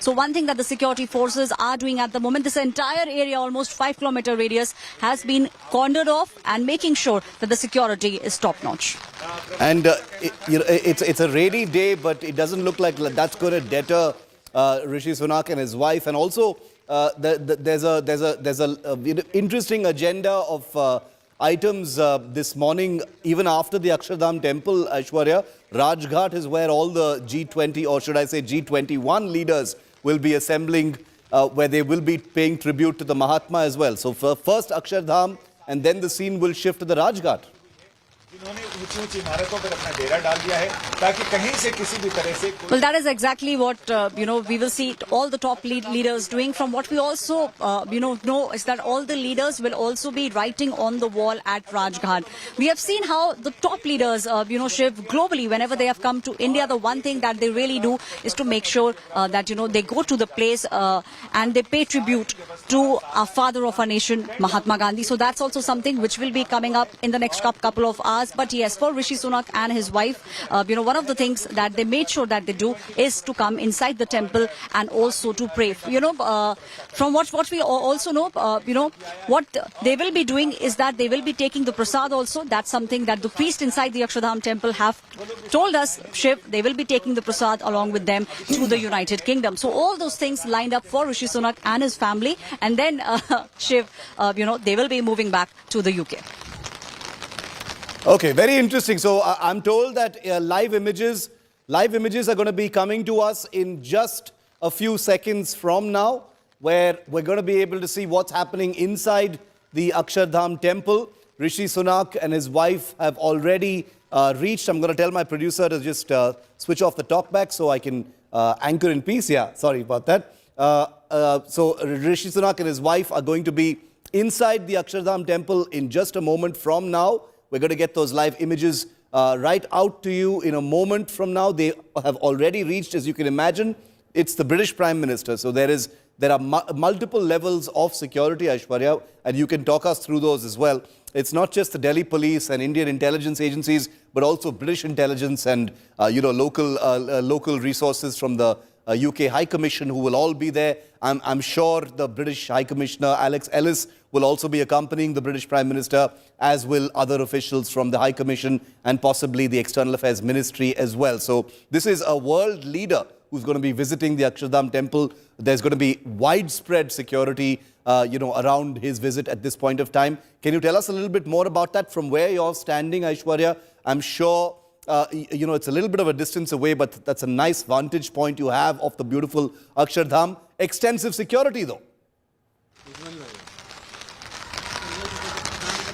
So one thing that the security forces are doing at the moment, this entire area, almost 5-kilometer radius, has been cornered off and making sure that the security is top-notch. And it's a rainy day, but it doesn't look like that's going to deter Rishi Sunak and his wife. And also, there's a interesting agenda of items this morning, even after the Akshardham temple, Aishwarya. Rajghat is where all the G20, or should I say G21 leaders will be assembling, where they will be paying tribute to the Mahatma as well. So first Akshardham, and then the scene will shift to the Rajghat. Well, that is exactly what, we will see all the top leaders doing. From what we also, know is that all the leaders will also be writing on the wall at Rajghat. We have seen how the top leaders, Shiv, globally, whenever they have come to India, the one thing that they really do is to make sure that, they go to the place and they pay tribute to our father of our nation, Mahatma Gandhi. So that's also something which will be coming up in the next couple of hours. But yes, for Rishi Sunak and his wife, one of the things that they made sure that they do is to come inside the temple and also to pray. From what we also know, what they will be doing is that they will be taking the prasad also. That's something that the priest inside the Akshardham temple have told us, Shiv, they will be taking the prasad along with them to the United Kingdom. So all those things lined up for Rishi Sunak and his family. And then, Shiv, they will be moving back to the UK. Okay, very interesting. So I'm told that live images are going to be coming to us in just a few seconds from now, where we're going to be able to see what's happening inside the Akshardham temple. Rishi Sunak and his wife have already reached. I'm going to tell my producer to just switch off the talkback so I can anchor in peace. Yeah, sorry about that. So Rishi Sunak and his wife are going to be inside the Akshardham temple in just a moment from now. We're going to get those live images right out to you in a moment from now. They have already reached, as you can imagine. It's the British Prime Minister. So there are multiple levels of security, Aishwarya, and you can talk us through those as well. It's not just the Delhi police and Indian intelligence agencies, but also British intelligence and local resources from the UK High Commission, who will all be there. I'm sure the British High Commissioner, Alex Ellis, will also be accompanying the British Prime Minister, as will other officials from the High Commission and possibly the External Affairs Ministry as well. So this is a world leader who's going to be visiting the Akshardham temple. There's going to be widespread security, around his visit at this point of time. Can you tell us a little bit more about that from where you're standing, Aishwarya? I'm sure it's a little bit of a distance away, but that's a nice vantage point you have of the beautiful Akshardham. Extensive security, though.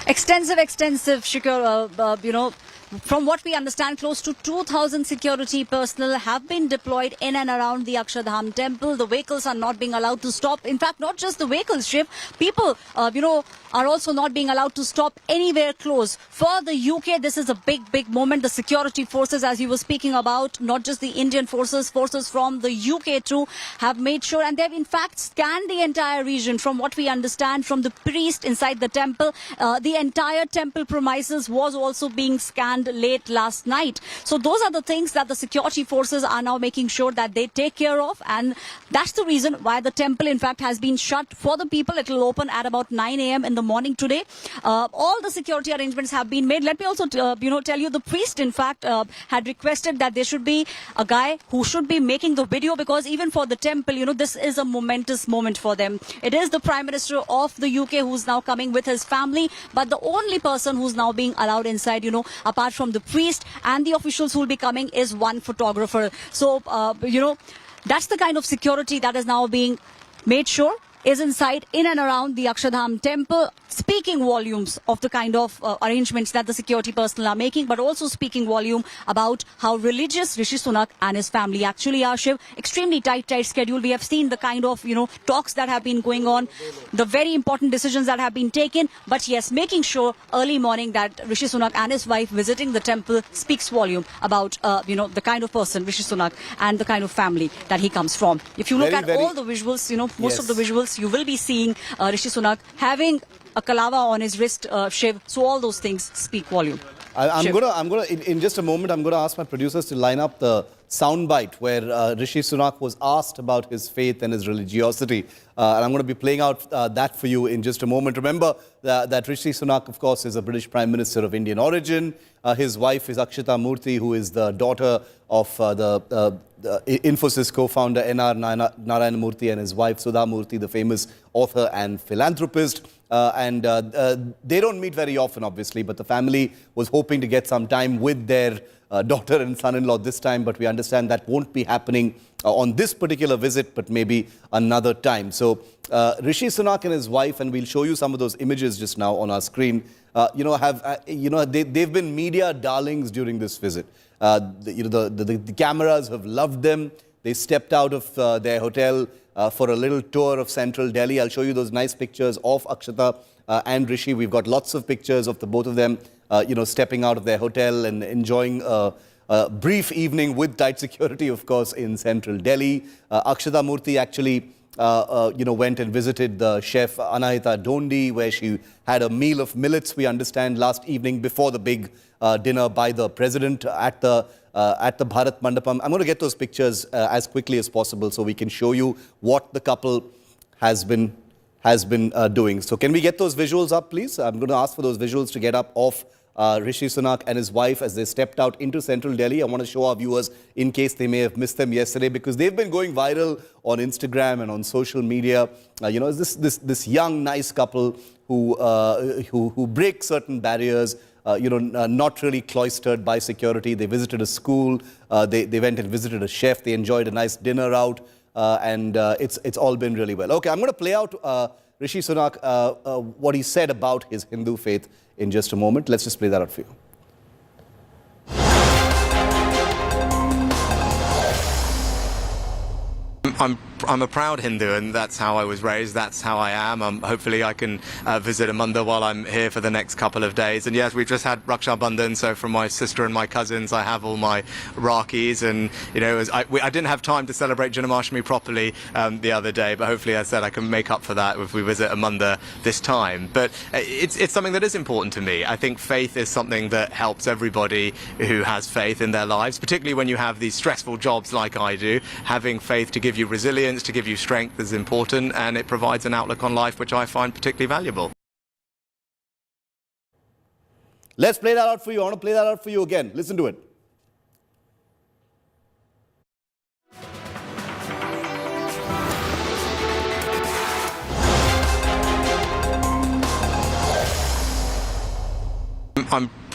Extensive, from what we understand, close to 2,000 security personnel have been deployed in and around the Akshardham temple. The vehicles are not being allowed to stop. In fact, not just the vehicles, Shiv. People, are also not being allowed to stop anywhere close. For the UK, this is a big moment. The security forces, as you were speaking about, not just the Indian forces from the UK too, have made sure, and they've in fact scanned the entire region. From what we understand from the priest inside the temple, the entire temple premises was also being scanned late last night. So those are the things that the security forces are now making sure that they take care of, and that's the reason why the temple in fact has been shut for the people. It will open at about 9 a.m. in the morning today. All the security arrangements have been made. Let me also tell you, the priest in fact had requested that there should be a guy who should be making the video, because even for the temple, this is a momentous moment for them. It is the Prime Minister of the UK who's now coming with his family, but the only person who's now being allowed inside, apart from the priest and the officials who will be coming, is one photographer. So, that's the kind of security that is now being made sure is inside, in and around the Akshardham temple, speaking volumes of the kind of arrangements that the security personnel are making, but also speaking volume about how religious Rishi Sunak and his family actually are, Shiv. Extremely tight schedule. We have seen the kind of, talks that have been going on, the very important decisions that have been taken. But yes, making sure early morning that Rishi Sunak and his wife visiting the temple speaks volume about, the kind of person Rishi Sunak and the kind of family that he comes from. If you look at all the visuals, most of the visuals, you will be seeing Rishi Sunak having a kalava on his wrist, Shiv. So all those things speak volume. I'm gonna in just a moment, I'm gonna ask my producers to line up the soundbite where Rishi Sunak was asked about his faith and his religiosity. And I'm going to be playing out that for you in just a moment. Remember that Rishi Sunak, of course, is a British Prime Minister of Indian origin. His wife is Akshata Murthy, who is the daughter of the Infosys co-founder N.R. Narayana Murthy, and his wife Sudha Murthy, the famous author and philanthropist. They don't meet very often, obviously, but the family was hoping to get some time with their daughter and son-in-law this time, but we understand that won't be happening on this particular visit, but maybe another time. So Rishi Sunak and his wife, and we'll show you some of those images just now on our screen, they've been media darlings during this visit. The cameras have loved them. They stepped out of their hotel for a little tour of central Delhi. I'll show you those nice pictures of Akshata and Rishi. We've got lots of pictures of the both of them, stepping out of their hotel and enjoying a brief evening with tight security, of course, in central Delhi. Akshata Murthy actually, went and visited the chef Anahita Dondi, where she had a meal of millets, we understand, last evening before the big dinner by the president at the Bharat Mandapam. I'm going to get those pictures as quickly as possible so we can show you what the couple has been doing. So can we get those visuals up, please? I'm going to ask for those visuals to get up of Rishi Sunak and his wife as they stepped out into central Delhi. I want to show our viewers in case they may have missed them yesterday, because they've been going viral on Instagram and on social media. This young, nice couple who break certain barriers. Not really cloistered by security. They visited a school. They went and visited a chef. They enjoyed a nice dinner out, and it's all been really well. Okay, I'm going to play out Rishi Sunak what he said about his Hindu faith in just a moment. Let's just play that out for you. I'm a proud Hindu, and that's how I was raised. That's how I am. Hopefully I can visit a mandir while I'm here for the next couple of days. And yes, we've just had Raksha Bandhan, so from my sister and my cousins, I have all my Rakis. And I didn't have time to celebrate Janmashtami properly the other day, but hopefully, I said, I can make up for that if we visit a mandir this time. But it's something that is important to me. I think faith is something that helps everybody who has faith in their lives, particularly when you have these stressful jobs like I do. Having faith to give you resilience, to give you strength is important, and it provides an outlook on life which I find particularly valuable. Let's play that out for you. I want to play that out for you again. Listen to it.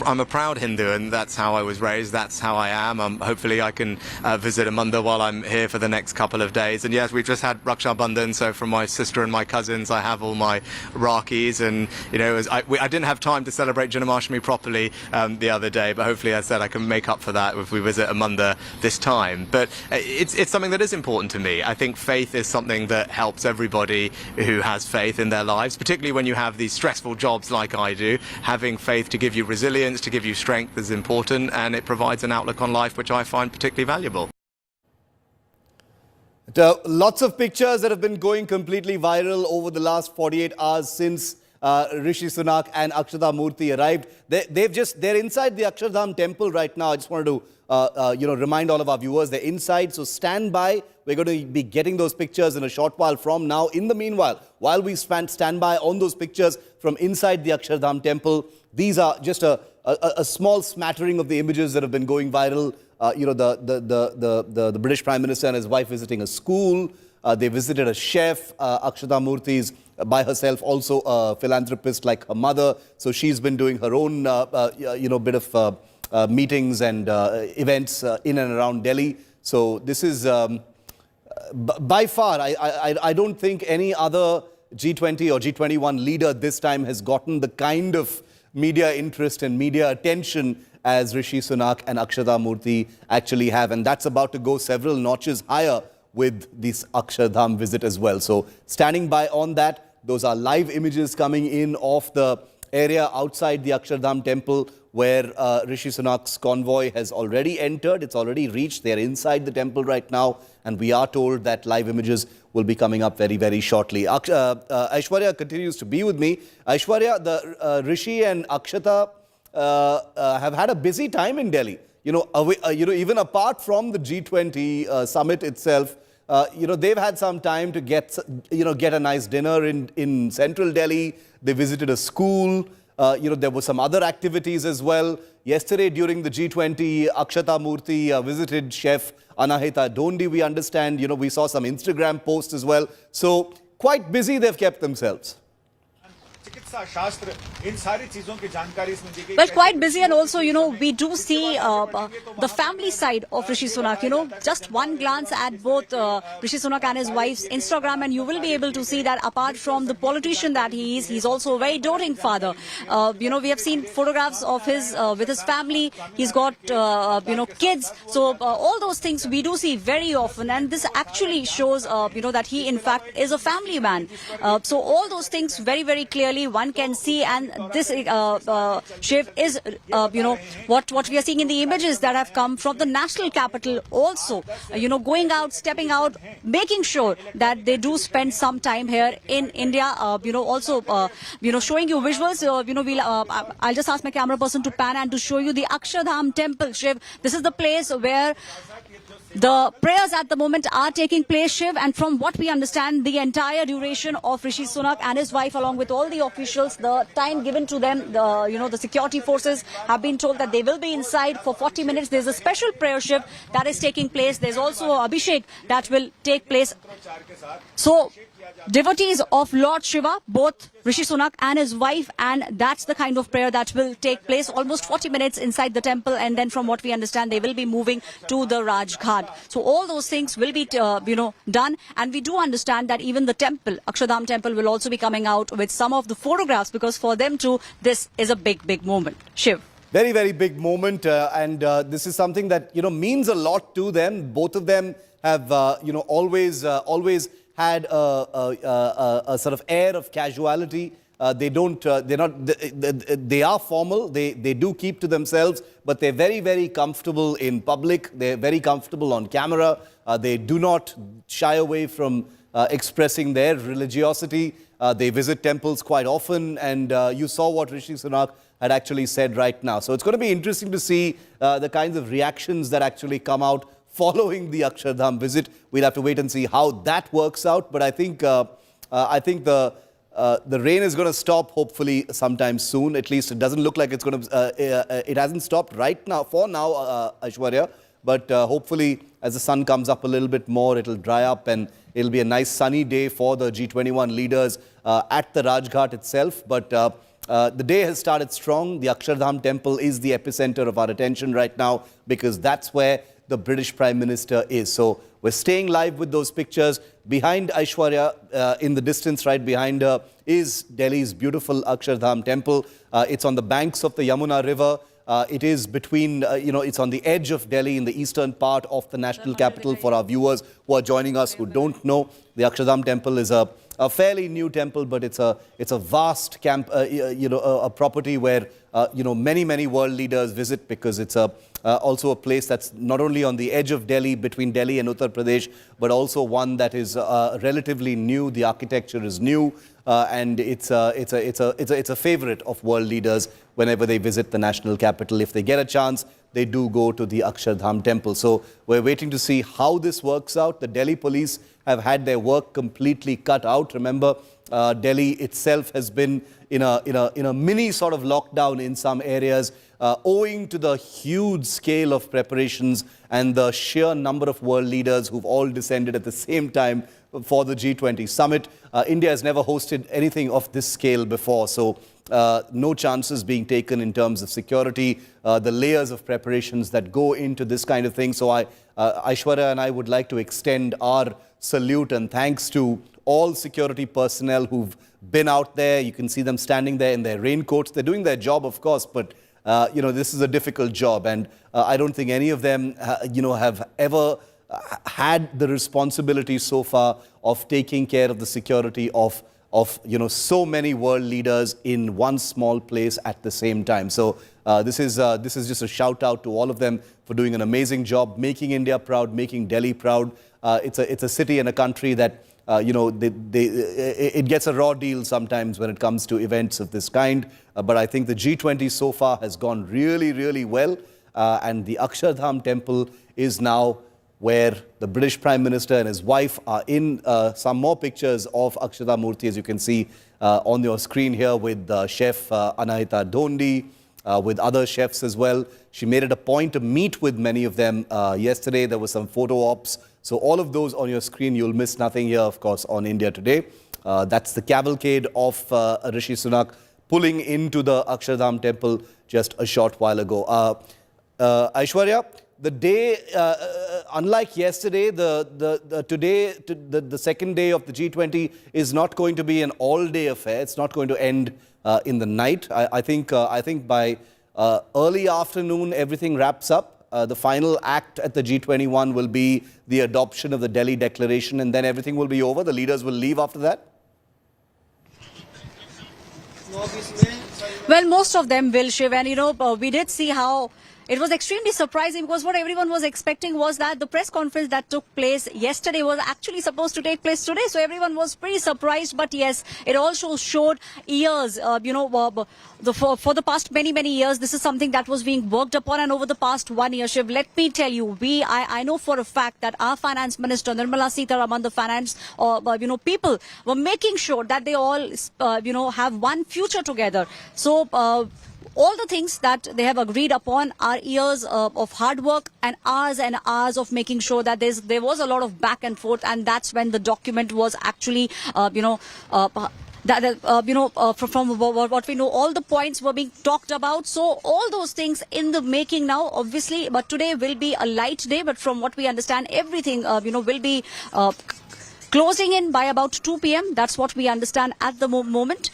I'm a proud Hindu, and that's how I was raised. That's how I am. Hopefully I can visit a mandir while I'm here for the next couple of days. And yes, we've just had Raksha Bandhan, so from my sister and my cousins, I have all my Rakis. And I didn't have time to celebrate Janmashtami properly the other day, but hopefully, I said, I can make up for that if we visit a mandir this time. But it's something that is important to me. I think faith is something that helps everybody who has faith in their lives, particularly when you have these stressful jobs like I do. Having faith to give you resilience, to give you strength is important, and it provides an outlook on life which I find particularly valuable. Lots of pictures that have been going completely viral over the last 48 hours since Rishi Sunak and Akshata Murthy arrived. They're inside the Akshardham temple right now. I just wanted to remind all of our viewers they're inside, so stand by. We're going to be getting those pictures in a short while from now. In the meanwhile, while we stand by on those pictures from inside the Akshardham temple, these are just a small smattering of the images that have been going viral. The British Prime Minister and his wife visiting a school. They visited a chef. Akshata Murthy's by herself also a philanthropist like her mother. So she's been doing her own bit of meetings and events in and around Delhi. So this is by far, I don't think any other G20 or G21 leader this time has gotten the kind of media interest and media attention as Rishi Sunak and Akshata Murthy actually have. And that's about to go several notches higher with this Akshardham visit as well. So standing by on that, those are live images coming in of the area outside the Akshardham temple where Rishi Sunak's convoy has already entered. It's already reached. They're inside the temple right now. And we are told that live images will be coming up very, very shortly. Aishwarya continues to be with me. Aishwarya, the Rishi and Akshata have had a busy time in Delhi. even apart from the G20 summit itself, they've had some time to get a nice dinner in central Delhi. They visited a school. There were some other activities as well. Yesterday during the G20, Akshata Murthy visited Chef Anahita Dondi. We understand, we saw some Instagram posts as well. So quite busy they've kept themselves. Well, quite busy, and also, we do see the family side of Rishi Sunak. Just one glance at both Rishi Sunak and his wife's Instagram, and you will be able to see that apart from the politician that he is, he's also a very doting father. We have seen photographs of his with his family. He's got kids. So all those things we do see very often, and this actually shows that he in fact is a family man. So all those things very, very clearly one can see, and this Shiv is what we are seeing in the images that have come from the national capital also, going out, stepping out, making sure that they do spend some time here in India, also showing you visuals. I'll just ask my camera person to pan and to show you the Akshardham temple. Shiv, this is the place where the prayers at the moment are taking place, Shiv, and from what we understand, the entire duration of Rishi Sunak and his wife, along with all the officials, the time given to them, the security forces have been told that they will be inside for 40 minutes. There's a special prayer, Shiv, that is taking place. There's also Abhishek that will take place. So, devotees of Lord Shiva, both Rishi Sunak and his wife, and that's the kind of prayer that will take place, almost 40 minutes inside the temple, and then from what we understand, they will be moving to the Raj Ghat. So all those things will be, done, and we do understand that even the temple, Akshardham temple, will also be coming out with some of the photographs, because for them too, this is a big, big moment. Shiv. Very, very big moment, and this is something that, means a lot to them. Both of them have, always had a sort of air of casuality. They are formal. They do keep to themselves, but they're very, very comfortable in public. They're very comfortable on camera. They do not shy away from expressing their religiosity. They visit temples quite often, and you saw what Rishi Sunak had actually said right now. So it's going to be interesting to see the kinds of reactions that actually come out following the Akshardham visit. We'll have to wait and see how that works out. But I think the rain is going to stop hopefully sometime soon. At least it doesn't look like it's going to. It hasn't stopped right now for now, Aishwarya. But hopefully, as the sun comes up a little bit more, it'll dry up and it'll be a nice sunny day for the G21 leaders at the Raj Ghat itself. But the day has started strong. The Akshardham temple is the epicenter of our attention right now, because that's where the British Prime Minister is. So we're staying live with those pictures. Behind Aishwarya, in the distance right behind her, is Delhi's beautiful Akshardham temple. It's on the banks of the Yamuna River. It is between, it's on the edge of Delhi in the eastern part of the national capital. For our viewers who are joining us who don't know, the Akshardham temple is a fairly new temple, but it's a vast a property where many world leaders visit, because it's also a place that's not only on the edge of Delhi, between Delhi and Uttar Pradesh, but also one that is relatively new. The architecture is new, and it's a favorite of world leaders whenever they visit the national capital. If they get a chance, they do go to the Akshardham temple. So we're waiting to see how this works out. The Delhi police have had their work completely cut out. Remember, Delhi itself has been in a mini sort of lockdown in some areas, owing to the huge scale of preparations and the sheer number of world leaders who've all descended at the same time for the G20 Summit. India has never hosted anything of this scale before, so no chances being taken in terms of security, the layers of preparations that go into this kind of thing. So Aishwarya and I would like to extend our salute and thanks to all security personnel who've been out there. You can see them standing there in their raincoats. They're doing their job, of course, but this is a difficult job, and I don't think any of them, have ever had the responsibility so far of taking care of the security of so many world leaders in one small place at the same time. So this is just a shout out to all of them for doing an amazing job, making India proud, making Delhi proud. It's a city and a country that it gets a raw deal sometimes when it comes to events of this kind. But I think the G20 so far has gone really, really well. and the Akshardham temple is now where the British Prime Minister and his wife are in. Some more pictures of Akshardham Murti, as you can see on your screen here, with Chef Anahita Dondi, with other chefs as well. She made it a point to meet with many of them yesterday. There were some photo ops. So all of those on your screen, you'll miss nothing here, of course, on India Today. That's the cavalcade of Rishi Sunak pulling into the Akshardham temple just a short while ago. Aishwarya, the day, unlike yesterday, the second day of the G20 is not going to be an all-day affair. It's not going to end in the night. I think by early afternoon, everything wraps up. The final act at the G21 will be the adoption of the Delhi Declaration, and then everything will be over. The leaders will leave after that. Well, most of them will, Shiv, and we did see how it was extremely surprising, because what everyone was expecting was that the press conference that took place yesterday was actually supposed to take place today. So everyone was pretty surprised. But yes, it also showed years, for the past many years, this is something that was being worked upon. And over the past 1 year, Shiv, let me tell you, I know for a fact that our finance minister, Nirmala Sitharaman, the finance, people were making sure that they all, have one future together. So, all the things that they have agreed upon are years of hard work and hours of making sure that there was a lot of back and forth, and that's when the document was actually, from what we know, all the points were being talked about. So all those things in the making now, obviously, but today will be a light day. But from what we understand, everything, will be closing in by about 2 p.m. That's what we understand at the moment.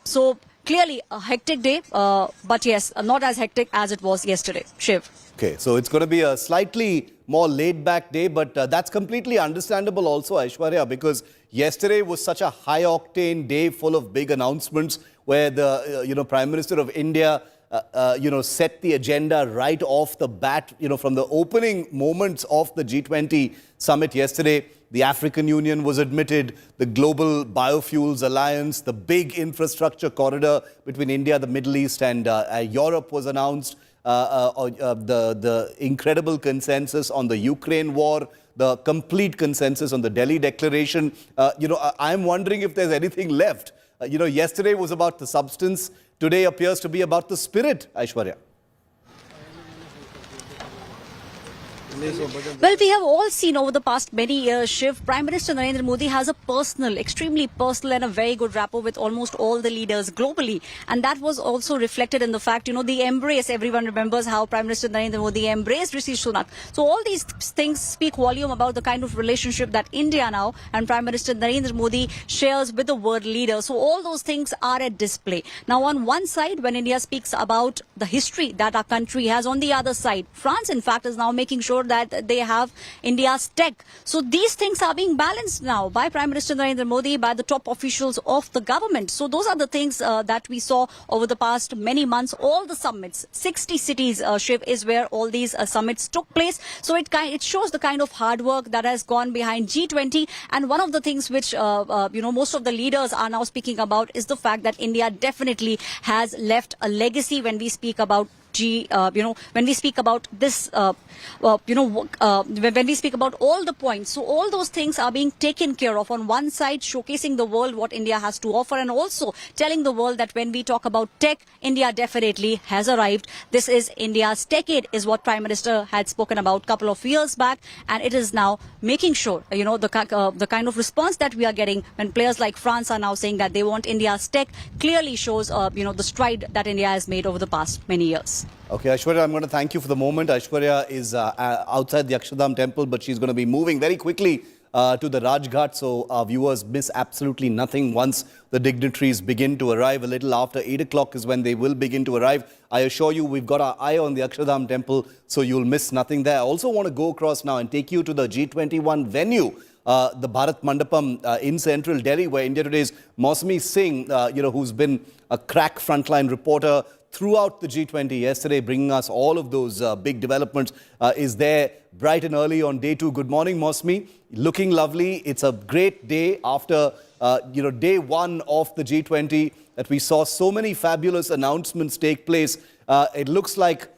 So clearly a hectic day, but yes, not as hectic as it was yesterday. Shiv. Okay, so it's going to be a slightly more laid-back day, but that's completely understandable also, Aishwarya, because yesterday was such a high-octane day full of big announcements where the Prime Minister of India set the agenda right off the bat. From the opening moments of the G20 summit yesterday, the African Union was admitted, the Global Biofuels Alliance, the big infrastructure corridor between India, the Middle East and Europe was announced, the incredible consensus on the Ukraine war, the complete consensus on the Delhi Declaration. I'm wondering if there's anything left. Yesterday was about the substance. Today appears to be about the spirit, Aishwarya. Well, we have all seen over the past many years, Shiv, Prime Minister Narendra Modi has a extremely personal and a very good rapport with almost all the leaders globally. And that was also reflected in the fact, the embrace. Everyone remembers how Prime Minister Narendra Modi embraced Rishi Sunak. So all these things speak volume about the kind of relationship that India now and Prime Minister Narendra Modi shares with the world leaders. So all those things are at display. Now, on one side, when India speaks about the history that our country has, on the other side, France, in fact, is now making sure that they have India's tech. So these things are being balanced now by Prime Minister Narendra Modi, by the top officials of the government. So those are the things that we saw over the past many months. All the summits, 60 cities, Shiv, is where all these summits took place. So it shows the kind of hard work that has gone behind G20. And one of the things which, most of the leaders are now speaking about is the fact that India definitely has left a legacy when we speak about when we speak about this, when we speak about all the points. So all those things are being taken care of. On one side, showcasing the world what India has to offer, and also telling the world that when we talk about tech, India definitely has arrived. This is India's decade, is what Prime Minister had spoken about a couple of years back, and it is now making sure, the kind of response that we are getting when players like France are now saying that they want India's tech, clearly shows, the stride that India has made over the past many years. Okay, Aishwarya, I'm going to thank you for the moment. Aishwarya is outside the Akshardham temple, but she's going to be moving very quickly to the Rajghat, so our viewers miss absolutely nothing once the dignitaries begin to arrive. A little after 8 o'clock is when they will begin to arrive. I assure you, we've got our eye on the Akshardham temple, so you'll miss nothing there. I also want to go across now and take you to the G21 venue, the Bharat Mandapam in central Delhi, where India Today's Mausami Singh, who's been a crack frontline reporter throughout the G20 yesterday, bringing us all of those big developments, is there bright and early on day 2. Good morning, Mausami. Looking lovely. It's a great day after, day 1 of the G20 that we saw so many fabulous announcements take place. It looks like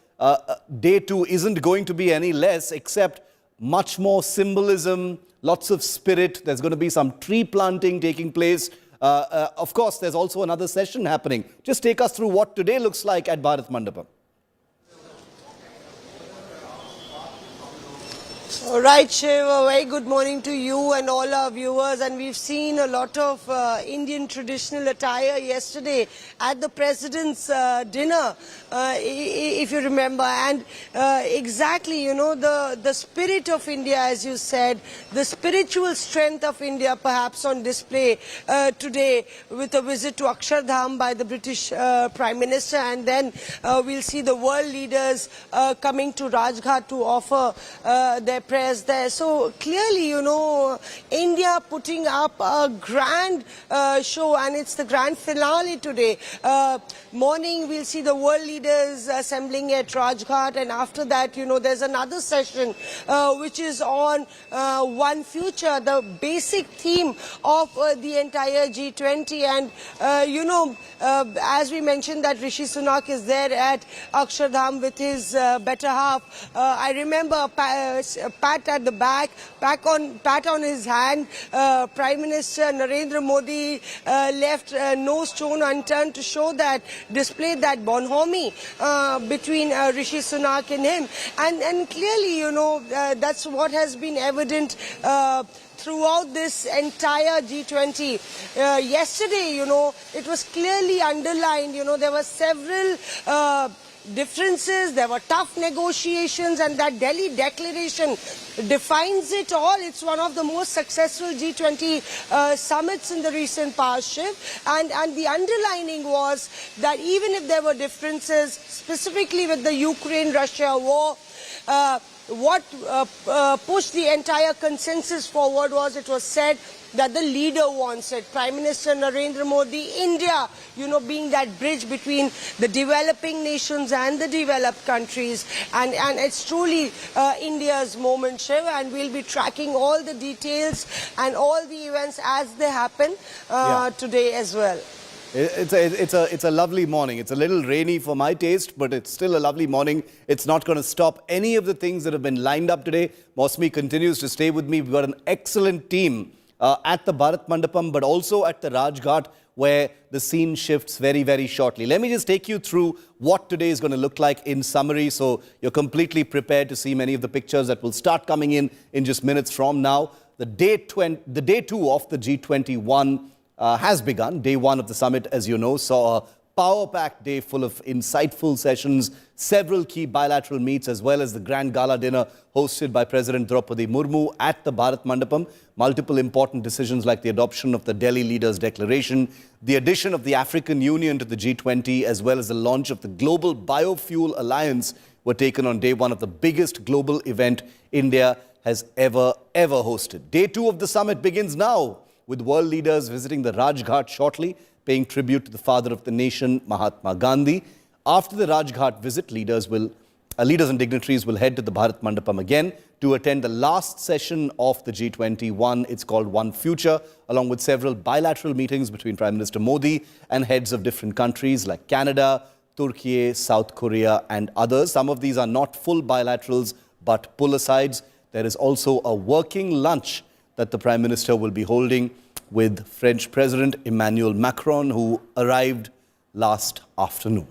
day 2 isn't going to be any less, except much more symbolism, lots of spirit. There's going to be some tree planting taking place. Of course, there's also another session happening. Just take us through what today looks like at Bharat Mandapam. All right, Shiv, a very good morning to you and all our viewers. And we've seen a lot of Indian traditional attire yesterday at the President's dinner, if you remember. And exactly, you know, the spirit of India, as you said, the spiritual strength of India perhaps on display today with a visit to Akshardham by the British Prime Minister. And then we'll see the world leaders coming to Rajghat to offer their prayers there. So clearly, you know, India putting up a grand show, and it's the grand finale today. Morning, we'll see the world leaders assembling at Rajghat, and after that, you know, there's another session which is on One Future, the basic theme of the entire G20. And, you know, as we mentioned that Rishi Sunak is there at Akshardham with his better half. I remember pat at the back, pat on his hand. Prime Minister Narendra Modi left no stone unturned to show that, display that bonhomie between Rishi Sunak and him. And clearly, you know, that's what has been evident throughout this entire G20. Yesterday, you know, it was clearly underlined, you know, there were several differences, there were tough negotiations, and that Delhi declaration defines it all. It's one of the most successful G20 summits in the recent past, Shiv. And the underlining was that even if there were differences, specifically with the Ukraine-Russia war, what pushed the entire consensus forward was, it was said that the leader wants it. Prime Minister Narendra Modi, India, you know, being that bridge between the developing nations and the developed countries. And it's truly India's moment, Shiv, and we'll be tracking all the details and all the events as they happen today as well. It's a lovely morning. It's a little rainy for my taste, but it's still a lovely morning. It's not going to stop any of the things that have been lined up today. Mosmi continues to stay with me. We've got an excellent team at the Bharat Mandapam, but also at the Rajghat, where the scene shifts very, very shortly. Let me just take you through what today is going to look like in summary, so you're completely prepared to see many of the pictures that will start coming in just minutes from now. The day 2 of the G21 has begun. Day 1 of the summit, as you know, saw a power-packed day full of insightful sessions, several key bilateral meets, as well as the grand gala dinner hosted by President Draupadi Murmu at the Bharat Mandapam. Multiple important decisions like the adoption of the Delhi Leaders' Declaration, the addition of the African Union to the G20, as well as the launch of the Global Biofuel Alliance were taken on day 1 of the biggest global event India has ever hosted. Day 2 of the summit begins now, with world leaders visiting the Rajghat shortly, paying tribute to the father of the nation, Mahatma Gandhi. After the Rajghat visit, leaders and dignitaries will head to the Bharat Mandapam again to attend the last session of the G21. It's called One Future, along with several bilateral meetings between Prime Minister Modi and heads of different countries like Canada, Turkey, South Korea, and others. Some of these are not full bilaterals, but pull-asides. There is also a working lunch that the Prime Minister will be holding with French President Emmanuel Macron, who arrived last afternoon.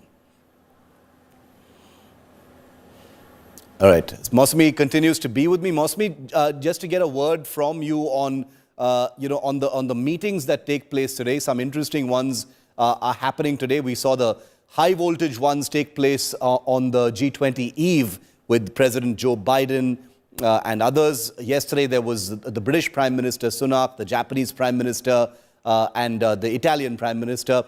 All right, Mosmi continues to be with me. Mosmi, just to get a word from you on, on the meetings that take place today. Some interesting ones are happening today. We saw the high voltage ones take place on the G20 eve with President Joe Biden and others. Yesterday, there was the British Prime Minister Sunak, the Japanese Prime Minister, and the Italian Prime Minister.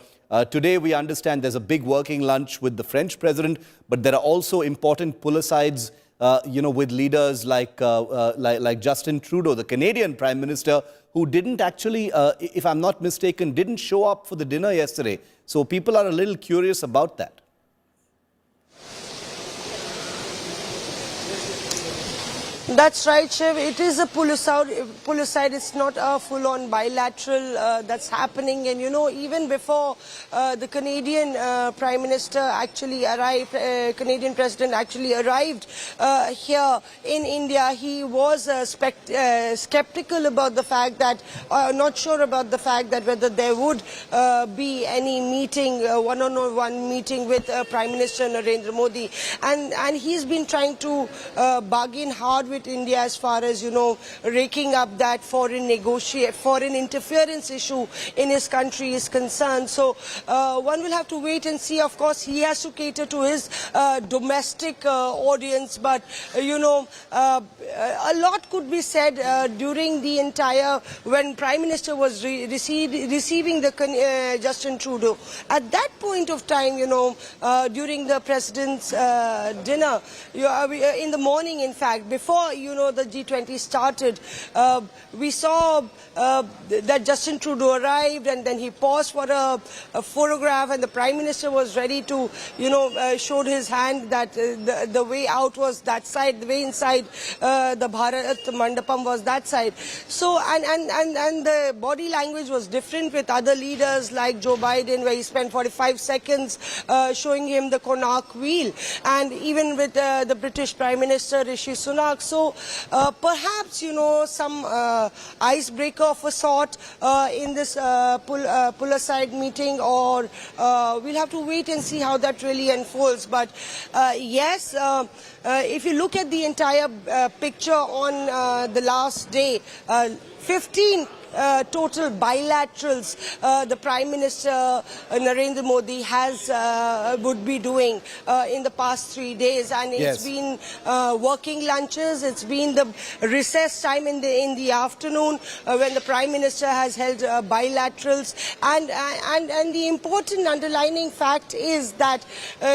Today, we understand there's a big working lunch with the French President, but there are also important pull-asides, with leaders like Justin Trudeau, the Canadian Prime Minister, who didn't actually, if I'm not mistaken, didn't show up for the dinner yesterday. So people are a little curious about that. That's right, Shiv. It is a pull aside. It's not a full-on bilateral that's happening. And, you know, even before the Canadian Prime Minister actually arrived, Canadian President actually arrived here in India, he was skeptical about the fact that, not sure about the fact that whether there would be any meeting, one-on-one meeting with Prime Minister Narendra Modi. And he's been trying to bargain hard with India as far as, you know, raking up that foreign interference issue in his country is concerned. So one will have to wait and see. Of course, he has to cater to his domestic audience, but you know, a lot could be said during the entire, when Prime Minister was receiving the Justin Trudeau. At that point of time, you know, during the President's dinner, in the morning, in fact, before, you know, the G20 started, we saw that Justin Trudeau arrived, and then he paused for a photograph, and the Prime Minister was ready to, you know, showed his hand that the way out was that side, the way inside the Bharat Mandapam was that side. So, and the body language was different with other leaders like Joe Biden, where he spent 45 seconds showing him the Connaught wheel, and even with the British Prime Minister Rishi Sunak. So perhaps, you know, some icebreaker of a sort in this pull-aside meeting, or we'll have to wait and see how that really unfolds. But yes, if you look at the entire picture on the last day, 15 total bilaterals the Prime Minister Narendra Modi would be doing in the past 3 days, and it's been working lunches, it's been the recess time in the afternoon when the Prime Minister has held bilaterals, and the important underlining fact is that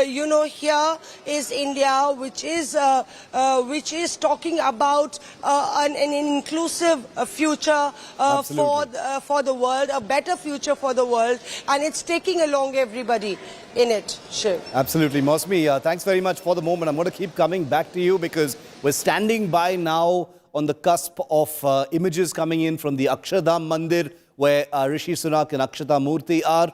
you know, here is India, which is talking about an inclusive future for the world, a better future for the world, and it's taking along everybody in it. Shiv. Absolutely. Mosmi, thanks very much for the moment. I'm going to keep coming back to you because we're standing by now on the cusp of images coming in from the Akshardham Mandir, where Rishi Sunak and Akshata Murthy are.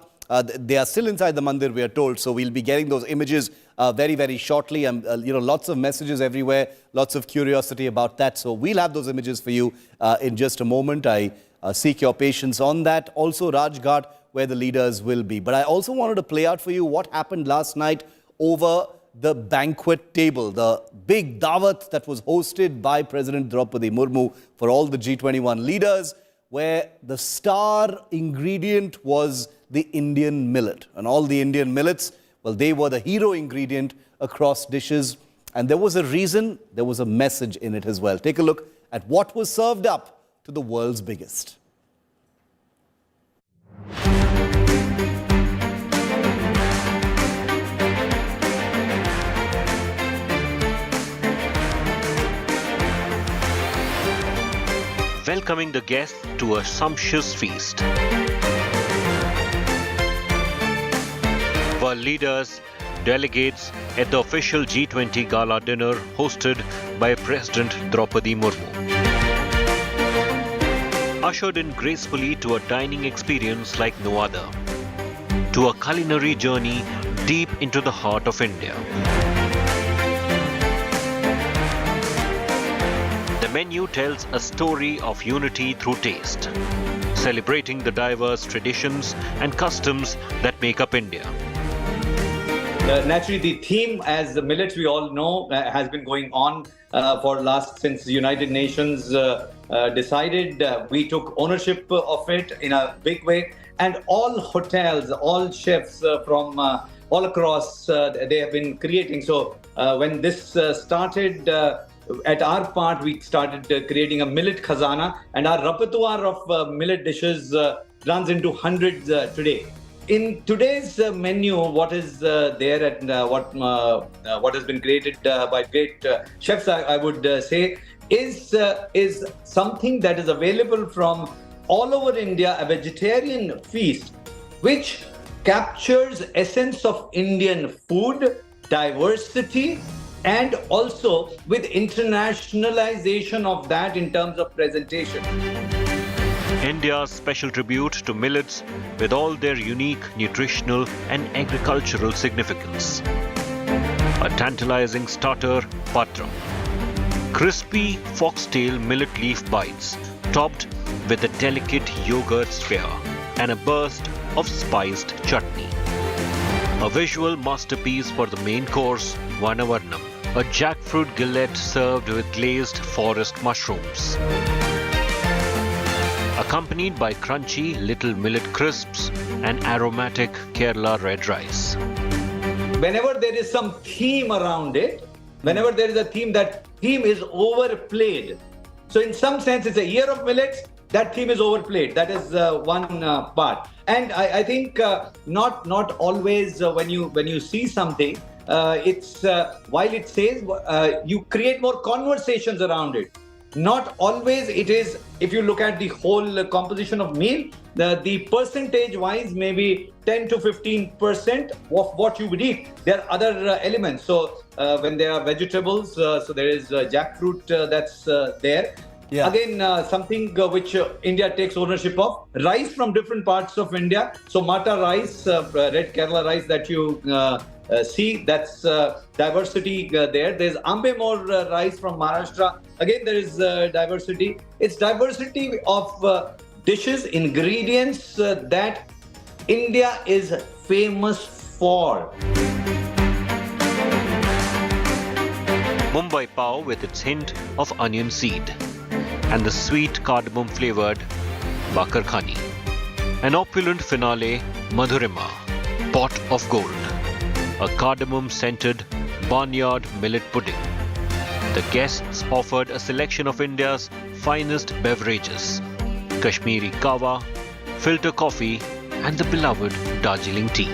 They are still inside the mandir, we are told, so we'll be getting those images very, very shortly. And you know, lots of messages everywhere, lots of curiosity about that. So we'll have those images for you in just a moment. I seek your patience on that. Also, Rajghat, where the leaders will be. But I also wanted to play out for you what happened last night over the banquet table, the big dawat that was hosted by President Draupadi Murmu for all the G21 leaders, where the star ingredient was the Indian millet. And all the Indian millets, well, they were the hero ingredient across dishes. And there was a reason, there was a message in it as well. Take a look at what was served up to the world's biggest. Welcoming the guests to a sumptuous feast. Were leaders, delegates at the official G20 gala dinner hosted by President Draupadi Murmu. Ushered in gracefully to a dining experience like no other, to a culinary journey deep into the heart of India. The menu tells a story of unity through taste, celebrating the diverse traditions and customs that make up India. Naturally, the theme, as the millet, we all know, has been going on since the United Nations decided. We took ownership of it in a big way, and all hotels, all chefs from all across, they have been creating. So when this started, at our part, we started creating a millet khazana, and our repertoire of millet dishes runs into hundreds today. In today's menu, what is there and what has been created by great chefs, I would say, is something that is available from all over India, a vegetarian feast, which captures essence of Indian food, diversity, and also with internationalization of that in terms of presentation. India's special tribute to millets with all their unique nutritional and agricultural significance. A tantalizing starter, patra. Crispy foxtail millet leaf bites topped with a delicate yogurt sphere and a burst of spiced chutney. A visual masterpiece for the main course, Vanavarnam, a jackfruit gullet served with glazed forest mushrooms. Accompanied by crunchy little millet crisps and aromatic Kerala red rice. Whenever there is some theme around it, whenever there is a theme, that theme is overplayed. So in some sense, it's a year of millets, that theme is overplayed. That is one part. And I think not always when you see something, it's while it says you create more conversations around it. Not always it is, if you look at the whole composition of meal, the percentage wise maybe 10 to 15% of what you would eat. There are other elements. So when there are vegetables, so there is jackfruit that's there. Yeah. Again, something which India takes ownership of. Rice from different parts of India. So Mata rice, red Kerala rice that you see, that's diversity there. There's Ambemor rice from Maharashtra. Again, there is diversity. It's diversity of dishes, ingredients that India is famous for. Mumbai pav with its hint of onion seed and the sweet cardamom flavored bakar khani. An opulent finale, Madhurima, pot of gold. A cardamom scented barnyard millet pudding. The guests offered a selection of India's finest beverages: Kashmiri kawa, filter coffee, and the beloved Darjeeling tea.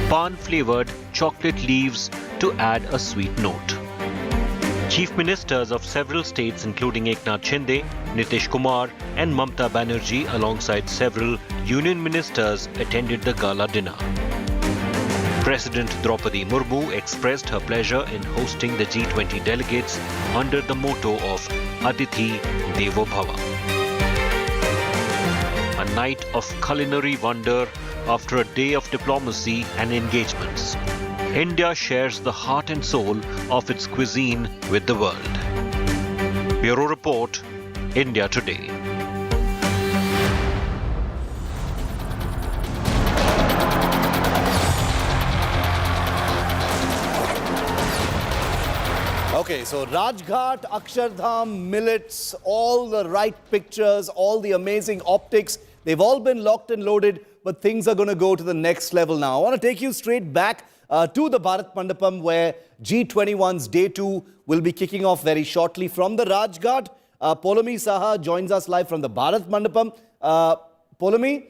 Pan flavored chocolate leaves to add a sweet note. Chief ministers of several states including Eknath Shinde, Nitish Kumar and Mamta Banerjee alongside several union ministers attended the gala dinner. President Draupadi Murmu expressed her pleasure in hosting the G20 delegates under the motto of Atithi Devo Bhava. A night of culinary wonder after a day of diplomacy and engagements. India shares the heart and soul of its cuisine with the world. Bureau Report, India Today. Okay, so Rajghat, Akshardham, millets, all the right pictures, all the amazing optics, they've all been locked and loaded, but things are going to go to the next level now. I want to take you straight back to the Bharat Mandapam, where G21's Day 2 will be kicking off very shortly from the Rajghat. Poulomi Saha joins us live from the Bharat Mandapam. Poulomi,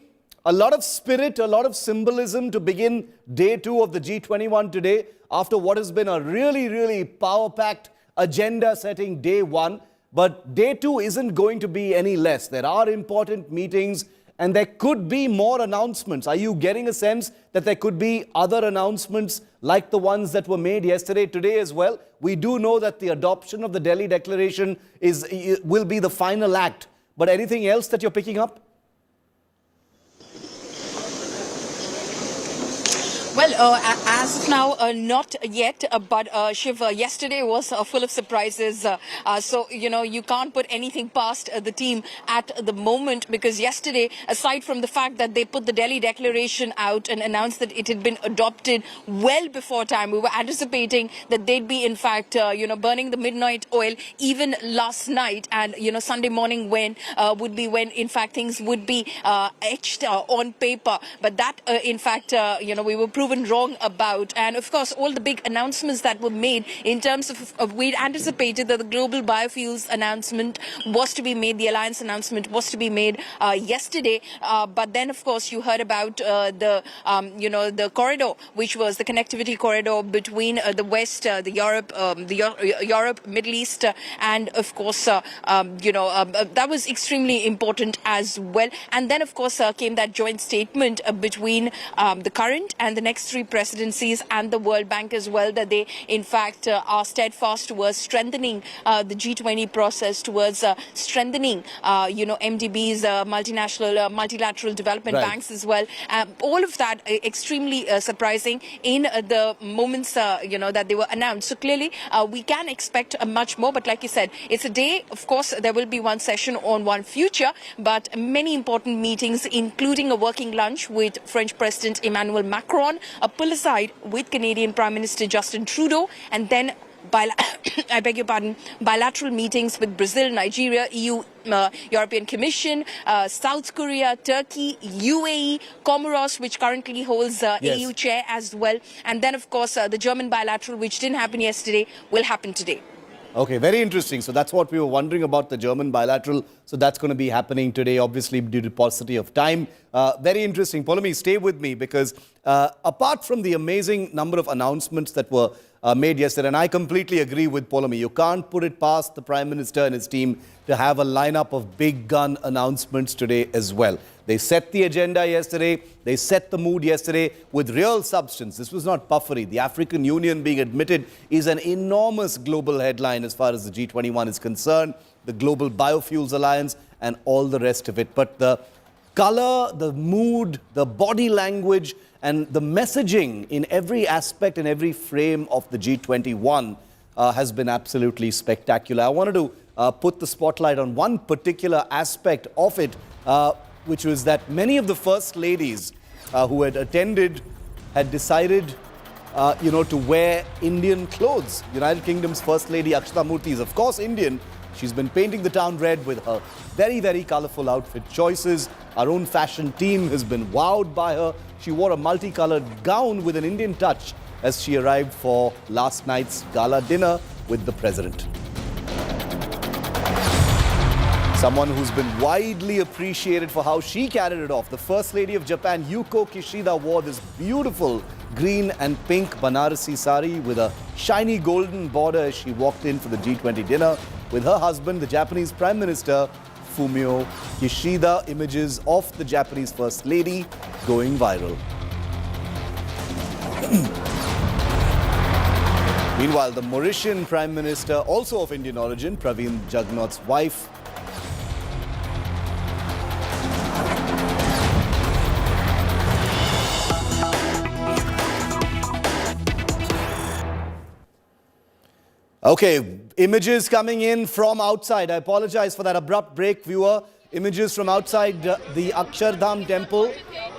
a lot of spirit, a lot of symbolism to begin Day 2 of the G21 today, after what has been a really, really power-packed agenda-setting Day 1. But Day 2 isn't going to be any less. There are important meetings and there could be more announcements. Are you getting a sense that there could be other announcements like the ones that were made yesterday, today as well? We do know that the adoption of the Delhi Declaration will be the final act. But anything else that you're picking up? Well, as of now, not yet. But Shiv, yesterday was full of surprises. So, you can't put anything past the team at the moment, because yesterday, aside from the fact that they put the Delhi Declaration out and announced that it had been adopted well before time, we were anticipating that they'd be, in fact, burning the midnight oil even last night. And, Sunday morning would be when, in fact, things would be etched on paper. But that, in fact, we were proven wrong about. And of course, all the big announcements that were made in terms of we'd anticipated that the global biofuels announcement was to be made, the alliance announcement was to be made yesterday. But then, of course, you heard about the corridor, which was the connectivity corridor between the West, Europe, Middle East, and of course, that was extremely important as well. And then, of course, came that joint statement between the current and the next next 3 presidencies and the World Bank as well, that they in fact are steadfast towards strengthening the G20 process, towards strengthening MDBs, multilateral development banks as well. All of that extremely surprising in the moments that they were announced. So clearly we can expect much more, but like you said, it's a day. Of course, there will be one session on one future, but many important meetings, including a working lunch with French President Emmanuel Macron, a pull aside with Canadian Prime Minister Justin Trudeau, and then bilateral meetings with Brazil, Nigeria, EU, European Commission, South Korea, Turkey, UAE, Comoros, which currently holds AU chair as well. And then, of course, the German bilateral, which didn't happen yesterday, will happen today. Okay, very interesting. So that's what we were wondering about, the German bilateral. So that's going to be happening today, obviously, due to paucity of time. Very interesting. Polami, stay with me, because apart from the amazing number of announcements that were made yesterday, and I completely agree with Polami, you can't put it past the Prime Minister and his team to have a lineup of big gun announcements today as well. They set the agenda yesterday. They set the mood yesterday with real substance. This was not puffery. The African Union being admitted is an enormous global headline as far as the G21 is concerned, the Global Biofuels Alliance and all the rest of it. But the color, the mood, the body language and the messaging in every aspect and every frame of the G21 has been absolutely spectacular. I wanted to put the spotlight on one particular aspect of it, which was that many of the first ladies who had attended had decided, to wear Indian clothes. United Kingdom's First Lady Akshata Murthy is, of course, Indian. She's been painting the town red with her very, very colorful outfit choices. Our own fashion team has been wowed by her. She wore a multicolored gown with an Indian touch as she arrived for last night's gala dinner with the president. Someone who's been widely appreciated for how she carried it off. The First Lady of Japan, Yuko Kishida, wore this beautiful green and pink Banarasi sari with a shiny golden border as she walked in for the G20 dinner with her husband, the Japanese Prime Minister, Fumio Kishida. Images of the Japanese First Lady going viral. Meanwhile, the Mauritian Prime Minister, also of Indian origin, Praveen Jugnauth's wife, okay, images coming in from outside. I apologize for that abrupt break, viewer. Images from outside the Akshardham temple,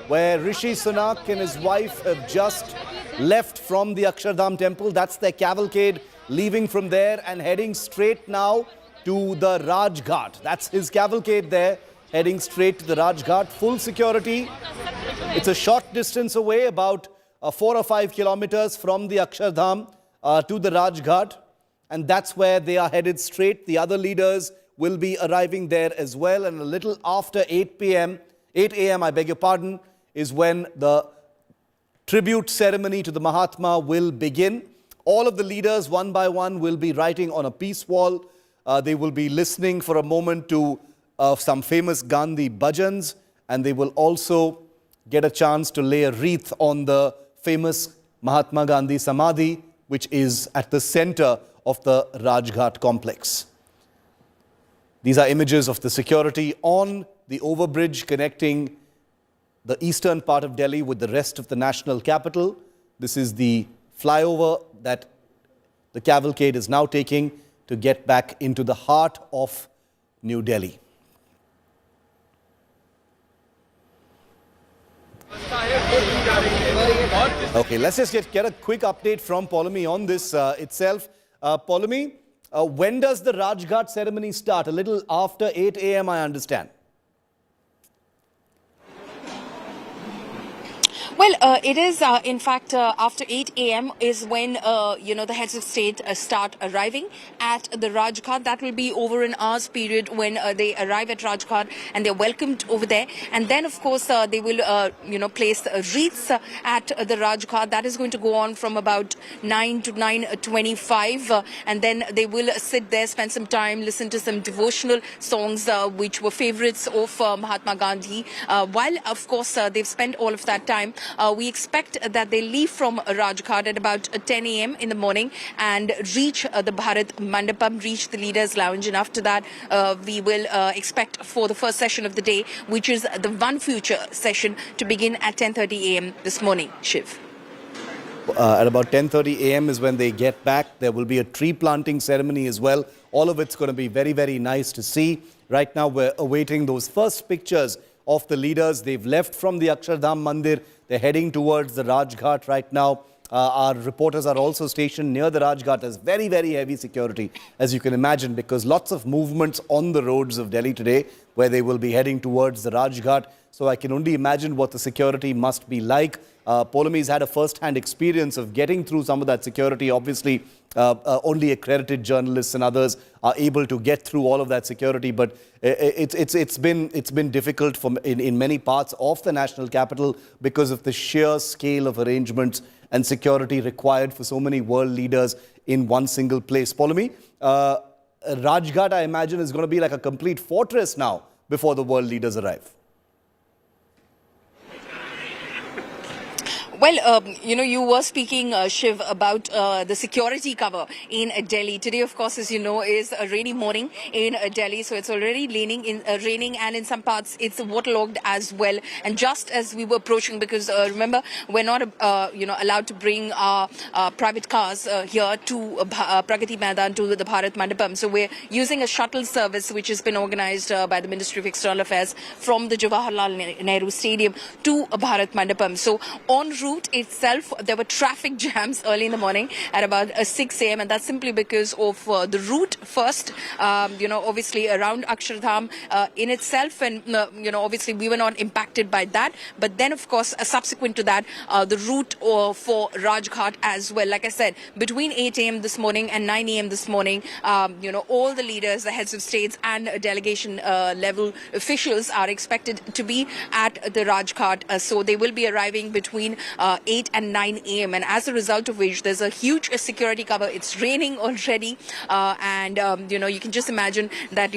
where Rishi Sunak and his wife have just left from the Akshardham temple. That's their cavalcade, leaving from there and heading straight now to the Raj Ghat. That's his cavalcade there, heading straight to the Raj Ghat. Full security. It's a short distance away, about 4 or 5 kilometers from the Akshardham to the Raj Ghat. And that's where they are headed straight. The other leaders will be arriving there as well. And a little after 8 a.m., I beg your pardon, is when the tribute ceremony to the Mahatma will begin. All of the leaders, one by one, will be writing on a peace wall. They will be listening for a moment to some famous Gandhi bhajans. And they will also get a chance to lay a wreath on the famous Mahatma Gandhi Samadhi, which is at the center of the Raj Ghat complex. These are images of the security on the overbridge connecting the eastern part of Delhi with the rest of the national capital. This is the flyover that the cavalcade is now taking to get back into the heart of New Delhi. Okay, let's just get a quick update from Polami on this itself. Polami, when does the Raj Ghat ceremony start? A little after 8 a.m., I understand. Well, it is, in fact, after 8 a.m. is when, the heads of state start arriving at the Raj Ghat. That will be over an hour's period when they arrive at Raj Ghat and they're welcomed over there. And then, of course, they will, place wreaths at the Raj Ghat. That is going to go on from about 9 to 9:25. And then they will sit there, spend some time, listen to some devotional songs, which were favorites of Mahatma Gandhi. While, of course, they've spent all of that time, We expect that they leave from Rajghat at about 10 a.m. in the morning and reach the Bharat Mandapam, reach the Leaders' Lounge. And after that, we will expect for the first session of the day, which is the One Future session, to begin at 10:30 a.m. this morning. Shiv. At about 10:30 a.m. is when they get back. There will be a tree planting ceremony as well. All of it's going to be very, very nice to see. Right now, we're awaiting those first pictures of the leaders. They've left from the Akshardham Mandir. They're heading towards the Rajghat right now. Our reporters are also stationed near the Rajghat. There's very, very heavy security, as you can imagine, because lots of movements on the roads of Delhi today, where they will be heading towards the Rajghat. So I can only imagine what the security must be like. Poulomi's had a first-hand experience of getting through some of that security. Obviously, only accredited journalists and others are able to get through all of that security. But it's been difficult in many parts of the national capital because of the sheer scale of arrangements and security required for so many world leaders in one single place. Poulomi, Rajghat, I imagine, is going to be like a complete fortress now before the world leaders arrive. Well, you were speaking, Shiv, about the security cover in Delhi. Today, of course, as you know, is a rainy morning in Delhi. So it's already raining and in some parts it's waterlogged as well. And just as we were approaching, because remember, we're not, allowed to bring our private cars here to Pragati Maidan, to the Bharat Mandapam. So we're using a shuttle service which has been organized by the Ministry of External Affairs from the Jawaharlal Nehru Stadium to Bharat Mandapam. So on route itself, there were traffic jams early in the morning at about 6 a.m. and that's simply because of the route first, obviously around Akshardham in itself, and obviously we were not impacted by that. But then, of course, subsequent to that, the route for Rajghat as well. Like I said, between 8 a.m. this morning and 9 a.m. this morning, all the leaders, the heads of states and delegation level officials are expected to be at the Rajghat. So they will be arriving between 8 and 9 a.m. and as a result of which there's a huge security cover. It's raining already, and you can just imagine that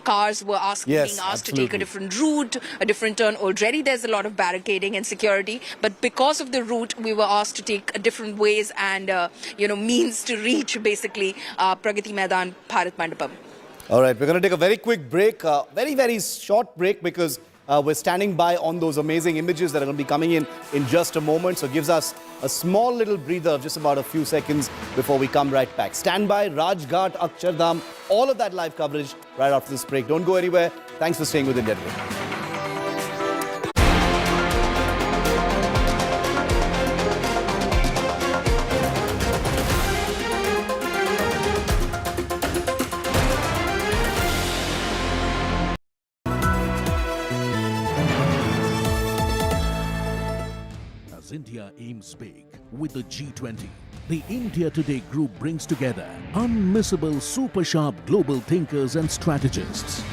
cars were being asked to take a different route, a different turn. Already there's a lot of barricading and security, but because of the route, we were asked to take different ways and means to reach basically Pragati Maidan, Bharat Mandapam. All right, we're going to take a very quick break, very, very short break, because we're standing by on those amazing images that are going to be coming in just a moment. So it gives us a small little breather of just about a few seconds before we come right back. Stand by, Rajghat, Akshardham, all of that live coverage right after this break. Don't go anywhere. Thanks for staying with India Today. India aims big with the G20. The India Today group brings together unmissable, super sharp global thinkers and strategists.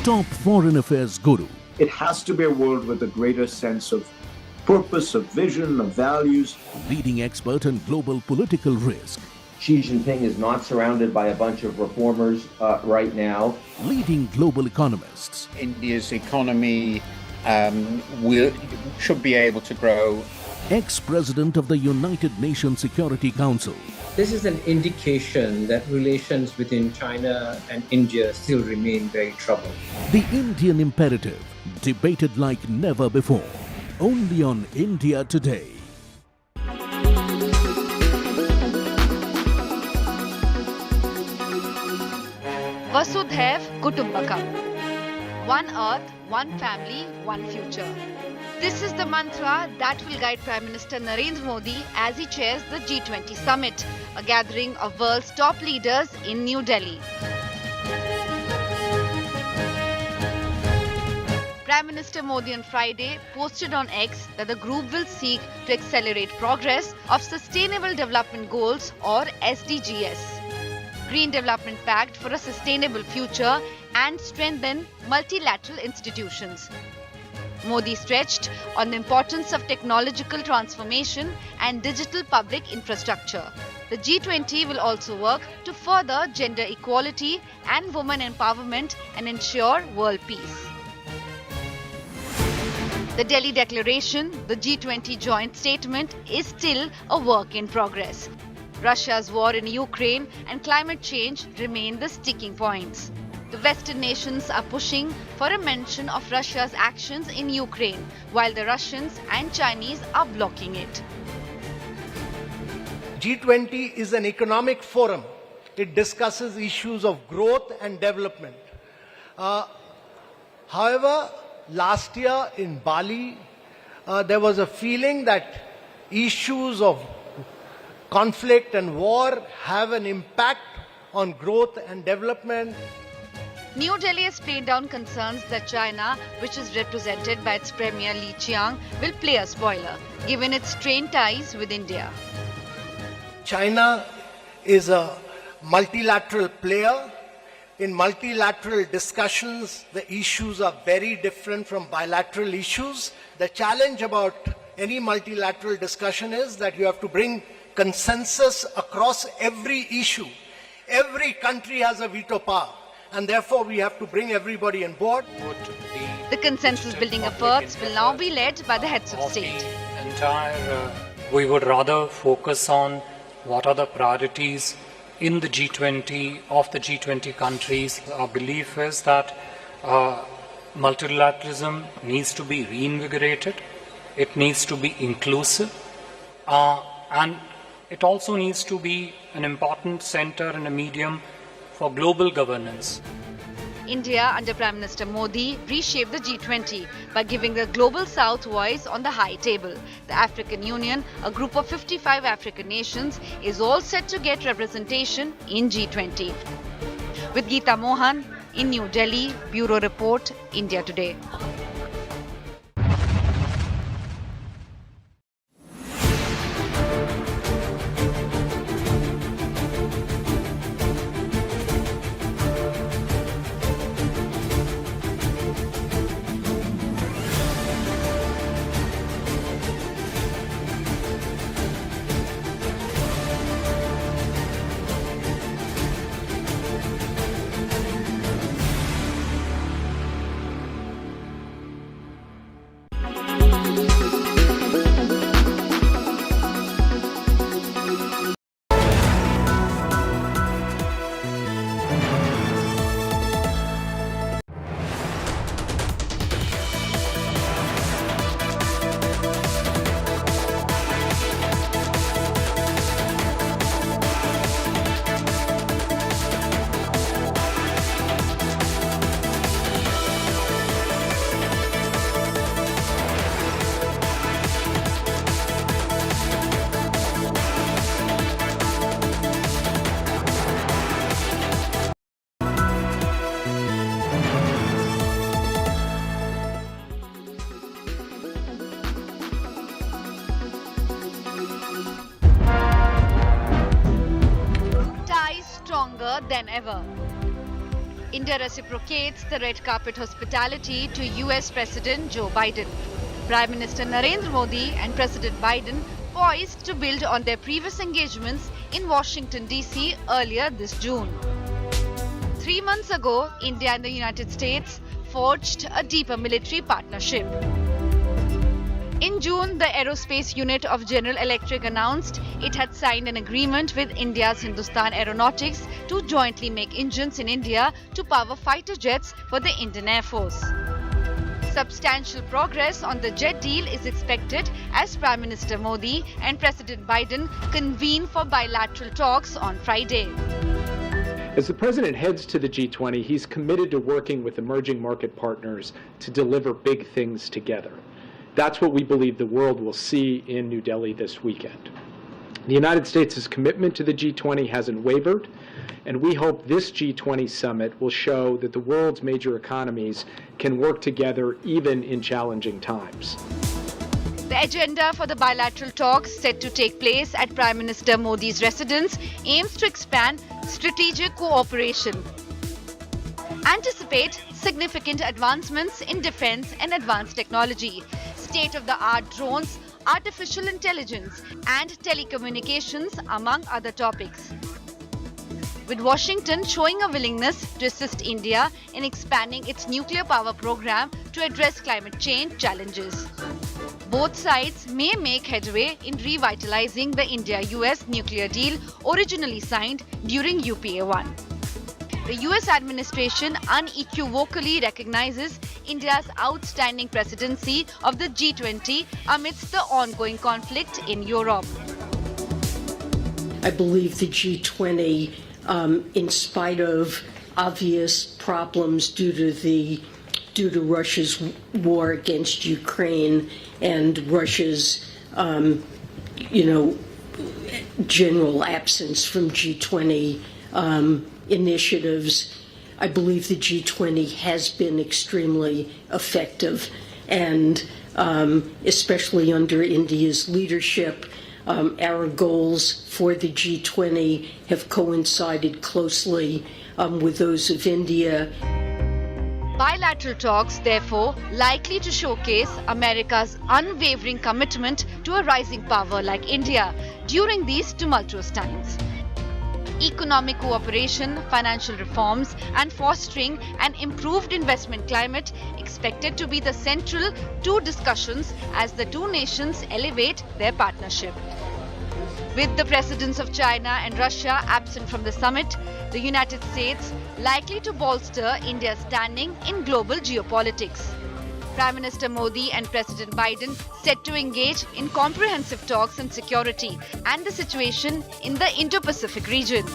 Top foreign affairs guru. It has to be a world with a greater sense of purpose, of vision, of values. Leading expert on global political risk. Xi Jinping is not surrounded by a bunch of reformers right now. Leading global economists. India's economy should be able to grow. Ex-president of the United Nations Security Council. This is an indication that relations between China and India still remain very troubled. The Indian imperative, debated like never before. Only on India Today. Vasudhaiv Kutumbakam. One earth, one family, one future. This is the mantra that will guide Prime Minister Narendra Modi as he chairs the G20 Summit, a gathering of world's top leaders in New Delhi. Prime Minister Modi on Friday posted on X that the group will seek to accelerate progress of Sustainable Development Goals or SDGs, Green Development Pact for a Sustainable Future, and strengthen multilateral institutions. Modi stretched on the importance of technological transformation and digital public infrastructure. The G20 will also work to further gender equality and women empowerment and ensure world peace. The Delhi Declaration, the G20 joint statement, is still a work in progress. Russia's war in Ukraine and climate change remain the sticking points. The Western nations are pushing for a mention of Russia's actions in Ukraine, while the Russians and Chinese are blocking it. G20 is an economic forum. It discusses issues of growth and development. However, last year in Bali, there was a feeling that issues of conflict and war have an impact on growth and development. New Delhi has played down concerns that China, which is represented by its Premier Li Qiang, will play a spoiler, given its strained ties with India. China is a multilateral player. In multilateral discussions, the issues are very different from bilateral issues. The challenge about any multilateral discussion is that you have to bring consensus across every issue. Every country has a veto power, and therefore we have to bring everybody on board. The consensus-building efforts will now be led by the heads of state. We would rather focus on what are the priorities in the G20 of the G20 countries. Our belief is that multilateralism needs to be reinvigorated. It needs to be inclusive, and it also needs to be an important center and a medium for global governance. India, under Prime Minister Modi, reshaped the G20 by giving the Global South voice on the high table. The African Union, a group of 55 African nations, is all set to get representation in G20. With Geeta Mohan in New Delhi, Bureau Report, India Today. Than ever. India reciprocates the red carpet hospitality to US President Joe Biden. Prime Minister Narendra Modi and President Biden poised to build on their previous engagements in Washington, D.C. earlier this June. 3 months ago, India and the United States forged a deeper military partnership. In June, the aerospace unit of General Electric announced it had signed an agreement with India's Hindustan Aeronautics to jointly make engines in India to power fighter jets for the Indian Air Force. Substantial progress on the jet deal is expected as Prime Minister Modi and President Biden convene for bilateral talks on Friday. As the President heads to the G20, he's committed to working with emerging market partners to deliver big things together. That's what we believe the world will see in New Delhi this weekend. The United States' commitment to the G20 hasn't wavered, and we hope this G20 summit will show that the world's major economies can work together even in challenging times. The agenda for the bilateral talks set to take place at Prime Minister Modi's residence aims to expand strategic cooperation, anticipate significant advancements in defense and advanced technology, state-of-the-art drones, artificial intelligence, and telecommunications, among other topics. with Washington showing a willingness to assist India in expanding its nuclear power program to address climate change challenges. Both sides may make headway in revitalizing the India-US nuclear deal originally signed during UPA-1. The US administration unequivocally recognizes India's outstanding presidency of the G20 amidst the ongoing conflict in Europe. I believe the G20, in spite of obvious problems due to Russia's war against Ukraine and Russia's, general absence from G20 initiatives, I believe the G20 has been extremely effective, and especially under India's leadership, our goals for the G20 have coincided closely with those of India. Bilateral talks, therefore, likely to showcase America's unwavering commitment to a rising power like India during these tumultuous times. Economic cooperation, financial reforms, and fostering an improved investment climate expected to be the central two discussions as the two nations elevate their partnership. With the presidents of China and Russia absent from the summit, the United States likely to bolster India's standing in global geopolitics. Prime Minister Modi and President Biden set to engage in comprehensive talks on security and the situation in the Indo-Pacific region.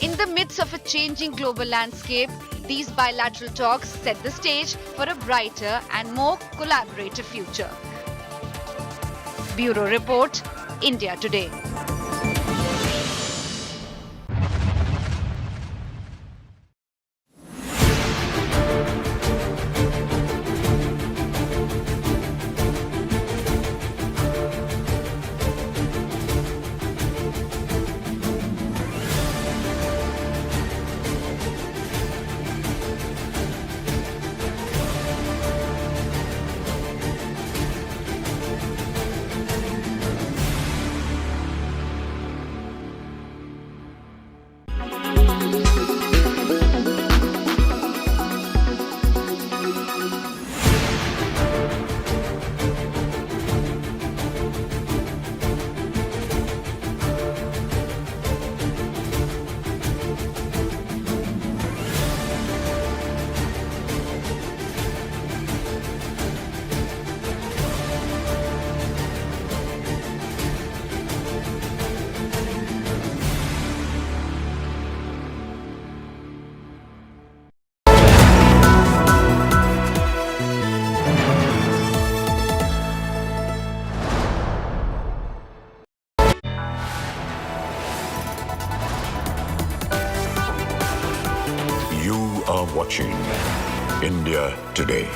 In the midst of a changing global landscape, these bilateral talks set the stage for a brighter and more collaborative future. Bureau Report, India Today. are watching India Today.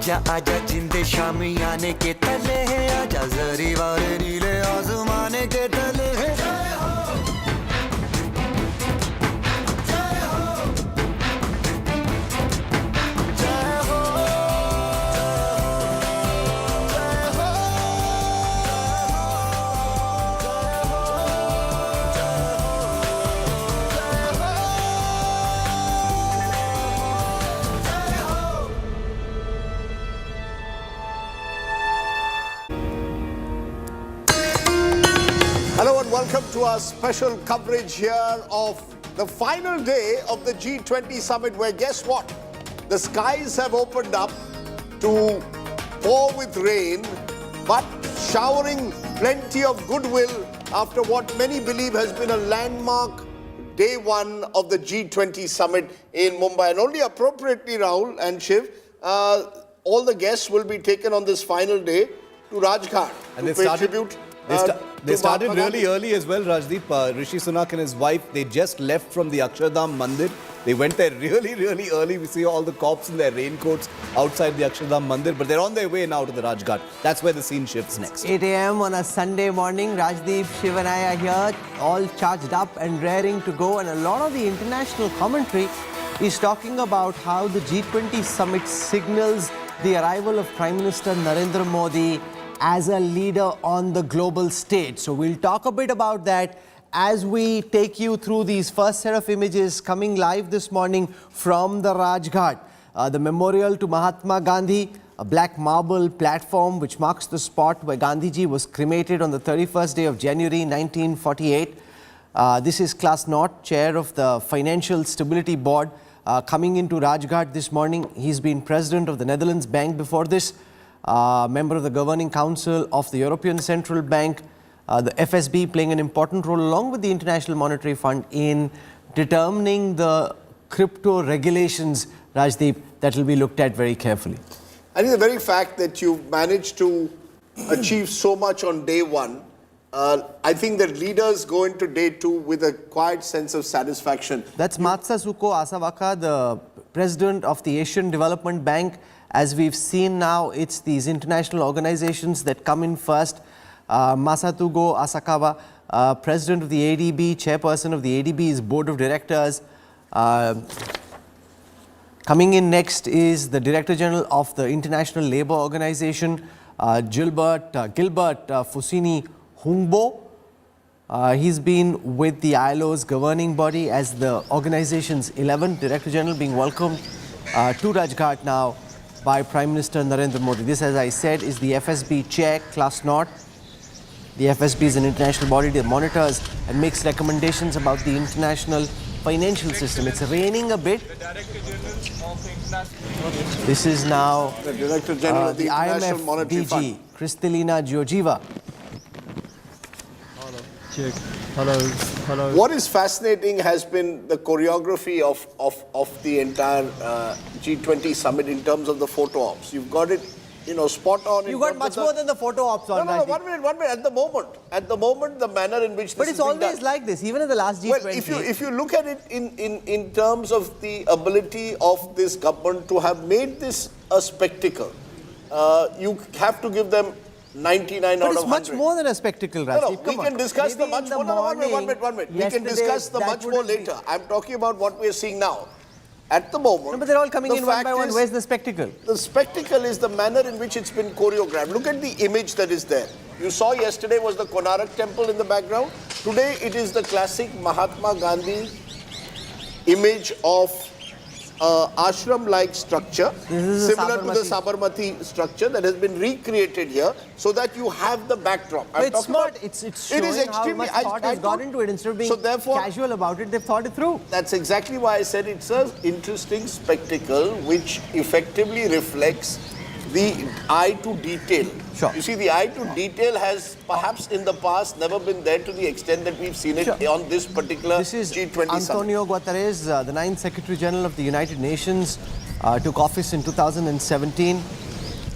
आजा आजा जिंदे शामी आने के तले है आजा जरी वाले नीले आसमाने के तले है Hello and welcome to our special coverage here of the final day of the G20 Summit, where guess what? The skies have opened up to pour with rain, but showering plenty of goodwill after what many believe has been a landmark day one of the G20 Summit in Mumbai. And only appropriately, Rahul and Shiv, all the guests will be taken on this final day to Rajghat and to pay tribute They started really early as well, Rajdeep. Rishi Sunak and his wife, they just left from the Akshardham Mandir. They went there really early. We see all the cops in their raincoats outside the Akshardham Mandir, but they're on their way now to the Rajghat. That's where the scene shifts next. 8 a.m. on a Sunday morning. Rajdeep, Shiv and I are here, all charged up and raring to go. And a lot of the international commentary is talking about how the G20 Summit signals the arrival of Prime Minister Narendra Modi as a leader on the global stage. So we'll talk a bit about that as we take you through these first set of images coming live this morning from the Rajghat. The memorial to Mahatma Gandhi, a black marble platform which marks the spot where Gandhiji was cremated on the 31st day of January 1948. This is Klaas Knot, chair of the Financial Stability Board, coming into Rajghat this morning. He's been president of the Netherlands Bank before this, member of the Governing Council of the European Central Bank, the FSB playing an important role along with the International Monetary Fund in determining the crypto regulations, Rajdeep, that will be looked at very carefully. I think the very fact that you've managed to achieve so much on day one, I think that leaders go into day two with a quiet sense of satisfaction. That's Matsasuko Asawaka, the president of the Asian Development Bank. As we've seen now, it's these international organizations that come in first. Masatugo Asakawa, president of the ADB, chairperson of the ADB's board of directors. Coming in next is the Director General of the International Labour Organization, Gilbert Fusini Hungbo. He's been with the ILO's governing body as the organization's 11th Director General, being welcomed to Rajghat now by Prime Minister Narendra Modi. This, as I said, is the FSB chair, Klaas Knot. The FSB is an international body that monitors and makes recommendations about the international financial system. It's raining a bit. This is now the Director General of the International IMF Monetary DG, Fund. Kristalina Georgieva. Check. Hello. What is fascinating has been the choreography of the entire G20 summit in terms of the photo ops. You've got it, spot on. You got much more than the photo ops on. No, 1 minute. At the moment, the manner in which this But it's always like this, even in the last G20. Well, if you look at it in terms of the ability of this government to have made this a spectacle, you have to give them 99 but out of 100. But it's much more than a spectacle, Rajdeep. We can discuss the much more. One minute. We can discuss the much more later. I'm talking about what we're seeing now. At the moment, no, but they're all coming in one by one. Where's the spectacle? The spectacle is the manner in which it's been choreographed. Look at the image that is there. You saw yesterday was the Konarak temple in the background. Today it is the classic Mahatma Gandhi image of ashram-like structure, similar to the Sabarmati structure that has been recreated here, so that you have the backdrop. It's smart. It's showing how much thought has gone into it. Instead of being casual about it, they've thought it through. That's exactly why I said it's an interesting spectacle which effectively reflects the eye to detail. Sure. You see, the eye to detail has perhaps in the past never been there to the extent that we've seen it on this particular G20 Antonio summit. Guterres, the 9th Secretary General of the United Nations, took office in 2017.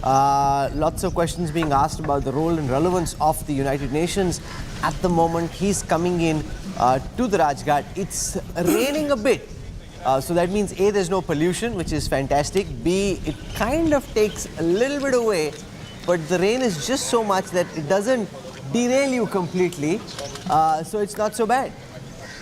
Lots of questions being asked about the role and relevance of the United Nations. At the moment, he's coming in to the Rajghat. It's raining a bit. So that means A, there's no pollution, which is fantastic. B, it kind of takes a little bit away, but the rain is just so much that it doesn't derail you completely. So it's not so bad.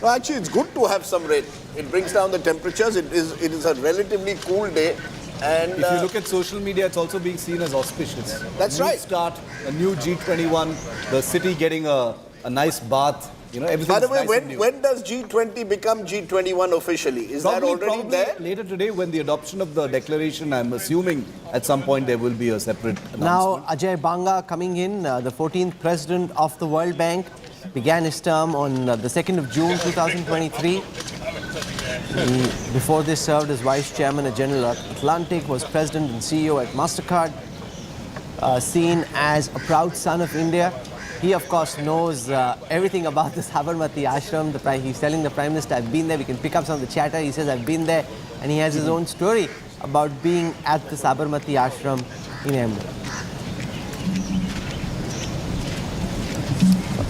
No, actually, it's good to have some rain. It brings down the temperatures. It is a relatively cool day. And if you look at social media, it's also being seen as auspicious. That's right. Start, a new G21, the city getting a nice bath. Everything's by the way, nice when does G20 become G21 officially? Is that already there? Later today, when the adoption of the declaration, I'm assuming at some point there will be a separate announcement. Now, Ajay Banga coming in, the 14th president of the World Bank, began his term on the 2nd of June 2023. He, before this, served as vice chairman at General Atlantic, was president and CEO at MasterCard, seen as a proud son of India. He, of course, knows everything about the Sabarmati ashram. He's telling the Prime Minister, I've been there. We can pick up some of the chatter. He says, I've been there. And he has his own story about being at the Sabarmati ashram in Ahmedabad.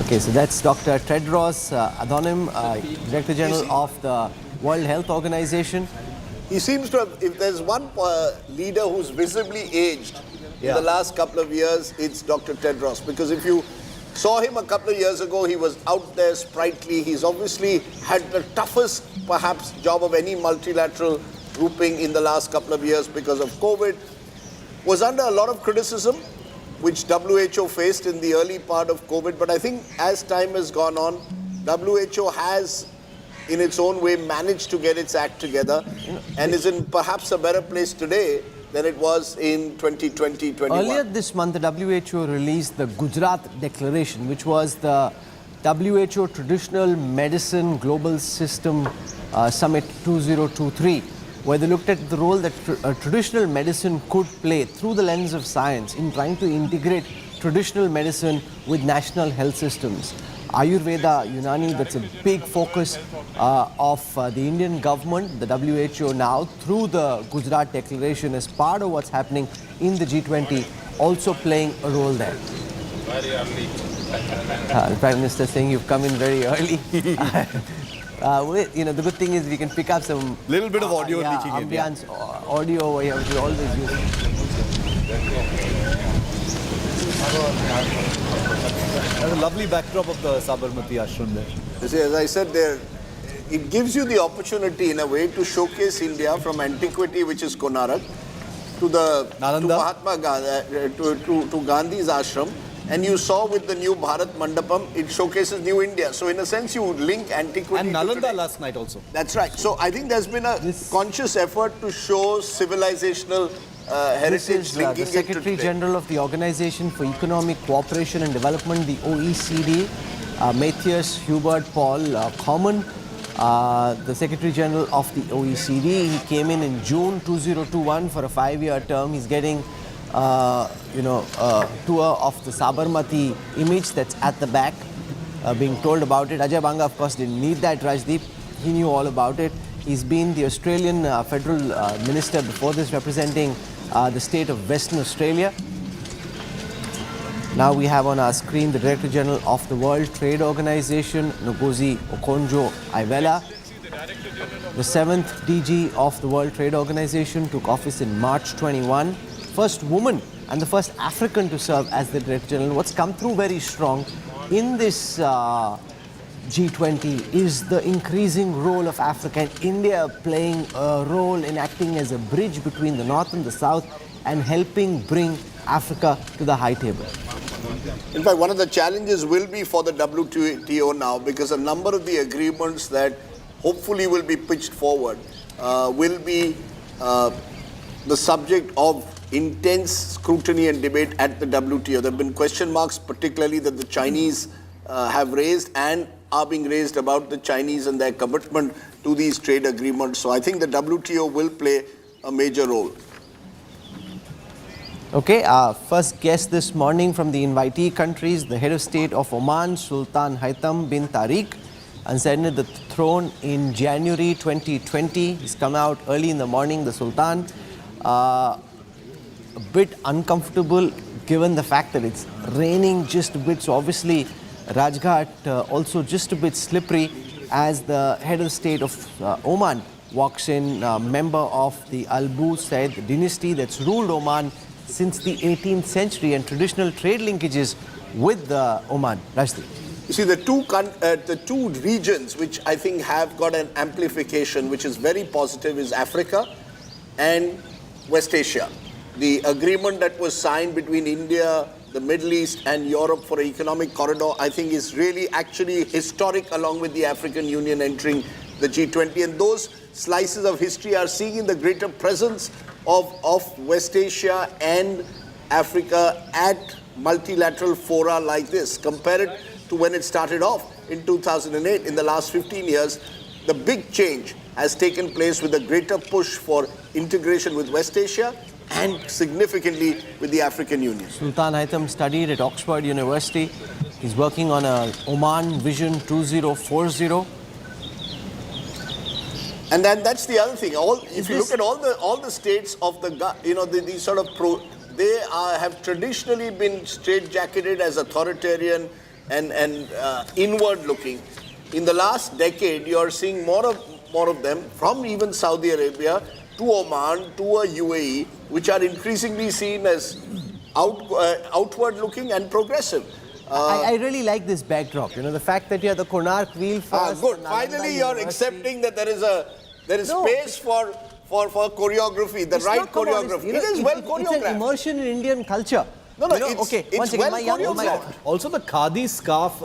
Okay, so that's Dr. Tedros Adhanom, Director General of the World Health Organization. He seems to have, if there's one leader who's visibly aged in the last couple of years, it's Dr. Tedros. Because if you saw him a couple of years ago, he was out there sprightly. He's obviously had the toughest, perhaps, job of any multilateral grouping in the last couple of years because of COVID. Was under a lot of criticism, which WHO faced in the early part of COVID. But I think as time has gone on, WHO has, in its own way, managed to get its act together and is in perhaps a better place today than it was in 2020-21. Earlier this month, the WHO released the Gujarat Declaration, which was the WHO Traditional Medicine Global System Summit 2023, where they looked at the role that traditional medicine could play through the lens of science in trying to integrate traditional medicine with national health systems. Ayurveda, Unani, that's a big focus of the Indian government, the WHO now, through the Gujarat Declaration as part of what's happening in the G20, also playing a role there. Very early. The Prime Minister saying you've come in very early. The good thing is we can pick up some little bit of audio leaking in. Ambience, audio, we always use. There's a lovely backdrop of the Sabarmati ashram there. You see, as I said there, it gives you the opportunity in a way to showcase India from antiquity, which is Konarak, to the to Mahatma Gandhi, to Gandhi's ashram. And you saw with the new Bharat Mandapam, it showcases New India. So in a sense, you link antiquity and Nalanda last night also. That's right. So I think there's been a conscious effort to show civilizational heritage. This is the Secretary General of the Organization for Economic Cooperation and Development, the OECD, Matthias Hubert Paul Common, the Secretary General of the OECD. He came in June 2021 for a 5-year term. He's getting tour of the Sabarmati image that's at the back, being told about it. Ajay Banga, of course, didn't need that, Rajdeep. He knew all about it. He's been the Australian Federal Minister before this, representing the state of Western Australia. Now we have on our screen the Director General of the World Trade Organization, Ngozi Okonjo-Iweala. The 7th DG of the World Trade Organization took office in March 21. First woman and the first African to serve as the Director General. What's come through very strong in this G20 is the increasing role of Africa and India playing a role in acting as a bridge between the North and the South and helping bring Africa to the high table. In fact, one of the challenges will be for the WTO now, because a number of the agreements that hopefully will be pitched forward will be the subject of intense scrutiny and debate at the WTO. There have been question marks, particularly that the Chinese have raised and are being raised about the Chinese and their commitment to these trade agreements. So I think the WTO will play a major role. Okay, our first guest this morning from the invitee countries, the head of state of Oman, Sultan Haitham bin Tariq, ascended the throne in January 2020. He's come out early in the morning, the Sultan. A bit uncomfortable given the fact that it's raining just a bit. So obviously Rajghat also just a bit slippery as the head of the state of Oman walks in, member of the Al Said dynasty that's ruled Oman since the 18th century and traditional trade linkages with Oman. Rajdeep. You see, the two regions which I think have got an amplification, which is very positive, is Africa and West Asia. The agreement that was signed between India, the Middle East and Europe for an economic corridor, I think is really actually historic, along with the African Union entering the G20. And those slices of history are seeing the greater presence of West Asia and Africa at multilateral fora like this. Compare it to when it started off in 2008. In the last 15 years, the big change has taken place with a greater push for integration with West Asia and significantly with the African Union. Sultan Haitham studied at Oxford University. He's working on a Oman Vision 2040. And then that's the other thing. If you look at all the states of these sort of they have traditionally been straitjacketed as authoritarian, and inward looking. In the last decade, you're seeing more of them from even Saudi Arabia to Oman to a UAE, which are increasingly seen as outward looking and progressive. I really like this backdrop. You know, the fact that you have the Konark wheel first. Good. Finally, you're accepting that there is space for choreography, the right choreography. It is well choreographed. It's an immersion in Indian culture. No, it's well choreographed. Also, the khadi scarf,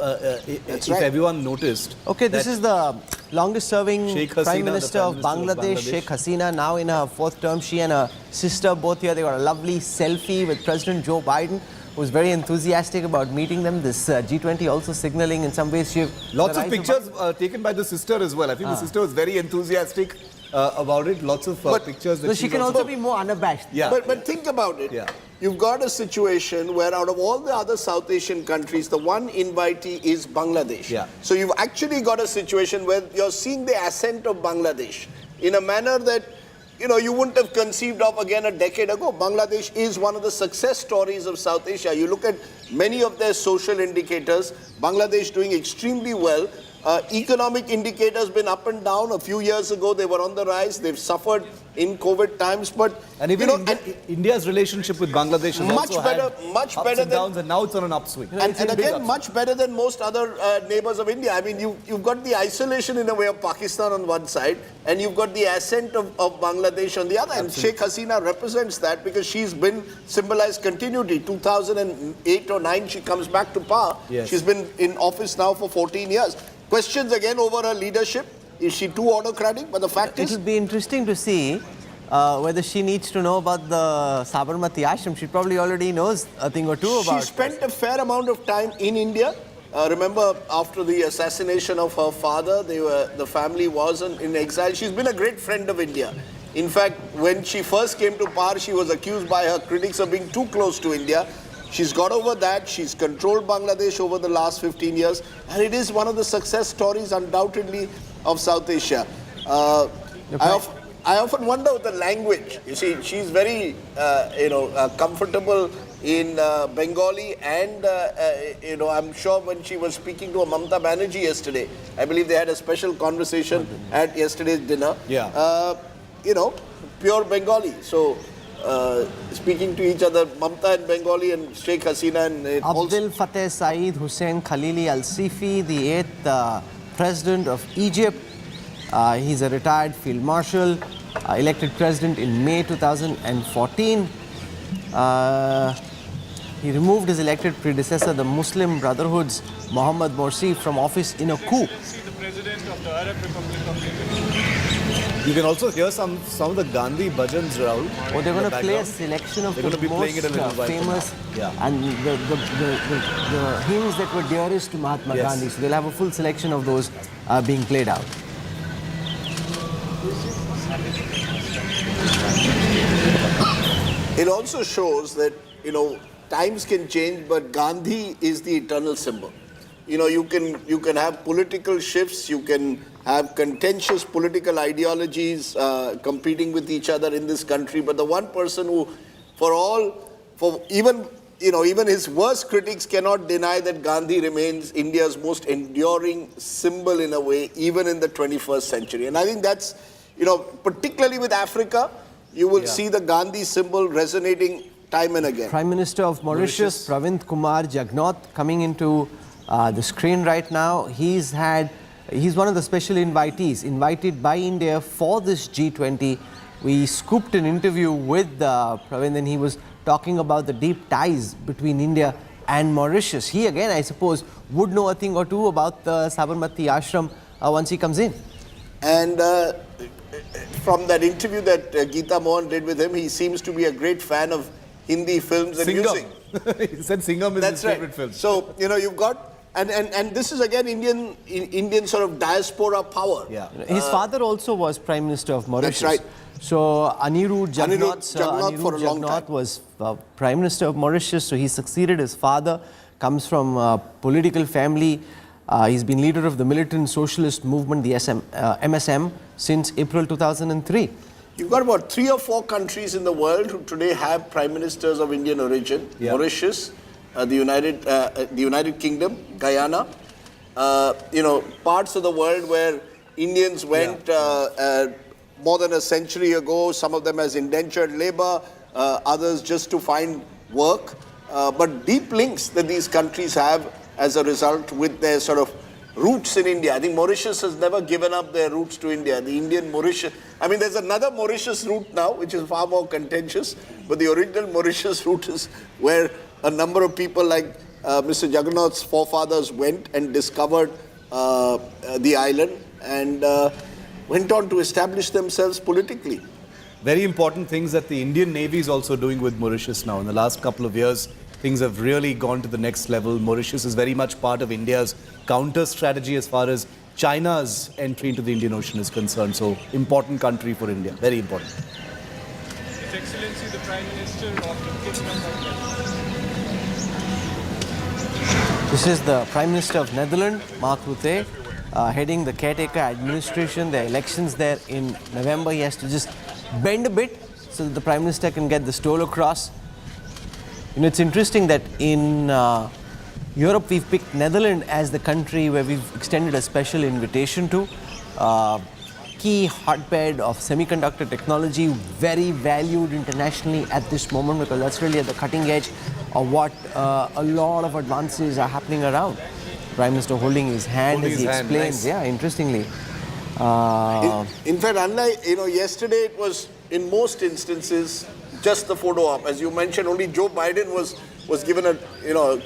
if everyone noticed. Okay, this is the longest-serving Prime Minister of Bangladesh, Sheikh Hasina, now in her 4th term. She and her sister both here. They got a lovely selfie with President Joe Biden, who was very enthusiastic about meeting them. This G20 also signaling in some ways. Lots of pictures taken by the sister as well. I think the sister was very enthusiastic about it. Lots of pictures. So she can also be more unabashed. Yeah. But think about it. Yeah. You've got a situation where out of all the other South Asian countries, the one invitee is Bangladesh. Yeah. So you've actually got a situation where you're seeing the ascent of Bangladesh in a manner that you wouldn't have conceived of again a decade ago. Bangladesh is one of the success stories of South Asia. You look at many of their social indicators, Bangladesh doing extremely well. Economic indicators been up and down. A few years ago, they were on the rise. They've suffered in COVID times, and even India's relationship with Bangladesh has much better than downs, and now it's on an upswing. And again, much better than most other neighbors of India. I mean, you've got the isolation in a way of Pakistan on one side, and you've got the ascent of Bangladesh on the other. And Sheikh Hasina represents that because she's been symbolized continuity. 2008 or 9, she comes back to power. Yes. She's been in office now for 14 years. Questions again over her leadership. Is she too autocratic? But the fact is... It'll be interesting to see whether she needs to know about the Sabarmati Ashram. She probably already knows a thing or two about it. She spent a fair amount of time in India. Remember, after the assassination of her father, the family was in exile. She's been a great friend of India. In fact, when she first came to power, she was accused by her critics of being too close to India. She's got over that. She's controlled Bangladesh over the last 15 years. And it is one of the success stories, undoubtedly, of South Asia. I often wonder with the language. You see, she's very, comfortable in Bengali. And, I'm sure when she was speaking to Mamata Banerjee yesterday, I believe they had a special conversation at yesterday's dinner. Yeah. Pure Bengali. So... speaking to each other, Mamta in Bengali and Sheikh Hasina and Abdel Fattah Saeed Hussein Khalili Al-Sifi, the 8th President of Egypt. He's a retired Field Marshal, elected President in May 2014. He removed his elected predecessor, the Muslim Brotherhood's Mohammad Morsi, from office in a coup. You can also hear some of the Gandhi bhajans, Rahul. Oh, they're going to play a selection of the most famous and the hymns that were dearest to Mahatma Gandhi. So they'll have a full selection of those being played out. It also shows that, times can change, but Gandhi is the eternal symbol. You can have political shifts, you can have contentious political ideologies competing with each other in this country, but the one person who, even his worst critics cannot deny that Gandhi remains India's most enduring symbol in a way, even in the 21st century. And I think that's, particularly with Africa, you will see the Gandhi symbol resonating time and again. Prime Minister of Mauritius, Pravind Kumar Jagnauth, coming into the screen right now. He's one of the special invitees, invited by India for this G20. We scooped an interview with Pravind, and he was talking about the deep ties between India and Mauritius. He, again, I suppose, would know a thing or two about the Sabarmati Ashram once he comes in. And from that interview that Geeta Mohan did with him, he seems to be a great fan of Hindi films and music. He said Singham is his favorite film. So, you've got... And this is again Indian sort of diaspora power. Yeah. His father also was Prime Minister of Mauritius. That's right. So Anirudh Jagnauth was Prime Minister of Mauritius. So he succeeded his father, comes from a political family. He's been leader of the militant socialist movement, the MSM, since April 2003. You've got about 3 or 4 countries in the world who today have prime ministers of Indian origin. Yeah. Mauritius, the United Kingdom, Guyana. Parts of the world where Indians went more than a century ago, some of them as indentured labor, others just to find work. But deep links that these countries have as a result with their sort of roots in India. I think Mauritius has never given up their roots to India. The Indian Mauritius, I mean, there's another Mauritius route now, which is far more contentious, but the original Mauritius route is where a number of people like Mr. Jagannath's forefathers went and discovered the island and went on to establish themselves politically. Very important things that the Indian Navy is also doing with Mauritius now. In the last couple of years, things have really gone to the next level. Mauritius is very much part of India's counter strategy as far as China's entry into the Indian Ocean is concerned. So, important country for India. Very important. His Excellency, the Prime Minister of the Kingdom of Netherlands. This is the Prime Minister of Netherlands, Mark Rutte, heading the caretaker administration. The elections there in November. He has to just bend a bit so that the Prime Minister can get the stole across. It's interesting that in Europe we've picked Netherlands as the country where we've extended a special invitation to. Key hotbed of semiconductor technology, very valued internationally at this moment because that's really at the cutting edge of what a lot of advances are happening around. Prime Minister holding his hand as he explains. Nice. Yeah, interestingly. In fact, unlike, yesterday it was in most instances just the photo op. As you mentioned, only Joe Biden was given a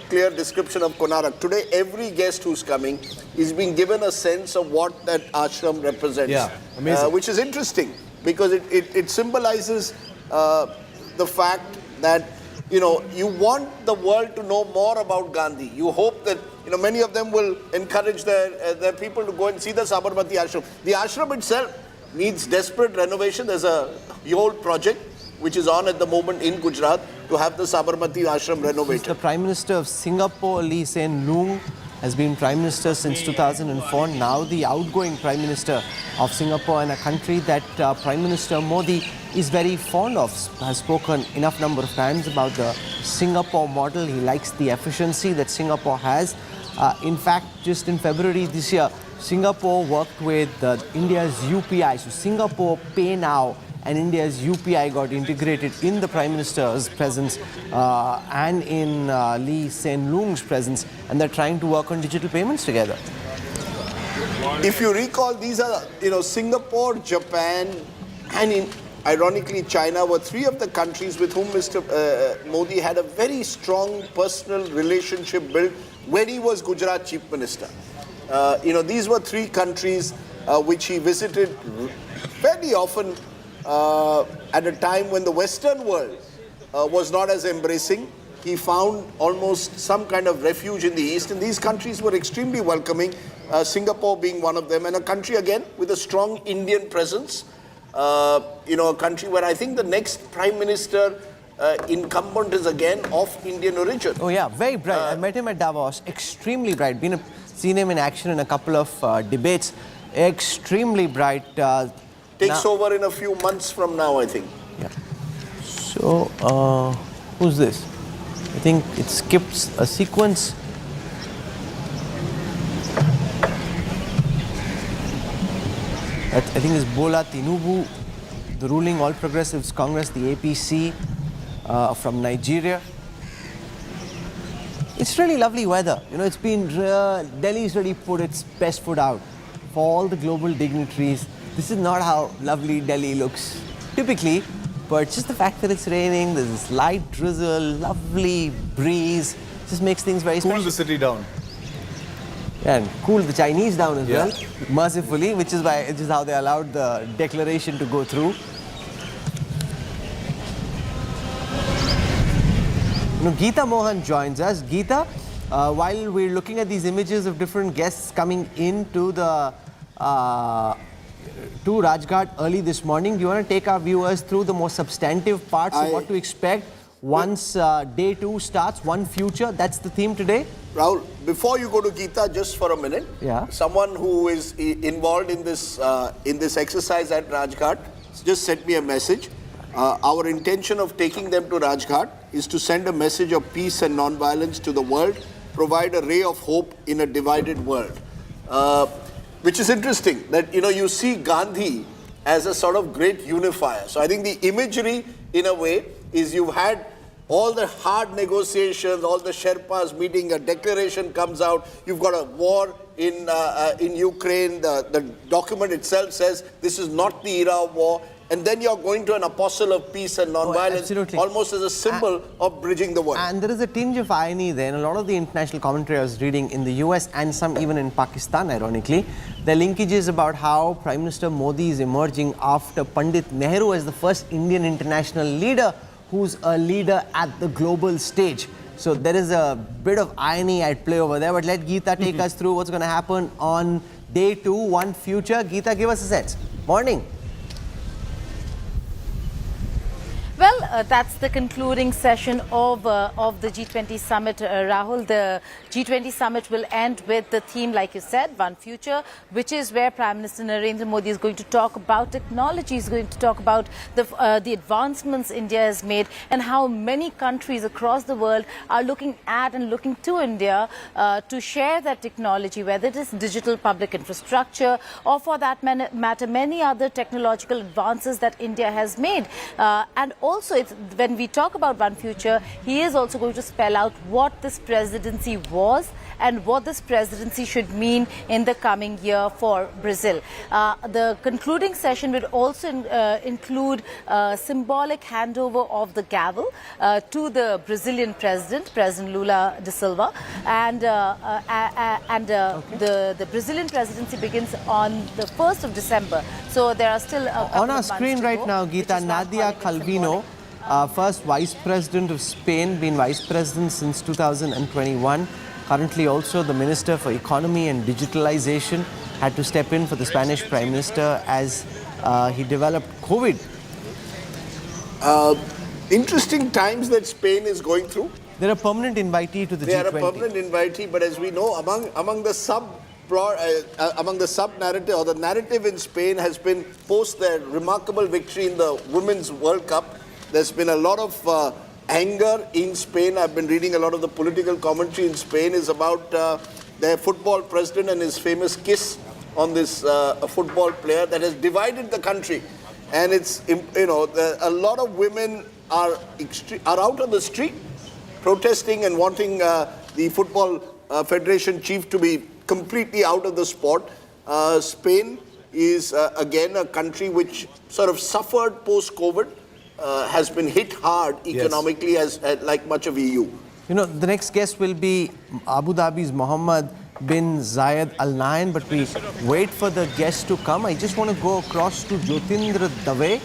clear description of Konarak. Today, every guest who's coming is being given a sense of what that ashram represents. Yeah, amazing. Which is interesting because it symbolizes the fact that you want the world to know more about Gandhi. You hope that many of them will encourage their people to go and see the Sabarmati ashram. The ashram itself needs desperate renovation. There's a old project which is on at the moment in Gujarat to have the Sabarmati ashram renovated. The Prime Minister of Singapore, Lee Hsien Loong, has been Prime Minister since 2004. Now the outgoing Prime Minister of Singapore, and a country that Prime Minister Modi is very fond of, has spoken enough number of times about the Singapore model. He likes the efficiency that Singapore has. In fact, just in February this year, Singapore worked with India's UPI. So Singapore Pay Now and India's UPI got integrated in the Prime Minister's presence and in Lee Hsien Loong's presence, and they're trying to work on digital payments together. If you recall, these are, Singapore, Japan, and ironically China were three of the countries with whom Mr. Modi had a very strong personal relationship built when he was Gujarat Chief Minister. These were three countries which he visited fairly often at a time when the Western world was not as embracing. He found almost some kind of refuge in the East, and these countries were extremely welcoming, Singapore being one of them, and a country again with a strong Indian presence, a country where I think the next Prime Minister incumbent is again of Indian origin. Oh yeah, very bright. I met him at Davos, extremely bright. Seen him in action in a couple of debates, extremely bright. Takes over in a few months from now, I think. Yeah. So, who's this? I think it skips a sequence. I think it's Bola Tinubu, the ruling All Progressives Congress, the APC, from Nigeria. It's really lovely weather. It's been Delhi's really put its best foot out for all the global dignitaries. This is not how lovely Delhi looks typically, but just the fact that it's raining, there's this light drizzle, lovely breeze, just makes things very special. Cool the city down. Yeah, and cool the Chinese down as well, mercifully, which is how they allowed the declaration to go through. Geeta Mohan joins us. Geeta, while we're looking at these images of different guests coming into the to Rajghat early this morning, do you want to take our viewers through the more substantive parts of what to expect once day 2 starts, One Future? That's the theme today. Rahul, before you go to Geeta, just for a minute, someone who is involved in this exercise at Rajghat just sent me a message. Our intention of taking them to Rajghat is to send a message of peace and non-violence to the world, provide a ray of hope in a divided world. Which is interesting that, you see Gandhi as a sort of great unifier. So I think the imagery, in a way, is you've had all the hard negotiations, all the Sherpas meeting, a declaration comes out, you've got a war in Ukraine, the document itself says this is not the era of war, and then you're going to an apostle of peace and non-violence, almost as a symbol of bridging the world. And there is a tinge of irony there. In a lot of the international commentary I was reading in the US and some even in Pakistan, ironically, the linkages about how Prime Minister Modi is emerging after Pandit Nehru as the first Indian international leader who's a leader at the global stage. So there is a bit of irony at play over there. But let Geeta take us through what's going to happen on day 2, One Future. Geeta, give us a sense. Morning. Well, that's the concluding session of the G20 Summit, Rahul. The G20 Summit will end with the theme, like you said, One Future, which is where Prime Minister Narendra Modi is going to talk about technology, he's going to talk about the advancements India has made and how many countries across the world are looking at and looking to India to share that technology, whether it is digital public infrastructure or, for that matter, many other technological advances that India has made. And also, when we talk about One Future, he is also going to spell out what this presidency was and what this presidency should mean in the coming year for Brazil. The concluding session will also include a symbolic handover of the gavel to the Brazilian President Lula da Silva. And the Brazilian presidency begins on the 1st of December. So there are still a couple on our of screen right now, Geeta, Nadia Calvino, first Vice President of Spain, been Vice President since 2021. Currently also the Minister for Economy and Digitalization, had to step in for the Spanish Prime Minister as he developed COVID. Interesting times that Spain is going through. They're a permanent invitee to the G20. They are a permanent invitee, but as we know, among the sub-narrative, or the narrative in Spain has been post their remarkable victory in the Women's World Cup. There's been a lot of anger in Spain. I've been reading a lot of the political commentary in Spain is about their football president and his famous kiss on this football player that has divided the country. And it's, a lot of women are out on the street protesting and wanting the football federation chief to be completely out of the sport. Spain is again a country which sort of suffered post-COVID, has been hit hard economically, as like much of EU. The next guest will be Abu Dhabi's Mohammed bin Zayed Al Nahyan, but we wait for the guest to come. I just want to go across to Jyotindra Dave,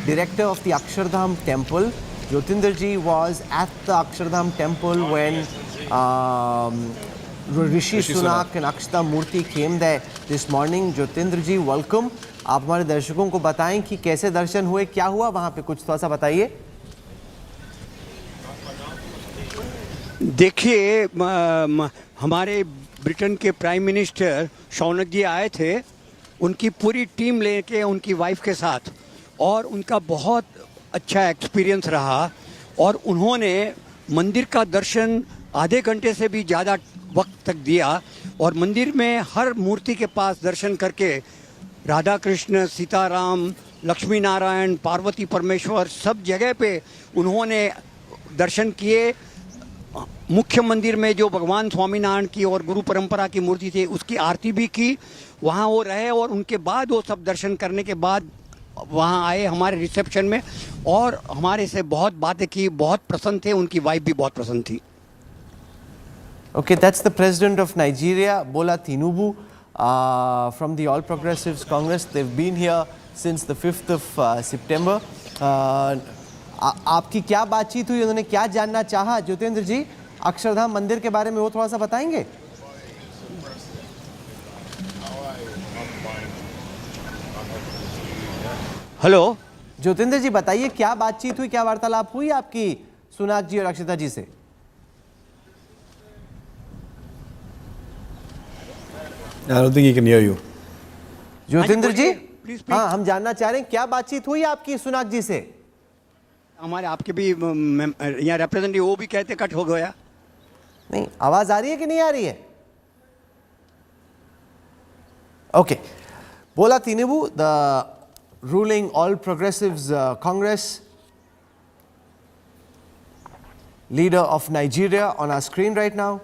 director of the Akshardham Temple. Jyotinder ji was at the Akshardham Temple when Rishi Sunak and Akshata Murthy came there this morning. Jyotinder ji, welcome. आप हमारे दर्शकों को बताएं कि कैसे दर्शन हुए, क्या हुआ वहाँ पे, कुछ थोड़ा सा बताइए। देखिए, हमारे ब्रिटेन के प्राइम मिनिस्टर शौनक जी आए थे, उनकी पूरी टीम लेके उनकी वाइफ के साथ, और उनका बहुत अच्छा एक्सपीरियंस रहा, और उन्होंने मंदिर का दर्शन आधे घंटे से भी ज़्यादा वक्त तक दिया, और मंदिर में हर मूर्ति के पास दर्शन करके राधा कृष्ण, सीताराम, लक्ष्मी नारायण, पार्वती परमेश्वर, सब जगह पे उन्होंने दर्शन किए। मुख्य मंदिर में जो भगवान स्वामीनारायण की और गुरु परंपरा की मूर्ति थी, उसकी आरती भी की, वहाँ वो रहे, और उनके बाद वो सब दर्शन करने के बाद वहाँ आए हमारे रिसेप्शन में, और हमारे से बहुत बातें की, बहुत प्रसन्न थे, उनकी वाइफ भी बहुत प्रसन्न थी। Okay, that's the president of Nigeria, Bola Tinubu, from the All Progressives Congress. They've been here since the 5th of September. आपकी क्या बातचीत हुई, उन्होंने क्या जानना चाहा? ज्योतिंद्र जी, अक्षरधाम मंदिर के बारे में वो थोड़ा सा बताएंगे? हेलो ज्योतिंद्र जी, बताइए क्या बातचीत हुई, क्या वार्तालाप हुई आपकी सुनाक जी और अक्षता जी से? I don't think he can hear you. Jyotindra जी, हाँ, हम जानना चाह रहे हैं क्या बातचीत हुई आपकी सुनाक जी से? हमारे आपके भी यहाँ representative वो भी कहते कट हो गया. नहीं, आवाज आ रही है कि नहीं आ रही है? Okay. Bola Tinubu, the ruling All Progressives Congress leader of Nigeria on our screen right now.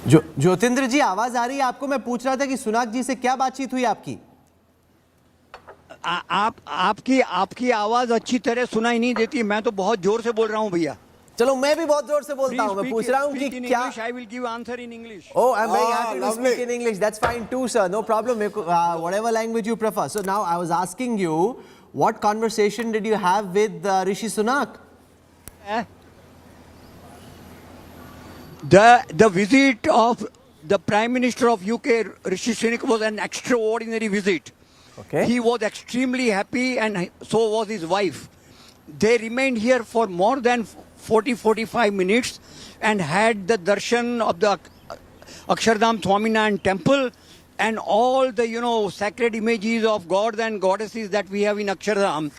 Jyotindra जी आवाज आ रही है आपको? मैं पूछ रहा था कि सुनाक जी से क्या बातचीत हुई आपकी? आपकी आवाज अच्छी तरह सुनाई नहीं देती. मैं तो बहुत जोर से बोल रहा हूँ भैया. चलो मैं भी बहुत जोर से बोलता हूँ. मैं पूछ रहा हूँ कि क्या. I will give answer in English. Oh, I'm very happy to speak in English. That's fine too, sir. No problem. Whatever language you prefer. So now I was asking you, what conversation did you have with Rishi Sunak? The visit of the Prime Minister of UK, Rishi Sunak, was an extraordinary visit. Okay. He was extremely happy, and so was his wife. They remained here for more than 40-45 minutes and had the darshan of the Akshardham Swaminarayan temple and all the sacred images of gods and goddesses that we have in Akshardham.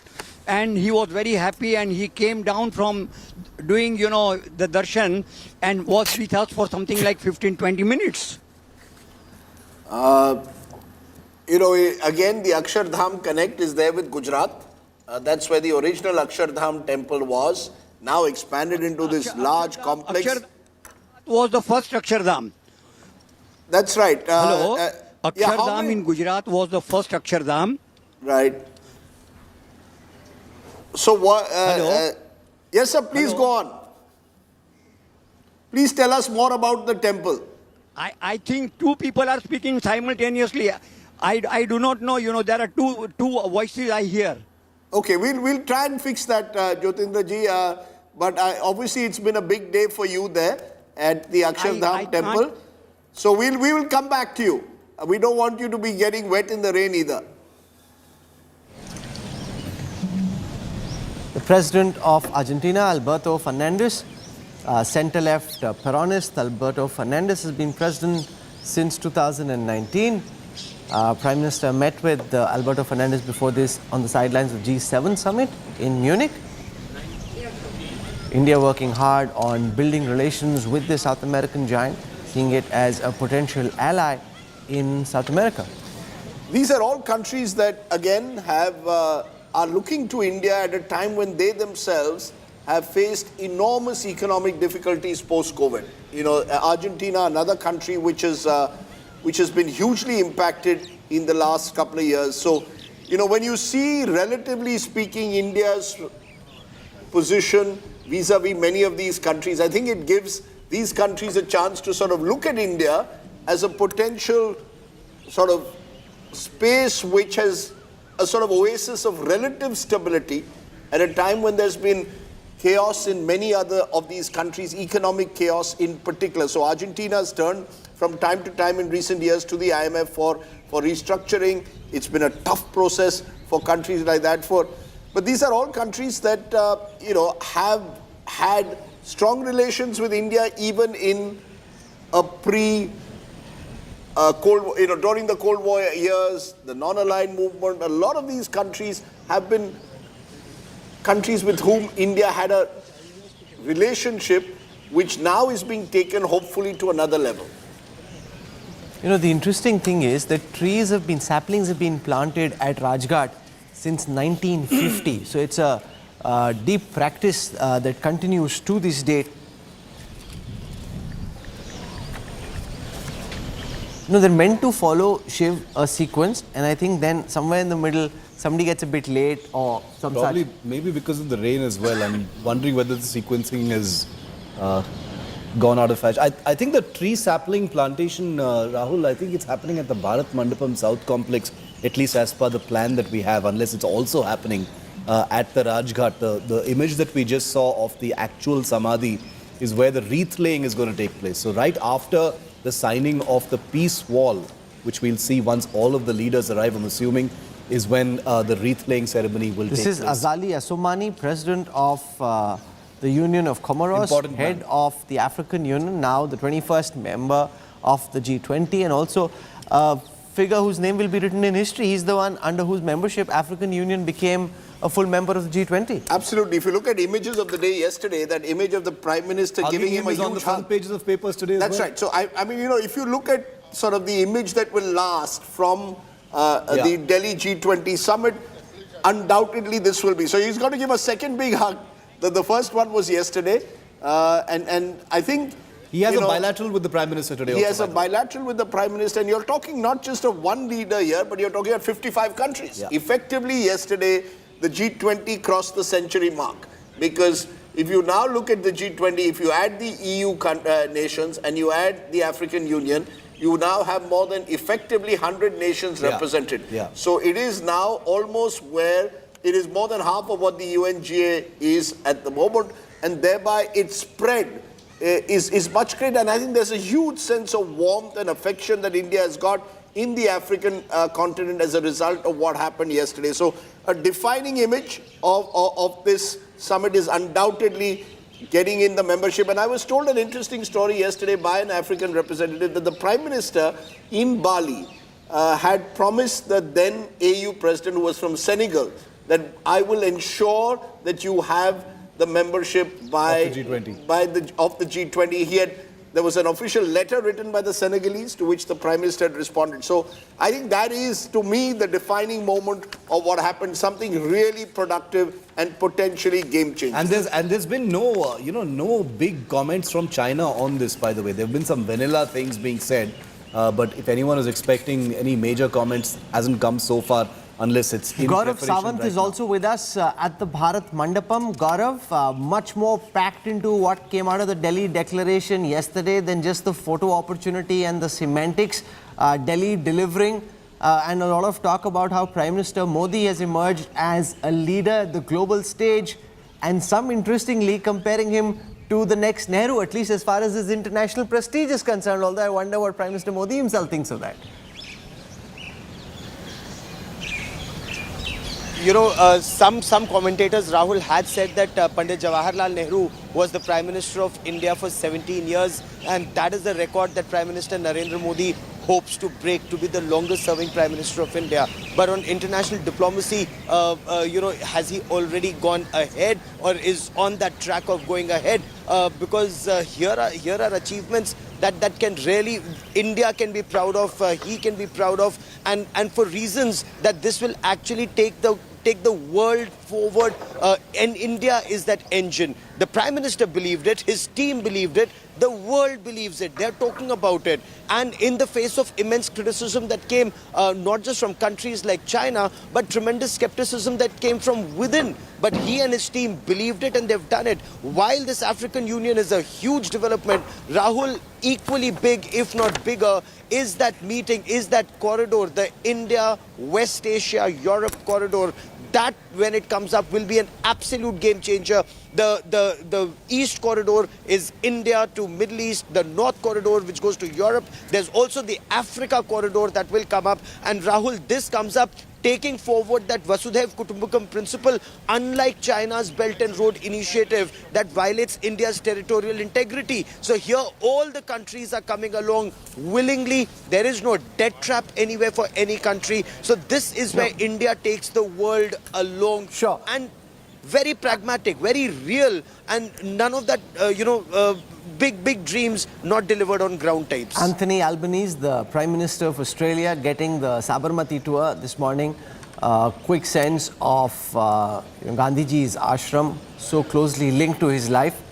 And he was very happy, and he came down from doing the darshan and was with us for something like 15-20 minutes. Again, the Akshardham connect is there with Gujarat. That's where the original Akshardham temple was, now expanded into this large complex. Was the first Akshardham. That's right. Hello? Akshardham in Gujarat was the first Akshardham. Right. So what? Yes, sir. Please go on. Please tell us more about the temple. I think two people are speaking simultaneously. I do not know. There are two voices I hear. Okay, we'll try and fix that, Jyotindra ji. But obviously, it's been a big day for you there at the Akshardham temple. So we will come back to you. We don't want you to be getting wet in the rain either. The president of Argentina, Alberto Fernandez, center-left Peronist Alberto Fernandez has been president since 2019. Prime Minister met with Alberto Fernandez before this on the sidelines of G7 Summit in Munich. India working hard on building relations with the South American giant, seeing it as a potential ally in South America. These are all countries that, again, are looking to India at a time when they themselves have faced enormous economic difficulties post-COVID. Argentina, another country which has been hugely impacted in the last couple of years. So, when you see, relatively speaking, India's position vis-a-vis many of these countries, I think it gives these countries a chance to sort of look at India as a potential sort of space which has a sort of oasis of relative stability at a time when there's been chaos in many other of these countries, economic chaos in particular. So Argentina has turned from time to time in recent years to the IMF for restructuring. It's been a tough process for countries like that. But these are all countries that have had strong relations with India even in a Cold, during the Cold War years, the non-aligned movement. A lot of these countries have been countries with whom India had a relationship, which now is being taken hopefully to another level. The interesting thing is that saplings have been planted at Rajghat since 1950. So it's a deep practice that continues to this date. They're meant to follow, Shiv, a sequence, and I think then somewhere in the middle, somebody gets a bit late or some Probably, maybe because of the rain as well. I'm wondering whether the sequencing has gone out of fashion. I think the tree sapling plantation, Rahul, I think it's happening at the Bharat Mandapam South Complex, at least as per the plan that we have, unless it's also happening at the Rajghat. The image that we just saw of the actual Samadhi is where the wreath laying is going to take place. So right after the signing of the peace wall, which we'll see once all of the leaders arrive, I'm assuming, is when the wreath laying ceremony will take place. This is Azali Assoumani, president of the Union of Comoros, head of the African Union, now the 21st member of the G20, and also a figure whose name will be written in history. He's the one under whose membership African Union became a full member of the G20. Absolutely. If you look at images of the day yesterday, that image of the Prime Minister giving him a huge on the front hug. pages of papers today That's as well. right. So, I mean, you know, if you look at sort of the image that will last from the Delhi G20 Summit, undoubtedly this will be. So he's going to give a second big hug. The first one was yesterday. And I think... He has a bilateral with the Prime Minister today. He has a bilateral with the Prime Minister, and you're talking not just of one leader here, but you're talking about 55 countries. Yeah. Effectively, yesterday, the G20 crossed the century mark. Because if you now look at the G20, if you add the EU nations and you add the African Union, you now have more than effectively 100 nations represented. Yeah. So it is now almost where it is more than half of what the UNGA is at the moment, and thereby its spread is much greater. And I think there's a huge sense of warmth and affection that India has got in the African continent as a result of what happened yesterday. So a defining image of this summit is undoubtedly getting in the membership. And I was told an interesting story yesterday by an African representative that the Prime Minister in Bali had promised the then AU president, who was from Senegal, that I will ensure that you have the membership by of the G20. Of the G20. There was an official letter written by the Senegalese to which the Prime Minister had responded. So I think that is, to me, the defining moment of what happened, something really productive and potentially game-changing. And there's been no, no big comments from China on this, by the way. There have been some vanilla things being said, but if anyone is expecting any major comments, hasn't come so far. Unless it's in Gaurav preparation Sawant right is now. also with us at the Bharat Mandapam. Gaurav, much more packed into what came out of the Delhi declaration yesterday than just the photo opportunity and the semantics. Delhi delivering and a lot of talk about how Prime Minister Modi has emerged as a leader at the global stage, and some interestingly comparing him to the next Nehru, at least as far as his international prestige is concerned, although I wonder what Prime Minister Modi himself thinks of that. Some commentators, Rahul, had said that Pandit Jawaharlal Nehru was the Prime Minister of India for 17 years, and that is the record that Prime Minister Narendra Modi hopes to break, to be the longest serving Prime Minister of India. But on international diplomacy, has he already gone ahead or is on that track of going ahead? Because here are achievements that can really, India can be proud of, he can be proud of, and for reasons that this will actually take the world forward, and India is that engine. The Prime Minister believed it, his team believed it, the world believes it, they're talking about it. And in the face of immense criticism that came not just from countries like China, but tremendous skepticism that came from within. But he and his team believed it and they've done it. While this African Union is a huge development, Rahul, equally big, if not bigger, is that meeting, is that corridor, the India-West Asia-Europe corridor. That, when it comes up, will be an absolute game changer. The East corridor is India to Middle East, the North corridor which goes to Europe. There's also the Africa corridor that will come up. And Rahul, this comes up taking forward that Vasudhaiv Kutumbakam principle, unlike China's Belt and Road Initiative that violates India's territorial integrity. So here all the countries are coming along willingly. There is no debt trap anywhere for any country. So this is where India takes the world along. Sure. And very pragmatic, very real, and none of that, big dreams not delivered on ground types. Anthony Albanese, the Prime Minister of Australia, getting the Sabarmati tour this morning. Quick sense of Gandhiji's ashram, so closely linked to his life.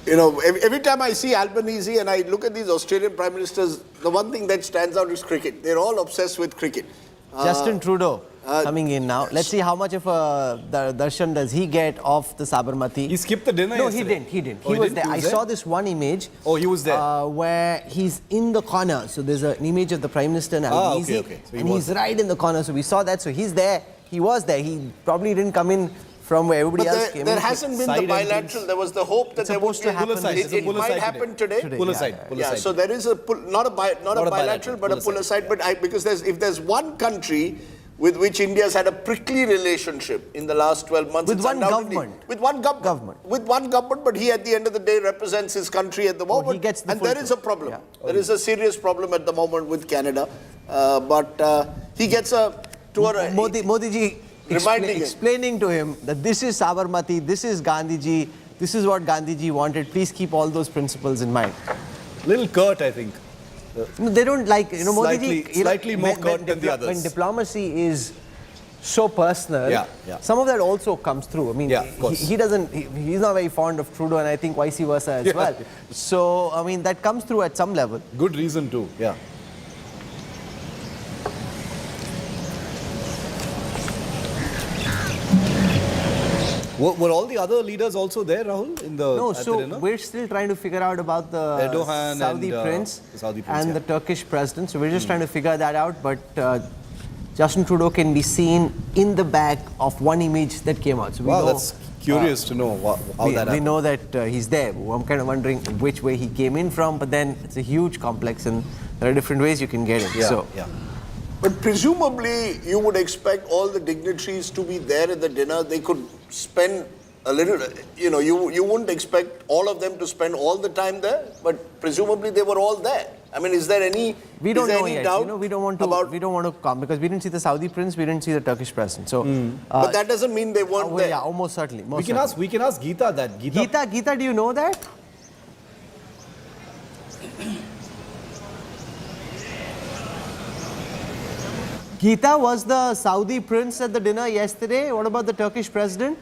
Every time I see Albanese and I look at these Australian Prime Ministers, the one thing that stands out is cricket. They're all obsessed with cricket. Justin Trudeau coming in now. Let's see how much of a darshan does he get of the Sabarmati. He skipped the dinner yesterday. He didn't. He was there. I saw this one image. Oh, he was there. Where he's in the corner. So there's an image of the Prime Minister and Albanese. Okay. So and he's right in the corner. So we saw that. So he's there. He was there. He probably didn't come in from where everybody else came in. There hasn't been the bilateral. There was the hope that there would be. It might happen today. Pull aside. Yeah, so there is not a bilateral, but a pull aside. But if there's one country with which India has had a prickly relationship in the last 12 months. With one government. With one government. With one government, but he at the end of the day represents his country at the moment. He gets the and full there is a problem. Yeah. There is a serious problem at the moment with Canada. But he gets a tour. Modi ji explaining to him that this is Sabarmati, this is Gandhiji, this is what Gandhiji wanted. Please keep all those principles in mind. Little curt, I think. No, they don't like, Modi ji. Slightly more curt than the others. When diplomacy is so personal, some of that also comes through. I mean, he's not very fond of Trudeau, and I think vice versa as well. So, I mean, that comes through at some level. Good reason too, yeah. Were all the other leaders also there, Rahul? No, so we're still trying to figure out about the Erdogan Saudi prince and the Turkish president. So we're just trying to figure that out. But Justin Trudeau can be seen in the back of one image that came out. So we know, that's curious to know how that happened. We know that he's there. I'm kind of wondering which way he came in from. But then it's a huge complex, and there are different ways you can get in. But presumably, you would expect all the dignitaries to be there at the dinner. They could spend a little, you wouldn't expect all of them to spend all the time there, but presumably they were all there. I mean, is there any We don't know yet. doubt we don't want to come because we didn't see the Saudi prince, we didn't see the Turkish president. So, but that doesn't mean they weren't there. Yeah, almost certainly. We can ask Geeta that. Geeta, do you know that? Geeta, was the Saudi prince at the dinner yesterday? What about the Turkish president?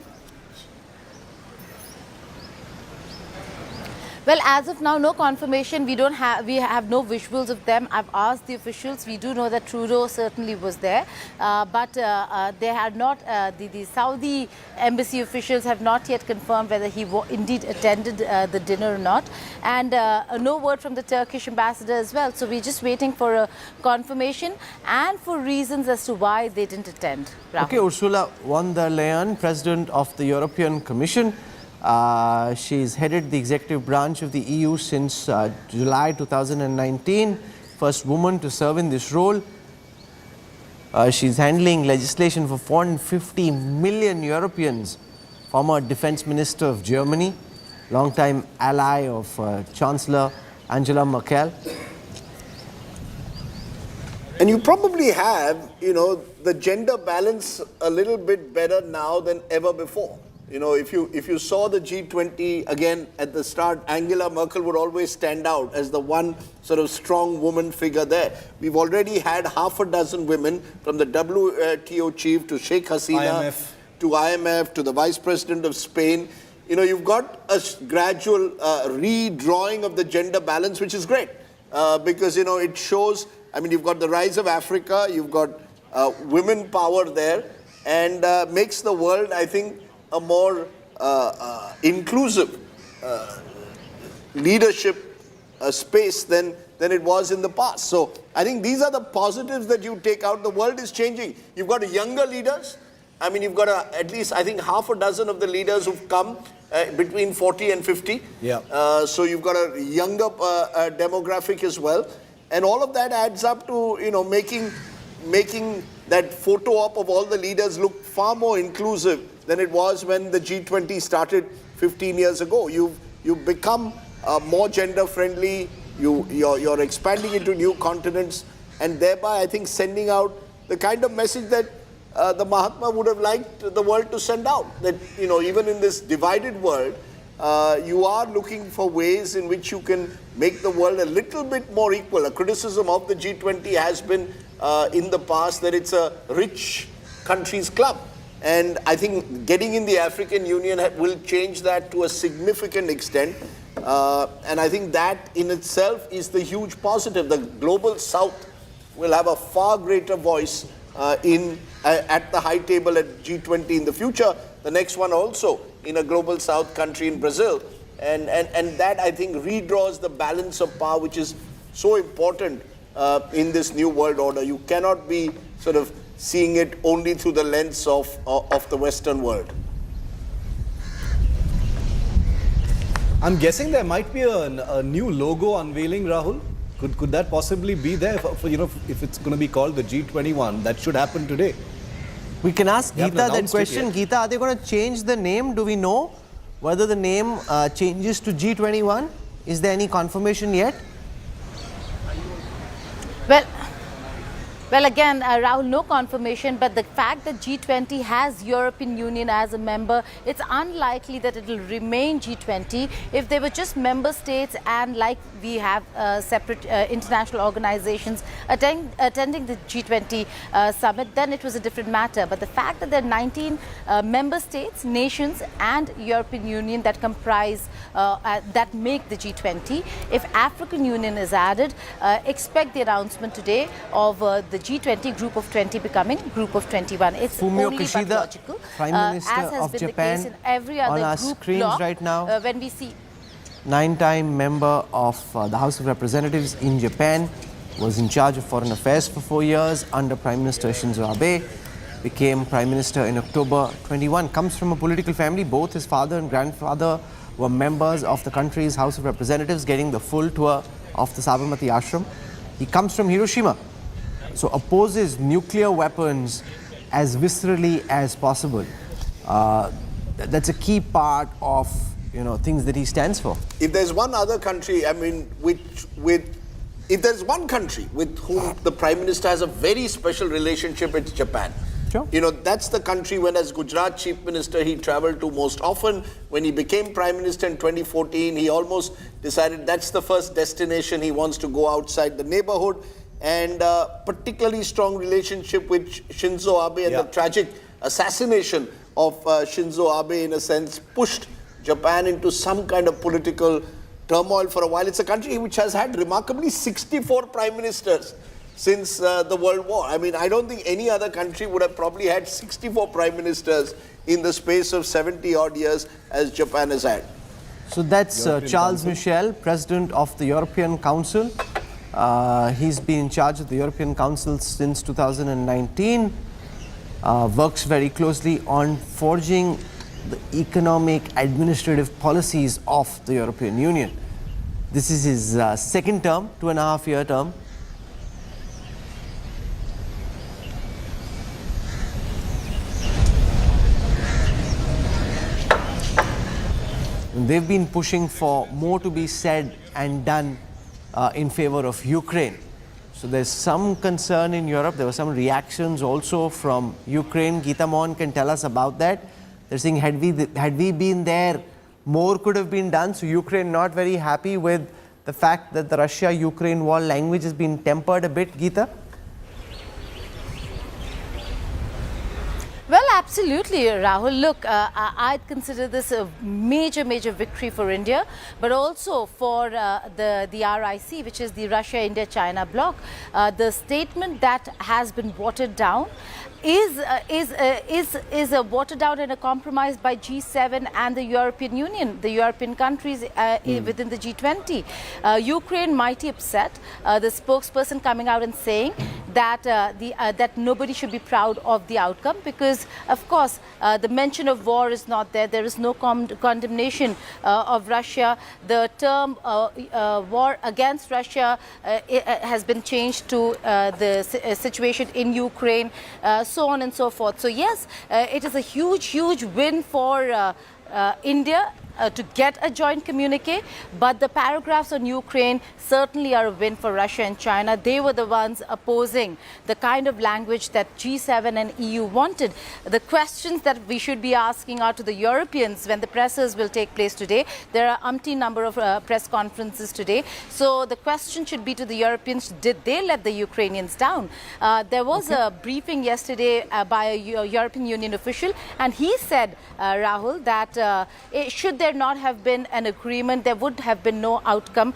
Well, as of now, no confirmation. We have no visuals of them. I've asked the officials. We do know that Trudeau certainly was there, but they had not. The Saudi embassy officials have not yet confirmed whether he indeed attended the dinner or not, and no word from the Turkish ambassador as well. So we're just waiting for a confirmation and for reasons as to why they didn't attend. Rahul. Okay, Ursula von der Leyen, president of the European Commission. She's headed the executive branch of the EU since July 2019, first woman to serve in this role. She's handling legislation for 450 million Europeans, former defense minister of Germany, longtime ally of Chancellor Angela Merkel. And you probably have, the gender balance a little bit better now than ever before. If you saw the G20 again at the start, Angela Merkel would always stand out as the one sort of strong woman figure there. We've already had half a dozen women, from the WTO chief to Sheikh Hasina, to IMF, to the vice president of Spain. You've got a gradual redrawing of the gender balance, which is great because, it shows, you've got the rise of Africa, you've got women power there, and makes the world, I think, a more inclusive leadership space than it was in the past. So I think these are the positives that you take out. The world is changing. You've got younger leaders. You've got at least, I think, half a dozen of the leaders who've come between 40 and 50. So you've got a younger demographic as well. And all of that adds up to, making that photo op of all the leaders look far more inclusive than it was when the G20 started 15 years ago. You've become more gender friendly, you're expanding into new continents, and thereby I think sending out the kind of message that the Mahatma would have liked the world to send out. That, even in this divided world, you are looking for ways in which you can make the world a little bit more equal. A criticism of the G20 has been in the past that it's a rich countries club. And I think getting in the African Union will change that to a significant extent. And I think that in itself is the huge positive. The global South will have a far greater voice at the high table at G20 in the future. The next one also in a global South country in Brazil. And that, I think, redraws the balance of power, which is so important in this new world order. You cannot be sort of seeing it only through the lens of the Western world. I'm guessing there might be a new logo unveiling, Rahul. Could that possibly be there for if it's going to be called the G21? That should happen today. We can ask They Geeta haven't that announced it question. yet. Geeta, are they going to change the name? Do we know whether the name changes to G21? Is there any confirmation yet? Well, again, Rahul, no confirmation, but the fact that G20 has European Union as a member, it's unlikely that it will remain G20. If they were just member states and like we have separate international organizations attending the G20 summit, then it was a different matter. But the fact that there are 19 member states, nations and European Union that comprise, that make the G20, if African Union is added, expect the announcement today of the G20 group of 20 becoming group of 21. It's Fumio only Kishida, but logical, Prime Minister as has of been Japan, the case in every on other our group screens bloc, right now. when we see 9-time member of the House of Representatives in Japan, was in charge of foreign affairs for 4 years under Prime Minister Shinzo Abe, became Prime Minister in October 21, comes from a political family. Both his father and grandfather were members of the country's House of Representatives, getting the full tour of the Sabarmati Ashram. He comes from Hiroshima, so opposes nuclear weapons as viscerally as possible. That's a key part of things that he stands for. If there's one other country, I mean, if there's one country with whom the Prime Minister has a very special relationship, it's Japan. Sure. That's the country when as Gujarat Chief Minister he traveled to most often. When he became Prime Minister in 2014, he almost decided that's the first destination he wants to go outside the neighborhood. And particularly strong relationship with Shinzo Abe, and the tragic assassination of Shinzo Abe, in a sense, pushed Japan into some kind of political turmoil for a while. It's a country which has had remarkably 64 prime ministers since the World War. I mean, I don't think any other country would have probably had 64 prime ministers in the space of 70 odd years as Japan has had. So that's Charles Michel, President of the European Council. He's been in charge of the European Council since 2019. Works very closely on forging the economic administrative policies of the European Union. This is his second term, 2.5-year term. And they've been pushing for more to be said and done in favor of Ukraine. So there's some concern in Europe. There were some reactions also from Ukraine. Geeta Mohan can tell us about that. They're saying had we been there, more could have been done. So Ukraine not very happy with the fact that the Russia-Ukraine war language has been tempered a bit. Geeta? Well, absolutely, Rahul. Look, I'd consider this a major victory for India, but also for the RIC, which is the Russia-India-China bloc. The statement that has been watered down is watered down and a compromise by G7 and the European Union, the European countries within the G20. Ukraine mighty upset. The spokesperson coming out and saying that that nobody should be proud of the outcome because, of course, the mention of war is not there. There is no condemnation of Russia. The term war against Russia has been changed to the situation in Ukraine, so on and so forth. So yes, it is a huge win for India to get a joint communique, but the paragraphs on Ukraine certainly are a win for Russia and China. They were the ones opposing the kind of language that G7 and EU wanted. The questions that we should be asking are to the Europeans when the presses will take place today. There are umpteen number of press conferences today. So the question should be to the Europeans, did they let the Ukrainians down? There was a briefing yesterday by a European Union official, and he said, Rahul, that should there not have been an agreement, there would have been no outcome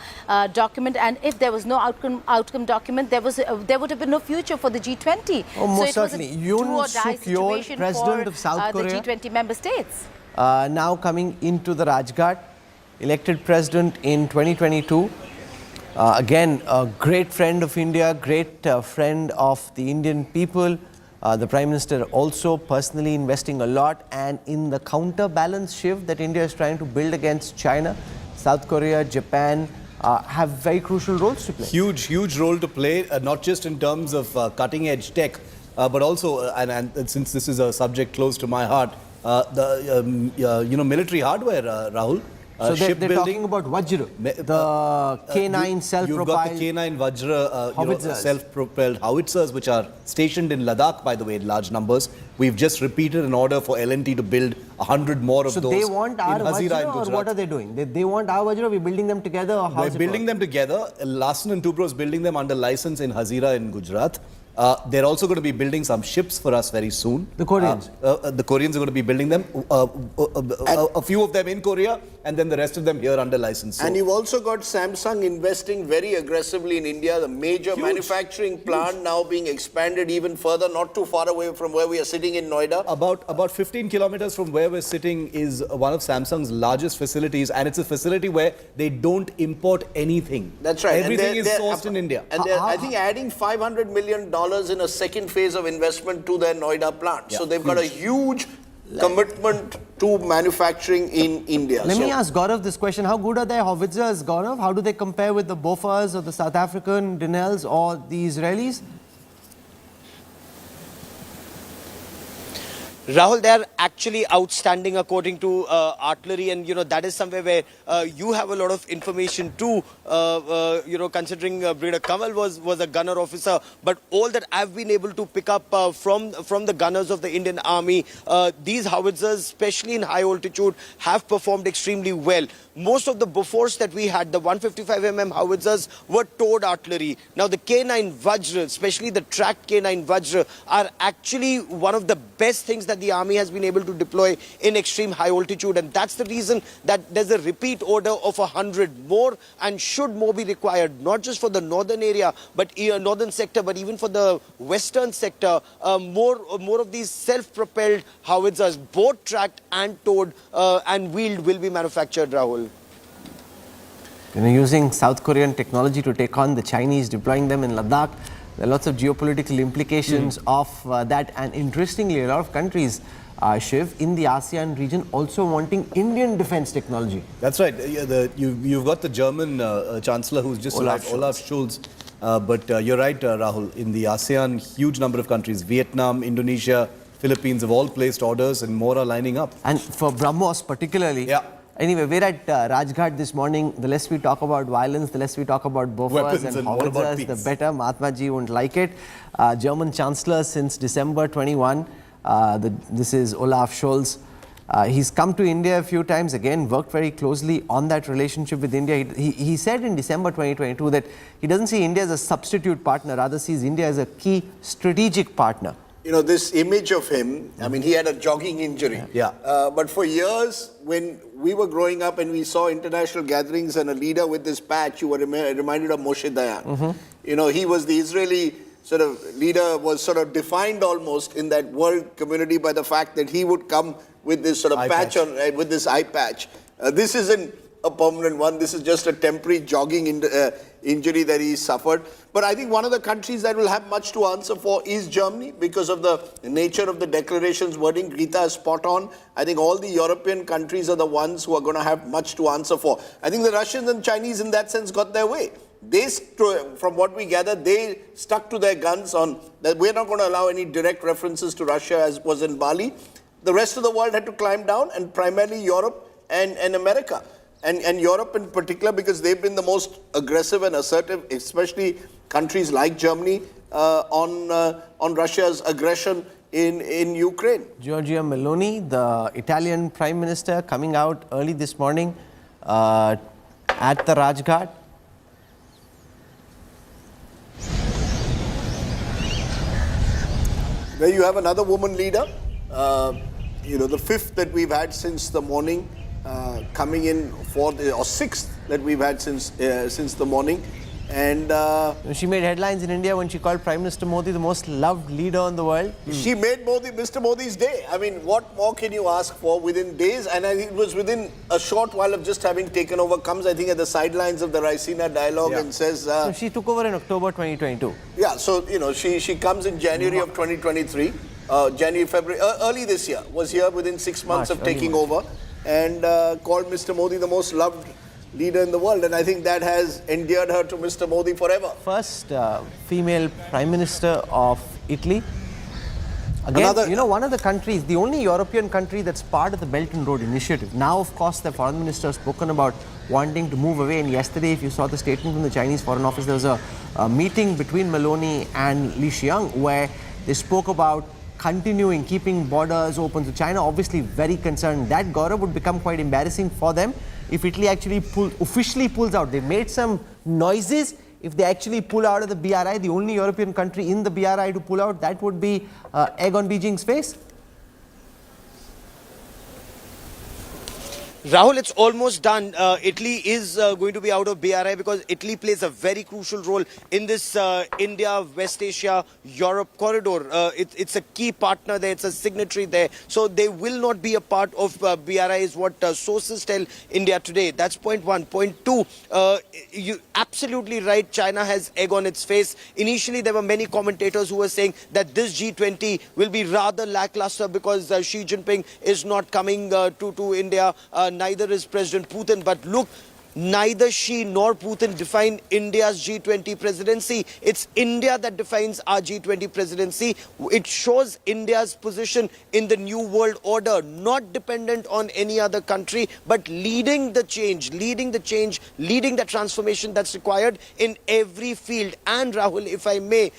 document, and if there was no outcome document, there would have been no future for the G20. Oh, most so it certainly. was a do or die situation President for of South Korea, the G20 member states. Now coming into the Rajghat, elected president in 2022. Again, a great friend of India, great friend of the Indian people. The Prime Minister also personally investing a lot, and in the counterbalance shift that India is trying to build against China, South Korea, Japan have very crucial roles to play. Huge role to play, not just in terms of cutting edge tech, but also, and since this is a subject close to my heart, the military hardware, Rahul. So they're talking about Vajra, the K9 self-propelled. You've got the K9 Vajra self-propelled howitzers, which are stationed in Ladakh, by the way, in large numbers. We've just repeated an order for L&T to build 100 more of those. So they want our Vajra, or what are they doing? They want our Vajra, we're building them together, or how's We're building them together. Larsen & Toubro is building them under license in Hazira in Gujarat. They're also going to be building some ships for us very soon. The Koreans? The Koreans are going to be building them. A few of them in Korea, and then the rest of them here under license. So and you've also got Samsung investing very aggressively in India. The major manufacturing plant now being expanded even further, not too far away from where we are sitting in Noida. About 15 kilometers from where we're sitting is one of Samsung's largest facilities, and it's a facility where they don't import anything. That's right. Everything is sourced in India. And they're, I think, adding $500 million in a second phase of investment to their Noida plant. Yeah, so they've got a huge commitment to manufacturing in India. Let me ask Gaurav this question. How good are their howitzers, Gaurav? How do they compare with the Bofors or the South African Denels or the Israelis? Rahul, they are actually outstanding according to artillery, and that is somewhere where you have a lot of information too. Considering Brigadier Kamal was a gunner officer, but all that I've been able to pick up from the gunners of the Indian Army, these howitzers, especially in high altitude, have performed extremely well. Most of the Bofors that we had, the 155mm howitzers, were towed artillery. Now the K9 Vajra, especially the tracked K9 Vajra, are actually one of the best things that the Army has been able to deploy in extreme high altitude, and that's the reason that there's a repeat order of 100 more, and should more be required, not just for the northern area, but northern sector, but even for the western sector. More of these self-propelled howitzers, both tracked and towed and wheeled, will be manufactured, Rahul. Using South Korean technology to take on the Chinese, deploying them in Ladakh. There are lots of geopolitical implications of that, and interestingly, a lot of countries, Shiv, in the ASEAN region also wanting Indian defense technology. That's right. You've got the German Chancellor who's just arrived, Olaf Scholz. But you're right, Rahul. In the ASEAN, huge number of countries, Vietnam, Indonesia, Philippines have all placed orders, and more are lining up. And for BrahMos particularly. Yeah. Anyway, we're at Rajghat this morning. The less we talk about violence, the less we talk about Bofors and howitzers, the better. Mahatma Ji won't like it. German Chancellor since December 21. This is Olaf Scholz. He's come to India a few times, again, worked very closely on that relationship with India. He said in December 2022 that he doesn't see India as a substitute partner, rather sees India as a key strategic partner. This image of him, I mean, he had a jogging injury. Yeah. But for years, when we were growing up and we saw international gatherings and a leader with this patch, you were reminded of Moshe Dayan. He was the Israeli sort of leader, was sort of defined almost in that world community by the fact that he would come with this sort of patch on, with this eye patch. This isn't a permanent one. This is just a temporary jogging injury that he suffered. But I think one of the countries that will have much to answer for is Germany, because of the nature of the declaration's wording. Grita is spot on. I think all the European countries are the ones who are going to have much to answer for. I think the Russians and Chinese in that sense got their way. From what we gather, they stuck to their guns on that we're not going to allow any direct references to Russia as was in Bali. The rest of the world had to climb down, and primarily Europe and America. And Europe in particular, because they've been the most aggressive and assertive, especially countries like Germany, on Russia's aggression in Ukraine. Giorgia Meloni, the Italian Prime Minister, coming out early this morning at the Rajghat. There you have another woman leader, the fifth that we've had since the morning. Coming in or sixth that we've had since the morning, and she made headlines in India when she called Prime Minister Modi the most loved leader in the world. She made Mr. Modi's day. I mean, what more can you ask for within days? And I think it was within a short while of just having taken over. Comes, I think, at the sidelines of the Raisina dialogue and says. So she took over in October 2022. Yeah. So she comes in January of 2023, January, February, early this year. Was here within 6 months of taking over. And called Mr. Modi the most loved leader in the world. And I think that has endeared her to Mr. Modi forever. First female Prime Minister of Italy. Again, one of the countries, the only European country that's part of the Belt and Road Initiative. Now, of course, the foreign minister has spoken about wanting to move away. And yesterday, if you saw the statement from the Chinese Foreign Office, there was a meeting between Meloni and Li Qiang where they spoke about continuing, keeping borders open. So China obviously very concerned. That, Gaurav, would become quite embarrassing for them if Italy actually officially pulls out. They made some noises. If they actually pull out of the BRI, the only European country in the BRI to pull out, that would be egg on Beijing's face. Rahul, it's almost done. Italy is going to be out of BRI because Italy plays a very crucial role in this India, West Asia, Europe corridor. It's a key partner there. It's a signatory there. So they will not be a part of BRI is what sources tell India today. That's point one. Point two, you're absolutely right. China has egg on its face. Initially, there were many commentators who were saying that this G20 will be rather lackluster because Xi Jinping is not coming to India. Neither is President Putin. But look, neither Xi nor Putin define India's G20 presidency. It's India that defines our G20 presidency. It shows India's position in the new world order, not dependent on any other country, but leading the change, leading the transformation that's required in every field. And Rahul, if I may,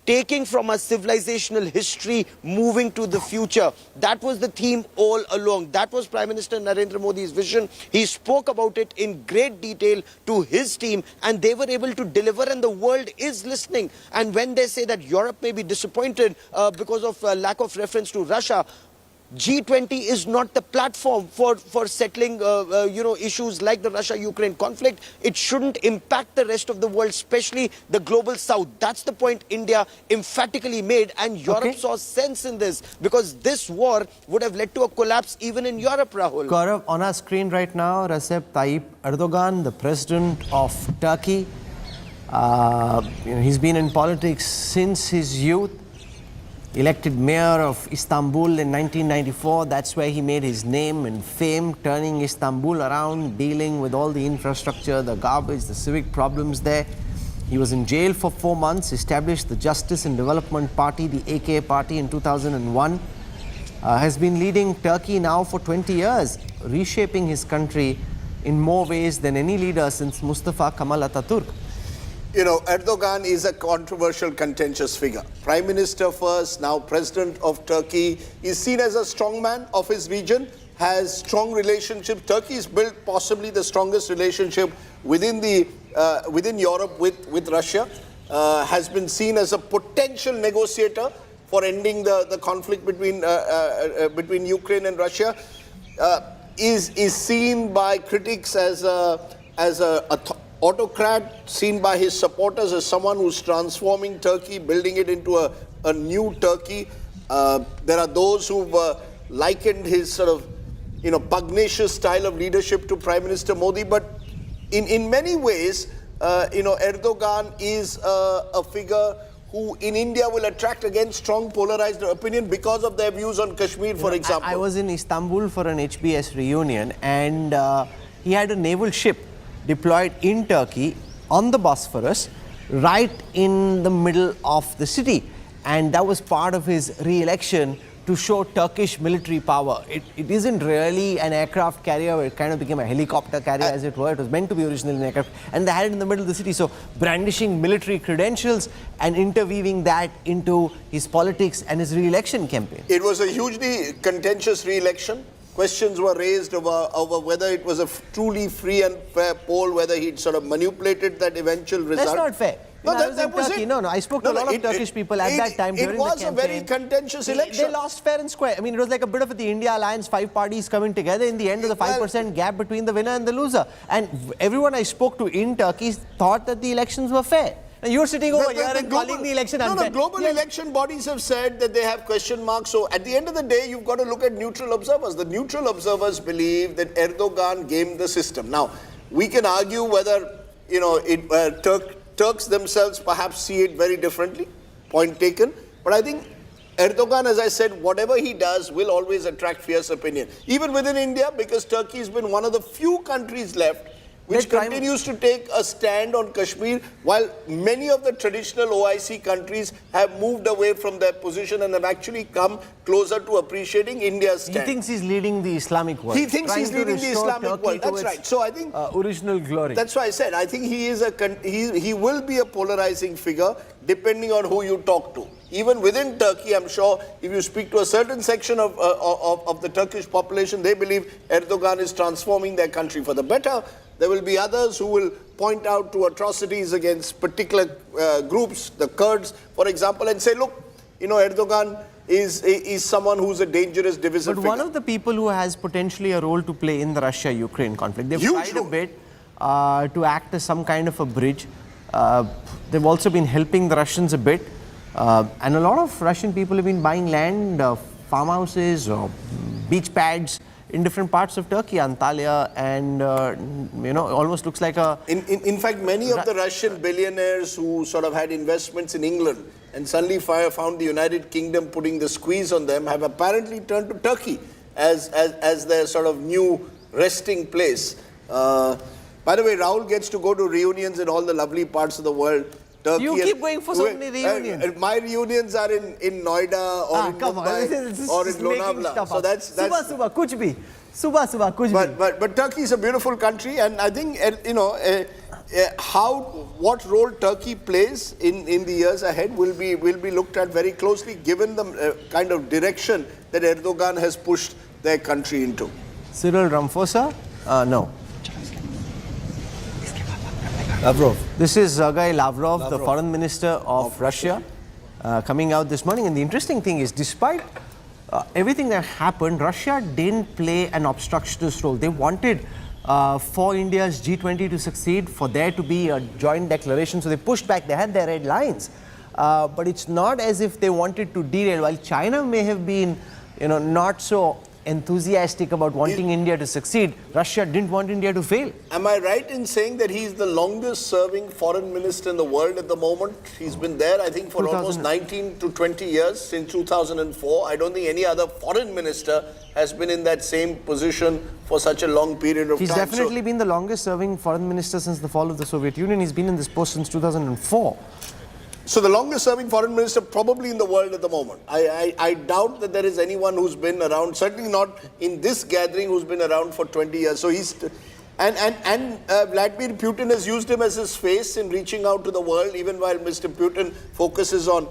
taking from a civilizational history, moving to the future. That was the theme all along. That was Prime Minister Narendra Modi's vision. He spoke about it in great detail to his team and they were able to deliver and the world is listening. And when they say that Europe may be disappointed because of lack of reference to Russia, G20 is not the platform for settling issues like the Russia-Ukraine conflict. It shouldn't impact the rest of the world, especially the global south. That's the point India emphatically made, and Europe saw sense in this because this war would have led to a collapse even in Europe, Rahul. Gaurav, on our screen right now, Recep Tayyip Erdogan, the president of Turkey. He's been in politics since his youth. Elected mayor of Istanbul in 1994, that's where he made his name and fame, turning Istanbul around, dealing with all the infrastructure, the garbage, the civic problems there. He was in jail for 4 months, established the Justice and Development Party, the AK party, in 2001. Has been leading Turkey now for 20 years, reshaping his country in more ways than any leader since Mustafa Kemal Atatürk. You know, Erdogan is a controversial, contentious figure. Prime Minister first, now President of Turkey. He's seen as a strongman of his region, has strong relationships. Turkey has built possibly the strongest relationship within Europe with Russia. Has been seen as a potential negotiator for ending the conflict between Ukraine and Russia. Is seen by critics as a autocrat, seen by his supporters as someone who's transforming Turkey, building it into a new Turkey. There are those who've likened his sort of, pugnacious style of leadership to Prime Minister Modi. But in many ways, Erdogan is a figure who in India will attract again strong polarized opinion because of their views on Kashmir, for example. I was in Istanbul for an HBS reunion and he had a naval ship deployed in Turkey on the Bosphorus, right in the middle of the city. And that was part of his re-election to show Turkish military power. It isn't really an aircraft carrier, it kind of became a helicopter carrier as it were. It was meant to be originally an aircraft. And they had it in the middle of the city. So brandishing military credentials and interweaving that into his politics and his re-election campaign. It was a hugely contentious re-election. Questions were raised over whether it was a truly free and fair poll, whether he'd sort of manipulated that eventual result. That's not fair. No, that was it. I spoke to a lot of Turkish people at that time during the campaign. It was a very contentious election. They lost fair and square. I mean, it was like a bit of the India alliance, 5 parties coming together. In the end, there was a 5% gap between the winner and the loser. And everyone I spoke to in Turkey thought that the elections were fair. And you're sitting over here and calling the election unfair. No, global election bodies have said that they have question marks. So at the end of the day, you've got to look at neutral observers. The neutral observers believe that Erdogan gamed the system. Now, we can argue whether, Turks themselves perhaps see it very differently. Point taken. But I think Erdogan, as I said, whatever he does will always attract fierce opinion. Even within India, because Turkey has been one of the few countries left which continues to take a stand on Kashmir, while many of the traditional OIC countries have moved away from their position and have actually come closer to appreciating India's stand. He thinks he's leading the Islamic world. He thinks he's leading the Islamic world. That's right. So I think original glory. That's why I said I think he will be a polarizing figure depending on who you talk to. Even within Turkey, I'm sure if you speak to a certain section of the Turkish population, they believe Erdogan is transforming their country for the better. There will be others who will point out to atrocities against particular groups, the Kurds, for example, and say, look, Erdogan is someone who's a dangerous divisive figure. But one of the people who has potentially a role to play in the Russia-Ukraine conflict, they've tried a bit to act as some kind of a bridge. They've also been helping the Russians a bit. And a lot of Russian people have been buying land, farmhouses, beach pads in different parts of Turkey, Antalya, and almost looks like a... In fact, many of the Russian billionaires who sort of had investments in England and suddenly found the United Kingdom putting the squeeze on them have apparently turned to Turkey as their sort of new resting place. By the way, Rahul gets to go to reunions in all the lovely parts of the world. Turkey. You keep going for so many reunions. My reunions are in Noida or in Mumbai or in Lonavala. So that's Subah kuch bhi. Subah kuch bhi. But Turkey is a beautiful country, and I think what role Turkey plays in the years ahead will be looked at very closely, given the kind of direction that Erdogan has pushed their country into. Cyril Ramaphosa? No. Lavrov. This is Sergei Lavrov, the foreign minister of Russia, coming out this morning. And the interesting thing is, despite everything that happened, Russia didn't play an obstructionist role. They wanted for India's G20 to succeed, for there to be a joint declaration. So they pushed back. They had their red lines. But it's not as if they wanted to derail. While China may have been, not so enthusiastic about wanting India to succeed, Russia didn't want India to fail. Am I right in saying that he's the longest serving foreign minister in the world at the moment? He's been there, I think, for almost 19 to 20 years, since 2004. I don't think any other foreign minister has been in that same position for such a long period of time. He's definitely been the longest serving foreign minister since the fall of the Soviet Union. He's been in this post since 2004. So the longest serving foreign minister probably in the world at the moment. I doubt that there is anyone who's been around, certainly not in this gathering, who's been around for 20 years. So he's, Vladimir Putin has used him as his face in reaching out to the world, even while Mr. Putin focuses on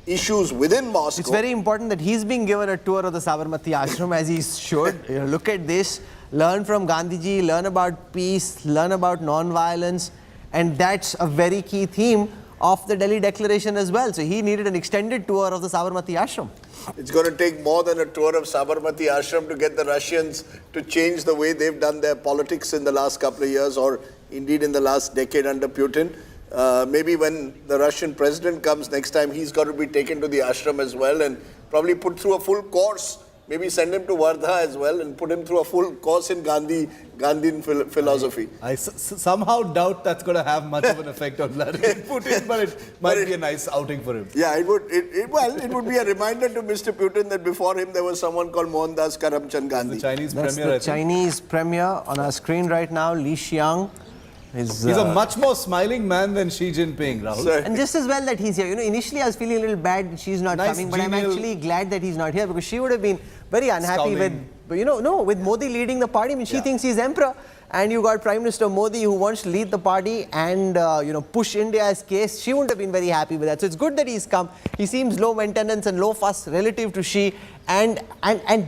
issues within Moscow. It's very important that he's being given a tour of the Sabarmati Ashram, as he should. Look at this, learn from Gandhiji, learn about peace, learn about non-violence, and that's a very key theme of the Delhi Declaration as well. So he needed an extended tour of the Sabarmati Ashram. It's going to take more than a tour of Sabarmati Ashram to get the Russians to change the way they've done their politics in the last couple of years, or indeed in the last decade under Putin. Maybe when the Russian president comes next time, he's got to be taken to the ashram as well and probably put through a full course. Maybe send him to Wardha as well and put him through a full course in Gandhian philosophy. I somehow doubt that's going to have much of an effect on Vladimir Putin, but it might be a nice outing for him. Yeah, it would be a reminder to Mr. Putin that before him there was someone called Mohandas Karamchand Gandhi. The Chinese That's premier. the Chinese premier on our screen right now, Li Xiang. He's a much more smiling man than Xi Jinping, Rahul. Sorry. And just as well that he's here. Initially I was feeling a little bad that she's not coming, but I'm actually glad that he's not here, because she would have been very unhappy with Modi leading the party. I mean, she thinks he's emperor, and you got Prime Minister Modi who wants to lead the party and push India's case. She wouldn't have been very happy with that. So it's good that he's come. He seems low maintenance and low fuss relative to Xi, and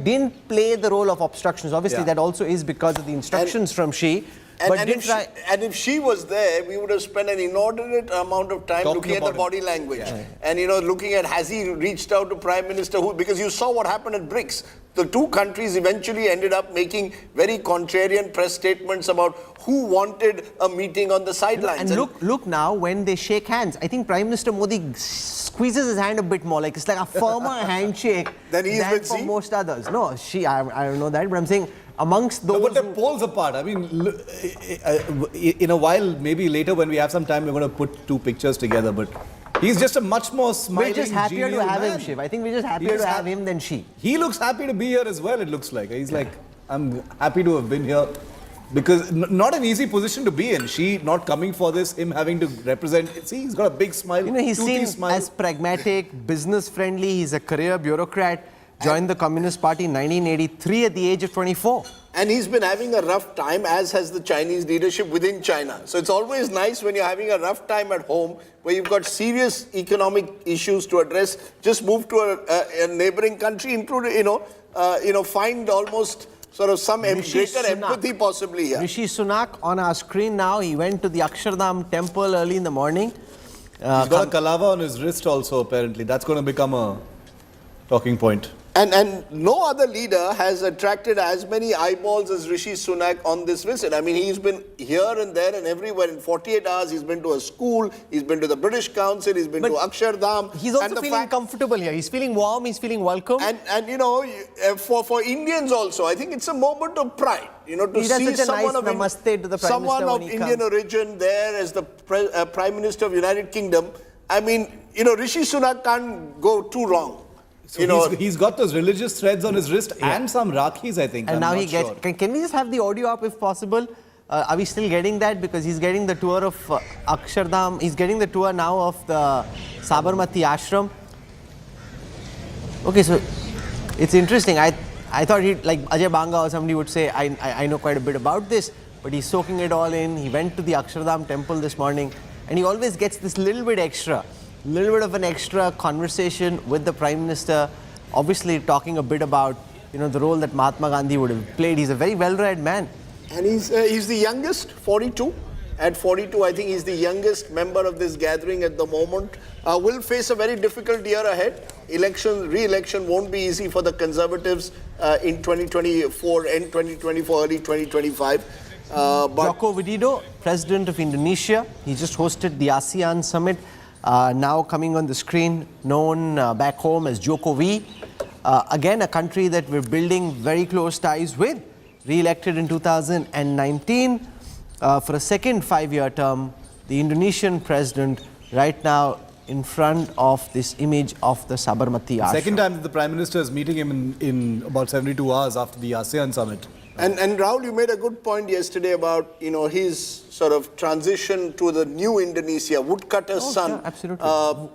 didn't play the role of obstructions. Obviously, that also is because of the instructions from Xi. And if she was there, we would have spent an inordinate amount of time looking at the body language. Yeah. And, looking at, has he reached out to Prime Minister who, because you saw what happened at BRICS. The two countries eventually ended up making very contrarian press statements about who wanted a meeting on the sidelines. And look now, when they shake hands, I think Prime Minister Modi squeezes his hand a bit more, like it's like a firmer handshake than for most others. No, I don't know that, but I'm saying amongst those... No, but they're poles apart. I mean, in a while, maybe later when we have some time, we're going to put two pictures together, but he's just a much more smiling, we're just happier to have him, Shiv. I think we're just happier to have him than she. He looks happy to be here as well, it looks like. He's like, I'm happy to have been here. Because not an easy position to be in. She not coming for this, him having to represent. See, he's got a big smile. You know, he's toothy seen smile. as pragmatic, business friendly. He's a career bureaucrat. Joined the Communist Party in 1983 at the age of 24. And he's been having a rough time, as has the Chinese leadership within China. So it's always nice when you're having a rough time at home, where you've got serious economic issues to address. Just move to a neighboring country, include, find almost sort of some greater empathy possibly here. Rishi Sunak on our screen now. He went to the Akshardham temple early in the morning. He's got a kalava on his wrist also, apparently. That's going to become a talking point. And no other leader has attracted as many eyeballs as Rishi Sunak on this visit. I mean, he's been here and there and everywhere. In 48 hours, he's been to a school, he's been to the British Council, he's been to Akshardham. He's also feeling comfortable here. He's feeling warm, he's feeling welcome. And for Indians also, I think it's a moment of pride. To he see does such a someone nice namaste to the Prime someone Minister of when he Indian comes. origin there as the Prime Minister of United Kingdom. I mean, Rishi Sunak can't go too wrong. So he's got those religious threads on his wrist and some rakhis, I think. And now he gets... Can we just have the audio up if possible? Are we still getting that? Because he's getting the tour of Akshardham. He's getting the tour now of the Sabarmati Ashram. Okay, so it's interesting. I thought he'd, like Ajay Banga or somebody would say, I know quite a bit about this, but he's soaking it all in. He went to the Akshardham temple this morning, and he always gets this little bit of an extra conversation with the Prime Minister, obviously talking a bit about the role that Mahatma Gandhi would have played. He's a very well-read man. And he's the youngest, 42. At 42, I think he's the youngest member of this gathering at the moment. Will face a very difficult year ahead. Re-election won't be easy for the Conservatives in 2024, end 2024, early 2025. Joko Widodo, President of Indonesia, he just hosted the ASEAN Summit. Now coming on the screen, known back home as Jokowi. Again, a country that we're building very close ties with. Re-elected in 2019 for a second 5-year term. The Indonesian president right now in front of this image of the Sabarmati Ashram. Second time that the Prime Minister is meeting him in about 72 hours after the ASEAN Summit. And Rahul, you made a good point yesterday about his sort of transition to the new Indonesia, woodcutter's son. Yeah, absolutely.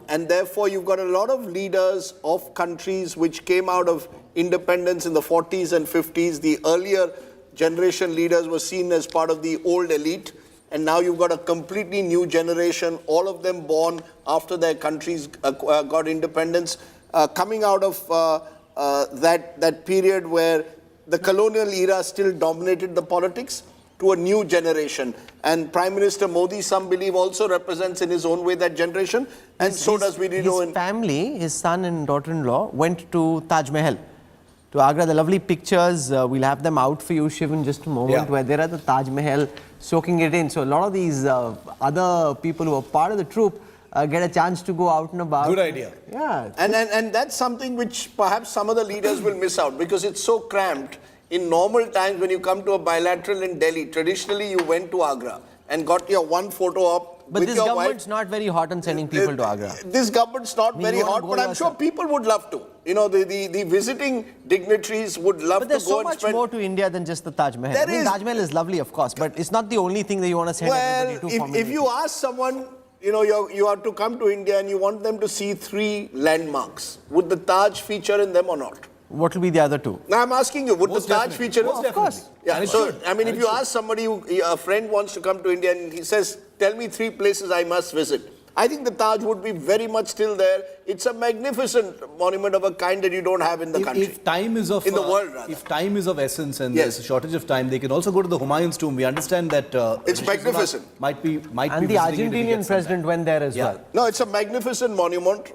And therefore, you've got a lot of leaders of countries which came out of independence in the 40s and 50s. The earlier generation leaders were seen as part of the old elite. And now you've got a completely new generation, all of them born after their countries got independence, coming out of that period where the colonial era still dominated the politics, to a new generation. And Prime Minister Modi, some believe, also represents in his own way that generation. And so does Widodo. His family, his son and daughter-in-law, went to Taj Mahal, to Agra. The lovely pictures, we'll have them out for you, Shiv, in just a moment, where they're at the Taj Mahal, soaking it in. So a lot of these other people who are part of the troupe get a chance to go out and about. Good idea. Yeah. And that's something which perhaps some of the leaders will miss out, because it's so cramped. In normal times, when you come to a bilateral in Delhi, traditionally you went to Agra and got your one photo up but with this your government's wife. not very hot on sending people to Agra. This government's not very hot, but I'm sure people would love to. The visiting dignitaries would love to go and spend. But there's so much more to India than just the Taj Mahal. Taj Mahal is lovely, of course, but it's not the only thing that you want to send everybody to. If you ask someone, you are to come to India and you want them to see 3 landmarks, would the Taj feature in them or not? What will be the other 2? Now I'm asking you, would the Taj feature in them? Of course. Yeah, so, I mean, if you ask somebody, a friend wants to come to India and he says, tell me 3 places I must visit, I think the Taj would be very much still there. It's a magnificent monument of a kind that you don't have in the country. If time is of... in the world, rather. If time is of essence and there's a shortage of time, they can also go to the Humayun's tomb. We understand that... it's magnificent. Might be and the Argentinian president went there as well. No, it's a magnificent monument.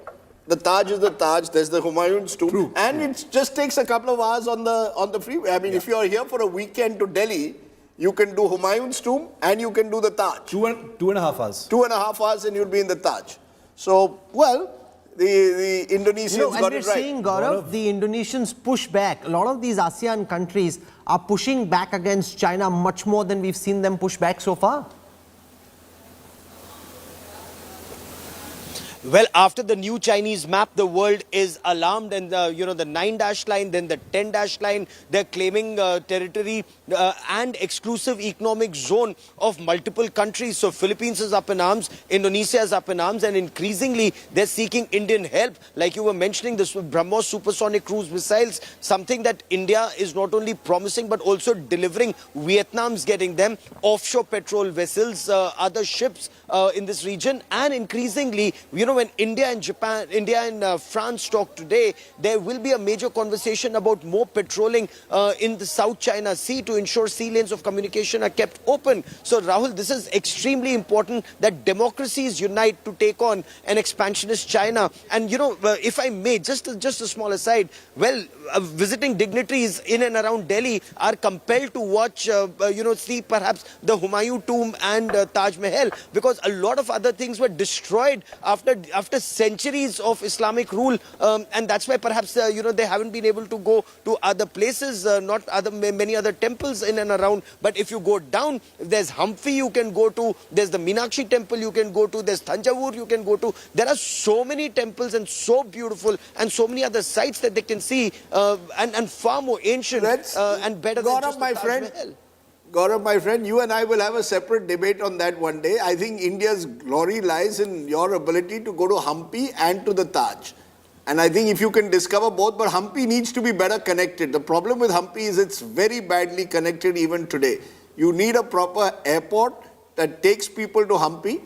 The Taj is the Taj. There's the Humayun's tomb. True. And it just takes a couple of hours on the freeway. I mean, if you are here for a weekend to Delhi, you can do Humayun's tomb and you can do the Taj. 2.5 hours. 2.5 hours and you'll be in the Taj. So, well, the Indonesians got it right. And we're seeing, Gaurav, the Indonesians push back. A lot of these ASEAN countries are pushing back against China much more than we've seen them push back so far. Well, after the new Chinese map, the world is alarmed, and the 9-dash line, then the 10-dash line, they're claiming territory and exclusive economic zone of multiple countries. So Philippines is up in arms, Indonesia is up in arms, and increasingly they're seeking Indian help. Like you were mentioning, this BrahMos supersonic cruise missiles, something that India is not only promising but also delivering. Vietnam's getting them, offshore petrol vessels, other ships in this region, and increasingly, when India and France talk today, there will be a major conversation about more patrolling in the South China Sea to ensure sea lanes of communication are kept open. So Rahul, this is extremely important that democracies unite to take on an expansionist China. And if I may, just a small aside, visiting dignitaries in and around Delhi are compelled to watch, see perhaps the Humayun tomb and Taj Mahal, because a lot of other things were destroyed after centuries of Islamic rule, and that's why perhaps they haven't been able to go to other places, many other temples in and around. But if you go down, there's Hampi you can go to, there's the Meenakshi temple you can go to, there's Thanjavur you can go to. There are so many temples and so beautiful, and so many other sites that they can see, and far more ancient and better than just the Taj Mahal. Gaurav, my friend, you and I will have a separate debate on that one day. I think India's glory lies in your ability to go to Hampi and to the Taj. And I think if you can discover both, but Hampi needs to be better connected. The problem with Hampi is it's very badly connected even today. You need a proper airport that takes people to Hampi,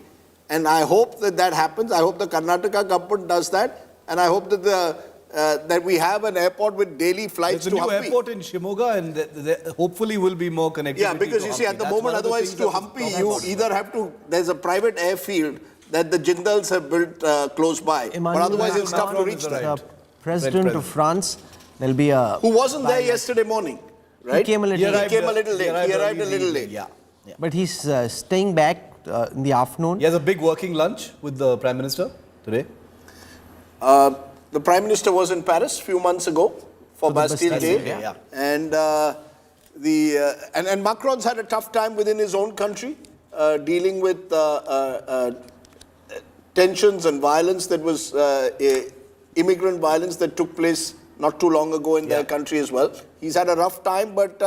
and I hope that happens. I hope the Karnataka government does that, and I hope that that we have an airport with daily flights to Hampi. There's a new airport in Shimoga, and hopefully will be more connectivity. Yeah, because you see, at the moment, otherwise to Hampi, you either have to, there's a private airfield that the Jindals have built close by. But otherwise, it's tough to reach there. President of France, there'll be a... Who wasn't there yesterday morning, right? He came a little late. He arrived a little late. Yeah. But he's staying back in the afternoon. He has a big working lunch with the Prime Minister today. The Prime Minister was in Paris a few months ago for Bastille Day. Yeah. And and Macron's had a tough time within his own country, dealing with tensions and violence that was immigrant violence that took place not too long ago in their country as well. He's had a rough time, but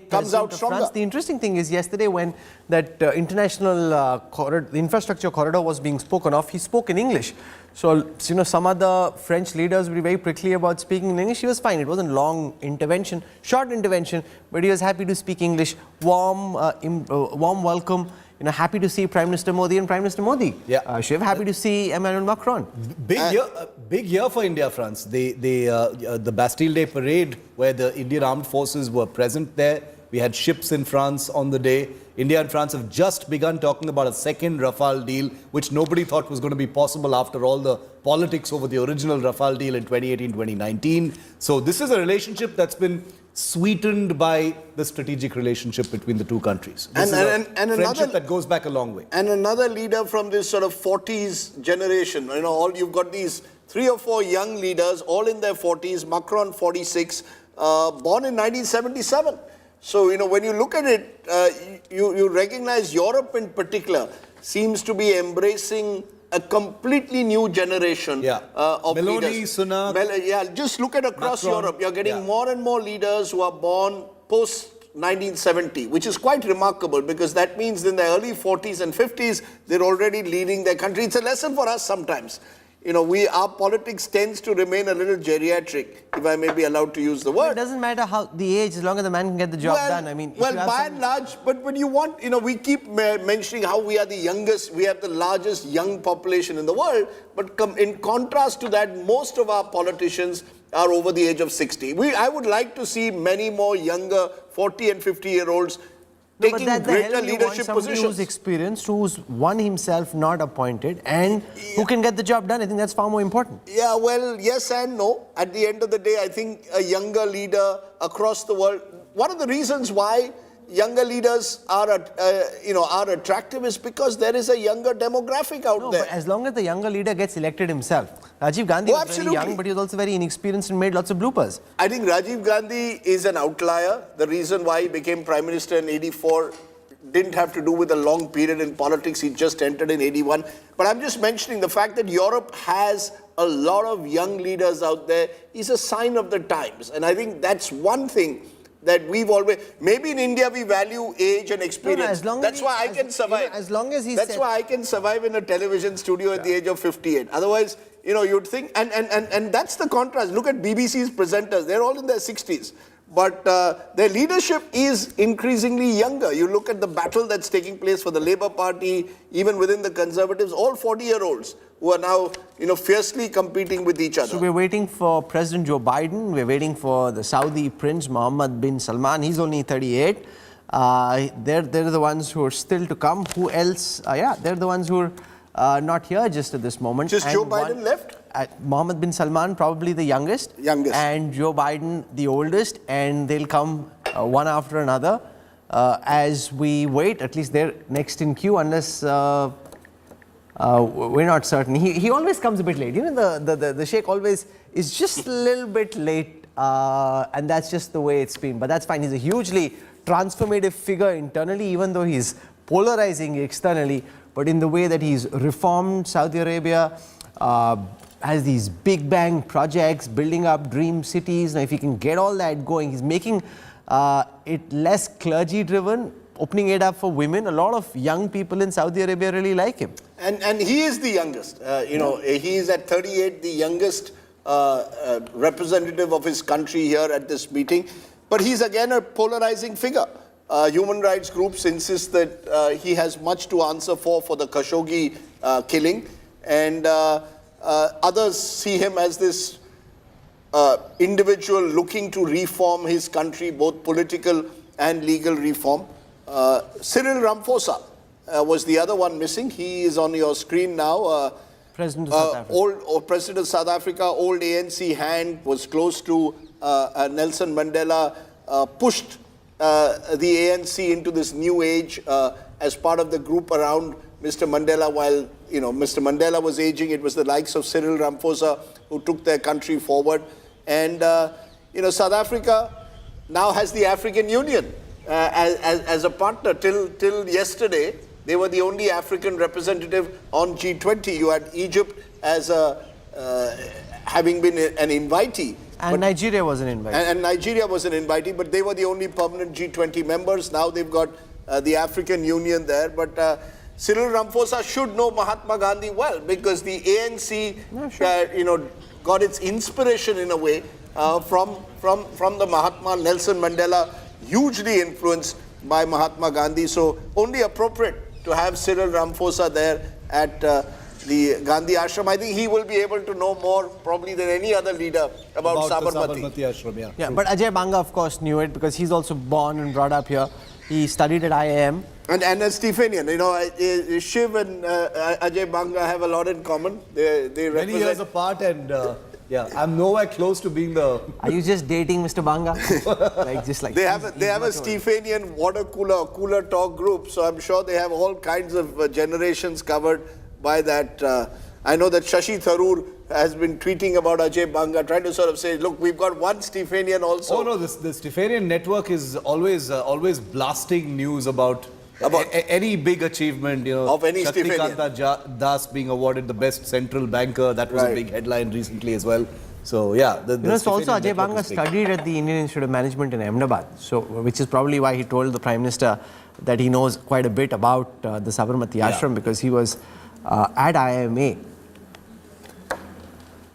comes out stronger. France. The interesting thing is yesterday when that international infrastructure corridor was being spoken of, he spoke in English. So, some other French leaders were very prickly about speaking in English. He was fine. It wasn't long intervention, short intervention, but he was happy to speak English. Warm welcome. Happy to see Prime Minister Modi and Prime Minister Modi. Yeah. Shiv, happy to see Emmanuel Macron. Big year for India, France. The Bastille Day parade, where the Indian armed forces were present there. We had ships in France on the day. India and France have just begun talking about a second Rafale deal, which nobody thought was going to be possible after all the politics over the original Rafale deal in 2018-2019. So this is a relationship that's been sweetened by the strategic relationship between the two countries. This is a friendship that goes back a long way. And another leader from this sort of 40s generation. You've got these 3 or 4 young leaders, all in their 40s. Macron, 46, born in 1977. So, when you look at it, you recognize Europe in particular seems to be embracing a completely new generation of Meloni, leaders. Sunak. Just look at across Europe. You're getting more and more leaders who are born post-1970, which is quite remarkable because that means in their early 40s and 50s, they're already leading their country. It's a lesson for us sometimes. Our politics tends to remain a little geriatric, if I may be allowed to use the word. It doesn't matter how the age, as long as the man can get the job done. By and large, but when you want, we keep mentioning how we are the youngest, we have the largest young population in the world, but in contrast to that, most of our politicians are over the age of 60. I would like to see many more younger 40 and 50-year-olds taking greater leadership positions. Who's experienced, who's won himself, not appointed, and who can get the job done. I think that's far more important. Yeah, well, yes and no. At the end of the day, I think a younger leader across the world, one of the reasons why younger leaders are attractive is because there is a younger demographic out there. But as long as the younger leader gets elected himself. Rajiv Gandhi was very young, but he was also very inexperienced and made lots of bloopers. I think Rajiv Gandhi is an outlier. The reason why he became Prime Minister in 84 didn't have to do with a long period in politics. He just entered in 81. But I'm just mentioning the fact that Europe has a lot of young leaders out there is a sign of the times. And I think that's one thing that we've always, maybe in India we value age and experience. That's why I can survive. As long as he's That's why I can survive in a television studio at the age of 58. Otherwise, you'd think, and that's the contrast. Look at BBC's presenters. They're all in their 60s. But their leadership is increasingly younger. You look at the battle that's taking place for the Labour Party, even within the Conservatives, all 40-year-olds who are now, fiercely competing with each other. So we're waiting for President Joe Biden. We're waiting for the Saudi Prince Mohammed bin Salman. He's only 38. They're the ones who are still to come. Who else? They're the ones who are not here just at this moment. Just Joe Biden left? Mohammed bin Salman, probably the youngest. And Joe Biden, the oldest. And they'll come one after another as we wait. At least they're next in queue, unless we're not certain. He always comes a bit late. The Sheikh always is just a little bit late. And that's just the way it's been. But that's fine. He's a hugely transformative figure internally, even though he's polarizing externally. But in the way that he's reformed Saudi Arabia, has these big bang projects, building up dream cities. Now, if he can get all that going, he's making it less clergy driven, opening it up for women. A lot of young people in Saudi Arabia really like him. And he is the youngest. He is at 38, the youngest representative of his country here at this meeting. But he's again a polarizing figure. Human rights groups insist that he has much to answer for the Khashoggi killing. And others see him as this individual looking to reform his country, both political and legal reform. Cyril Ramaphosa was the other one missing. He is on your screen now. President of South Africa. President of South Africa, old ANC hand, was close to Nelson Mandela, pushed the ANC into this new age as part of the group around Mr. Mandela. While Mr. Mandela was aging, it was the likes of Cyril Ramaphosa who took their country forward. And South Africa now has the African Union as a partner. Till yesterday, they were the only African representative on G20. You had Egypt as having been an invitee. And Nigeria was an invitee. And Nigeria was an invitee, but they were the only permanent G20 members. Now they've got the African Union there. But Cyril Ramaphosa should know Mahatma Gandhi well, because the ANC, got its inspiration in a way from the Mahatma. Nelson Mandela, hugely influenced by Mahatma Gandhi. So only appropriate to have Cyril Ramaphosa there at the Gandhi Ashram. I think he will be able to know more probably than any other leader about Sabarmati. The Sabarmati Ashram, yeah, but Ajay Banga, of course, knew it because he's also born and brought up here. He studied at IIM. And a Stephanian. Shiv and Ajay Banga have a lot in common. They represent... Many years apart, and I'm nowhere close to being the... Are you just dating Mr. Banga? They have a Stephanian water cooler talk group, so I'm sure they have all kinds of generations covered by that. I know that Shashi Tharoor has been tweeting about Ajay Banga, trying to sort of say, look, we've got one Stephanian also. Oh no, the Stephanian network is always blasting news about any big achievement. Of any Stephanian. Shaktikanta Das being awarded the best central banker. That was a big headline recently as well. So yeah, also Ajay Banga studied at the Indian Institute of Management in Ahmedabad, so which is probably why he told the Prime Minister that he knows quite a bit about the Sabarmati Ashram, because he was at IMA.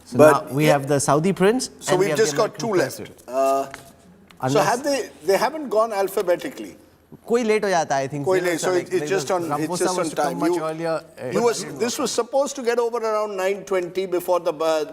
So now we have the Saudi Prince. So we've just got two left. So they haven't gone alphabetically. Koi late ho jata, I think. Koi late, so it's just on time. This was supposed to get over around 9:20 before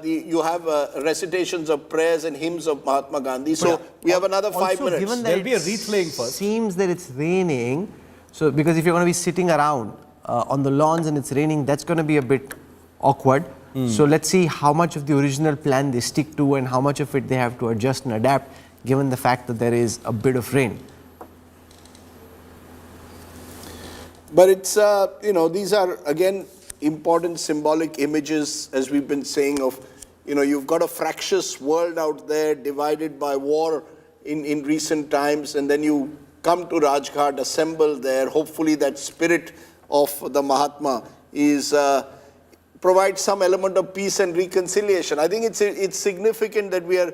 you have recitations of prayers and hymns of Mahatma Gandhi. So we have another 5 minutes. Given that There'll be a replaying first. Seems that it's raining. So because if you're going to be sitting around on the lawns and it's raining, that's going to be a bit awkward. So let's see how much of the original plan they stick to and how much of it they have to adjust and adapt, given the fact that there is a bit of rain. But it's, these are, again, important symbolic images, as we've been saying, of, you've got a fractious world out there divided by war in recent times, and then you come to Rajghat, assemble there. Hopefully that spirit of the Mahatma is provides some element of peace and reconciliation. I think it's significant that we are,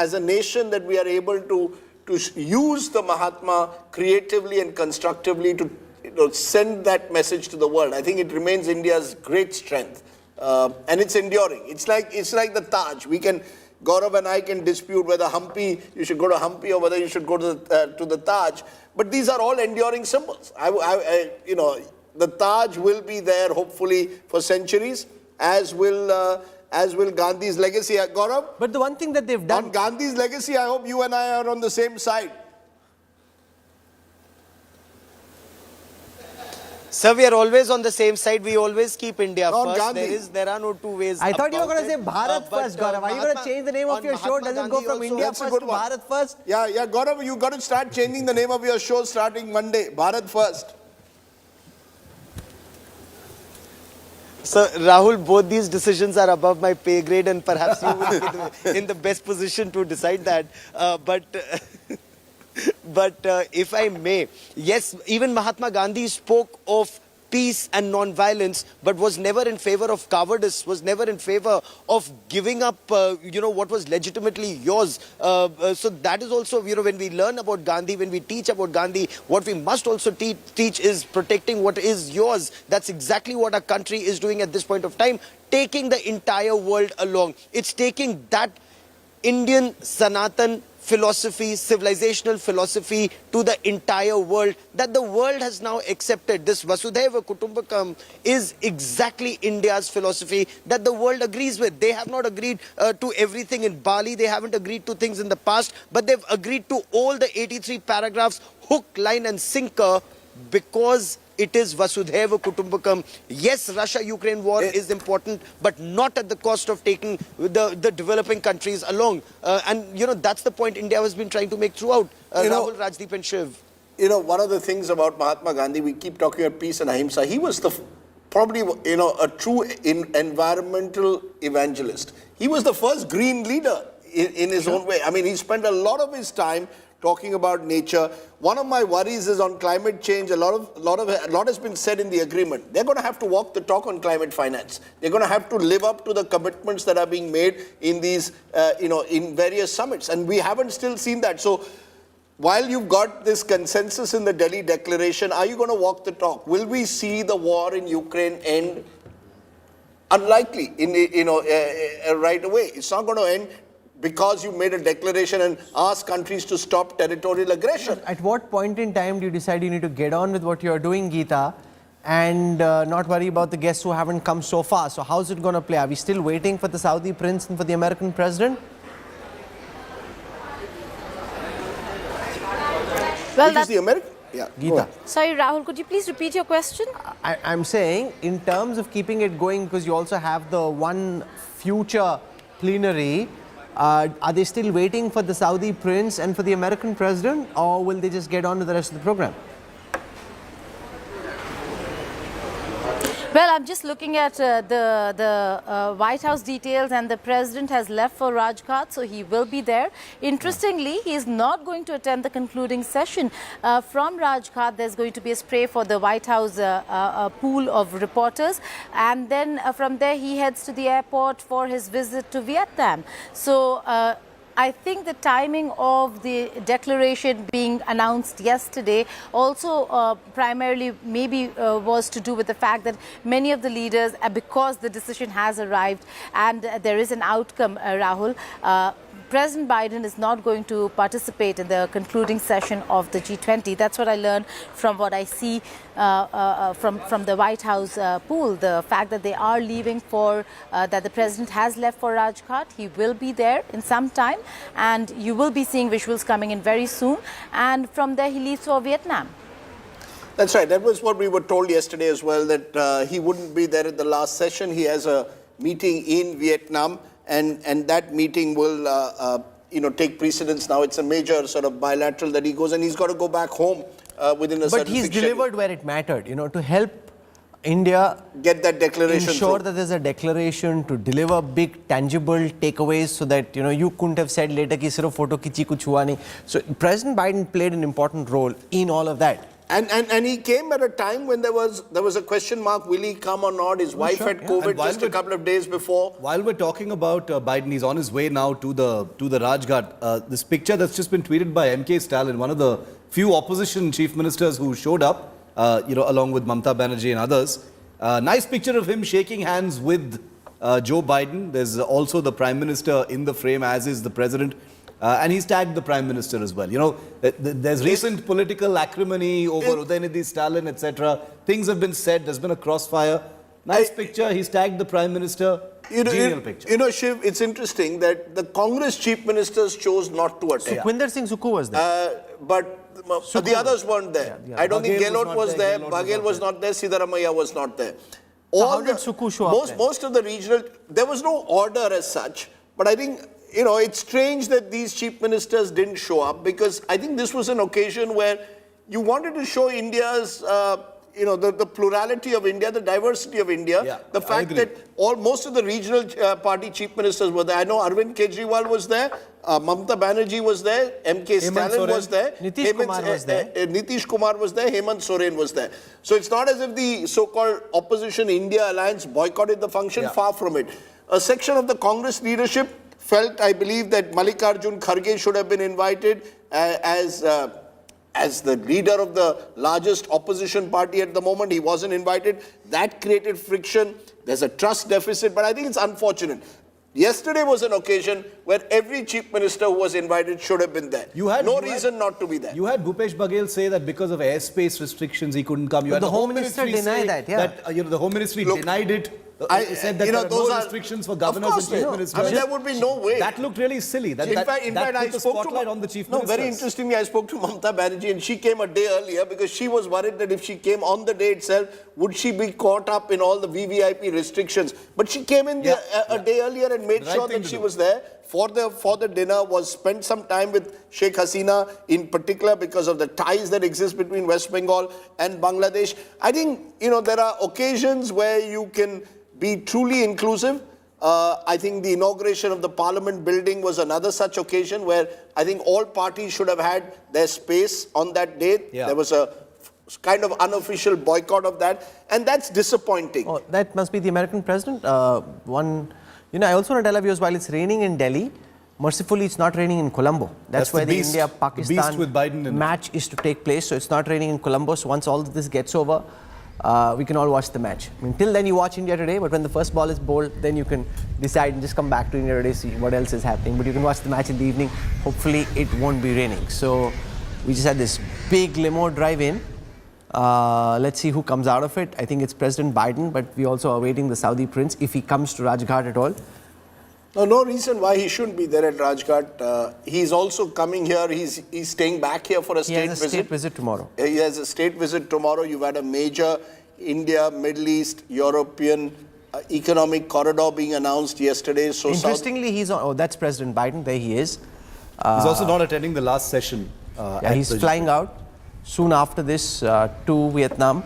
as a nation, that we are able to use the Mahatma creatively and constructively to send that message to the world. I think it remains India's great strength, and it's enduring. It's like the Taj. Gaurav and I can dispute whether you should go to Hampi or whether you should go to the Taj, but these are all enduring symbols. The Taj will be there hopefully for centuries, as will Gandhi's legacy. Gaurav? But the one thing that they've done... On Gandhi's legacy, I hope you and I are on the same side. Sir, we are always on the same side. We always keep India On first. Gandhi. There are no two ways. I thought you were about going to say it. Bharat first, Gaurav. Are you going to change the name of your show? Does it go from India That's a first good to one. Bharat first? Yeah, Gaurav, you got to start changing the name of your show starting Monday. Bharat first. So, Rahul, both these decisions are above my pay grade, and perhaps you will be in the best position to decide that. But if I may, yes, even Mahatma Gandhi spoke of peace and non-violence, but was never in favor of cowardice, was never in favor of giving up, what was legitimately yours. So that is also, when we learn about Gandhi, when we teach about Gandhi, what we must also teach is protecting what is yours. That's exactly what our country is doing at this point of time, taking the entire world along. It's taking that Indian Sanatan philosophy, civilizational philosophy to the entire world, that the world has now accepted. This Vasudhaiva Kutumbakam is exactly India's philosophy that the world agrees with. They have not agreed to everything in Bali. They haven't agreed to things in the past, but they've agreed to all the 83 paragraphs, hook, line and sinker, because it is Vasudhaiva Kutumbakam. Yes, Russia-Ukraine war is important, but not at the cost of taking the developing countries along. And, that's the point India has been trying to make throughout. Rahul, Rajdeep and Shiv. One of the things about Mahatma Gandhi, we keep talking about peace and ahimsa. He was probably, a true environmental evangelist. He was the first green leader in his own way. I mean, he spent a lot of his time talking about nature. One of my worries is on climate change. A lot has been said in the agreement. They're going to have to walk the talk on climate finance. They're going to have to live up to the commitments that are being made in these, in various summits. And we haven't still seen that. So while you've got this consensus in the Delhi Declaration, are you going to walk the talk? Will we see the war in Ukraine end? Unlikely, right away. It's not going to end because you made a declaration and asked countries to stop territorial aggression. At what point in time do you decide you need to get on with what you're doing, Geeta, and not worry about the guests who haven't come so far? So how's it going to play? Are we still waiting for the Saudi prince and for the American president? Well, that's the American. Yeah, Geeta. Sorry, Rahul, could you please repeat your question? I'm saying, in terms of keeping it going, because you also have the one future plenary, are they still waiting for the Saudi prince and for the American president, or will they just get on to the rest of the program? Well, I'm just looking at the White House details, and the president has left for Rajghat, so he will be there. Interestingly, he is not going to attend the concluding session. From Rajghat, there's going to be a spray for the White House pool of reporters, and then from there he heads to the airport for his visit to Vietnam. So I think the timing of the declaration being announced yesterday also primarily maybe was to do with the fact that many of the leaders, because the decision has arrived and there is an outcome, Rahul, President Biden is not going to participate in the concluding session of the G20. That's what I learned from what I see from the White House pool. The fact that they are leaving for, that the president has left for Rajghat. He will be there in some time, and you will be seeing visuals coming in very soon. And from there, he leaves for Vietnam. That's right. That was what we were told yesterday as well, that he wouldn't be there at the last session. He has a meeting in Vietnam. And that meeting will, take precedence now. It's a major sort of bilateral that he goes, and he's got to go back home within a certain But he's delivered where it mattered, to help India get that declaration ensure through. that there's a declaration to deliver big tangible takeaways so that you couldn't have said later ki sirf photo kichi kuch hua nahi. So President Biden played an important role in all of that. And he came at a time when there was a question mark, will he come or not? His wife had COVID just a couple of days before. While we're talking about Biden, he's on his way now to the Rajghat. This picture that's just been tweeted by MK Stalin, one of the few opposition chief ministers who showed up, along with Mamta Banerjee and others. Nice picture of him shaking hands with Joe Biden. There's also the Prime Minister in the frame, as is the President. And he's tagged the Prime Minister as well. There's recent political acrimony over Udayanidhi Stalin, etc. Things have been said. There's been a crossfire. Nice picture. He's tagged the Prime Minister. Genial picture. Shiv, it's interesting that the Congress chief ministers chose not to attend. Sukhwinder Singh Sukhu was there. But the others weren't there. I don't think Gehlot was there. Baghel was not there. Siddaramaiah was not there. How did Sukhu show up? Most of the regional, there was no order as such. But I think, it's strange that these chief ministers didn't show up, because I think this was an occasion where you wanted to show India's, the plurality of India, the diversity of India, the fact that most of the regional party chief ministers were there. I know Arvind Kejriwal was there, Mamta Banerjee was there, MK Stalin was there, Nitish Kumar was there. Nitish Kumar was there, Hemant Soren was there. So it's not as if the so-called opposition India alliance boycotted the function, far from it. A section of the Congress leadership felt, I believe, that Mallikarjun Kharge should have been invited as the leader of the largest opposition party at the moment. He wasn't invited. That created friction. There's a trust deficit, but I think it's unfortunate. Yesterday was an occasion where every chief minister who was invited should have been there. No reason not to be there. You had Bhupesh Baghel say that because of airspace restrictions he couldn't come. You had the Home Minister denied that. The Home Ministry denied it. Said that there are no restrictions for governors and chief ministers. I mean, there would be no way. That looked really silly. In fact, I put the spoke spotlight on the chief ministers. very interestingly, I spoke to Mamta Banerjee, and she came a day earlier because she was worried that if she came on the day itself, would she be caught up in all the VVIP restrictions? But she came in a day earlier and made sure that she was there for the dinner, spent some time with Sheikh Hasina in particular because of the ties that exist between West Bengal and Bangladesh. I think, there are occasions where you can be truly inclusive. I think the inauguration of the Parliament building was another such occasion where I think all parties should have had their space on that day. There was a kind of unofficial boycott of that, and that's disappointing. Oh, that must be the American president. I also want to tell our viewers, while it's raining in Delhi, mercifully it's not raining in Colombo. That's where the India-Pakistan match is to take place. So it's not raining in Colombo. So once all this gets over, we can all watch the match. I mean, till then you watch India Today, but when the first ball is bowled, then you can decide and just come back to India Today, see what else is happening. But you can watch the match in the evening. Hopefully it won't be raining. So we just had this big limo drive in. Let's see who comes out of it. I think it's President Biden, but we also are awaiting the Saudi prince, if he comes to Rajghat at all. No reason why he shouldn't be there at Rajghat. He's also coming here. He's staying back here for a state visit. He has a state visit tomorrow. He has a state visit tomorrow. You've had a major India, Middle East, European economic corridor being announced yesterday. So interestingly, he's on. Oh, that's President Biden. There he is. He's also not attending the last session. He's flying out soon after this to Vietnam.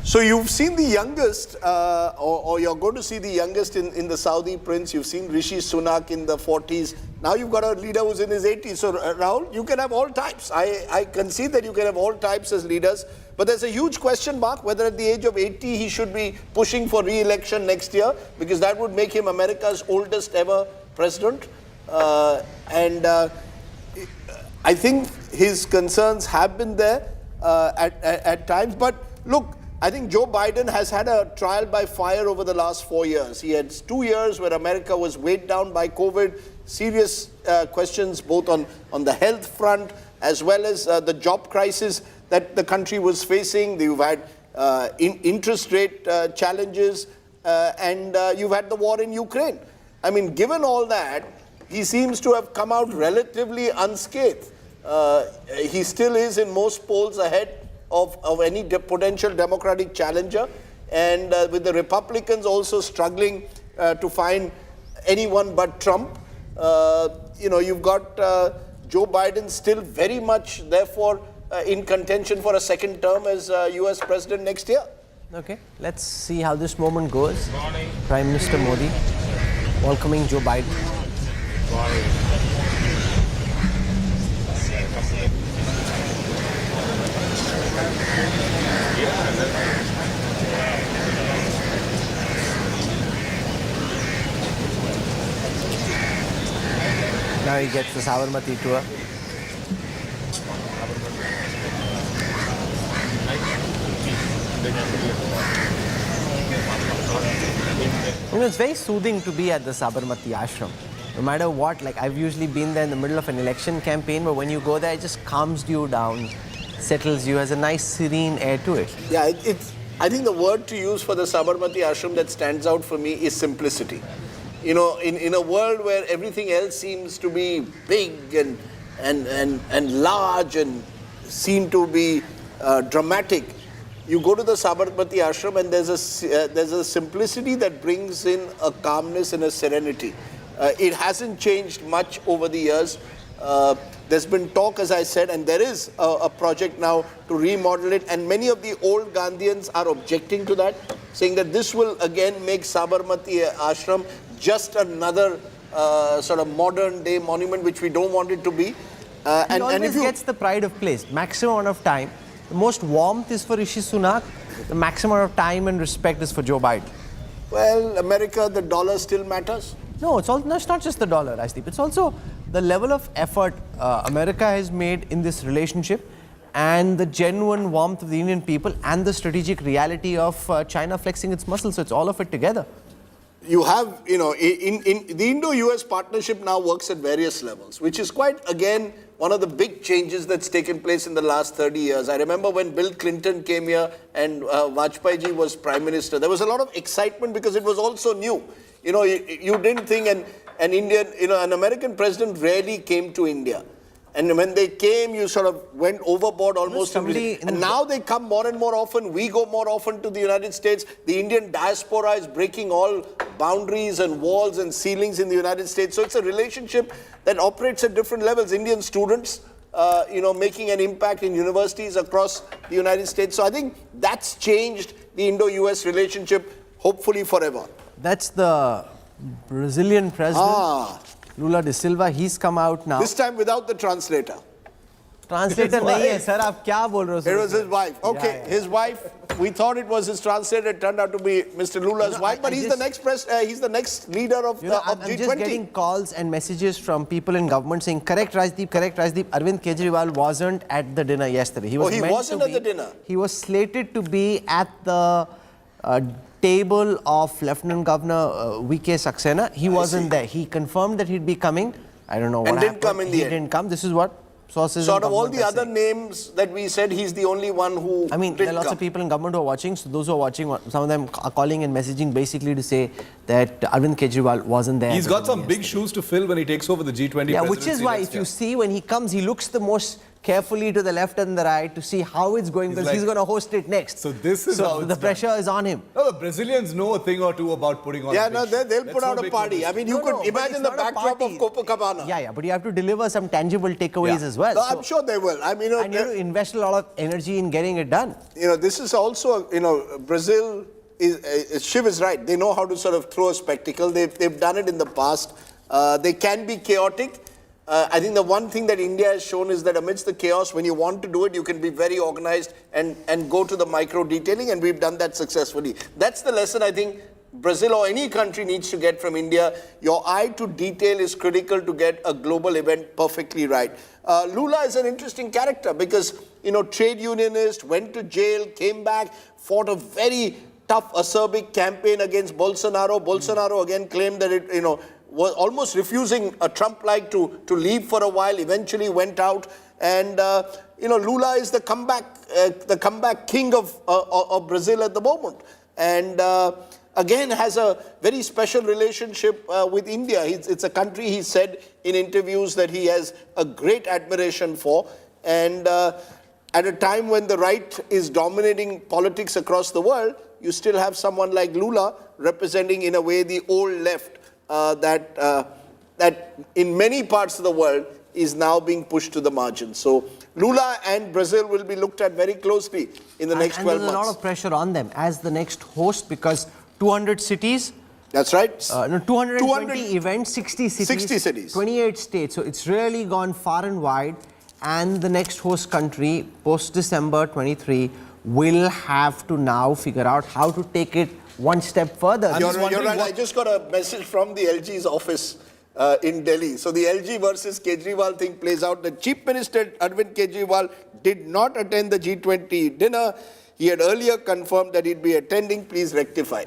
So you've seen the youngest, or you're going to see the youngest in the Saudi prince. You've seen Rishi Sunak in the 40s. Now you've got a leader who's in his 80s. So Rahul, you can have all types. I concede that you can have all types as leaders. But there's a huge question mark whether at the age of 80 he should be pushing for re-election next year, because that would make him America's oldest ever president. I think his concerns have been there at times. But look, I think Joe Biden has had a trial by fire over the last 4 years. He had 2 years where America was weighed down by COVID, serious questions both on the health front as well as the job crisis that the country was facing. You've had interest rate challenges and you've had the war in Ukraine. I mean, given all that, he seems to have come out relatively unscathed. He still is in most polls ahead of any potential Democratic challenger, and with the Republicans also struggling to find anyone but Trump. You've got Joe Biden still very much, therefore, in contention for a second term as US President next year. Okay, let's see how this moment goes. Prime Minister Modi welcoming Joe Biden. Now he gets the Sabarmati tour. You know, it's very soothing to be at the Sabarmati ashram. No matter what, like I've usually been there in the middle of an election campaign, but when you go there, it just calms you down, settles you, has a nice serene air to it. Yeah, I think the word to use for the Sabarmati ashram that stands out for me is simplicity. You know, in a world where everything else seems to be big and large and seem to be dramatic, you go to the Sabarmati ashram and there's a simplicity that brings in a calmness and a serenity. It hasn't changed much over the years. There's been talk, as I said, and there is a project now to remodel it, and many of the old Gandhians are objecting to that, saying that this will again make Sabarmati ashram just another sort of modern day monument, which we don't want it to be. He always gets the pride of place, maximum amount of time. The most warmth is for Rishi Sunak, the maximum amount of time and respect is for Joe Biden. Well, America, the dollar still matters. No, it's not just the dollar, Rajdeep. It's also the level of effort America has made in this relationship and the genuine warmth of the Indian people and the strategic reality of China flexing its muscles. So it's all of it together. You have, you know, in the Indo-US partnership now works at various levels, which is quite, again, one of the big changes that's taken place in the last 30 years. I remember when Bill Clinton came here and Vajpayee ji was Prime Minister, there was a lot of excitement because it was also new. You know, you didn't think an American president rarely came to India. And when they came, you sort of went overboard almost. And now they come more and more often. We go more often to the United States. The Indian diaspora is breaking all boundaries and walls and ceilings in the United States. So it's a relationship that operates at different levels. Indian students, making an impact in universities across the United States. So I think that's changed the Indo-US relationship, hopefully forever. That's the Brazilian president. Lula da Silva, he's come out now. This time without the translator. Translator nahi hai, sir. Aap kya bol rahe ho? It was his wife. Okay, his wife. We thought it was his translator. It turned out to be Mr. Lula's wife. But he's the next leader of G20. I'm just getting calls and messages from people in government saying, correct Rajdeep, correct Rajdeep. Arvind Kejriwal wasn't at the dinner yesterday. He wasn't at the dinner. He was slated to be at the table of Lieutenant Governor V.K. Saxena. He wasn't there. He confirmed that he'd be coming. I don't know what happened. And didn't come in the end. He didn't come. This is what sources sort of all the other names that we said, he's the only one who I mean, there are lots of people in government who are watching. So those who are watching, some of them are calling and messaging basically to say that Arvind Kejriwal wasn't there. He's got some big shoes to fill when he takes over the G20 Yeah, which is why if you see when he comes, he looks the most carefully to the left and the right to see how it's going because he's going to host it next. So this is how the pressure is on him. No, the Brazilians know a thing or two about putting on. Yeah, no, they'll put out a party. I mean, you could imagine the backdrop of Copacabana. Yeah, but you have to deliver some tangible takeaways as well. No, I'm sure they will. I mean, and you have to invest a lot of energy in getting it done. You know, this is also, Brazil Shiv is right. They know how to sort of throw a spectacle. They've done it in the past. They can be chaotic. I think the one thing that India has shown is that amidst the chaos, when you want to do it, you can be very organized and go to the micro detailing, and we've done that successfully. That's the lesson I think Brazil or any country needs to get from India. Your eye to detail is critical to get a global event perfectly right. Lula is an interesting character because, trade unionist, went to jail, came back, fought a very tough, acerbic campaign against Bolsonaro. Bolsonaro again claimed that was almost refusing a Trump-like to leave for a while, eventually went out. And, Lula is the comeback king of Brazil at the moment. And again, has a very special relationship with India. It's a country, he said in interviews, that he has a great admiration for. And at a time when the right is dominating politics across the world, you still have someone like Lula representing, in a way, the old left. That in many parts of the world is now being pushed to the margin. So Lula and Brazil will be looked at very closely in the next 12 months. And there's a lot of pressure on them as the next host because 200 cities. That's right. 220 events, 60 cities. 60 cities. 28 states. So it's really gone far and wide. And the next host country, post-December 23, will have to now figure out how to take it one step further. You're right. I just got a message from the LG's office in Delhi. So the LG versus Kejriwal thing plays out. The Chief Minister, Arvind Kejriwal, did not attend the G20 dinner. He had earlier confirmed that he'd be attending. Please rectify.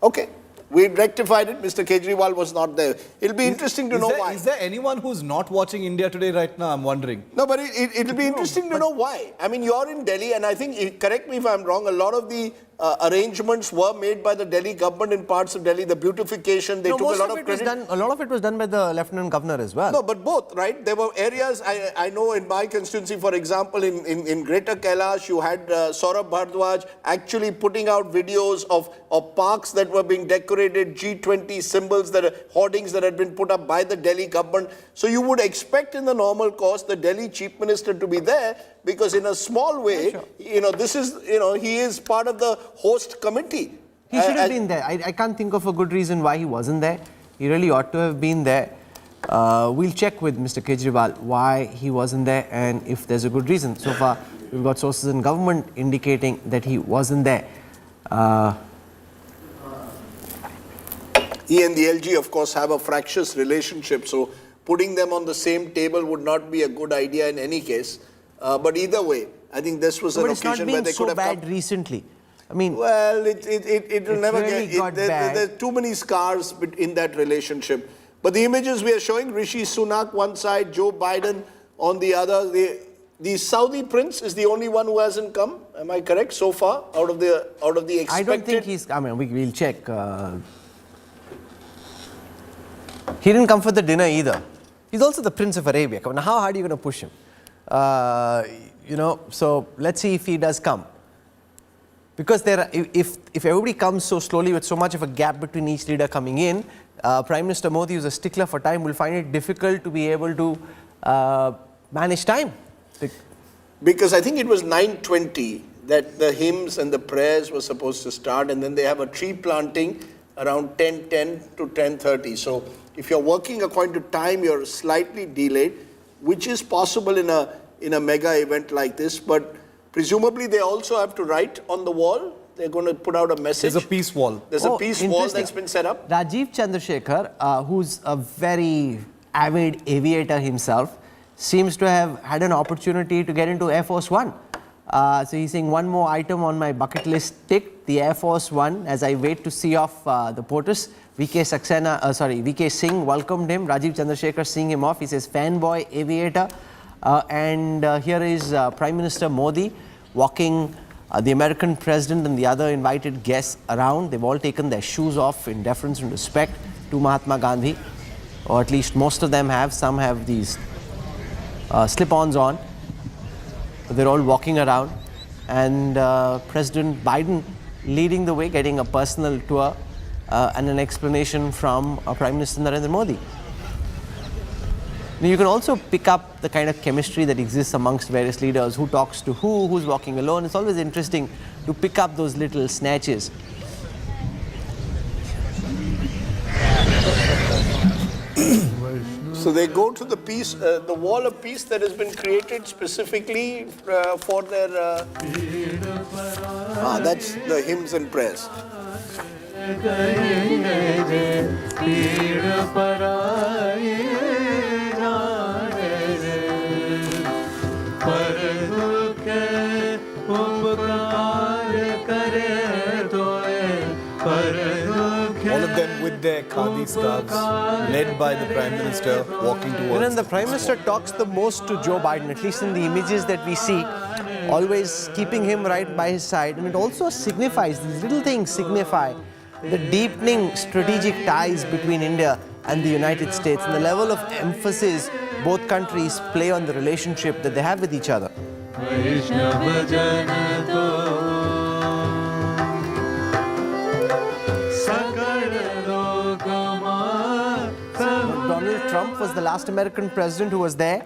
Okay. We rectified it. Mr. Kejriwal was not there. It'll be interesting to know why. Is there anyone who's not watching India Today right now? I'm wondering. No, but it'll be interesting to know why. I mean, you're in Delhi, and I think, correct me if I'm wrong, a lot of the arrangements were made by the Delhi government in parts of Delhi. The beautification, they took a lot of credit. A lot of it was done by the Lieutenant Governor as well. No, but both, right? There were areas, I know in my constituency, for example, in Greater Kailash, you had Saurabh Bhardwaj actually putting out videos of parks that were being decorated, G20 symbols, hoardings that had been put up by the Delhi government. So you would expect in the normal course the Delhi Chief Minister to be there, because in a small way, he is part of the host committee. He should have been there. I can't think of a good reason why he wasn't there. He really ought to have been there. We'll check with Mr. Kejriwal why he wasn't there and if there's a good reason. So far, we've got sources in government indicating that he wasn't there. He and the LG, of course, have a fractious relationship, so putting them on the same table would not be a good idea in any case. But either way, I think this was an occasion where they could have bad recently. I mean, well, it will never really get. There are too many scars in that relationship. But the images we are showing, Rishi Sunak one side, Joe Biden on the other. The Saudi prince is the only one who hasn't come. Am I correct so far? Out of the expected. I don't think he's. I mean, we'll check. He didn't come for the dinner either. He's also the Prince of Arabia. Now, how hard are you going to push him? So let's see if he does come. Because if everybody comes so slowly with so much of a gap between each leader coming in, Prime Minister Modi, who's a stickler for time, will find it difficult to be able to manage time. Because I think it was 9:20 that the hymns and the prayers were supposed to start, and then they have a tree planting around 10:10 to 10:30. So if you're working according to time, you're slightly delayed, which is possible in a mega event like this. But presumably they also have to write on the wall. They're going to put out a message. There's a peace wall. There's a peace wall that's been set up. Rajiv Chandrasekhar, who's a very avid aviator himself, seems to have had an opportunity to get into Air Force One. So he's saying one more item on my bucket list ticked, the Air Force One, as I wait to see off the POTUS. VK Singh welcomed him. Rajiv Chandrasekhar seeing him off. He says fanboy aviator. And here is Prime Minister Modi walking the American president and the other invited guests around. They've all taken their shoes off in deference and respect to Mahatma Gandhi, or at least most of them have. Some have these slip-ons on. But they're all walking around. And President Biden leading the way, getting a personal tour and an explanation from Prime Minister Narendra Modi. Now, you can also pick up the kind of chemistry that exists amongst various leaders, who talks to who's walking alone. It's always interesting to pick up those little snatches. So they go to the peace, the wall of peace that has been created specifically for their. That's the hymns and prayers. All of them with their khadi scarves, led by the Prime Minister, walking towards. And the Prime Minister talks the most to Joe Biden, at least in the images that we see, always keeping him right by his side. And it also signifies, these little things signify the deepening strategic ties between India and the United States and the level of emphasis both countries play on the relationship that they have with each other. Donald Trump was the last American president who was there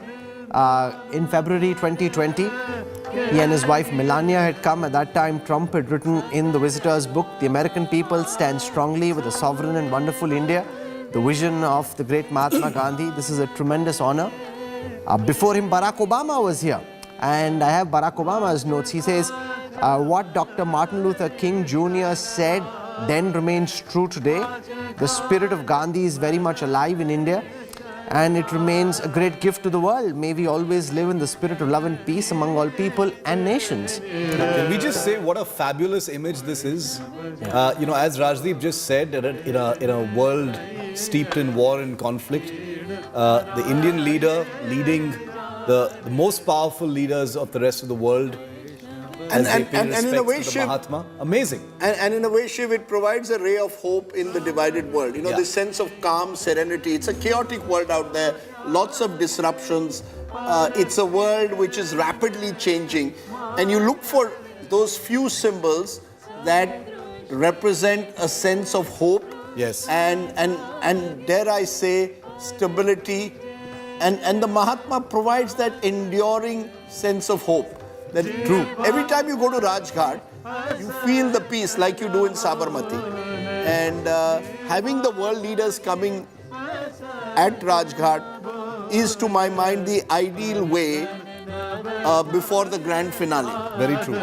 in February 2020. He and his wife Melania had come. At that time, Trump had written in the visitor's book, "The American people stand strongly with a sovereign and wonderful India, the vision of the great Mahatma Gandhi. This is a tremendous honor." Before him, Barack Obama was here. And I have Barack Obama's notes. He says, what Dr. Martin Luther King Jr. said then remains true today. The spirit of Gandhi is very much alive in India, and it remains a great gift to the world. May we always live in the spirit of love and peace among all people and nations. Can we just say what a fabulous image this is? As Rajdeep just said, in a world steeped in war and conflict, the Indian leader leading the most powerful leaders of the rest of the world, and in a way, Shiv, Mahatma. Amazing. And in a way, Shiv, it provides a ray of hope in the divided world. This sense of calm, serenity. It's a chaotic world out there, lots of disruptions. It's a world which is rapidly changing. And you look for those few symbols that represent a sense of hope. Yes. And dare I say, stability. And the Mahatma provides that enduring sense of hope. That true. Every time you go to Rajghat, you feel the peace like you do in Sabarmati. And having the world leaders coming at Rajghat is, to my mind, the ideal way before the grand finale. Very true.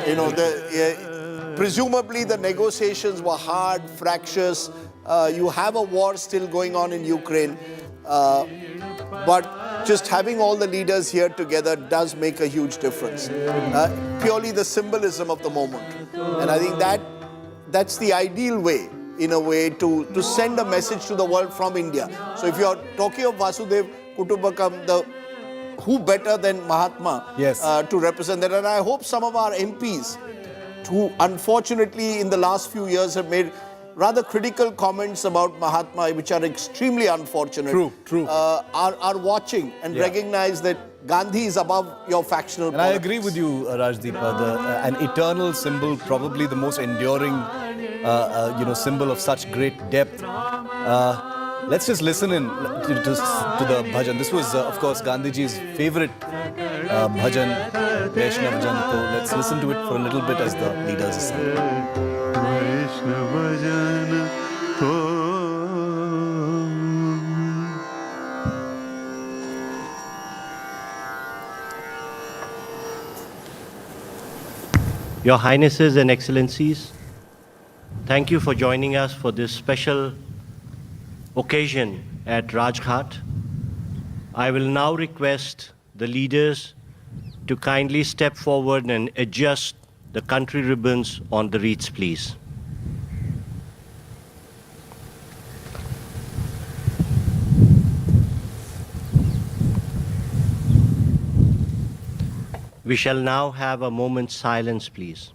Presumably the negotiations were hard, fractious. You have a war still going on in Ukraine. But just having all the leaders here together does make a huge difference. Purely the symbolism of the moment. And I think that's the ideal way, in a way, to send a message to the world from India. So if you're talking of Vasudev Kutumbakam, who better than Mahatma to represent that? And I hope some of our MPs, who unfortunately in the last few years have made rather critical comments about Mahatma, which are extremely unfortunate, true. Are watching and recognize that Gandhi is above your factional politics. I agree with you, Rajdeep. An eternal symbol, probably the most enduring, symbol of such great depth. Let's just listen in to the bhajan. This was, of course, Gandhiji's favorite bhajan, Vaishnav Jan. So let's listen to it for a little bit as the leaders sing. Your Highnesses and Excellencies, thank you for joining us for this special occasion at Rajghat. I will now request the leaders to kindly step forward and adjust the country ribbons on the wreaths, please. We shall now have a moment's silence, please.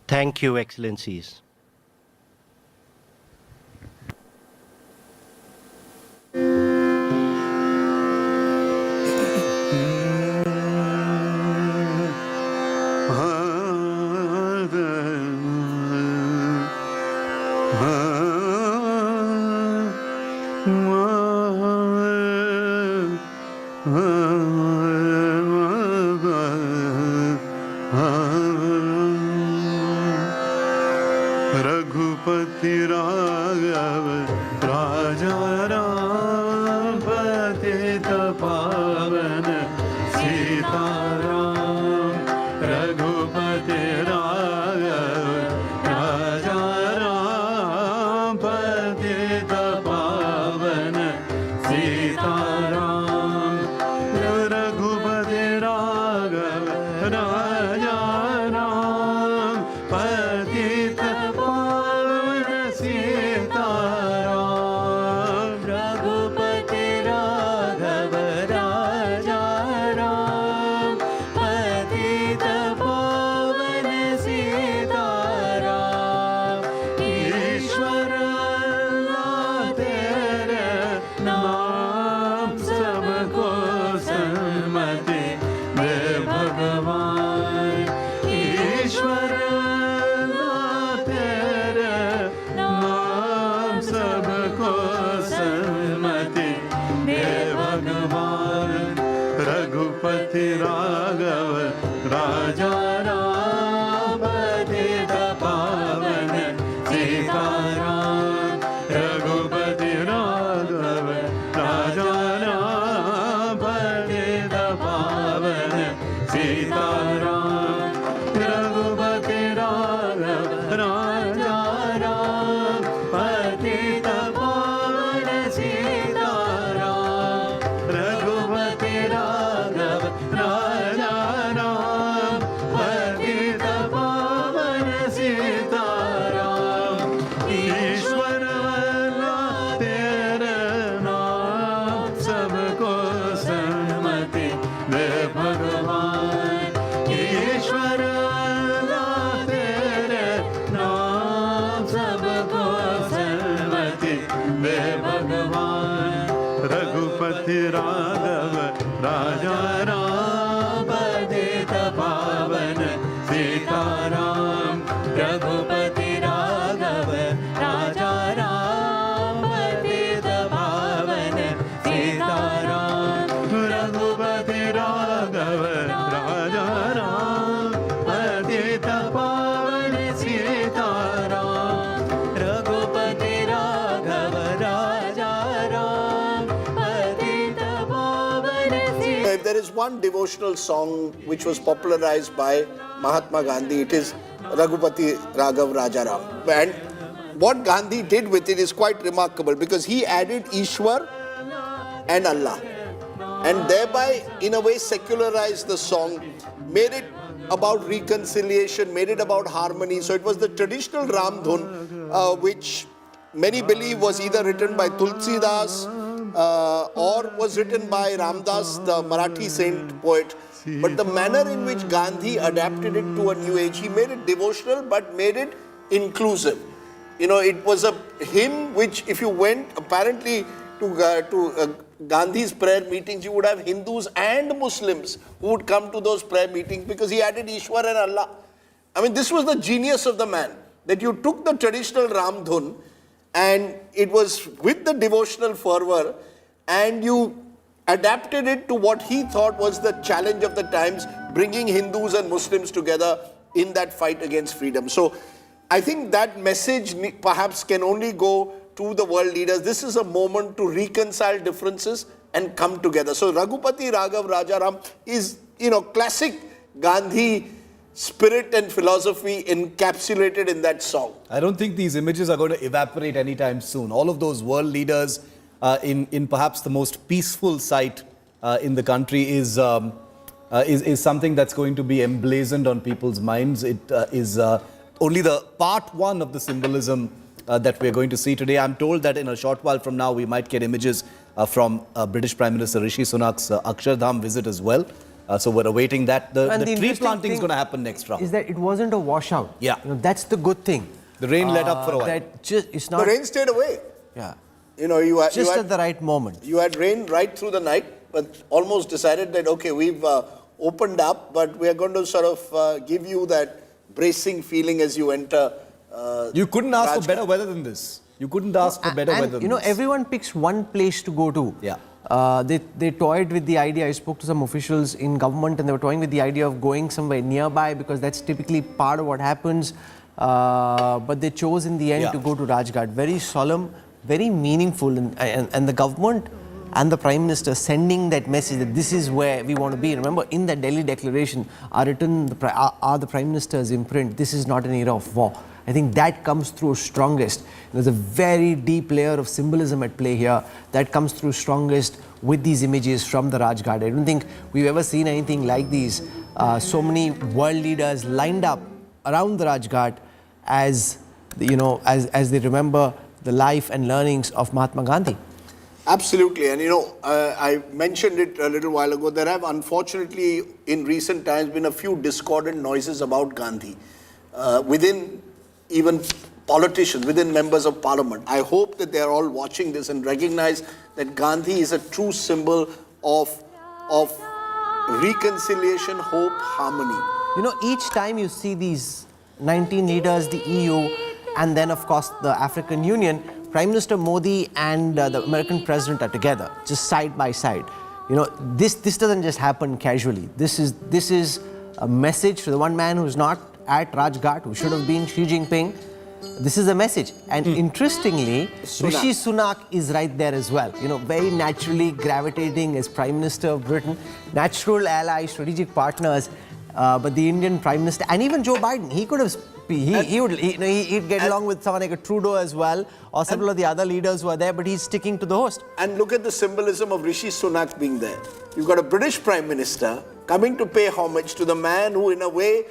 Thank you, Excellencies. Raghupati Raghav राजा राम पतित पावन सीताराम रघुपति राघव राजा राम पतित राजा राम पतित पावन सीताराम रघुपति राघव राजा राम पतित पावन सीताराम रघुपति राघव राजा राम पतित पावन सीताराम रघुपति राघव राजा राम पतित पावन सीताराम ईश्वर अल्लाह तेरे नाम सबको सन्मति दे भगवान ईश्वर अल्लाह तेरे नाम सबको सन्मति दे भगवान रघुपति राघव राजा राम पतित पावन सीताराम रघुपति राघव राजा राम पतित पावन सीताराम रघुपति राघव राजा राम पतित पावन सीताराम रघुपति राघव राजा राम पतित पावन If there is one devotional song which was popularized by Mahatma Gandhi, it is Raghupati Raghav Rajaram. And what Gandhi did with it is quite remarkable because he added Ishwar and Allah and thereby in a way secularized the song, made it about reconciliation, made it about harmony. So it was the traditional Ram Dhun which many believe was either written by Tulsidas or was written by Ramdas, the Marathi saint poet. But the manner in which Gandhi adapted it to a new age, he made it devotional but made it inclusive. You know, it was a hymn which if you went apparently to Gandhi's prayer meetings, you would have Hindus and Muslims who would come to those prayer meetings because he added Ishwar and Allah. I mean, this was the genius of the man, that you took the traditional Ram Dhun and it was with the devotional fervor and you adapted it to what he thought was the challenge of the times, bringing Hindus and Muslims together in that fight against freedom. So I think that message perhaps can only go to the world leaders. This is a moment to reconcile differences and come together. So Raghupati Raghav Rajaram is, you know, classic Gandhi spirit and philosophy encapsulated in that song. I don't think these images are going to evaporate anytime soon. All of those world leaders in perhaps the most peaceful site in the country is something that's going to be emblazoned on people's minds. It is only the part one of the symbolism that we're going to see today. I'm told that in a short while from now, we might get images from British Prime Minister Rishi Sunak's Akshardham visit as well. So we're awaiting that. The tree planting is going to happen next round. Is that it wasn't a washout. Yeah. You know, that's the good thing. The rain let up for a while. It's not. The rain stayed away. Yeah. You know, you had at the right moment. You had rain right through the night, but almost decided that, okay, we've opened up, but we are going to sort of give you that bracing feeling as you enter. You couldn't ask for better weather than this. You couldn't ask for better weather than this. You know, everyone picks one place to go to. Yeah. They toyed with the idea. I spoke to some officials in government and they were toying with the idea of going somewhere nearby because that's typically part of what happens. But they chose in the end to go to Rajghat. Very solemn, very meaningful, and the government and the Prime Minister sending that message that this is where we want to be. Remember, in the Delhi Declaration are written the Prime Minister's imprint. This is not an era of war. I think that comes through strongest. There's a very deep layer of symbolism at play here that comes through strongest with these images from the Rajghat. I don't think we've ever seen anything like these. So many world leaders lined up around the Rajghat as they remember the life and learnings of Mahatma Gandhi. Absolutely. And, you know, I mentioned it a little while ago. There have, unfortunately, in recent times, been a few discordant noises about Gandhi within even politicians, within members of parliament. I hope that they are all watching this and recognize that Gandhi is a true symbol of reconciliation, hope, harmony. You know, each time you see these 19 leaders, the EU, and then, of course, the African Union, Prime Minister Modi and the American president are together, just side by side. You know, this doesn't just happen casually. This is a message to the one man who's not at Rajghat, who should have been Xi Jinping. This is a message. And interestingly, Rishi Sunak is right there as well. You know, very naturally gravitating as Prime Minister of Britain, natural ally, strategic partners. But the Indian Prime Minister, and even Joe Biden, he could have, he'd get along with someone like a Trudeau as well, or several of the other leaders who are there, but he's sticking to the host. And look at the symbolism of Rishi Sunak being there. You've got a British Prime Minister coming to pay homage to the man who, in a way,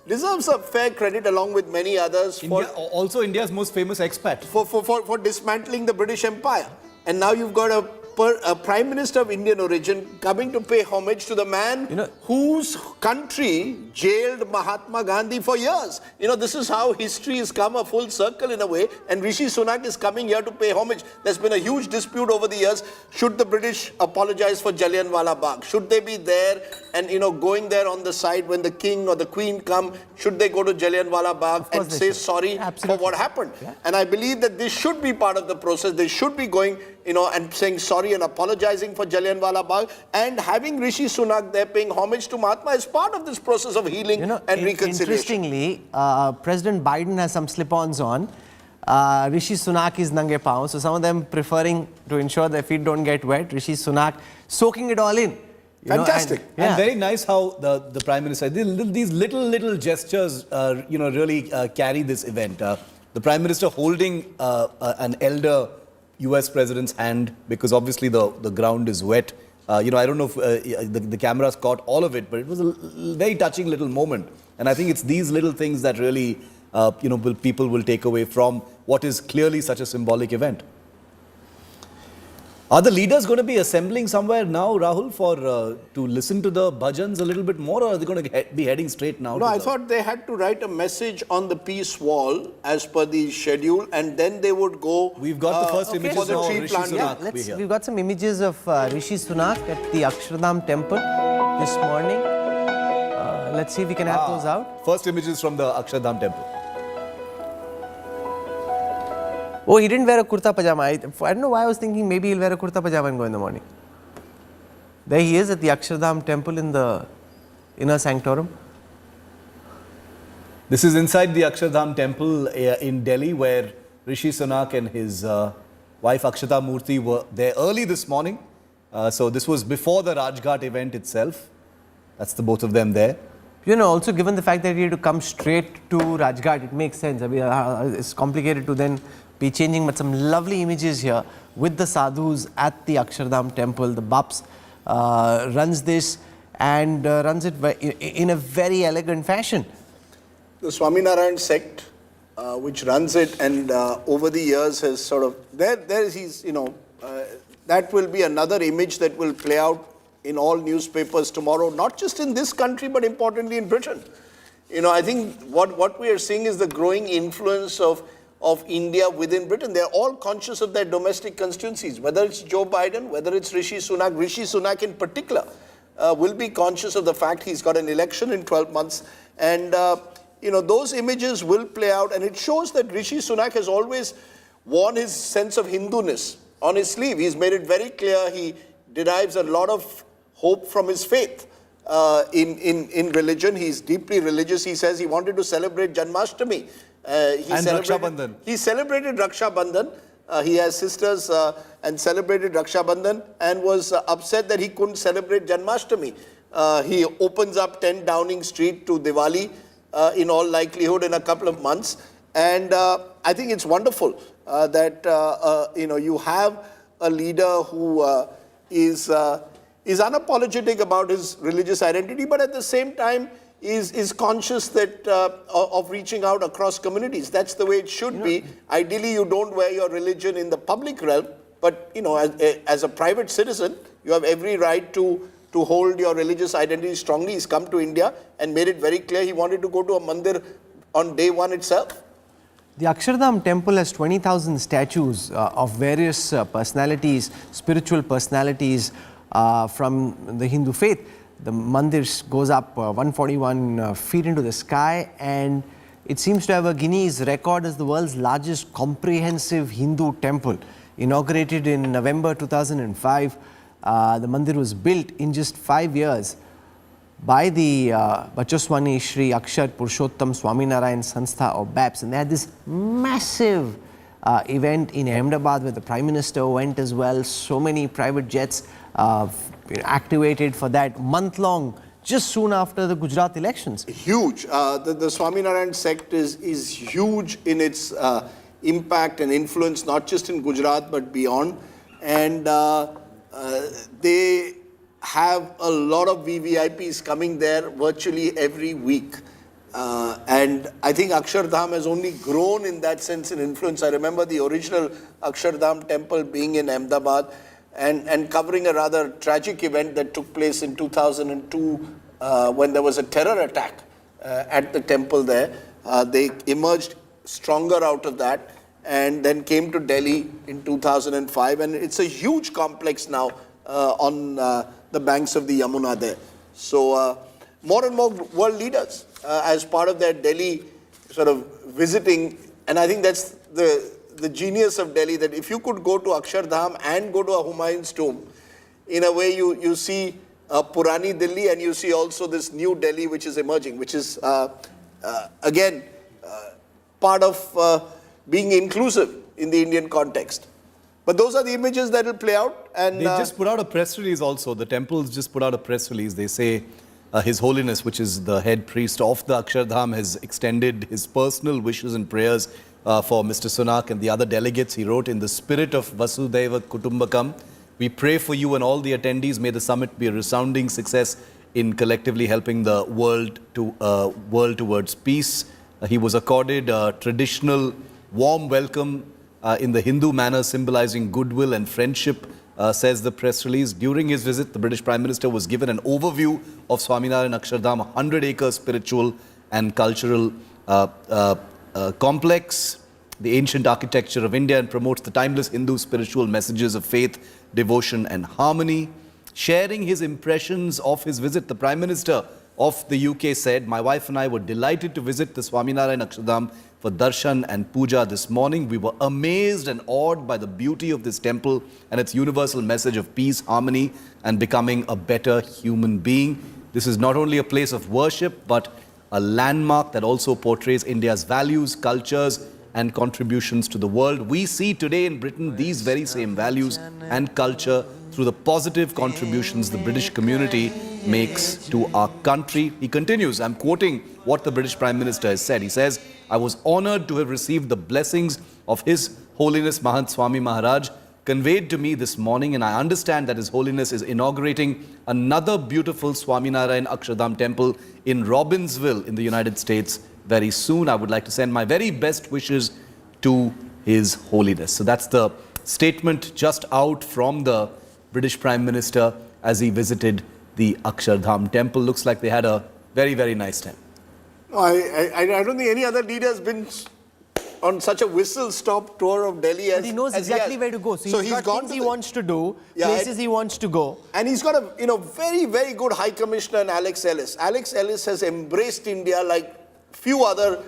deserves a fair credit along with many others. Also India's most famous expat. For dismantling the British Empire. And now you've got a Prime Minister of Indian origin coming to pay homage to the man whose country jailed Mahatma Gandhi for years. You know, this is how history has come a full circle in a way, and Rishi Sunak is coming here to pay homage. There's been a huge dispute over the years. Should the British apologize for Jallianwala Bagh? Should they be there and, you know, going there on the side when the king or the queen come? Should they go to Jallianwala Bagh and say sorry for what happened? Yeah. And I believe that this should be part of the process. They should be going, you know, and saying sorry and apologizing for Jallianwala Bagh, and having Rishi Sunak there paying homage to Mahatma is part of this process of healing and reconciliation. Interestingly, President Biden has some slip-ons on. Rishi Sunak is nange paon, so some of them preferring to ensure their feet don't get wet. Rishi Sunak soaking it all in. Fantastic. And very nice how the Prime Minister, these little gestures, you know, really carry this event. The Prime Minister holding an elder US President's hand, because obviously the ground is wet. You know, I don't know if the cameras caught all of it, but it was a very touching little moment. And I think it's these little things that really, you know, people will take away from what is clearly such a symbolic event. Are the leaders going to be assembling somewhere now, Rahul, for to listen to the bhajans a little bit more, or are they going to be heading straight now? No, I thought they had to write a message on the peace wall as per the schedule, and then they would go. We've got the first images for the of tree Rishi planting. Sunak. We've got some images of Rishi Sunak at the Akshardham temple this morning. Let's see if we can have those out. First images from the Akshardham temple. Oh, he didn't wear a kurta pajama. I don't know why I was thinking maybe he'll wear a kurta pajama and go in the morning. There he is at the Akshardham temple in the inner sanctorum. This is inside the Akshardham temple in Delhi, where Rishi Sunak and his wife Akshata Murthy were there early this morning. So this was before the Rajghat event itself. That's the both of them there. You know, also given the fact that he had to come straight to Rajghat, it makes sense. I mean, it's complicated to then be changing, but some lovely images here with the sadhus at the Akshardham temple. The Baps runs this and runs it in a very elegant fashion. The Swaminarayan sect, which runs it, and over the years has sort of, he's, you know, that will be another image that will play out in all newspapers tomorrow, not just in this country, but importantly in Britain. You know, I think what we are seeing is the growing influence of India within Britain. They're all conscious of their domestic constituencies, whether it's Joe Biden, whether it's Rishi Sunak. Rishi Sunak in particular will be conscious of the fact he's got an election in 12 months. And, you know, those images will play out, and it shows that Rishi Sunak has always worn his sense of Hinduness on his sleeve. He's made it very clear he derives a lot of hope from his faith in religion. He's deeply religious. He says he wanted to celebrate Janmashtami. Raksha Bandhan. He celebrated Raksha Bandhan. He has sisters and celebrated Raksha Bandhan, and was upset that he couldn't celebrate Janmashtami. He opens up 10 Downing Street to Diwali in all likelihood in a couple of months. And I think it's wonderful that you know, you have a leader who is unapologetic about his religious identity, but at the same time is conscious that of reaching out across communities. That's the way it should be. Ideally, you don't wear your religion in the public realm, but you know, as a private citizen, you have every right to hold your religious identity strongly. He's come to India and made it very clear he wanted to go to a mandir on day one itself. The Akshardham temple has 20,000 statues of various personalities, spiritual personalities from the Hindu faith. The mandir goes up 141 feet into the sky, and it seems to have a Guinness record as the world's largest comprehensive Hindu temple. Inaugurated in November 2005, the mandir was built in just 5 years. by the Bachoswani Shri Akshar Purushottam Swaminarayan Sanstha or BAPS, and they had this massive event in Ahmedabad where the Prime Minister went as well. So many private jets activated for that month-long, just soon after the Gujarat elections. Huge. The Swaminarayan sect is huge in its impact and influence, not just in Gujarat but beyond. And they have a lot of VVIPs coming there virtually every week. And I think Akshardham has only grown in that sense in influence. I remember the original Akshardham temple being in Ahmedabad and covering a rather tragic event that took place in 2002 when there was a terror attack at the temple there. They emerged stronger out of that and then came to Delhi in 2005. And it's a huge complex now on the banks of the Yamuna there. So more and more world leaders as part of their Delhi sort of visiting. And I think that's the genius of Delhi, that if you could go to Akshardham and go to a Humayun's tomb, in a way you see Purani Delhi and you see also this new Delhi which is emerging, which is again part of being inclusive in the Indian context. But those are the images that will play out. And they just put out a press release also. The temples just put out a press release. They say His Holiness, which is the head priest of the Akshardham, has extended his personal wishes and prayers for Mr. Sunak and the other delegates. He wrote, "In the spirit of Vasudhaiva Kutumbakam, we pray for you and all the attendees. May the summit be a resounding success in collectively helping the world towards peace." He was accorded a traditional warm welcome in the Hindu manner, symbolizing goodwill and friendship, says the press release. During his visit, the British Prime Minister was given an overview of Swaminarayan Akshardham, a 100-acre spiritual and cultural complex, the ancient architecture of India, and promotes the timeless Hindu spiritual messages of faith, devotion and harmony. Sharing his impressions of his visit, the Prime Minister of the UK said, "My wife and I were delighted to visit the Swaminarayan Akshardham for darshan and puja this morning. We were amazed and awed by the beauty of this temple and its universal message of peace, harmony and becoming a better human being. This is not only a place of worship, but a landmark that also portrays India's values, cultures and contributions to the world. We see today in Britain these very same values and culture through the positive contributions the British community makes to our country." He continues, I'm quoting what the British Prime Minister has said. He says, "I was honored to have received the blessings of His Holiness Mahant Swami Maharaj conveyed to me this morning, and I understand that His Holiness is inaugurating another beautiful Swaminarayan Akshardham temple in Robbinsville in the United States very soon. I would like to send my very best wishes to His Holiness." So that's the statement just out from the British Prime Minister as he visited the Akshardham temple. Looks like they had a very, very nice time. No, I don't think any other leader has been on such a whistle-stop tour of Delhi as he knows exactly where to go. So he's got gone things to he wants to do, places he wants to go. And he's got a very, very good High Commissioner in Alex Ellis. Alex Ellis has embraced India like few other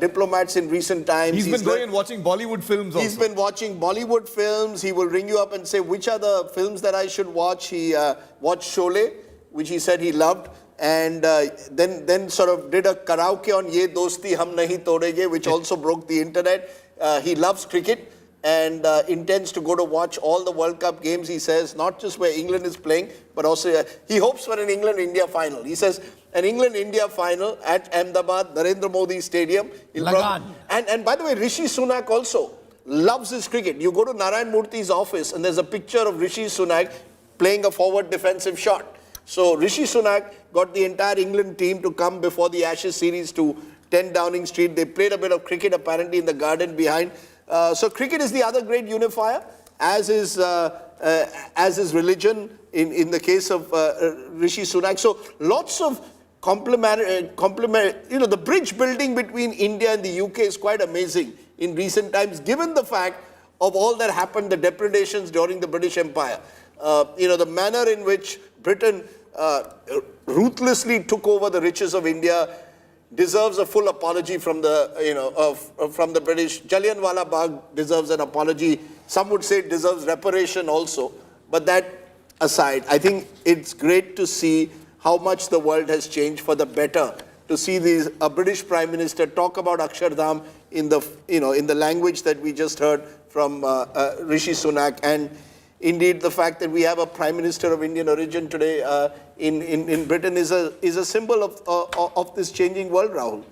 diplomats in recent times. He's been going and watching Bollywood films also. He's been watching Bollywood films. He will ring you up and say, which are the films that I should watch? He watched Sholay, which he said he loved. And then sort of did a karaoke on Ye Dosti Hum Nahi Todege, which also broke the internet. He loves cricket and intends to go to watch all the World Cup games, he says, not just where England is playing, but also he hopes for an England-India final. He says an England-India final at Ahmedabad, Narendra Modi Stadium. And by the way, Rishi Sunak also loves his cricket. You go to Narayan Murthy's office and there's a picture of Rishi Sunak playing a forward defensive shot. So Rishi Sunak got the entire England team to come before the Ashes series to 10 Downing Street. They played a bit of cricket apparently in the garden behind. So cricket is the other great unifier, as is religion in the case of Rishi Sunak. So lots of the bridge building between India and the UK is quite amazing in recent times, given the fact of all that happened, the depredations during the British Empire. The manner in which Britain ruthlessly took over the riches of India deserves a full apology from the British. Jallianwala Bagh deserves an apology. Some would say it deserves reparation also. But that aside, I think it's great to see how much the world has changed for the better to see a British Prime Minister talk about Akshardham in the language that we just heard from Rishi Sunak, and indeed the fact that we have a Prime Minister of Indian origin today in Britain is a symbol of this changing world, Rahul.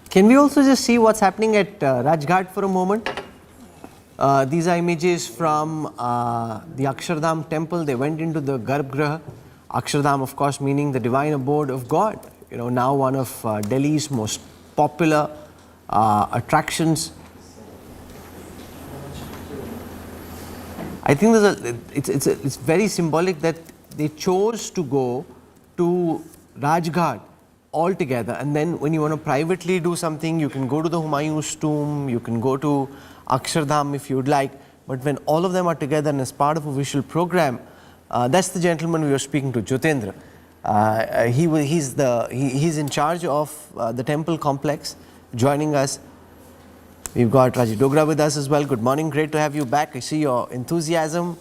Can we also just see what's happening at Rajghat for a moment? These are images from the Akshardham temple. They went into the Garbhagriha. Akshardham, of course, meaning the divine abode of God. You know, now one of Delhi's most popular attractions. I think it's very symbolic that they chose to go to Rajghat all together, and then when you want to privately do something, you can go to the Humayun's tomb, you can go to Akshardham if you'd like, but when all of them are together and as part of a visual program, that's the gentleman we were speaking to, Jyotendra. He's in charge of the temple complex, joining us. We've got Raji Dogra with us as well. Good morning, great to have you back. I see your enthusiasm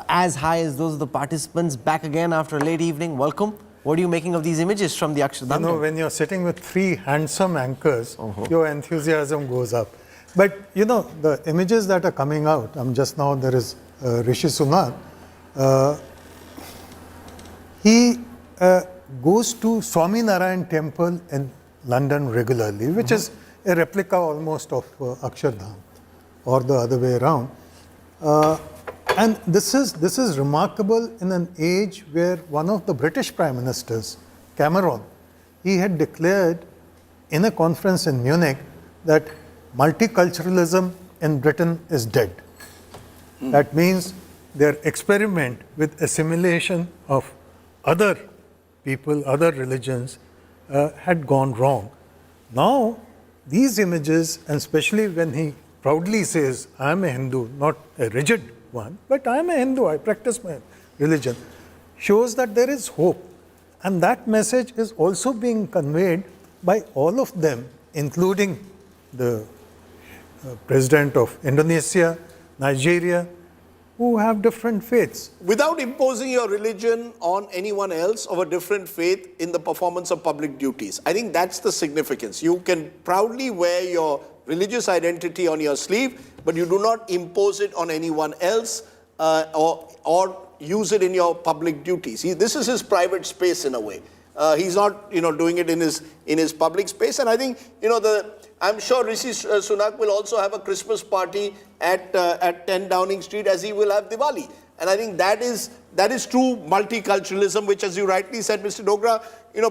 as high as those of the participants. Back again after a late evening, welcome. What are you making of these images from the Akshardham? You know, when you're sitting with three handsome anchors, your enthusiasm goes up. But you know, the images that are coming out, just now there is Rishi Sunak. He goes to Swaminarayan temple in London regularly, which is a replica almost of Akshardham, or the other way around. And this is remarkable in an age where one of the British Prime Ministers, Cameron, he had declared in a conference in Munich that multiculturalism in Britain is dead. That means their experiment with assimilation of other people, other religions had gone wrong. Now, these images, and especially when he proudly says, I am a Hindu, not a rigid one, but I am a Hindu, I practice my religion, shows that there is hope. And that message is also being conveyed by all of them, including the President of Indonesia, Nigeria, who have different faiths. Without imposing your religion on anyone else of a different faith in the performance of public duties. I think that's the significance. You can proudly wear your religious identity on your sleeve, but you do not impose it on anyone else or use it in your public duties. This is his private space in a way. He's not, doing it in his public space. And I think, I'm sure Rishi Sunak will also have a Christmas party at 10 Downing Street, as he will have Diwali. And I think that is true multiculturalism, which, as you rightly said, Mr. Dogra,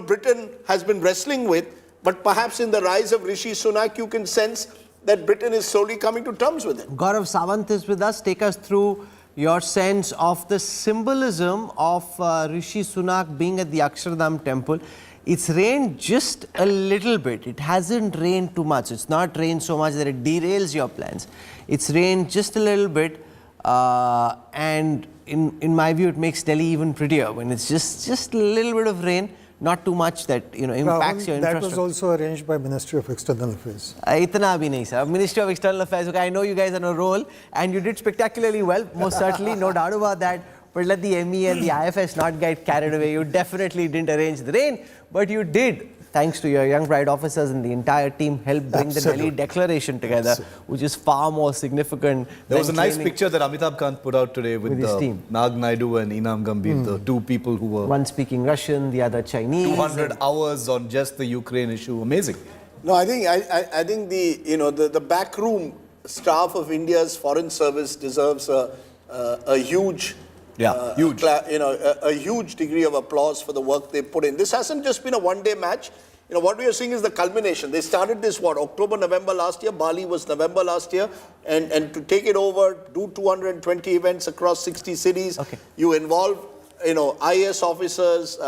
Britain has been wrestling with. But perhaps in the rise of Rishi Sunak, you can sense that Britain is slowly coming to terms with it. Gaurav Sawant is with us. Take us through your sense of the symbolism of Rishi Sunak being at the Akshardham temple. It's rained just a little bit. It hasn't rained too much. It's not rained so much that it derails your plans. It's rained just a little bit, and in my view, it makes Delhi even prettier when it's just a little bit of rain. Not too much that impacts your infrastructure. That was also arranged by Ministry of External Affairs. Itna bhi nahi, sir. Ministry of External Affairs. Okay, I know you guys are on a roll, and you did spectacularly well. Most certainly, no doubt about that. But let the ME and the IFS not get carried away. You definitely didn't arrange the rain, but you did, thanks to your young bride officers and the entire team, help bring the Delhi Declaration together, which is far more significant. There was a nice picture that Amitabh Kant put out today with his team. Nag Naidu and Inam Gambhir, the two people who were... One speaking Russian, the other Chinese. 200 hours on just the Ukraine issue. Amazing. No, I think the backroom staff of India's foreign service deserves a huge... a huge degree of applause for the work they put in. This hasn't just been a one-day match. What we are seeing is the culmination. They started this, October, November last year. Bali was November last year. And to take it over, do 220 events across 60 cities. Okay. You involve, IAS officers,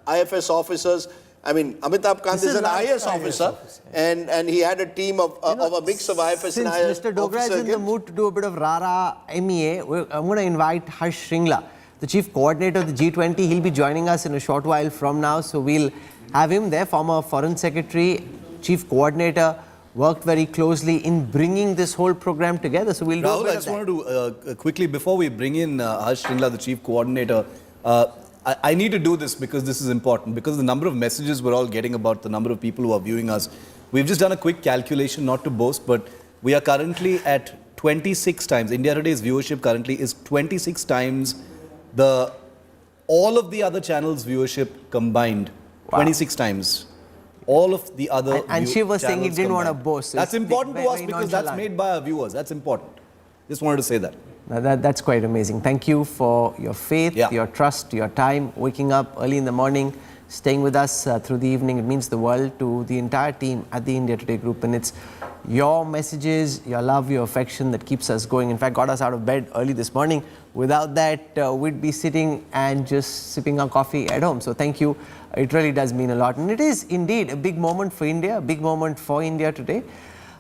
IFS officers. I mean, Amitabh Kant is an IAS officer, and he had a team of a mix of IFS and IAS. Mr. Dogra is in the mood to do a bit of Rara MEA. I'm going to invite Harsh Shringla, the chief coordinator of the G20. He'll be joining us in a short while from now, so we'll have him there. Former foreign secretary, chief coordinator, worked very closely in bringing this whole program together. So we'll do a bit I just wanted to quickly, before we bring in Harsh Shringla, the chief coordinator, I need to do this because this is important, because the number of messages we're all getting about the number of people who are viewing us. We've just done a quick calculation, not to boast, but we are currently at 26 times. India Today's viewership currently is 26 times all of the other channels' viewership combined. Wow. 26 times. All of the other And she was saying he didn't want to boast. So that's it's important to us very because that's nonchalant. made by our viewers. That's important. Just wanted to say that. Now that's quite amazing. Thank you for your faith, your trust, your time, waking up early in the morning, staying with us through the evening. It means the world to the entire team at the India Today Group. And it's your messages, your love, your affection that keeps us going. In fact, got us out of bed early this morning. Without that, we'd be sitting and just sipping our coffee at home. So thank you. It really does mean a lot. And it is indeed a big moment for India, a big moment for India today.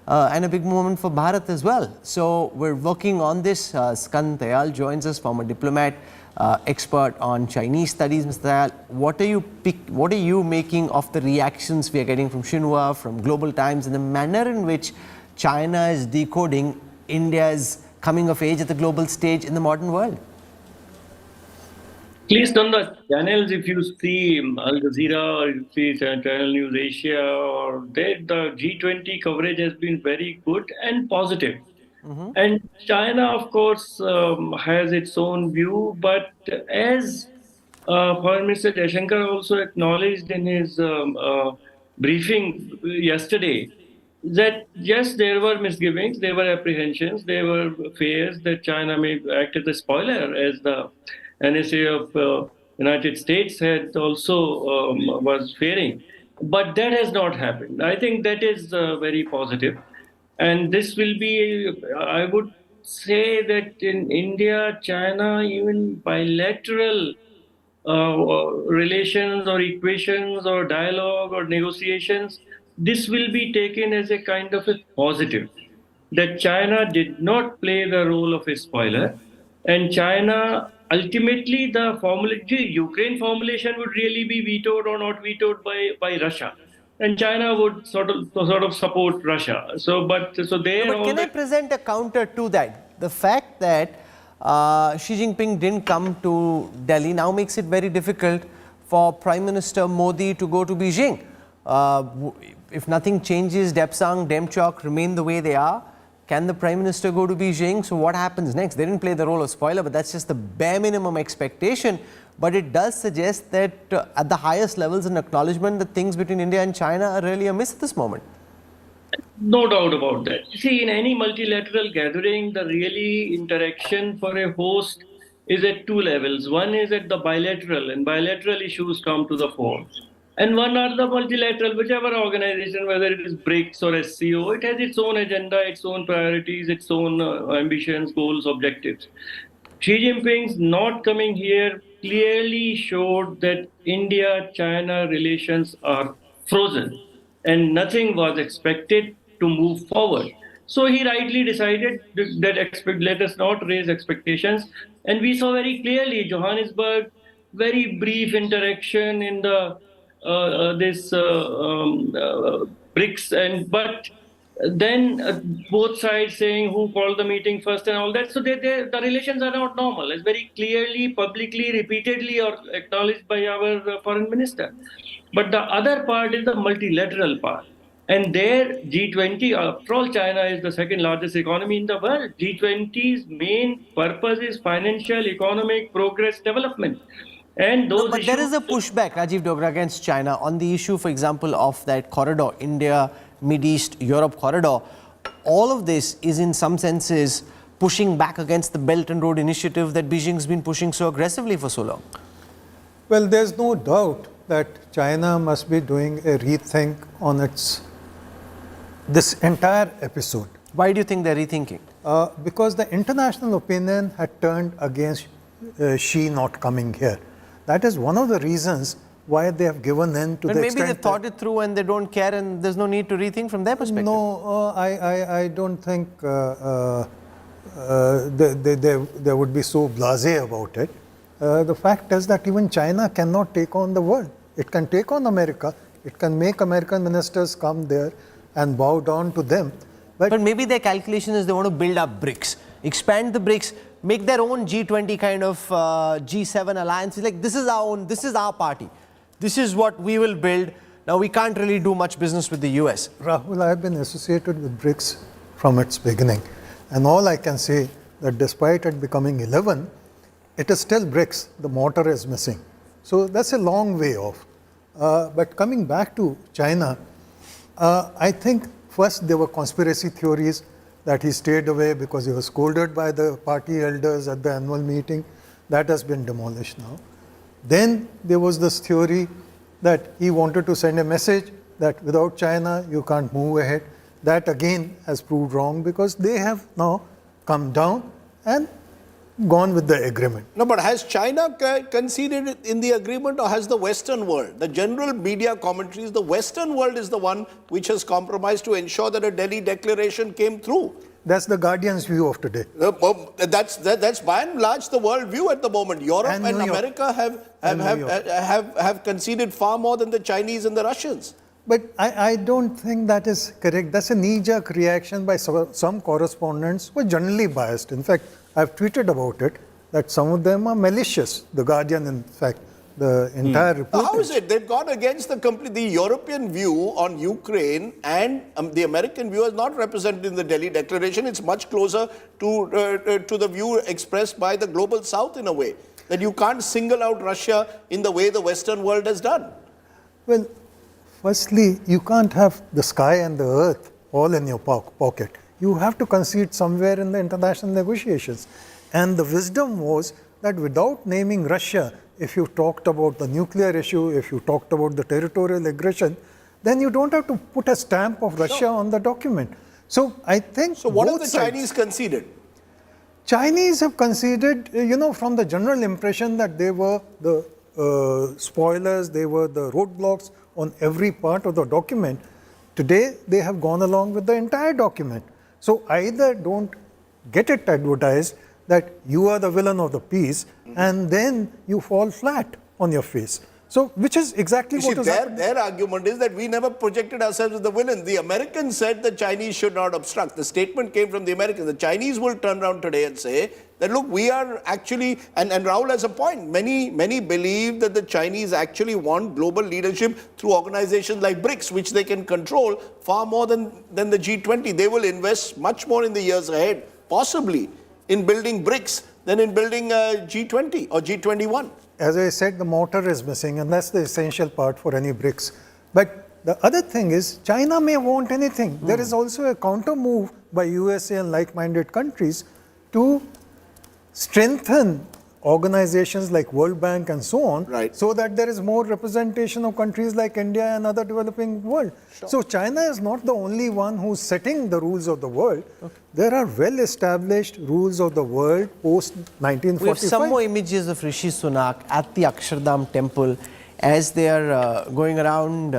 And a big moment for Bharat as well. So we're working on this. Skand Dayal joins us, former diplomat, expert on Chinese studies. Mr. Dayal, what are you making of the reactions we are getting from Xinhua, from Global Times, and the manner in which China is decoding India's coming of age at the global stage in the modern world? At least on the channels, if you see Al Jazeera or you see Channel News Asia, or the G20 coverage has been very good and positive. And China, of course, has its own view. But as Foreign Minister Jaishankar also acknowledged in his briefing yesterday, that yes, there were misgivings, there were apprehensions, there were fears that China may act as a spoiler, as the NSA of United States had also was fearing. But that has not happened. I think that is very positive. And this will be, I would say that in India, China, even bilateral relations or equations or dialogue or negotiations, this will be taken as a kind of a positive. That China did not play the role of a spoiler, and China ultimately the Ukraine formulation would really be vetoed or not vetoed by Russia, and China would sort of support Russia. But can I present a counter to that? The fact that Xi Jinping didn't come to Delhi now makes it very difficult for Prime Minister Modi to go to Beijing. If nothing changes, Depsang, Demchok remain the way they are. Can the Prime Minister go to Beijing? So what happens next? They didn't play the role of spoiler, but that's just the bare minimum expectation. But it does suggest that at the highest levels, an acknowledgement that things between India and China are really amiss at this moment. No doubt about that. See, in any multilateral gathering, the really interaction for a host is at two levels. One is at the bilateral, and bilateral issues come to the fore. And one are the multilateral, whichever organization, whether it is BRICS or SCO, it has its own agenda, its own priorities, its own ambitions, goals, objectives. Xi Jinping's not coming here clearly showed that India-China relations are frozen and nothing was expected to move forward. So he rightly decided that let us not raise expectations. And we saw very clearly Johannesburg, very brief interaction in the BRICS, but then both sides saying who called the meeting first and all that. So the relations are not normal. It's very clearly, publicly, repeatedly acknowledged by our foreign minister. But the other part is the multilateral part. And there, G20, after all, China is the second largest economy in the world. G20's main purpose is financial, economic progress, development. And those but there is a pushback, Rajiv Dogra, against China on the issue, for example, of that corridor, India, Mid-East, Europe corridor. All of this is in some senses pushing back against the Belt and Road Initiative that Beijing's been pushing so aggressively for so long. Well, there's no doubt that China must be doing a rethink on this entire episode. Why do you think they're rethinking? Because the international opinion had turned against Xi not coming here. That is one of the reasons why they have given in to the extent. Maybe they thought it through and they don't care and there's no need to rethink from their perspective. No, I don't think they would be so blasé about it. The fact is that even China cannot take on the world. It can take on America. It can make American ministers come there and bow down to them. But maybe their calculation is they want to build up BRICS, expand the BRICS, make their own G20 kind of G7 alliance. It's like, this is our own, this is our party. This is what we will build. Now, we can't really do much business with the US. Rahul, I have been associated with BRICS from its beginning. And all I can say that despite it becoming 11, it is still BRICS. The mortar is missing. So that's a long way off. But coming back to China, I think first there were conspiracy theories that he stayed away because he was scolded by the party elders at the annual meeting. That has been demolished now. Then there was this theory that he wanted to send a message that without China you can't move ahead. That again has proved wrong because they have now come down and gone with the agreement. No, but has China conceded in the agreement, or has the Western world? The general media commentary is the Western world is the one which has compromised to ensure that a Delhi declaration came through. That's the Guardian's view of today. That's by and large the world view at the moment. Europe and America have conceded far more than the Chinese and the Russians. But I don't think that is correct. That's a knee-jerk reaction by some correspondents who are generally biased. In fact, I've tweeted about it, that some of them are malicious. The Guardian, in fact, the entire report. How is it? They've gone against the European view on Ukraine, and the American view is not represented in the Delhi Declaration. It's much closer to the view expressed by the global South in a way, that you can't single out Russia in the way the Western world has done. Well, firstly, you can't have the sky and the earth all in your pocket. You have to concede somewhere in the international negotiations. And the wisdom was that without naming Russia, if you talked about the nuclear issue, if you talked about the territorial aggression, then you don't have to put a stamp of Russia on the document. So I think. So what have the Chinese conceded? Chinese have conceded, from the general impression that they were the spoilers, they were the roadblocks on every part of the document. Today, they have gone along with the entire document. So either don't get it advertised that you are the villain of the piece, and then you fall flat on your face. So, which is exactly what is happening. Their argument is that we never projected ourselves as the villain. The Americans said the Chinese should not obstruct. The statement came from the Americans. The Chinese will turn around today and say that, look, we are actually, and Rahul has a point, many believe that the Chinese actually want global leadership through organizations like BRICS, which they can control far more than the G20. They will invest much more in the years ahead, possibly, in building BRICS than in building G20 or G21. As I said, the mortar is missing, and that's the essential part for any BRICS. But the other thing is, China may want anything. There is also a counter move by USA and like-minded countries to strengthen organizations like World Bank and so on, so that there is more representation of countries like India and other developing world. Sure. So China is not the only one who's setting the rules of the world. Okay. There are well-established rules of the world post-1945. We have some more images of Rishi Sunak at the Akshardham temple as they are going around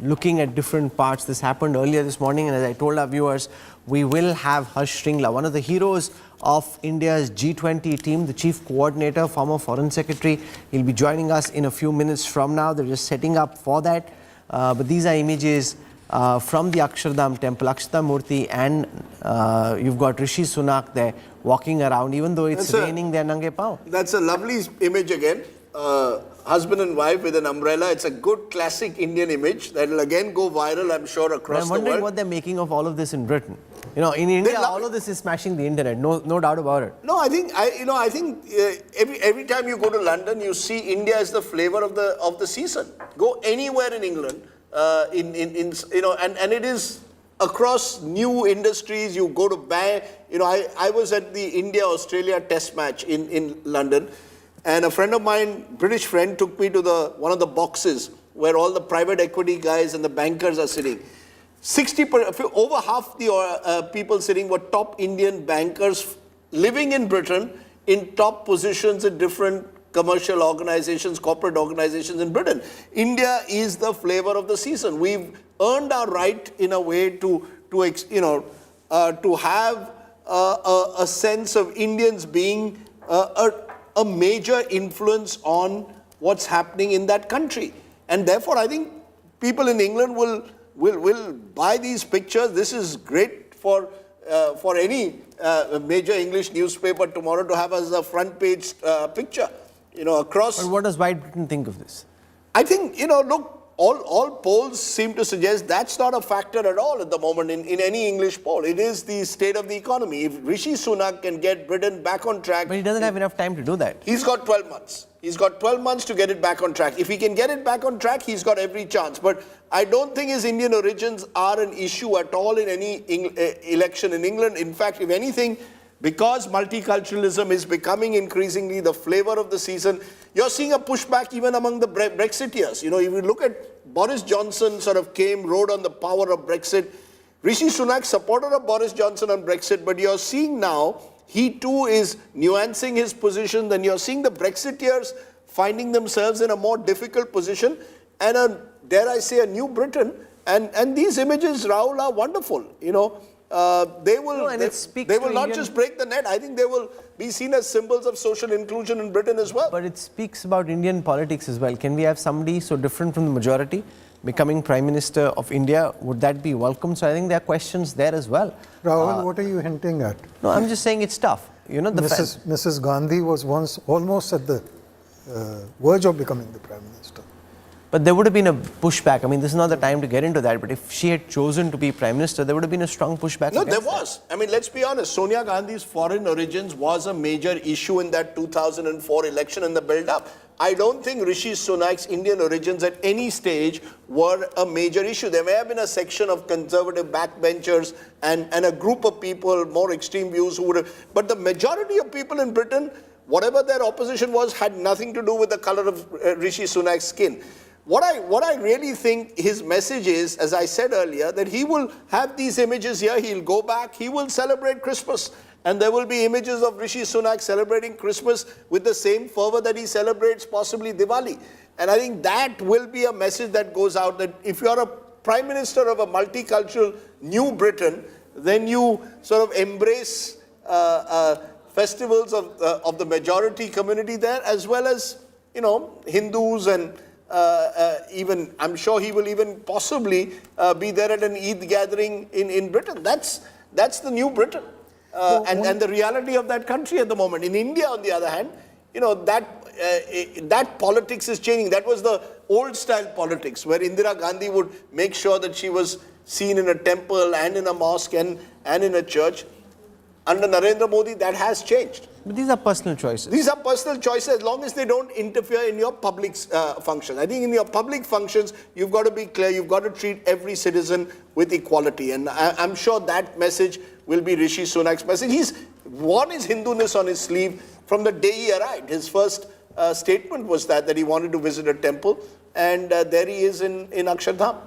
looking at different parts. This happened earlier this morning, and as I told our viewers, we will have Harsh Shringla, one of the heroes of India's G20 team, the chief coordinator, former foreign secretary. He'll be joining us in a few minutes from now. They're just setting up for that. But these are images from the Akshardham temple, Akshardham Murti, and you've got Rishi Sunak there walking around, even though it's raining, they're nange pao. That's a lovely image again. Husband and wife with an umbrella. It's a good classic Indian image that will again go viral, I'm sure, across the world. I'm wondering what they're making of all of this in Britain. In India, all of this is smashing the internet. No doubt about it. No, I think every time you go to London, you see India as the flavor of the season. Go anywhere in England, and it is across new industries. You go to I was at the India-Australia Test match in London. And a friend of mine, British friend, took me to one of the boxes where all the private equity guys and the bankers are sitting. Over half the people sitting were top Indian bankers living in Britain in top positions in different commercial organizations, corporate organizations in Britain. India is the flavor of the season. We've earned our right in a way to have a sense of Indians being a major influence on what's happening in that country. And therefore, I think people in England will buy these pictures. This is great for for any major English newspaper tomorrow to have as a front page picture, across. But what does White Britain think of this? I think, look, all polls seem to suggest that's not a factor at all at the moment in any English poll. It is the state of the economy. If Rishi Sunak can get Britain back on track. But he doesn't have enough time to do that. He's got 12 months. He's got 12 months to get it back on track. If he can get it back on track, he's got every chance. But I don't think his Indian origins are an issue at all in any election in England. In fact, if anything, because multiculturalism is becoming increasingly the flavor of the season, you're seeing a pushback even among the Brexiteers. If you look at Boris Johnson sort of rode on the power of Brexit. Rishi Sunak supported of Boris Johnson on Brexit, but you're seeing now he too is nuancing his position. Then you're seeing the Brexiteers finding themselves in a more difficult position and dare I say, a new Britain. And these images, Rahul, are wonderful. They will not just break the net. I think they will be seen as symbols of social inclusion in Britain as well. But it speaks about Indian politics as well. Can we have somebody so different from the majority becoming Prime Minister of India? Would that be welcome? So I think there are questions there as well. Rahul, what are you hinting at? No, I'm just saying it's tough. Mrs. Gandhi was once almost at the verge of becoming the Prime Minister. But there would have been a pushback. I mean, this is not the time to get into that. But if she had chosen to be Prime Minister, there would have been a strong pushback. No, there was. I mean, let's be honest. Sonia Gandhi's foreign origins was a major issue in that 2004 election and the build-up. I don't think Rishi Sunak's Indian origins at any stage were a major issue. There may have been a section of conservative backbenchers and a group of people, more extreme views who would have... But the majority of people in Britain, whatever their opposition was, had nothing to do with the color of Rishi Sunak's skin. What I really think his message is, as I said earlier, that he will have these images here, he'll go back, he will celebrate Christmas. And there will be images of Rishi Sunak celebrating Christmas with the same fervor that he celebrates possibly Diwali. And I think that will be a message that goes out, that if you're a Prime Minister of a multicultural new Britain, then you sort of embrace festivals of the majority community there, as well as, Hindus and even, I'm sure he will even possibly be there at an Eid gathering in Britain. That's the new Britain. And the reality of that country at the moment. In India, on the other hand, that politics is changing. That was the old style politics where Indira Gandhi would make sure that she was seen in a temple and in a mosque and in a church. Under Narendra Modi, that has changed. But these are personal choices. These are personal choices as long as they don't interfere in your public functions. I think in your public functions, you've got to be clear. You've got to treat every citizen with equality. And I'm sure that message will be Rishi Sunak's message. He's worn his Hinduness on his sleeve from the day he arrived. His first statement was that he wanted to visit a temple. And there he is in Akshardham.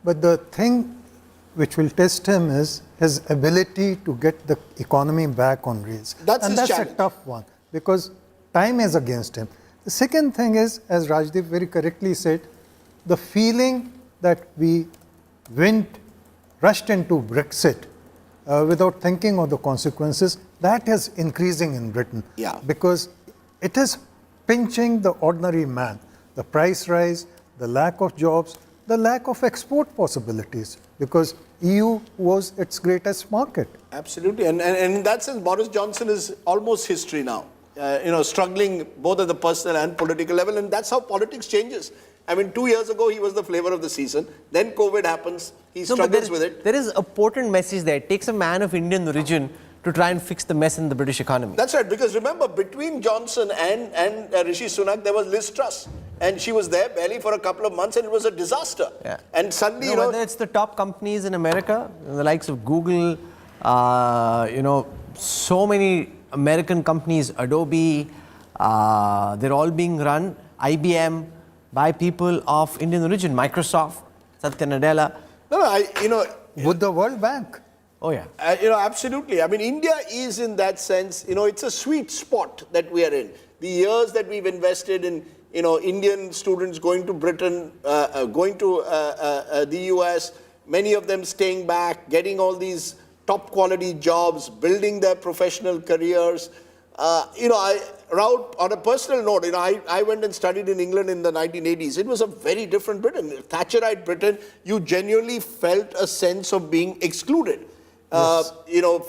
But the thing which will test him is his ability to get the economy back on rails. That's a tough one because time is against him. The second thing is, as Rajdeep very correctly said, the feeling that we rushed into Brexit without thinking of the consequences, that is increasing in Britain. Yeah. Because it is pinching the ordinary man. The price rise, the lack of jobs, the lack of export possibilities, because EU was its greatest market. Absolutely. And in that sense, Boris Johnson is almost history now. Struggling both at the personal and political level. And that's how politics changes. I mean, 2 years ago, he was the flavor of the season. Then COVID happens. He struggles with it. There is a potent message there. It takes a man of Indian origin to try and fix the mess in the British economy. That's right. Because remember, between Johnson and Rishi Sunak, there was Liz Truss. And she was there barely for a couple of months and it was a disaster. Yeah. And suddenly, whether it's the top companies in America, the likes of Google, so many American companies, Adobe, they're all being run, IBM, by people of Indian origin, Microsoft, Satya Nadella. With the World Bank. Oh, yeah. Absolutely. I mean, India is in that sense, it's a sweet spot that we are in. The years that we've invested in, Indian students going to Britain, going to the US, many of them staying back, getting all these top quality jobs, building their professional careers. Raul, on a personal note, I went and studied in England in the 1980s. It was a very different Britain. Thatcherite Britain, you genuinely felt a sense of being excluded.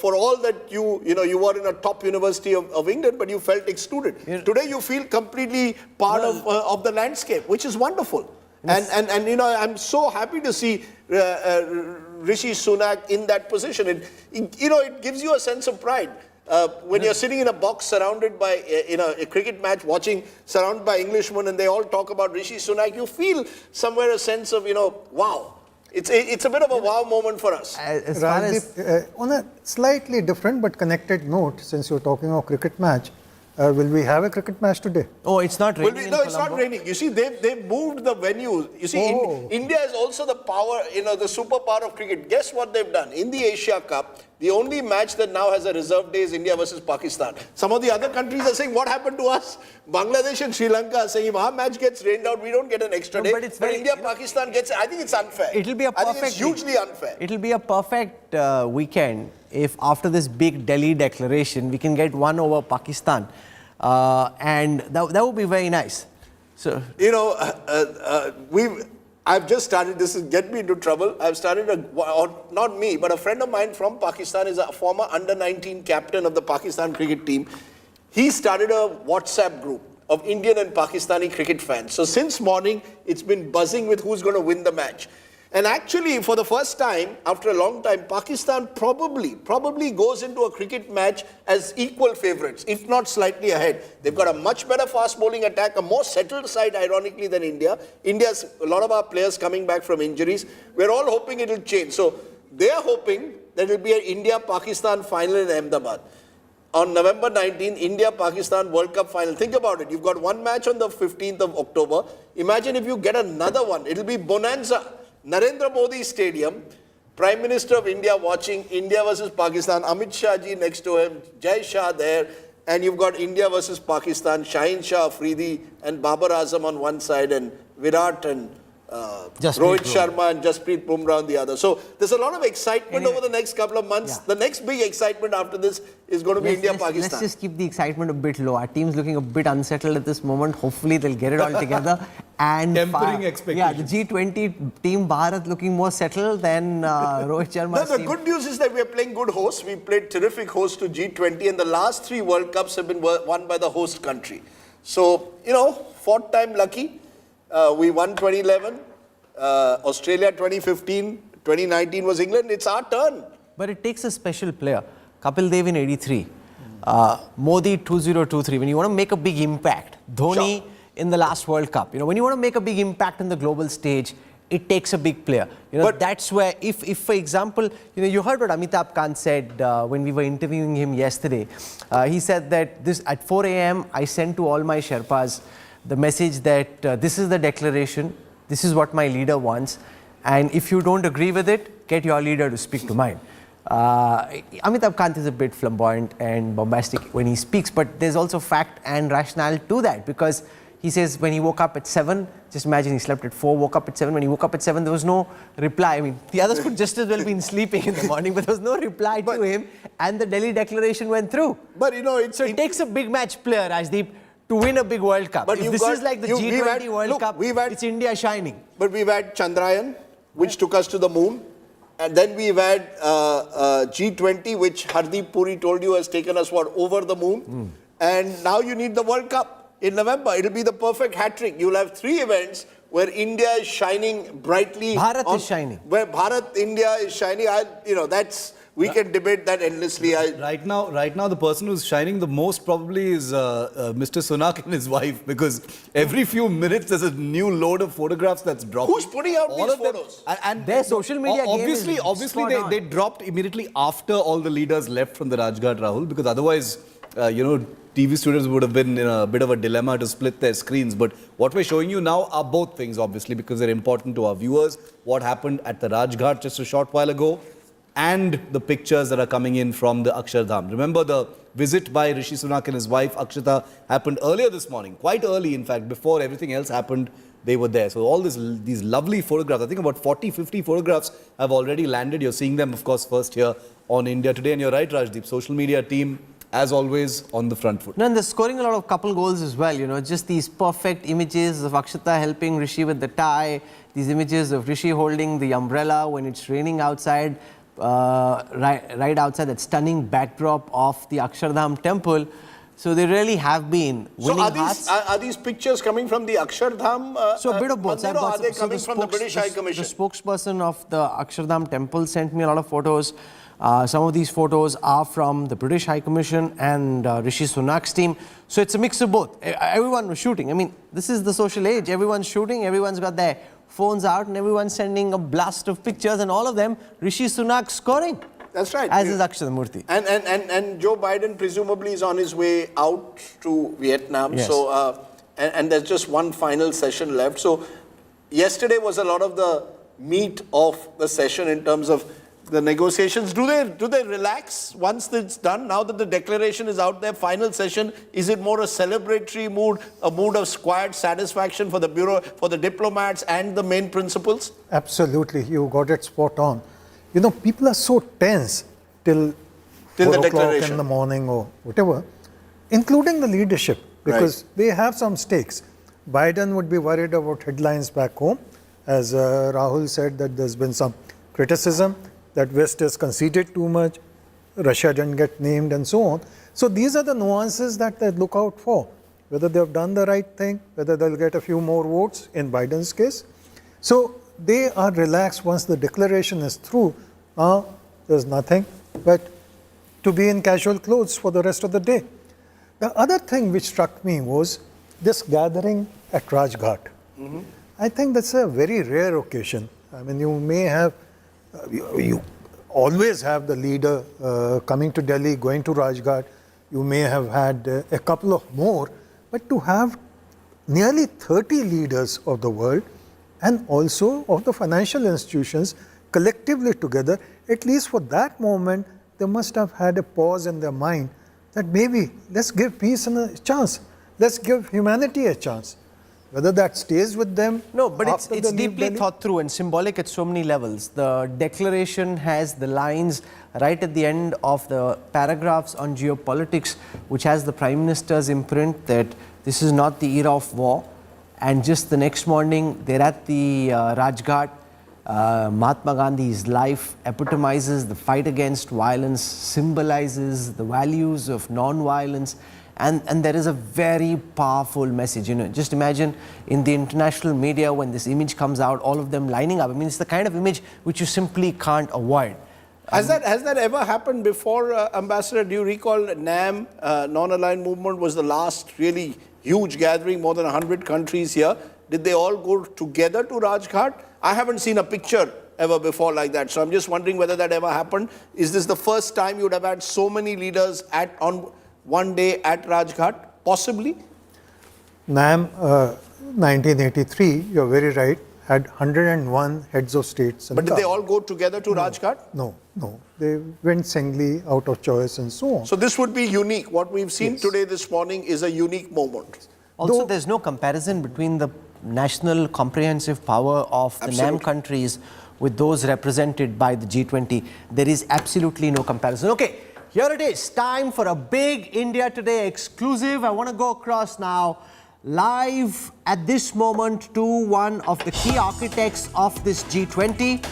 For all that you were in a top university of England, but you felt excluded. Today you feel completely part of the landscape, which is wonderful. And I'm so happy to see Rishi Sunak in that position. It gives you a sense of pride. When you're sitting in a box surrounded by, a cricket match, surrounded by Englishmen, and they all talk about Rishi Sunak, you feel somewhere a sense of, wow. It's a bit of a wow moment for us. On a slightly different but connected note, since you're talking of cricket match, will we have a cricket match today? Oh, it's not raining. No, it's not raining. You see, they've moved the venue. You see, India is also the power, the superpower of cricket. Guess what they've done? In the Asia Cup, the only match that now has a reserve day is India versus Pakistan. Some of the other countries are saying, what happened to us? Bangladesh and Sri Lanka are saying, if our match gets rained out, we don't get an extra day. But India, Pakistan gets it. I think it's unfair. It'll be a perfect, I think it's hugely unfair. It'll be a perfect weekend if after this big Delhi declaration, we can get one over Pakistan. And that would be very nice. So I've just started, this is get me into trouble. I've started not me, but a friend of mine from Pakistan is a former under-19 captain of the Pakistan cricket team. He started a WhatsApp group of Indian and Pakistani cricket fans. So since morning, it's been buzzing with who's going to win the match. And actually, for the first time, after a long time, Pakistan probably goes into a cricket match as equal favourites, if not slightly ahead. They've got a much better fast bowling attack, a more settled side, ironically, than India. India's a lot of our players coming back from injuries. We're all hoping it'll change. So they're hoping that it'll be an India-Pakistan final in Ahmedabad. On November 19, India-Pakistan World Cup final. Think about it. You've got one match on the 15th of October. Imagine if you get another one. It'll be bonanza. Narendra Modi Stadium, Prime Minister of India watching India versus Pakistan, Amit Shah ji next to him, Jai Shah there, and you've got India versus Pakistan, Shaheen Shah Afridi and Babar Azam on one side, and Virat and Rohit Sharma and Jasprit Bumrah on the other. So there's a lot of excitement over the next couple of months. Yeah. The next big excitement after this is going to be India-Pakistan. Let's just keep the excitement a bit low. Our team's looking a bit unsettled at this moment. Hopefully they'll get it all together. And tempering expectations. Yeah, the G20 team Bharat looking more settled than Rohit Sharma's team. The good news is that we are playing good hosts. We played terrific hosts to G20, and the last 3 World Cups have been won by the host country. So, fourth time lucky. We won 2011, Australia 2015, 2019 was England. It's our turn. But it takes a special player. Kapil Dev in 83, Modi 2023. When you want to make a big impact, Dhoni in the last World Cup. When you want to make a big impact on the global stage, it takes a big player. But that's where, if for example, you heard what Amitabh Kant said when we were interviewing him yesterday. He said that at 4 a.m. I sent to all my Sherpas the message that this is the declaration, this is what my leader wants, and if you don't agree with it, get your leader to speak to mine. Amitabh Kant is a bit flamboyant and bombastic when he speaks, but there's also fact and rationale to that, because he says when he woke up at 7, just imagine he slept at 4, woke up at 7. When he woke up at 7, there was no reply. I mean, the others could just as well been sleeping in the morning, but there was no reply to him, and the Delhi declaration went through. But it takes a big match player, Rajdeep, to win a big World Cup. But if this is like the G20 World Cup, it's India shining. But we've had Chandrayaan, which took us to the moon. And then we've had G20, which Hardeep Puri told you has taken us, over the moon. And now you need the World Cup in November. It'll be the perfect hat-trick. You'll have 3 events where India is shining brightly. Bharat is shining. Where India is shining. We can debate that endlessly. Right now, the person who's shining the most probably is Mr. Sunak and his wife, because every few minutes there's a new load of photographs that's dropping. Who's putting out these photos? And their social media obviously they dropped immediately after all the leaders left from the Rajghat, Rahul, because otherwise, TV studios would have been in a bit of a dilemma to split their screens. But what we're showing you now are both things, obviously, because they're important to our viewers. What happened at the Rajghat just a short while ago, and the pictures that are coming in from the Akshardham. Remember, the visit by Rishi Sunak and his wife Akshata happened earlier this morning, quite early in fact, before everything else happened, they were there. So all these lovely photographs, I think about 40, 50 photographs have already landed. You're seeing them, of course, first here on India Today. And you're right, Rajdeep, social media team, as always, on the front foot. No, and they're scoring a lot of couple goals as well, just these perfect images of Akshata helping Rishi with the tie, these images of Rishi holding the umbrella when it's raining outside. right outside that stunning backdrop of the Akshardham temple. So they really have been winning hearts. Are these pictures coming from the Akshardham? So a bit of both. Mandir, or are they coming from the British High Commission? The spokesperson of the Akshardham temple sent me a lot of photos. Some of these photos are from the British High Commission and Rishi Sunak's team. So it's a mix of both. Everyone was shooting. I mean, this is the social age. Everyone's shooting. Everyone's got their phones out and everyone's sending a blast of pictures, and all of them, Rishi Sunak scoring. That's right. As is Akshardhamurthy. And Joe Biden presumably is on his way out to Vietnam. Yes. So and there's just one final session left. So yesterday was a lot of the meat of the session in terms of the negotiations. Do they relax once it's done? Now that the declaration is out there, final session, is it more a celebratory mood, a mood of quiet satisfaction for the bureau, for the diplomats and the main principals? Absolutely, you got it spot on. You know, people are so tense till the 4 o'clock declaration in the morning or whatever, including the leadership, because they have some stakes. Biden would be worried about headlines back home. As Rahul said, that there's been some criticism that West has conceded too much, Russia didn't get named and so on. So these are the nuances that they look out for, whether they've done the right thing, whether they'll get a few more votes in Biden's case. So they are relaxed once the declaration is through. Now there's nothing but to be in casual clothes for the rest of the day. The other thing which struck me was this gathering at Rajghat. I think that's a very rare occasion. I mean, you may have, you always have the leader coming to Delhi, going to Rajghat. You may have had a couple of more, but to have nearly 30 leaders of the world and also of the financial institutions collectively together, at least for that moment, they must have had a pause in their mind that maybe let's give peace a chance. Let's give humanity a chance. Whether that stays with them. No, but it's deeply thought through and symbolic at so many levels. The declaration has the lines right at the end of the paragraphs on geopolitics, which has the Prime Minister's imprint that this is not the era of war. And just the next morning, they're at the Rajghat. Mahatma Gandhi's life epitomizes the fight against violence, symbolizes the values of non-violence. And there is a very powerful message. You know, just imagine in the international media when this image comes out, all of them lining up. I mean, it's the kind of image which you simply can't avoid. Has that ever happened before, Ambassador? Do you recall NAM, Non-Aligned Movement, was the last really huge gathering, more than 100 countries here. Did they all go together to Rajghat? I haven't seen a picture ever before like that. So I'm just wondering whether that ever happened. Is this the first time you would have had so many leaders on one day at Rajghat? Possibly? NAM 1983, you're very right, had 101 heads of states. But did they all go together to Rajghat? No. They went singly out of choice and so on. So this would be unique. What we've seen today, this morning, is a unique moment. Also, there's no comparison between the national comprehensive power of the NAM countries with those represented by the G20. There is absolutely no comparison. Okay, here it is. Time for a big India Today exclusive. I want to go across now live at this moment to one of the key architects of this G20.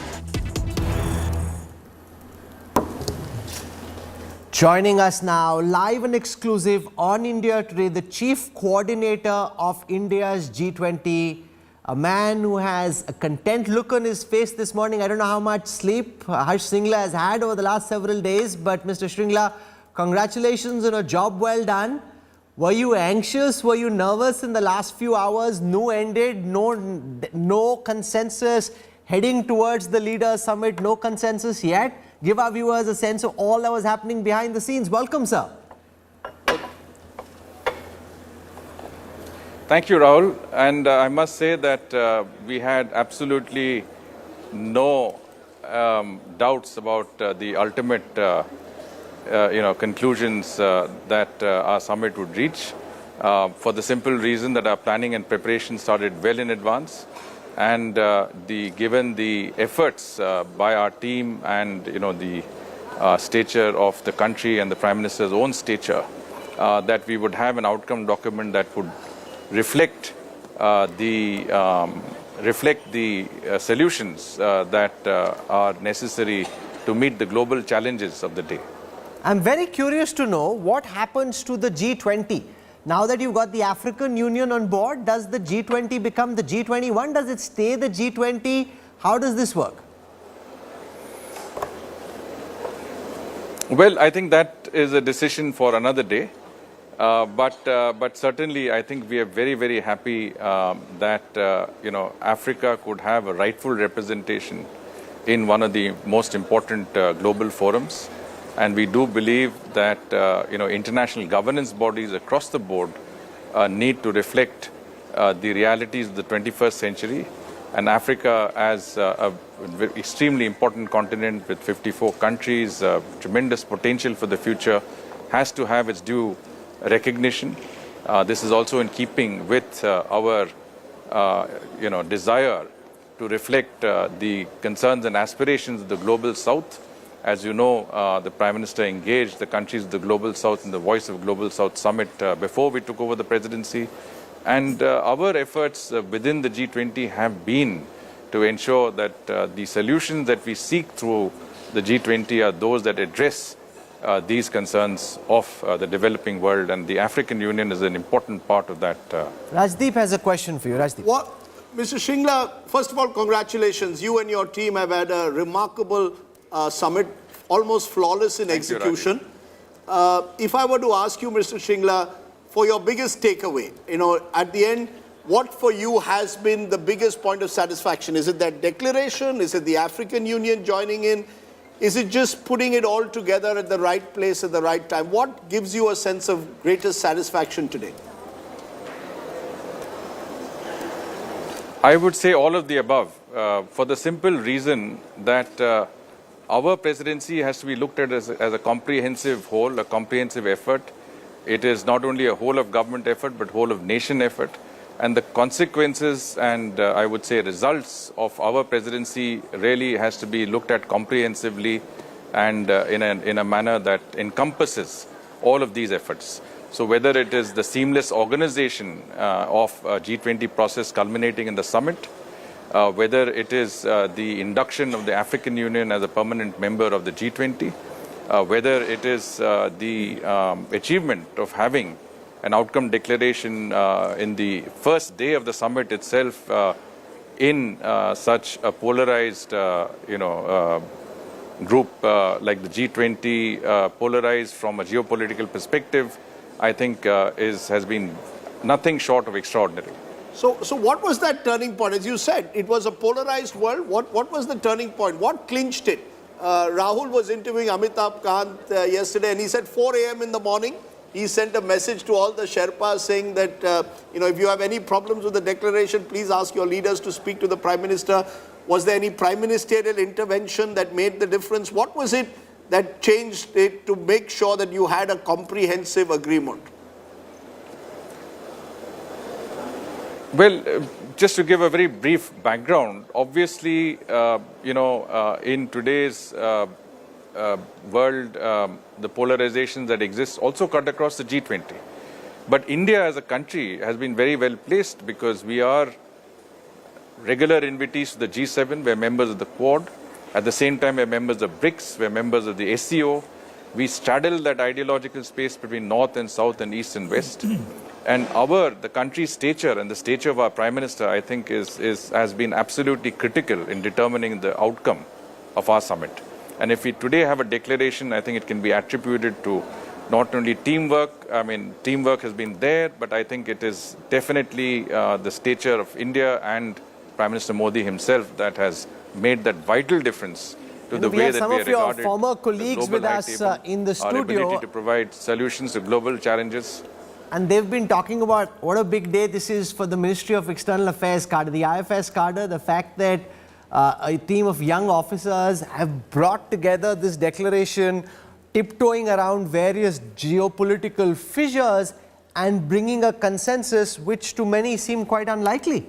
Joining us now, live and exclusive on India Today, the chief coordinator of India's G20, a man who has a content look on his face this morning. I don't know how much sleep Harsh Singla has had over the last several days, but Mr. Sringla, congratulations on a job well done. Were you anxious? Were you nervous in the last few hours? No ended, no consensus heading towards the Leaders Summit, no consensus yet. Give our viewers a sense of all that was happening behind the scenes. Welcome, sir. Thank you, Rahul. And I must say that we had absolutely no doubts about the ultimate conclusions that our summit would reach, for the simple reason that our planning and preparation started well in advance. And given the efforts by our team and the stature of the country and the Prime Minister's own stature, that we would have an outcome document that would reflect the solutions that are necessary to meet the global challenges of the day. I'm very curious to know what happens to the G20. Now that you've got the African Union on board, does the G20 become the G21? Does it stay the G20? How does this work? Well, I think that is a decision for another day. But certainly, I think we are very, very happy that Africa could have a rightful representation in one of the most important global forums, and we do believe that international governance bodies across the board need to reflect the realities of the 21st century, and Africa as a extremely important continent with 54 countries, tremendous potential for the future, has to have its due recognition. This is also in keeping with our desire to reflect the concerns and aspirations of the Global South. As you know, the Prime Minister engaged the countries of the Global South in the Voice of Global South Summit before we took over the presidency. And our efforts within the G20 have been to ensure that the solutions that we seek through the G20 are those that address these concerns of the developing world, and the African Union is an important part of that. Rajdeep has a question for you. Rajdeep. What, Mr. Shingla, first of all, congratulations. You and your team have had a remarkable summit, almost flawless in execution. If I were to ask you, Mr. Shingla, for your biggest takeaway, at the end, what for you has been the biggest point of satisfaction? Is it that declaration? Is it the African Union joining in? Is it just putting it all together at the right place at the right time? What gives you a sense of greatest satisfaction today? I would say all of the above, for the simple reason that our presidency has to be looked at as a comprehensive whole, a comprehensive effort. It is not only a whole of government effort, but whole of nation effort. And the consequences and I would say results of our presidency really has to be looked at comprehensively and in a manner that encompasses all of these efforts. So whether it is the seamless organization of G20 process culminating in the summit, whether it is the induction of the African Union as a permanent member of the G20, whether it is the achievement of having an outcome declaration in the first day of the summit itself in such a polarized, group like the G20, polarized from a geopolitical perspective, I think has been nothing short of extraordinary. So what was that turning point? As you said, it was a polarized world. What was the turning point? What clinched it? Rahul was interviewing Amitabh Kant yesterday, and he said 4 a.m. in the morning, he sent a message to all the Sherpas saying that, if you have any problems with the declaration, please ask your leaders to speak to the Prime Minister. Was there any prime ministerial intervention that made the difference? What was it that changed it to make sure that you had a comprehensive agreement? Well, just to give a very brief background, obviously, in today's world, the polarizations that exist also cut across the G20. But India as a country has been very well placed because we are regular invitees to the G7, we're members of the Quad. At the same time, we're members of BRICS, we're members of the SCO. We straddle that ideological space between North and South and East and West. And the country's stature and the stature of our Prime Minister, I think, has been absolutely critical in determining the outcome of our summit. And if we today have a declaration, I think it can be attributed to not only teamwork. I mean, teamwork has been there, but I think it is definitely the stature of India and Prime Minister Modi himself that has made that vital difference to the way that we are regarded. Some of your former colleagues with us in the studio. Our ability to provide solutions to global challenges. And they've been talking about what a big day this is for the Ministry of External Affairs cadre, the IFS cadre, the fact that a team of young officers have brought together this declaration, tiptoeing around various geopolitical fissures and bringing a consensus which to many seemed quite unlikely.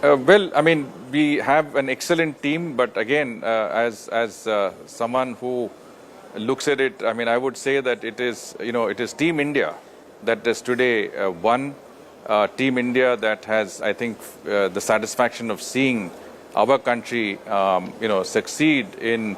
Well, I mean, we have an excellent team, but again, as someone who looks at it, I mean, I would say that it is Team India that has today won Team India that has, I think, the satisfaction of seeing our country, succeed in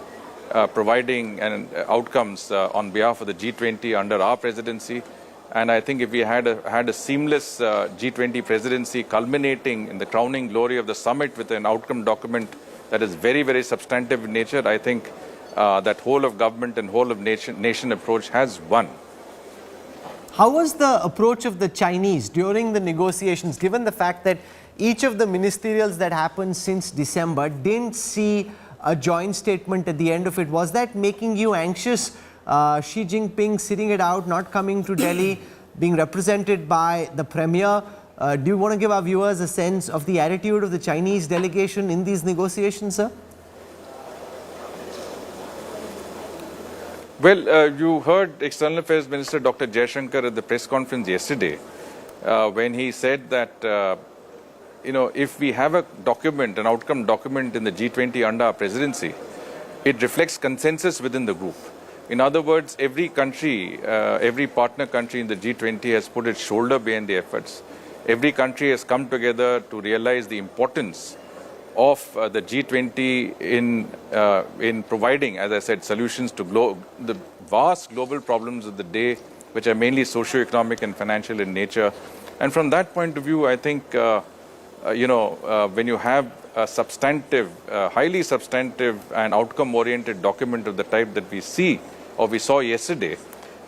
providing outcomes on behalf of the G20 under our presidency. And I think if we had a seamless G20 presidency culminating in the crowning glory of the summit with an outcome document that is very, very substantive in nature, I think that whole of government and whole of nation approach has won. How was the approach of the Chinese during the negotiations, given the fact that each of the ministerials that happened since December didn't see a joint statement at the end of it? Was that making you anxious? Xi Jinping sitting it out, not coming to Delhi, being represented by the Premier. Do you want to give our viewers a sense of the attitude of the Chinese delegation in these negotiations, sir? Well, you heard External Affairs Minister Dr. Jaishankar at the press conference yesterday when he said that, if we have a document, an outcome document in the G20 under our presidency, it reflects consensus within the group. In other words, every country, every partner country in the G20 has put its shoulder behind the efforts. Every country has come together to realize the importance of the G20 in providing, as I said, solutions to the vast global problems of the day, which are mainly socio-economic and financial in nature. And from that point of view, I think, when you have a substantive, highly substantive and outcome-oriented document of the type that we see or we saw yesterday,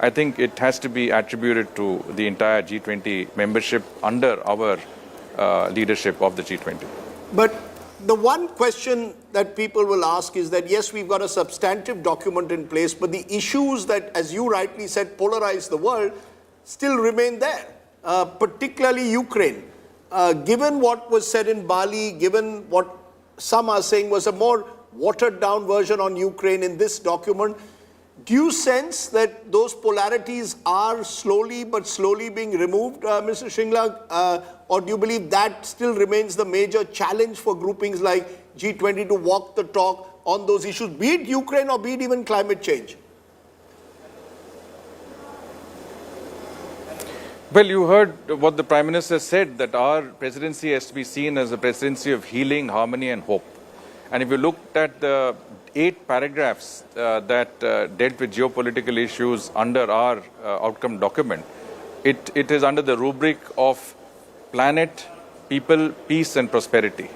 I think it has to be attributed to the entire G20 membership under our leadership of the G20. But the one question that people will ask is that, yes, we've got a substantive document in place, but the issues that, as you rightly said, polarize the world still remain there, particularly Ukraine. Given what was said in Bali, given what some are saying was a more watered-down version on Ukraine in this document, do you sense that those polarities are slowly being removed, Mr. Shringla? Or do you believe that still remains the major challenge for groupings like G20 to walk the talk on those issues, be it Ukraine or be it even climate change? Well, you heard what the Prime Minister said, that our presidency has to be seen as a presidency of healing, harmony and hope. And if you looked at the 8 paragraphs that dealt with geopolitical issues under our outcome document, it is under the rubric of planet, people, peace and prosperity.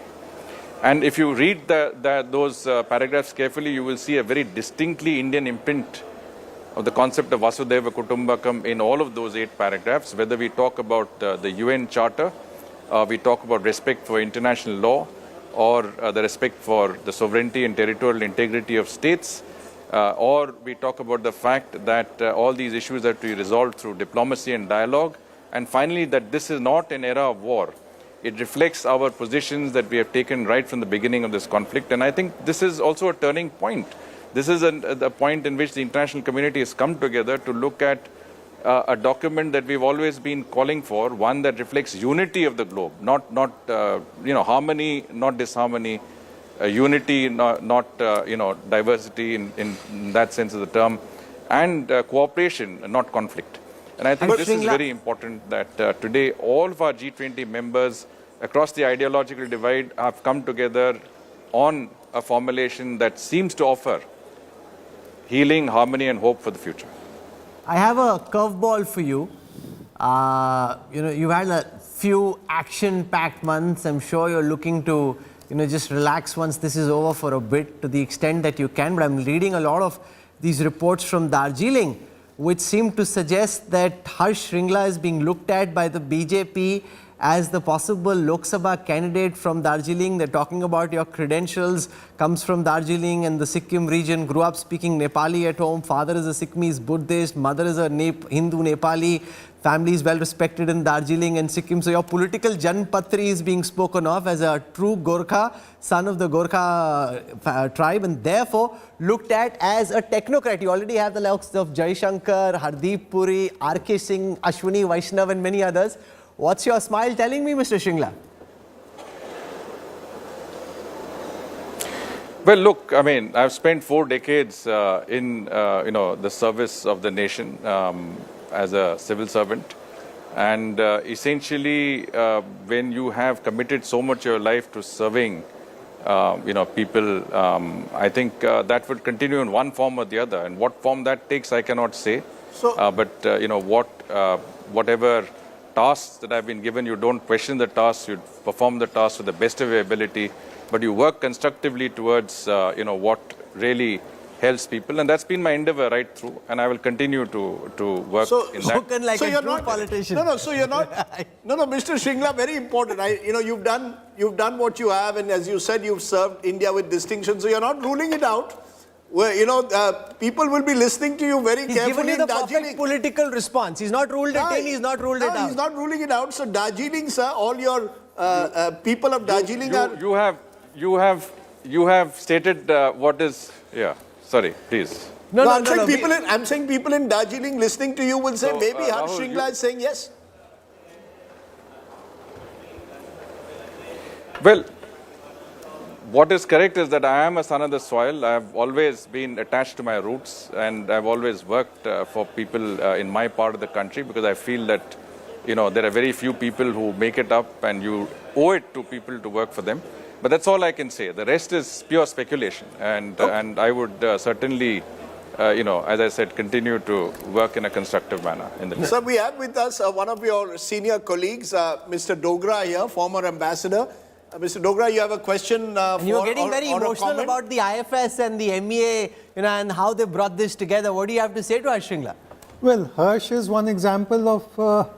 And if you read those paragraphs carefully, you will see a very distinctly Indian imprint of the concept of Vasudhaiva Kutumbakam in all of those 8 paragraphs, whether we talk about the UN Charter, we talk about respect for international law, or the respect for the sovereignty and territorial integrity of states, or we talk about the fact that all these issues are to be resolved through diplomacy and dialogue, and finally that this is not an era of war. It reflects our positions that we have taken right from the beginning of this conflict, and I think this is also a turning point. This is a point in which the international community has come together to look at a document that we've always been calling for, one that reflects unity of the globe, not harmony, not disharmony, unity, not diversity in that sense of the term, and cooperation, not conflict. And I think this is very important that today all of our G20 members across the ideological divide have come together on a formulation that seems to offer healing, harmony and hope for the future. I have a curveball for you. You've had a few action-packed months. I'm sure you're looking to, just relax once this is over for a bit to the extent that you can. But I'm reading a lot of these reports from Darjeeling, which seem to suggest that Harsh Shringla is being looked at by the BJP as the possible Lok Sabha candidate from Darjeeling. They're talking about your credentials, comes from Darjeeling and the Sikkim region, grew up speaking Nepali at home, father is a Sikkimese Buddhist, mother is a Hindu Nepali, family is well respected in Darjeeling and Sikkim. So your political Janpatri is being spoken of as a true Gorkha, son of the Gorkha tribe, and therefore looked at as a technocrat. You already have the likes of Jaishankar, Hardeep Puri, R.K. Singh, Ashwini Vaishnav and many others. What's your smile telling me, Mr. Shringla? Well, look, I mean, I've spent 4 decades in, the service of the nation as a civil servant. And essentially, when you have committed so much of your life to serving, people, I think that will continue in one form or the other. And what form that takes, I cannot say. So, whatever tasks that have been given, you don't question the tasks. You perform the tasks to the best of your ability, but you work constructively towards, what really helps people, and that's been my endeavor right through, and I will continue to work in that. Spoken like a true politician. So you're not. No, Mr. Shringla, very important. You've done what you have, and as you said, you've served India with distinction. So you're not ruling it out. Well, people will be listening to you very He's carefully. given you the perfect political response. He's not ruled it in, he's not ruled it out. He's not ruling it out. So Darjeeling, sir, all your people of Darjeeling You have stated what is. Yeah. Sorry, please. I'm saying people in Darjeeling listening to you will say maybe Harsh Shringla is saying yes. Well, what is correct is that I am a son of the soil. I have always been attached to my roots, and I've always worked for people in my part of the country, because I feel that, there are very few people who make it up, and you owe it to people to work for them. But that's all I can say. The rest is pure speculation, and I would certainly, as I said, continue to work in a constructive manner in the future. Sir, we have with us one of your senior colleagues, Mr. Dogra here, former ambassador. Mr. Dogra, you have a question You were getting very emotional about the IFS and the MEA, and how they brought this together. What do you have to say to Harsh Shringla? Well, Harsh is one example of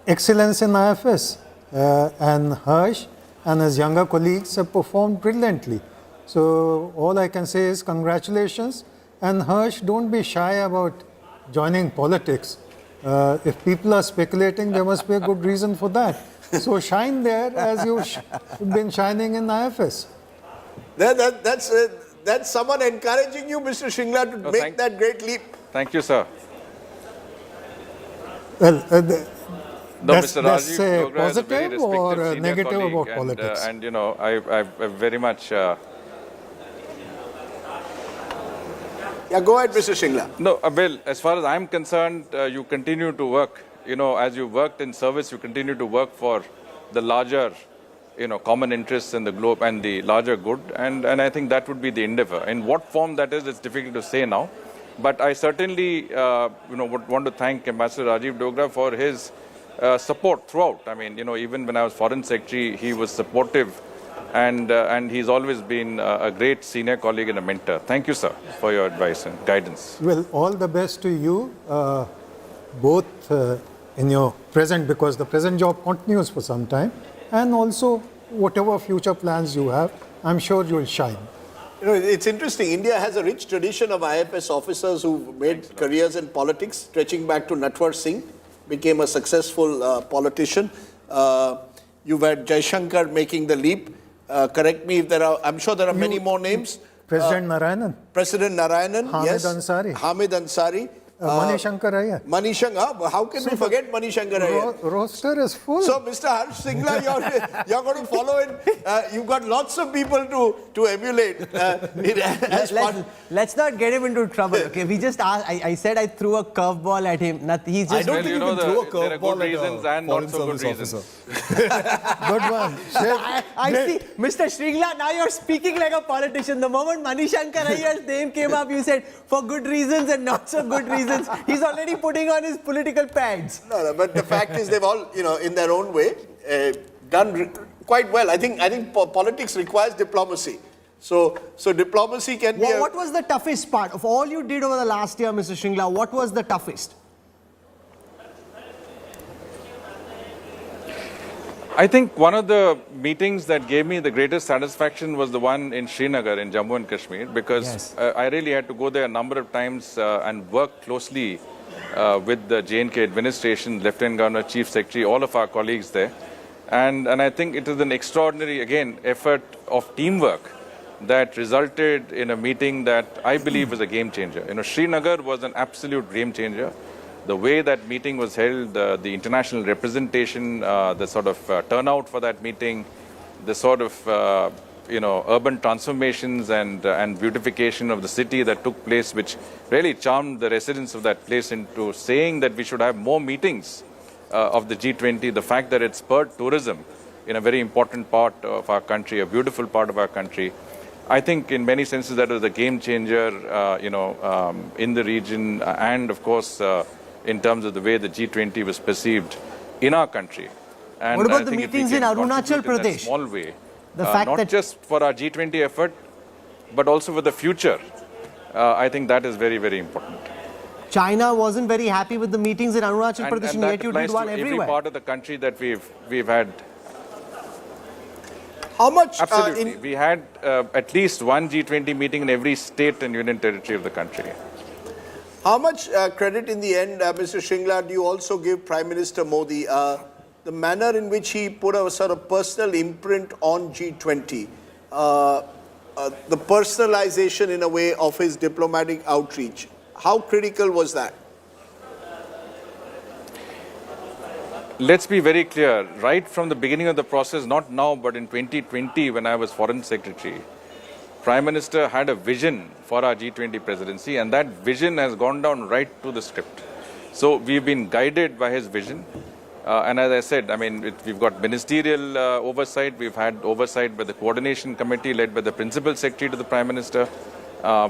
excellence in IFS, and Harsh and his younger colleagues have performed brilliantly. So all I can say is congratulations. And Harsh, don't be shy about joining politics. If people are speculating, there must be a good reason for that. So shine there as you've been shining in IFS. That's someone encouraging you, Mr. Shringla, to make that great leap. Thank you, sir. Well, that's a positive or a negative about politics? I very much... Yeah, go ahead, Mr. Shringla. No, well, as far as I'm concerned, you continue to work. As you worked in service, you continue to work for the larger, common interests in the globe and the larger good. And I think that would be the endeavor. In what form that is, it's difficult to say now. But I certainly, would want to thank Ambassador Rajiv Dogra for his support throughout. I mean, even when I was Foreign Secretary, he was supportive, and he's always been a great senior colleague and a mentor. Thank you, sir, for your advice and guidance. Well, all the best to you, both in your present, because the present job continues for some time, and also whatever future plans you have, I'm sure you'll shine. It's interesting. India has a rich tradition of IFS officers who made careers in politics, stretching back to Natwar Singh, became a successful politician. You've had Jaishankar making the leap. Correct me if there are, I'm sure there are many more names. President Narayanan. President Narayanan, Hamid yes. Ansari. Hamid Ansari. Manishankar Iyer. Manishankar, how can we forget Manishankar Iyer? Roster is full. So, Mr. Harsh Shringla, you're going to follow in. You've got lots of people to emulate. Let's not get him into trouble. Okay, we just asked. I said I threw a curveball at him. He's just. I don't think you can throw a curveball. There are good reasons and not so good reasons. Good one. I see, Mr. Shringla. Now you're speaking like a politician. The moment Manishankar Iyer's name came up, you said for good reasons and not so good reasons. He's already putting on his political pads. No, but the fact is they've all, in their own way, done quite well. I think politics requires diplomacy. So diplomacy can be. What was the toughest part of all you did over the last year, Mr. Shringla? What was the toughest? I think one of the meetings that gave me the greatest satisfaction was the one in Srinagar in Jammu and Kashmir, because I really had to go there a number of times and work closely with the J&K administration, Lieutenant Governor, Chief Secretary, all of our colleagues there. And I think it is an extraordinary, again, effort of teamwork that resulted in a meeting that I believe was a game changer. Srinagar was an absolute game changer. The way that meeting was held, the international representation, the sort of turnout for that meeting, the sort of, urban transformations and beautification of the city that took place, which really charmed the residents of that place into saying that we should have more meetings of the G20, the fact that it spurred tourism in a very important part of our country, a beautiful part of our country. I think in many senses that was a game changer, in the region and of course in terms of the way the G20 was perceived in our country. And what about I the think meetings in Arunachal in that Pradesh? small way, The fact not that just for our G20 effort, but also for the future. I think that is very, very important. China wasn't very happy with the meetings in Arunachal Pradesh, and that yet you applies did one to everywhere. every part of the country that we've had. How much? Absolutely. We had at least one G20 meeting in every state and union territory of the country. How much credit in the end, Mr. Shringla, do you also give Prime Minister Modi? The manner in which he put a sort of personal imprint on G20, the personalization in a way of his diplomatic outreach. How critical was that? Let's be very clear, right from the beginning of the process, not now, but in 2020 when I was Foreign Secretary, Prime Minister had a vision for our G20 presidency, and that vision has gone down right to the script. So we've been guided by his vision. And as I said, I mean, we've got ministerial oversight, we've had oversight by the coordination committee led by the Principal Secretary to the Prime Minister.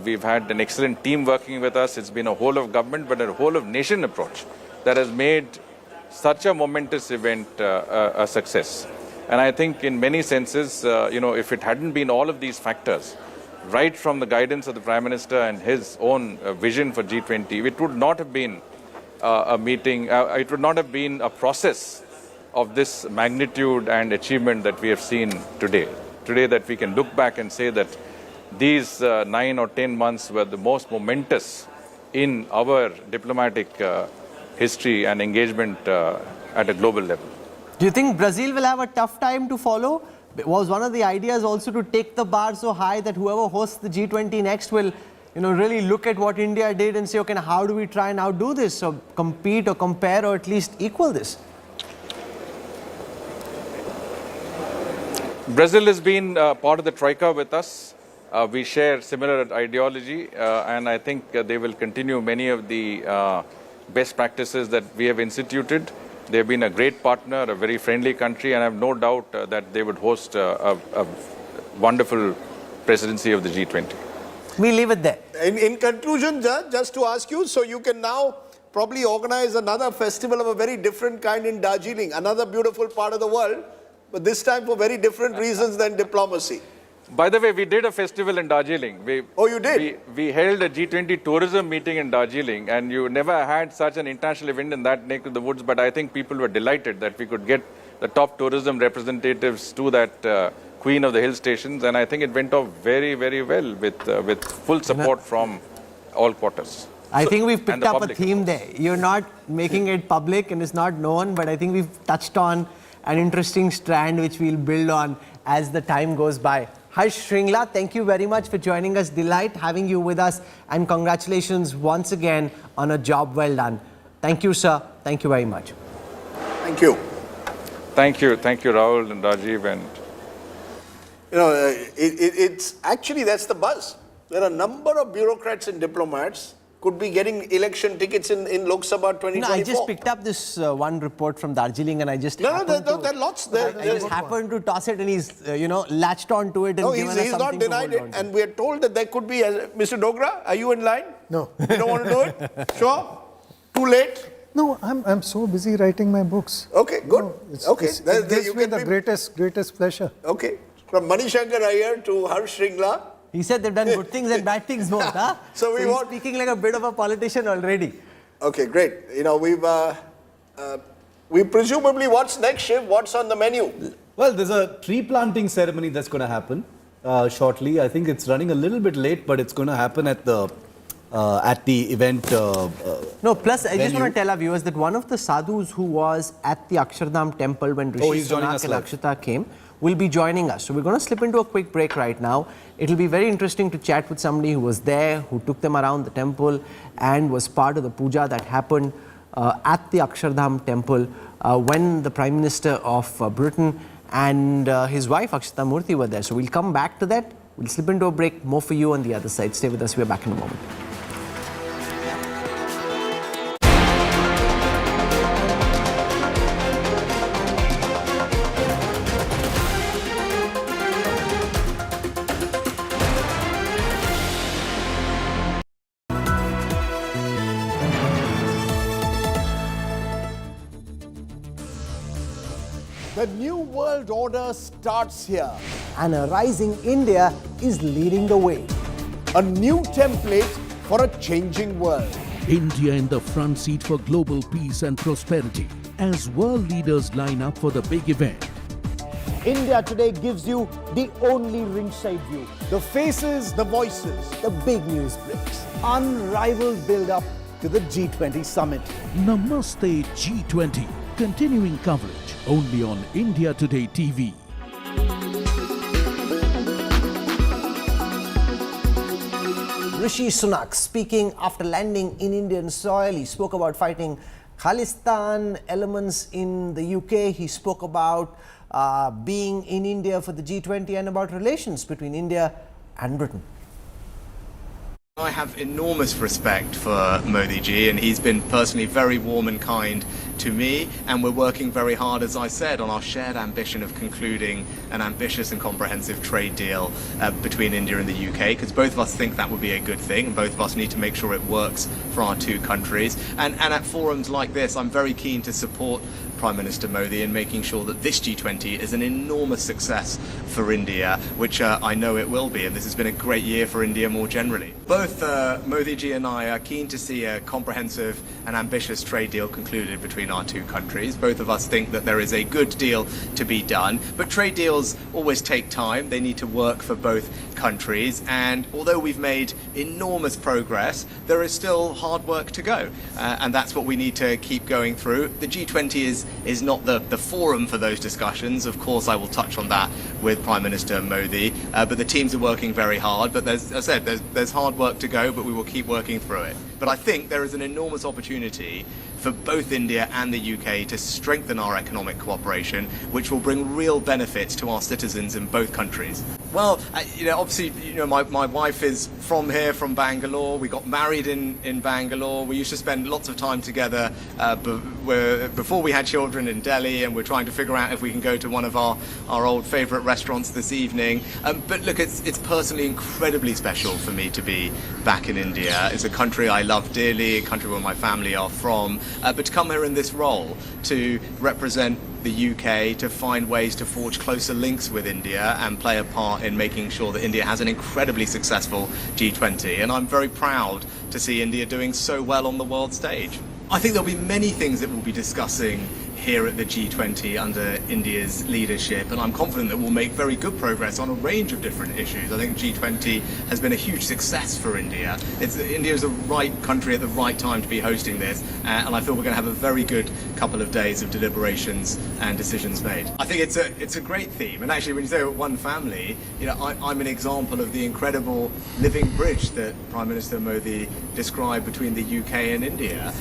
We've had an excellent team working with us. It's been a whole of government, but a whole of nation approach that has made such a momentous event a success. And I think in many senses, if it hadn't been all of these factors, right from the guidance of the Prime Minister and his own vision for G20, it would not have been a meeting, it would not have been a process of this magnitude and achievement that we have seen today. Today that we can look back and say that these 9 or 10 months were the most momentous in our diplomatic history and engagement at a global level. Do you think Brazil will have a tough time to follow? Was one of the ideas also to take the bar so high that whoever hosts the G20 next will really look at what India did and say, okay, now how do we try and outdo this, or compete or compare or at least equal this? Brazil has been part of the Troika with us. We share similar ideology, and I think they will continue many of the best practices that we have instituted. They have been a great partner, a very friendly country, and I have no doubt that they would host a wonderful presidency of the G20. We leave it there. In conclusion, just to ask you, so you can now probably organize another festival of a very different kind in Darjeeling, another beautiful part of the world, but this time for very different reasons than diplomacy. By the way, we did a festival in Darjeeling. You did? We held a G20 tourism meeting in Darjeeling, and you never had such an international event in that neck of the woods, but I think people were delighted that we could get the top tourism representatives to that Queen of the Hill Stations, and I think it went off very, very well with full support from all quarters. I think we've picked up a theme there. You're not making it public and it's not known, but I think we've touched on an interesting strand which we'll build on as the time goes by. Harsh Shringla, thank you very much for joining us. Delight having you with us, and congratulations once again on a job well done. Thank you, sir. Thank you very much. Thank you. Thank you, Rahul and Rajiv. And it's actually, that's the buzz. There are a number of bureaucrats and diplomats could be getting election tickets in Lok Sabha 2024. No, I just picked up this one report from Darjeeling, and I just there are lots there. I just happened to toss it, and he's latched on to it and given us something. He's not denied it, and we are told that there could be. Mr. Dogra, are you in line? No. You don't want to do it? Sure. Too late. No, I'm so busy writing my books. Okay, good. No, it gives me the greatest pleasure. Okay. From Manishankar Iyer to Harsh Shringla. He said they've done good things and bad things both, huh? So he's speaking like a bit of a politician already. Okay, great. We presumably, what's next, Shiv? What's on the menu? Well, there's a tree planting ceremony that's going to happen shortly. I think it's running a little bit late, but it's going to happen at the event. No, plus I just want to tell our viewers that one of the sadhus who was at the Akshardham temple when Rishi Sunak and Akshata came will be joining us. So we're going to slip into a quick break right now. It'll be very interesting to chat with somebody who was there, who took them around the temple and was part of the puja that happened at the Akshardham temple when the Prime Minister of Britain and his wife Akshata Murthy were there. So we'll come back to that. We'll slip into a break. More for you on the other side. Stay with us. We're back in a moment. The new world order starts here. And a rising India is leading the way. A new template for a changing world. India in the front seat for global peace and prosperity as world leaders line up for the big event. India Today gives you the only ringside view. The faces, the voices. The big news breaks. Unrivaled build-up to the G20 Summit. Namaste G20. Continuing coverage only on India Today TV. Rishi Sunak speaking after landing in Indian soil. He spoke about fighting Khalistan elements in the UK. He spoke about being in India for the G20 and about relations between India and Britain. I have enormous respect for Modi ji, and he's been personally very warm and kind to me, and we're working very hard, as I said, on our shared ambition of concluding an ambitious and comprehensive trade deal between India and the UK, because both of us think that would be a good thing, and both of us need to make sure it works for our two countries. And at forums like this, I'm very keen to support Prime Minister Modi in making sure that this G20 is an enormous success for India, which I know it will be, and this has been a great year for India more generally. Both Modi ji and I are keen to see a comprehensive and ambitious trade deal concluded between our two countries. Both of us think that there is a good deal to be done, but trade deals always take time. They need to work for both countries, and although we've made enormous progress, there is still hard work to go, and that's what we need to keep going through. The G20 is not the forum for those discussions. Of course, I will touch on that with Prime Minister Modi, but the teams are working very hard. But as I said, there's hard work to go, but we will keep working through it. But I think there is an enormous opportunity for both India and the UK to strengthen our economic cooperation, which will bring real benefits to our citizens in both countries. Well, obviously, my wife is from here, from Bangalore. We got married in Bangalore. We used to spend lots of time together before we had children in Delhi, and we're trying to figure out if we can go to one of our old favourite restaurants this evening. But look, it's personally incredibly special for me to be back in India. It's a country I love dearly, a country where my family are from. But to come here in this role, to represent the UK, to find ways to forge closer links with India and play a part in making sure that India has an incredibly successful G20. And I'm very proud to see India doing so well on the world stage. I think there'll be many things that we'll be discussing here at the G20 under India's leadership, and I'm confident that we'll make very good progress on a range of different issues. I think G20 has been a huge success for India. India is the right country at the right time to be hosting this, and I feel we're going to have a very good couple of days of deliberations and decisions made. I think it's a great theme, and actually when you say one family, I'm an example of the incredible living bridge that Prime Minister Modi described between the UK and India.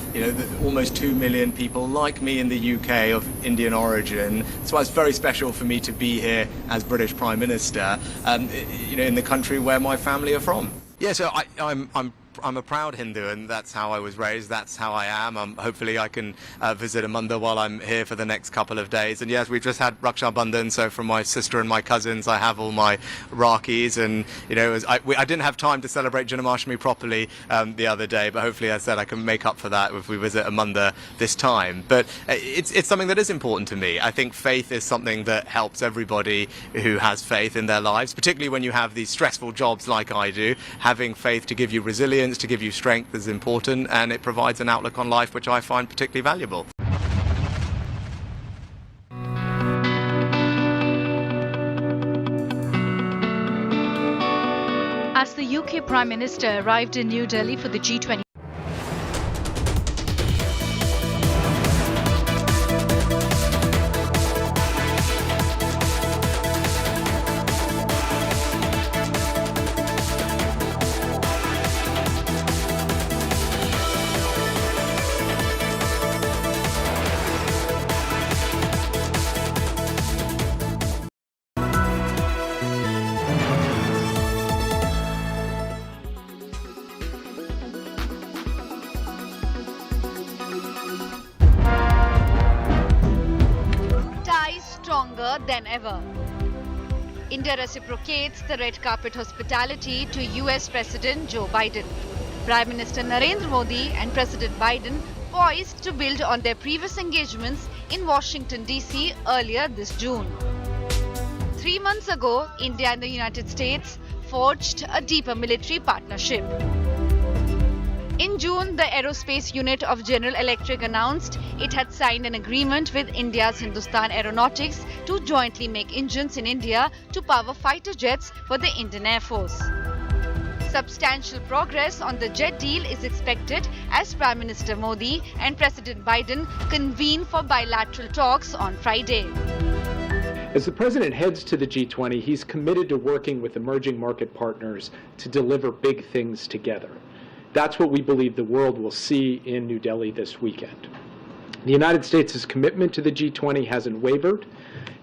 Almost 2 million people like me in the UK of Indian origin. That's why it's very special for me to be here as British Prime Minister, in the country where my family are from. Yeah, so I'm a proud Hindu, and that's how I was raised. That's how I am. Hopefully I can visit a mandir while I'm here for the next couple of days. And yes, we've just had Raksha Bandhan, so from my sister and my cousins, I have all my Rakis. And I didn't have time to celebrate Janmashtami properly the other day, but hopefully, as I said, I can make up for that if we visit a mandir this time. But it's something that is important to me. I think faith is something that helps everybody who has faith in their lives, particularly when you have these stressful jobs like I do. Having faith to give you resilience, to give you strength is important, and it provides an outlook on life which I find particularly valuable. As the UK Prime Minister arrived in New Delhi for the G20 than ever. India reciprocates the red carpet hospitality to US President Joe Biden. Prime Minister Narendra Modi and President Biden poised to build on their previous engagements in Washington, D.C. earlier this June. 3 months ago, India and the United States forged a deeper military partnership. In June, the aerospace unit of General Electric announced it had signed an agreement with India's Hindustan Aeronautics to jointly make engines in India to power fighter jets for the Indian Air Force. Substantial progress on the jet deal is expected as Prime Minister Modi and President Biden convene for bilateral talks on Friday. As the president heads to the G20, he's committed to working with emerging market partners to deliver big things together. That's what we believe the world will see in New Delhi this weekend. The United States' commitment to the G20 hasn't wavered,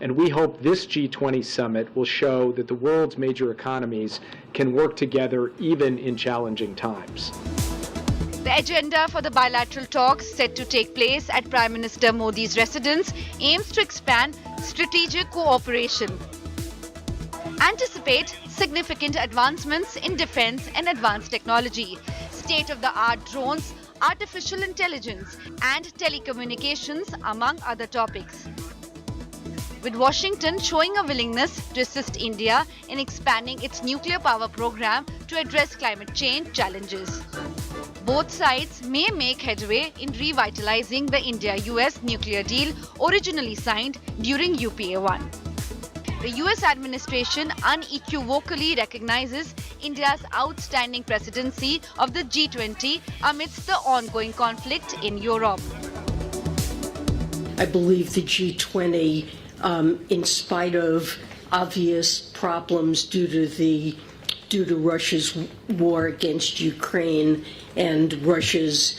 and we hope this G20 summit will show that the world's major economies can work together even in challenging times. The agenda for the bilateral talks set to take place at Prime Minister Modi's residence aims to expand strategic cooperation, anticipate significant advancements in defense and advanced technology, state-of-the-art drones, artificial intelligence, and telecommunications, among other topics. With Washington showing a willingness to assist India in expanding its nuclear power program to address climate change challenges. Both sides may make headway in revitalizing the India-US nuclear deal originally signed during UPA-1. The US administration unequivocally recognizes India's outstanding presidency of the G20 amidst the ongoing conflict in Europe. I believe the G20, in spite of obvious problems due to Russia's war against Ukraine and Russia's,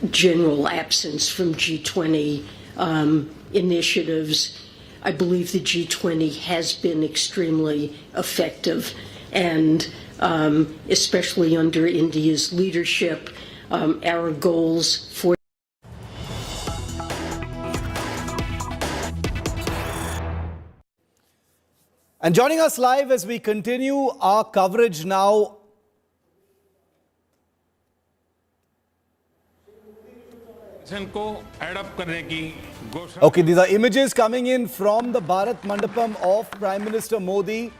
general absence from G20 initiatives, I believe the G20 has been extremely effective, and especially under India's leadership, our goals for And joining us live as we continue our coverage now. Okay, these are images coming in from the Bharat Mandapam of Prime Minister Modi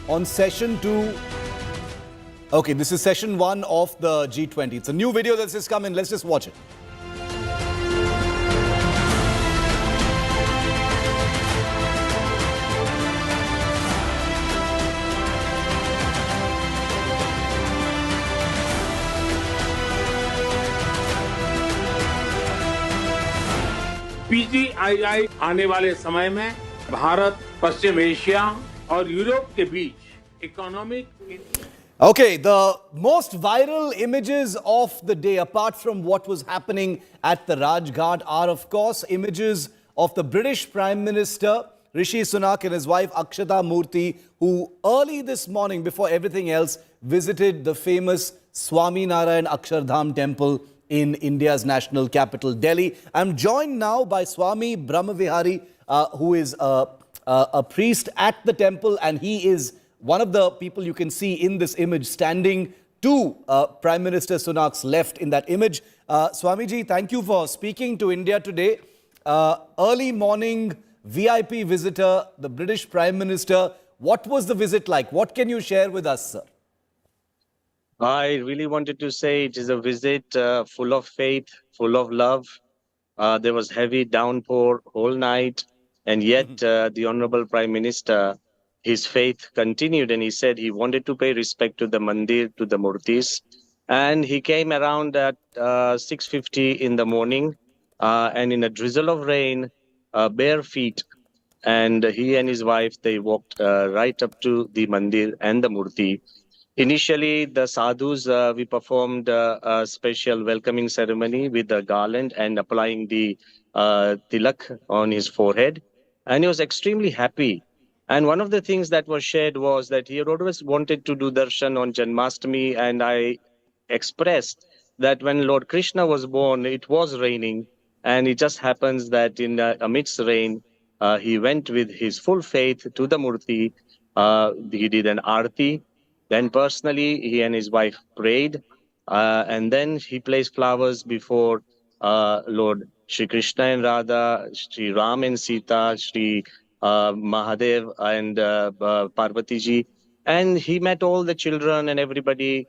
on session 2. Okay, this is session 1 of the G20. It's a new video that's just come in. Let's just watch it. PGII आने वाले समय में भारत, पश्चिम Asia और Europe के बीच economic Okay, the most viral images of the day, apart from what was happening at the Rajghat, are of course images of the British Prime Minister Rishi Sunak and his wife Akshata Murthy, who early this morning, before everything else, visited the famous Swami Narayan Akshardham temple in India's national capital, Delhi. I'm joined now by Swami Brahmavihari, who is a priest at the temple, and he is one of the people you can see in this image standing to Prime Minister Sunak's left in that image. Swamiji, thank you for speaking to India today. Early morning VIP visitor, the British Prime Minister. What was the visit like? What can you share with us, sir? I really wanted to say it is a visit full of faith, full of love. There was heavy downpour whole night, and yet the Honorable Prime Minister, his faith continued, and he said he wanted to pay respect to the mandir, to the murtis. And he came around at 6:50 in the morning, and in a drizzle of rain, bare feet, and he and his wife, they walked right up to the mandir and the murti. Initially, the sadhus, we performed a special welcoming ceremony with the garland and applying the tilak on his forehead. And he was extremely happy. And one of the things that was shared was that he had always wanted to do darshan on Janmashtami. And I expressed that when Lord Krishna was born, it was raining. And it just happens that in amidst rain, he went with his full faith to the murti. He did an arti. Then personally, he and his wife prayed, and then he placed flowers before Lord Shri Krishna and Radha, Shri Ram and Sita, Shri Mahadev and Parvati ji. And he met all the children and everybody.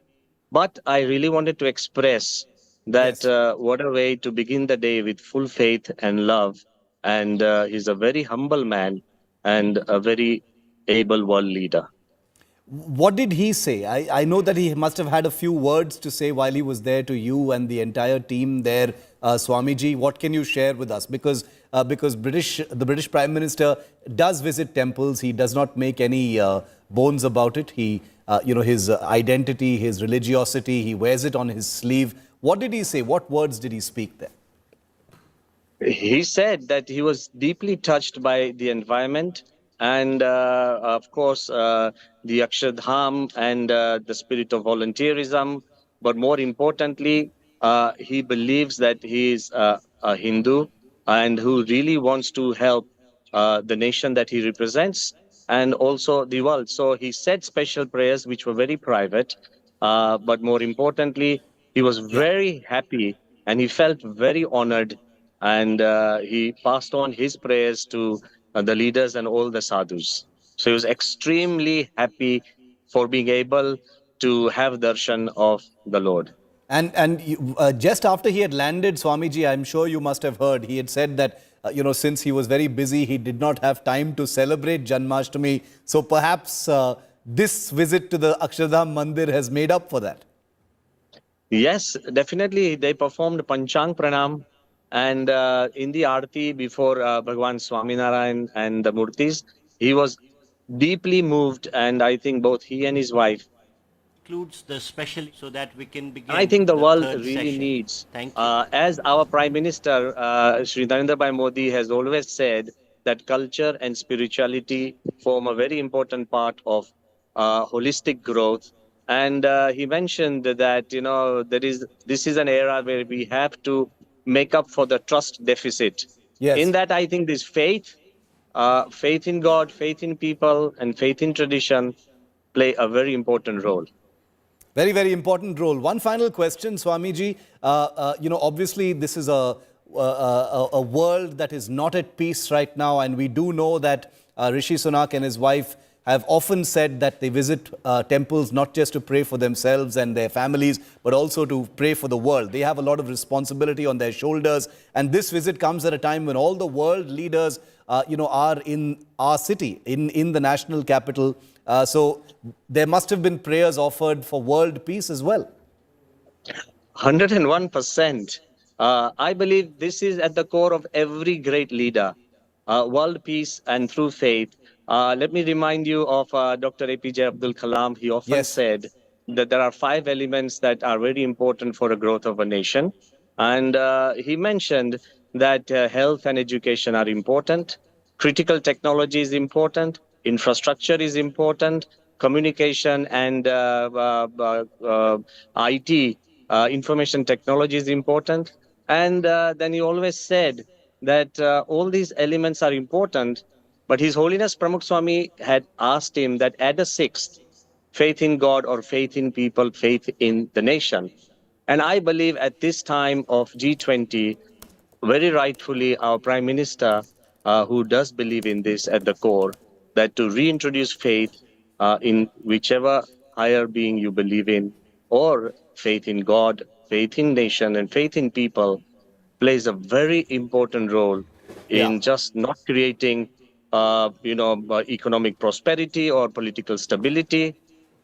But I really wanted to express that what a way to begin the day with full faith and love. And he's a very humble man and a very able world leader. What did he say? I know that he must have had a few words to say while he was there to you and the entire team there, Swamiji. What can you share with us? Because the British Prime Minister does visit temples. He does not make any bones about it. He, his identity, his religiosity, he wears it on his sleeve. What did he say? What words did he speak there? He said that he was deeply touched by the environment and, of course, the Akshardham and the spirit of volunteerism. But more importantly, he believes that he is a Hindu and who really wants to help the nation that he represents and also the world. So he said special prayers, which were very private. But more importantly, he was very happy and he felt very honored. And he passed on his prayers to the leaders and all the sadhus. So he was extremely happy for being able to have darshan of the Lord. And just after he had landed, Swamiji, I'm sure you must have heard, he had said that, since he was very busy, he did not have time to celebrate Janmashtami. So perhaps this visit to the Akshardham Mandir has made up for that. Yes, definitely. They performed Panchang Pranam. And in the Aarti before Bhagwan Swaminarayan and the Murtis, he was deeply moved. And I think both he and his wife Includes the special so that we can begin. I think the world third really session. needs, Thank you. as our Prime Minister, Shri Narendra Bhai Modi, has always said that culture and spirituality form a very important part of holistic growth. And he mentioned that, this is an era where we have to make up for the trust deficit. Yes. In that, I think this faith in God, faith in people, and faith in tradition play a very important role. Very, very important role. One final question, Swamiji. Obviously, this is a world that is not at peace right now, and we do know that Rishi Sunak and his wife have often said that they visit temples not just to pray for themselves and their families, but also to pray for the world. They have a lot of responsibility on their shoulders, and this visit comes at a time when all the world leaders, are in our city, in the national capital. So there must have been prayers offered for world peace as well. 101%. I believe this is at the core of every great leader, world peace and through faith. Let me remind you of Dr. APJ Abdul Kalam. He often said that there are 5 elements that are very important for the growth of a nation. And he mentioned that health and education are important, critical technology is important, infrastructure is important, communication and IT, information technology is important. And then he always said that all these elements are important, but His Holiness Pramukh Swami had asked him that add a 6th, faith in God or faith in people, faith in the nation. And I believe at this time of G20, very rightfully, our Prime Minister, who does believe in this at the core, that to reintroduce faith in whichever higher being you believe in, or faith in God, faith in nation, and faith in people, plays a very important role in just not creating, economic prosperity or political stability.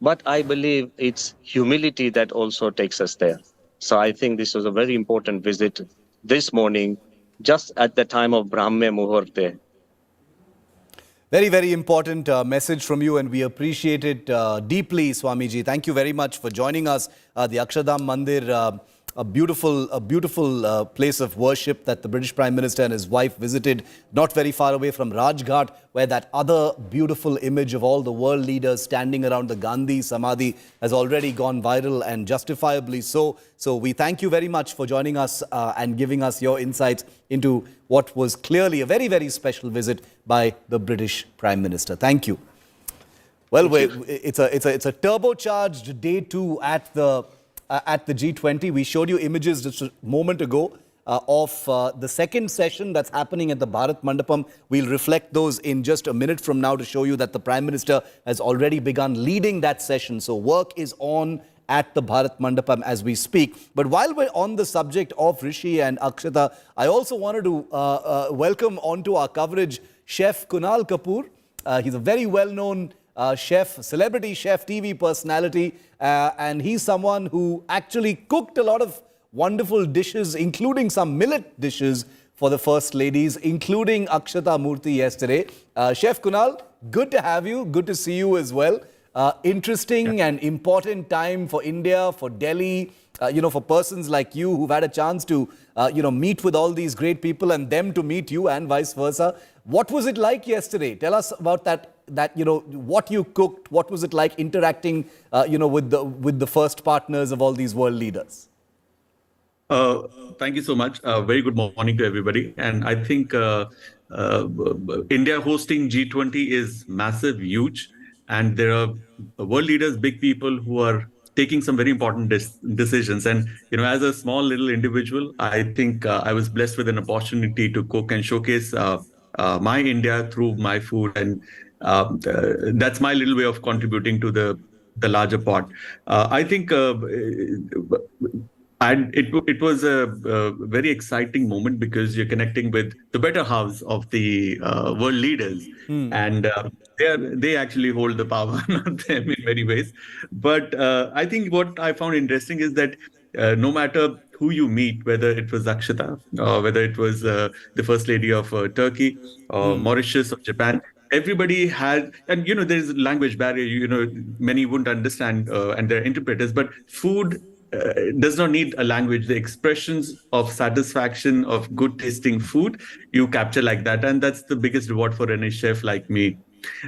But I believe it's humility that also takes us there. So I think this was a very important visit this morning, just at the time of Brahme Muhurte. Very, very important message from you, and we appreciate it deeply, Swamiji. Thank you very much for joining us. The Akshardham Mandir, a beautiful place of worship that the British Prime Minister and his wife visited, not very far away from Rajghat, where that other beautiful image of all the world leaders standing around the Gandhi Samadhi has already gone viral, and justifiably so. So we thank you very much for joining us and giving us your insights into what was clearly a very, very special visit by the British Prime Minister. Thank you. Well, it's a turbocharged day 2 at the G20. We showed you images just a moment ago. of the second session that's happening at the Bharat Mandapam. We'll reflect those in just a minute from now to show you that the Prime Minister has already begun leading that session. So work is on at the Bharat Mandapam as we speak. But while we're on the subject of Rishi and Akshata, I also wanted to welcome onto our coverage Chef Kunal Kapoor. He's a very well-known chef, celebrity chef, TV personality, and he's someone who actually cooked a lot of wonderful dishes, including some millet dishes for the First Ladies, including Akshata Murthy yesterday. Chef Kunal, good to have you. Good to see you as well. Interesting and important time for India, for Delhi, for persons like you who've had a chance to, meet with all these great people and them to meet you and vice versa. What was it like yesterday? Tell us about that, what you cooked. What was it like interacting, with the first partners of all these world leaders? Thank you so much. Very good morning to everybody. And I think India hosting G20 is massive, huge. And there are world leaders, big people who are taking some very important decisions. And, as a small little individual, I think I was blessed with an opportunity to cook and showcase my India through my food. And that's my little way of contributing to the larger pot. I think and it was a very exciting moment because you're connecting with the better halves of the world leaders. And they actually hold the power, not them in many ways. But I think what I found interesting is that no matter who you meet, whether it was Akshata, or whether it was the First Lady of Turkey, or Mauritius, or Japan, everybody had, and there's a language barrier, many wouldn't understand, and they're interpreters, but food does not need a language. The expressions of satisfaction of good tasting food, you capture like that. And that's the biggest reward for any chef like me.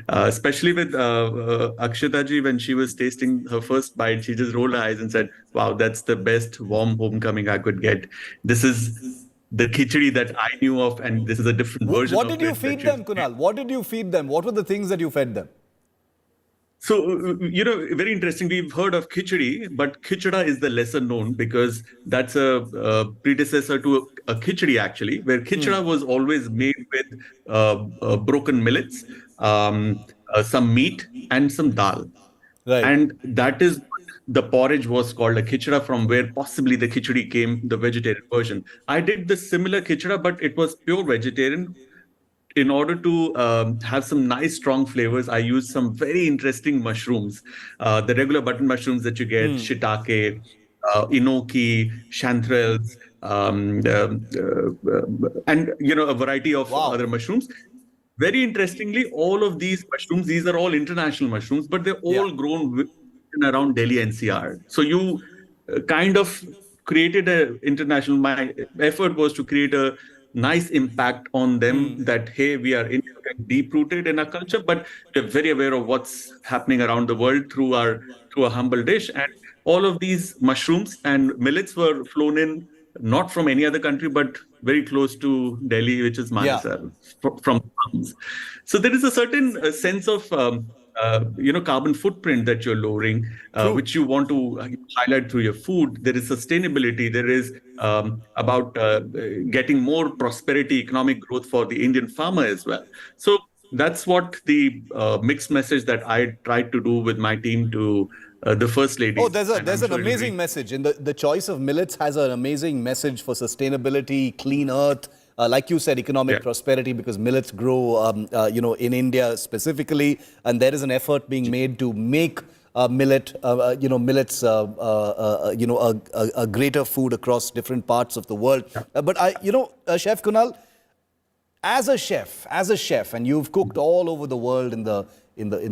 Especially with Akshata ji, when she was tasting her first bite, she just rolled her eyes and said, wow, that's the best warm homecoming I could get. This is the khichdi that I knew of, and this is a different version of it. What did you feed them, Kunal? What did you feed them? What were the things that you fed them? So, very interesting. We've heard of khichdi, but khichda is the lesser known because that's a predecessor to a khichdi, actually, where khichda was always made with broken millets, some meat, and some dal. Right. And that is the porridge was called a khichda, from where possibly the khichdi came, the vegetarian version. I did the similar khichda, but it was pure vegetarian. In order to have some nice, strong flavors, I used some very interesting mushrooms, the regular button mushrooms that you get, shiitake, enoki, chanterelles, and a variety of other mushrooms. Very interestingly, all of these mushrooms, these are all international mushrooms, but they're all grown around Delhi NCR. So you kind of created an international. My effort was to create a nice impact on them that, hey, we are deep-rooted in our culture, but we're very aware of what's happening around the world through a humble dish. And all of these mushrooms and millets were flown in, not from any other country, but very close to Delhi, which is Manesar, from. So there is a certain sense of carbon footprint that you're lowering, which you want to highlight through your food. There is sustainability. There is about getting more prosperity, economic growth for the Indian farmer as well. So that's what the mixed message that I tried to do with my team to the First Lady. Oh, there's an amazing message. And the choice of millets has an amazing message for sustainability, clean earth, like you said, economic prosperity, because millets grow, in India specifically, and there is an effort being made to make millets, a greater food across different parts of the world. But Chef Kunal, as a chef, and you've cooked all over the world in the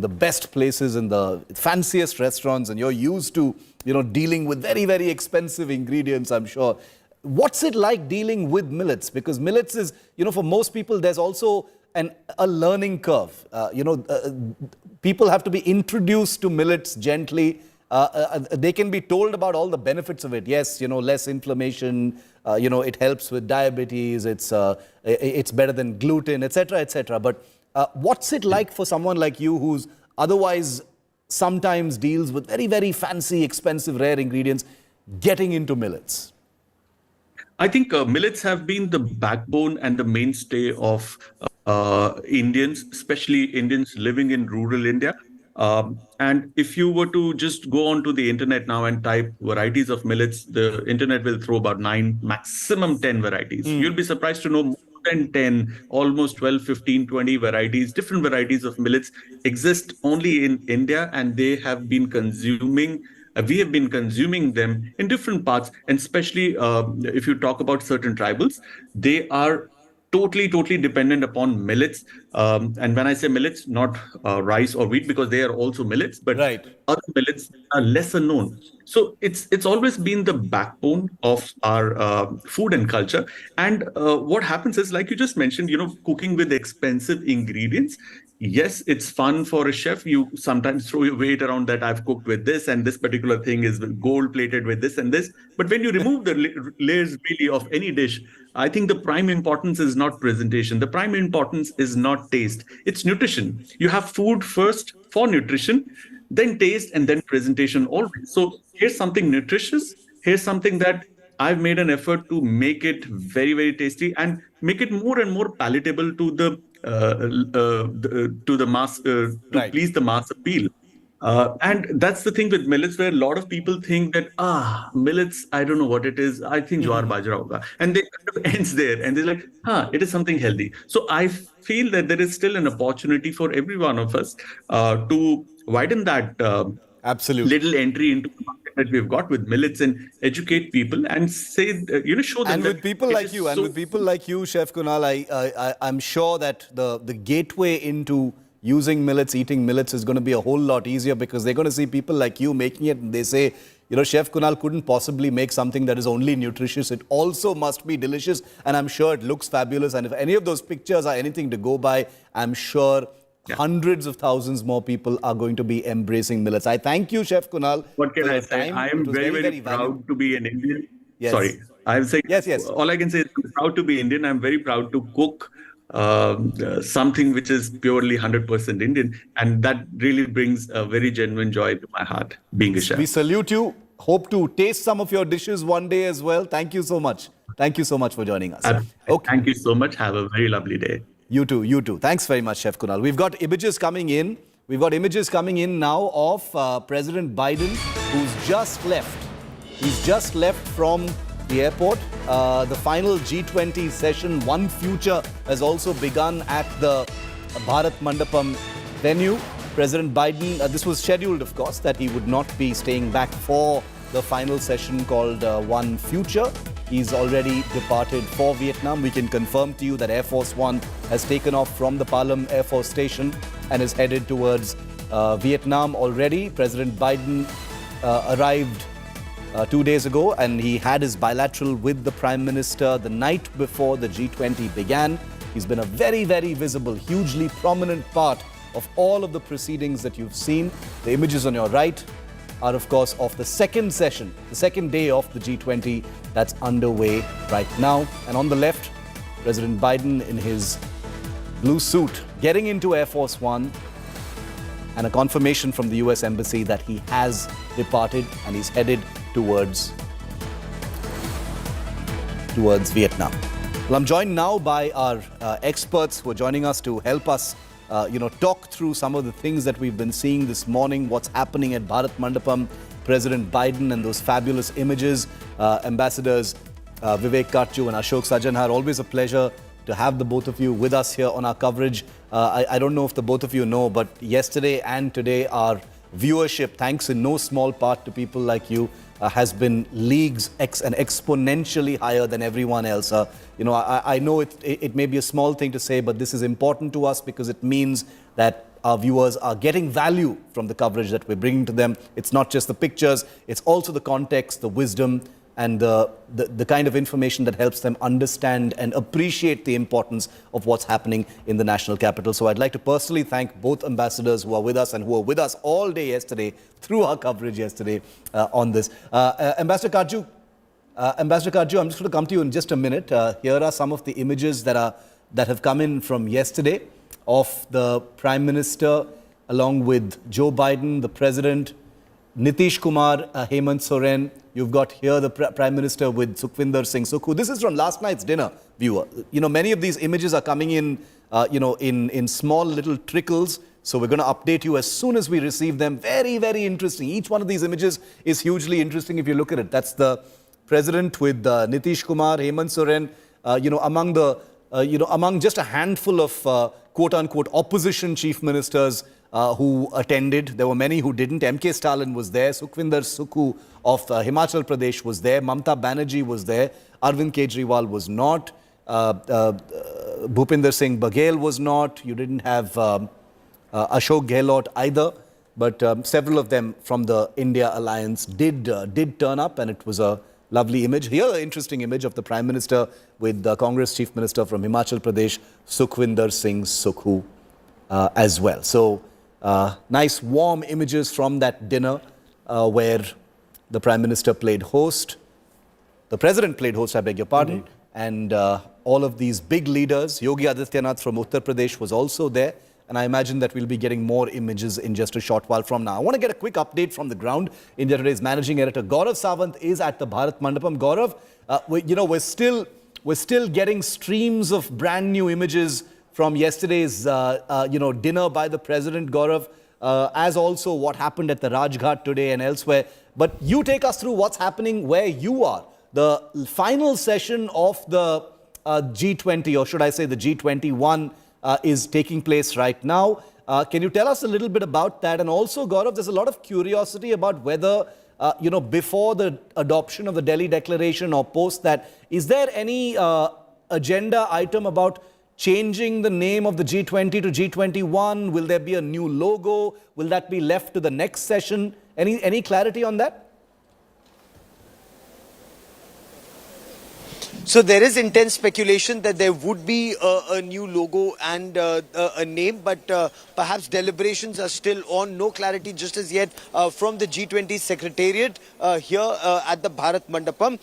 best places, in the fanciest restaurants, and you're used to dealing with very, very expensive ingredients, I'm sure. What's it like dealing with millets? Because millets is, for most people, there's also a learning curve. People have to be introduced to millets gently. They can be told about all the benefits of it. Yes, less inflammation. It helps with diabetes. It's better than gluten, etc., etc. But what's it like for someone like you, who's otherwise sometimes deals with very, very fancy, expensive, rare ingredients, getting into millets? I think millets have been the backbone and the mainstay of Indians, especially Indians living in rural India. And if you were to just go onto the internet now and type varieties of millets, the internet will throw about 9, maximum 10 varieties. You'll be surprised to know more than 10, almost 12, 15, 20 varieties, different varieties of millets exist only in India, and they have been consuming we have been consuming them in different parts, and especially if you talk about certain tribals, they are totally dependent upon millets. And when I say millets, not rice or wheat, because they are also millets, but other millets are lesser known. So it's always been the backbone of our food and culture. And what happens is, like you just mentioned, cooking with expensive ingredients. Yes, it's fun for a chef. You sometimes throw your weight around that I've cooked with this, and this particular thing is gold plated with this and this. But when you remove the layers really of any dish, I think the prime importance is not presentation. The prime importance is not taste. It's nutrition. You have food first for nutrition, then taste, and then presentation always. So here's something nutritious. Here's something that I've made an effort to make it very tasty and make it more and more palatable to the mass, to please the mass appeal. And that's the thing with millets, where a lot of people think that millets, I don't know what it is. I think jowar bajra hoga, and they kind of ends there, and they're like, it is something healthy. So I feel that there is still an opportunity for every one of us to widen that little entry into the market that we've got with millets, and educate people and say, show them. And with people like you, Chef Kunal, I'm sure that the gateway into using millets, eating millets is going to be a whole lot easier, because they're going to see people like you making it, and they say, Chef Kunal couldn't possibly make something that is only nutritious. It also must be delicious, and I'm sure it looks fabulous. And if any of those pictures are anything to go by, I'm sure hundreds of thousands more people are going to be embracing millets. I thank you, Chef Kunal. What can I say? I am very proud to be an Indian. Yes. Sorry, I'm saying yes. All I can say is I'm proud to be Indian. I'm very proud to cook something which is purely 100% Indian, and that really brings a very genuine joy to my heart, being a chef. We salute you. Hope to taste some of your dishes one day as well. Thank you so much. Thank you so much for joining us. Okay. Thank you so much. Have a very lovely day. You too. Thanks very much, Chef Kunal. We've got images coming in. We've got images coming in now of President Biden, who's just left. He's just left from the airport. The final G20 session, One Future, has also begun at the Bharat Mandapam venue. President Biden, this was scheduled, of course, that he would not be staying back for the final session called One Future. He's already departed for Vietnam. We can confirm to you that Air Force One has taken off from the Palam Air Force Station and is headed towards Vietnam already. President Biden arrived 2 days ago, and he had his bilateral with the Prime Minister the night before the G20 began. He's been a very visible, hugely prominent part of all of the proceedings that you've seen. The images on your right are, of course, of the second session, the second day of the G20 that's underway right now. And on the left, President Biden in his blue suit getting into Air Force One, and a confirmation from the US Embassy that he has departed and he's headed towards Vietnam. Well, I'm joined now by our experts who are joining us to help us talk through some of the things that we've been seeing this morning, what's happening at Bharat Mandapam, President Biden and those fabulous images. Ambassadors Vivek Karchu and Ashok Sajanhar, always a pleasure to have the both of you with us here on our coverage. I don't know if the both of you know, but yesterday and today our viewership, thanks in no small part to people like you, has been leagues and exponentially higher than everyone else. I know it may be a small thing to say, but this is important to us because it means that our viewers are getting value from the coverage that we're bringing to them. It's not just the pictures, it's also the context, the wisdom, and the kind of information that helps them understand and appreciate the importance of what's happening in the national capital. So I'd like to personally thank both ambassadors who are with us and who were with us all day yesterday, through our coverage yesterday on this. Ambassador Karju, I'm just going to come to you in just a minute. Here are some of the images that have come in from yesterday of the Prime Minister along with Joe Biden, the President, Nitish Kumar, Hemant Soren. You've got here the Prime Minister with Sukhvinder Singh Sukhu. This is from last night's dinner, viewer. You know, many of these images are coming in, in small little trickles. So we're going to update you as soon as we receive them. Very, very interesting. Each one of these images is hugely interesting if you look at it. That's the President with Nitish Kumar, Hemant Soren, among just a handful of quote-unquote opposition chief ministers who attended. There were many who didn't. M.K. Stalin was there. Sukhvinder Sukhu of Himachal Pradesh was there. Mamta Banerjee was there. Arvind Kejriwal was not. Bhupinder Singh Baghel was not. You didn't have Ashok Gehlot either. But several of them from the India Alliance did turn up, and it was a lovely image. Here, an interesting image of the Prime Minister with the Congress Chief Minister from Himachal Pradesh, Sukhvinder Singh Sukhu, as well. So, nice warm images from that dinner where the Prime Minister played host. The President played host, I beg your pardon. And all of these big leaders, Yogi Adityanath from Uttar Pradesh was also there. And I imagine that we'll be getting more images in just a short while from now. I want to get a quick update from the ground. India Today's managing editor Gaurav Sawant is at the Bharat Mandapam. Gaurav, we're still getting streams of brand new images from yesterday's dinner by the President, Gaurav, as also what happened at the Rajghat today and elsewhere. But you take us through what's happening where you are. The final session of the G20, or should I say the G21, is taking place right now. Can you tell us a little bit about that? And also, Gaurav, there's a lot of curiosity about whether, before the adoption of the Delhi Declaration or post that, is there any agenda item about changing the name of the G20 to G21? Will there be a new logo? Will that be left to the next session? Any clarity on that? So there is intense speculation that there would be a new logo and a name, but perhaps deliberations are still on. No clarity just as yet from the G20 Secretariat here at the Bharat Mandapam.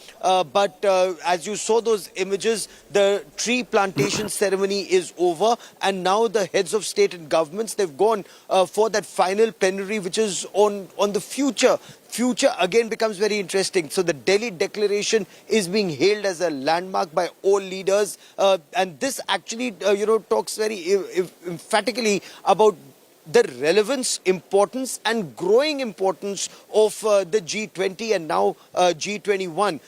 But as you saw those images, the tree plantation ceremony is over, and now the heads of state and governments, they've gone for that final plenary, which is on the future. Future again becomes very interesting. So the Delhi Declaration is being hailed as a landmark by all leaders, and this actually talks very emphatically about the relevance, importance and growing importance of the G20 and now G21.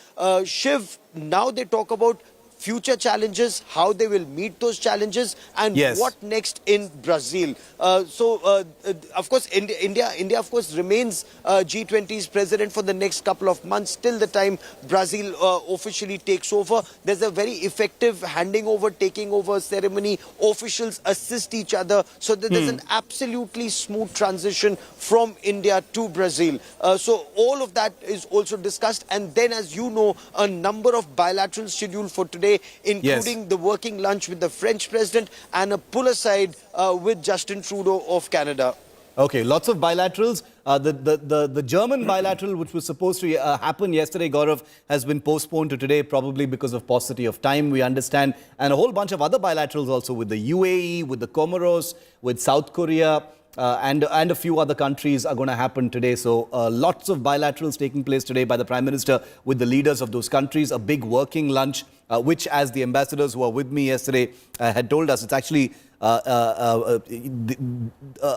Shiv, now they talk about future challenges, how they will meet those challenges, and what next in Brazil. Of course, India of course remains G20's president for the next couple of months till the time Brazil officially takes over. There's a very effective handing over, taking over ceremony. Officials assist each other so that there's an absolutely smooth transition from India to Brazil. So all of that is also discussed, and then, as you know, a number of bilaterals scheduled for today, including the working lunch with the French president and a pull aside with Justin Trudeau of Canada. Okay, lots of bilaterals. The German bilateral, which was supposed to happen yesterday, Gaurav, has been postponed to today, probably because of paucity of time, we understand. And a whole bunch of other bilaterals also with the UAE, with the Comoros, with South Korea, and a few other countries are going to happen today. So lots of bilaterals taking place today by the Prime Minister with the leaders of those countries. A big working lunch, which, as the ambassadors who were with me yesterday had told us, it's actually a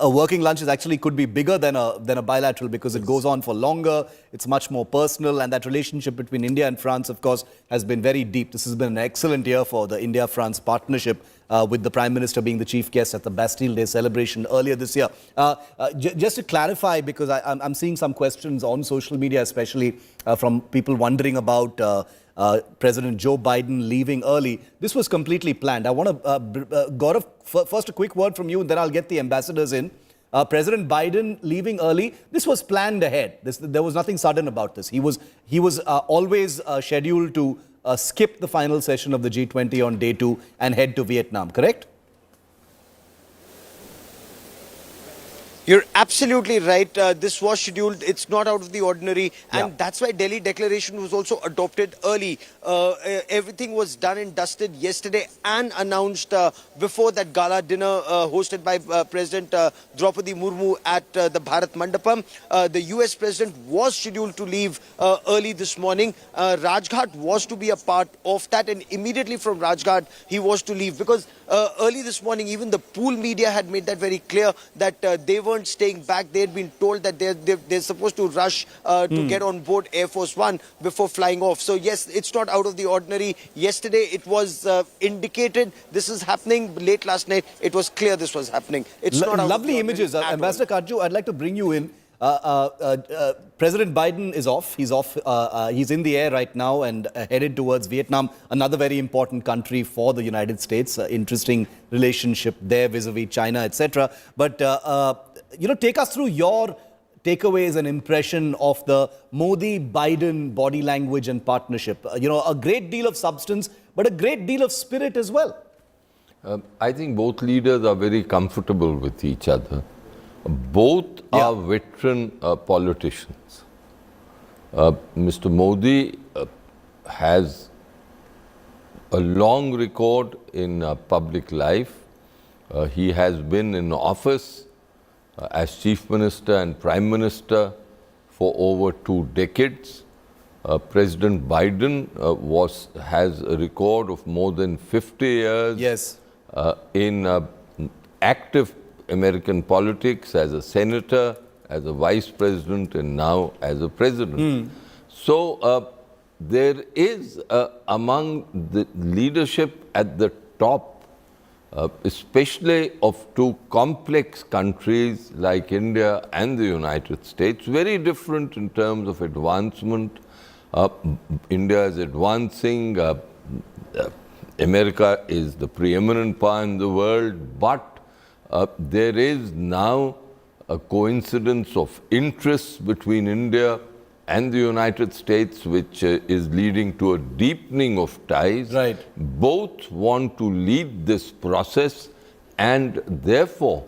working lunch could be bigger than a bilateral because it goes on for longer. It's much more personal, and that relationship between India and France, of course, has been very deep. This has been an excellent year for the India-France partnership, with the Prime Minister being the chief guest at the Bastille Day celebration earlier this year. Just to clarify, because I'm seeing some questions on social media, especially from people wondering about President Joe Biden leaving early. This was completely planned. I want to, Gaurav, first a quick word from you, and then I'll get the ambassadors in. President Biden leaving early, this was planned ahead. There was nothing sudden about this. He was always scheduled to skip the final session of the G20 on day 2 and head to Vietnam, correct? You're absolutely right. This was scheduled. It's not out of the ordinary. And that's why Delhi Declaration was also adopted early. Everything was done and dusted yesterday and announced before that gala dinner hosted by President Draupadi Murmu at the Bharat Mandapam. The US President was scheduled to leave early this morning. Rajghat was to be a part of that, and immediately from Rajghat he was to leave, because early this morning even the pool media had made that very clear that they weren't staying back. They had been told that they're supposed to rush to get on board Air Force One before flying off. So yes, it's not out of the ordinary. Yesterday it was indicated this is happening. Late last night it was clear this was happening. It's not out of the Lovely ordinary images. at all. Ambassador Kaju, I'd like to bring you in. President Biden is off. He's off. He's in the air right now and headed towards Vietnam, another very important country for the United States. Interesting relationship there vis-a-vis China, etc. But take us through your takeaways and impression of the Modi-Biden body language and partnership. A great deal of substance, but a great deal of spirit as well. I think both leaders are very comfortable with each other. Both are veteran politicians. Mr. Modi has a long record in public life. He has been in office as Chief Minister and Prime Minister for over 2 decades. President Biden has a record of more than 50 years in active American politics as a senator, as a vice president, and now as a president. So there is among the leadership at the top, especially of 2 complex countries like India and the United States, very different in terms of advancement. India is advancing, America is the preeminent power in the world, but there is now a coincidence of interests between India and the United States, which is leading to a deepening of ties. Right. Both want to lead this process, and therefore,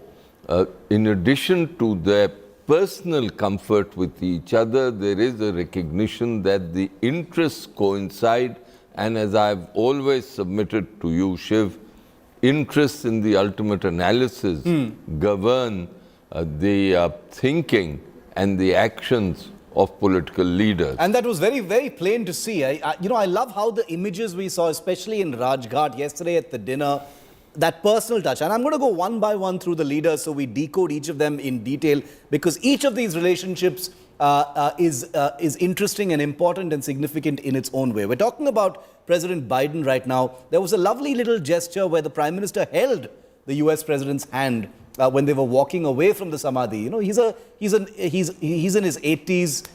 in addition to their personal comfort with each other, there is a recognition that the interests coincide, and as I've always submitted to you, Shiv, interests in the ultimate analysis govern the thinking and the actions of political leaders. And that was very, very plain to see. I love how the images we saw, especially in Rajghat yesterday at the dinner, that personal touch. And I'm going to go one by one through the leaders so we decode each of them in detail, because each of these relationships is interesting and important and significant in its own way. We're talking about President Biden right now. There was a lovely little gesture where the Prime Minister held the US President's hand when they were walking away from the Samadhi. He's in his 80s,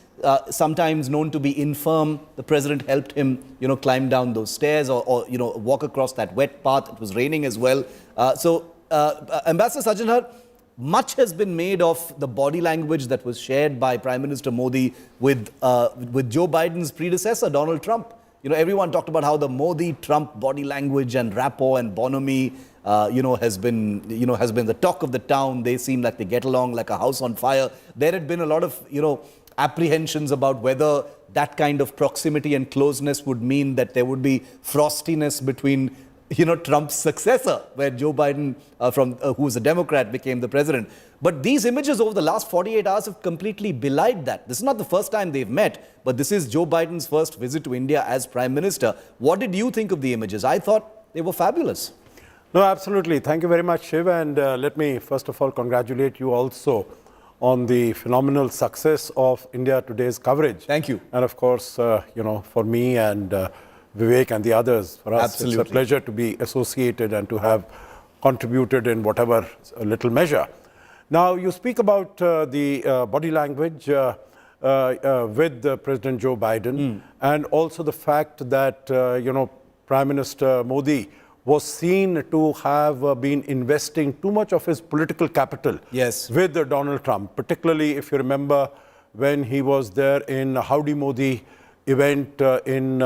sometimes known to be infirm. The President helped him, climb down those stairs or walk across that wet path. It was raining as well. Ambassador Sajjanhar, much has been made of the body language that was shared by Prime Minister Modi with Joe Biden's predecessor, Donald Trump. Everyone talked about how the Modi-Trump body language and rapport and bonhomie, has been the talk of the town. They seem like they get along like a house on fire. There had been a lot of, apprehensions about whether that kind of proximity and closeness would mean that there would be frostiness between Trump's successor, where Joe Biden, who's a Democrat, became the president. But these images over the last 48 hours have completely belied that. This is not the first time they've met, but this is Joe Biden's first visit to India as Prime Minister. What did you think of the images? I thought they were fabulous. No, absolutely. Thank you very much, Shiv. And let me, first of all, congratulate you also on the phenomenal success of India Today's coverage. Thank you. And of course, for me and Vivek and the others, for us, Absolutely. It's a pleasure to be associated and to have contributed in whatever little measure. Now, you speak about the body language with President Joe Biden and also the fact that, Prime Minister Modi was seen to have been investing too much of his political capital with Donald Trump, particularly if you remember when he was there in Howdy Modi event in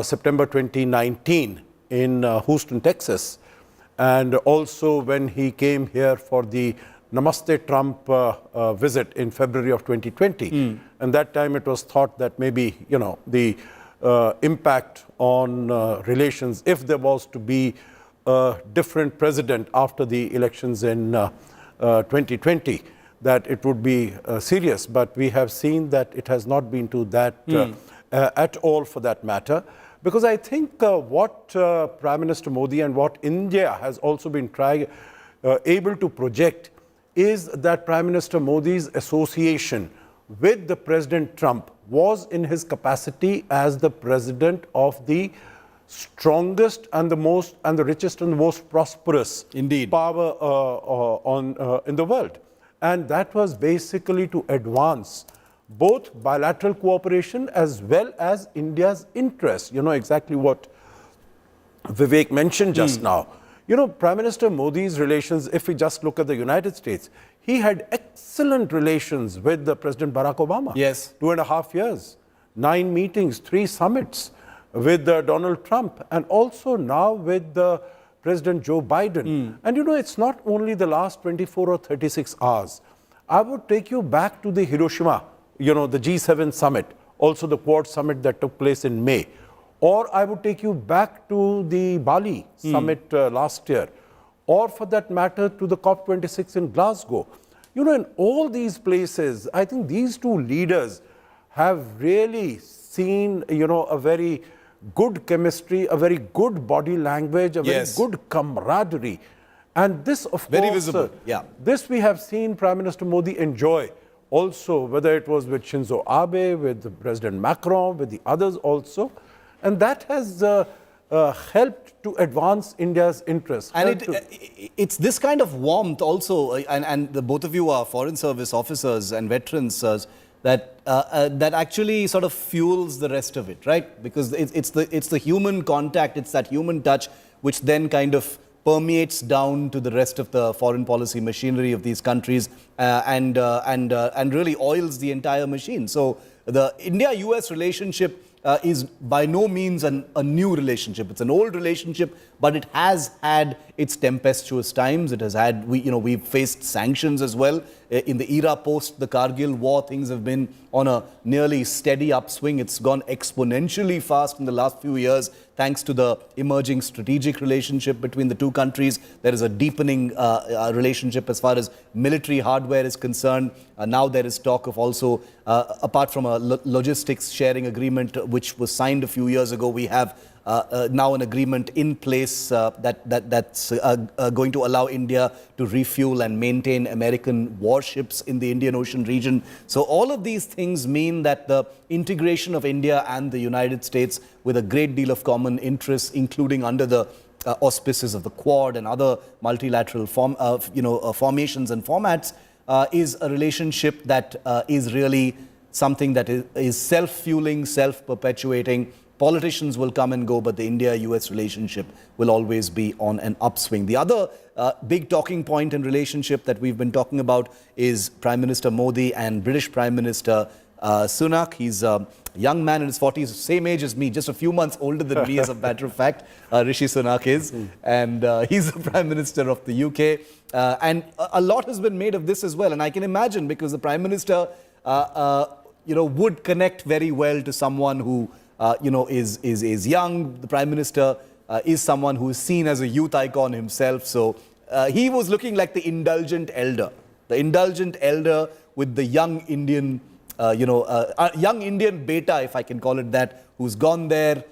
September 2019 in Houston, Texas, and also when he came here for the Namaste Trump visit in February of 2020. And that time it was thought that maybe, the impact on relations, if there was to be a different president after the elections in 2020, that it would be serious. But we have seen that it has not been to that at all, for that matter. Because I think what Prime Minister Modi and what India has also been able to project is that Prime Minister Modi's association with the President Trump was in his capacity as the president of the strongest and the richest and the most prosperous power in the world. And that was basically to advance both bilateral cooperation as well as India's interests. Exactly what Vivek mentioned just now. Prime Minister Modi's relations, if we just look at the United States, he had excellent relations with the President Barack Obama. Yes. 2.5 years, 9 meetings, 3 summits with Donald Trump, and also now with President Joe Biden. And it's not only the last 24 or 36 hours. I would take you back to the Hiroshima, the G7 summit, also the Quad summit that took place in May. Or I would take you back to the Bali summit last year, or for that matter to the COP26 in Glasgow. In all these places, I think these two leaders have really seen, a very good chemistry, a very good body language, a very good camaraderie. And this, of very course, visible. This we have seen Prime Minister Modi enjoy also, whether it was with Shinzo Abe, with President Macron, with the others also. And that has helped to advance India's interests. And it's this kind of warmth also, and both of you are Foreign Service officers and veterans, that actually sort of fuels the rest of it, right? Because it's the human contact, it's that human touch, which then kind of permeates down to the rest of the foreign policy machinery of these countries, and really oils the entire machine. So the India-US relationship is by no means a new relationship. It's an old relationship, but it has had its tempestuous times. It has had, we've faced sanctions as well. In the era post the Kargil war, things have been on a nearly steady upswing. It's gone exponentially fast in the last few years, thanks to the emerging strategic relationship between the two countries. There is a deepening relationship as far as military hardware is concerned. Now there is talk of also, apart from a logistics sharing agreement, which was signed a few years ago, we have now an agreement in place that's going to allow India to refuel and maintain American warships in the Indian Ocean region. So all of these things mean that the integration of India and the United States, with a great deal of common interests, including under the auspices of the Quad and other multilateral formations and formats, is a relationship that is really something that is self-fueling, self-perpetuating. Politicians will come and go, but the India-US relationship will always be on an upswing. The other big talking point and relationship that we've been talking about is Prime Minister Modi and British Prime Minister Sunak. He's a young man in his 40s, same age as me, just a few months older than me, as a matter of fact. Rishi Sunak is, and he's the Prime Minister of the UK. And a lot has been made of this as well. And I can imagine, because the Prime Minister, would connect very well to someone who is young. The Prime Minister is someone who is seen as a youth icon himself. So he was looking like the indulgent elder with the young Indian, young Indian beta, if I can call it that, who's gone there,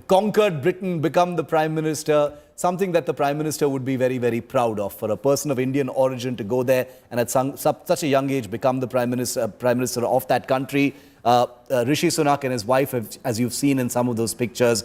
conquered Britain, become the Prime Minister, something that the Prime Minister would be very, very proud of. For a person of Indian origin to go there and at such a young age become the Prime Minister of that country. Rishi Sunak and his wife, as you've seen in some of those pictures,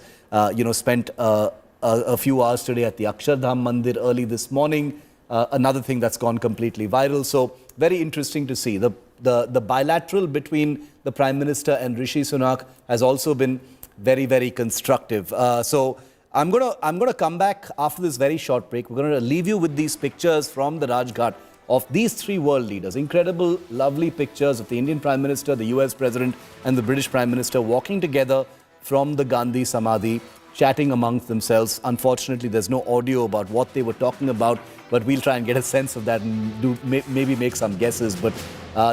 spent a few hours today at the Akshardham Mandir early this morning. Another thing that's gone completely viral. So very interesting to see. The bilateral between the Prime Minister and Rishi Sunak has also been very, very constructive. So I'm gonna come back after this very short break. We're going to leave you with these pictures from the Rajghat of these three world leaders. Incredible, lovely pictures of the Indian Prime Minister, the US President, and the British Prime Minister walking together from the Gandhi Samadhi chatting amongst themselves. Unfortunately, there's no audio about what they were talking about, but we'll try and get a sense of that and maybe make some guesses. But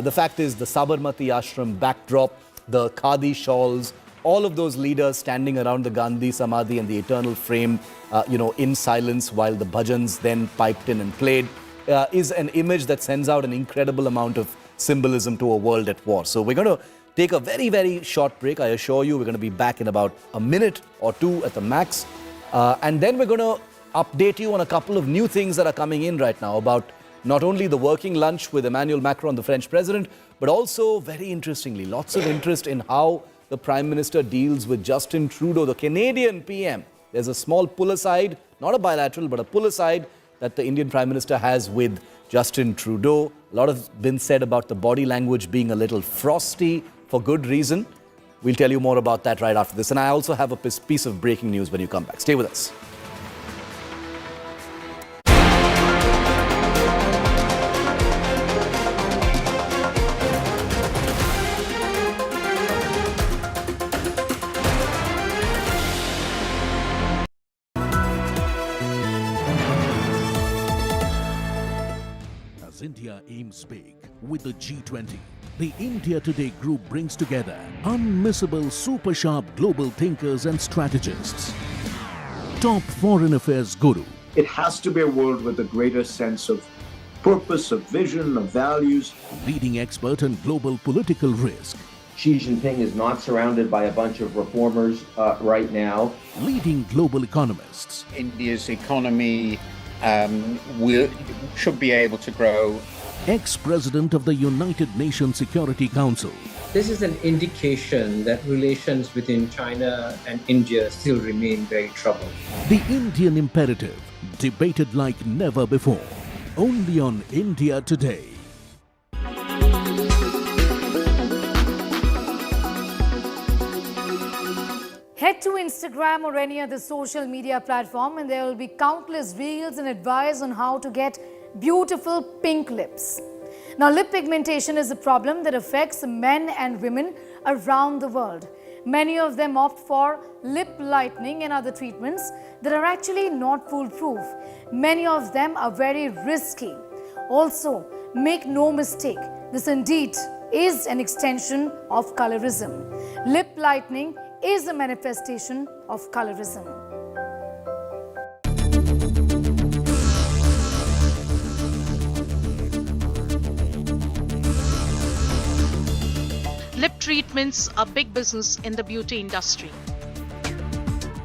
the fact is, the Sabarmati Ashram backdrop, the Khadi shawls, all of those leaders standing around the Gandhi Samadhi and the eternal frame, in silence while the bhajans then piped in and played, is an image that sends out an incredible amount of symbolism to a world at war. So we're going to take a very, very short break. I assure you, we're going to be back in about a minute or two at the max. And then we're going to update you on a couple of new things that are coming in right now about not only the working lunch with Emmanuel Macron, the French president, but also, very interestingly, lots of interest in how the Prime Minister deals with Justin Trudeau, the Canadian PM. There's a small pull aside, not a bilateral, but a pull aside that the Indian Prime Minister has with Justin Trudeau. A lot has been said about the body language being a little frosty for good reason. We'll tell you more about that right after this. And I also have a piece of breaking news when you come back. Stay with us. As India aims big with the G20, the India Today group brings together unmissable super sharp global thinkers and strategists. Top foreign affairs guru. It has to be a world with a greater sense of purpose, of vision, of values. Leading expert on global political risk. Xi Jinping is not surrounded by a bunch of reformers right now. Leading global economists. India's economy should be able to grow. Ex-president of the United Nations Security Council. This is an indication that relations between China and India still remain very troubled. The Indian imperative, debated like never before. Only on India Today. Head to Instagram or any other social media platform and there will be countless reels and advice on how to get beautiful pink lips. Now, lip pigmentation is a problem that affects men and women around the world. Many of them opt for lip lightening and other treatments that are actually not foolproof. Many of them are very risky. Also, make no mistake, this indeed is an extension of colorism. Lip lightening is a manifestation of colorism. Lip treatments are big business in the beauty industry.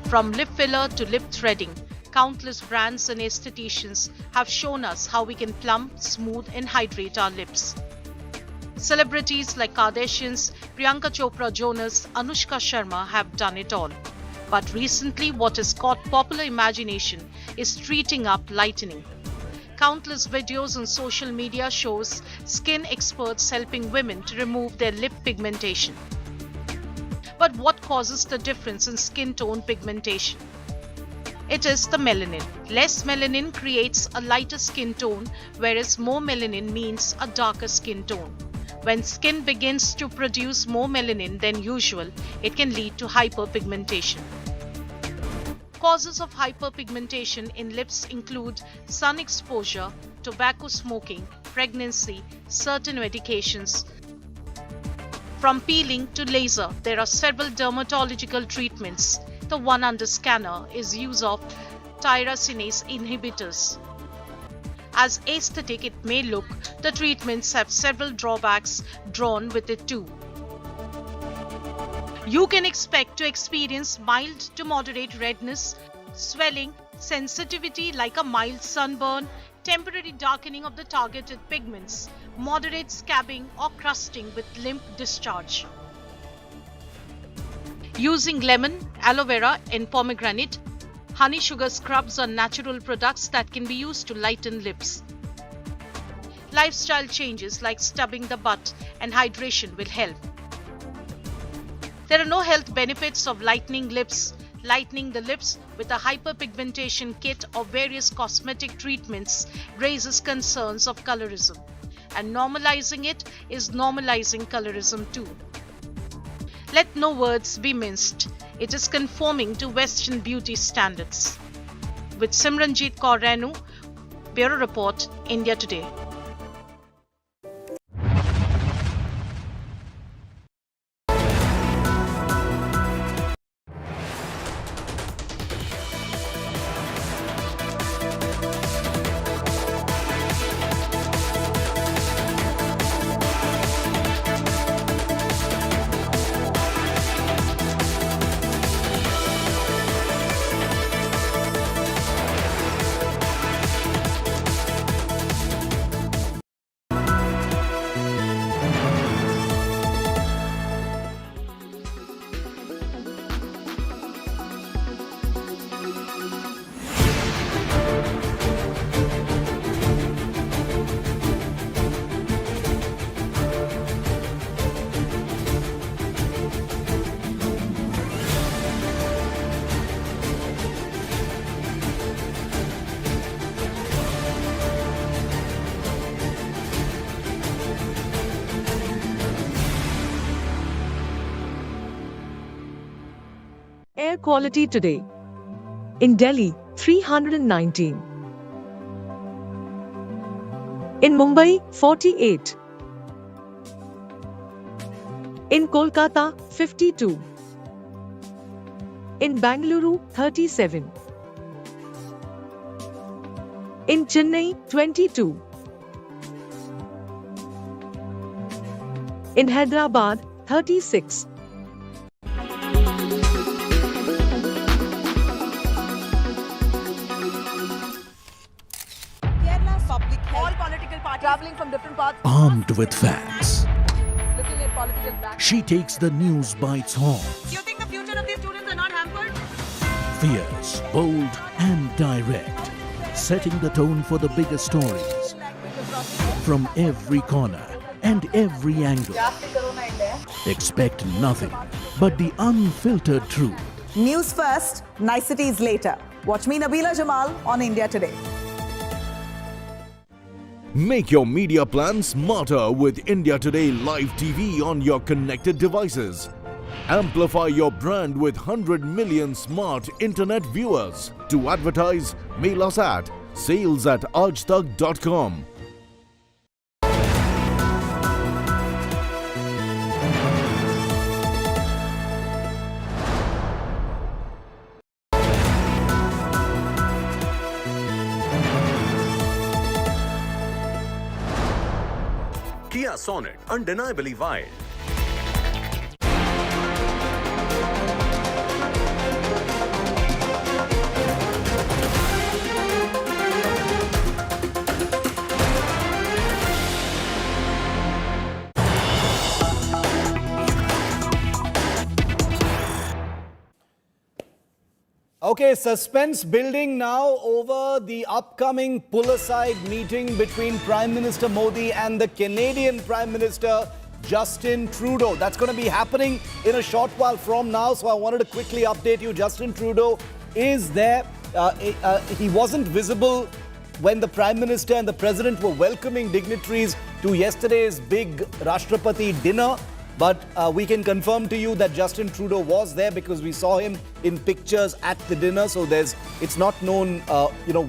From lip filler to lip threading, countless brands and estheticians have shown us how we can plump, smooth and hydrate our lips. Celebrities like Kardashians, Priyanka Chopra Jonas, Anushka Sharma have done it all. But recently, what has caught popular imagination is treating up lightening. Countless videos on social media shows skin experts helping women to remove their lip pigmentation. But what causes the difference in skin tone pigmentation? It is the melanin. Less melanin creates a lighter skin tone, whereas more melanin means a darker skin tone. When skin begins to produce more melanin than usual, it can lead to hyperpigmentation. Causes of hyperpigmentation in lips include sun exposure, tobacco smoking, pregnancy, certain medications. From peeling to laser, there are several dermatological treatments. The one under scanner is use of tyrosinase inhibitors. As aesthetic it may look, the treatments have several drawbacks drawn with it too. You can expect to experience mild to moderate redness, swelling, sensitivity like a mild sunburn, temporary darkening of the targeted pigments, moderate scabbing or crusting with limp discharge. Using lemon, aloe vera and pomegranate, honey sugar scrubs are natural products that can be used to lighten lips. Lifestyle changes like stubbing the butt and hydration will help. There are no health benefits of lightening lips. Lightening the lips with a hyperpigmentation kit or various cosmetic treatments raises concerns of colorism, and normalizing it is normalizing colorism too. Let no words be minced. It is conforming to Western beauty standards. With Simranjeet Kaur Renu, Bureau Report, India Today. Air quality today. In Delhi, 319. In Mumbai, 48. In Kolkata, 52. In Bangalore, 37. In Chennai, 22. In Hyderabad, 36. Traveling from different parts. Armed with facts, Looking at political background. she takes the news by its horns. Do you think the future of these students are not hampered? Fierce, bold, and direct, setting the tone for the biggest stories from every corner and every angle. Expect nothing but the unfiltered truth. News first, niceties later. Watch me, Nabila Jamal, on India Today. Make your media plan smarter with India Today Live TV on your connected devices. Amplify your brand with 100 million smart internet viewers. To advertise, mail us at sales@aajtak.com. Kia Sonet, undeniably wild. Okay, suspense building now over the upcoming pull-aside meeting between Prime Minister Modi and the Canadian Prime Minister Justin Trudeau. That's going to be happening in a short while from now, so I wanted to quickly update you. Justin Trudeau is there. He wasn't visible when the Prime Minister and the President were welcoming dignitaries to yesterday's big Rashtrapati dinner. But we can confirm to you that Justin Trudeau was there because we saw him in pictures at the dinner. So it's not known,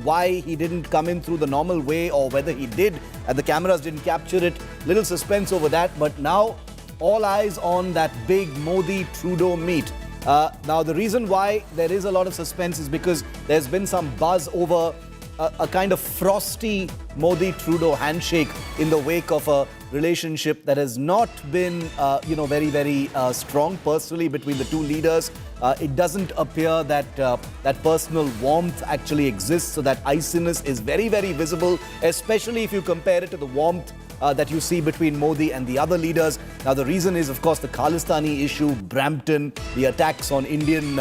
why he didn't come in through the normal way or whether he did and the cameras didn't capture it. Little suspense over that. But now all eyes on that big Modi-Trudeau meet. Now, the reason why there is a lot of suspense is because there's been some buzz over a kind of frosty Modi-Trudeau handshake in the wake of a relationship that has not been, very, very strong personally between the two leaders. It doesn't appear that that personal warmth actually exists, so that iciness is very, very visible, especially if you compare it to the warmth that you see between Modi and the other leaders. Now, the reason is, of course, the Khalistani issue, Brampton, the attacks on Indian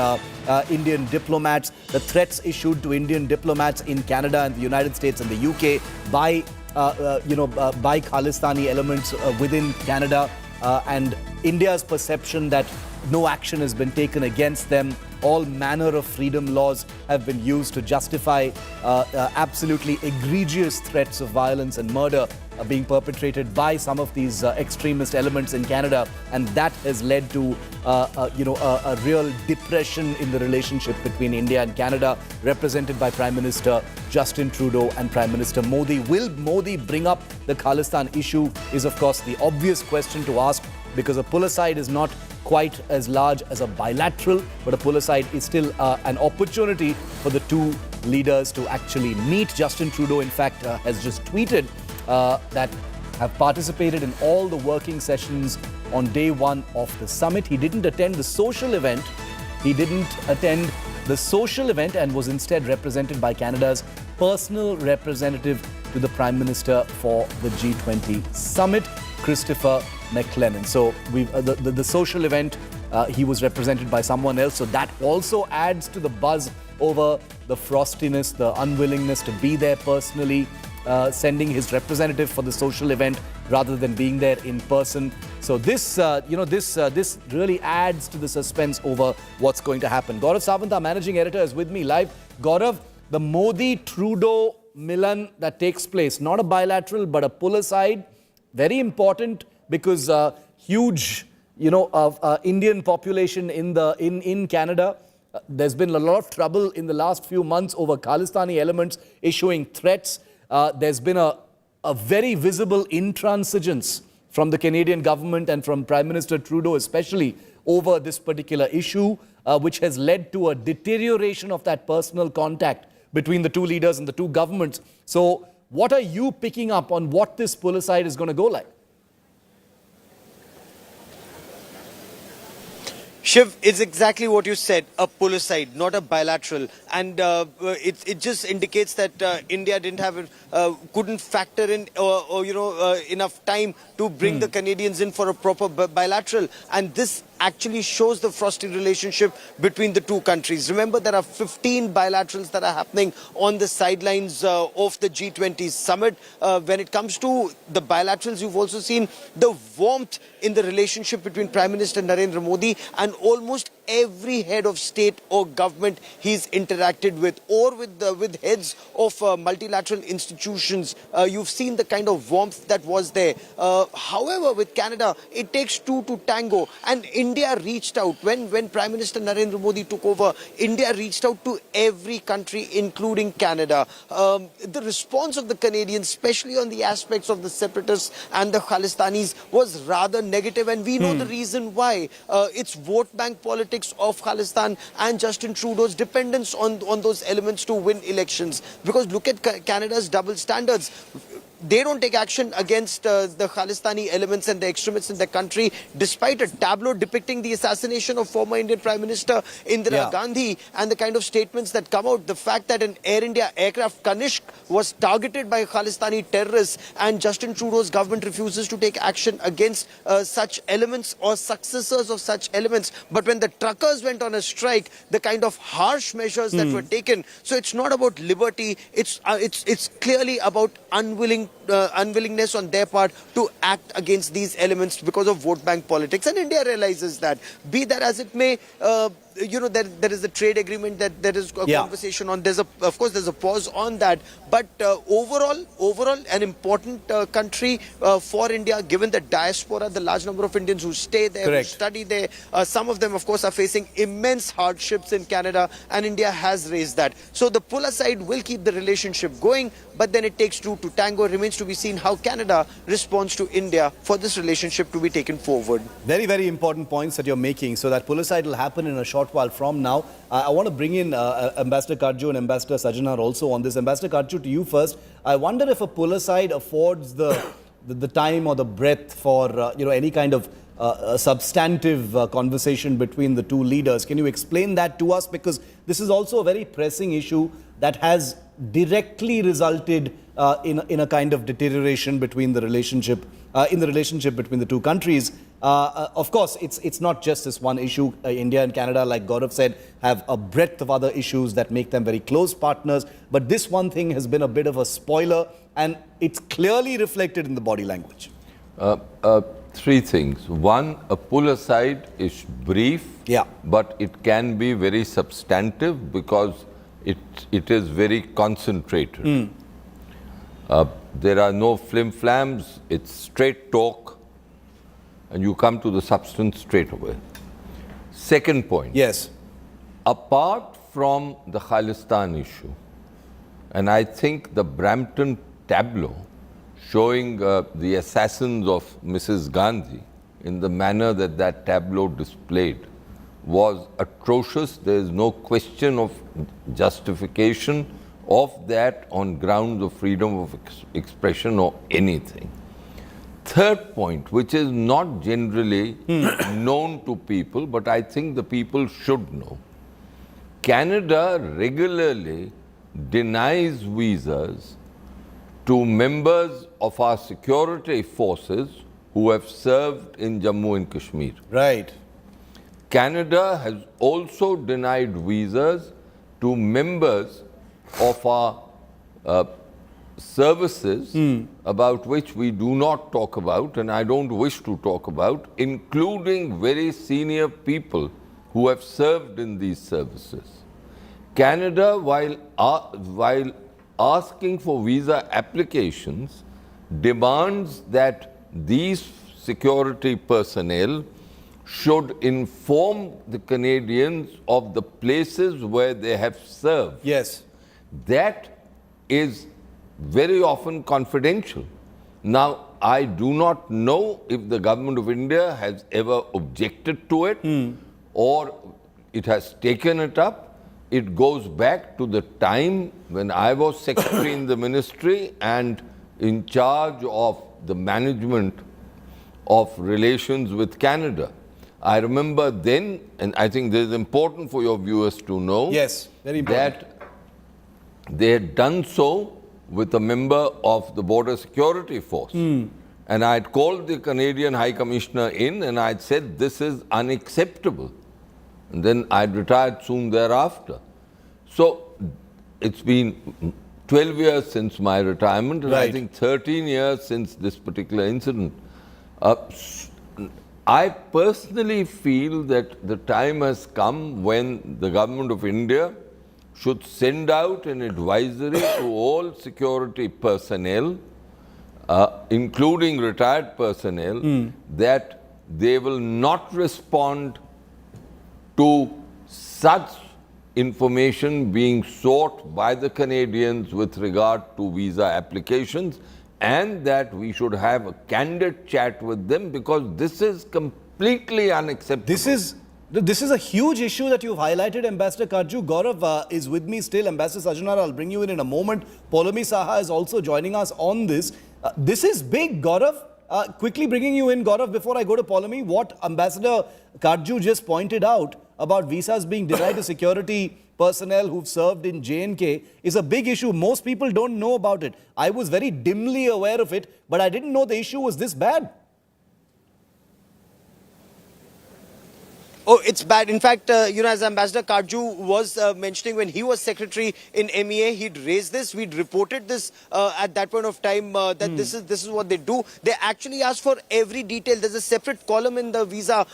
diplomats, the threats issued to Indian diplomats in Canada and the United States and the UK by Khalistani elements within Canada, and India's perception that no action has been taken against them. All manner of freedom laws have been used to justify absolutely egregious threats of violence and murder being perpetrated by some of these extremist elements in Canada, and that has led to a real depression in the relationship between India and Canada, represented by Prime Minister Justin Trudeau and Prime Minister Modi. Will Modi bring up the Khalistan issue is, of course, the obvious question to ask, because a pull-aside is not quite as large as a bilateral, but a pull-aside is still an opportunity for the two leaders to actually meet. Justin Trudeau, in fact, has just tweeted that have participated in all the working sessions on day one of the summit. He didn't attend the social event. And was instead represented by Canada's personal representative to the Prime Minister for the G20 Summit, Christopher McLennan. So the social event, he was represented by someone else. So that also adds to the buzz over the frostiness, the unwillingness to be there personally, sending his representative for the social event rather than being there in person. So this really adds to the suspense over what's going to happen. Gaurav Sawant, our managing editor, is with me live. Gaurav, the Modi-Trudeau Milan that takes place, not a bilateral but a pull-aside, very important because huge, Indian population in Canada. There's been a lot of trouble in the last few months over Khalistani elements issuing threats. There's been a very visible intransigence from the Canadian government and from Prime Minister Trudeau especially over this particular issue, which has led to a deterioration of that personal contact between the two leaders and the two governments. So what are you picking up on what this pull-aside is going to go like? Shiv, it's exactly what you said, a pull-aside, not a bilateral. And it just indicates that India didn't have, couldn't factor in enough time to bring the Canadians in for a proper bilateral. And this actually shows the frosty relationship between the two countries. Remember, there are 15 bilaterals that are happening on the sidelines of the G20 Summit. When it comes to the bilaterals, you've also seen the warmth in the relationship between Prime Minister Narendra Modi and almost every head of state or government he's interacted with, or with heads of multilateral institutions. You've seen the kind of warmth that was there. However, with Canada, it takes two to tango, and India reached out. When Prime Minister Narendra Modi took over, India reached out to every country, including Canada. The response of the Canadians, especially on the aspects of the separatists and the Khalistanis, was rather negative, and we know the reason why. It's vote bank politics of Khalistan and Justin Trudeau's dependence on those elements to win elections. Because look at Canada's double standards. They don't take action against the Khalistani elements and the extremists in the country, despite a tableau depicting the assassination of former Indian Prime Minister Indira Gandhi and the kind of statements that come out. The fact that an Air India aircraft Kanishk was targeted by Khalistani terrorists, and Justin Trudeau's government refuses to take action against such elements or successors of such elements. But when the truckers went on a strike, the kind of harsh measures that were taken. So it's not about liberty. It's clearly about unwillingness on their part to act against these elements because of vote bank politics, and India realizes that. Be that as it may, there is a trade agreement that there is a conversation on. Of course, there's a pause on that. But overall, an important country for India, given the diaspora, the large number of Indians who stay there, who study there. Some of them, of course, are facing immense hardships in Canada, and India has raised that. So the pull-aside will keep the relationship going, but then it takes two to tango. It remains to be seen how Canada responds to India for this relationship to be taken forward. Very, very important points that you're making. So that pull-aside will happen in a short while from now. I want to bring in Ambassador Karju and Ambassador Sajanar also on this. Ambassador Karju, to you first. I wonder if a pull-aside affords the time or the breadth for any kind of substantive conversation between the two leaders. Can you explain that to us? Because this is also a very pressing issue that has directly resulted in a kind of deterioration between the relationship between the two countries. Of course, it's not just this one issue. India and Canada, like Gaurav said, have a breadth of other issues that make them very close partners. But this one thing has been a bit of a spoiler, and it's clearly reflected in the body language. Three things. One, a pull aside is brief, but it can be very substantive because it is very concentrated. There are no flim-flams, it's straight talk, and you come to the substance straight away. Second point. Yes. Apart from the Khalistan issue, and I think the Brampton tableau showing the assassins of Mrs. Gandhi in the manner that that tableau displayed was atrocious. There is no question of justification of that on grounds of freedom of expression or anything. Third point, which is not generally known to people, but I think the people should know. Canada regularly denies visas to members of our security forces who have served in Jammu and Kashmir. Right. Canada has also denied visas to members of our services about which we do not talk about, and I don't wish to talk about, including very senior people who have served in these services. Canada, while asking for visa applications, demands that these security personnel should inform the Canadians of the places where they have served. Yes. That is very often confidential. Now, I do not know if the government of India has ever objected to it or it has taken it up. It goes back to the time when I was secretary in the ministry and in charge of the management of relations with Canada. I remember then, and I think this is important for your viewers to know, yes, very important, that they had done so with a member of the Border Security Force. And I had called the Canadian High Commissioner in and I had said, this is unacceptable. And then I had retired soon thereafter. So it's been 12 years since my retirement, and I think 13 years since this particular incident. I personally feel that the time has come when the government of India should send out an advisory to all security personnel, including retired personnel, that they will not respond to such information being sought by the Canadians with regard to visa applications, and that we should have a candid chat with them, because this is completely unacceptable. This is a huge issue that you've highlighted, Ambassador Karju. Gaurav is with me still. Ambassador Sajjanar, I'll bring you in a moment. Poulomi Saha is also joining us on this. This is big, Gaurav. Quickly bringing you in, Gaurav, before I go to Poulomi, what Ambassador Karju just pointed out about visas being denied to security personnel who've served in J&K is a big issue. Most people don't know about it. I was very dimly aware of it, but I didn't know the issue was this bad. Oh, it's bad. In fact, as Ambassador Karju was mentioning, when he was secretary in MEA, he'd raised this. We'd reported this at that point of time that this is what they do. They actually ask for every detail. There's a separate column in the visa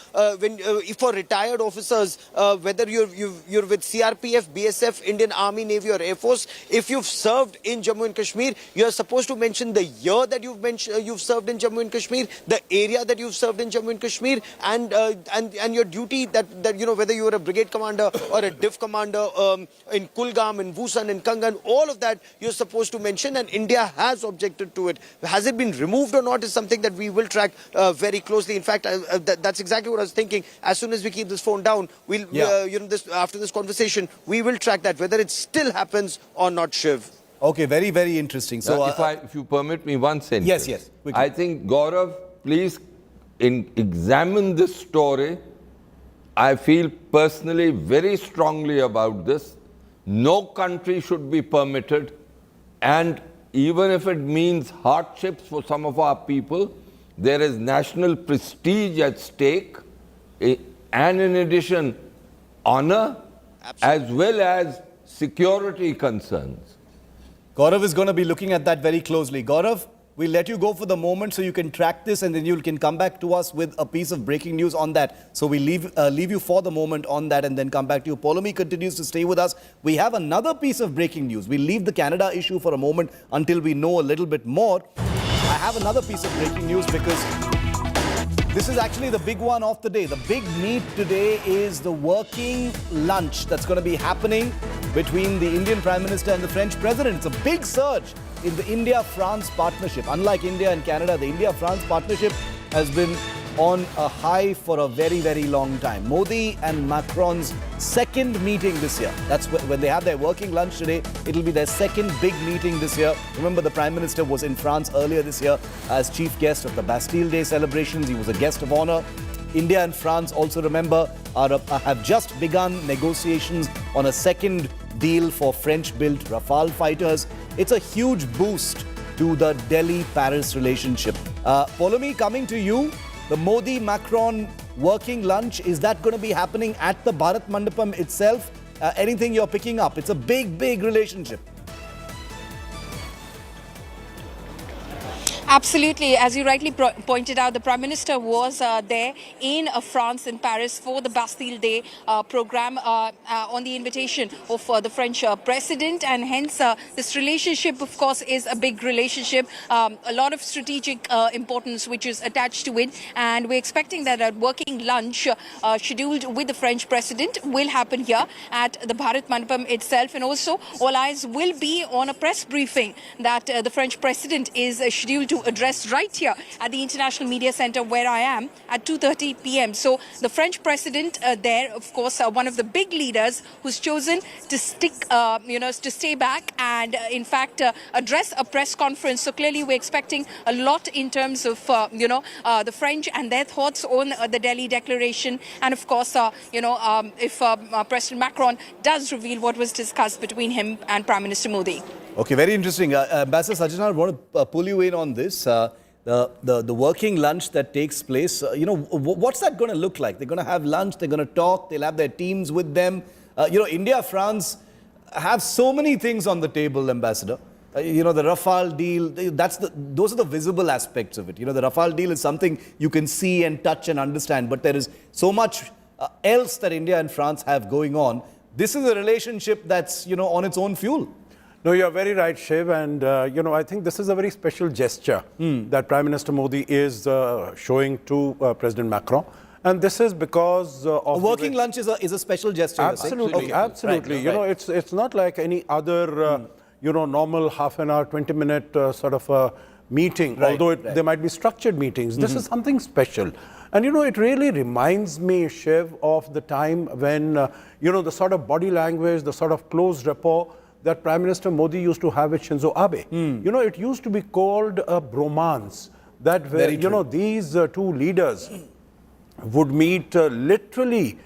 for retired officers, whether you're with CRPF, BSF, Indian Army, Navy, or Air Force. If you've served in Jammu and Kashmir, you're supposed to mention the year that you've served in Jammu and Kashmir, the area that you've served in Jammu and Kashmir, and your duty. That whether you were a brigade commander or a div commander in Kulgam, in Busan, in Kangan, all of that you're supposed to mention, and India has objected to it. Has it been removed or not is something that we will track very closely. In fact, that's exactly what I was thinking. As soon as we keep this phone down, we'll after this conversation, we will track that, whether it still happens or not, Shiv. Okay, very, very interesting. So, if you permit me one sentence. Yes. Quickly. I think, Gaurav, please examine this story. I feel personally very strongly about this. No country should be permitted, and even if it means hardships for some of our people, there is national prestige at stake, and in addition, honor, as well as security concerns. Gaurav is going to be looking at that very closely. Gaurav, We'll let you go for the moment so you can track this, and then you can come back to us with a piece of breaking news on that. So we leave you for the moment on that and then come back to you. Polomi continues to stay with us. We have another piece of breaking news. We'll leave the Canada issue for a moment until we know a little bit more. I have another piece of breaking news because this is actually the big one of the day. The big meet today is the working lunch that's going to be happening between the Indian Prime Minister and the French President. It's a big surge in the India-France partnership. Unlike India and Canada, the India-France partnership has been on a high for a very, very long time. Modi and Macron's second meeting this year. That's when they have their working lunch today. It'll be their second big meeting this year. Remember, the Prime Minister was in France earlier this year as chief guest of the Bastille Day celebrations. He was a guest of honor. India and France, also remember, have just begun negotiations on a second deal for French-built Rafale fighters. It's a huge boost to the Delhi-Paris relationship. Polomi, coming to you. The Modi-Macron working lunch, is that going to be happening at the Bharat Mandapam itself? Anything you're picking up? It's a big, big relationship. Absolutely. As you rightly pointed out, the Prime Minister was there in France, in Paris, for the Bastille Day program on the invitation of the French President. And hence, this relationship, of course, is a big relationship. A lot of strategic importance which is attached to it. And we're expecting that a working lunch scheduled with the French President will happen here at the Bharat Mandapam itself. And also, all eyes will be on a press briefing that the French President is scheduled to address right here at the International Media Center where I am at 2:30 p.m. So the French President there, of course, one of the big leaders who's chosen to stick, to stay back and in fact address a press conference. So clearly we're expecting a lot in terms of, the French and their thoughts on the Delhi Declaration. And of course, if President Macron does reveal what was discussed between him and Prime Minister Modi. Okay, very interesting. Ambassador Sajjan, I want to pull you in on this. The working lunch that takes place, what's that going to look like? They're going to have lunch, they're going to talk, they'll have their teams with them. India, France have so many things on the table, Ambassador. The Rafale deal, those are the visible aspects of it. The Rafale deal is something you can see and touch and understand, but there is so much else that India and France have going on. This is a relationship that's, on its own fuel. No, you're very right, Shiv. And, I think this is a very special gesture that Prime Minister Modi is showing to President Macron. And this is because of... A working lunch is a special gesture. Absolutely, okay. absolutely. Right. It's not like any other, normal half an hour, 20-minute sort of a meeting, although there might be structured meetings. This is something special. And, it really reminds me, Shiv, of the time when, the sort of body language, the sort of close rapport that Prime Minister Modi used to have with Shinzo Abe. It used to be called a bromance, that where, these two leaders would meet literally,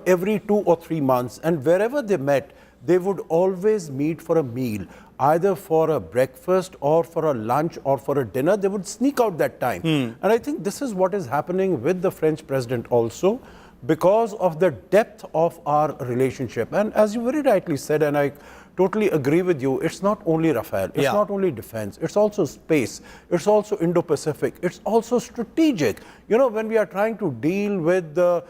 every 2 or 3 months. And wherever they met, they would always meet for a meal, either for a breakfast or for a lunch or for a dinner. They would sneak out that time. And I think this is what is happening with the French president also, because of the depth of our relationship. And as you very rightly said, and I totally agree with you, it's not only Rafale, it's not only defense, it's also space, it's also Indo-Pacific, it's also strategic. When we are trying to deal with the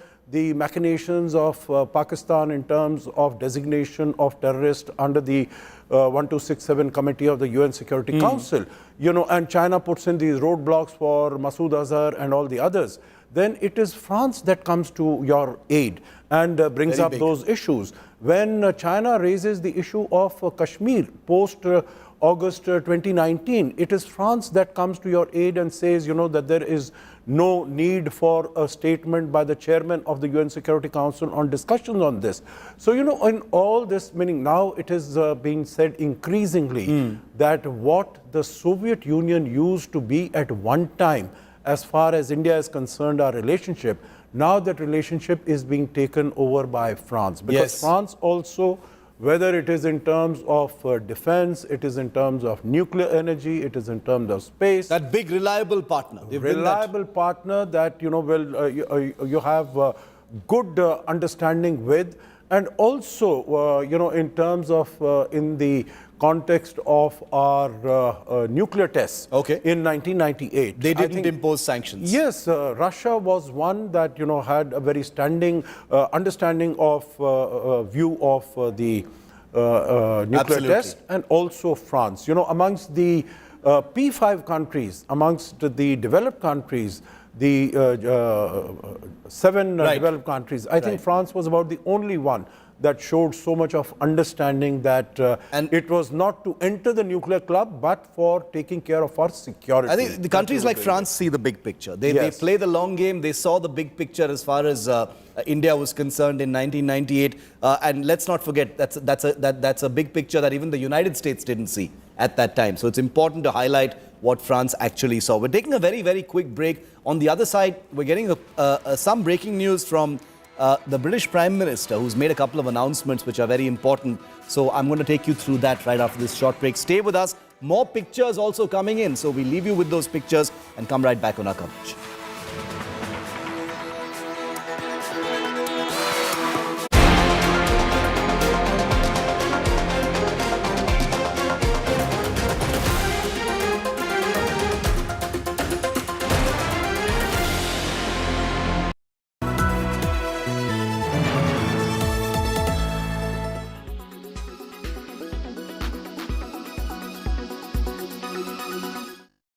machinations of Pakistan in terms of designation of terrorists under the 1267 Committee of the UN Security Council, and China puts in these roadblocks for Masood Azhar and all the others, then it is France that comes to your aid and brings up those issues. When China raises the issue of Kashmir post-August 2019, it is France that comes to your aid and says, that there is no need for a statement by the chairman of the UN Security Council on discussions on this. So, in all this, meaning now it is being said increasingly that what the Soviet Union used to be at one time, as far as India is concerned, our relationship, now that relationship is being taken over by France. Because France also, whether it is in terms of defense, it is in terms of nuclear energy, it is in terms of space. That big reliable partner. Reliable partner that, you have good understanding with. And also, in terms of in the context of our nuclear tests in 1998. They didn't impose sanctions. Yes, Russia was one that, had a very standing understanding of view of the nuclear test, and also France. Amongst the P5 countries, amongst the developed countries, the 7 developed countries, I think France was about the only one that showed so much of understanding that it was not to enter the nuclear club, but for taking care of our security. I think the countries like France see the big picture. They play the long game. They saw the big picture as far as India was concerned in 1998. And let's not forget, that's a big picture that even the United States didn't see at that time. So it's important to highlight what France actually saw. We're taking a very, very quick break. On the other side, we're getting some breaking news from the British Prime Minister, who's made a couple of announcements which are very important. So I'm going to take you through that right after this short break. Stay with us. More pictures also coming in. So we leave you with those pictures and come right back on our coverage.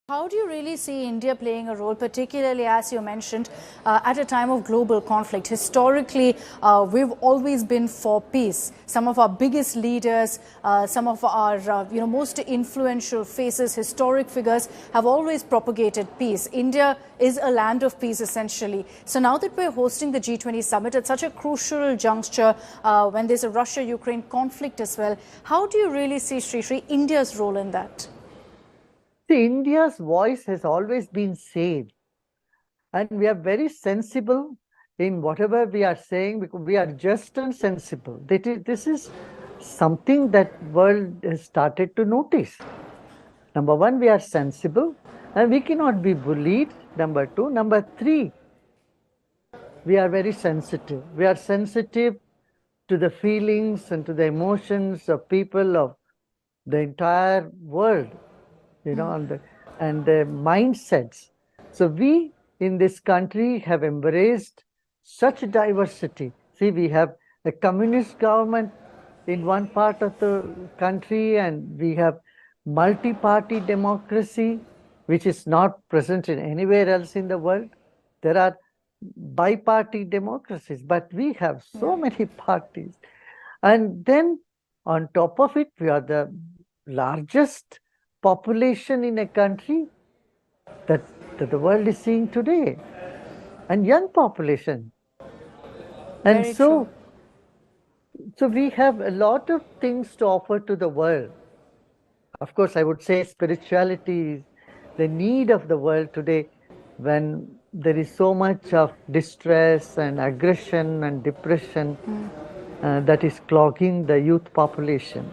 How do you really see India playing a role, particularly, as you mentioned, at a time of global conflict? Historically, we've always been for peace. Some of our biggest leaders, some of our most influential faces, historic figures, have always propagated peace. India is a land of peace, essentially. So now that we're hosting the G20 Summit at such a crucial juncture, when there's a Russia-Ukraine conflict as well, how do you really see, Sri, India's role in that? See, India's voice has always been sane, and we are very sensible in whatever we are saying, because we are just and sensible. This is something that world has started to notice. Number one, we are sensible and we cannot be bullied. Number two. Number three, we are very sensitive. We are sensitive to the feelings and to the emotions of people of the entire world. And the mindsets. So we in this country have embraced such diversity. See, we have a communist government in one part of the country, and we have multi-party democracy, which is not present in anywhere else in the world. There are bi-party democracies, but we have so many parties. And then on top of it, we are the largest population in a country that the world is seeing today, and young population. And so we have a lot of things to offer to the world. Of course, I would say spirituality is the need of the world today, when there is so much of distress and aggression and depression that is clogging the youth population.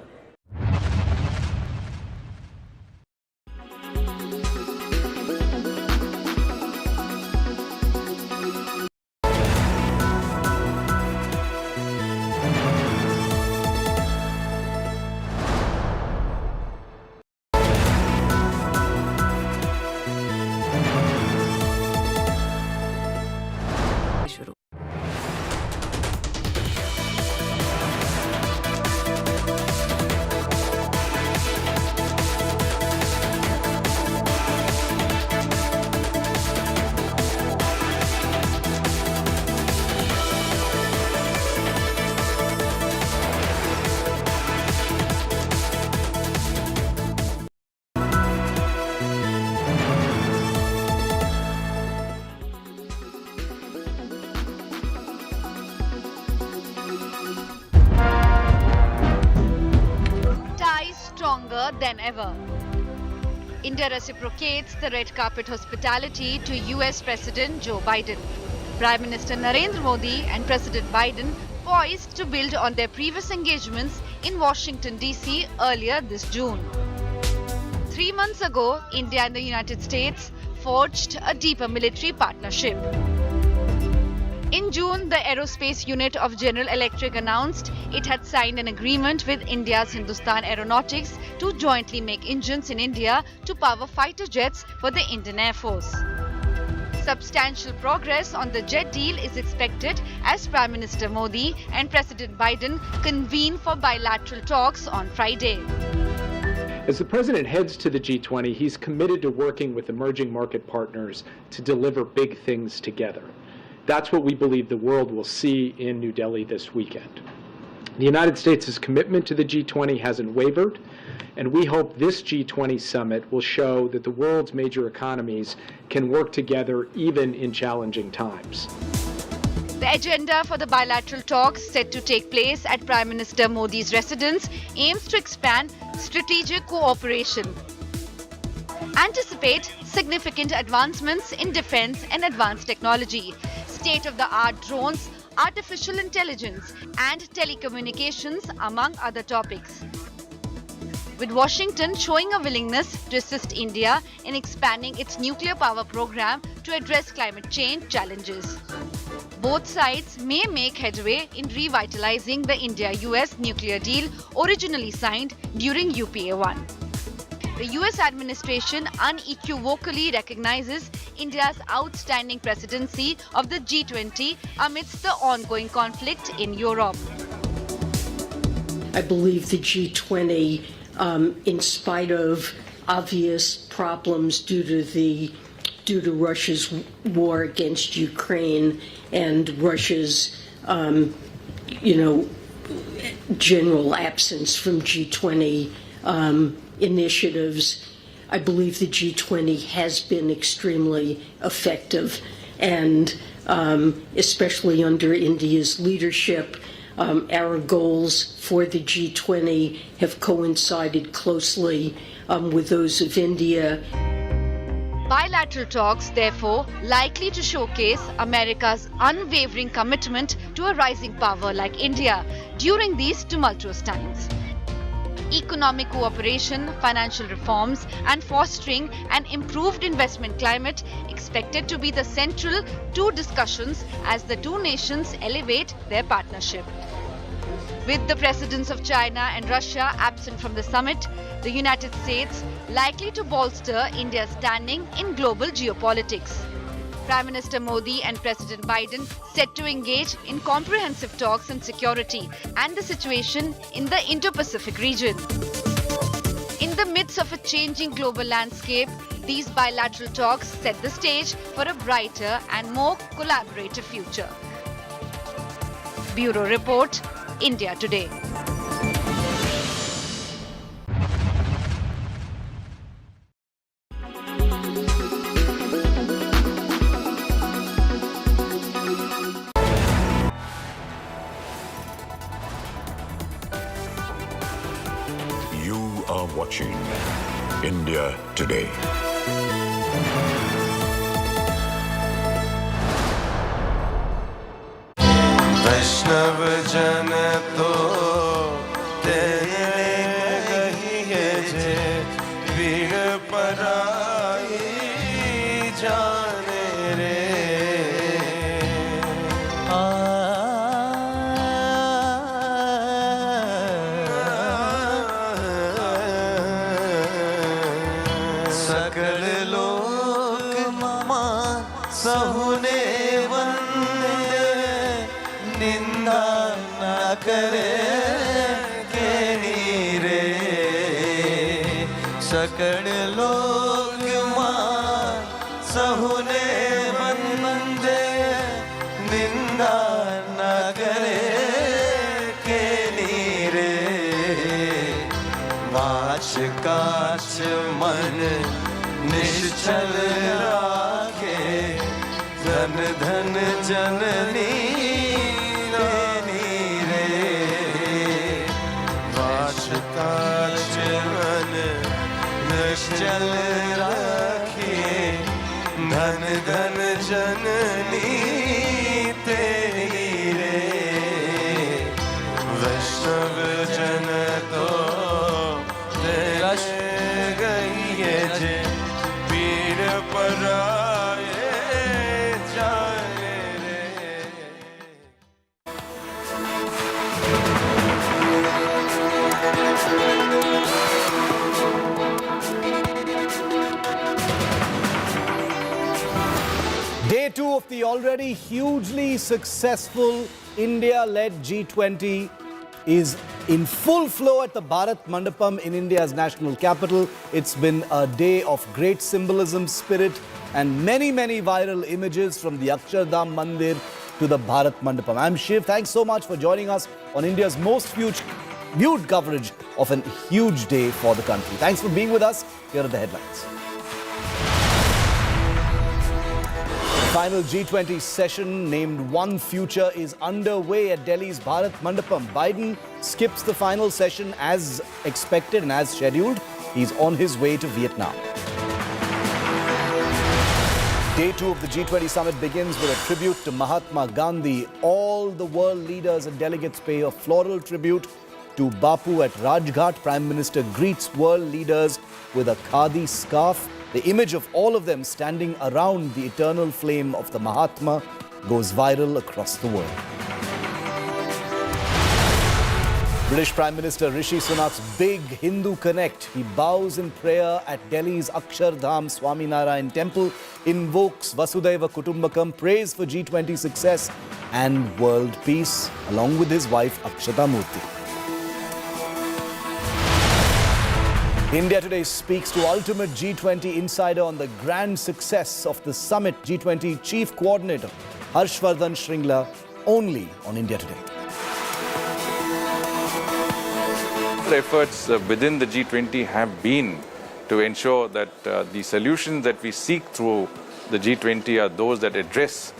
Than ever. India reciprocates the red carpet hospitality to US President Joe Biden. Prime Minister Narendra Modi and President Biden poised to build on their previous engagements in Washington, D.C. earlier this June. 3 months ago, India and the United States forged a deeper military partnership. In June, the aerospace unit of General Electric announced it had signed an agreement with India's Hindustan Aeronautics to jointly make engines in India to power fighter jets for the Indian Air Force. Substantial progress on the jet deal is expected as Prime Minister Modi and President Biden convene for bilateral talks on Friday. As the president heads to the G20, he's committed to working with emerging market partners to deliver big things together. That's what we believe the world will see in New Delhi this weekend. The United States' commitment to the G20 hasn't wavered, and we hope this G20 summit will show that the world's major economies can work together even in challenging times. The agenda for the bilateral talks set to take place at Prime Minister Modi's residence aims to expand strategic cooperation, anticipate significant advancements in defense and advanced technology, state-of-the-art drones, artificial intelligence, and telecommunications, among other topics. With Washington showing a willingness to assist India in expanding its nuclear power program to address climate change challenges. Both sides may make headway in revitalizing the India-US nuclear deal originally signed during UPA-1. The US administration unequivocally recognizes India's outstanding presidency of the G20 amidst the ongoing conflict in Europe. I believe the G20, in spite of obvious problems due to Russia's war against Ukraine and Russia's, general absence from G20 initiatives, I believe the G20 has been extremely effective, and especially under India's leadership, our goals for the G20 have coincided closely with those of India. Bilateral talks, therefore, likely to showcase America's unwavering commitment to a rising power like India during these tumultuous times. Economic cooperation, financial reforms, and fostering an improved investment climate expected to be the central two discussions as the two nations elevate their partnership. With the presidents of China and Russia absent from the summit, the United States likely to bolster India's standing in global geopolitics. Prime Minister Modi and President Biden set to engage in comprehensive talks on security and the situation in the Indo-Pacific region. In the midst of a changing global landscape, these bilateral talks set the stage for a brighter and more collaborative future. Bureau Report, India Today. You are watching India Today. वैष्णव जन तो तेरे कहिए जे पीर पराई जाने रे सकल लोक मां सहुने वंदे निंदा ना करे के नीरे सकल लोग मां सहुने वंदे निंदा ना करे के नीरे वाच काच मन निश्चल राखे धन धन जननी काच मन निश्चल राखे धन धन जननी तेरी रे वैष्णव जन तो तेरा गई है जे पीर पराए जाने रे already hugely successful India-led G20 is in full flow at the Bharat Mandapam in India's national capital. It's been a day of great symbolism, spirit, and many, many viral images from the Akshardham Mandir to the Bharat Mandapam. I'm Shiv. Thanks so much for joining us on India's most viewed coverage of a huge day for the country. Thanks for being with us. Here are the headlines. The final G20 session named One Future is underway at Delhi's Bharat Mandapam. Biden skips the final session as expected and as scheduled. He's on his way to Vietnam. Day 2 of the G20 Summit begins with a tribute to Mahatma Gandhi. All the world leaders and delegates pay a floral tribute to Bapu at Rajghat. Prime Minister greets world leaders with a khadi scarf. The image of all of them standing around the eternal flame of the Mahatma goes viral across the world. British Prime Minister Rishi Sunak's big Hindu connect. He bows in prayer at Delhi's Akshardham Swaminarayan Temple, invokes Vasudhaiva Kutumbakam, prays for G20 success and world peace, along with his wife Akshata Murthy. India Today speaks to ultimate G20 insider on the grand success of the summit. G20 Chief Coordinator Harshvardhan Shringla, only on India Today. The efforts within the G20 have been to ensure that the solutions that we seek through the G20 are those that address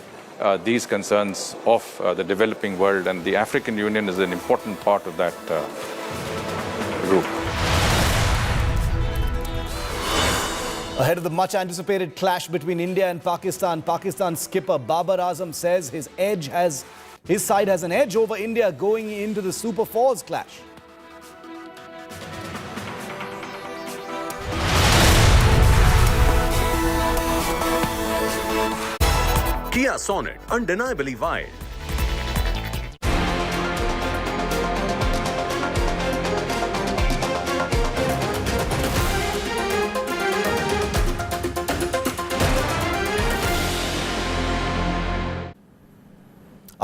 these concerns of the developing world, and the African Union is an important part of that group. Ahead of the much-anticipated clash between India and Pakistan, Pakistan skipper Babar Azam says his side has an edge over India going into the Super Fours clash. Kia Sonet, undeniably wild.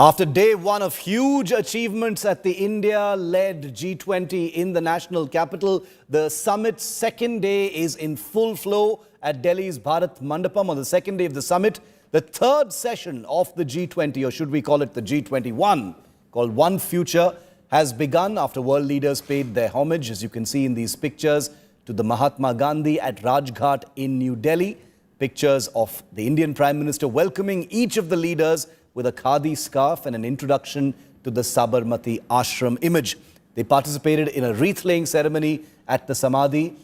After day one of huge achievements at the India-led G20 in the national capital, the summit's second day is in full flow at Delhi's Bharat Mandapam. On the second day of the summit, the third session of the G20, or should we call it the G21, called One Future, has begun after world leaders paid their homage, as you can see in these pictures, to the Mahatma Gandhi at Rajghat in New Delhi. Pictures of the Indian Prime Minister welcoming each of the leaders with a khadi scarf and an introduction to the Sabarmati Ashram image. They participated in a wreath-laying ceremony at the Samadhi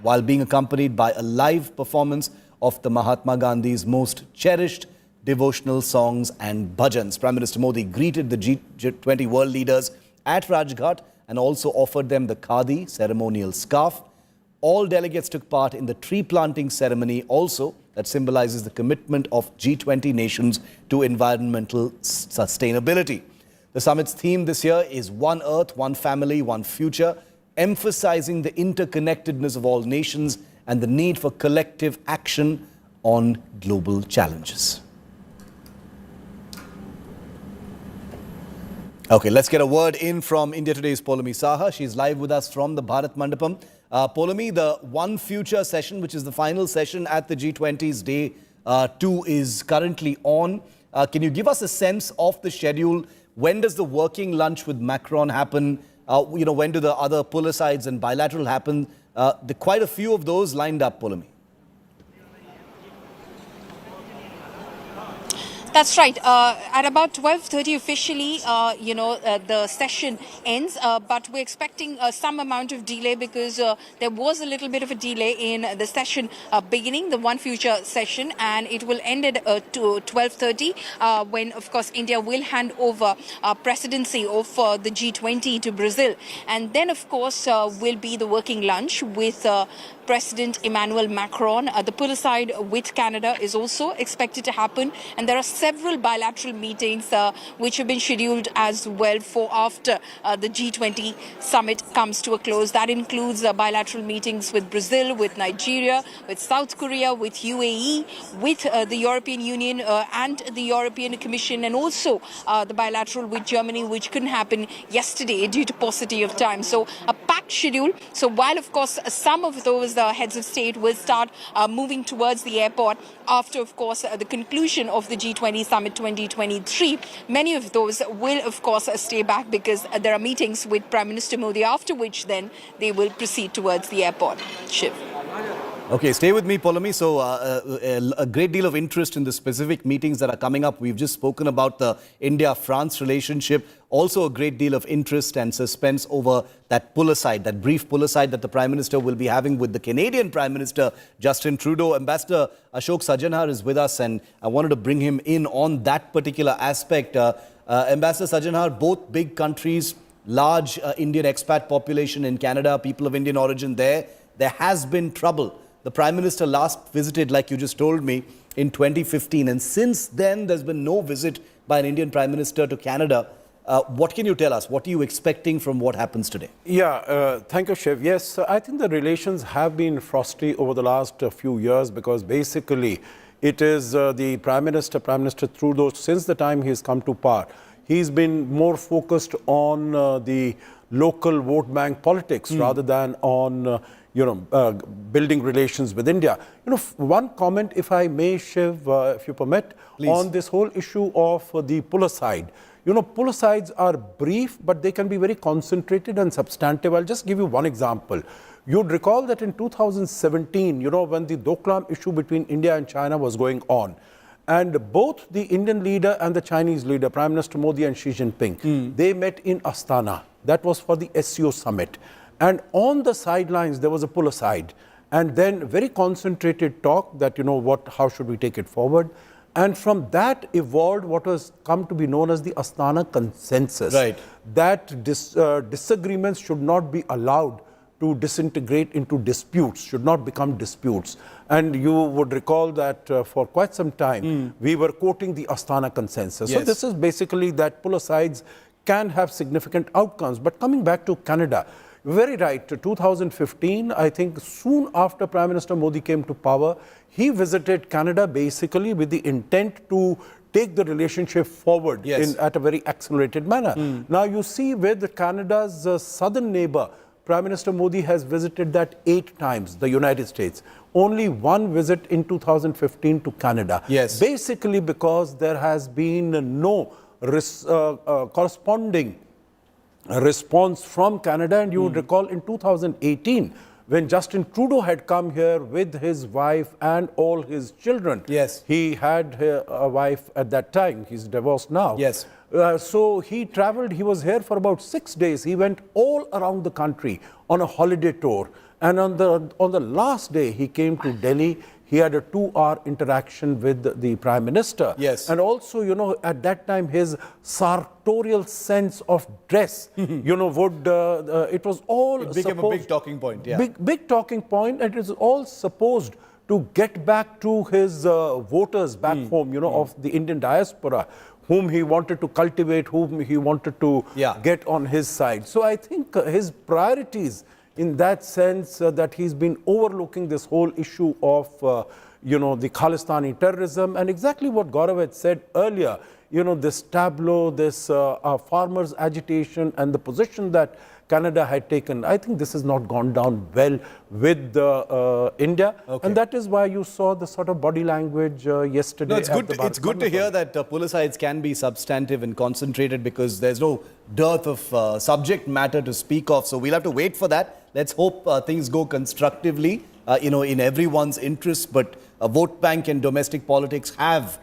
while being accompanied by a live performance of the Mahatma Gandhi's most cherished devotional songs and bhajans. Prime Minister Modi greeted the G20 world leaders at Rajghat and also offered them the khadi ceremonial scarf. All delegates took part in the tree planting ceremony also, that symbolizes the commitment of G20 nations to environmental sustainability. The summit's theme this year is One Earth, One Family, One Future, emphasizing the interconnectedness of all nations and the need for collective action on global challenges. Okay, let's get a word in from India Today's Poulomi Saha. She's live with us from the Bharat Mandapam. Poulomi, the One Future session, which is the final session at the G20's Day 2, is currently on. Can you give us a sense of the schedule? When does the working lunch with Macron happen? When do the other pull-asides and bilateral happen? Quite a few of those lined up, Poulomi. That's right. At about 12:30 officially, the session ends. But we're expecting some amount of delay because there was a little bit of a delay in the session beginning, the One Future session, and it will end at 12:30 when, of course, India will hand over presidency of the G20 to Brazil. And then, of course, will be the working lunch with President Emmanuel Macron. The pull aside with Canada is also expected to happen, and there are several bilateral meetings which have been scheduled as well for after the G20 summit comes to a close. That includes bilateral meetings with Brazil, with Nigeria, with South Korea, with UAE, with the European Union and the European Commission, and also the bilateral with Germany, which couldn't happen yesterday due to paucity of time. So a packed schedule. So while, of course, some of those heads of state will start moving towards the airport after, of course, the conclusion of the G20 Summit 2023, many of those will, of course, stay back because there are meetings with Prime Minister Modi, after which then they will proceed towards the airport. Shiv. Okay, stay with me, Poulomi. So a great deal of interest in the specific meetings that are coming up. We've just spoken about the India-France relationship. Also a great deal of interest and suspense over that pull-aside, that brief pull-aside that the Prime Minister will be having with the Canadian Prime Minister, Justin Trudeau. Ambassador Ashok Sajanhar is with us, and I wanted to bring him in on that particular aspect. Ambassador Sajanhar, both big countries, large Indian expat population in Canada, people of Indian origin there. There has been trouble. The Prime Minister last visited, like you just told me, in 2015. And since then, there's been no visit by an Indian Prime Minister to Canada. What can you tell us? What are you expecting from what happens today? Yeah, thank you, Shiv. Yes, I think the relations have been frosty over the last few years because basically it is the Prime Minister Trudeau, since the time he's come to power, he's been more focused on the local vote bank politics rather than on building relations with India. One comment, if I may, Shiv, if you permit, please, on this whole issue of the pull-aside. Pull-asides are brief, but they can be very concentrated and substantive. I'll just give you one example. You'd recall that in 2017, when the Doklam issue between India and China was going on, and both the Indian leader and the Chinese leader, Prime Minister Modi and Xi Jinping, they met in Astana. That was for the SCO summit. And on the sidelines, there was a pull-aside. And then very concentrated talk that, how should we take it forward? And from that evolved what has come to be known as the Astana Consensus. Right. That disagreements should not be allowed to disintegrate into disputes, should not become disputes. And you would recall that for quite some time, we were quoting the Astana Consensus. Yes. So this is basically that pull-asides can have significant outcomes. But coming back to Canada, very right, 2015, I think soon after Prime Minister Modi came to power, he visited Canada basically with the intent to take the relationship forward at a very accelerated manner. Now you see with Canada's southern neighbor, Prime Minister Modi has visited that 8 times, the United States. Only one visit in 2015 to Canada. Yes. Basically because there has been no corresponding response from Canada. And you would recall in 2018, when Justin Trudeau had come here with his wife and all his children. Yes. He had a wife at that time. He's divorced now. Yes. So he traveled, he was here for about 6 days. He went all around the country on a holiday tour. And on the last day, he came to Delhi. He had a 2-hour interaction with the Prime Minister. Yes. And also, at that time, his sartorial sense of dress, it was all It became a big talking point, yeah. Big talking point, and it is all supposed to get back to his voters back home, of the Indian diaspora, whom he wanted to cultivate, whom he wanted to get on his side. So I think his priorities in that sense that he's been overlooking this whole issue of, the Khalistani terrorism, and exactly what Gaurav had said earlier, this tableau, this farmers' agitation and the position that Canada had taken. I think this has not gone down well with India. Okay. And that is why you saw the sort of body language yesterday. No, it's good to hear that pull-asides can be substantive and concentrated because there's no dearth of subject matter to speak of. So we'll have to wait for that. Let's hope things go constructively, in everyone's interest. But vote bank and domestic politics have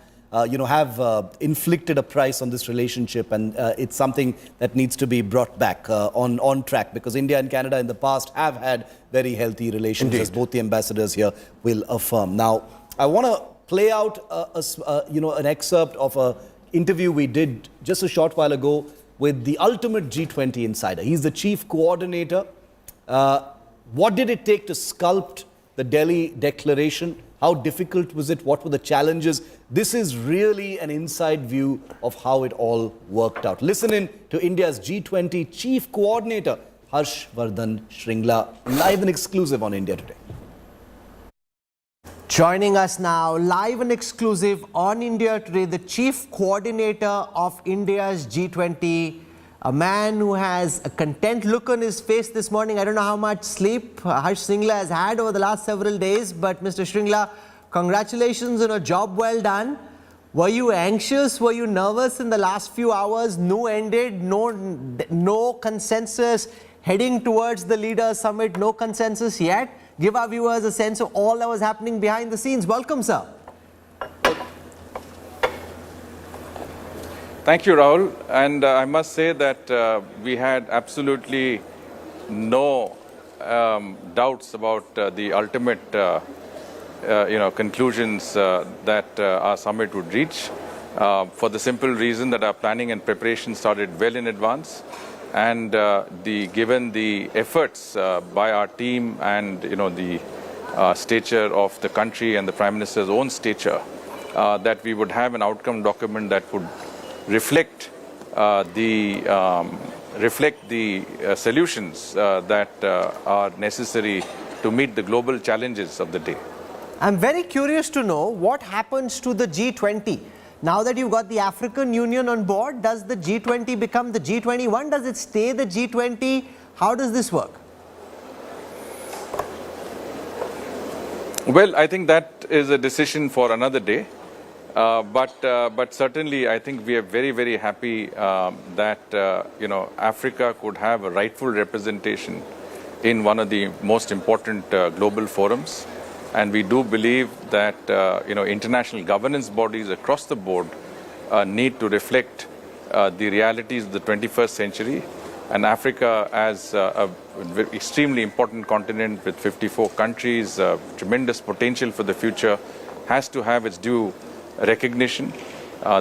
inflicted a price on this relationship, and it's something that needs to be brought back on track, because India and Canada in the past have had very healthy relations, as both the ambassadors here will affirm. Now, I want to play out an excerpt of an interview we did just a short while ago with the ultimate G20 insider. He's the chief coordinator. What did it take to sculpt the Delhi Declaration? How difficult was it? What were the challenges? This is really an inside view of how it all worked out. Listen in to India's G20 Chief Coordinator, Harshvardhan Shringla, live and exclusive on India Today. Joining us now, live and exclusive on India Today, the Chief Coordinator of India's G20, a man who has a content look on his face this morning. I don't know how much sleep Harsh Shringla has had over the last several days, but Mr. Shringla, congratulations on a job well done. Were you anxious? Were you nervous in the last few hours? No ended, no consensus heading towards the Leaders Summit, no consensus yet. Give our viewers a sense of all that was happening behind the scenes. Welcome, sir. Thank you, Rahul. And I must say that we had absolutely no doubts about the ultimate conclusions that our summit would reach, for the simple reason that our planning and preparation started well in advance. And given the efforts by our team and the stature of the country and the Prime Minister's own stature, that we would have an outcome document that would reflect the solutions that are necessary to meet the global challenges of the day. I'm very curious to know what happens to the G20. Now that you've got the African Union on board, does the G20 become the G21? Does it stay the G20? How does this work? Well, I think that is a decision for another day. But certainly, I think we are very, very happy that Africa could have a rightful representation in one of the most important global forums. And we do believe that international governance bodies across the board need to reflect the realities of the 21st century. And Africa, as an extremely important continent with 54 countries, tremendous potential for the future, has to have its due recognition.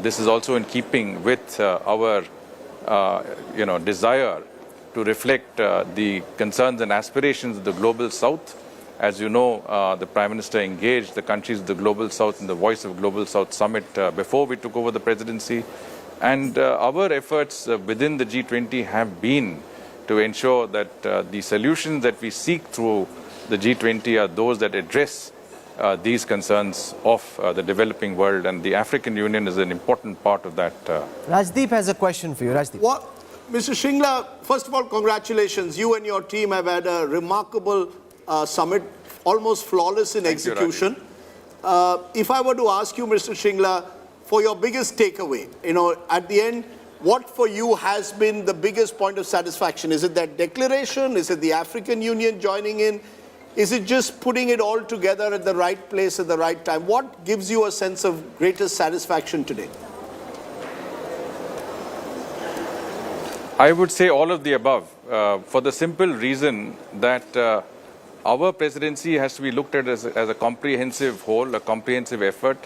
This is also in keeping with our desire to reflect the concerns and aspirations of the Global South. As you know, the Prime Minister engaged the countries of the Global South in the Voice of Global South Summit before we took over the presidency. And our efforts within the G20 have been to ensure that the solutions that we seek through the G20 are those that address these concerns of the developing world, and the African Union is an important part of that. Rajdeep has a question for you. Rajdeep. What, Mr. Shringla, first of all, congratulations. You and your team have had a remarkable summit, almost flawless in execution. If I were to ask you, Mr. Shringla, for your biggest takeaway, at the end, what for you has been the biggest point of satisfaction? Is it that declaration? Is it the African Union joining in? Is it just putting it all together at the right place at the right time? What gives you a sense of greatest satisfaction today? I would say all of the above, for the simple reason that our presidency has to be looked at as a comprehensive whole, a comprehensive effort.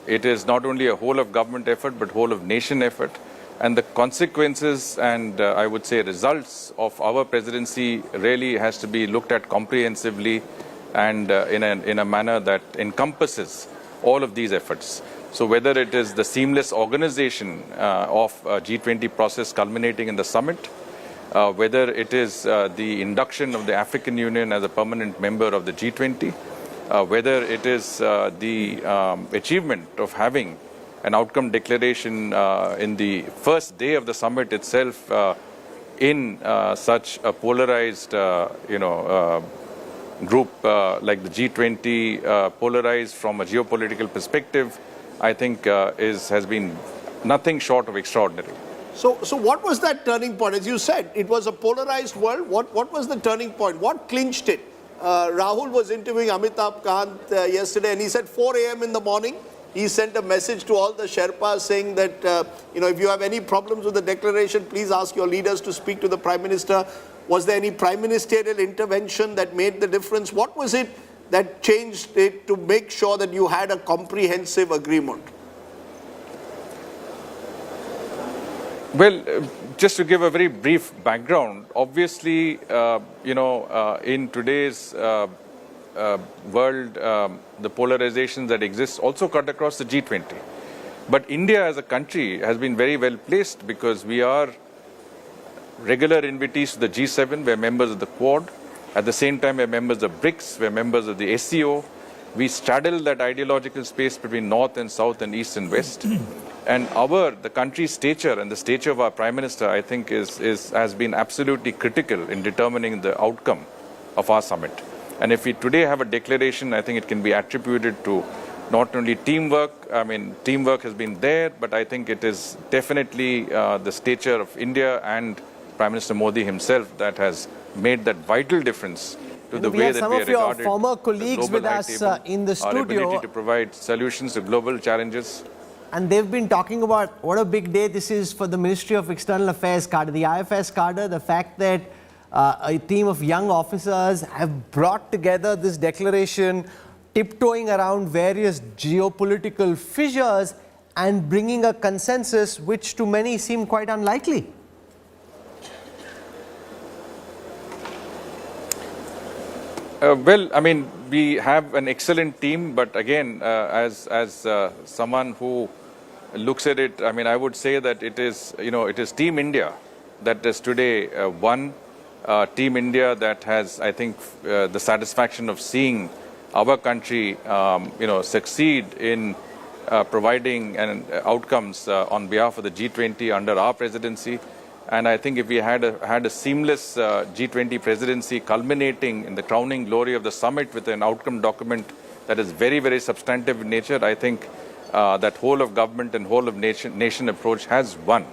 It is not only a whole of government effort, but whole of nation effort. And the consequences and I would say results of our presidency really has to be looked at comprehensively and in a manner that encompasses all of these efforts. So whether it is the seamless organization of G20 process culminating in the summit, whether it is the induction of the African Union as a permanent member of the G20, whether it is the achievement of having an outcome declaration in the first day of the summit itself in such a polarized, group like the G20, polarized from a geopolitical perspective, I think has been nothing short of extraordinary. So what was that turning point? As you said, it was a polarized world. What was the turning point? What clinched it? Rahul was interviewing Amitabh Kant yesterday, and he said 4 a.m. in the morning, he sent a message to all the Sherpas saying that, if you have any problems with the declaration, please ask your leaders to speak to the Prime Minister. Was there any prime ministerial intervention that made the difference? What was it that changed it to make sure that you had a comprehensive agreement? Well, just to give a very brief background, obviously, in today's world, the polarizations that exist also cut across the G20. But India as a country has been very well placed because we are regular invitees to the G7, we're members of the Quad. At the same time, we're members of BRICS, we're members of the SCO. We straddle that ideological space between North and South and East and West. And the country's stature and the stature of our Prime Minister, I think, has been absolutely critical in determining the outcome of our summit. And if we today have a declaration, I think it can be attributed to not only teamwork, teamwork has been there, but I think it is definitely the stature of India and Prime Minister Modi himself that has made that vital difference to the way that we are regarded. Some of your former colleagues with us in the studio. Our ability to provide solutions to global challenges. And they've been talking about what a big day this is for the Ministry of External Affairs cadre, the IFS cadre, the fact that a team of young officers have brought together this declaration, tiptoeing around various geopolitical fissures and bringing a consensus which to many seemed quite unlikely. We have an excellent team, but again, as someone who looks at it, I would say that it is Team India that is today one Team India that has, I think, the satisfaction of seeing our country, succeed in providing outcomes on behalf of the G20 under our presidency. And I think if we had a seamless G20 presidency culminating in the crowning glory of the summit with an outcome document that is very, very substantive in nature, I think that whole of government and whole of nation approach has won.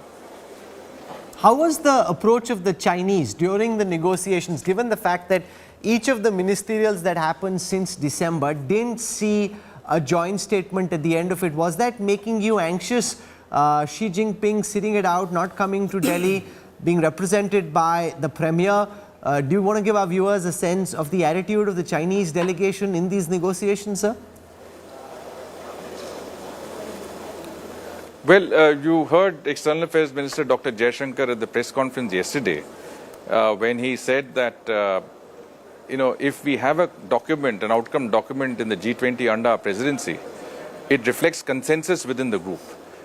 How was the approach of the Chinese during the negotiations, given the fact that each of the ministerials that happened since December didn't see a joint statement at the end of it? Was that making you anxious? Xi Jinping sitting it out, not coming to Delhi, being represented by the Premier. Do you want to give our viewers a sense of the attitude of the Chinese delegation in these negotiations, sir? Well, you heard External Affairs Minister Dr. Jaishankar at the press conference yesterday when he said that, if we have a document, an outcome document in the G20 under our presidency, it reflects consensus within the group.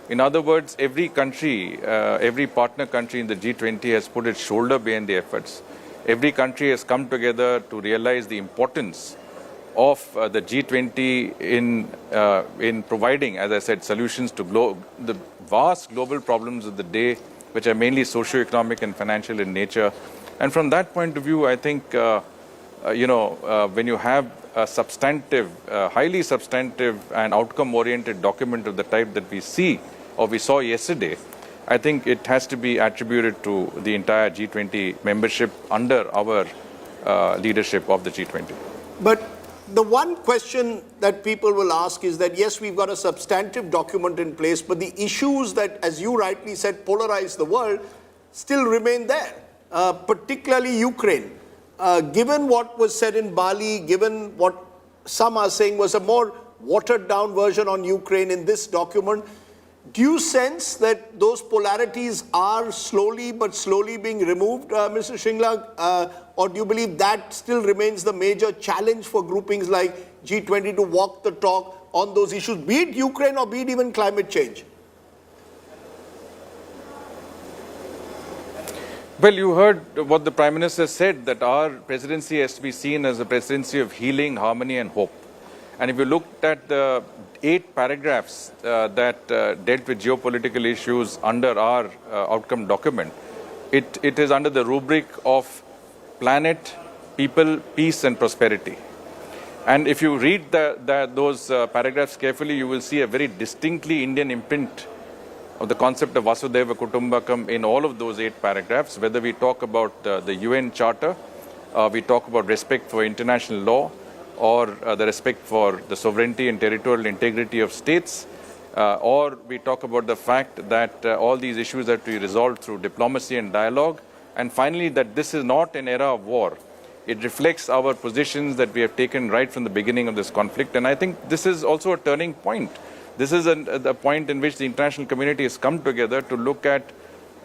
In other words, every country, every partner country in the G20 has put its shoulder behind the efforts. Every country has come together to realize the importance of the G20 in providing, as I said, solutions to the vast global problems of the day, which are mainly socio-economic and financial in nature. And from that point of view, I think, when you have a substantive, highly substantive and outcome-oriented document of the type that we saw yesterday, I think it has to be attributed to the entire G20 membership under our leadership of the G20. But the one question that people will ask is that, yes, we've got a substantive document in place, but the issues that, as you rightly said, polarize the world still remain there, particularly Ukraine. Given what was said in Bali, given what some are saying was a more watered-down version on Ukraine in this document, do you sense that those polarities are slowly being removed, Mr. Shringla? Or do you believe that still remains the major challenge for groupings like G20 to walk the talk on those issues, be it Ukraine or be it even climate change? Well, you heard what the Prime Minister said, that our presidency has to be seen as a presidency of healing, harmony and hope. And if you looked at the 8 paragraphs that dealt with geopolitical issues under our outcome document, it is under the rubric of planet, people, peace and prosperity. And if you read those paragraphs carefully, you will see a very distinctly Indian imprint of the concept of Vasudhaiva Kutumbakam in all of those 8 paragraphs, whether we talk about the UN Charter, we talk about respect for international law, or the respect for the sovereignty and territorial integrity of states, or we talk about the fact that all these issues have to be resolved through diplomacy and dialogue, and finally that this is not an era of war. It reflects our positions that we have taken right from the beginning of this conflict, and I think this is also a turning point. This is a point in which the international community has come together to look at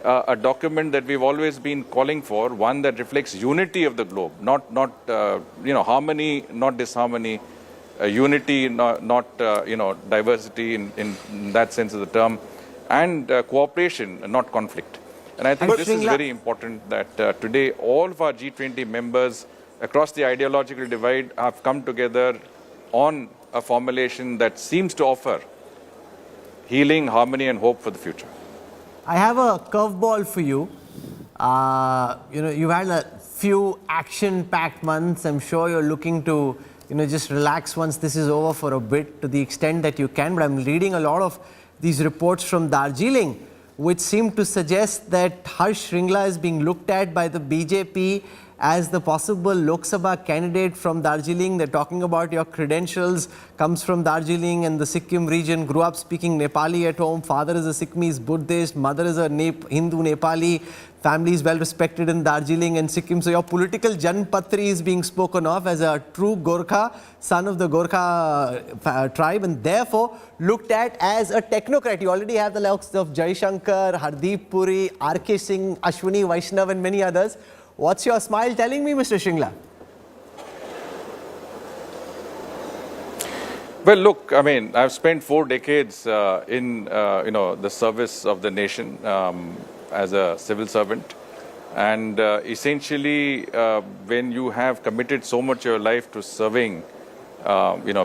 a document that we've always been calling for, one that reflects unity of the globe, not harmony, not disharmony, unity, not diversity in that sense of the term, and cooperation, not conflict. And I think this is very important that today all of our G20 members across the ideological divide have come together on a formulation that seems to offer healing, harmony, and hope for the future. I have a curveball for you. You've had a few action-packed months. I'm sure you're looking to, just relax once this is over for a bit to the extent that you can. But I'm reading a lot of these reports from Darjeeling, which seem to suggest that Harsh Shringla is being looked at by the BJP as the possible Lok Sabha candidate from Darjeeling. They're talking about your credentials, comes from Darjeeling and the Sikkim region, grew up speaking Nepali at home, father is a Sikkimese Buddhist, mother is a Hindu Nepali, family is well respected in Darjeeling and Sikkim. So your political Janpatri is being spoken of as a true Gorkha, son of the Gorkha tribe, and therefore looked at as a technocrat. You already have the likes of Jaishankar, Hardeep Puri, R.K. Singh, Ashwini Vaishnav and many others. What's your smile telling me, Mr. Shringla? Well, look, I mean, I've spent 4 decades in, the service of the nation as a civil servant. And essentially, when you have committed so much of your life to serving,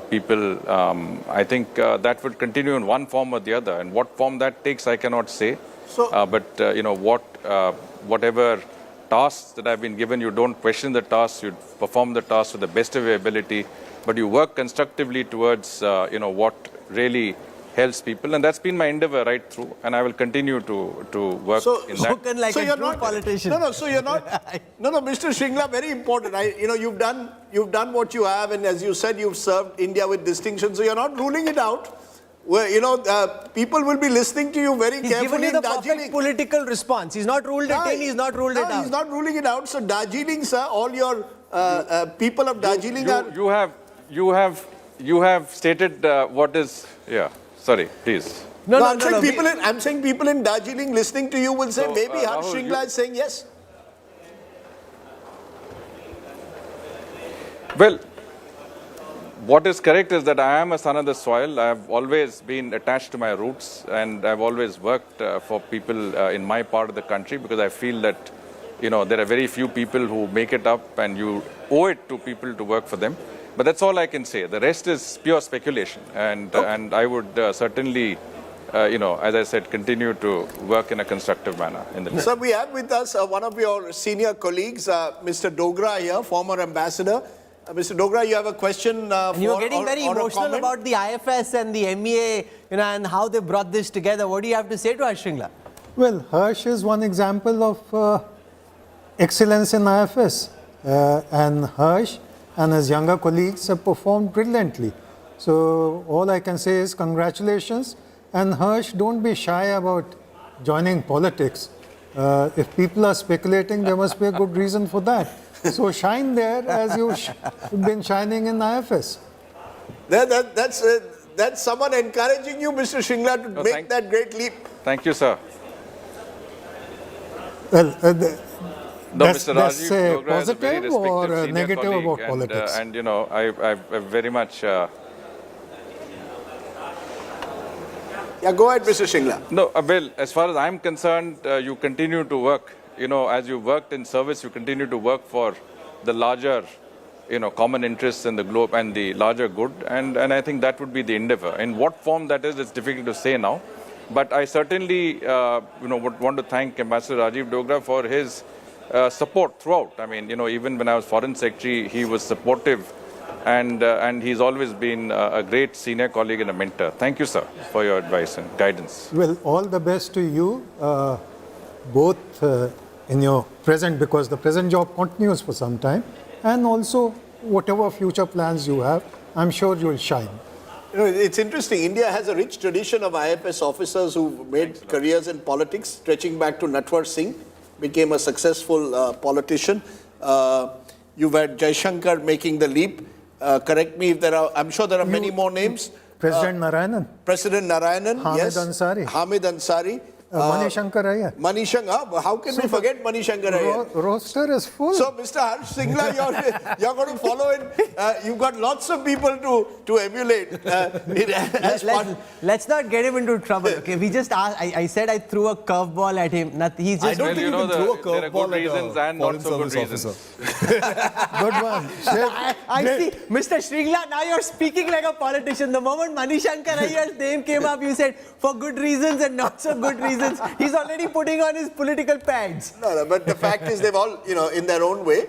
people, I think that will continue in one form or the other. And what form that takes, I cannot say. So, whatever tasks that have been given, you don't question the tasks, you perform the tasks to the best of your ability, but you work constructively towards, what really helps people. And that's been my endeavor right through, and I will continue to work in that. Spoken like a true politician. So you're not, Mr. Shringla, very important. You've done what you have, and as you said, you've served India with distinction, so you're not ruling it out. Well, people will be listening to you very carefully. He's given you the perfect political response. He's not ruled it in, he's not ruled it out. He's not ruling it out. So Darjeeling, sir, all your people of Darjeeling You have stated what is... Yeah, sorry, please. I'm saying people in Darjeeling listening to you will say, maybe Harsh Shringla is saying yes. Well, what is correct is that I am a son of the soil. I have always been attached to my roots, and I've always worked for people in my part of the country, because I feel that, there are very few people who make it up, and you owe it to people to work for them. But that's all I can say. The rest is pure speculation, and I would certainly, as I said, continue to work in a constructive manner in the future. Sir, we have with us one of your senior colleagues, Mr. Dogra here, former ambassador. Mr. Dogra, you have a question You're getting very emotional about the IFS and the MEA, and how they brought this together. What do you have to say to Harsh Shringla? Well, Harsh is one example of excellence in IFS. And Harsh and his younger colleagues have performed brilliantly. So all I can say is congratulations. And Harsh, don't be shy about joining politics. If people are speculating, there must be a good reason for that. So shine there as you've been shining in IFS. That's someone encouraging you, Mr. Shringla, to make that great leap. Thank you, sir. Well, that's a positive or a negative about politics? And I very much... Yeah, go ahead, Mr. Shringla. No, well, as far as I'm concerned, you continue to work. As you worked in service, you continue to work for the larger, common interests in the globe and the larger good. And I think that would be the endeavor. In what form that is, it's difficult to say now. But I certainly, would want to thank Ambassador Rajiv Dogra for his support throughout. I mean, even when I was Foreign Secretary, he was supportive. And he's always been a great senior colleague and a mentor. Thank you, sir, for your advice and guidance. Well, all the best to you, both in your present, because the present job continues for some time, and also whatever future plans you have, I'm sure you'll shine. It's interesting. India has a rich tradition of IFS officers who made careers in politics, stretching back to Natwar Singh, became a successful politician. You've had Jaishankar making the leap. Correct me if there are, I'm sure there are many more names. President Narayanan. President Narayanan, Hamid yes. Ansari. Hamid Ansari. Mani Shankar Iyer. Mani Shankar, how can we forget Mani Shankar Iyer? Roster is full. So, Mr. Harsh Singla, you're going to follow in. You've got lots of people to emulate. Let's not get him into trouble. Okay, we just asked. I said I threw a curveball at him. He's just. I don't think you can throw a curveball. There are good reasons and not so good reasons. Good one. I see, Mr. Shringla. Now you're speaking like a politician. The moment Mani Shankar Iyer's name came up, you said for good reasons and not so good reasons. He's already putting on his political pads. No, but the fact is they've all, in their own way,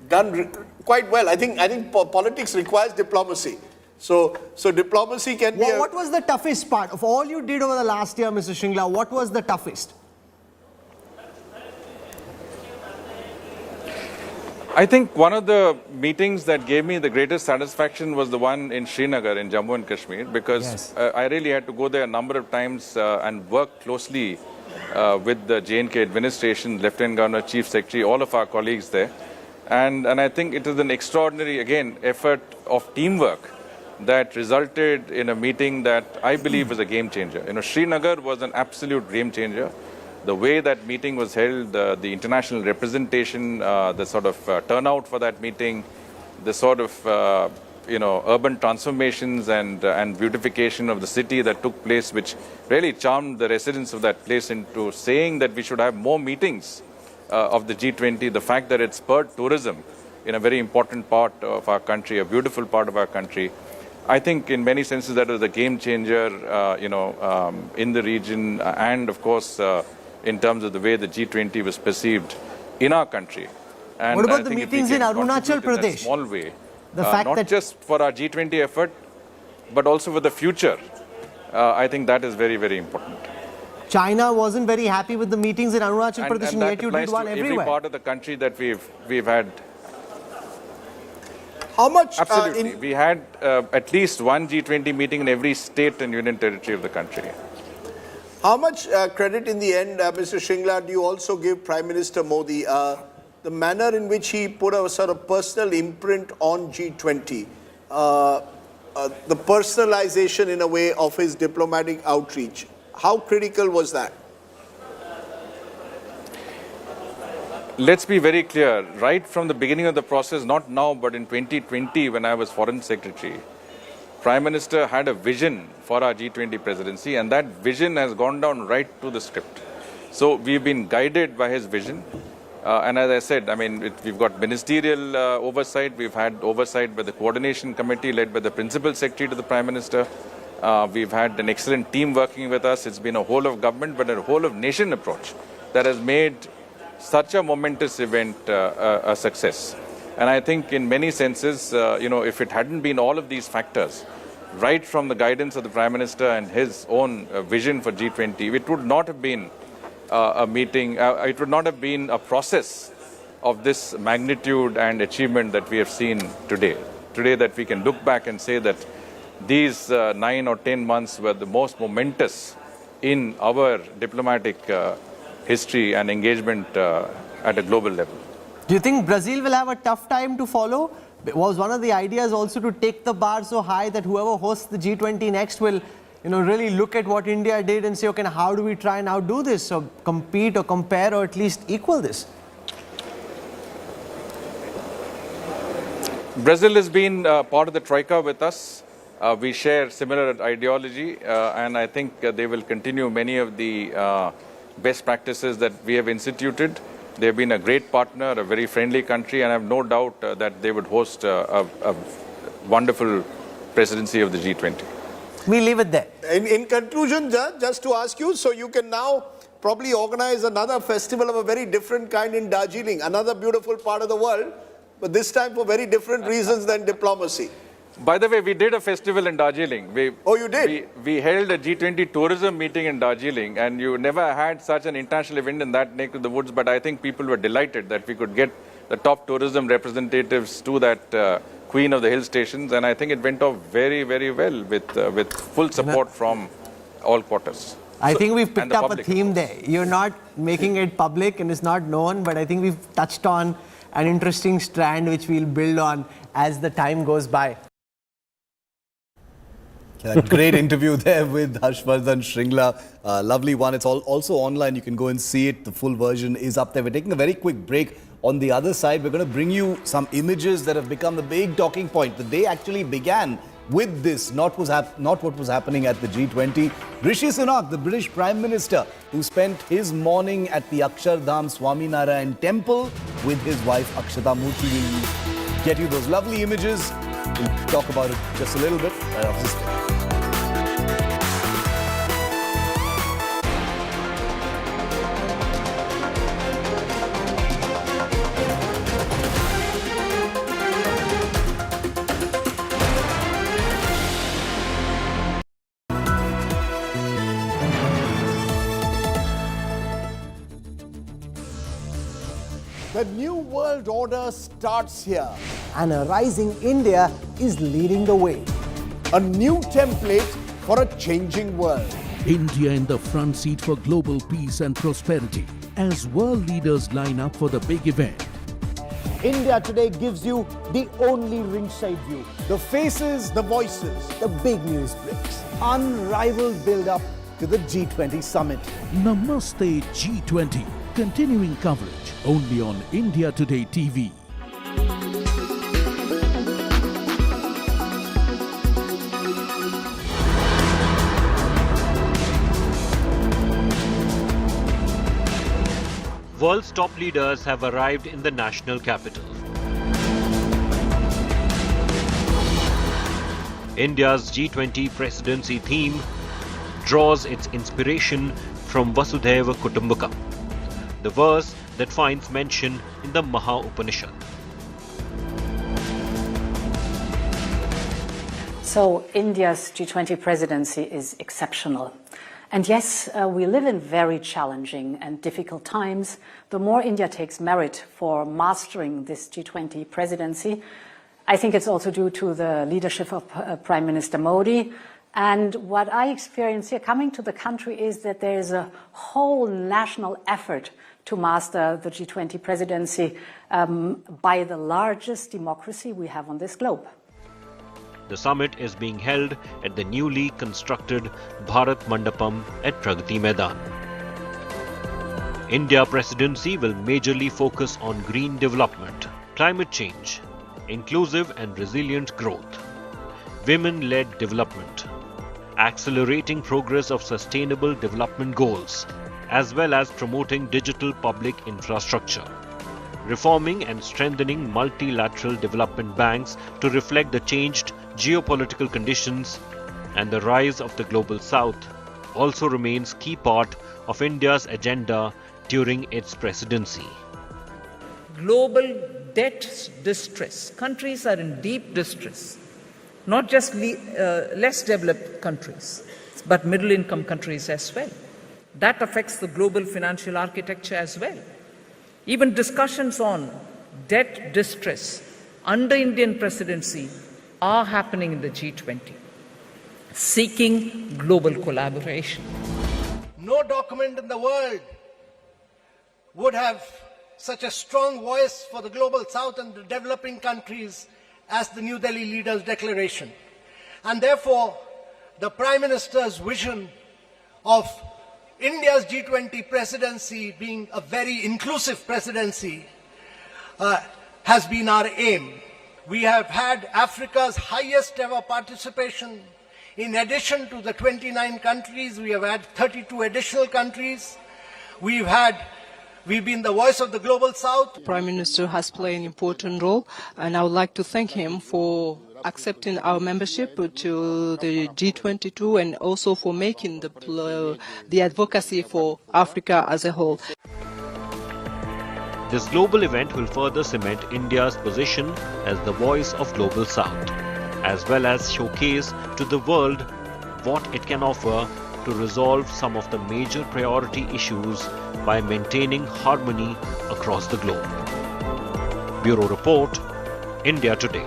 done quite well. I think politics requires diplomacy. So diplomacy can be. What was the toughest part of all you did over the last year, Mr. Shringla? What was the toughest? I think one of the meetings that gave me the greatest satisfaction was the one in Srinagar in Jammu and Kashmir, because I really had to go there a number of times and work closely with the J&K administration, Lieutenant Governor, Chief Secretary, all of our colleagues there. And I think it is an extraordinary, again, effort of teamwork that resulted in a meeting that I believe was a game changer. Srinagar was an absolute game changer. The way that meeting was held, the international representation, the sort of turnout for that meeting, the sort of, urban transformations and beautification of the city that took place, which really charmed the residents of that place into saying that we should have more meetings of the G20. The fact that it spurred tourism in a very important part of our country, a beautiful part of our country. I think in many senses that was a game changer, in the region and, of course, in terms of the way the G20 was perceived in our country. And what about the meetings in Arunachal Pradesh? In a small way, not just for our G20 effort, but also for the future. I think that is very, very important. China wasn't very happy with the meetings in Arunachal Pradesh, and yet you did one everywhere. Every part of the country that we've had. How much? Absolutely. We had at least one G20 meeting in every state and union territory of the country. How much credit in the end, Mr. Shringla, do you also give Prime Minister Modi? The manner in which he put a sort of personal imprint on G20, the personalization in a way of his diplomatic outreach. How critical was that? Let's be very clear. Right from the beginning of the process, not now, but in 2020 when I was Foreign Secretary, Prime Minister had a vision for our G20 presidency, and that vision has gone down right to the script. So we've been guided by his vision. And as I said, we've got ministerial oversight. We've had oversight by the coordination committee led by the principal secretary to the Prime Minister. We've had an excellent team working with us. It's been a whole of government, but a whole of nation approach that has made such a momentous event a success. And I think in many senses, if it hadn't been all of these factors, right from the guidance of the Prime Minister and his own vision for G20, it would not have been a meeting, it would not have been a process of this magnitude and achievement that we have seen today. Today that we can look back and say that these 9 or 10 months were the most momentous in our diplomatic history and engagement at a global level. Do you think Brazil will have a tough time to follow? Was one of the ideas also to take the bar so high that whoever hosts the G20 next will, really look at what India did and say, okay, now how do we try and outdo this, or compete or compare or at least equal this? Brazil has been part of the Troika with us. We share similar ideology, and I think they will continue many of the best practices that we have instituted. They have been a great partner, a very friendly country, and I have no doubt that they would host a wonderful presidency of the G20. We leave it there. In conclusion, just to ask you, so you can now probably organize another festival of a very different kind in Darjeeling, another beautiful part of the world, but this time for very different reasons than diplomacy. By the way, we did a festival in Darjeeling. You did? We held a G20 tourism meeting in Darjeeling, and you never had such an international event in that neck of the woods, but I think people were delighted that we could get the top tourism representatives to that Queen of the Hill Stations, and I think it went off very, very well with full support from all quarters. I think we've picked up a theme there. You're not making it public and it's not known, but I think we've touched on an interesting strand which we'll build on as the time goes by. Great interview there with Harshvardhan Shringla. Lovely one. It's also online. You can go and see it. The full version is up there. We're taking a very quick break. On the other side, we're going to bring you some images that have become the big talking point. The day actually began with this, not what was happening at the G20. Rishi Sunak, the British Prime Minister, who spent his morning at the Akshardham Swaminarayan temple with his wife Akshata Murthy. We'll get you those lovely images. We'll talk about it just a little bit right after this break. The new world order starts here. And a rising India is leading the way. A new template for a changing world. India in the front seat for global peace and prosperity as world leaders line up for the big event. India Today gives you the only ringside view. The faces, the voices. The big news breaks. Unrivaled build-up to the G20 Summit. Namaste G20. Continuing coverage only on India Today TV. World's top leaders have arrived in the national capital. India's G20 presidency theme draws its inspiration from Vasudhaiva Kutumbakam, the verse that finds mention in the Maha Upanishad. So India's G20 presidency is exceptional. And yes, we live in very challenging and difficult times. The more India takes merit for mastering this G20 presidency, I think it's also due to the leadership of Prime Minister Modi. And what I experience here coming to the country is that there is a whole national effort to master the G20 presidency by the largest democracy we have on this globe. The summit is being held at the newly constructed Bharat Mandapam at Pragati Maidan. India presidency will majorly focus on green development, climate change, inclusive and resilient growth, women-led development, accelerating progress of sustainable development goals, as well as promoting digital public infrastructure, reforming and strengthening multilateral development banks to reflect the changed geopolitical conditions, and the rise of the global south also remains key part of India's agenda during its presidency. Global debt distress. Countries are in deep distress. Not just less developed countries, but middle-income countries as well. That affects the global financial architecture as well. Even discussions on debt distress under Indian presidency are happening in the G20, seeking global collaboration. No document in the world would have such a strong voice for the global south and the developing countries as the New Delhi Leaders' Declaration. And therefore, the Prime Minister's vision of India's G20 presidency being a very inclusive presidency has been our aim. We have had Africa's highest ever participation. In addition to the 29 countries, we have had 32 additional countries. We've been the voice of the global south. The Prime Minister has played an important role, and I would like to thank him for accepting our membership to the G22 and also for making the advocacy for Africa as a whole. This global event will further cement India's position as the voice of Global South, as well as showcase to the world what it can offer to resolve some of the major priority issues by maintaining harmony across the globe. Bureau Report, India Today.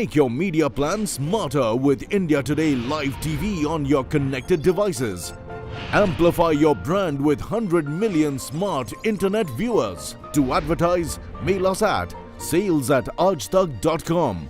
Make your media plan smarter with India Today Live TV on your connected devices. Amplify your brand with 100 million smart internet viewers. To advertise, mail us at sales@aajtak.com.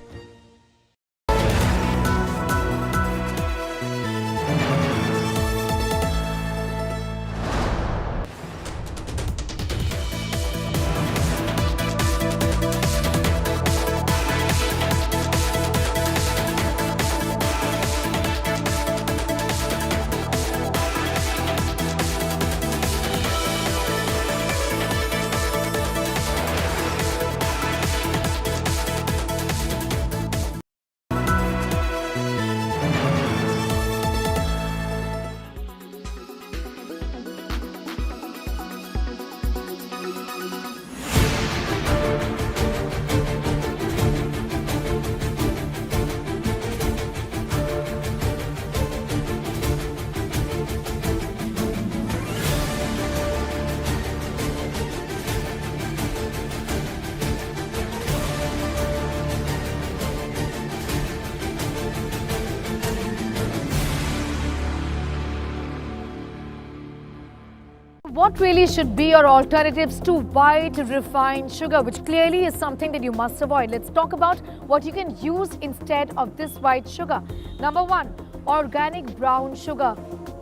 What really should be your alternatives to white refined sugar, which clearly is something that you must avoid? Let's talk about what you can use instead of this white sugar. Number one, organic brown sugar.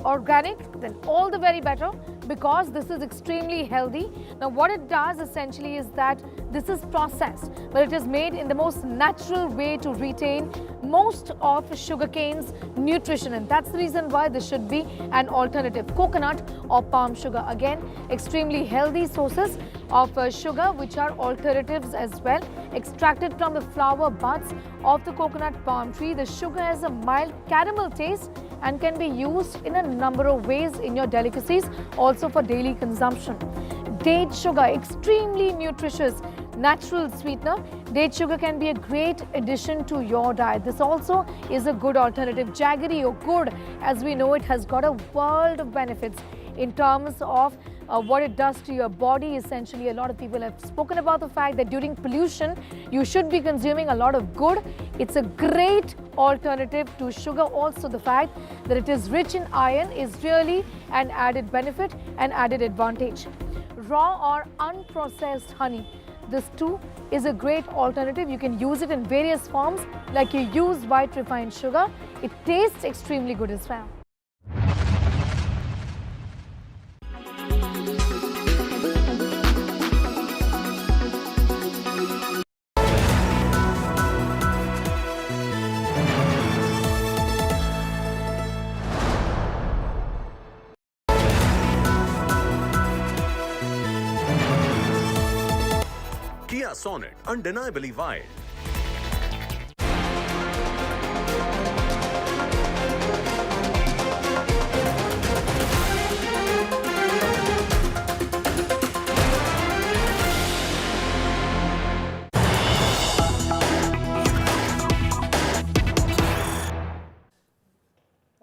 Organic, then all the very better, because this is extremely healthy. Now what it does essentially is that this is processed, but it is made in the most natural way to retain most of sugarcane's nutrition, and that's the reason why this should be an alternative. Coconut or palm sugar, again extremely healthy sources of sugar, which are alternatives as well, extracted from the flower buds of the coconut palm tree. The sugar has a mild caramel taste and can be used in a number of ways in your delicacies, also for daily consumption. Date sugar, extremely nutritious natural sweetener. Date sugar can be a great addition to your diet. This also is a good alternative. Jaggery or gur, as we know it, has got a world of benefits in terms of what it does to your body. Essentially, a lot of people have spoken about the fact that during pollution, you should be consuming a lot of gur. It's a great alternative to sugar. Also, the fact that it is rich in iron is really an added benefit and added advantage. Raw or unprocessed honey. This too is a great alternative. You can use it in various forms, like you use white refined sugar. It tastes extremely good as well. Kia Sonet, undeniably wide.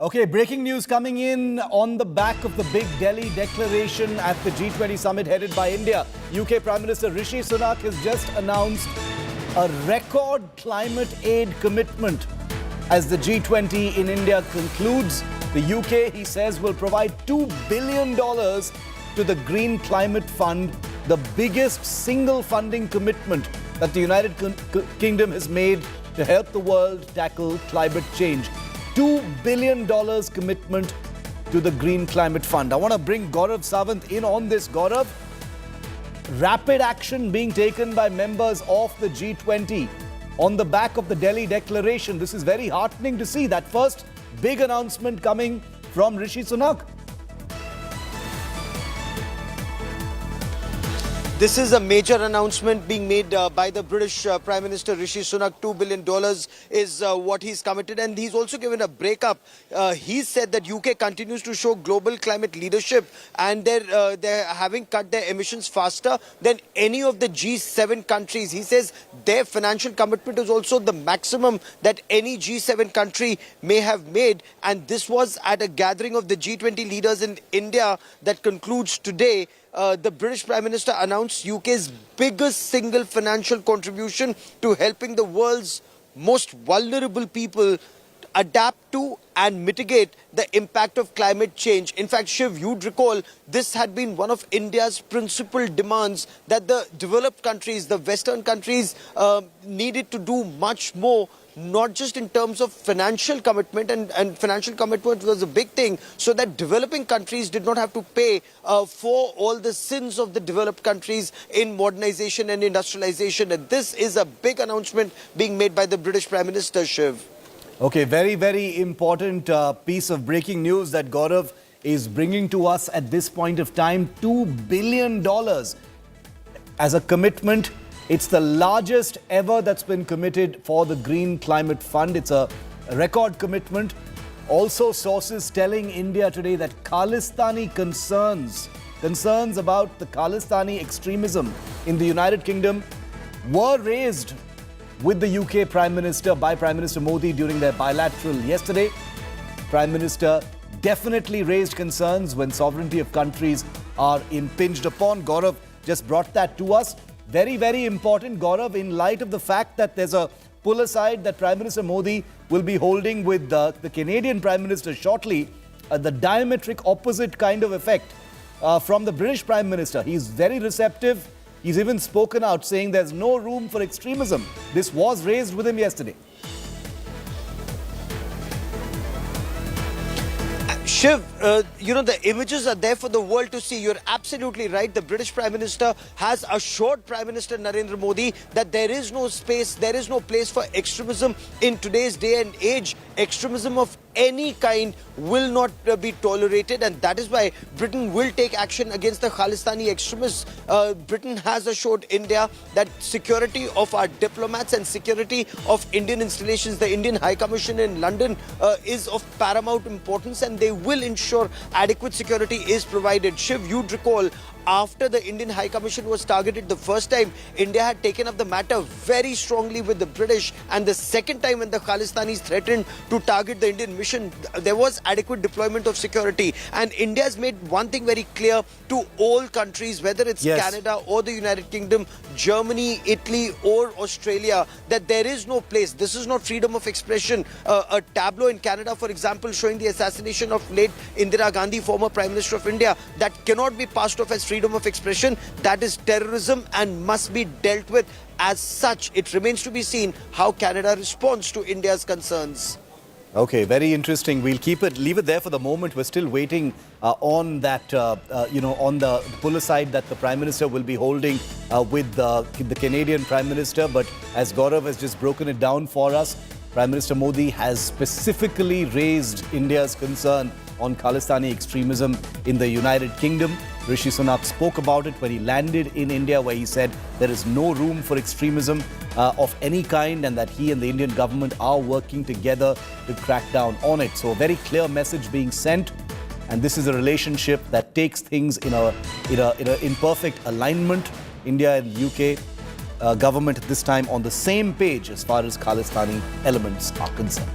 Okay, breaking news coming in on the back of the big Delhi declaration at the G20 Summit headed by India. UK Prime Minister Rishi Sunak has just announced a record climate aid commitment. As the G20 in India concludes, the UK, he says, will provide $2 billion to the Green Climate Fund, the biggest single funding commitment that the United Kingdom has made to help the world tackle climate change. $2 billion commitment to the Green Climate Fund. I want to bring Gaurav Sawant in on this. Gaurav, rapid action being taken by members of the G20 on the back of the Delhi declaration. This is very heartening to see, that first big announcement coming from Rishi Sunak. This is a major announcement being made by the British Prime Minister Rishi Sunak. $2 billion is what he's committed, and he's also given a breakup. He said that UK continues to show global climate leadership, and they're having cut their emissions faster than any of the G7 countries. He says their financial commitment is also the maximum that any G7 country may have made, and this was at a gathering of the G20 leaders in India that concludes today. The British Prime Minister announced UK's biggest single financial contribution to helping the world's most vulnerable people adapt to and mitigate the impact of climate change. In fact, Shiv, you'd recall this had been one of India's principal demands, that the developed countries, the Western countries, needed to do much more, not just in terms of financial commitment, and financial commitment was a big thing, so that developing countries did not have to pay for all the sins of the developed countries in modernization and industrialization. And this is a big announcement being made by the British Prime Minister, Shiv. Okay, very, very important piece of breaking news that Gaurav is bringing to us at this point of time. $2 billion as a commitment. It's the largest ever that's been committed for the Green Climate Fund. It's a record commitment. Also, sources telling India today that Khalistani concerns about the Khalistani extremism in the United Kingdom were raised with the UK Prime Minister by Prime Minister Modi during their bilateral yesterday. Prime Minister definitely raised concerns when sovereignty of countries are impinged upon. Gaurav just brought that to us. Very, very important, Gaurav, in light of the fact that there's a pull aside that Prime Minister Modi will be holding with the Canadian Prime Minister shortly, the diametric opposite kind of effect from the British Prime Minister. He's very receptive. He's even spoken out saying there's no room for extremism. This was raised with him yesterday. Shiv, the images are there for the world to see. You're absolutely right. The British Prime Minister has assured Prime Minister Narendra Modi that there is no space, there is no place for extremism in today's day and age. Extremism of any kind will not be tolerated, and that is why Britain will take action against the Khalistani extremists. Britain has assured India that security of our diplomats and security of Indian installations, the Indian High Commission in London, is of paramount importance, and they will ensure adequate security is provided. Shiv, you'd recall, after the Indian High Commission was targeted the first time, India had taken up the matter very strongly with the British, and the second time when the Khalistanis threatened to target the Indian mission, there was adequate deployment of security. And India has made one thing very clear to all countries, whether it's Canada or the United Kingdom, Germany, Italy or Australia, that there is no place. This is not freedom of expression. A tableau in Canada, for example, showing the assassination of late Indira Gandhi, former Prime Minister of India, that cannot be passed off as freedom of expression. That is terrorism and must be dealt with as such. It remains to be seen how Canada responds to India's concerns. Okay, very interesting. We'll leave it there for the moment. We're still waiting on that, on the pull aside that the Prime Minister will be holding with the Canadian Prime Minister. But as Gaurav has just broken it down for us, Prime Minister Modi has specifically raised India's concern on Khalistani extremism in the United Kingdom. Rishi Sunak spoke about it when he landed in India, where he said there is no room for extremism of any kind, and that he and the Indian government are working together to crack down on it. So a very clear message being sent, and this is a relationship that takes things in perfect alignment. India and UK government at this time on the same page as far as Khalistani elements are concerned.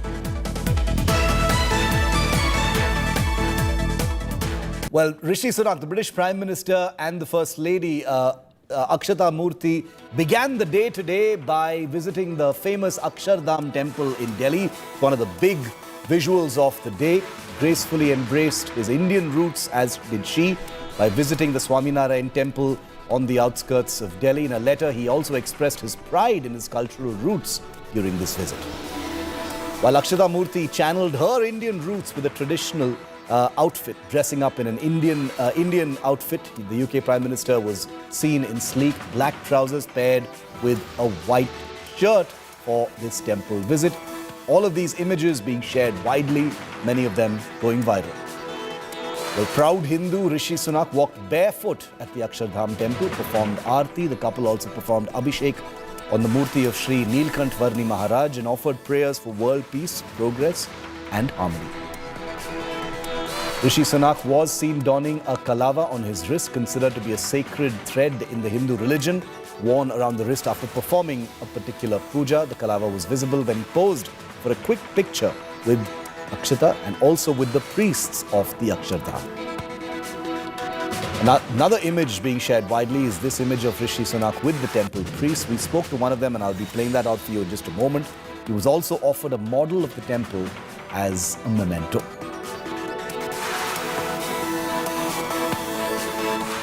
Well, Rishi Sunak, the British Prime Minister, and the First Lady, Akshata Murthy, began the day today by visiting the famous Akshardham temple in Delhi. One of the big visuals of the day. Gracefully embraced his Indian roots, as did she, by visiting the Swaminarayan temple on the outskirts of Delhi. In a letter, he also expressed his pride in his cultural roots during this visit. While Akshata Murthy channeled her Indian roots with a traditional outfit, dressing up in an Indian outfit. The UK Prime Minister was seen in sleek black trousers paired with a white shirt for this temple visit. All of these images being shared widely, many of them going viral. The proud Hindu Rishi Sunak walked barefoot at the Akshardham temple, performed Aarti. The couple also performed Abhishek on the Murti of Sri Neelkant Varni Maharaj and offered prayers for world peace, progress and harmony. Rishi Sunak was seen donning a kalava on his wrist, considered to be a sacred thread in the Hindu religion, worn around the wrist after performing a particular puja. The kalava was visible when he posed for a quick picture with Akshata and also with the priests of the Akshardham. Another image being shared widely is this image of Rishi Sunak with the temple priests. We spoke to one of them and I'll be playing that out for you in just a moment. He was also offered a model of the temple as a memento.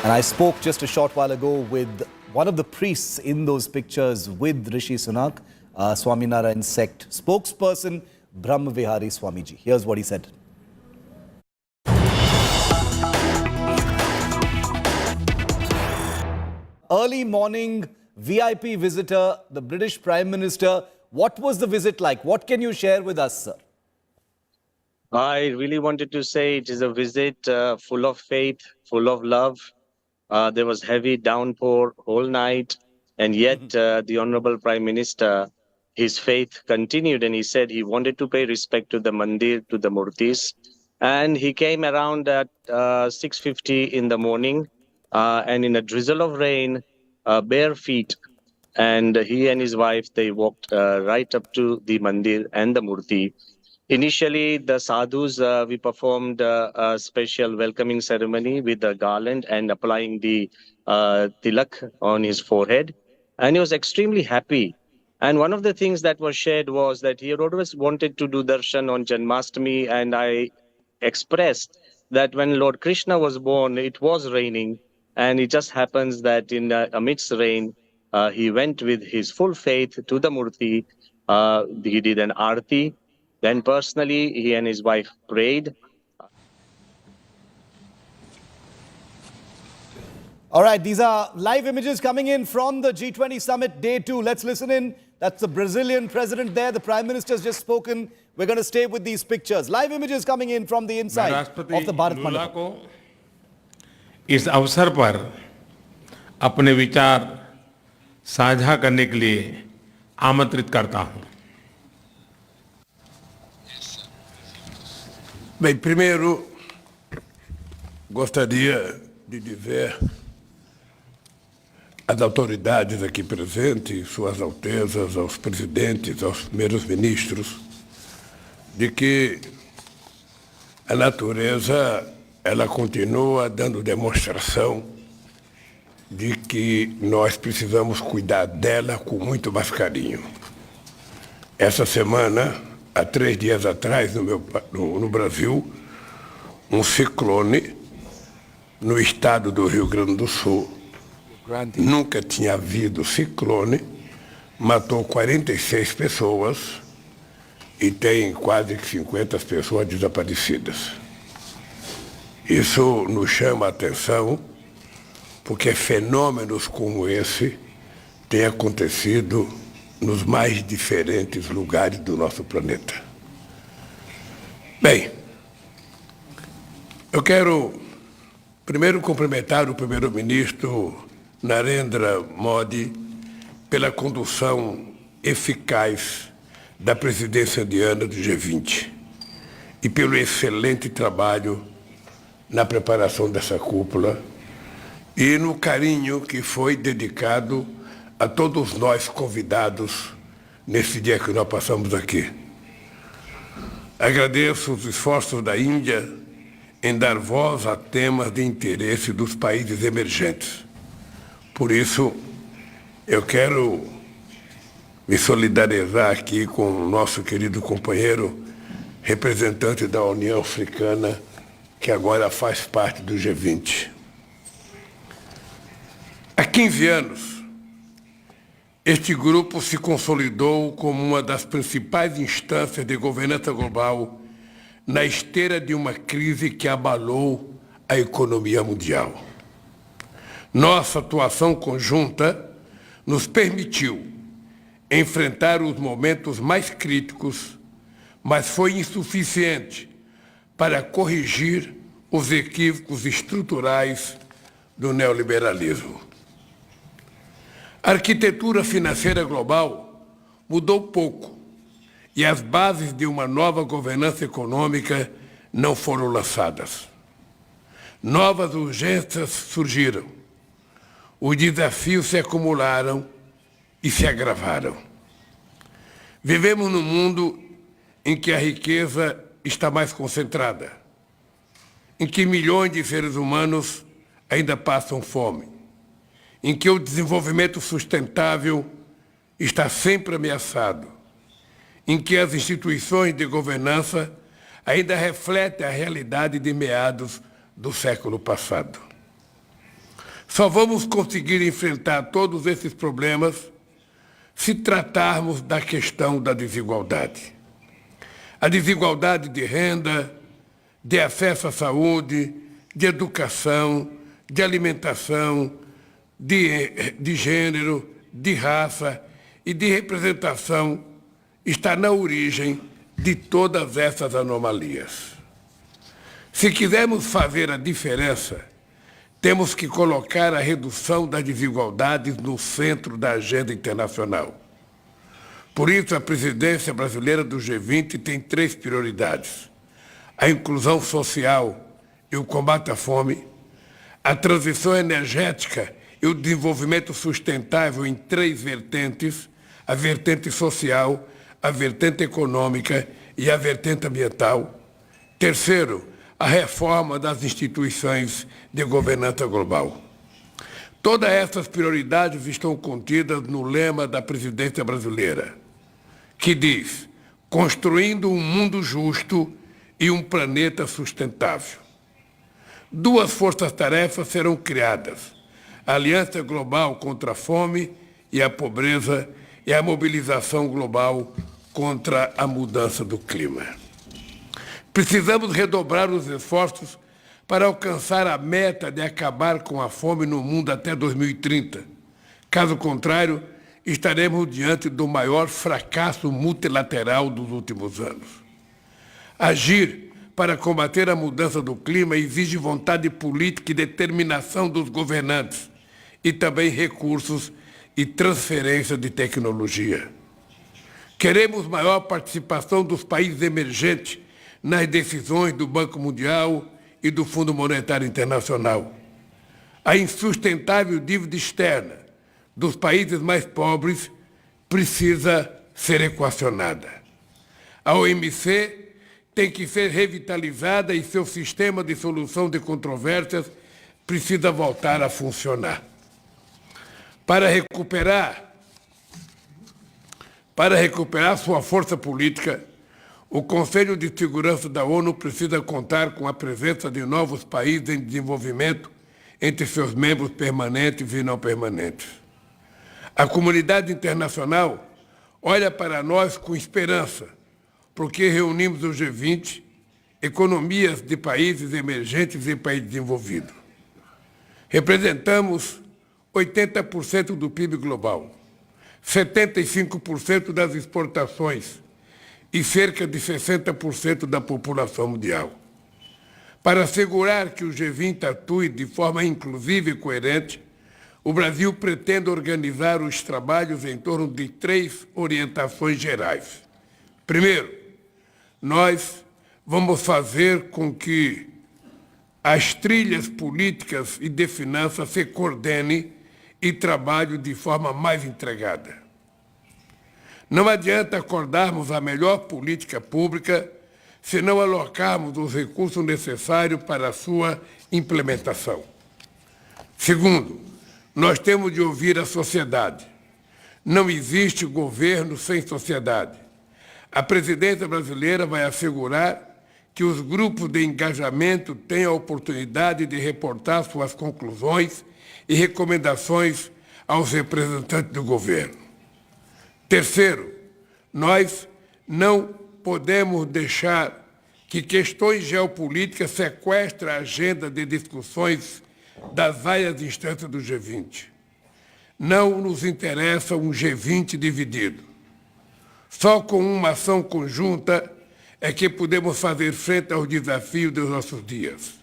And I spoke just a short while ago with one of the priests in those pictures with Rishi Sunak, Swaminarayan sect spokesperson Brahma Vihari Swamiji. Here's what he said. Early morning VIP visitor, the British Prime Minister. What was the visit like? What can you share with us, sir? I really wanted to say it is a visit full of faith, full of love. There was heavy downpour whole night, and yet the Honorable Prime Minister, his faith continued, and he said he wanted to pay respect to the mandir, to the murtis. And he came around at 6:50 in the morning, and in a drizzle of rain, bare feet, and he and his wife, they walked right up to the mandir and the murti. Initially, the sadhus, we performed a special welcoming ceremony with a garland and applying the tilak on his forehead. And he was extremely happy. And one of the things that was shared was that he had always wanted to do darshan on Janmashtami. And I expressed that when Lord Krishna was born, it was raining. And it just happens that in amidst rain, he went with his full faith to the murti. He did an arti. Then personally, he and his wife prayed. All right, these are live images coming in from the G20 Summit Day 2. Let's listen in. That's the Brazilian president there. The Prime Minister has just spoken. We're going to stay with these pictures. Live images coming in from the inside of the Bharat Mandap. को इस अवसर पर अपने विचार साझा करने के लिए आमंत्रित करता हूं. Bem, primeiro, gostaria de dizer às autoridades aqui presentes, suas altezas, aos presidentes, aos primeiros ministros, de que a natureza, ela continua dando demonstração de que nós precisamos cuidar dela com muito mais carinho. Essa semana, há 3 dias atrás, no Brasil, um ciclone no estado do Rio Grande do Sul. Nunca tinha havido ciclone, matou 46 pessoas e tem quase 50 pessoas desaparecidas. Isso nos chama a atenção, porque fenômenos como esse têm acontecido nos mais diferentes lugares do nosso planeta. Bem, eu quero primeiro cumprimentar o primeiro-ministro Narendra Modi pela condução eficaz da presidência indiana do G20 e pelo excelente trabalho na preparação dessa cúpula e no carinho que foi dedicado a todos nós convidados nesse dia que nós passamos aqui. Agradeço os esforços da Índia em dar voz a temas de interesse dos países emergentes. Por isso, eu quero me solidarizar aqui com o nosso querido companheiro, representante da União Africana, que agora faz parte do G20. Há 15 anos, este grupo se consolidou como uma das principais instâncias de governança global na esteira de uma crise que abalou a economia mundial. Nossa atuação conjunta nos permitiu enfrentar os momentos mais críticos, mas foi insuficiente para corrigir os equívocos estruturais do neoliberalismo. A arquitetura financeira global mudou pouco e as bases de uma nova governança econômica não foram lançadas. Novas urgências surgiram. Os desafios se acumularam e se agravaram. Vivemos num mundo em que a riqueza está mais concentrada, em que milhões de seres humanos ainda passam fome, em que o desenvolvimento sustentável está sempre ameaçado em que as instituições de governança ainda refletem a realidade de meados do século passado. Só vamos conseguir enfrentar todos esses problemas se tratarmos da questão da desigualdade. A desigualdade de renda, de acesso à saúde, de educação, de alimentação, de gênero, de raça e de representação está na origem de todas essas anomalias. Se quisermos fazer a diferença, temos que colocar a redução das desigualdades no centro da agenda internacional. Por isso, a presidência brasileira do G20 tem 3 prioridades: a inclusão social e o combate à fome, a transição energética e o desenvolvimento sustentável em 3 vertentes: a vertente social, a vertente econômica e a vertente ambiental. Terceiro, a reforma das instituições de governança global. Todas essas prioridades estão contidas no lema da presidência brasileira, que diz: construindo um mundo justo e um planeta sustentável. 2 forças-tarefas serão criadas: a Aliança Global contra a Fome e a Pobreza e a mobilização global contra a mudança do clima. Precisamos redobrar os esforços para alcançar a meta de acabar com a fome no mundo até 2030. Caso contrário, estaremos diante do maior fracasso multilateral dos últimos anos. Agir para combater a mudança do clima exige vontade política e determinação dos governantes e também recursos e transferência de tecnologia. Queremos maior participação dos países emergentes nas decisões do Banco Mundial e do Fundo Monetário Internacional. A insustentável dívida externa dos países mais pobres precisa ser equacionada. A OMC tem que ser revitalizada e seu sistema de solução de controvérsias precisa voltar a funcionar. Para recuperar sua força política, o Conselho de Segurança da ONU precisa contar com a presença de novos países em desenvolvimento entre seus membros permanentes e não permanentes. A comunidade internacional olha para nós com esperança, porque reunimos o G20, economias de países emergentes e países desenvolvidos. Representamos 80% do PIB global, 75% das exportações e cerca de 60% da população mundial. Para assegurar que o G20 atue de forma inclusiva e coerente, o Brasil pretende organizar os trabalhos em torno de 3 orientações gerais. Primeiro, nós vamos fazer com que as trilhas políticas e de finanças se coordenem e trabalhem de forma mais entregada. Não adianta acordarmos a melhor política pública se não alocarmos os recursos necessários para a sua implementação. Segundo, nós temos de ouvir a sociedade. Não existe governo sem sociedade. A presidência brasileira vai assegurar que os grupos de engajamento tenham a oportunidade de reportar suas conclusões e recomendações aos representantes do governo. Terceiro, nós não podemos deixar que questões geopolíticas sequestrem a agenda de discussões das várias instâncias do G20. Não nos interessa um G20 dividido. Só com uma ação conjunta é que podemos fazer frente aos desafios dos nossos dias.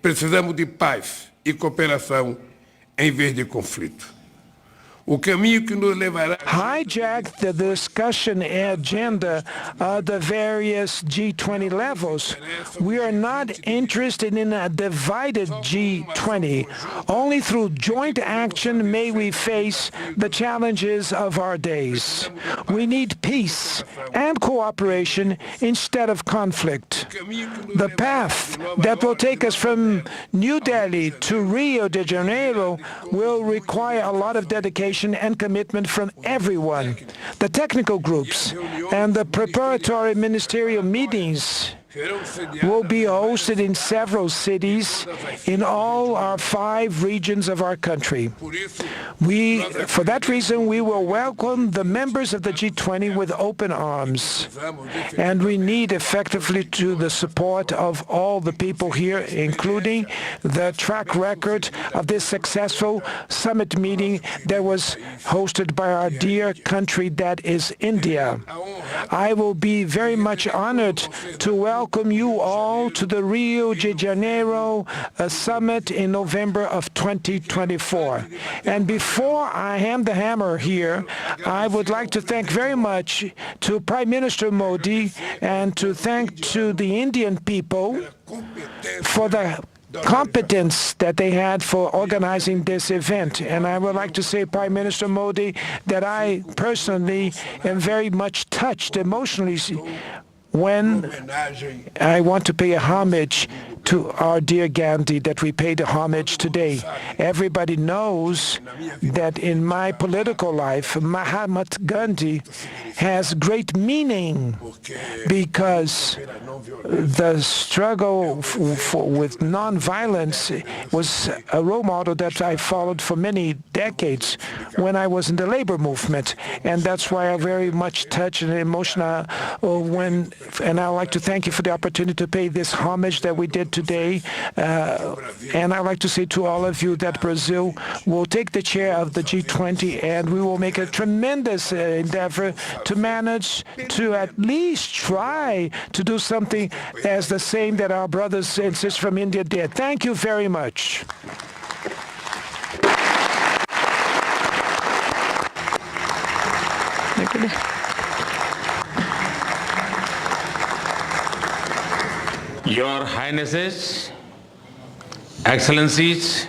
Precisamos de paz e cooperação em vez de conflito. O caminho que nos levará hijack the discussion agenda of the various G20 levels. We are not interested in a divided G20. Only through joint action may we face the challenges of our days. We need peace and cooperation instead of conflict. The path that will take us from New Delhi to Rio de Janeiro will require a lot of dedication dedication and commitment from everyone. The technical groups and the preparatory ministerial meetings will be hosted in several cities in all our 5 regions of our country. For that reason, we will welcome the members of the G20 with open arms. And we need effectively to the support of all the people here, including the track record of this successful summit meeting that was hosted by our dear country that is India. I will be very much honored to welcome you all to the Rio de Janeiro summit in November of 2024. And before I hand the hammer here, I would like to thank very much to Prime Minister Modi and to thank to the Indian people for the competence that they had for organizing this event. And I would like to say, Prime Minister Modi, that I personally am very much touched emotionally when I want to pay a homage to our dear Gandhi, that we paid a homage today. Everybody knows that in my political life, Mahatma Gandhi has great meaning because the struggle with non-violence was a role model that I followed for many decades when I was in the labor movement. And that's why I'm very much touched and emotional and I'd like to thank you for the opportunity to pay this homage that we did today. And I'd like to say to all of you that Brazil will take the chair of the G20 and we will make a tremendous endeavor to manage to at least try to do something as the same that our brothers and sisters from India did. Thank you very much. Your Highnesses, Excellencies,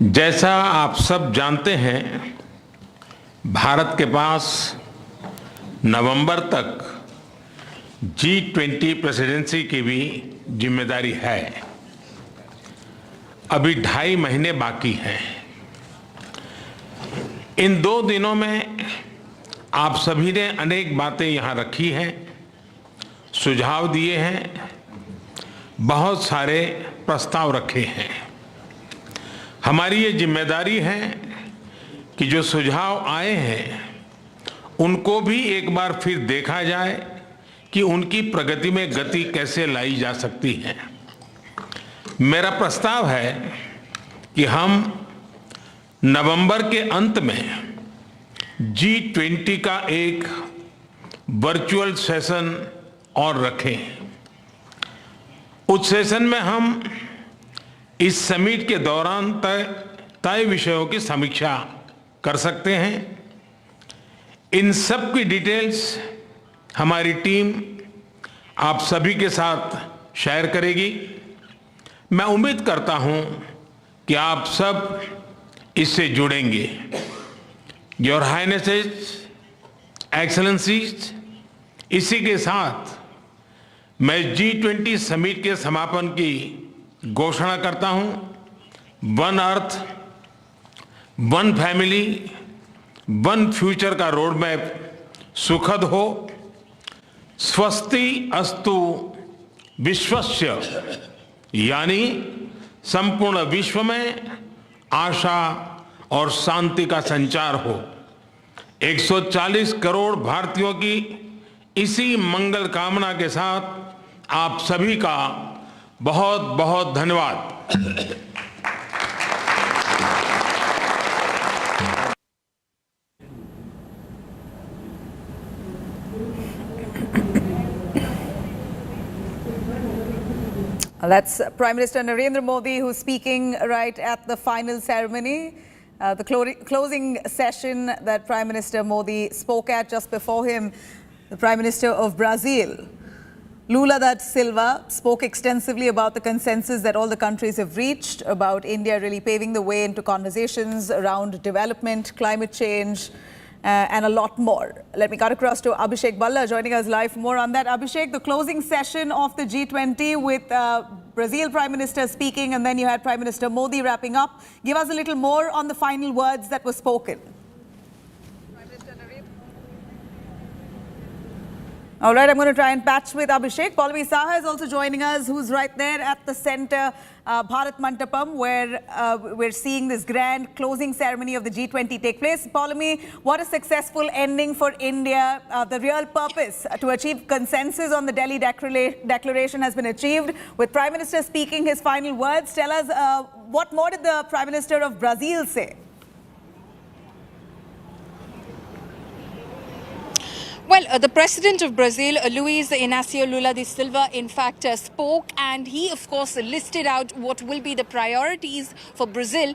जैसा आप सब जानते हैं, भारत के पास नवंबर तक G20 presidency की भी जिम्मेदारी है। अभी 2.5 महीने बाकी हैं। इन 2 दिनों में आप सभी ने अनेक बातें यहाँ रखी हैं, सुझाव दिए हैं, बहुत सारे प्रस्ताव रखे हैं। हमारी ये जिम्मेदारी है कि जो सुझाव आए हैं उनको भी एक बार फिर देखा जाए कि उनकी प्रगति में गति कैसे लाई जा सकती है। मेरा प्रस्ताव है कि हम नवंबर के अंत में G20 का एक वर्चुअल सेशन और रखें। उस सेशन में हम इस समिट के दौरान तय विषयों की समीक्षा कर सकते हैं। इन सब की डिटेल्स हमारी टीम आप सभी के साथ शेयर करेगी। मैं उम्मीद करता हूं कि आप सब इससे जुड़ेंगे। योर हाइनेसेस, एक्सेलेंसीज, इसी के साथ मैं G20 समिट के समापन की घोषणा करता हूं। One earth, one family, one future का रोड मैप सुखद हो। स्वस्ति अस्तु विश्वस्य, यानी संपूर्ण विश्व में आशा और शांति का संचार हो। 140 करोड़ भारतीयों की इसी मंगल कामना के साथ आप सभी का बहुत बहुत धन्यवाद। That's Prime Minister Narendra Modi, who's speaking right at the final ceremony. The closing session that Prime Minister Modi spoke at. Just before him, the Prime Minister of Brazil, Lula da Silva, spoke extensively about the consensus that all the countries have reached about India really paving the way into conversations around development, climate change, and a lot more. Let me cut across to Abhishek Balla joining us live for more on that. Abhishek, the closing session of the G20 with Brazil Prime Minister speaking, and then you had Prime Minister Modi wrapping up. Give us a little more on the final words that were spoken. All right, I'm going to try and patch with Abhishek. Pallavi Saha is also joining us, who's right there at the center, Bharat Mantapam, where we're seeing this grand closing ceremony of the G20 take place. Pallavi, what a successful ending for India. The real purpose to achieve consensus on the Delhi Declaration has been achieved. With Prime Minister speaking his final words, tell us what more did the Prime Minister of Brazil say? Well, the president of Brazil, Luiz Inácio Lula da Silva, in fact, spoke, and he, of course, listed out what will be the priorities for Brazil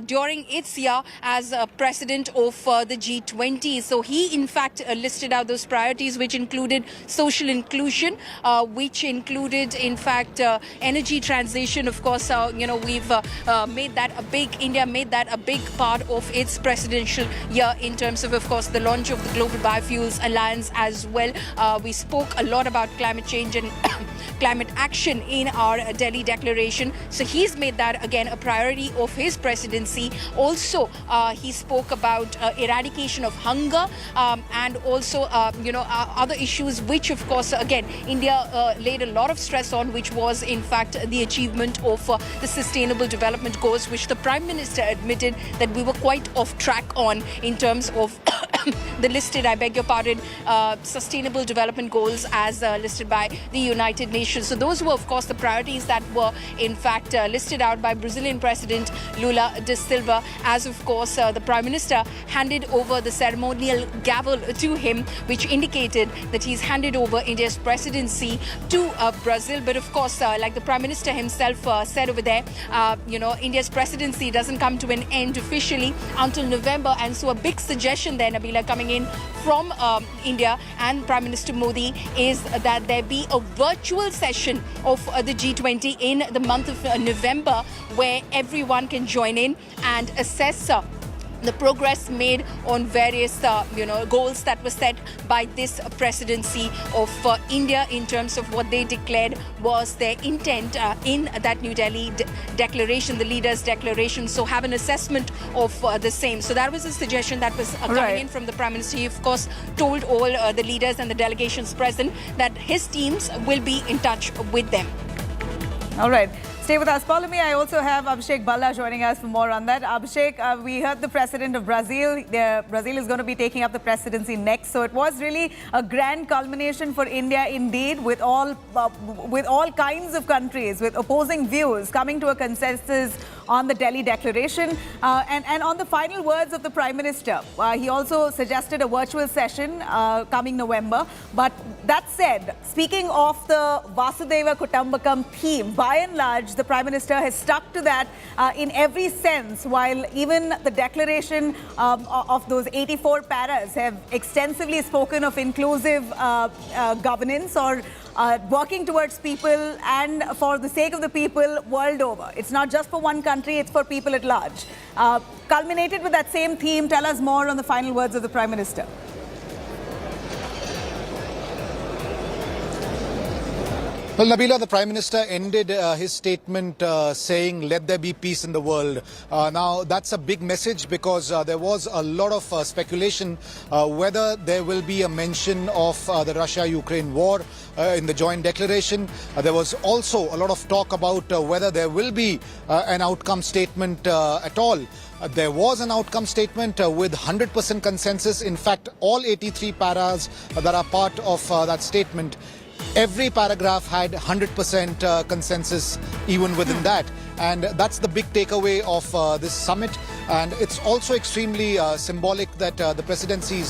during its year as president of the G20. So he, in fact, listed out those priorities, which included social inclusion, which included, in fact, energy transition. Of course, we've made that a big, India made that a big part of its presidential year in terms of course, the launch of the Global Biofuels Alliance as well. We spoke a lot about climate change and climate action in our Delhi Declaration. So he's made that again a priority of his presidency. Also, he spoke about eradication of hunger and also, other issues which, of course, again, India laid a lot of stress on, which was, in fact, the achievement of the Sustainable Development Goals, which the Prime Minister admitted that we were quite off track on in terms of the listed, I beg your pardon, Sustainable Development Goals as listed by the United Nations. So those were, of course, the priorities that were, in fact, listed out by Brazilian President Lula da Silva, as, of course, the Prime Minister handed over the ceremonial gavel to him, which indicated that he's handed over India's presidency to Brazil. But, of course, like the Prime Minister himself said over there, India's presidency doesn't come to an end officially until November. And so a big suggestion there, Nabila, coming in from India and Prime Minister Modi is that there be a virtual session of the G20 in the month of November, where everyone can join in and assess the progress made on various goals that were set by this presidency of India in terms of what they declared was their intent in that New Delhi declaration, the leaders' declaration. So have an assessment of the same. So that was a suggestion that was coming in from the Prime Minister. He, of course, told all the leaders and the delegations present that his teams will be in touch with them. All right. Stay with us, Pallavi. I also have Abhishek Balla joining us for more on that. Abhishek, we heard the president of Brazil. Brazil is going to be taking up the presidency next. So it was really a grand culmination for India indeed, with all kinds of countries, with opposing views, coming to a consensus on the Delhi Declaration. And on the final words of the Prime Minister, he also suggested a virtual session coming November. But that said, speaking of the Vasudhaiva Kutumbakam theme, by and large, the Prime Minister has stuck to that in every sense, while even the declaration of those 84 paras have extensively spoken of inclusive governance or working towards people and for the sake of the people world over. It's not just for one country, it's for people at large. Culminated with that same theme, tell us more on the final words of the Prime Minister. Well, Nabila, the Prime Minister ended his statement saying, let there be peace in the world. Now, that's a big message because there was a lot of speculation whether there will be a mention of the Russia-Ukraine war in the joint declaration. There was also a lot of talk about whether there will be an outcome statement at all. There was an outcome statement with 100% consensus. In fact, all 83 paras that are part of that statement, every paragraph had 100% consensus even within that. And that's the big takeaway of this summit. And it's also extremely symbolic that the presidency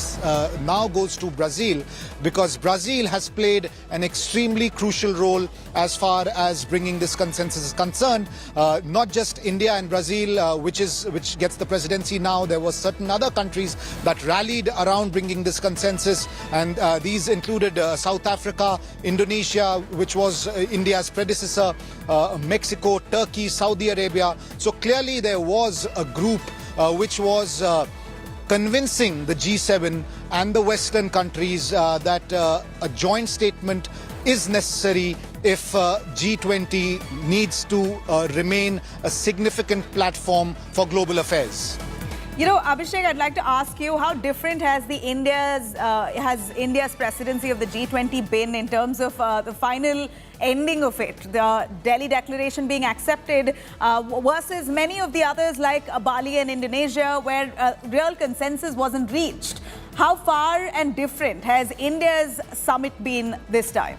now goes to Brazil, because Brazil has played an extremely crucial role as far as bringing this consensus is concerned. Not just India and Brazil, which gets the presidency now. There were certain other countries that rallied around bringing this consensus, and these included South Africa, Indonesia, which was India's predecessor, Mexico, Turkey, Saudi Arabia. So clearly there was a group which was convincing the G7 and the Western countries that a joint statement is necessary if G20 needs to remain a significant platform for global affairs. You know, Abhishek, I'd like to ask you, how different has India's presidency of the G20 been in terms of the final ending of it, the Delhi Declaration being accepted versus many of the others like Bali and Indonesia, where real consensus wasn't reached? How far and different has India's summit been this time?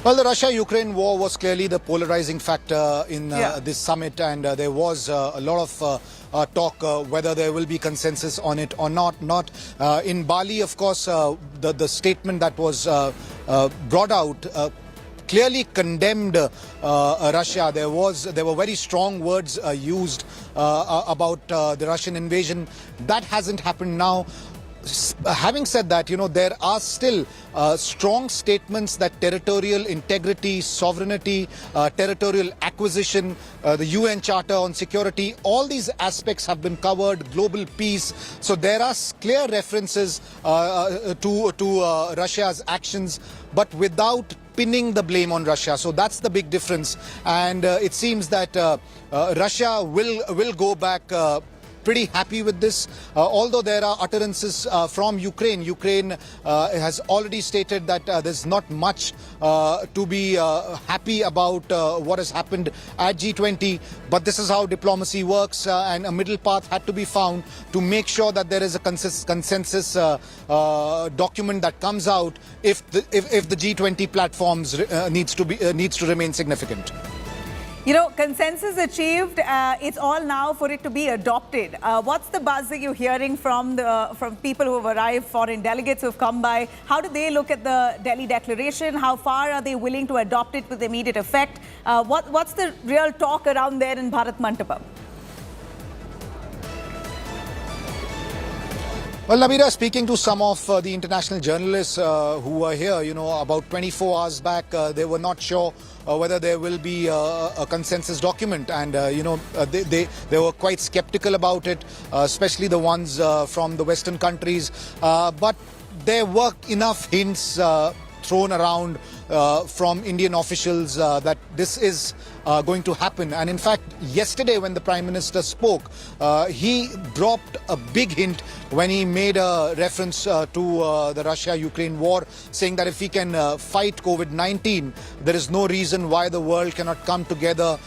Well, the Russia-Ukraine war was clearly the polarizing factor in this summit, and there was a lot of talk whether there will be consensus on it or not. In Bali, of course, the statement that was brought out clearly condemned Russia. There were very strong words used about the Russian invasion. That hasn't happened now. Having said that, there are still strong statements that territorial integrity, sovereignty, territorial acquisition, the UN Charter on Security, all these aspects have been covered, global peace. So there are clear references to Russia's actions, but without pinning the blame on Russia. So that's the big difference. And it seems that Russia will go back pretty happy with this, although there are utterances from Ukraine. Ukraine has already stated that there's not much to be happy about what has happened at G20, but this is how diplomacy works, and a middle path had to be found to make sure that there is a consensus document that comes out if the G20 platforms needs to remain significant. You know, consensus achieved. It's all now for it to be adopted. What's the buzz that you're hearing from people who have arrived, foreign delegates who have come by? How do they look at the Delhi Declaration? How far are they willing to adopt it with immediate effect? What's the real talk around there in Bharat Mandapam? Well, Nabila, speaking to some of the international journalists who were here, about 24 hours back, they were not sure whether there will be a consensus document, and they were quite skeptical about it, especially the ones from the Western countries. But there were enough hints thrown around from Indian officials that this is going to happen. And in fact, yesterday when the Prime Minister spoke, he dropped a big hint when he made a reference to the Russia-Ukraine war, saying that if we can fight COVID-19, there is no reason why the world cannot come together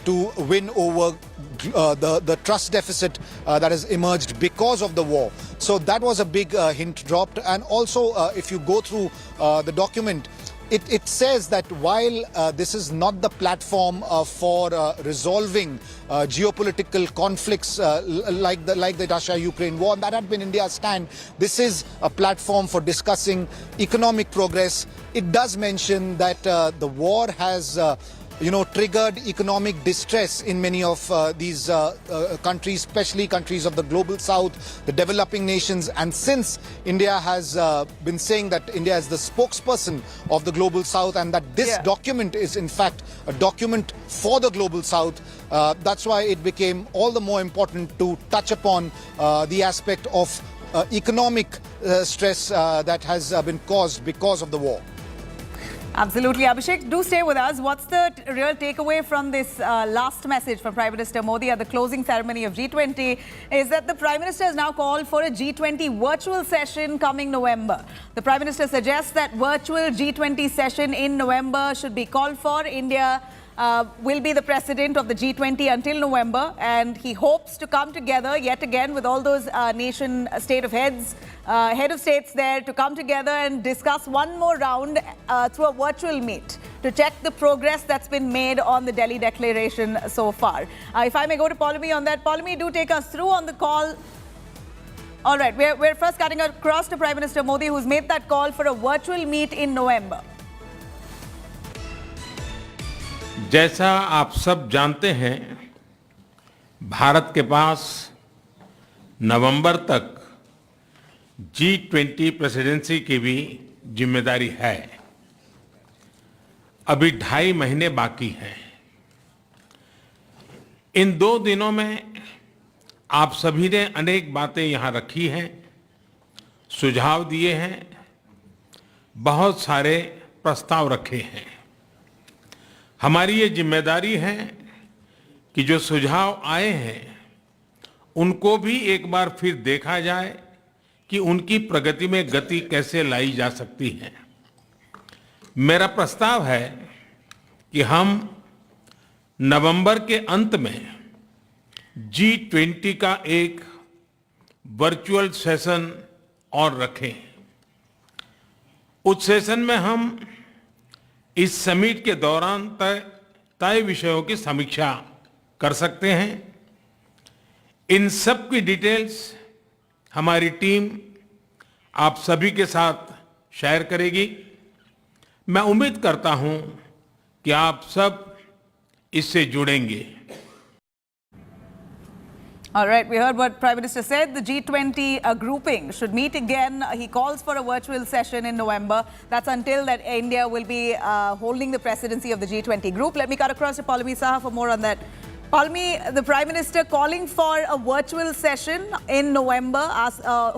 to win over the trust deficit that has emerged because of the war. So that was a big hint dropped. And also, if you go through the document, it says that while this is not the platform for resolving geopolitical conflicts like the Russia-Ukraine war, and that had been India's stand, this is a platform for discussing economic progress. It does mention that the war has triggered economic distress in many of these countries, especially countries of the global south, the developing nations. And since India has been saying that India is the spokesperson of the global south, and that this document is in fact a document for the global south, that's why it became all the more important to touch upon the aspect of economic stress that has been caused because of the war. Absolutely. Abhishek, do stay with us. What's the real takeaway from this last message from Prime Minister Modi at the closing ceremony of G20 is that the Prime Minister has now called for a G20 virtual session coming November. The Prime Minister suggests that virtual G20 session in November should be called for. India will be the president of the G20 until November, and he hopes to come together yet again with all those head of states there to come together and discuss one more round through a virtual meet to check the progress that's been made on the Delhi Declaration so far. If I may go to Polumi on that. Polumi, do take us through on the call. All right, we're first cutting across to Prime Minister Modi, who's made that call for a virtual meet in November. जैसा आप सब जानते हैं, भारत के पास नवंबर तक G20 presidency की भी जिम्मेदारी है। अभी 2.5 महीने बाकी हैं। इन 2 दिनों में आप सभी ने अनेक बातें यहां रखी हैं, सुझाव दिए हैं, बहुत सारे प्रस्ताव रखे हैं। हमारी ये जिम्मेदारी है कि जो सुझाव आए हैं उनको भी एक बार फिर देखा जाए कि उनकी प्रगति में गति कैसे लाई जा सकती है। मेरा प्रस्ताव है कि हम नवंबर के अंत में G20 का एक वर्चुअल सेशन और रखें। उस सेशन में हम इस समिट के दौरान तय विषयों की समीक्षा कर सकते हैं। इन सब की डिटेल्स हमारी टीम आप सभी के साथ शेयर करेगी। मैं उम्मीद करता हूं कि आप सब इससे जुड़ेंगे। All right, we heard what Prime Minister said. The G20 grouping should meet again. He calls for a virtual session in November. That's until that India will be holding the presidency of the G20 group. Let me cut across to Palmi Saha for more on that. Palmi, the Prime Minister calling for a virtual session in November,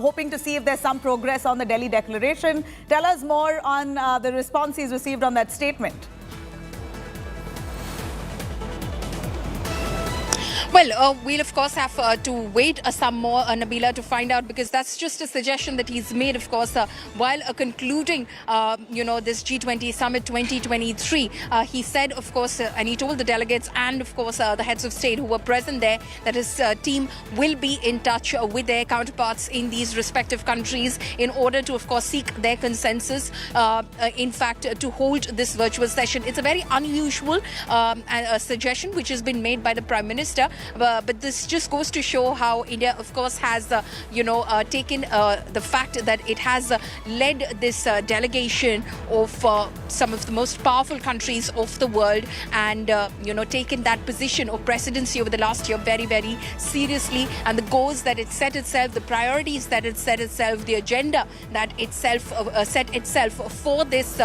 hoping to see if there's some progress on the Delhi Declaration. Tell us more on the response he's received on that statement. Well, we'll of course have to wait some more, Nabila, to find out, because that's just a suggestion that he's made, of course, while concluding, this G20 Summit 2023. He said, of course, and he told the delegates and, of course, the heads of state who were present there, that his team will be in touch with their counterparts in these respective countries in order to, of course, seek their consensus, in fact, to hold this virtual session. It's a very unusual suggestion which has been made by the Prime Minister. But this just goes to show how India, of course, has, taken the fact that it has led this delegation of some of the most powerful countries of the world and, taken that position of presidency over the last year very, very seriously. And the goals that it set itself, the priorities that it set itself, the agenda that itself set itself for this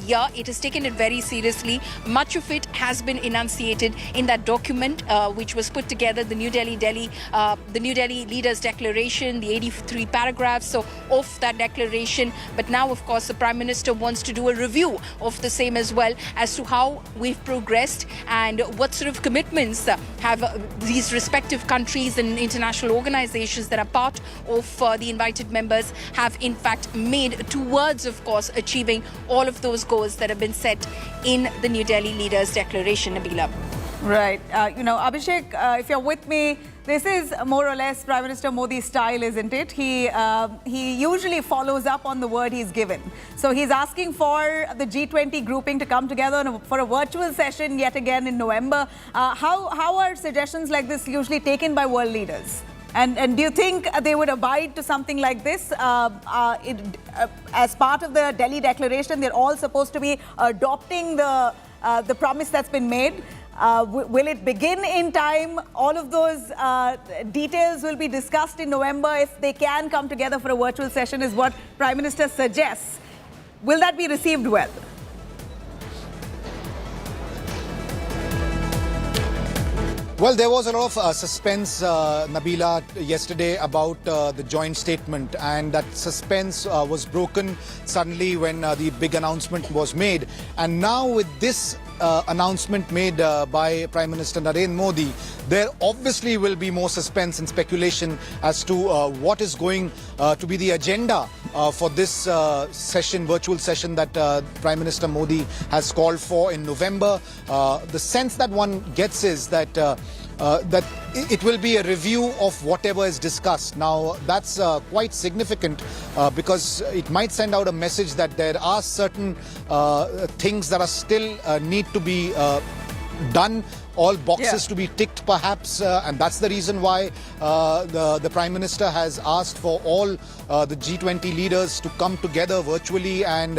year, it has taken it very seriously. Much of it has been enunciated in that document which was put together, the New Delhi Leaders Declaration, the 83 paragraphs of that declaration. But now, of course, the Prime Minister wants to do a review of the same as well as to how we've progressed and what sort of commitments have these respective countries and international organizations that are part of the invited members have in fact made towards, of course, achieving all of those goals that have been set in the New Delhi Leaders Declaration, Nabila. Right. Abhishek, if you're with me, this is more or less Prime Minister Modi's style, isn't it? He usually follows up on the word he's given. So he's asking for the G20 grouping to come together for a virtual session yet again in November. How are suggestions like this usually taken by world leaders? And do you think they would abide to something like this? As part of the Delhi Declaration, they're all supposed to be adopting the promise that's been made. Will it begin in time? All of those details will be discussed in November. If they can come together for a virtual session is what Prime Minister suggests. Will that be received well? Well, there was a lot of suspense, Nabila, yesterday about the joint statement, and that suspense was broken suddenly when the big announcement was made. And now with this announcement made by Prime Minister Narendra Modi, there obviously will be more suspense and speculation as to what is going to be the agenda for this virtual session that Prime Minister Modi has called for in November. The sense that one gets is that that it will be a review of whatever is discussed. Now, that's quite significant because it might send out a message that there are certain things that are still need to be done, all boxes to be ticked perhaps, and that's the reason why the Prime Minister has asked for all the G20 leaders to come together virtually and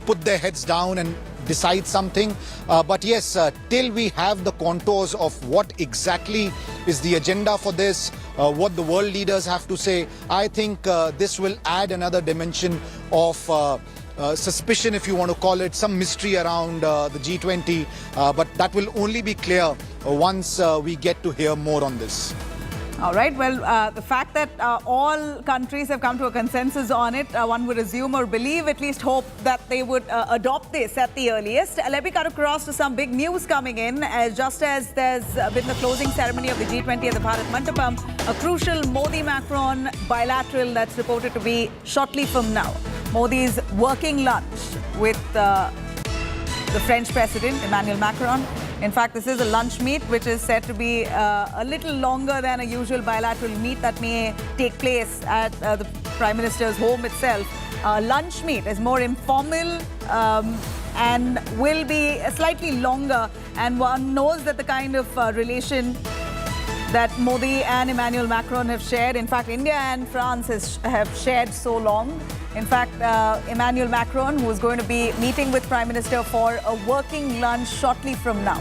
put their heads down and decide something. But yes, till we have the contours of what exactly is the agenda for this, what the world leaders have to say, I think this will add another dimension of suspicion, if you want to call it, some mystery around the G20, but that will only be clear once we get to hear more on this. All right. Well, the fact that all countries have come to a consensus on it, one would assume or believe, at least hope that they would adopt this at the earliest. Let me cut across to some big news coming in. Just as there's been the closing ceremony of the G20 at the Bharat Mandapam, a crucial Modi-Macron bilateral that's reported to be shortly from now. Modi's working lunch with the French President, Emmanuel Macron. In fact, this is a lunch meet which is said to be a little longer than a usual bilateral meet that may take place at the Prime Minister's home itself. Lunch meet is more informal and will be slightly longer, and one knows that the kind of relation that Modi and Emmanuel Macron have shared. In fact, India and France have shared so long. In fact, Emmanuel Macron, who is going to be meeting with Prime Minister for a working lunch shortly from now.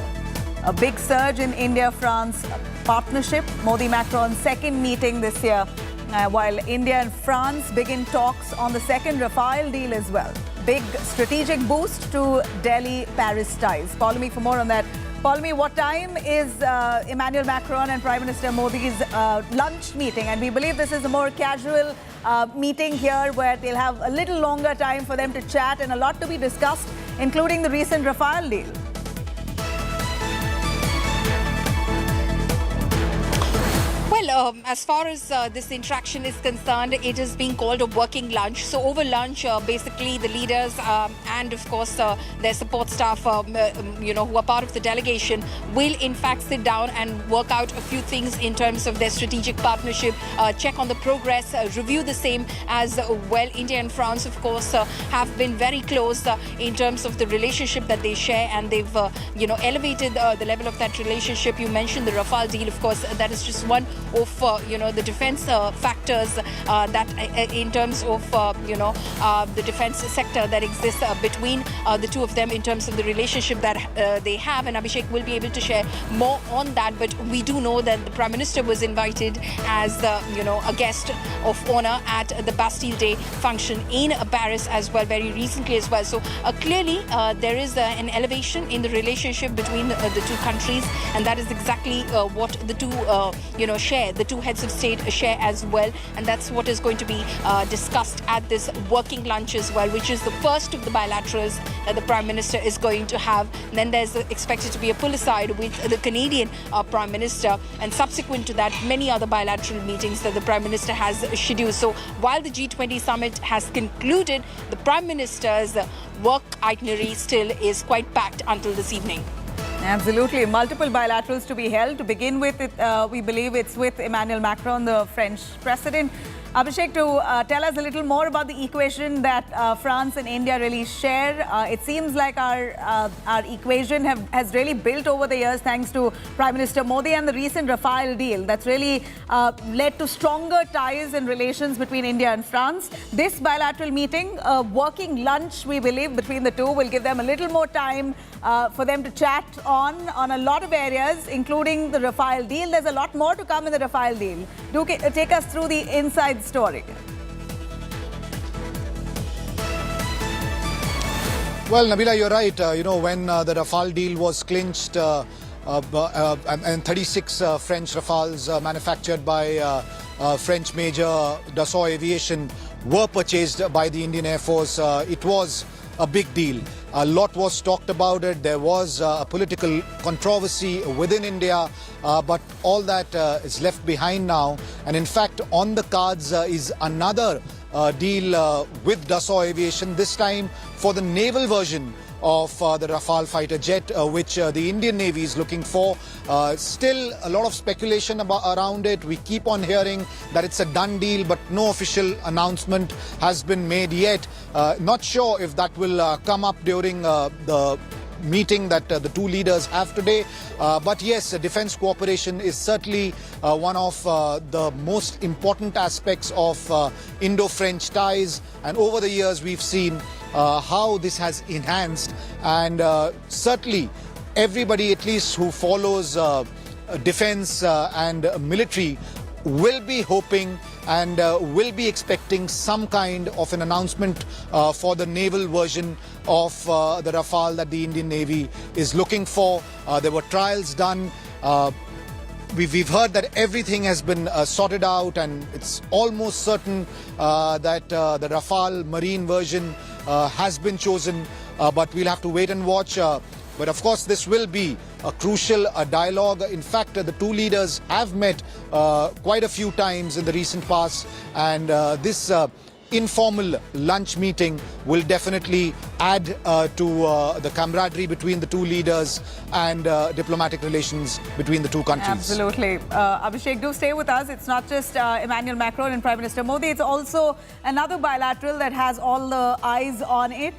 A big surge in India-France partnership. Modi-Macron's second meeting this year, while India and France begin talks on the second Rafale deal as well. Big strategic boost to Delhi-Paris ties. Follow me for more on that. Follow me, what time is Emmanuel Macron and Prime Minister Modi's lunch meeting? And we believe this is a more casual meeting here where they'll have a little longer time for them to chat and a lot to be discussed, including the recent Rafale deal. Well, as far as this interaction is concerned, it is being called a working lunch. So over lunch, basically the leaders and of course their support staff, who are part of the delegation, will in fact sit down and work out a few things in terms of their strategic partnership, check on the progress, review the same as well. India and France, of course, have been very close in terms of the relationship that they share, and they've, elevated the level of that relationship. You mentioned the Rafale deal, of course, that is just one of the defense factors that in terms of the defense sector that exists between the two of them in terms of the relationship that they have, and Abhishek will be able to share more on that. But we do know that the Prime Minister was invited as a guest of honor at the Bastille Day function in Paris as well, very recently as well. So clearly there is an elevation in the relationship between the two countries, and that is exactly what the two share, the two heads of state share as well, and that's what is going to be discussed at this working lunch as well, which is the first of the bilaterals that the Prime Minister is going to have. And then there's expected to be a pull aside with the Canadian Prime Minister, and subsequent to that many other bilateral meetings that the Prime Minister has scheduled. So while the G20 summit has concluded, the Prime Minister's work itinerary still is quite packed until this evening. Absolutely. Multiple bilaterals to be held. To begin with, we believe it's with Emmanuel Macron, the French president. Abhishek, to tell us a little more about the equation that France and India really share. It seems like our equation has really built over the years thanks to Prime Minister Modi and the recent Rafale deal. That's really led to stronger ties and relations between India and France. This bilateral meeting, working lunch, we believe, between the two will give them a little more time for them to chat on a lot of areas, including the Rafale deal. There's a lot more to come in the Rafale deal. Do take us through the inside story. Well, Nabila, you're right. When the Rafale deal was clinched and 36 French Rafales manufactured by French major Dassault Aviation were purchased by the Indian Air Force, it was a big deal. A lot was talked about it. There was a political controversy within India, but all that is left behind now. And in fact, on the cards is another deal with Dassault Aviation, this time for the naval version of the Rafale fighter jet, which the Indian Navy is looking for. Still a lot of speculation around it. We keep on hearing that it's a done deal, but no official announcement has been made yet. Not sure if that will come up during the meeting that the two leaders have today. But yes, defense cooperation is certainly one of the most important aspects of Indo-French ties. And over the years, we've seen how this has enhanced, and certainly everybody, at least who follows defense and military, will be hoping and will be expecting some kind of an announcement for the naval version of the Rafale that the Indian Navy is looking for. There were trials done. we've heard that everything has been sorted out, and it's almost certain that the Rafale Marine version has been chosen, but we'll have to wait and watch. But of course, this will be a crucial dialogue. In fact, the two leaders have met quite a few times in the recent past, and this informal lunch meeting will definitely add to the camaraderie between the two leaders and diplomatic relations between the two countries. Absolutely. Abhishek, do stay with us. It's not just Emmanuel Macron and Prime Minister Modi. It's also another bilateral that has all the eyes on it,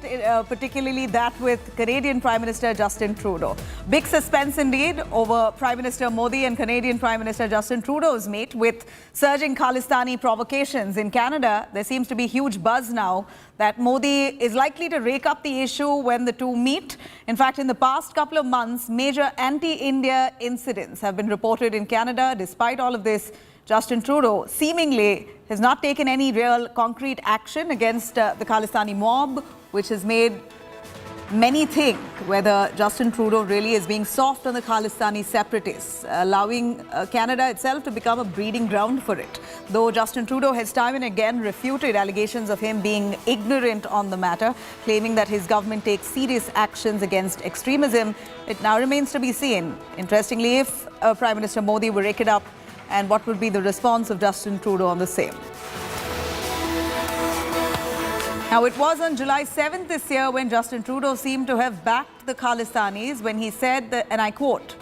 particularly that with Canadian Prime Minister Justin Trudeau. Big suspense indeed over Prime Minister Modi and Canadian Prime Minister Justin Trudeau's meet with surging Khalistani provocations in Canada. There seems to be huge buzz now that Modi is likely to rake up the issue when the two meet. In fact, in the past couple of months, major anti-India incidents have been reported in Canada. Despite all of this, Justin Trudeau seemingly has not taken any real concrete action against the Khalistani mob, which has made many think whether Justin Trudeau really is being soft on the Khalistani separatists, allowing Canada itself to become a breeding ground for it. Though Justin Trudeau has time and again refuted allegations of him being ignorant on the matter, claiming that his government takes serious actions against extremism, it now remains to be seen, interestingly, if Prime Minister Modi will rake it up and what would be the response of Justin Trudeau on the same. Now, it was on July 7th this year when Justin Trudeau seemed to have backed the Khalistanis when he said that, and I quote,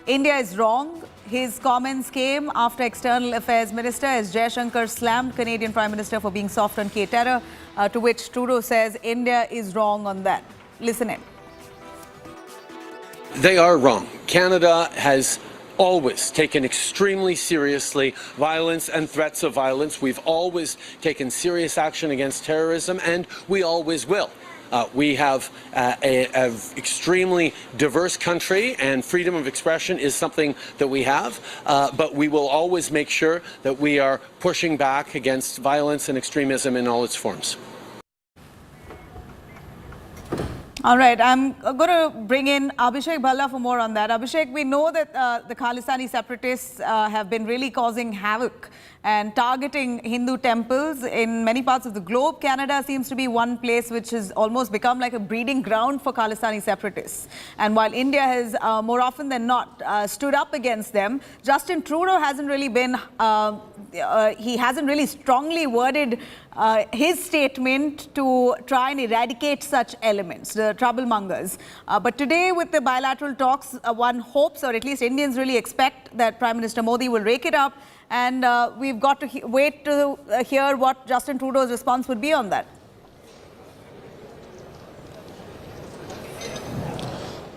"India is wrong." His comments came after External Affairs Minister S. Jaishankar slammed Canadian Prime Minister for being soft on K-terror, to which Trudeau says India is wrong on that. Listen in. They are wrong. Canada has always taken extremely seriously violence and threats of violence. We've always taken serious action against terrorism, and we always will. We have an extremely diverse country, and freedom of expression is something that we have, but we will always make sure that we are pushing back against violence and extremism in all its forms. All right, I'm going to bring in Abhishek Bhalla for more on that. Abhishek, we know that the Khalistani separatists have been really causing havoc and targeting Hindu temples in many parts of the globe. Canada seems to be one place which has almost become like a breeding ground for Khalistani separatists. And while India has more often than not stood up against them, Justin Trudeau hasn't really been, he hasn't really strongly worded his statement to try and eradicate such elements, the troublemongers. But today with the bilateral talks, one hopes, or at least Indians really expect, that Prime Minister Modi will rake it up, and we've got to wait to hear what Justin Trudeau's response would be on that.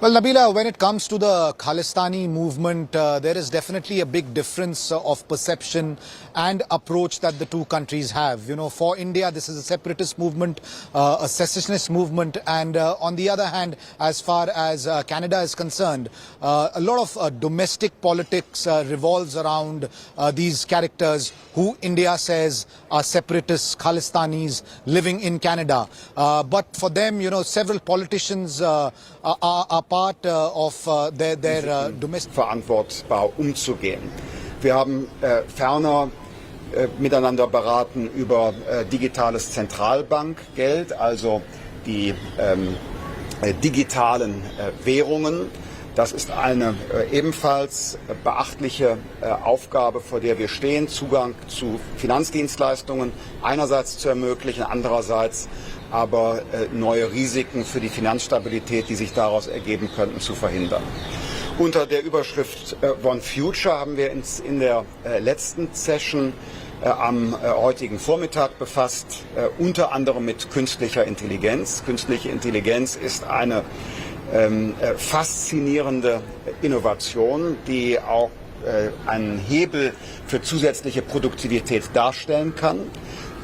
Well, Nabila, when it comes to the Khalistani movement, there is definitely a big difference of perception and approach that the two countries have. You know, for India, this is a separatist movement, a secessionist movement, and on the other hand, as far as Canada is concerned, a lot of domestic politics revolves around these characters who India says are separatists, Khalistanis living in Canada. But for them, you know, several politicians are part of their domestic verantwortbar umzugehen. Wir haben ferner miteinander beraten über digitales Zentralbankgeld, also die digitalen Währungen. Das ist eine ebenfalls beachtliche Aufgabe, vor der wir stehen, Zugang zu Finanzdienstleistungen einerseits zu ermöglichen, andererseits aber neue Risiken für die Finanzstabilität, die sich daraus ergeben könnten, zu verhindern. Unter der Überschrift One Future haben wir uns in der letzten Session am heutigen Vormittag befasst, unter anderem mit künstlicher Intelligenz. Künstliche Intelligenz ist eine faszinierende Innovation, die auch einen Hebel für zusätzliche Produktivität darstellen kann.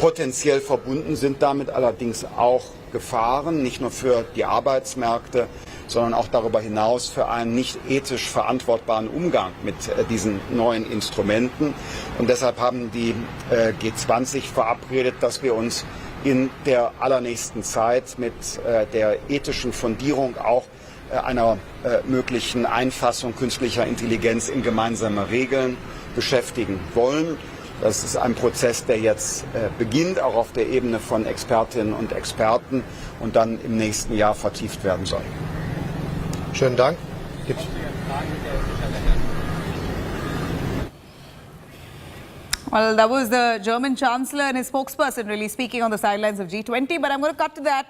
Potenziell verbunden sind damit allerdings auch Gefahren, nicht nur für die Arbeitsmärkte, sondern auch darüber hinaus für einen nicht ethisch verantwortbaren Umgang mit diesen neuen Instrumenten. Und deshalb haben die G20 verabredet, dass wir uns in der allernächsten Zeit mit der ethischen Fundierung auch einer möglichen Einfassung künstlicher Intelligenz in gemeinsame Regeln beschäftigen wollen. Das ist ein Prozess, der jetzt beginnt, auch auf der Ebene von Expertinnen und Experten und dann im nächsten Jahr vertieft werden soll. Schönen Dank. Well, that was the German Chancellor and his spokesperson really speaking on the sidelines of G20. But I'm going to cut to that.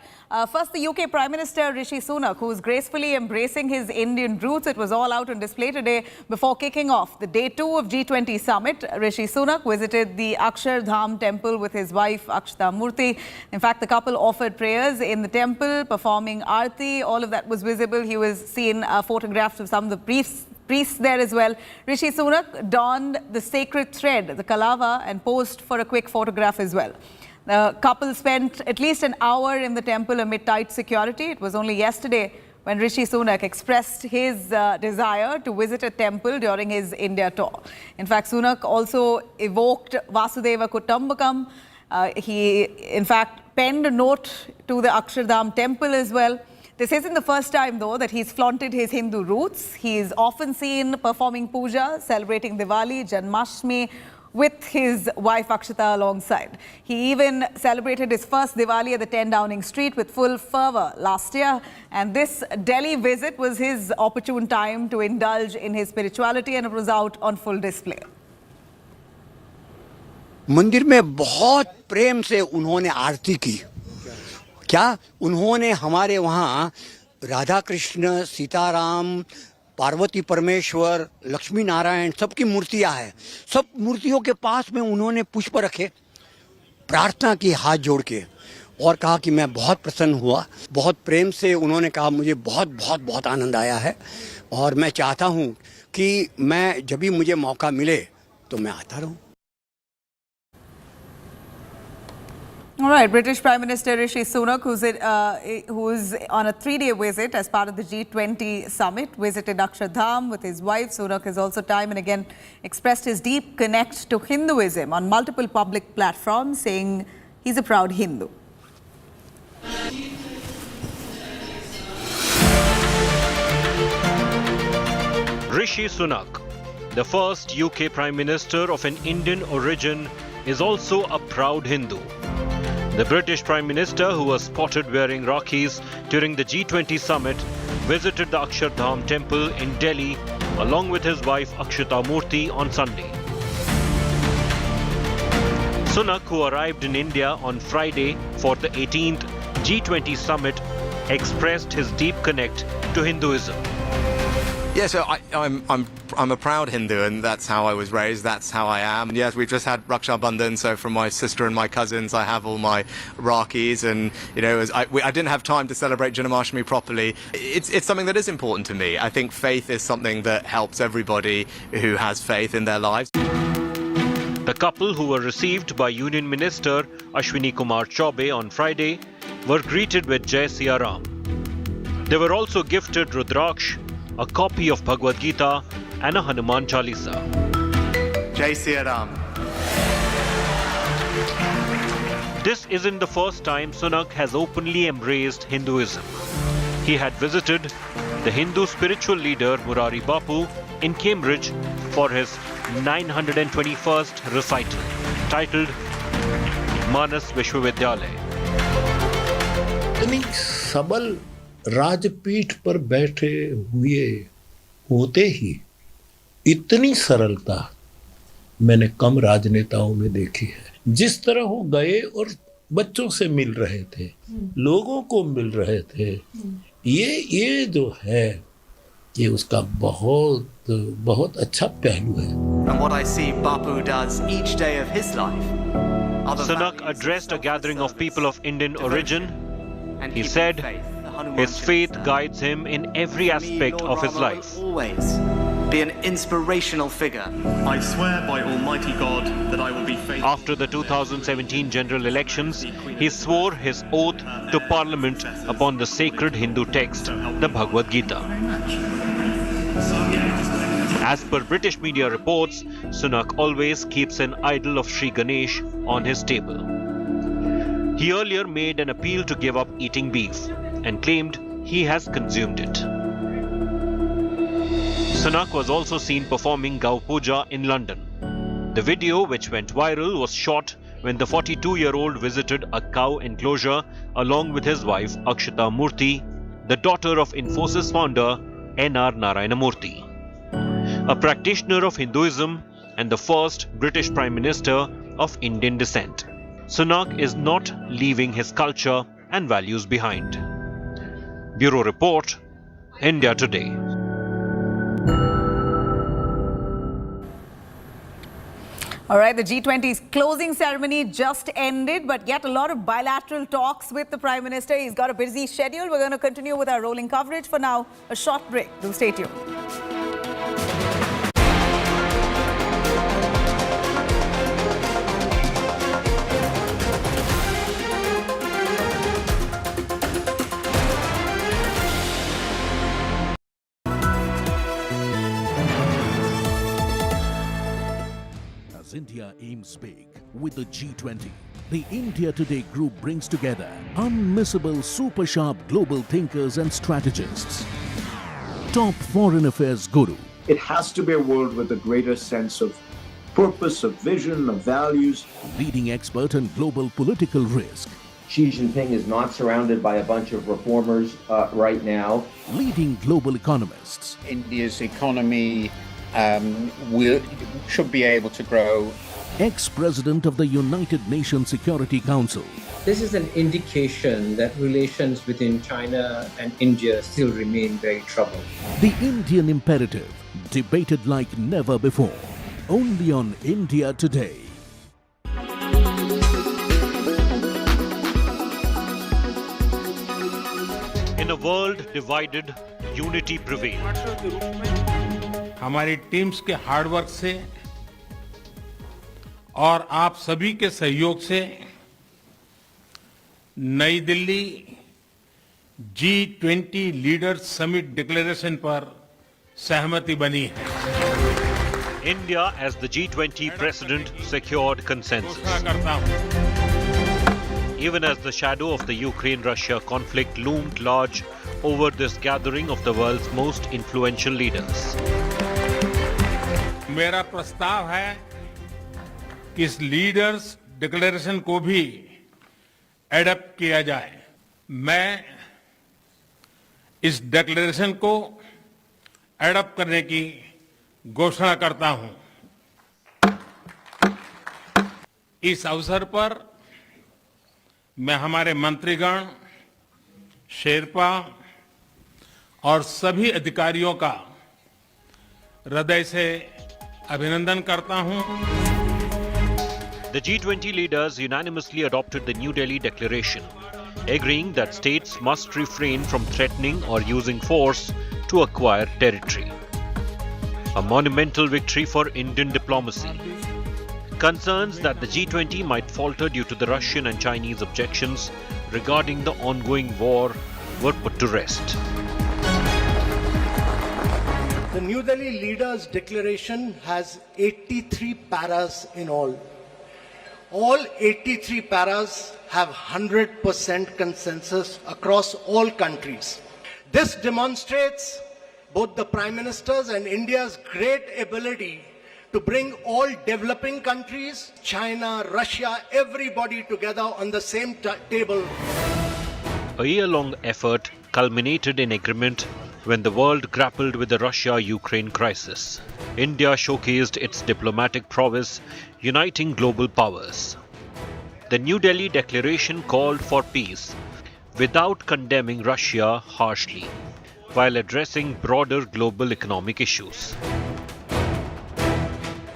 First, the UK Prime Minister Rishi Sunak, who is gracefully embracing his Indian roots. It was all out on display today before kicking off the day 2 of G20 Summit. Rishi Sunak visited the Akshardham temple with his wife Akshata Murthy. In fact, the couple offered prayers in the temple, performing Aarti. All of that was visible. He was seen photographs of some of the priests there as well. Rishi Sunak donned the sacred thread, the kalava, and posed for a quick photograph as well. The couple spent at least an hour in the temple amid tight security. It was only yesterday when Rishi Sunak expressed his desire to visit a temple during his India tour. In fact, Sunak also evoked Vasudeva Kutumbakam. He, in fact, penned a note to the Akshardham temple as well. This isn't the first time, though, that he's flaunted his Hindu roots. He's often seen performing puja, celebrating Diwali, Janmashtami, with his wife Akshata alongside. He even celebrated his first Diwali at the 10 Downing Street with full fervour last year. And this Delhi visit was his opportune time to indulge in his spirituality, and it was out on full display. मंदिर में बहुत प्रेम से उन्होंने आरती की। क्या उन्होंने हमारे वहाँ राधा कृष्ण, सीताराम, पार्वती परमेश्वर, लक्ष्मी नारायण सबकी मूर्तियां हैं। सब मूर्तियों के पास में उन्होंने पुष्प रखे, प्रार्थना की हाथ जोड़ के, और कहा कि मैं बहुत प्रसन्न हुआ। बहुत प्रेम से उन्होंने कहा मुझे बहुत बहुत बहुत आनंद आया है और मैं चाहता हूँ कि मैं जब भी मुझे मौका मिले तो मैं आता रहूँ। All right, British Prime Minister Rishi Sunak, who's on a 3-day visit as part of the G20 Summit, visited Akshardham with his wife. Sunak has also time and again expressed his deep connect to Hinduism on multiple public platforms, saying he's a proud Hindu. Rishi Sunak, the first UK Prime Minister of an Indian origin, is also a proud Hindu. The British Prime Minister, who was spotted wearing Rakis during the G20 Summit, visited the Akshardham temple in Delhi along with his wife Akshata Murthy on Sunday. Sunak, who arrived in India on Friday for the 18th G20 Summit, expressed his deep connect to Hinduism. Yeah, so I'm a proud Hindu, and that's how I was raised. That's how I am. And yes, we've just had Raksha Bandhan, so from my sister and my cousins, I have all my Rakis, and you know, I didn't have time to celebrate Janmashtami properly. It's something that is important to me. I think faith is something that helps everybody who has faith in their lives. The couple, who were received by Union Minister Ashwini Kumar Chaubey on Friday, were greeted with Jai Siya Ram. They were also gifted Rudraksh, a copy of Bhagavad Gita, and a Hanuman Chalisa. Jai Siya Ram. This isn't the first time Sunak has openly embraced Hinduism. He had visited the Hindu spiritual leader Murari Bapu in Cambridge for his 921st recital, titled Manas Vishwavidyalaya. इतनी सबल राजपीठ पर बैठे हुए होते ही इतनी सरलता मैंने कम राजनेताओं में देखी है। जिस तरह वो गए और बच्चों से मिल रहे थे, लोगों को मिल रहे थे, ये जो है, ये उसका बहुत अच्छा पहलू है। And what I see Bapu does each day of his life. Sunak addressed a gathering of people of Indian origin. He said his faith guides him in every aspect of his life. Always be an inspirational figure. I swear by Almighty God that I will be faithful. After the 2017 general elections, he swore his oath to Parliament upon the sacred Hindu text, the Bhagavad Gita. As per British media reports, Sunak always keeps an idol of Sri Ganesh on his table. He earlier made an appeal to give up eating beef and claimed he has consumed it. Sunak was also seen performing Gau Puja in London. The video, which went viral, was shot when the 42-year-old visited a cow enclosure along with his wife Akshita Murthy, the daughter of Infosys founder N.R. Narayana Murthy, a practitioner of Hinduism and the first British Prime Minister of Indian descent. Sunak is not leaving his culture and values behind. Bureau Report, India Today. All right, the G20's closing ceremony just ended, but yet a lot of bilateral talks with the Prime Minister. He's got a busy schedule. We're going to continue with our rolling coverage. For now, a short break. Do stay tuned. As India aims big with the G20, the India Today group brings together unmissable super sharp global thinkers and strategists. Top foreign affairs guru. It has to be a world with a greater sense of purpose, of vision, of values. Leading expert on global political risk. Xi Jinping is not surrounded by a bunch of reformers right now. Leading global economists. India's economy should be able to grow. Ex-president of the United Nations Security Council. This is an indication that relations between China and India still remain very troubled. The Indian imperative, debated like never before. Only on India Today. In a world divided, unity prevailed. हमारी teams के hard work से और आप सभी के सहयोग से नई Delhi G20 leaders summit declaration पर सहमति बनी है. India as the G20 president secured consensus. Even as the shadow of the Ukraine-Russia conflict loomed large over this gathering of the world's most influential leaders. मेरा प्रस्ताव है कि इस लीडर्स डिक्लेरेशन को भी एडॉप्ट किया जाए. मैं इस डिक्लेरेशन को एडॉप्ट करने की घोषणा करता हूं. इस अवसर पर मैं हमारे मंत्रीगण, शेरपा और सभी अधिकारियों का हृदय से अभिनंदन करता हूं. The G20 leaders unanimously adopted the New Delhi Declaration, agreeing that states must refrain from threatening or using force to acquire territory. A monumental victory for Indian diplomacy. Concerns that the G20 might falter due to the Russian and Chinese objections regarding the ongoing war were put to rest. The New Delhi Leaders' Declaration has 83 paras in all. All 83 paras have 100% consensus across all countries. This demonstrates both the Prime Minister's and India's great ability to bring all developing countries, China, Russia, everybody together on the same table. A year-long effort culminated in agreement when the world grappled with the Russia-Ukraine crisis. India showcased its diplomatic prowess, uniting global powers. The New Delhi Declaration called for peace without condemning Russia harshly, while addressing broader global economic issues.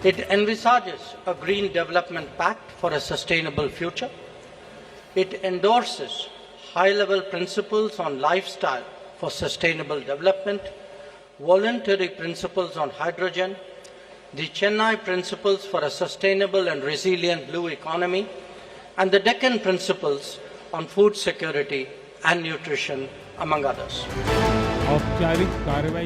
It envisages a green development pact for a sustainable future. It endorses high-level principles on lifestyle for sustainable development, voluntary principles on hydrogen, the Chennai principles for a sustainable and resilient blue economy, and the Deccan principles on food security and nutrition, among others.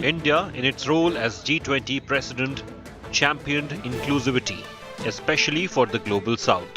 India, in its role as G20 president, championed inclusivity, especially for the global south.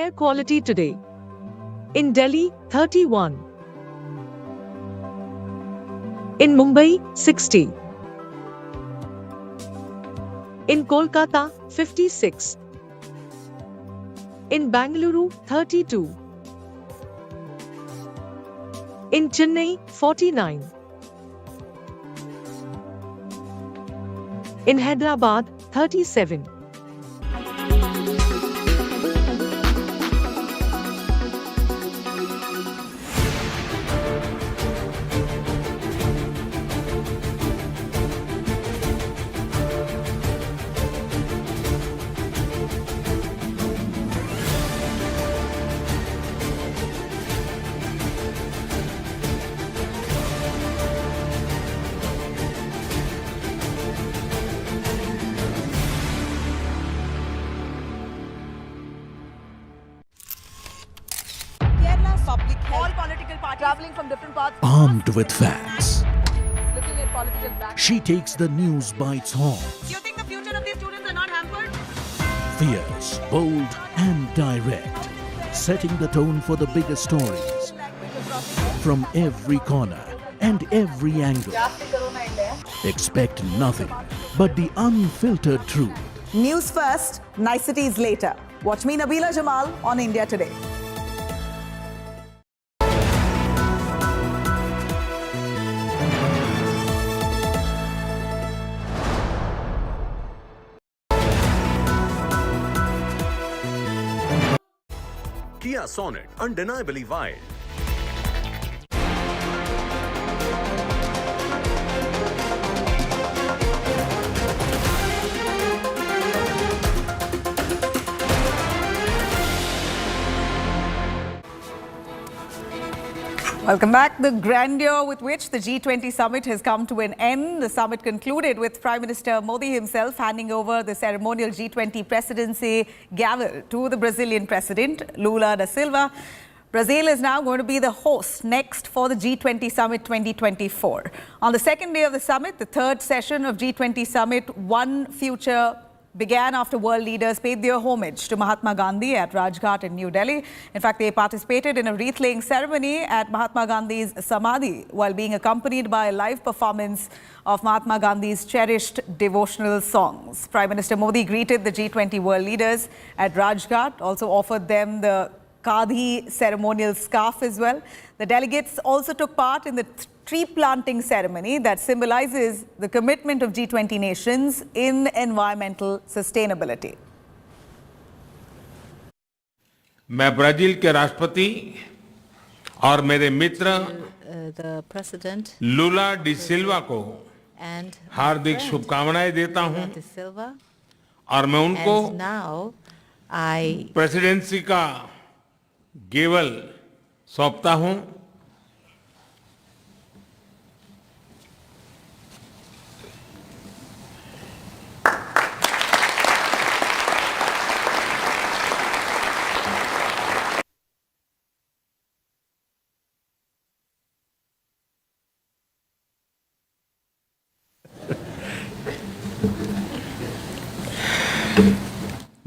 Air quality today. In Delhi, 31. In Mumbai, 60. In Kolkata, 56. In Bangalore, 32. In Chennai, 49. In Hyderabad, 37. Traveling from different parts. Armed with facts, Looking at political background. she takes the news by its horns. Do you think the future of these students are not hampered? Fierce, bold and direct, setting the tone for the biggest stories. From every corner and every angle. Expect nothing but the unfiltered truth. News first, niceties later. Watch me, Nabila Jamal, on India Today. Kia Sonet, undeniably wild. Welcome back. The grandeur with which the G20 Summit has come to an end. The summit concluded with Prime Minister Modi himself handing over the ceremonial G20 presidency gavel to the Brazilian President, Lula da Silva. Brazil is now going to be the host next for the G20 Summit 2024. On the second day of the summit, the third session of G20 Summit One Future began after world leaders paid their homage to Mahatma Gandhi at Rajghat in New Delhi. In fact, they participated in a wreath-laying ceremony at Mahatma Gandhi's Samadhi while being accompanied by a live performance of Mahatma Gandhi's cherished devotional songs. Prime Minister Modi greeted the G20 world leaders at Rajghat, also offered them the Kadhi ceremonial scarf as well. The delegates also took part in the tree planting ceremony that symbolizes the commitment of G20 nations in environmental sustainability. मैं Brazil के राष्ट्रपति और मेरे मित्र the president Lula da सिल्वा को and हार्दिक शुभकामनाएं देता हूं De Silva. और मैं उनको And now I प्रेसिडेंसी का गेवल सौंपता हूं.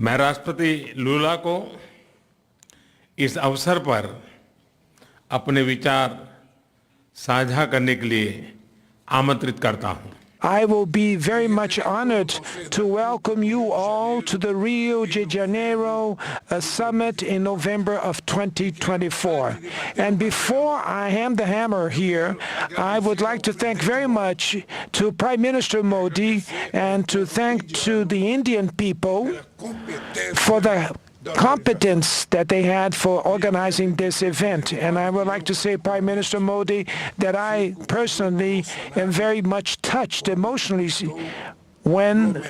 मैं राष्ट्रपति लूला को इस अवसर पर अपने विचार साझा करने के लिए आमंत्रित करता हूं. I will be very much honored to welcome you all to the Rio de Janeiro summit in November of 2024. And before I hand the hammer here, I would like to thank very much to Prime Minister Modi and to thank to the Indian people for the competence that they had for organizing this event. And I would like to say, Prime Minister Modi, that I personally am very much touched emotionally when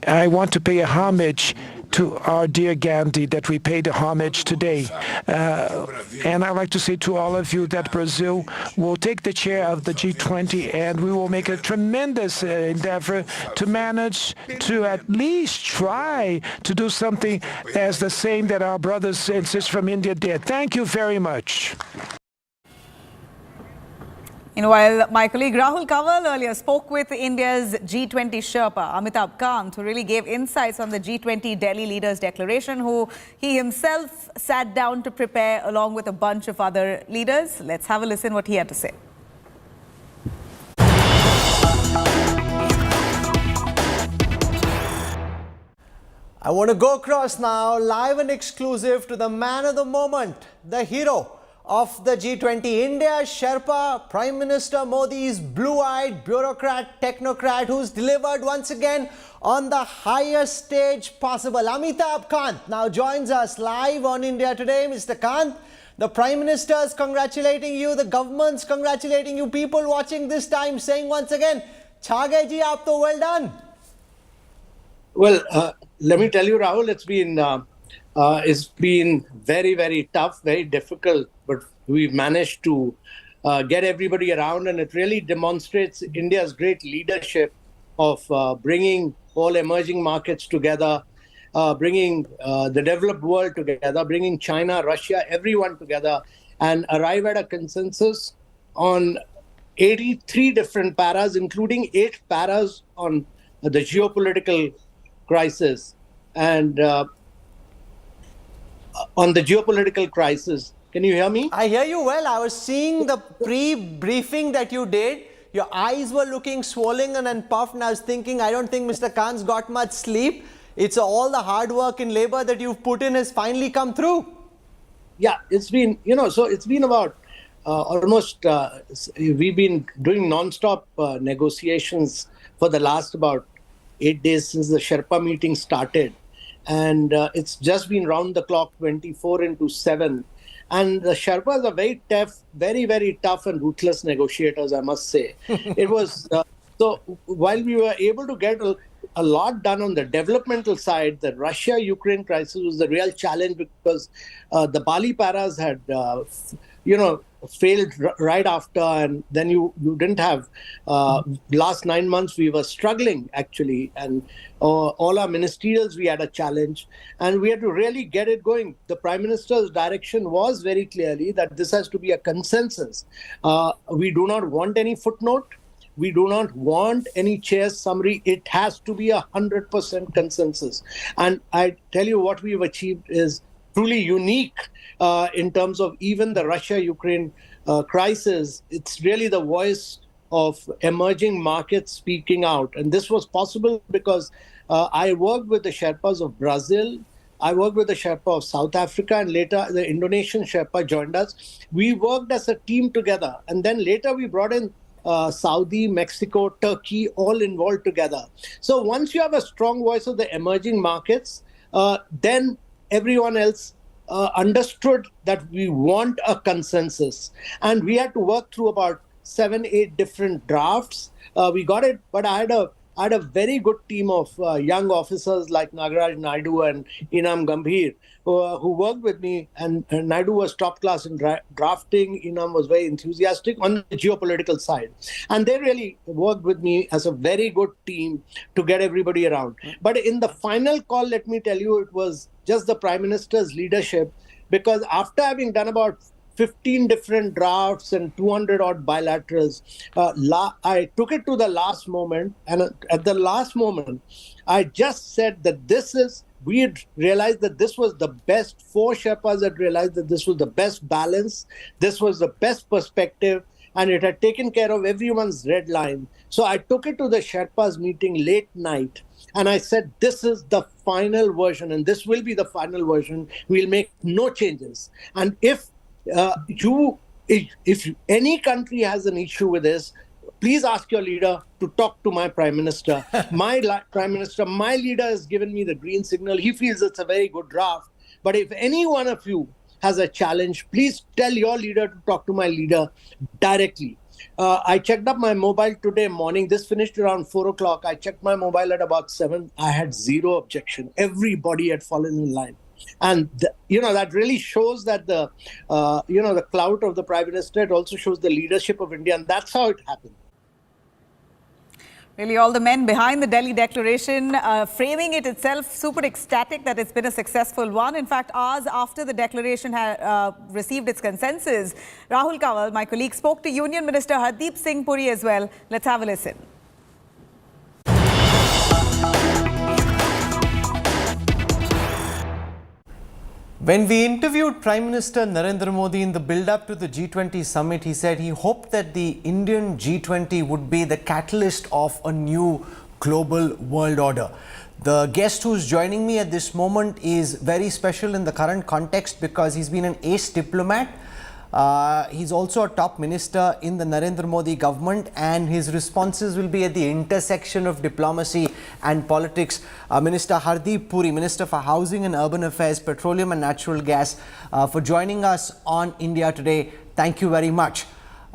I want to pay a homage to our dear Gandhi, that we pay the homage today. And I'd like to say to all of you that Brazil will take the chair of the G20 and we will make a tremendous endeavor to manage to at least try to do something as the same that our brothers and sisters from India did. Thank you very much. Meanwhile, my colleague Rahul Kanwal earlier spoke with India's G20 Sherpa, Amitabh Kant, who really gave insights on the G20 Delhi Leaders Declaration, who he himself sat down to prepare along with a bunch of other leaders. Let's have a listen what he had to say. I want to go across now, live and exclusive, to the man of the moment, the hero of the G20, India Sherpa, Prime Minister Modi's blue-eyed bureaucrat, technocrat, who's delivered once again on the highest stage possible. Amitabh Kant now joins us live on India Today. Mr. Kant, the Prime Minister's congratulating you, the government's congratulating you, people watching this time saying once again, Chage ji, aap to well done. Well, let me tell you, Rahul, it's been very, very tough, very difficult, but we've managed to get everybody around, and it really demonstrates India's great leadership of bringing all emerging markets together, bringing the developed world together, bringing China, Russia, everyone together, and arrive at a consensus on 83 different paras, including 8 paras on the geopolitical crisis. And on the geopolitical crisis, can you hear me? I hear you well. I was seeing the pre-briefing that you did. Your eyes were looking swollen and puffed, and I was thinking, I don't think Mr. Kant's got much sleep. It's all the hard work and labor that you've put in has finally come through. Yeah, it's been, so it's been about almost, we've been doing non-stop negotiations for the last about 8 days since the Sherpa meeting started. And it's just been round the clock, 24/7. And the Sherpas are very tough, very, very tough and ruthless negotiators, I must say. It was, so while we were able to get a lot done on the developmental side, the Russia-Ukraine crisis was the real challenge because the Bali paras had, failed right after, and then you didn't have, last 9 months we were struggling actually, and all our ministerials we had a challenge, and we had to really get it going. The Prime Minister's direction was very clearly that this has to be a consensus. We do not want any footnote. We do not want any chair summary. It has to be 100% consensus. And I tell you, what we've achieved is truly unique in terms of even the Russia-Ukraine crisis. It's really the voice of emerging markets speaking out. And this was possible because I worked with the Sherpas of Brazil. I worked with the Sherpa of South Africa, and later the Indonesian Sherpa joined us. We worked as a team together. And then later we brought in Saudi, Mexico, Turkey, all involved together. So once you have a strong voice of the emerging markets, then everyone else understood that we want a consensus. And we had to work through about 7-8 different drafts. We got it, but I had a very good team of young officers like Nagaraj Naidu and Inam Gambhir who worked with me, and Naidu was top class in drafting. Inam was very enthusiastic on the geopolitical side. And they really worked with me as a very good team to get everybody around. But in the final call, let me tell you, it was just the Prime Minister's leadership, because after having done about 15 different drafts and 200 odd bilaterals, I took it to the last moment. And at the last moment, I just said that we had realized that this was the best. 4 Sherpas had realized that this was the best balance. This was the best perspective. And it had taken care of everyone's red line. So I took it to the Sherpas meeting late night. And I said, this is the final version. And this will be the final version. We'll make no changes. And if any country has an issue with this, please ask your leader to talk to my Prime Minister. My Prime Minister, my leader has given me the green signal. He feels it's a very good draft. But if any one of you has a challenge, please tell your leader to talk to my leader directly. I checked up my mobile today morning. This finished around 4 o'clock. I checked my mobile at about 7. I had 0 objection. Everybody had fallen in line. And, that really shows that the clout of the Prime Minister. It also shows the leadership of India. And that's how it happened. Really, all the men behind the Delhi Declaration, framing it itself super ecstatic that it's been a successful one. In fact, hours after the declaration had received its consensus, Rahul Kanwal, my colleague, spoke to Union Minister Hardeep Singh Puri as well. Let's have a listen. When we interviewed Prime Minister Narendra Modi in the build-up to the G20 summit, he said he hoped that the Indian G20 would be the catalyst of a new global world order. The guest who's joining me at this moment is very special in the current context because he's been an ace diplomat. He's also a top minister in the Narendra Modi government, and his responses will be at the intersection of diplomacy and politics. Minister Hardeep Puri, Minister for Housing and Urban Affairs, Petroleum and Natural Gas, for joining us on India Today. Thank you very much.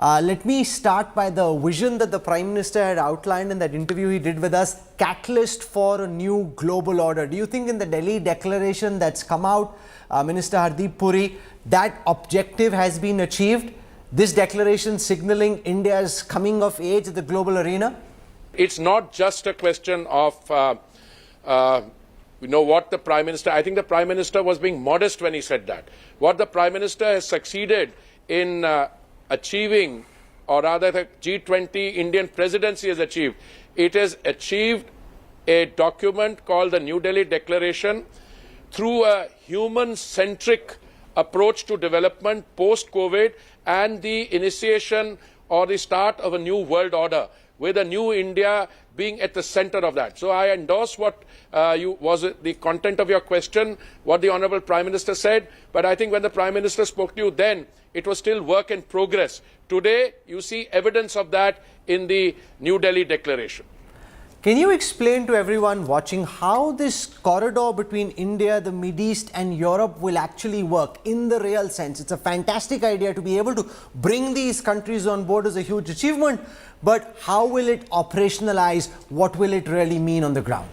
Let me start by the vision that the Prime Minister had outlined in that interview he did with us, catalyst for a new global order. Do you think in the Delhi declaration that's come out, Minister Hardeep Puri, that objective has been achieved? This declaration signaling India's coming of age at the global arena? It's not just a question of, what the Prime Minister, I think the Prime Minister was being modest when he said that. What the Prime Minister has succeeded in achieving, or rather the G20 Indian presidency has achieved, it has achieved a document called the New Delhi Declaration through a human-centric approach to development post-COVID and the initiation or the start of a new world order, with a new India being at the center of that. So I endorse what the content of your question, what the Honorable Prime Minister said, but I think when the Prime Minister spoke to you then, it was still work in progress. Today, you see evidence of that in the New Delhi Declaration. Can you explain to everyone watching how this corridor between India, the Mideast and Europe will actually work in the real sense? It's a fantastic idea to be able to bring these countries on board as a huge achievement, but how will it operationalize? What will it really mean on the ground?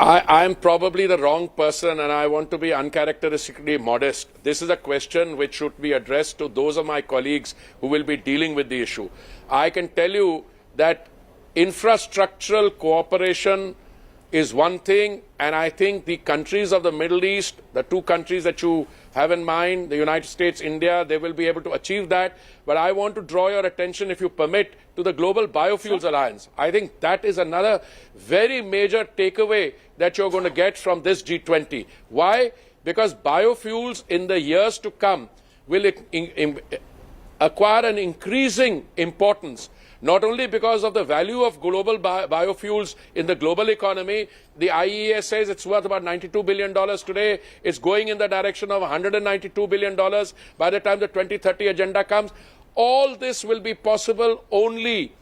I am probably the wrong person, and I want to be uncharacteristically modest. This is a question which should be addressed to those of my colleagues who will be dealing with the issue. I can tell you that infrastructural cooperation is one thing, and I think the countries of the Middle East, the two countries that you have in mind, the United States, India, they will be able to achieve that. But I want to draw your attention, if you permit, to the Global Biofuels Alliance. I think that is another very major takeaway that you're going to get from this G20. Why? Because biofuels in the years to come will acquire an increasing importance, not only because of the value of global biofuels in the global economy. The IEA says it's worth about $92 billion today. It's going in the direction of $192 billion by the time the 2030 agenda comes. All this will be possible only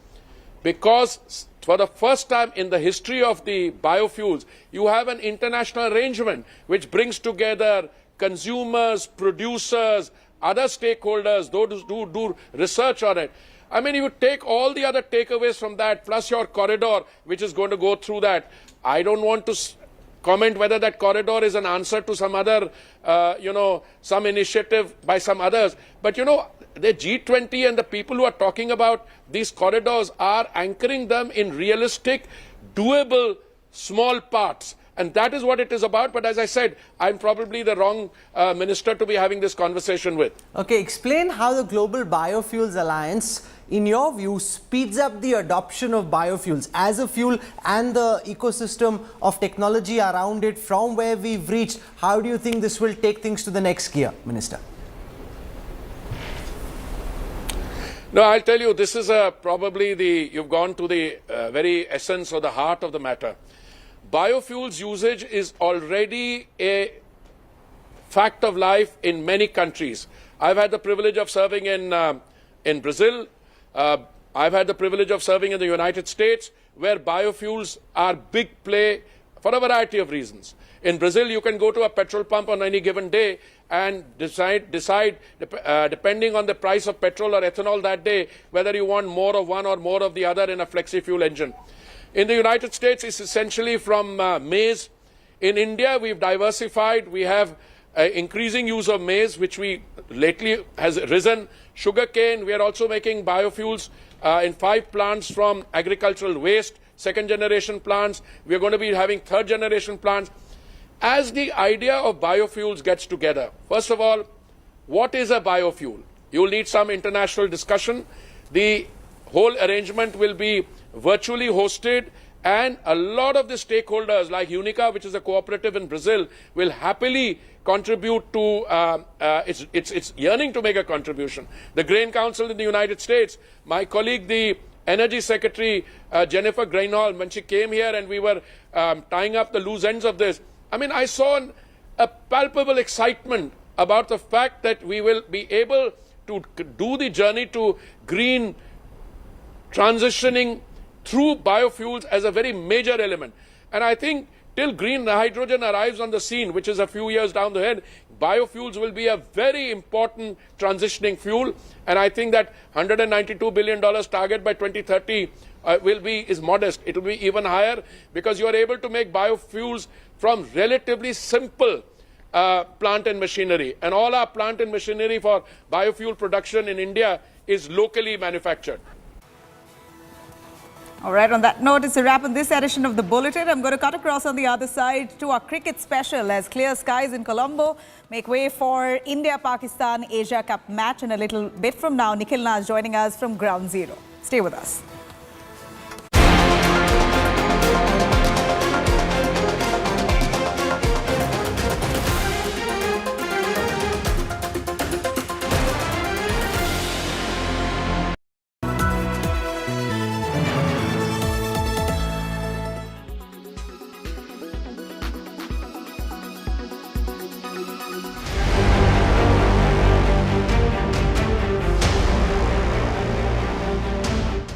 because for the first time in the history of the biofuels, you have an international arrangement which brings together consumers, producers, other stakeholders, those who do research on it. I mean, you take all the other takeaways from that, plus your corridor, which is going to go through that. I don't want to comment whether that corridor is an answer to some other, some initiative by some others. But, the G20 and the people who are talking about these corridors are anchoring them in realistic, doable, small parts. And that is what it is about. But as I said, I'm probably the wrong minister to be having this conversation with. Okay, explain how the Global Biofuels Alliance, in your view, speeds up the adoption of biofuels as a fuel and the ecosystem of technology around it from where we've reached. How do you think this will take things to the next gear, Minister? No, I'll tell you, this is you've gone to the very essence or the heart of the matter. Biofuels usage is already a fact of life in many countries. I've had the privilege of serving in Brazil. I've had the privilege of serving in the United States, where biofuels are big play for a variety of reasons. In Brazil, you can go to a petrol pump on any given day and decide depending on the price of petrol or ethanol that day, whether you want more of one or more of the other in a flexi-fuel engine. In the United States, it's essentially from maize. In India, we've diversified. We have increasing use of maize, which we lately has risen. Sugarcane, we are also making biofuels in 5 plants from agricultural waste, second generation plants. We are going to be having third generation plants. As the idea of biofuels gets together, first of all, what is a biofuel? You will need some international discussion. The whole arrangement will be virtually hosted, and a lot of the stakeholders like Unica, which is a cooperative in Brazil, will happily contribute to, it's yearning to make a contribution. The Grain Council in the United States, my colleague, the Energy Secretary, Jennifer Granholm, when she came here and we were tying up the loose ends of this, I mean, I saw a palpable excitement about the fact that we will be able to do the journey to green transitioning through biofuels as a very major element. And I think till green hydrogen arrives on the scene, which is a few years down the head, biofuels will be a very important transitioning fuel. And I think that $192 billion target by 2030 is modest. It will be even higher because you are able to make biofuels from relatively simple plant and machinery. And all our plant and machinery for biofuel production in India is locally manufactured. All right, on that note, it's a wrap on this edition of The Bulletin. I'm going to cut across on the other side to our cricket special as clear skies in Colombo make way for India-Pakistan Asia Cup match. In a little bit from now, Nikhil Naz joining us from Ground Zero. Stay with us.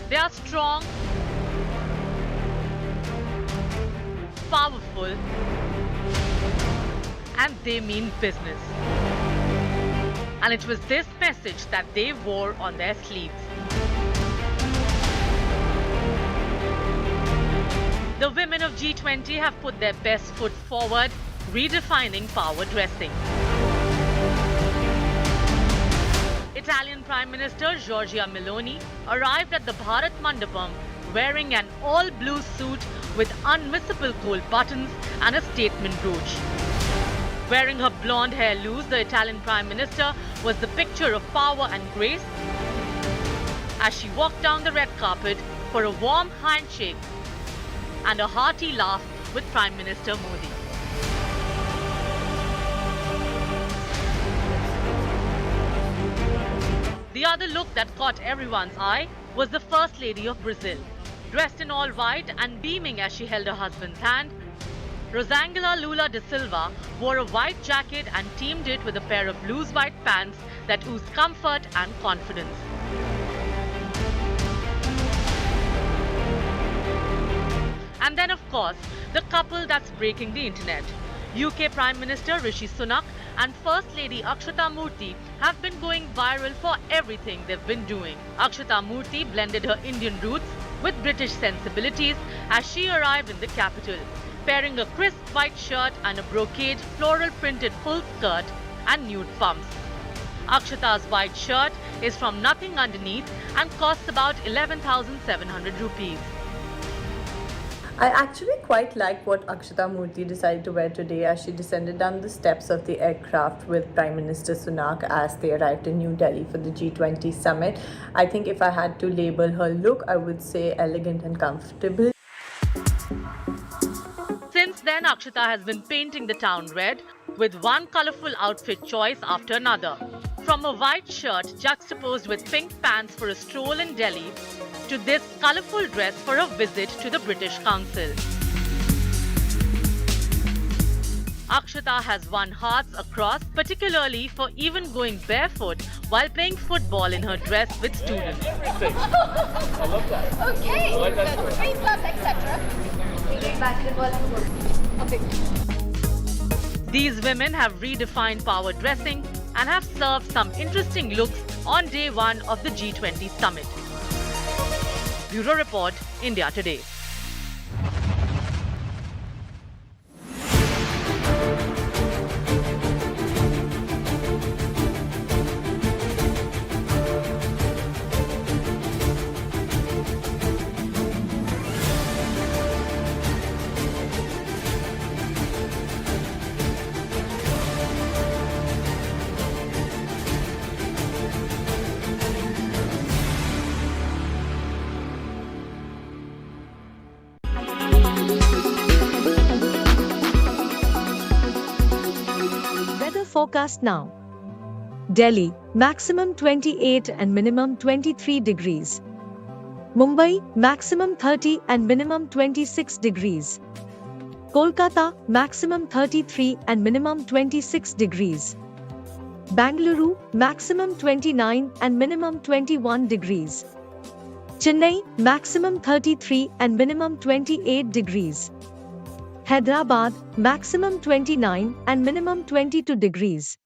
They are strong, powerful, and they mean business. And it was this message that they wore on their sleeves. The women of G20 have put their best foot forward, redefining power dressing. Italian Prime Minister Giorgia Meloni arrived at the Bharat Mandapam wearing an all-blue suit with unmissable gold buttons and a statement brooch. Wearing her blonde hair loose, the Italian Prime Minister was the picture of power and grace as she walked down the red carpet for a warm handshake and a hearty laugh with Prime Minister Modi. The other look that caught everyone's eye was the First Lady of Brazil. Dressed in all white and beaming as she held her husband's hand, Rosângela Lula da Silva wore a white jacket and teamed it with a pair of loose white pants that oozed comfort and confidence. And then, of course, the couple that's breaking the internet. UK Prime Minister Rishi Sunak and First Lady Akshata Murthy have been going viral for everything they've been doing. Akshata Murthy blended her Indian roots with British sensibilities as she arrived in the capital, pairing a crisp white shirt and a brocade floral printed full skirt and nude pumps. Akshata's white shirt is from Nothing Underneath and costs about 11,700 rupees. I actually quite like what Akshata Murthy decided to wear today as she descended down the steps of the aircraft with Prime Minister Sunak as they arrived in New Delhi for the G20 Summit. I think if I had to label her look, I would say elegant and comfortable. Since then, Akshata has been painting the town red with one colourful outfit choice after another. From a white shirt juxtaposed with pink pants for a stroll in Delhi, to this colourful dress for a visit to the British Council. Akshata has won hearts across, particularly for even going barefoot while playing football in her dress with students. I love that. Okay, like that 3 plus etc. We do basketball and football. These women have redefined power dressing and have served some interesting looks on day one of the G20 Summit. Bureau Report, India Today. forecast now. Delhi, maximum 28 and minimum 23 degrees. Mumbai, maximum 30 and minimum 26 degrees. Kolkata, maximum 33 and minimum 26 degrees. Bangalore, maximum 29 and minimum 21 degrees. Chennai, maximum 33 and minimum 28 degrees. Hyderabad, maximum 29 and minimum 22 degrees.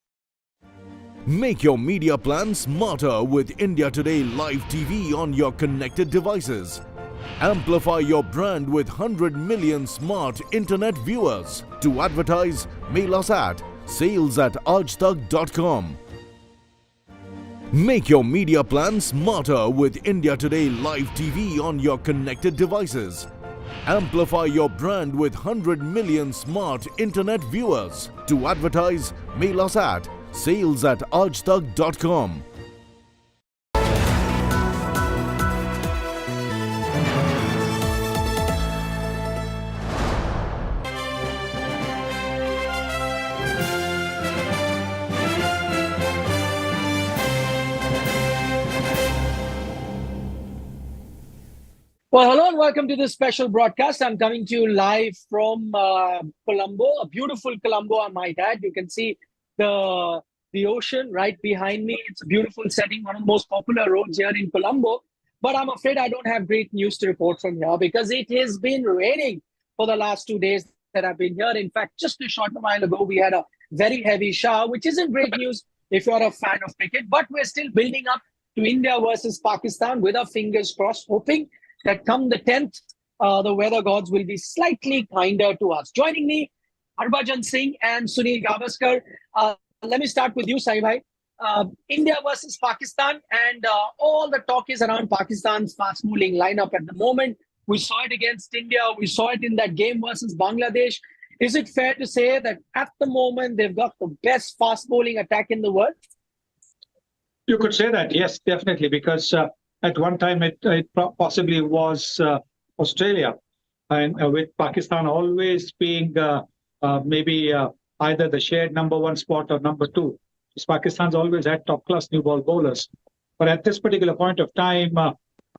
Make your media plan smarter with India Today Live TV on your connected devices. Amplify your brand with 100 million smart internet viewers. To advertise, mail us at sales@aajtak.com. Make your media plan smarter with India Today Live TV on your connected devices. Amplify your brand with 100 million smart internet viewers. To advertise, mail us at sales@aajtak.com. Well, hello and welcome to this special broadcast. I'm coming to you live from Colombo, a beautiful Colombo, I might add. You can see the ocean right behind me. It's a beautiful setting, one of the most popular roads here in Colombo. But I'm afraid I don't have great news to report from here because it has been raining for the last 2 days that I've been here. In fact, just a short while ago, we had a very heavy shower, which isn't great news if you're a fan of cricket. But we're still building up to India versus Pakistan with our fingers crossed, hoping that come the 10th, the weather gods will be slightly kinder to us. Joining me, Harbhajan Singh and Sunil Gavaskar. Let me start with you, Sai Bhai. India versus Pakistan, and all the talk is around Pakistan's fast-moving lineup at the moment. We saw it against India. We saw it in that game versus Bangladesh. Is it fair to say that at the moment they've got the best fast-bowling attack in the world? You could say that, yes, definitely, because at one time it possibly was Australia, and with Pakistan always being maybe either the shared number one spot or number two. Pakistan's always had top-class new ball bowlers. But at this particular point of time,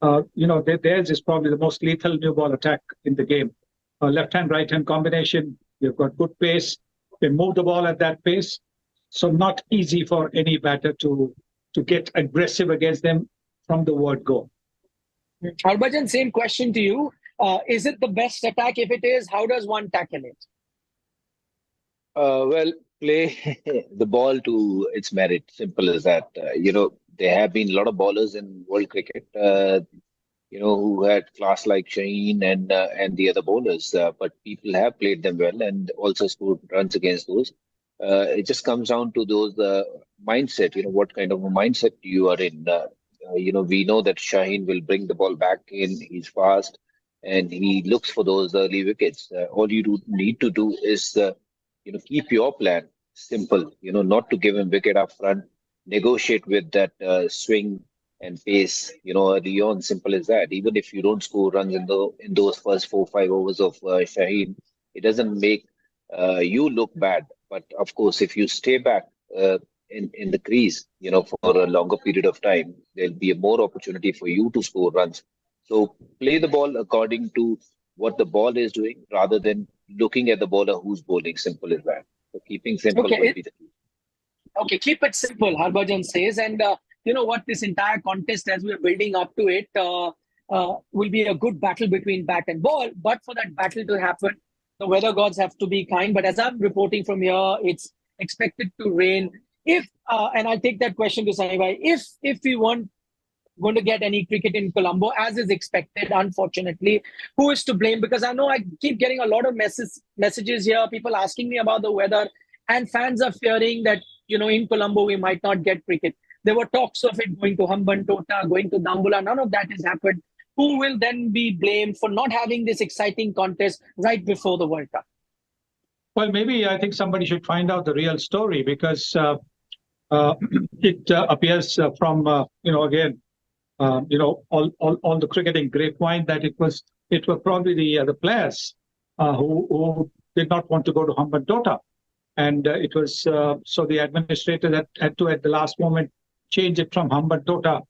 theirs is probably the most lethal new ball attack in the game. Left-hand, right-hand combination, you've got good pace. They move the ball at that pace. So not easy for any batter to get aggressive against them from the word go. Harbhajan, same question to you. Is it the best attack? If it is, how does one tackle it? Well, play the ball to its merit. Simple as that. There have been a lot of bowlers in world cricket, who had class like Shaheen and the other bowlers. But people have played them well and also scored runs against those. It just comes down to those mindset. What kind of a mindset you are in. We know that Shaheen will bring the ball back in. He's fast and he looks for those early wickets. All you need to do is, keep your plan simple. Not to give him wicket up front. Negotiate with that swing and pace. Early on, simple as that. Even if you don't score runs in those first 4-5 overs of Shaheen, it doesn't make you look bad. But of course, if you stay back in the crease, for a longer period of time, there'll be more opportunity for you to score runs. So play the ball according to what the ball is doing rather than looking at the bowler who's bowling. Simple as that. So keeping simple will be the key. Okay, keep it simple, Harbhajan says. And you know what, this entire contest, as we're building up to it, will be a good battle between bat and ball. But for that battle to happen, the weather gods have to be kind. But as I'm reporting from here, it's expected to rain. If and I'll take that question to Sanibhai, if we weren't going to get any cricket in Colombo, as is expected, unfortunately, who is to blame? Because I know I keep getting a lot of messages here, people asking me about the weather, and fans are fearing that, in Colombo, we might not get cricket. There were talks of it going to Hambantota, going to Dambulla. None of that has happened. Who will then be blamed for not having this exciting contest right before the World Cup? Well, maybe I think somebody should find out the real story, because it appears from, again, all the cricketing grapevine that it were probably the players who did not want to go to Hambantota. And it was so the administrator had to, at the last moment, change it from Hambantota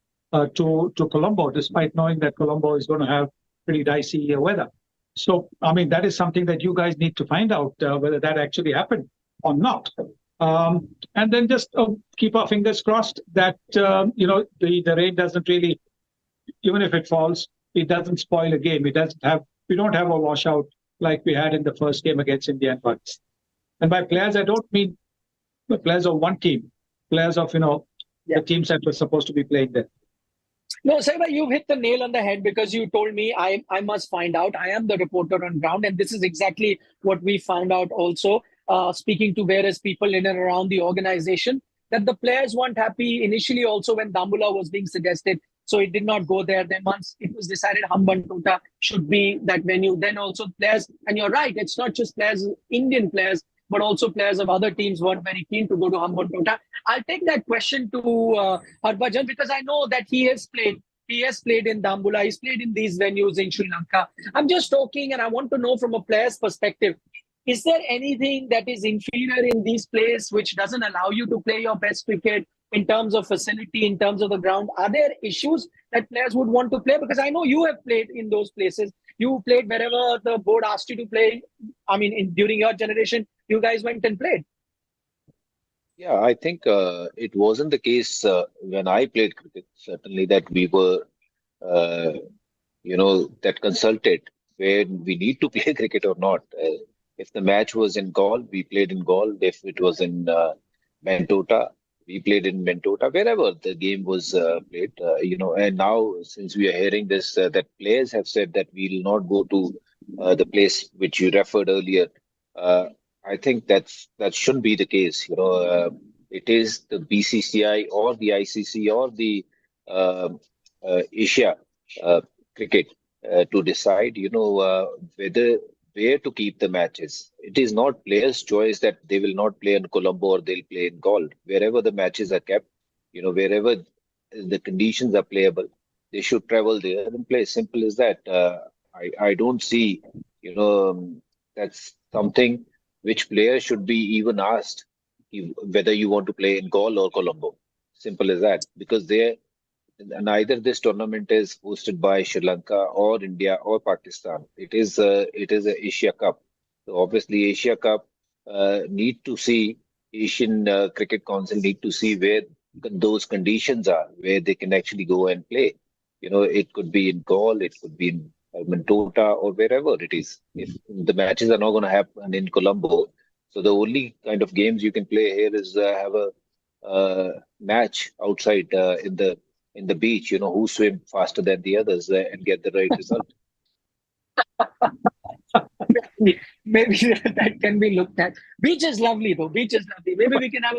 to Colombo, despite knowing that Colombo is going to have pretty dicey weather. So, I mean, that is something that you guys need to find out whether that actually happened or not. And then just keep our fingers crossed that, the rain doesn't really, even if it falls, it doesn't spoil a game. We don't have a washout like we had in the first game against India and Pakistan. And by players, I don't mean the players of one team, players of, the teams that were supposed to be playing there. No, Sahiba, you've hit the nail on the head because you told me I must find out. I am the reporter on ground, and this is exactly what we found out also, speaking to various people in and around the organization, that the players weren't happy initially also when Dambula was being suggested. So it did not go there. Then once it was decided Hambantota should be that venue, then also players, and you're right, it's not just players, Indian players, but also players of other teams weren't very keen to go to Hambantota. I'll take that question to Harbhajan because I know that he has played in Dambula, he's played in these venues in Sri Lanka. I'm just talking and I want to know from a player's perspective, is there anything that is inferior in these places which doesn't allow you to play your best cricket in terms of facility, in terms of the ground? Are there issues that players would want to play? Because I know you have played in those places. You played wherever the board asked you to play. I mean, during your generation, you guys went and played. Yeah, I think it wasn't the case when I played cricket, certainly, that we were, that consulted where we need to play cricket or not. If the match was in Gaul, we played in Gaul. If it was in Mantota, we played in Mantota, wherever the game was played, and now since we are hearing this, that players have said that we will not go to the place which you referred earlier. I think that shouldn't be the case. It is the BCCI or the ICC or the Asia cricket to decide, where to keep the matches. It is not players' choice that they will not play in Colombo or they'll play in Gaul. Wherever the matches are kept, wherever the conditions are playable, they should travel there and play. Simple as that. I don't see, that's something which players should be even asked whether you want to play in Gaul or Colombo. Simple as that. Because neither this tournament is hosted by Sri Lanka or India or Pakistan. It is a Asia Cup. So obviously Asia Cup need to see, Asian Cricket Council need to see where those conditions are, where they can actually go and play. It could be in Gaul, it could be in Mantota or wherever it is. If the matches are not going to happen in Colombo, so the only kind of games you can play here is have a match outside in the beach, who swim faster than the others and get the right result. Maybe that can be looked at. Beach is lovely though. Beach is lovely. Maybe we can have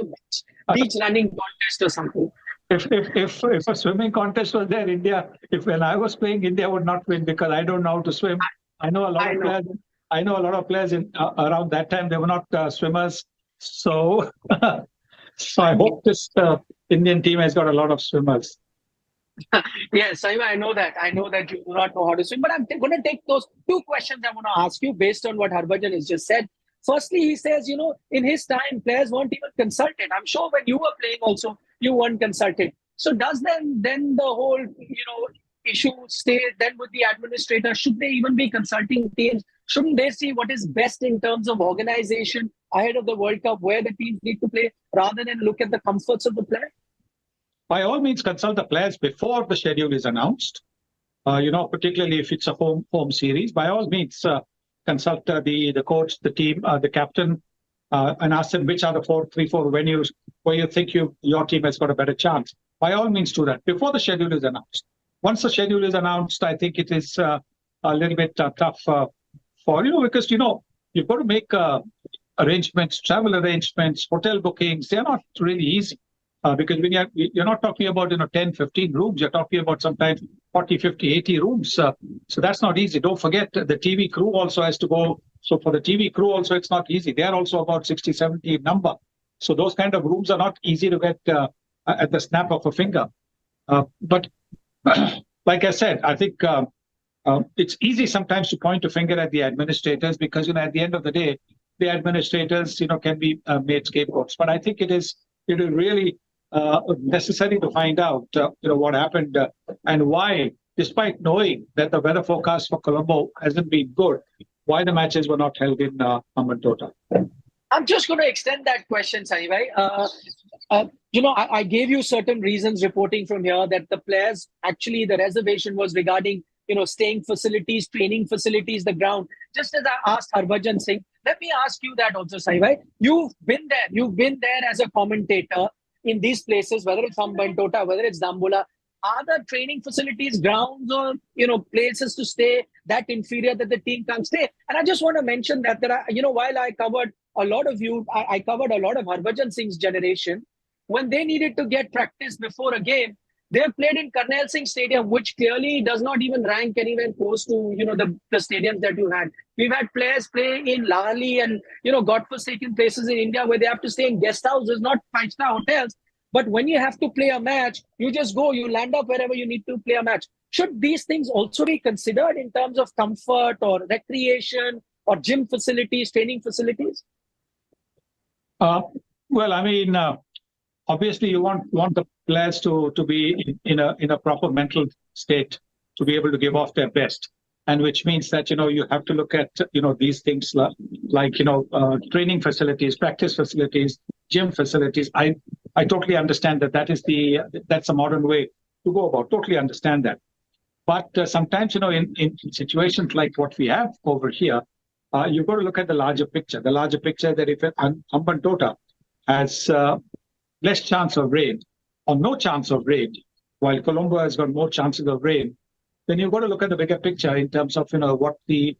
a beach running contest or something. If a swimming contest was there, when I was playing, India would not win because I don't know how to swim. I know a lot of players around that time, they were not swimmers. So, so I hope this Indian team has got a lot of swimmers. Yes, I know that. I know that you do not know how to swim, but I'm going to take those two questions I want to ask you based on what Harbhajan has just said. Firstly, he says, in his time, players weren't even consulted. I'm sure when you were playing also, you weren't consulted. So does then the whole, issue stay then with the administrator? Should they even be consulting teams? Shouldn't they see what is best in terms of organization ahead of the World Cup, where the teams need to play, rather than look at the comforts of the player? By all means, consult the players before the schedule is announced. Particularly if it's a home series. By all means, consult the coach, the team, the captain, and ask them which are the 3-4 venues where you think your team has got a better chance. By all means, do that before the schedule is announced. Once the schedule is announced, I think it is a little bit tough because you've got to make arrangements, travel arrangements, hotel bookings. They're not really easy. Because when you're not talking about 10, 15 rooms, you're talking about sometimes 40, 50, 80 rooms. So that's not easy. Don't forget the TV crew also has to go. So for the TV crew also, it's not easy. They are also about 60, 70 in number. So those kind of rooms are not easy to get at the snap of a finger. But like I said, I think it's easy sometimes to point a finger at the administrators because, at the end of the day, the administrators, can be made scapegoats. But I think it is really necessary to find out, what happened and why, despite knowing that the weather forecast for Colombo hasn't been good, why the matches were not held in Hambantota. I'm just going to extend that question, Sunny bhai. I gave you certain reasons reporting from here that the players, actually the reservation was regarding, staying facilities, training facilities, the ground. Just as I asked Harbhajan Singh, let me ask you that also, Sunny bhai. You've been there as a commentator in these places, whether it's Hambantota, whether it's Dambula. Are the training facilities, grounds, or places to stay that inferior that the team can't stay? And I just want to mention that while I covered a lot of I covered a lot of Harbhajan Singh's generation. When they needed to get practice before a game, they played in Karnail Singh Stadium, which clearly does not even rank anywhere close to the stadiums that you had. We've had players play in Lahali and godforsaken places in India where they have to stay in guest houses, not 5-star hotels. But when you have to play a match, you just go, you land up wherever you need to play a match. Should these things also be considered in terms of comfort or recreation or gym facilities, training facilities? Well, I mean, obviously you want the players to be in a proper mental state to be able to give off their best, and which means that you have to look at these things like training facilities, practice facilities, gym facilities. I totally understand that's a modern way to go about. Totally understand that. But sometimes in situations like what we have over here, you've got to look at the larger picture. The larger picture that if Hambantota has less chance of rain or no chance of rain, while Colombo has got more chances of rain, then you've got to look at the bigger picture in terms of what the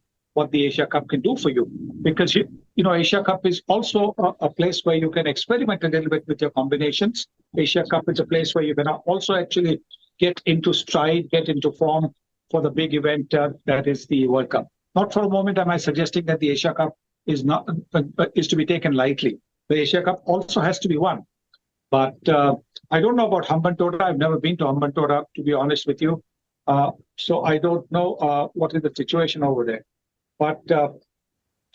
Asia Cup can do for you. Because Asia Cup is also a place where you can experiment a little bit with your combinations. Asia Cup is a place where you can also actually get into stride, get into form for the big event that is the World Cup. Not for a moment am I suggesting that the Asia Cup is to be taken lightly. The Asia Cup also has to be won. But I don't know about Hambantota. I've never been to Hambantota, to be honest with you. So I don't know what is the situation over there. But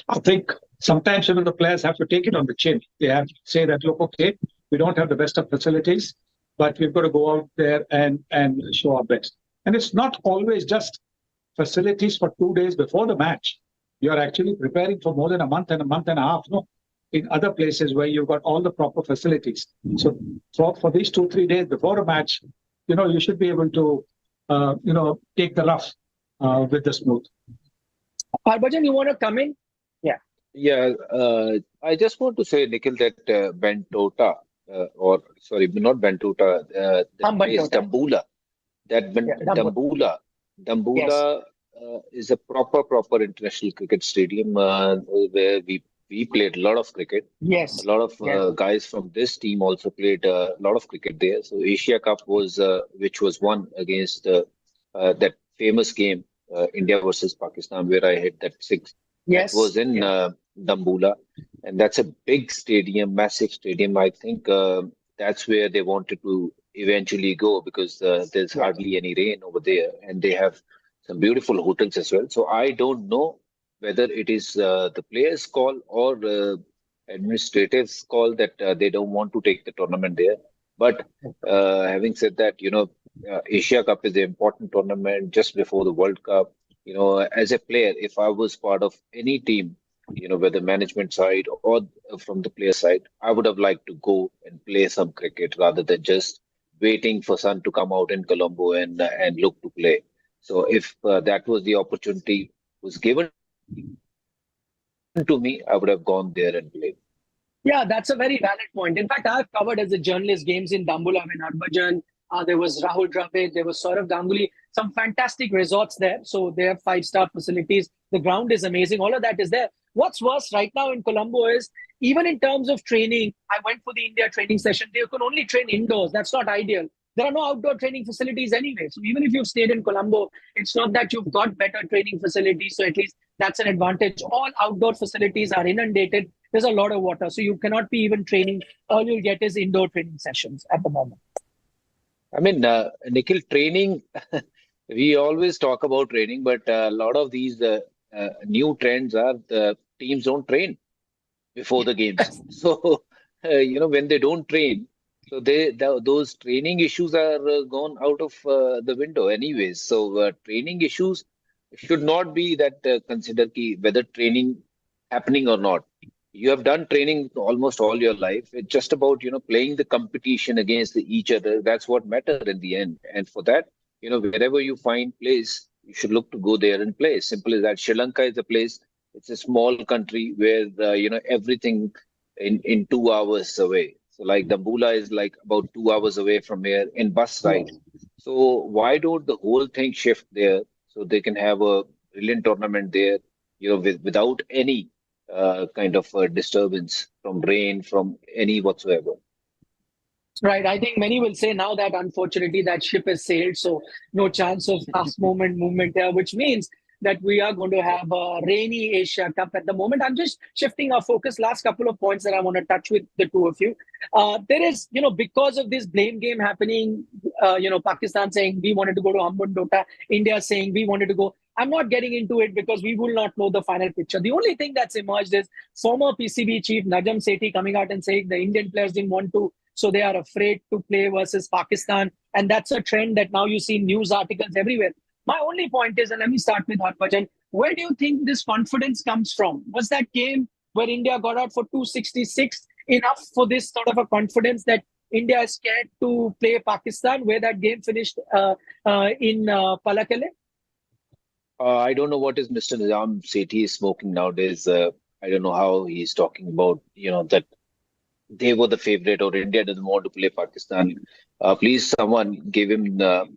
I think sometimes the players have to take it on the chin. They have to say that, look, okay, we don't have the best of facilities, but we've got to go out there and show our best. And it's not always just facilities for 2 days before the match. You're actually preparing for more than a month and a half, no? In other places where you've got all the proper facilities. So for these 2-3 days before a match, you should be able to, take the rough with the smooth. Harbhajan, you want to come in? Yeah. Yeah, I just want to say, Nikhil, that Bantota, not Bantota, the place Dambula. Dambula is a proper international cricket stadium where we played a lot of cricket. Yes. A lot of guys from this team also played a lot of cricket there. So Asia Cup was, which was won against that famous game, India versus Pakistan, where I hit that 6. Yes. That was in Dambula. And that's a big stadium, massive stadium. I think that's where they wanted to eventually go because there's hardly any rain over there. And they have some beautiful hotels as well. So I don't know whether it is the players' call or administrators' call that they don't want to take the tournament there. But having said that, Asia Cup is an important tournament just before the World Cup. As a player, if I was part of any team, whether management side or from the player side, I would have liked to go and play some cricket rather than just waiting for sun to come out in Colombo and look to play. So if that was the opportunity was given to me, I would have gone there and played. Yeah, that's a very valid point. In fact, I've covered as a journalist games in Dambula when Harbhajan, there was Rahul Dravid, there was Saurav Ganguly, some fantastic resorts there. So they have 5-star facilities. The ground is amazing. All of that is there. What's worse right now in Colombo is, even in terms of training, I went for the India training session. They could only train indoors. That's not ideal. There are no outdoor training facilities anyway. So even if you've stayed in Colombo, it's not that you've got better training facilities. So at least that's an advantage. All outdoor facilities are inundated. There's a lot of water. So you cannot be even training. All you'll get is indoor training sessions at the moment. I mean, Nikhil, training, we always talk about training, but a lot of these new trends are the teams don't train. before the games. So, when they don't train, so those training issues are gone out of the window anyways. So training issues should not be that considered key whether training happening or not. You have done training almost all your life. It's just about playing the competition against each other. That's what matters in the end. And for that, wherever you find place, you should look to go there and play. Simple as that. Sri Lanka is a place. It's a small country where everything in 2 hours away. So like Dambula is like about 2 hours away from here in bus ride. So why don't the whole thing shift there so they can have a brilliant tournament there, without any kind of disturbance from rain, from any whatsoever. Right. I think many will say now that unfortunately that ship has sailed, so no chance of last moment movement there, which means that we are going to have a rainy Asia Cup at the moment. I'm just shifting our focus. Last couple of points that I want to touch with the two of you. There is, because of this blame game happening, Pakistan saying we wanted to go to Hambundota, India saying we wanted to go. I'm not getting into it because we will not know the final picture. The only thing that's emerged is former PCB chief Najam Sethi coming out and saying the Indian players didn't want to, so they are afraid to play versus Pakistan. And that's a trend that now you see news articles everywhere. My only point is, and let me start with Harbhajan, where do you think this confidence comes from? Was that game where India got out for 266 enough for this sort of a confidence that India is scared to play Pakistan, where that game finished in Palakele? I don't know what is Mr. Nizam Sethi is smoking nowadays. I don't know how he's talking about, that they were the favorite or India doesn't want to play Pakistan. Please, someone give him the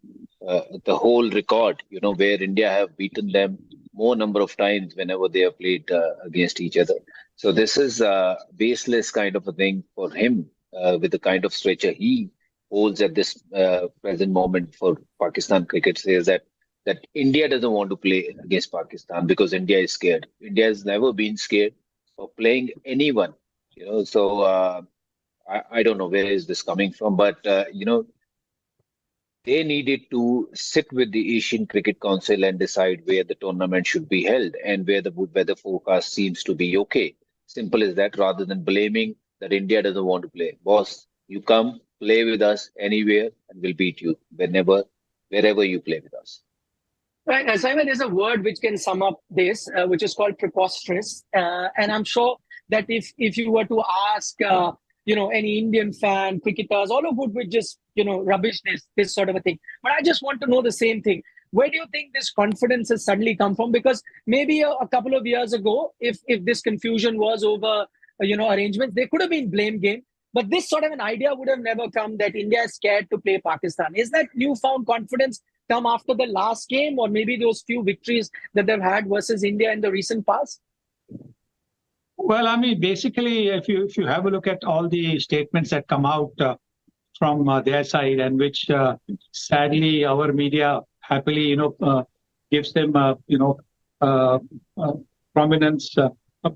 whole record, where India have beaten them more number of times whenever they have played against each other. So this is a baseless kind of a thing for him with the kind of stretcher he holds at this present moment for Pakistan cricket, says that India doesn't want to play against Pakistan because India is scared. India has never been scared of playing anyone. So I don't know where is this coming from, but they needed to sit with the Asian Cricket Council and decide where the tournament should be held and where the weather forecast seems to be okay. Simple as that, rather than blaming that India doesn't want to play. Boss, you come, play with us anywhere and we'll beat you wherever you play with us. Right, Simon, there's a word which can sum up this, which is called preposterous. And I'm sure that if you were to ask, any Indian fan, cricketers, all of would just, rubbish this sort of a thing. But I just want to know the same thing. Where do you think this confidence has suddenly come from? Because maybe a couple of years ago, if this confusion was over, arrangements, there could have been blame game. But this sort of an idea would have never come that India is scared to play Pakistan. Is that newfound confidence come after the last game or maybe those few victories that they've had versus India in the recent past? Well, I mean, basically, if you have a look at all the statements that come out from their side, and which sadly our media happily, gives them, prominence.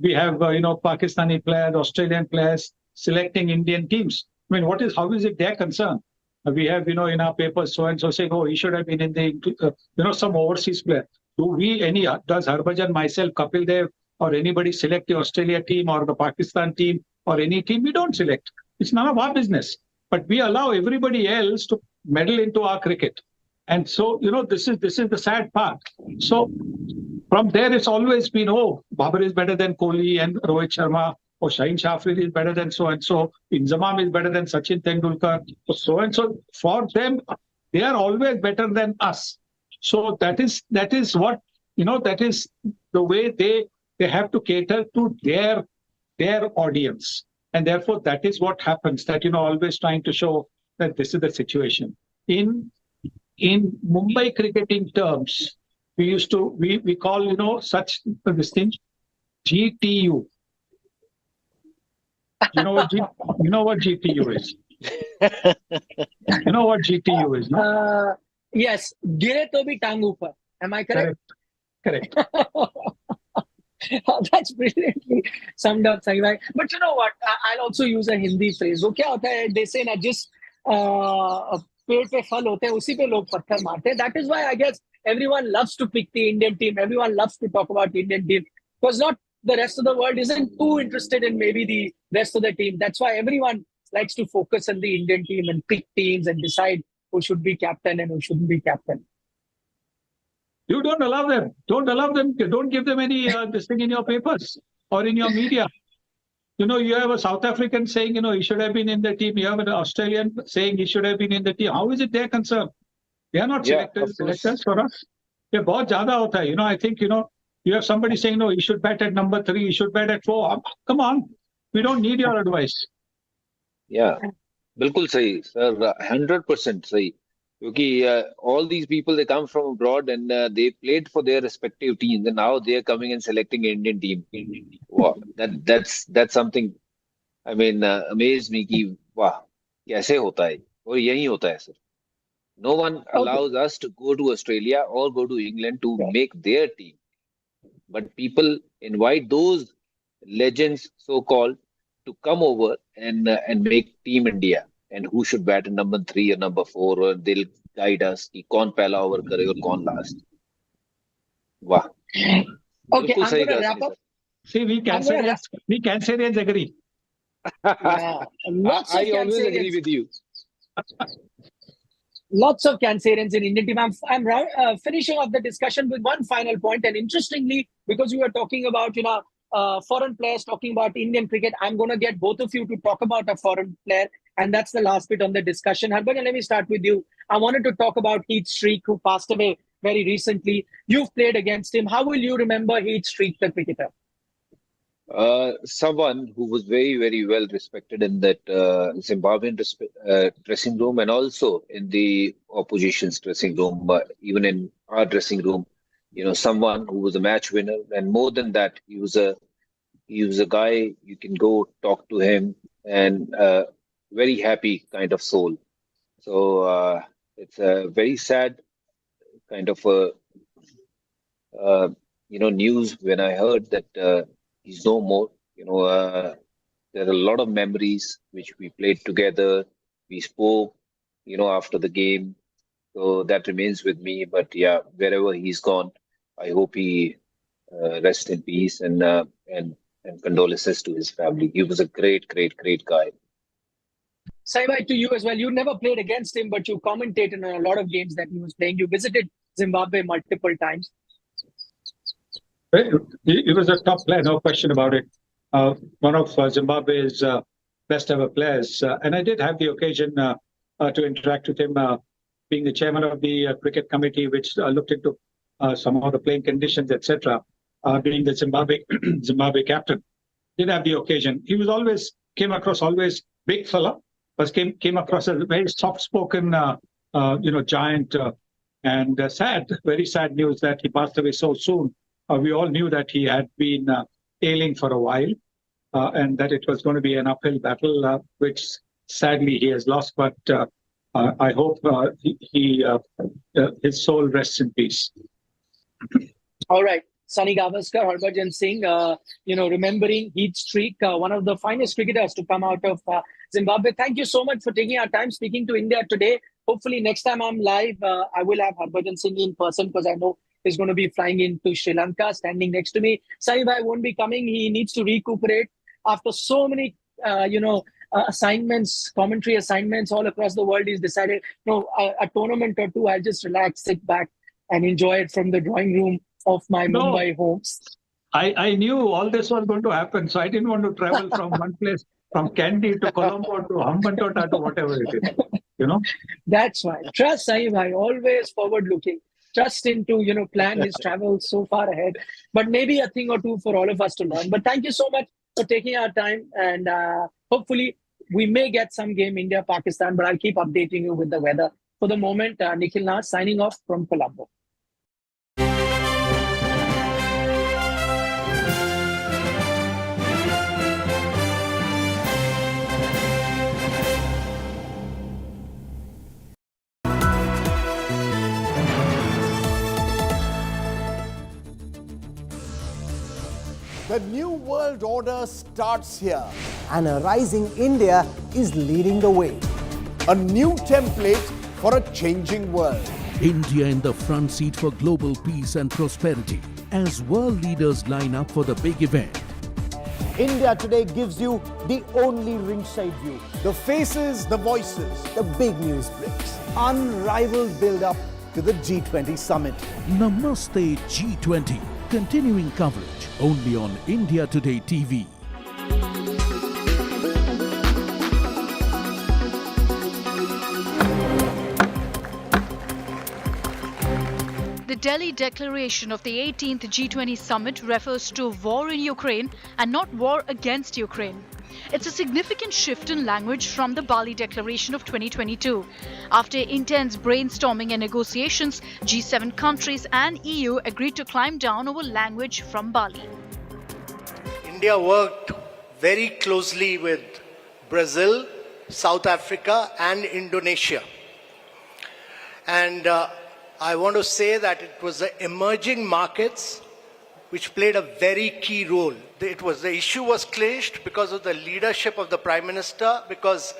We have, Pakistani players, Australian players selecting Indian teams. I mean, how is it their concern? We have, in our papers, so and so saying, oh, he should have been in the, some overseas player. Does Harbhajan, myself, Kapil Dev, or anybody select the Australia team or the Pakistan team or any team? We don't select. It's none of our business. But we allow everybody else to meddle into our cricket. And so, this is the sad part. So from there, it's always been, oh, Babar is better than Kohli and Rohit Sharma, or Shaheen Shafri is better than so-and-so, Inzamam is better than Sachin Tendulkar, so-and-so. For them, they are always better than us. So that is what, that is the way they have to cater to their audience. And therefore, that is what happens, that, always trying to show that this is the situation. In Mumbai cricketing terms, we call, such this thing, GTU. You know what GTU is? You know what GTU is, no? Yes. Gire to bhi tang upar. Am I correct? Correct. That's brilliantly summed up, Sahibai. But you know what? I'll also use a Hindi phrase. वो क्या होता है? They say ना जिस पेड़ पे फल होते हैं उसी पे लोग पत्थर मारते हैं. That is why I guess everyone loves to pick the Indian team. Everyone loves to talk about the Indian team. Because not the rest of the world isn't too interested in maybe the rest of the team. That's why everyone likes to focus on the Indian team and pick teams and decide who should be captain and who shouldn't be captain. You don't allow them. Don't allow them. Don't give them any this thing in your papers or in your media. You have a South African saying, he should have been in the team. You have an Australian saying he should have been in the team. How is it their concern? They are not selectors for us. Yeah, बहुत ज़्यादा होता है. I think, you have somebody saying, no, he should bat at number 3, he should bat at 4. Come on. We don't need your advice. Yeah, बिल्कुल सही, sir. 100% सही. Because all these people, they come from abroad and they played for their respective teams, and now they are coming and selecting an Indian team. Wow, that's something. I mean, amazed me कि वाह कैसे होता है और यही होता है sir. No one allows us to go to Australia or go to England to make their team, but people invite those legends, so-called, to come over and make Team India. And who should bat in number 3 or number 4, or they'll guide us कि कौन पहला over करे और कौन last. वाह. Okay, I'm going to wrap up. See, we Cancerians agree. I always agree with you. Lots of Cancerians in Indian team. I'm finishing off the discussion with one final point. And interestingly, because we were talking about foreign players, talking about Indian cricket, I'm going to get both of you to talk about a foreign player. And that's the last bit on the discussion. Harbhajan, let me start with you. I wanted to talk about Heath Streak, who passed away very recently. You've played against him. How will you remember Heath Streak, the cricketer? Someone who was very, very well respected in that Zimbabwean dressing room, and also in the opposition's dressing room, even in our dressing room. Someone who was a match winner, and more than that, he was a guy you can go talk to him, and very happy kind of soul. So it's a very sad kind of news when I heard that he's no more. There are a lot of memories which we played together. We spoke, after the game. So that remains with me. But yeah, wherever he's gone, I hope he rests in peace, and condolences to his family. He was a great, great, great guy. Saibhai, to you as well. You never played against him, but you commentated on a lot of games that he was playing. You visited Zimbabwe multiple times. He was a top player, no question about it. One of Zimbabwe's best ever players. And I did have the occasion to interact with him, being the chairman of the cricket committee, which looked into some of the playing conditions, etc. Being the Zimbabwe captain, did have the occasion. He was came across big fella, but came across as a very soft-spoken, giant. And very sad news that he passed away so soon. We all knew that he had been ailing for a while, and that it was going to be an uphill battle, which sadly he has lost. But I hope his soul rests in peace. All right. Sunny Gavaskar, Harbhajan Singh, remembering Heath Streak, one of the finest cricketers to come out of Zimbabwe. Thank you so much for taking our time speaking to India today. Hopefully next time I'm live, I will have Harbhajan Singh in person, because I know he's going to be flying into Sri Lanka, standing next to me. Saibhai won't be coming. He needs to recuperate after so many, assignments, commentary assignments all across the world. He's decided, a tournament or two, I'll just relax, sit back and enjoy it from the drawing room of my Mumbai homes. I knew all this was going to happen, so I didn't want to travel from one place, from Kandy to Colombo to Hambantota to whatever it is, That's why. Trust Saibhai, always forward-looking. Trust him to, plan his travel so far ahead. But maybe a thing or two for all of us to learn. But thank you so much for taking our time. And hopefully we may get some game India-Pakistan, but I'll keep updating you with the weather. For the moment, Nikhil Nath signing off from Colombo. The new world order starts here, and a rising India is leading the way. A new template for a changing world. India in the front seat for global peace and prosperity. as world leaders line up for the big event. India Today gives you the only ringside view. The faces, the voices, the big news breaks. Unrivaled build-up to the G20 Summit. Namaste G20. Continuing coverage only on India Today TV. The Delhi declaration of the 18th G20 Summit refers to war in Ukraine and not war against Ukraine. It's a significant shift in language from the Bali Declaration of 2022. After intense brainstorming and negotiations, G7 countries and EU agreed to climb down over language from Bali. India worked very closely with Brazil, South Africa, and Indonesia. And I want to say that it was the emerging markets which played a very key role. The issue was clinched because of the leadership of the Prime Minister, because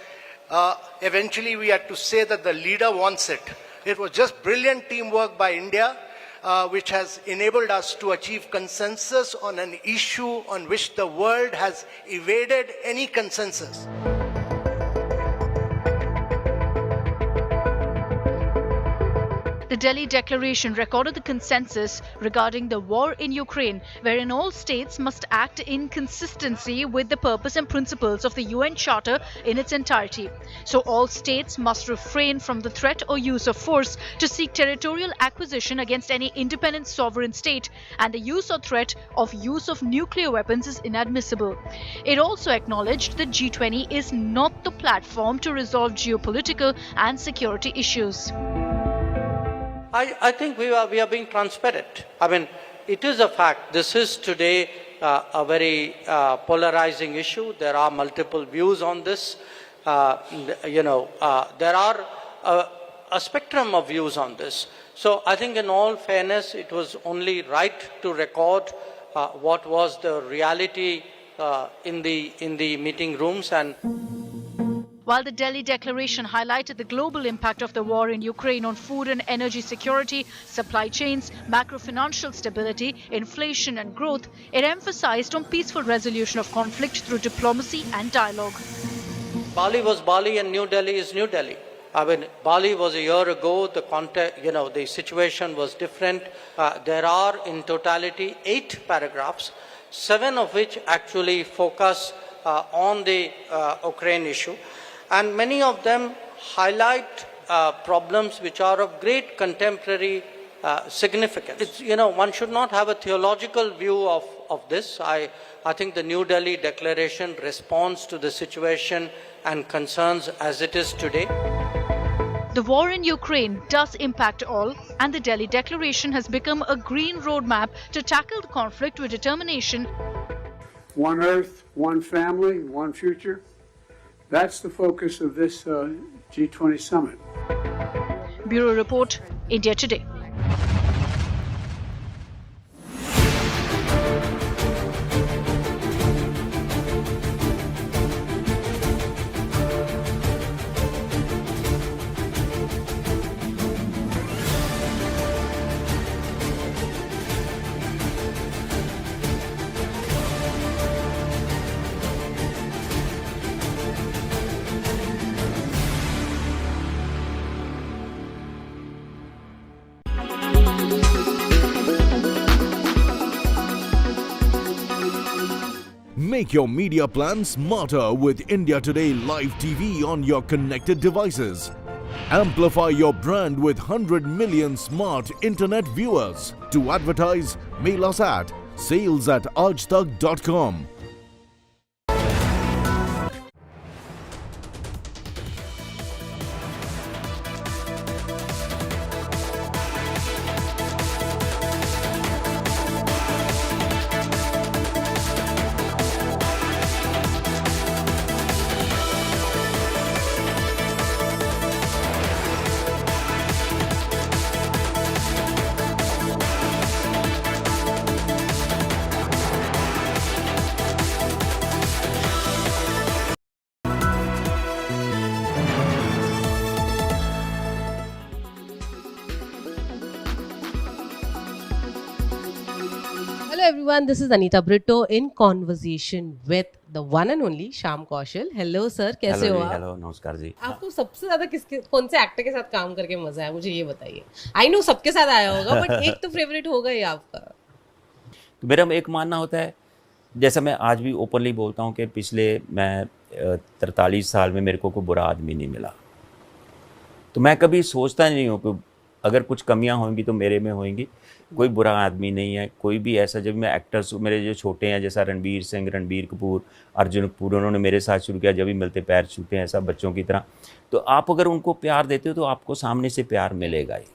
eventually we had to say that the leader wants it. It was just brilliant teamwork by India, which has enabled us to achieve consensus on an issue on which the world has evaded any consensus. The Delhi Declaration recorded the consensus regarding the war in Ukraine, wherein all states must act in consistency with the purpose and principles of the UN Charter in its entirety. So all states must refrain from the threat or use of force to seek territorial acquisition against any independent sovereign state, and the use or threat of use of nuclear weapons is inadmissible. It also acknowledged that G20 is not the platform to resolve geopolitical and security issues. I think we are being transparent. I mean, it is a fact. This is today a very polarizing issue. There are multiple views on this. There are a spectrum of views on this. So I think in all fairness, it was only right to record what was the reality in the meeting rooms. And while the Delhi Declaration highlighted the global impact of the war in Ukraine on food and energy security, supply chains, macro-financial stability, inflation and growth, it emphasized on peaceful resolution of conflict through diplomacy and dialogue. Bali was Bali and New Delhi is New Delhi. I mean, Bali was a year ago, the situation was different. There are in totality 8 paragraphs, 7 of which actually focus on the Ukraine issue. And many of them highlight problems which are of great contemporary significance. One should not have a theological view of this. I think the New Delhi Declaration responds to the situation and concerns as it is today. The war in Ukraine does impact all, and the Delhi Declaration has become a green roadmap to tackle the conflict with determination. One Earth, one family, one future. That's the focus of this G20 Summit. Bureau Report, India Today. Make your media plan smarter with India Today Live TV on your connected devices. Amplify your brand with 100 million smart internet viewers. To advertise, mail us at sales@aajtak.com. Hello everyone, this is Anita Brito in conversation with the one and only Shyam Kaushal. Hello sir, कैसे हो आप? Hello नमस्कार जी. आपको सबसे ज्यादा कौन से actor के साथ काम करके मजा आया, मुझे ये बताइए. आई नो सबके साथ आया होगा, बट एक तो फेवरेट होगा ही आपका. तो मेरा एक मानना होता है, जैसा मैं आज भी ओपनली बोलता हूँ कि पिछले मैं 43 साल में मेरे को कोई बुरा आदमी नहीं मिला. तो मैं कभी सोचता नहीं हूँ कि अगर कुछ कमियाँ होंगी तो मेरे में होंगी. कोई बुरा आदमी नहीं है, कोई भी ऐसा. जब मैं एक्टर्स मेरे जो छोटे हैं, जैसा रणबीर सिंह, रणबीर कपूर, अर्जुन कपूर, उन्होंने मेरे साथ शुरू किया. जब भी मिलते पैर छूते हैं, ऐसा बच्चों की तरह. तो आप अगर उनको प्यार देते हो तो आपको सामने से प्यार मिलेगा ही.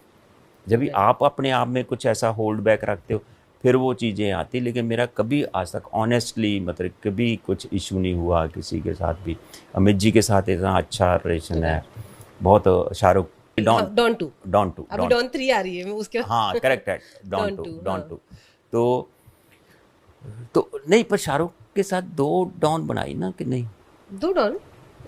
जब भी आप अपने आप में कुछ ऐसा होल्ड बैक रखते हो फिर वो चीज़ें आती. लेकिन मेरा कभी आज तक ऑनेस्टली मतलब कभी कुछ इशू नहीं हुआ किसी के साथ भी. अमित जी के साथ इतना अच्छा रिलेशन है, बहुत. शाहरुख डॉन टू अभी डॉन 3 आ रही है उसके. हाँ करेक्ट है, डॉन टू. तो नहीं, पर शाहरुख के साथ 2 डॉन बनाई ना कि नहीं? 2 डॉन,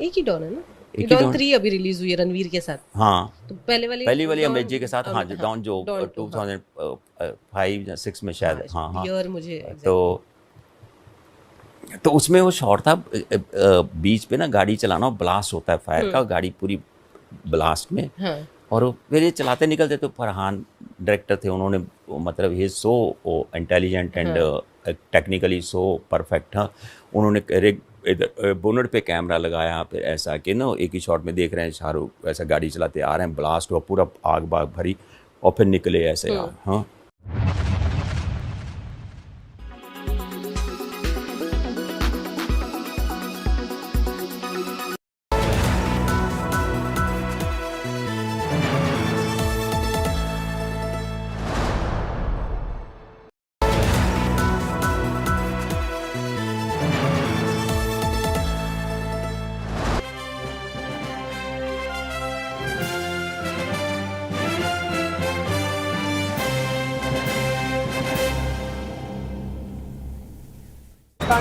एक ही डॉन है ना. डॉन 3 अभी रिलीज हुई है रणवीर के साथ. हाँ, तो पहली वाली अमित जी के साथ. हाँ, डॉन जो 2005 या 6 में शायद. हाँ ईयर मुझे तो उसमें वो शॉट था बीच पे ना, गाड़ी चलाना, ब्लास्ट होता है फायर का, गाड़ी पूरी ब्लास्ट में. हाँ. और फिर ये चलाते निकलते. तो फरहान डायरेक्टर थे, उन्होंने मतलब ही so intelligent and technically so perfect. हाँ, उन्होंने बोनट पे कैमरा लगाया, फिर ऐसा कि ना एक ही शॉट में देख रहे हैं शाहरुख ऐसा गाड़ी चलाते आ रहे हैं, ब्लास्ट हुआ, पूरा आग बाग भरी, और फिर निकले ऐसे. हाँ.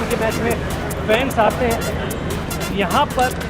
के मैच में फैंस आते हैं यहाँ पर.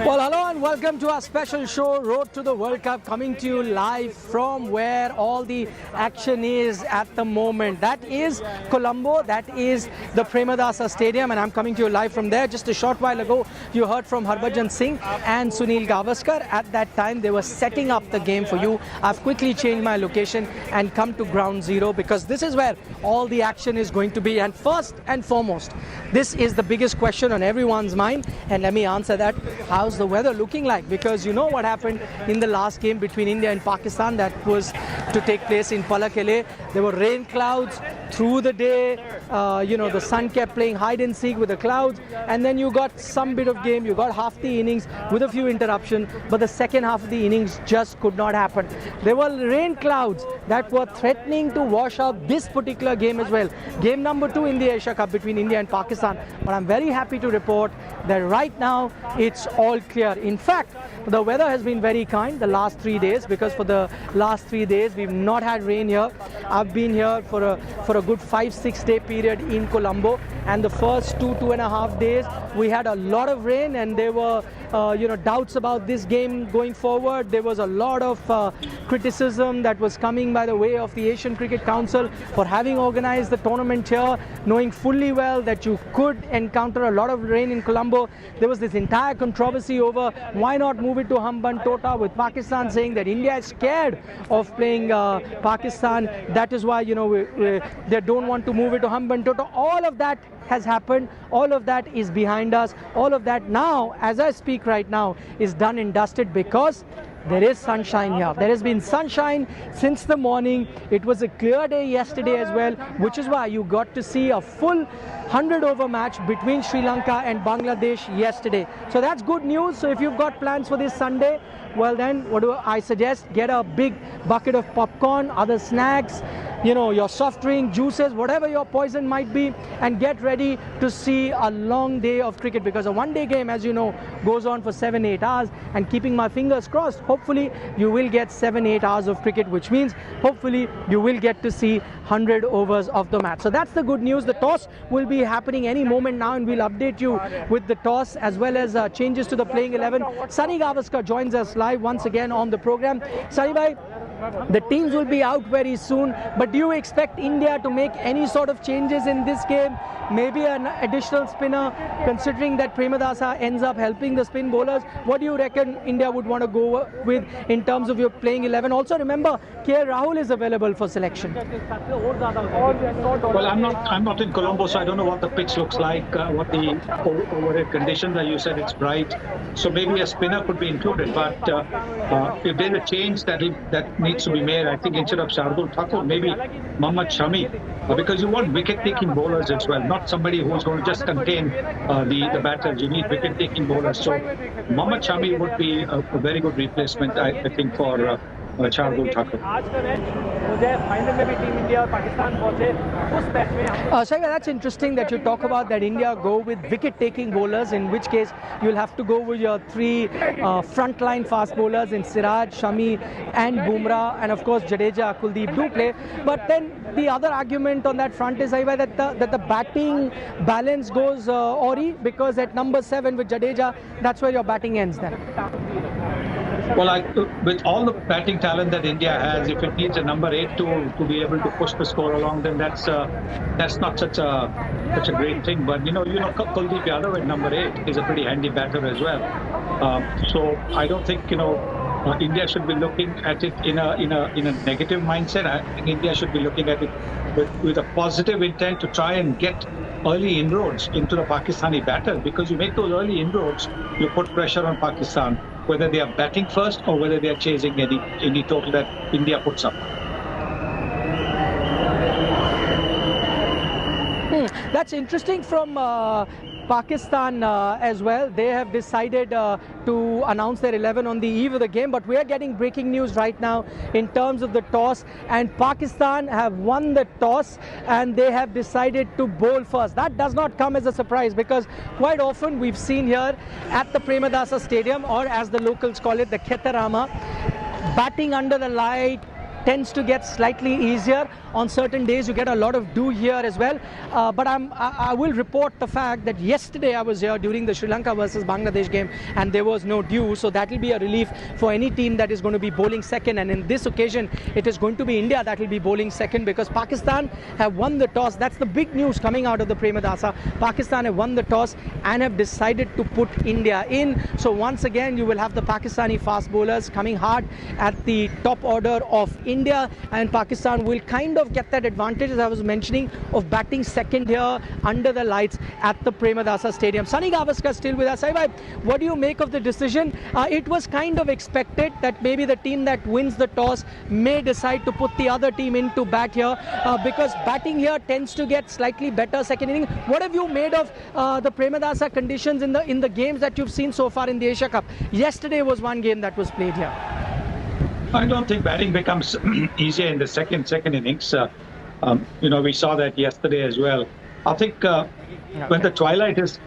Well, hello and welcome to our special show, Road to the World Cup, coming to you live from where all the action is at the moment. That is Colombo, that is the Premadasa Stadium, and I'm coming to you live from there. Just a short while ago, you heard from Harbhajan Singh and Sunil Gavaskar. At that time, they were setting up the game for you. I've quickly changed my location and come to ground zero because this is where all the action is going to be. And first and foremost, this is the biggest question on everyone's mind, and let me answer that. How's the weather looking like? Because you know what happened in the last game between India and Pakistan that was to take place in Palakele. There were rain clouds through the day. The sun kept playing hide and seek with the clouds, and then you got some bit of game. You got half the innings with a few interruptions, but the second half of the innings just could not happen. There were rain clouds that were threatening to wash out this particular game as well. Game number 2 in the Asia Cup between India and Pakistan. But I'm very happy to report that right now it's all clear. In fact, the weather has been very kind the last 3 days, because for the last 3 days we've not had rain here. I've been here for a good 5-6 day period in Colombo, and the first 2.5 days we had a lot of rain, and there were doubts about this game going forward. There was a lot of criticism that was coming by the way of the Asian Cricket Council for having organized the tournament here, knowing fully well that you could encounter a lot of rain in Colombo. There was this entire controversy over why not move it to Hambantota, with Pakistan saying that India is scared of playing Pakistan. That is why they don't want to move it to Hambantota. All of that has happened. All of that is behind us. All of that now, as I speak right now, is done and dusted because there is sunshine here. There has been sunshine since the morning. It was a clear day yesterday as well, which is why you got to see a full 100-over match between Sri Lanka and Bangladesh yesterday. So that's good news. So if you've got plans for this Sunday, well then, what do I suggest? Get a big bucket of popcorn, other snacks, your soft drink, juices, whatever your poison might be, and get ready to see a long day of cricket, because a one-day game, as you know, goes on for 7-8 hours, and keeping my fingers crossed, hopefully you will get 7-8 hours of cricket, which means hopefully you will get to see 100 overs of the match. So that's the good news. The toss will be happening any moment now, and we'll update you with the toss as well as changes to the playing 11. Sunny Gavaskar joins us live once again on the program. Sunny bhai, The teams will be out very soon. But do you expect India to make any sort of changes in this game? Maybe an additional spinner, considering that Premadasa ends up helping the spin bowlers. What do you reckon India would want to go with in terms of your playing 11? Also remember, KL Rahul is available for selection. Well, I'm not in Colombo, so I don't know what the pitch looks like, what the overhead conditions are. You said it's bright, so maybe a spinner could be included. But if there's a change that needs to be made, I think instead of Shardul Thakur, maybe Mohammad Shami, because you want wicket-taking bowlers as well, not somebody who's going to just contain the batters. You need wicket-taking bowlers. So Mohammad Shami would be a very good replacement, I think, for Shardul Thakur. Shaiva, that's interesting that you talk about that India go with wicket-taking bowlers, in which case you'll have to go with your three frontline fast bowlers in Siraj, Shami and Bumrah, and of course Jadeja, Kuldeep do play. But then the other argument on that front is, Shaiva, that the batting balance goes awry, because at number 7 with Jadeja, that's where your batting ends then. Well, with all the batting talent that India has, if it needs a number 8 to be able to push the score along, then that's not such a great thing. But Kuldeep Yadav at number 8 is a pretty handy batter as well. So I don't think India should be looking at it in a negative mindset. I think India should be looking at it with a positive intent to try and get early inroads into the Pakistani batters, because you make those early inroads, you put pressure on Pakistan, whether they are batting first or whether they are chasing any total that India puts up. That's interesting from Pakistan as well. They have decided to announce their 11 on the eve of the game, but we are getting breaking news right now in terms of the toss, and Pakistan have won the toss and they have decided to bowl first. That does not come as a surprise, because quite often we've seen here at the Premadasa Stadium, or as the locals call it, the Khetarama, batting under the light tends to get slightly easier. On certain days you get a lot of dew here as well, but I will report the fact that yesterday I was here during the Sri Lanka versus Bangladesh game and there was no dew, so that will be a relief for any team that is going to be bowling second. And in this occasion it is going to be India that will be bowling second, because Pakistan have won the toss. That's the big news coming out of the Premadasa. Pakistan have won the toss and have decided to put India in. So once again you will have the Pakistani fast bowlers coming hard at the top order of India, and Pakistan will kind of get that advantage, as I was mentioning, of batting second here under the lights at the Premadasa Stadium. Sunny Gavaskar still with us. What do you make of the decision? It was kind of expected that maybe the team that wins the toss may decide to put the other team in to bat here, because batting here tends to get slightly better second inning. What have you made of the Premadasa conditions in the games that you've seen so far in the Asia Cup? Yesterday was one game that was played here. I don't think batting becomes easier in the second innings. We saw that yesterday as well. I think when the twilight is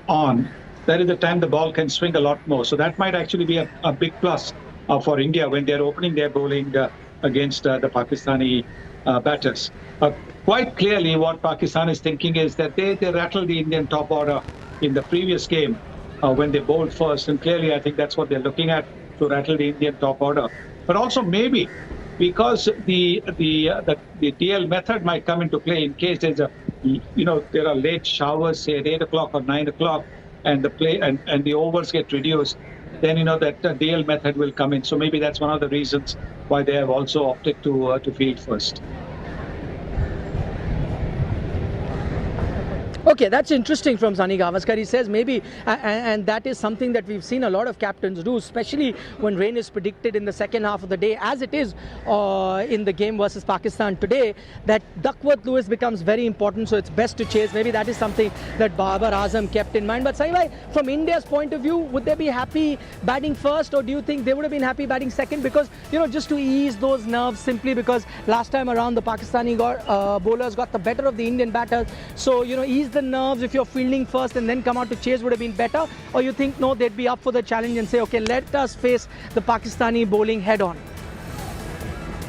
on, that is the time the ball can swing a lot more. So that might actually be a big plus for India when they're opening their bowling against the Pakistani batters. Quite clearly what Pakistan is thinking is that they rattled the Indian top order in the previous game when they bowled first. And clearly I think that's what they're looking at, to rattle the Indian top order. But also maybe because the DL method might come into play in case there's there are late showers, say at 8 o'clock or 9 o'clock, and the overs get reduced, then that DL method will come in. So maybe that's one of the reasons why they have also opted to field first. Okay, that's interesting from Sunny Gavaskar. He says maybe, and that is something that we've seen a lot of captains do, especially when rain is predicted in the second half of the day, as it is in the game versus Pakistan today, that Duckworth Lewis becomes very important, so it's best to chase. Maybe that is something that Babar Azam kept in mind. But Saibhai, from India's point of view, would they be happy batting first, or do you think they would have been happy batting second? Because, just to ease those nerves, simply because last time around the Pakistani bowlers got the better of the Indian batters. So, ease the nerves if you're fielding first and then come out to chase would have been better? Or you think, no, they'd be up for the challenge and say, okay, let us face the Pakistani bowling head on?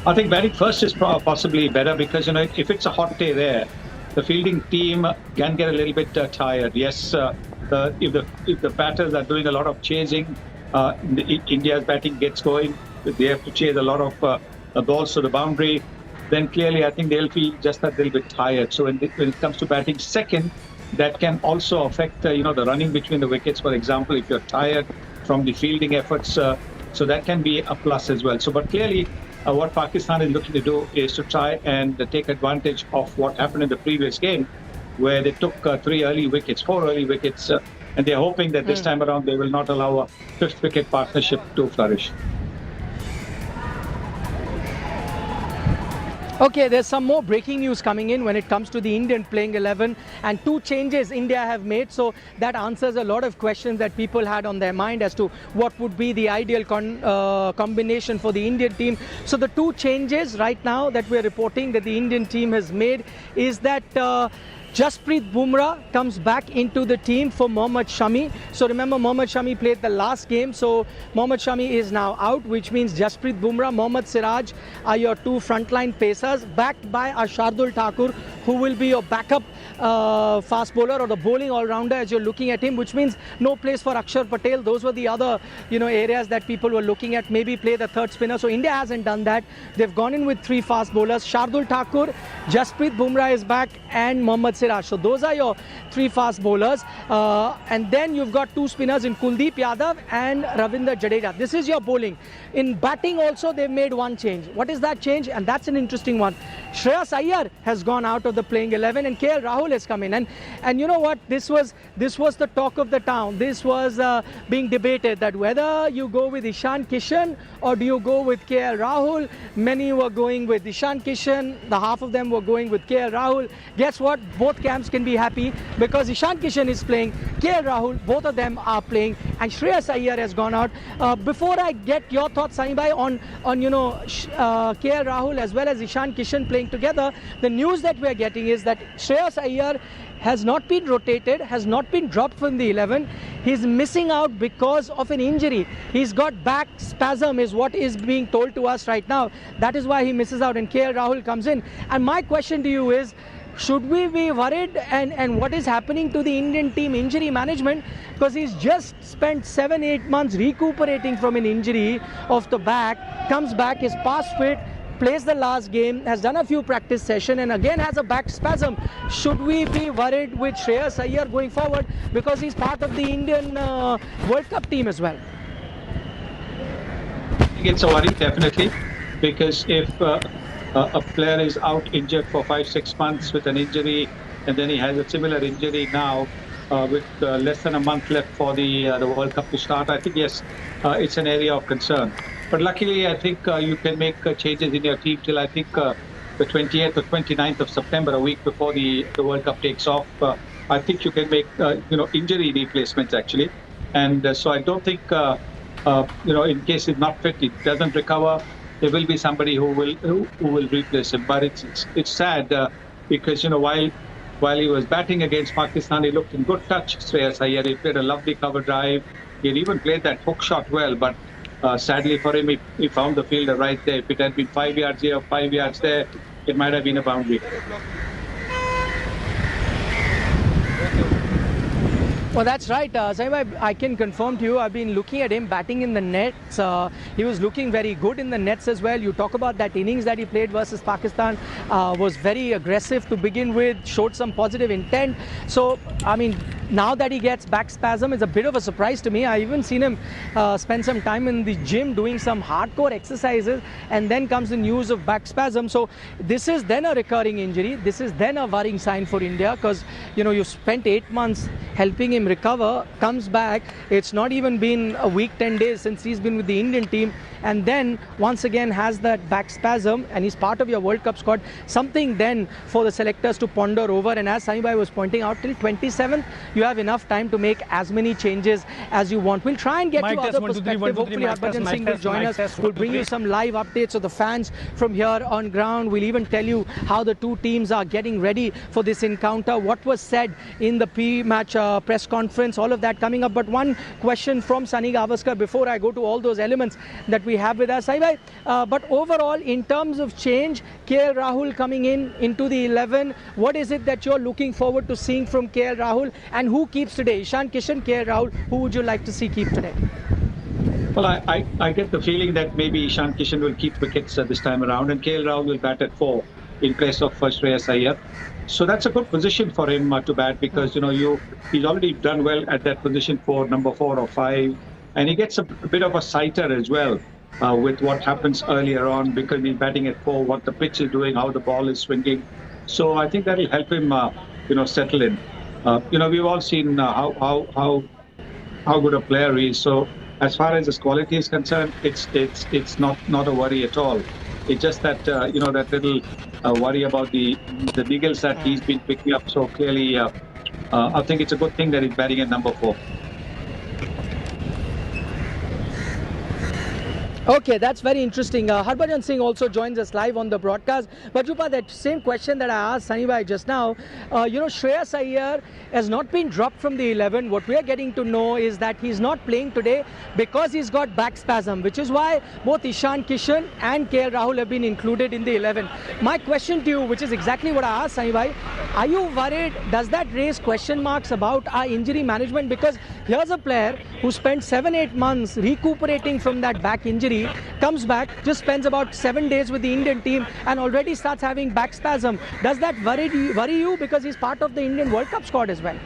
I think batting first is possibly better, because, if it's a hot day there, the fielding team can get a little bit tired. Yes, if the batters are doing a lot of chasing, India's batting gets going, they have to chase a lot of balls to the boundary, then clearly I think they'll feel just a little bit tired. So when it comes to batting second, that can also affect the running between the wickets. For example, if you're tired from the fielding efforts, so that can be a plus as well. So, but clearly, what Pakistan is looking to do is to try and take advantage of what happened in the previous game, where they took 4 early wickets, and they're hoping that this time around they will not allow a 5th wicket partnership to flourish. Okay, there's some more breaking news coming in when it comes to the Indian playing 11, and 2 changes India have made. So that answers a lot of questions that people had on their mind as to what would be the ideal combination for the Indian team. So the 2 changes right now that we're reporting that the Indian team has made is that Jasprit Bumrah comes back into the team for Mohammad Shami. So remember, Mohammad Shami played the last game. So Mohammad Shami is now out, which means Jasprit Bumrah, Mohammad Siraj are your 2 frontline pacers, backed by Shardul Thakur, who will be your backup fast bowler or the bowling all-rounder as you're looking at him, which means no place for Akshar Patel. Those were the other areas that people were looking at, maybe play the 3rd spinner. So India hasn't done that. They've gone in with 3 fast bowlers. Shardul Thakur, Jasprit Bumrah is back, and Mohammad Siraj. So those are your 3 fast bowlers. And then you've got 2 spinners in Kuldeep Yadav and Ravindra Jadeja. This is your bowling. In batting also, they've made 1 change. What is that change? And that's an interesting one. Shreyas Iyer has gone out of the playing 11 and KL Rahul has come in. And you know what? This was the talk of the town. This was being debated, that whether you go with Ishan Kishan or do you go with KL Rahul. Many were going with Ishan Kishan. The half of them were going with KL Rahul. Guess what? Both camps can be happy because Ishan Kishan is playing, KL Rahul, both of them are playing, and Shreyas Iyer has gone out. Before I get your thoughts, Sunny Bhai, on KL Rahul as well as Ishan Kishan playing together, the news that we are getting is that Shreyas Iyer has not been rotated, has not been dropped from the 11. He's missing out because of an injury. He's got back spasm is what is being told to us right now. That is why he misses out and KL Rahul comes in. And my question to you is, should we be worried, and what is happening to the Indian team injury management? Because he's just spent 7-8 months recuperating from an injury of the back, comes back, is past fit, plays the last game, has done a few practice sessions and again has a back spasm. Should we be worried with Shreyas Iyer going forward because he's part of the Indian World Cup team as well? I think it's a worry, definitely, because if a player is out injured for 5-6 months with an injury, and then he has a similar injury now with less than a month left for the World Cup to start, I think, yes, it's an area of concern. But luckily, I think you can make changes in your team till, I think, the 28th or 29th of September, a week before the World Cup takes off. I think you can make, injury replacements, actually. And so I don't think, in case he's not fit, he doesn't recover, there will be somebody who will replace him. But it's sad because while he was batting against Pakistan, he looked in good touch. Shreyas Iyer, he played a lovely cover drive. He had even played that hook shot well, but sadly for him, he found the fielder right there. If it had been 5 yards here, 5 yards there, it might have been a boundary. Well, that's right. Saibhai, I can confirm to you, I've been looking at him batting in the nets. He was looking very good in the nets as well. You talk about that innings that he played versus Pakistan, was very aggressive to begin with, showed some positive intent. So, I mean, now that he gets back spasm is a bit of a surprise to me. I even seen him spend some time in the gym doing some hardcore exercises, and then comes the news of back spasm. So this is then a recurring injury. This is then a worrying sign for India because, you spent 8 months helping him recover, comes back. It's not even been a week, 10 days since he's been with the Indian team, and then once again has that back spasm, and he's part of your World Cup squad. Something then for the selectors to ponder over. And as Sunny Bhai was pointing out, till 27th, you have enough time to make as many changes as you want. We'll try and get you other perspective. Hopefully Harbhajan Singh will join us. We'll bring you some live updates of the fans from here on ground. We'll even tell you how the 2 teams are getting ready for this encounter, what was said in the pre-match press conference, all of that coming up. But one question from Sunny Gavaskar before I go to all those elements that we have with us. But overall, in terms of change, KL Rahul coming into the 11, what is it that you're looking forward to seeing from KL Rahul, and who keeps today? Ishan Kishan, KL Rahul, who would you like to see keep today? Well, I get the feeling that maybe Ishan Kishan will keep wickets this time around, and KL Rahul will bat at 4 in place of Shreyas Iyer. So that's a good position for him to bat, because he's already done well at that position for number 4 or 5, and he gets a bit of a sighter as well with what happens earlier on, because he's batting at 4, what the pitch is doing, how the ball is swinging. So I think that will help him, settle in. We've all seen how good a player he is. So as far as his quality is concerned, it's not a worry at all. It's just that that little worry about the niggles that he's been picking up. So clearly, I think it's a good thing that he's batting at number 4. Okay, that's very interesting. Harbhajan Singh also joins us live on the broadcast. But Rupa, that same question that I asked Sunny Bhai just now, Shreyas Iyer has not been dropped from the 11. What we are getting to know is that he's not playing today because he's got back spasm, which is why both Ishan Kishan and KL Rahul have been included in the 11. My question to you, which is exactly what I asked Sunny Bhai, are you worried? Does that raise question marks about our injury management? Because here's a player who spent 7-8 months recuperating from that back injury, comes back, just spends about 7 days with the Indian team and already starts having back spasm. Does that worry you? Because he's part of the Indian World Cup squad as well.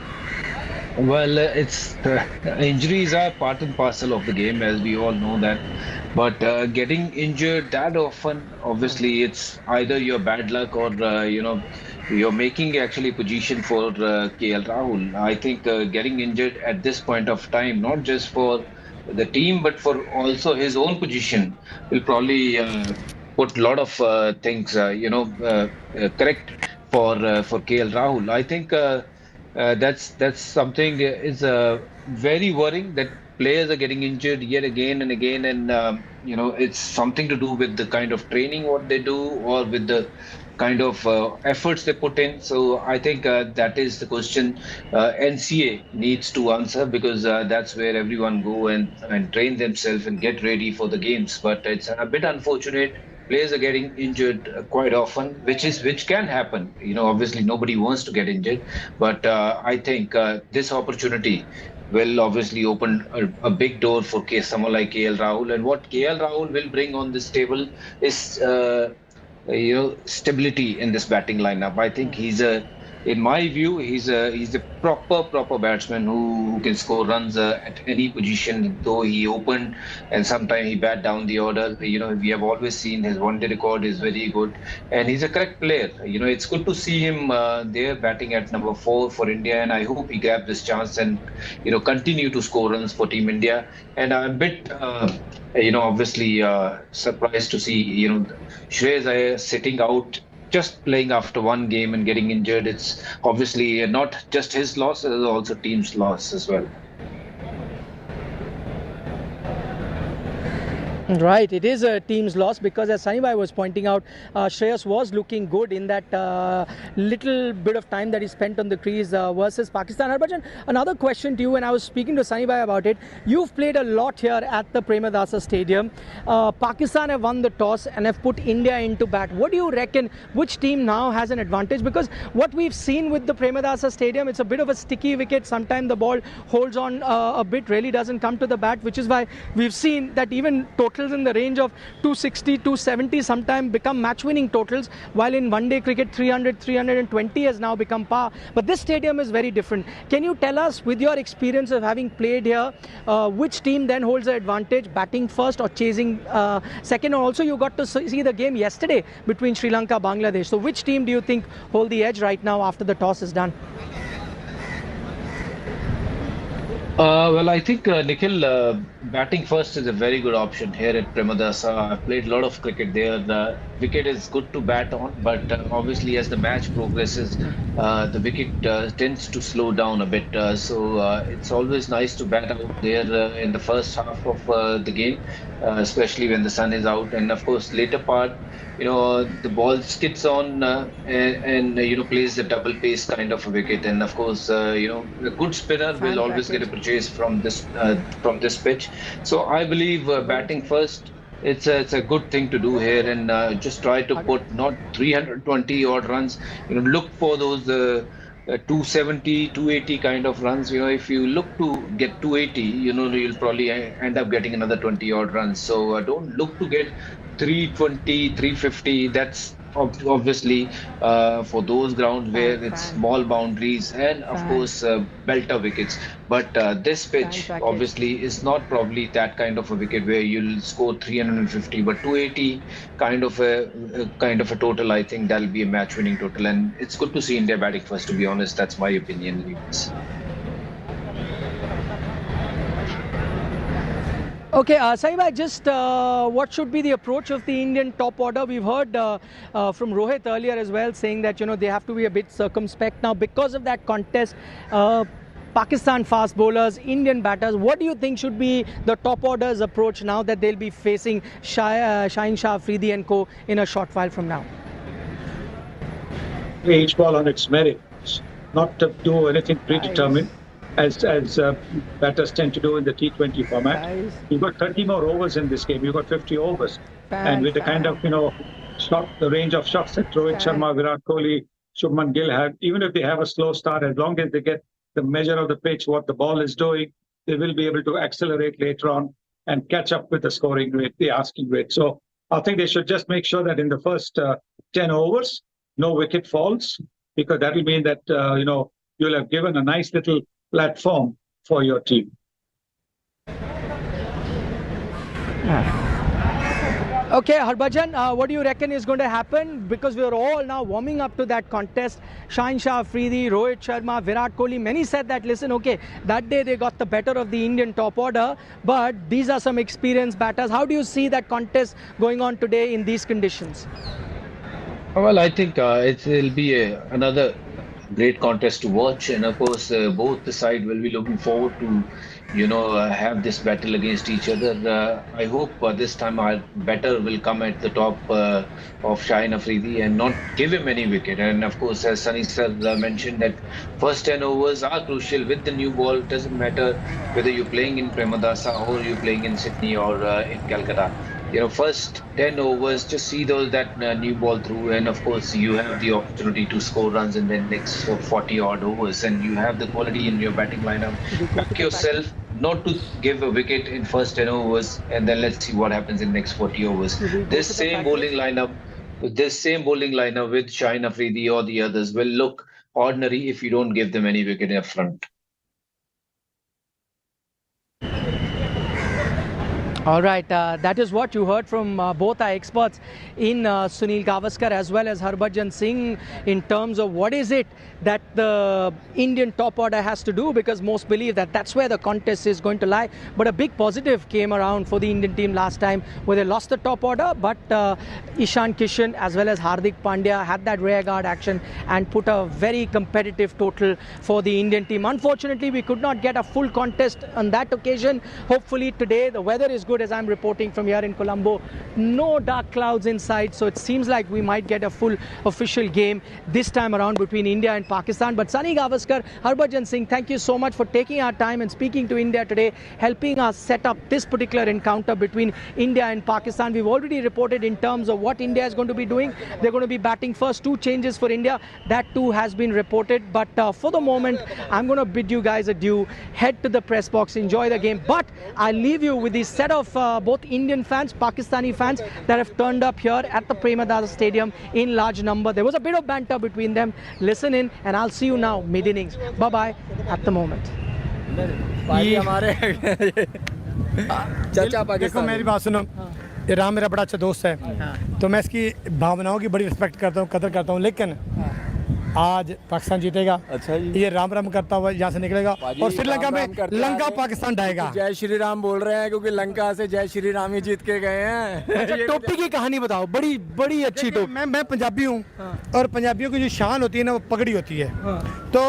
Well, injuries are part and parcel of the game, as we all know that. But getting injured that often, obviously, it's either your bad luck or you're making actually position for KL Rahul. I think getting injured at this point of time, not just for the team but for also his own position, will probably put a lot of things correct for KL Rahul. I think that's something is very worrying, that players are getting injured yet again and again, and it's something to do with the kind of training what they do, or with the kind of efforts they put in. So I think that is the question NCA needs to answer, because that's where everyone go and train themselves and get ready for the games. But it's a bit unfortunate. Players are getting injured quite often, which can happen. Obviously nobody wants to get injured, but I think this opportunity will obviously open a big door for someone like KL Rahul. And what KL Rahul will bring on this table is stability in this batting lineup. I think in my view, he's a proper batsman who can score runs at any position. Though he opened and sometimes he bat down the order, we have always seen his one-day record is very good, and he's a correct player. It's good to see him there batting at number 4 for India, and I hope he grabs this chance and continue to score runs for Team India. And I'm a bit obviously surprised to see Shreyas Iyer sitting out, just playing after one game and getting injured. It's obviously not just his loss, it is also team's loss as well. Right, it is a team's loss, because as Sunny Bhai was pointing out, Shreyas was looking good in that little bit of time that he spent on the crease versus Pakistan. Harbhajan, another question to you, and I was speaking to Sunny Bhai about it. You've played a lot here at the Premadasa Stadium. Pakistan have won the toss and have put India into bat. What do you reckon, which team now has an advantage? Because what we've seen with the Premadasa Stadium, it's a bit of a sticky wicket. Sometimes the ball holds on a bit, really doesn't come to the bat, which is why we've seen that even totals in the range of 260, 270 sometimes become match-winning totals, while in one-day cricket 300, 320 has now become par. But this stadium is very different. Can you tell us, with your experience of having played here, which team then holds the advantage, batting first or chasing second? And also you got to see the game yesterday between Sri Lanka, Bangladesh. So which team do you think hold the edge right now after the toss is done? Well, I think Nikhil, batting first is a very good option here at Premadasa. I've played a lot of cricket there. The wicket is good to bat on, but obviously as the match progresses, the wicket tends to slow down a bit. So it's always nice to bat out there in the first half of the game, especially when the sun is out. And of course, later part, the ball skids on and plays the double pace kind of a wicket. And of course, a good spinner will always get a purchase from this pitch. So I believe batting first, it's a good thing to do here, and just try to put not 320 odd runs. Look for those 270, 280 kind of runs. If you look to get 280, you'll probably end up getting another 20 odd runs. So don't look to get 320, 350. That's obviously for those grounds where it's small boundaries and of course belter wickets. But this pitch obviously is not probably that kind of a wicket where you'll score 350, but 280 kind of a total. I think that'll be a match-winning total, and it's good to see India batting first. To be honest, that's my opinion. Anyways. Okay, Saibhai, just what should be the approach of the Indian top order? We've heard from Rohit earlier as well saying that they have to be a bit circumspect now because of that contest. Pakistan fast bowlers, Indian batters. What do you think should be the top order's approach now that they'll be facing Shaheen Shah Afridi and co in a short while from now? Each ball on its merit, not to do anything predetermined. As batters tend to do in the T20 format. You've got 30 more overs in this game. You've got 50 overs. And with the kind of, the range of shots that Rohit Sharma, Virat Kohli, Shubman Gill have, even if they have a slow start, as long as they get the measure of the pitch, what the ball is doing, they will be able to accelerate later on and catch up with the scoring rate, the asking rate. So I think they should just make sure that in the first 10 overs, no wicket falls, because that will mean that, you'll have given a nice little platform for your team. Okay, Harbhajan, what do you reckon is going to happen? Because we are all now warming up to that contest. Shaheen Shah Afridi, Rohit Sharma, Virat Kohli, many said that, listen, okay, that day they got the better of the Indian top order, but these are some experienced batters. How do you see that contest going on today in these conditions? Well, I think it'll be another great contest to watch, and of course both the side will be looking forward to have this battle against each other. I hope this time our batter will come at the top of Shaheen Afridi and not give him any wicket. And of course, as Sunny sir mentioned, that first 10 overs are crucial with the new ball. It doesn't matter whether you're playing in Premadasa or you're playing in Sydney or in Calcutta. First 10 overs, just see that new ball through, and of course you have the opportunity to score runs in the next 40 odd overs, and you have the quality in your batting lineup. Back yourself not to give a wicket in first 10 overs, and then let's see what happens in next 40 overs. This same bowling lineup with Shaheen Afridi or the others will look ordinary if you don't give them any wicket up front. All right, that is what you heard from both our experts in Sunil Gavaskar as well as Harbhajan Singh in terms of what is it that the Indian top order has to do, because most believe that that's where the contest is going to lie. But a big positive came around for the Indian team last time where they lost the top order, but Ishan Kishan as well as Hardik Pandya had that rear guard action and put a very competitive total for the Indian team. Unfortunately, we could not get a full contest on that occasion. Hopefully today the weather is good, as I'm reporting from here in Colombo. No dark clouds inside, so it seems like we might get a full official game this time around between India and Pakistan. But Sunny Gavaskar, Harbhajan Singh, thank you so much for taking our time and speaking to India today, helping us set up this particular encounter between India and Pakistan. We've already reported in terms of what India is going to be doing. They're going to be batting first. 2 changes for India. That too has been reported. But for the moment, I'm going to bid you guys adieu. Head to the press box, enjoy the game. But I'll leave you with the set of both Indian fans, Pakistani fans that have turned up here at the Premadasa Stadium in large number. There was a bit of banter between them. Listen in, and I'll see you now mid-innings. Bye-bye at the moment. देखो मेरी बात सुनो, Iran मेरा बड़ा अच्छा दोस्त है, तो मैं इसकी भावनाओं की बड़ी रिस्पेक्ट करता हूँ, कदर करता हूँ, लेकिन आज पाकिस्तान जीतेगा। अच्छा जी। ये राम राम करता हुआ यहाँ से निकलेगा और श्रीलंका में लंका पाकिस्तान ढाएगा। जय श्री राम बोल रहे हैं क्योंकि लंका से जय श्री राम ही जीत के गए हैं। अच्छा, टोपी की कहानी बताओ, बड़ी बड़ी अच्छी टोपी। मैं पंजाबी हूँ और पंजाबियों की जो शान होती है ना, वो पगड़ी होती है। तो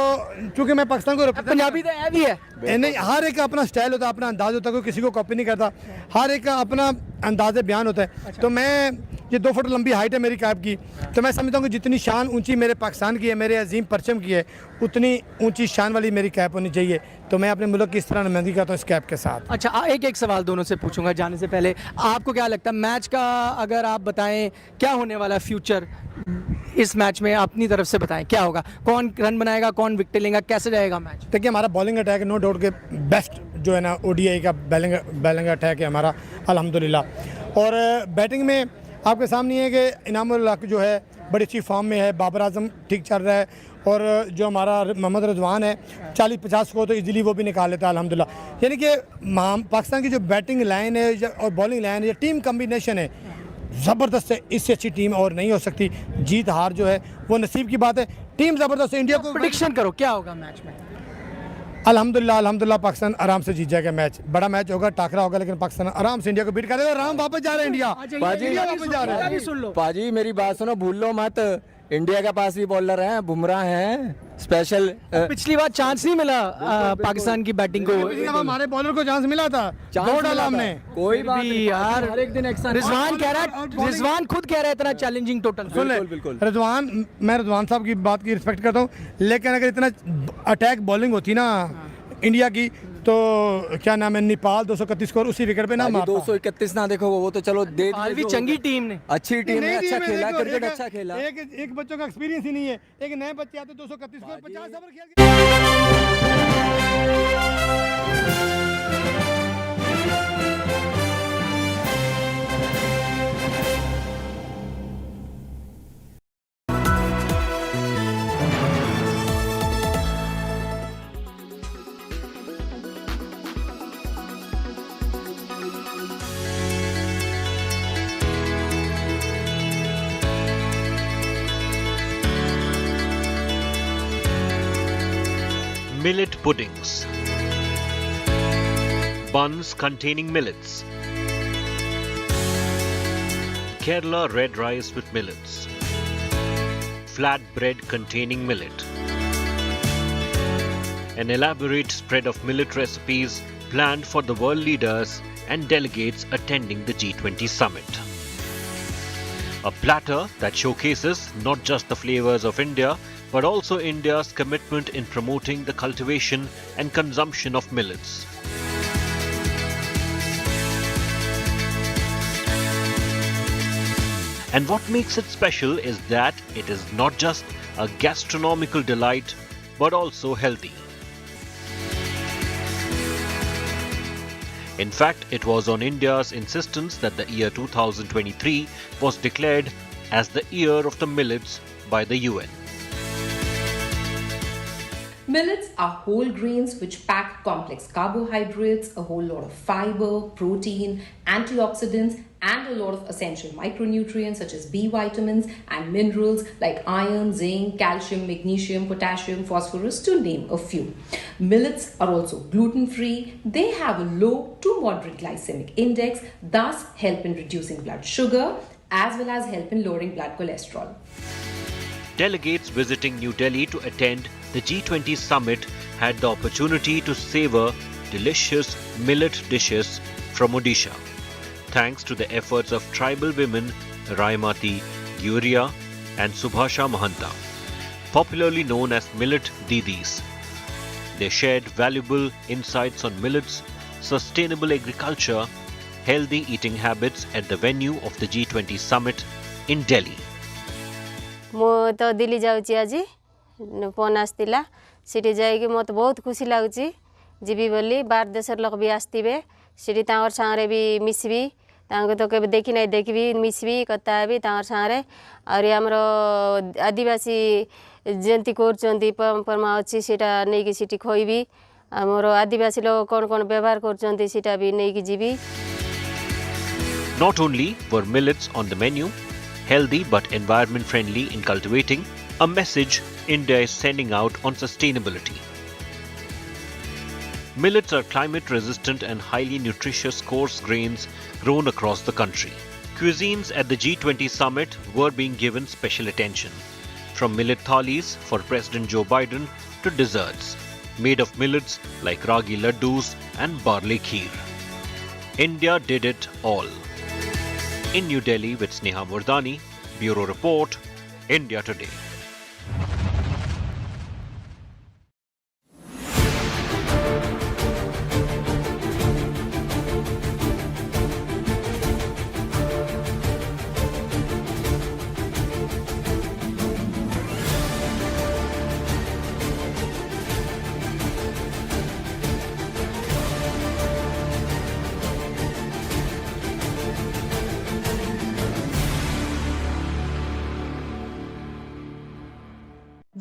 चूंकि मैं पाकिस्तान को पंजाबी तो है भी है, नहीं, हर एक का अपना स्टाइल होता है, अपना अंदाज होता है, कोई किसी को कॉपी नहीं करता, हर एक का अपना अंदाज़े बयान होता है। तो मैं ये 2 फुट लंबी हाइट है मेरी कैप की, तो मैं समझता हूँ कि जितनी शान ऊंची मेरे पाकिस्तान की है, मेरे अजीम परचम की है, उतनी ऊंची शान वाली मेरी कैप होनी चाहिए। तो मैं अपने मुल्क की इस तरह नुमाइंदगी करता हूँ इस कैप के साथ। अच्छा, एक सवाल दोनों से पूछूंगा जाने से पहले, आपको क्या लगता है मैच का, अगर आप बताएं क्या होने वाला है फ्यूचर इस मैच में, अपनी तरफ से बताएं क्या होगा, कौन रन बनाएगा, कौन विकेट लेगा, कैसे जाएगा मैच? देखिए हमारा बॉलिंग अटैक नो डाउट के बेस्ट जो है ना ODI का बैलिंग अटैक है हमारा अल्हम्दुलिल्लाह। और बैटिंग में आपके सामने है कि इनामुल हक जो है बड़ी अच्छी फॉर्म में है, बाबर आजम ठीक चल रहा है, और जो हमारा मोहम्मद रिजवान है 40-50 को तो इजीली वो भी निकाल लेता है अल्हम्दुलिल्लाह। यानी कि पाकिस्तान की जो बैटिंग लाइन है और बॉलिंग लाइन है, टीम कम्बिनेशन है ज़बरदस्त है, इससे अच्छी टीम और नहीं हो सकती। जीत हार जो है वो नसीब की बात है, टीम ज़बरदस्त है। इंडिया को प्रेडिक्शन करो क्या होगा मैच में? अल्हम्दुलिल्लाह पाकिस्तान आराम से जीत जाएगा मैच, बड़ा मैच होगा, टाकरा होगा, लेकिन पाकिस्तान आराम से इंडिया को बीट करेगा। राम वापस जा रहे हैं इंडिया, इंडिया वापस जा रहे हैं। पाजी मेरी बात सुनो, भूल लो मत, इंडिया के पास भी बॉलर हैं, बुमराह हैं स्पेशल। पिछली बार चांस नहीं मिला पाकिस्तान की बैटिंग को, हमारे बॉलर को चांस मिला था, दो डाला हमने। कोई बात नहीं यार, हर एक दिन रिजवान कह रहा है, रिजवान खुद कह रहा है इतना चैलेंजिंग टोटल। बिल्कुल रिजवान, मैं रिजवान साहब की बात की रिस्पेक्ट करता हूँ, लेकिन अगर इतना अटैक बॉलिंग होती ना इंडिया की, तो क्या नाम है, नेपाल 231 स्कोर उसी विकेट पे ना मारता। 231 ना देखो, वो तो चलो दे भी चंगी टीम ने, अच्छी टीम ने अच्छा खेला, क्रिकेट अच्छा खेला। एक बच्चों का एक्सपीरियंस ही नहीं है, एक नए बच्चे आते 231 स्कोर 50 ओवर खेल। Millet puddings, buns containing millets, Kerala red rice with millets, flat bread containing millet, an elaborate spread of millet recipes planned for the world leaders and delegates attending the G20 Summit. A platter that showcases not just the flavors of India, but also India's commitment in promoting the cultivation and consumption of millets. And what makes it special is that it is not just a gastronomical delight, but also healthy. In fact, it was on India's insistence that the year 2023 was declared as the Year of the Millets by the UN. Millets are whole grains which pack complex carbohydrates, a whole lot of fiber, protein, antioxidants, and a lot of essential micronutrients such as B vitamins and minerals like iron, zinc, calcium, magnesium, potassium, phosphorus, to name a few. Millets are also gluten-free. They have a low to moderate glycemic index, thus help in reducing blood sugar as well as help in lowering blood cholesterol. Delegates visiting New Delhi to attend the G20 Summit had the opportunity to savor delicious millet dishes from Odisha, thanks to the efforts of tribal women Raimati, Gyuriya and Subhasha Mahanta, popularly known as Millet Didis. They shared valuable insights on millets, sustainable agriculture, healthy eating habits at the venue of the G20 Summit in Delhi. मो तो दिल्ली जाऊँगी आज phone आसला सीटी जाइए मत बहुत खुशी लगुच जीवी बोली बाहर देशर लोक भी आसवे सीटी सांगे भी मिसबी तो कभी देखी ना देखी मिसबी कथा भी सांगे और आमर आदिवासी जयंती कर परम्परा अच्छी सीटा नहीं कि सीटी खोईबी आमर आदिवासी लोग कौन कौन व्यवहार कर भी नहीं कि जीवी. Not only were millets on the menu, healthy but environment friendly in cultivating, a message India is sending out on sustainability. Millets are climate resistant and highly nutritious coarse grains grown across the country. Cuisines at the G20 summit were being given special attention, from millet thalis for President Joe Biden to desserts made of millets like ragi laddus and barley kheer. India did it all. In New Delhi with Sneha Murdani, Bureau Report, India Today.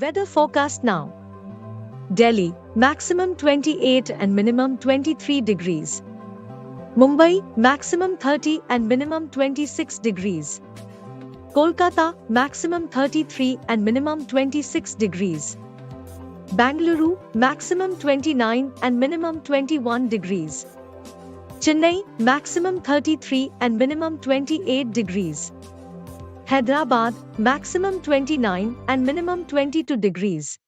Weather forecast now. Delhi, maximum 28 and minimum 23 degrees. Mumbai, maximum 30 and minimum 26 degrees. Kolkata, maximum 33 and minimum 26 degrees. Bangalore, maximum 29 and minimum 21 degrees. Chennai, maximum 33 and minimum 28 degrees. Hyderabad, maximum 29 and minimum 22 degrees.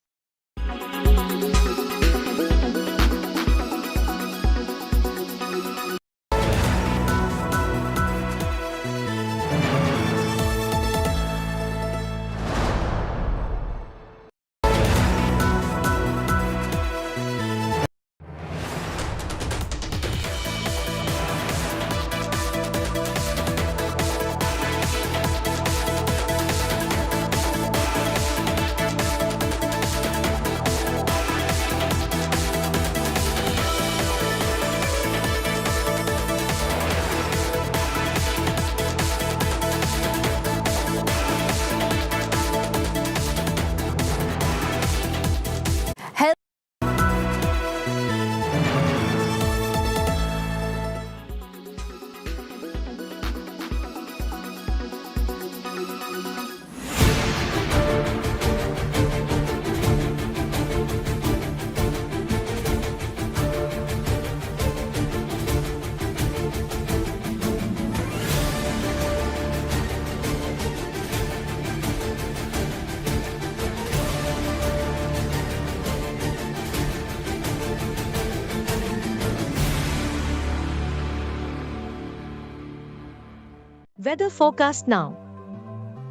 Weather forecast now.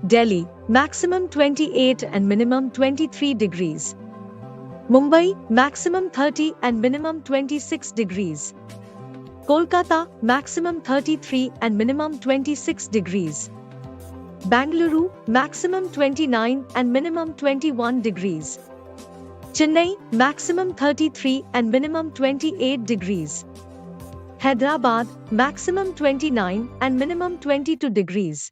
Delhi, maximum 28 and minimum 23 degrees. Mumbai, maximum 30 and minimum 26 degrees. Kolkata, maximum 33 and minimum 26 degrees. Bangalore, maximum 29 and minimum 21 degrees. Chennai, maximum 33 and minimum 28 degrees. Hyderabad, maximum 29 and minimum 22 degrees.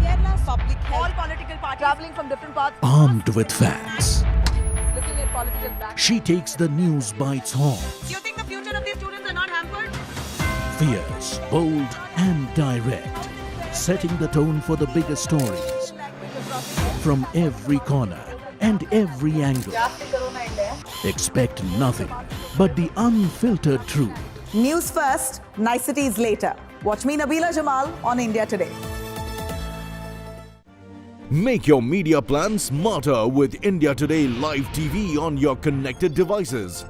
Kerala's public health. All political parties traveling from different parts. Armed with facts, Looking at political black. she takes the news by its horns. Do you think the future of these students are not hampered? Fierce, bold, and direct, setting the tone for the biggest stories from every corner and every angle. Expect nothing but the unfiltered truth. News first, niceties later. Watch me, Nabila Jamal, on India Today. Make your media plan smarter with India Today Live TV on your connected devices.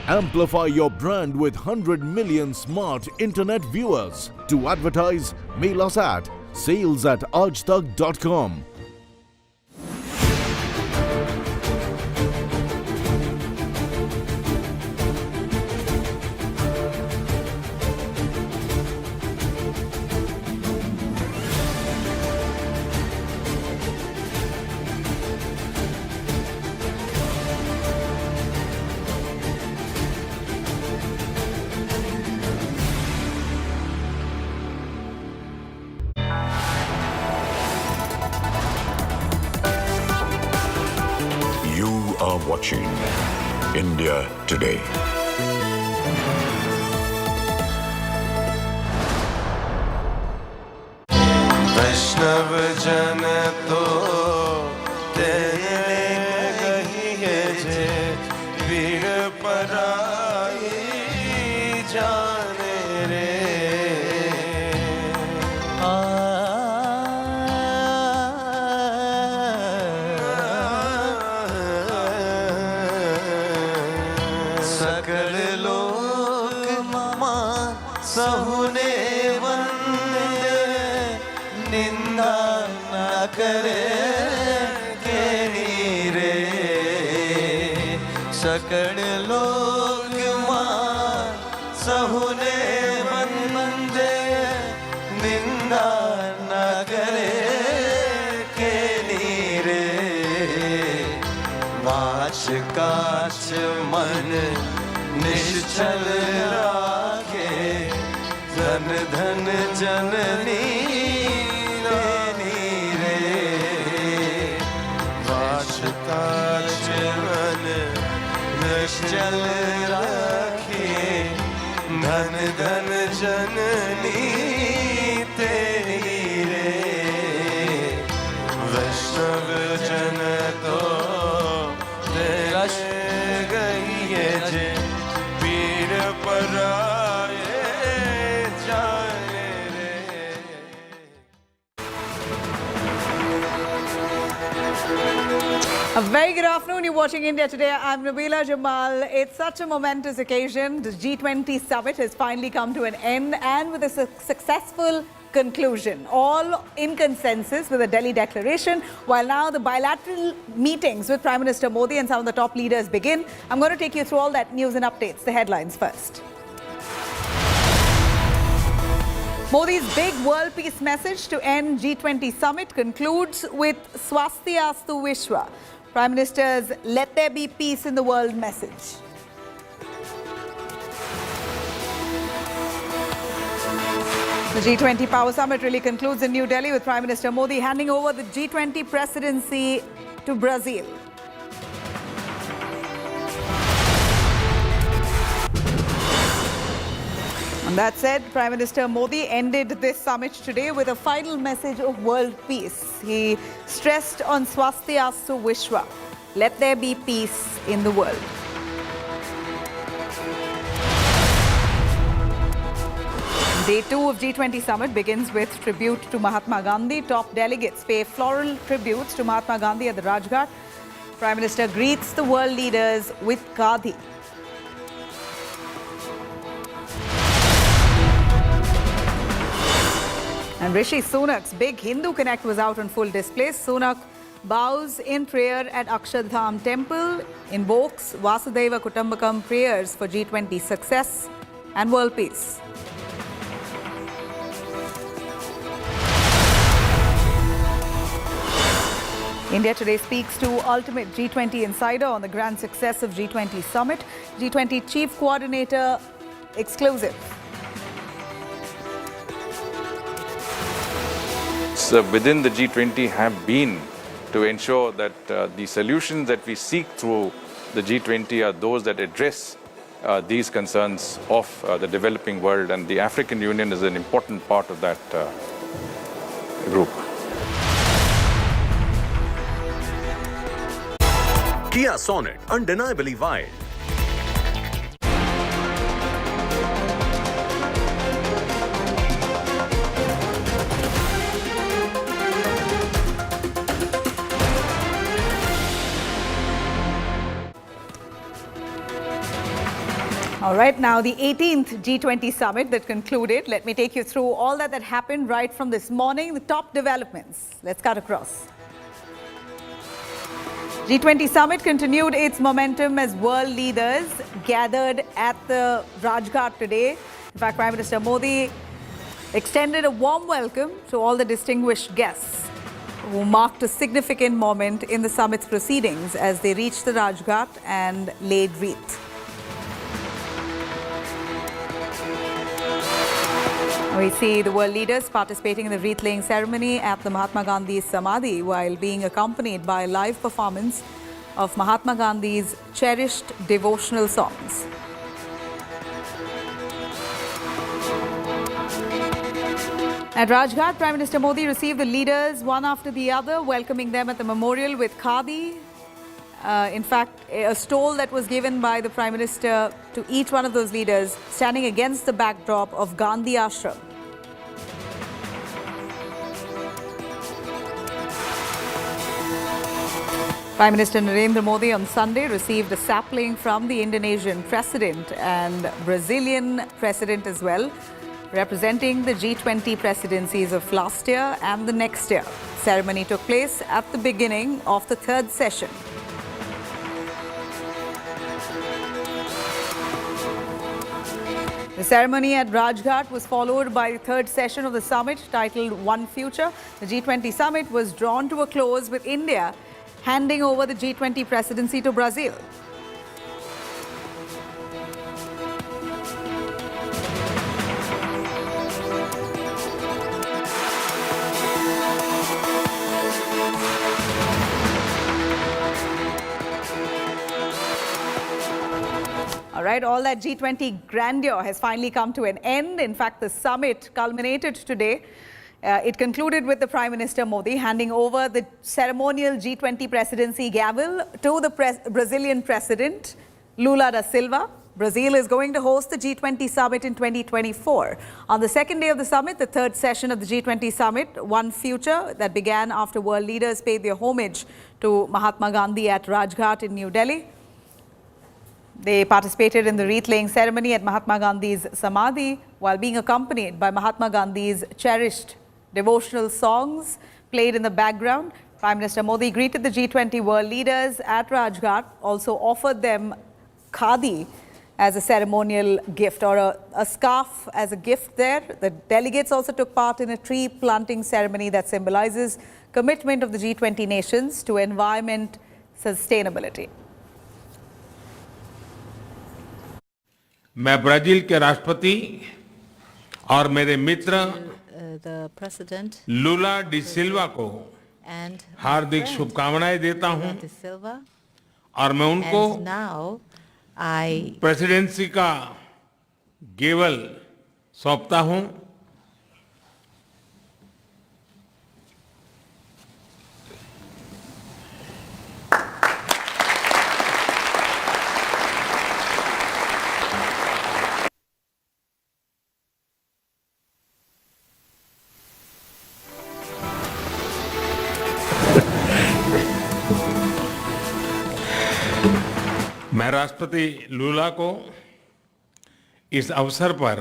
Amplify your brand with 100 million smart internet viewers. To advertise, mail us at sales@aajtak.com. are watching India Today. वैष्णव जन तो तेरे कहिए जे पीर पराई जाने रे सहुने वंदे निंदा न करे के नीरे सकड़ लोग मान सहुने वंदे निंदा न करे के नीरे वाच काच मन निश्चल राखे धन धन जननी देनी रे वाच काच मन निश्चल राखे धन धन जननी तेरी रे वैष्णव जन तो तेरा गई है जे पीर पराए जाने रे। A very good afternoon. You're watching India Today. I'm Nabila Jamal. It's such a momentous occasion. The G20 Summit has finally come to an end and with a successful conclusion, all in consensus with a Delhi declaration, while now the bilateral meetings with Prime Minister Modi and some of the top leaders begin. I'm going to take you through all that news and updates. The headlines first. Modi's big world peace message to end G20 Summit concludes with Swastyastu Vishwa, Prime Minister's "Let there be peace in the world" message. The G20 Power Summit really concludes in New Delhi with Prime Minister Modi handing over the G20 presidency to Brazil. And that said, Prime Minister Modi ended this summit today with a final message of world peace. He stressed on Swastyastu Vishwa, let there be peace in the world. Day 2 of G20 Summit begins with tribute to Mahatma Gandhi. Top delegates pay floral tributes to Mahatma Gandhi at the Rajghat. Prime Minister greets the world leaders with khadi. And Rishi Sunak's big Hindu Connect was out on full display. Sunak bows in prayer at Akshardham Temple, invokes Vasudhaiva Kutumbakam prayers for G20 success and world peace. India Today speaks to ultimate G20 insider on the grand success of G20 Summit. G20 Chief Coordinator exclusive. So within the G20 have been to ensure that the solutions that we seek through the G20 are those that address these concerns of the developing world, and the African Union is an important part of that group. Kia Sonet, undeniably wild. All right, now the 18th G20 Summit that concluded. Let me take you through all that happened right from this morning, the top developments. Let's cut across. G20 Summit continued its momentum as world leaders gathered at the Rajghat today. In fact, Prime Minister Modi extended a warm welcome to all the distinguished guests who marked a significant moment in the summit's proceedings as they reached the Rajghat and laid wreath. We see the world leaders participating in the wreath-laying ceremony at the Mahatma Gandhi Samadhi while being accompanied by a live performance of Mahatma Gandhi's cherished devotional songs. At Rajghat, Prime Minister Modi received the leaders one after the other, welcoming them at the memorial with khadi. In fact, a stole that was given by the Prime Minister to each one of those leaders standing against the backdrop of Gandhi Ashram. Prime Minister Narendra Modi on Sunday received a sapling from the Indonesian president and Brazilian president as well, representing the G20 presidencies of last year and the next year. Ceremony took place at the beginning of the third session. The ceremony at Rajghat was followed by the third session of the summit titled One Future. The G20 summit was drawn to a close with India handing over the G20 presidency to Brazil. All right, all that G20 grandeur has finally come to an end. In fact, the summit culminated today. It concluded with the Prime Minister Modi handing over the ceremonial G20 presidency gavel to the Brazilian President Lula da Silva. Brazil is going to host the G20 Summit in 2024. On the second day of the summit, the third session of the G20 Summit, One Future, that began after world leaders paid their homage to Mahatma Gandhi at Rajghat in New Delhi. They participated in the wreath-laying ceremony at Mahatma Gandhi's Samadhi while being accompanied by Mahatma Gandhi's cherished devotional songs played in the background. Prime Minister Modi greeted the G20 world leaders at Rajghat, also offered them khadi as a ceremonial gift or a scarf as a gift there. The delegates also took part in a tree planting ceremony that symbolizes commitment of the G20 nations to environment sustainability. मैं Brazil के राष्ट्रपति और मेरे मित्र the president Lula da सिल्वा को and हार्दिक शुभकामनाएं देता हूं De Silva, और मैं उनको and now I प्रेसिडेंसी का गेवल सौंपता हूं। मैं राष्ट्रपति लूला को इस अवसर पर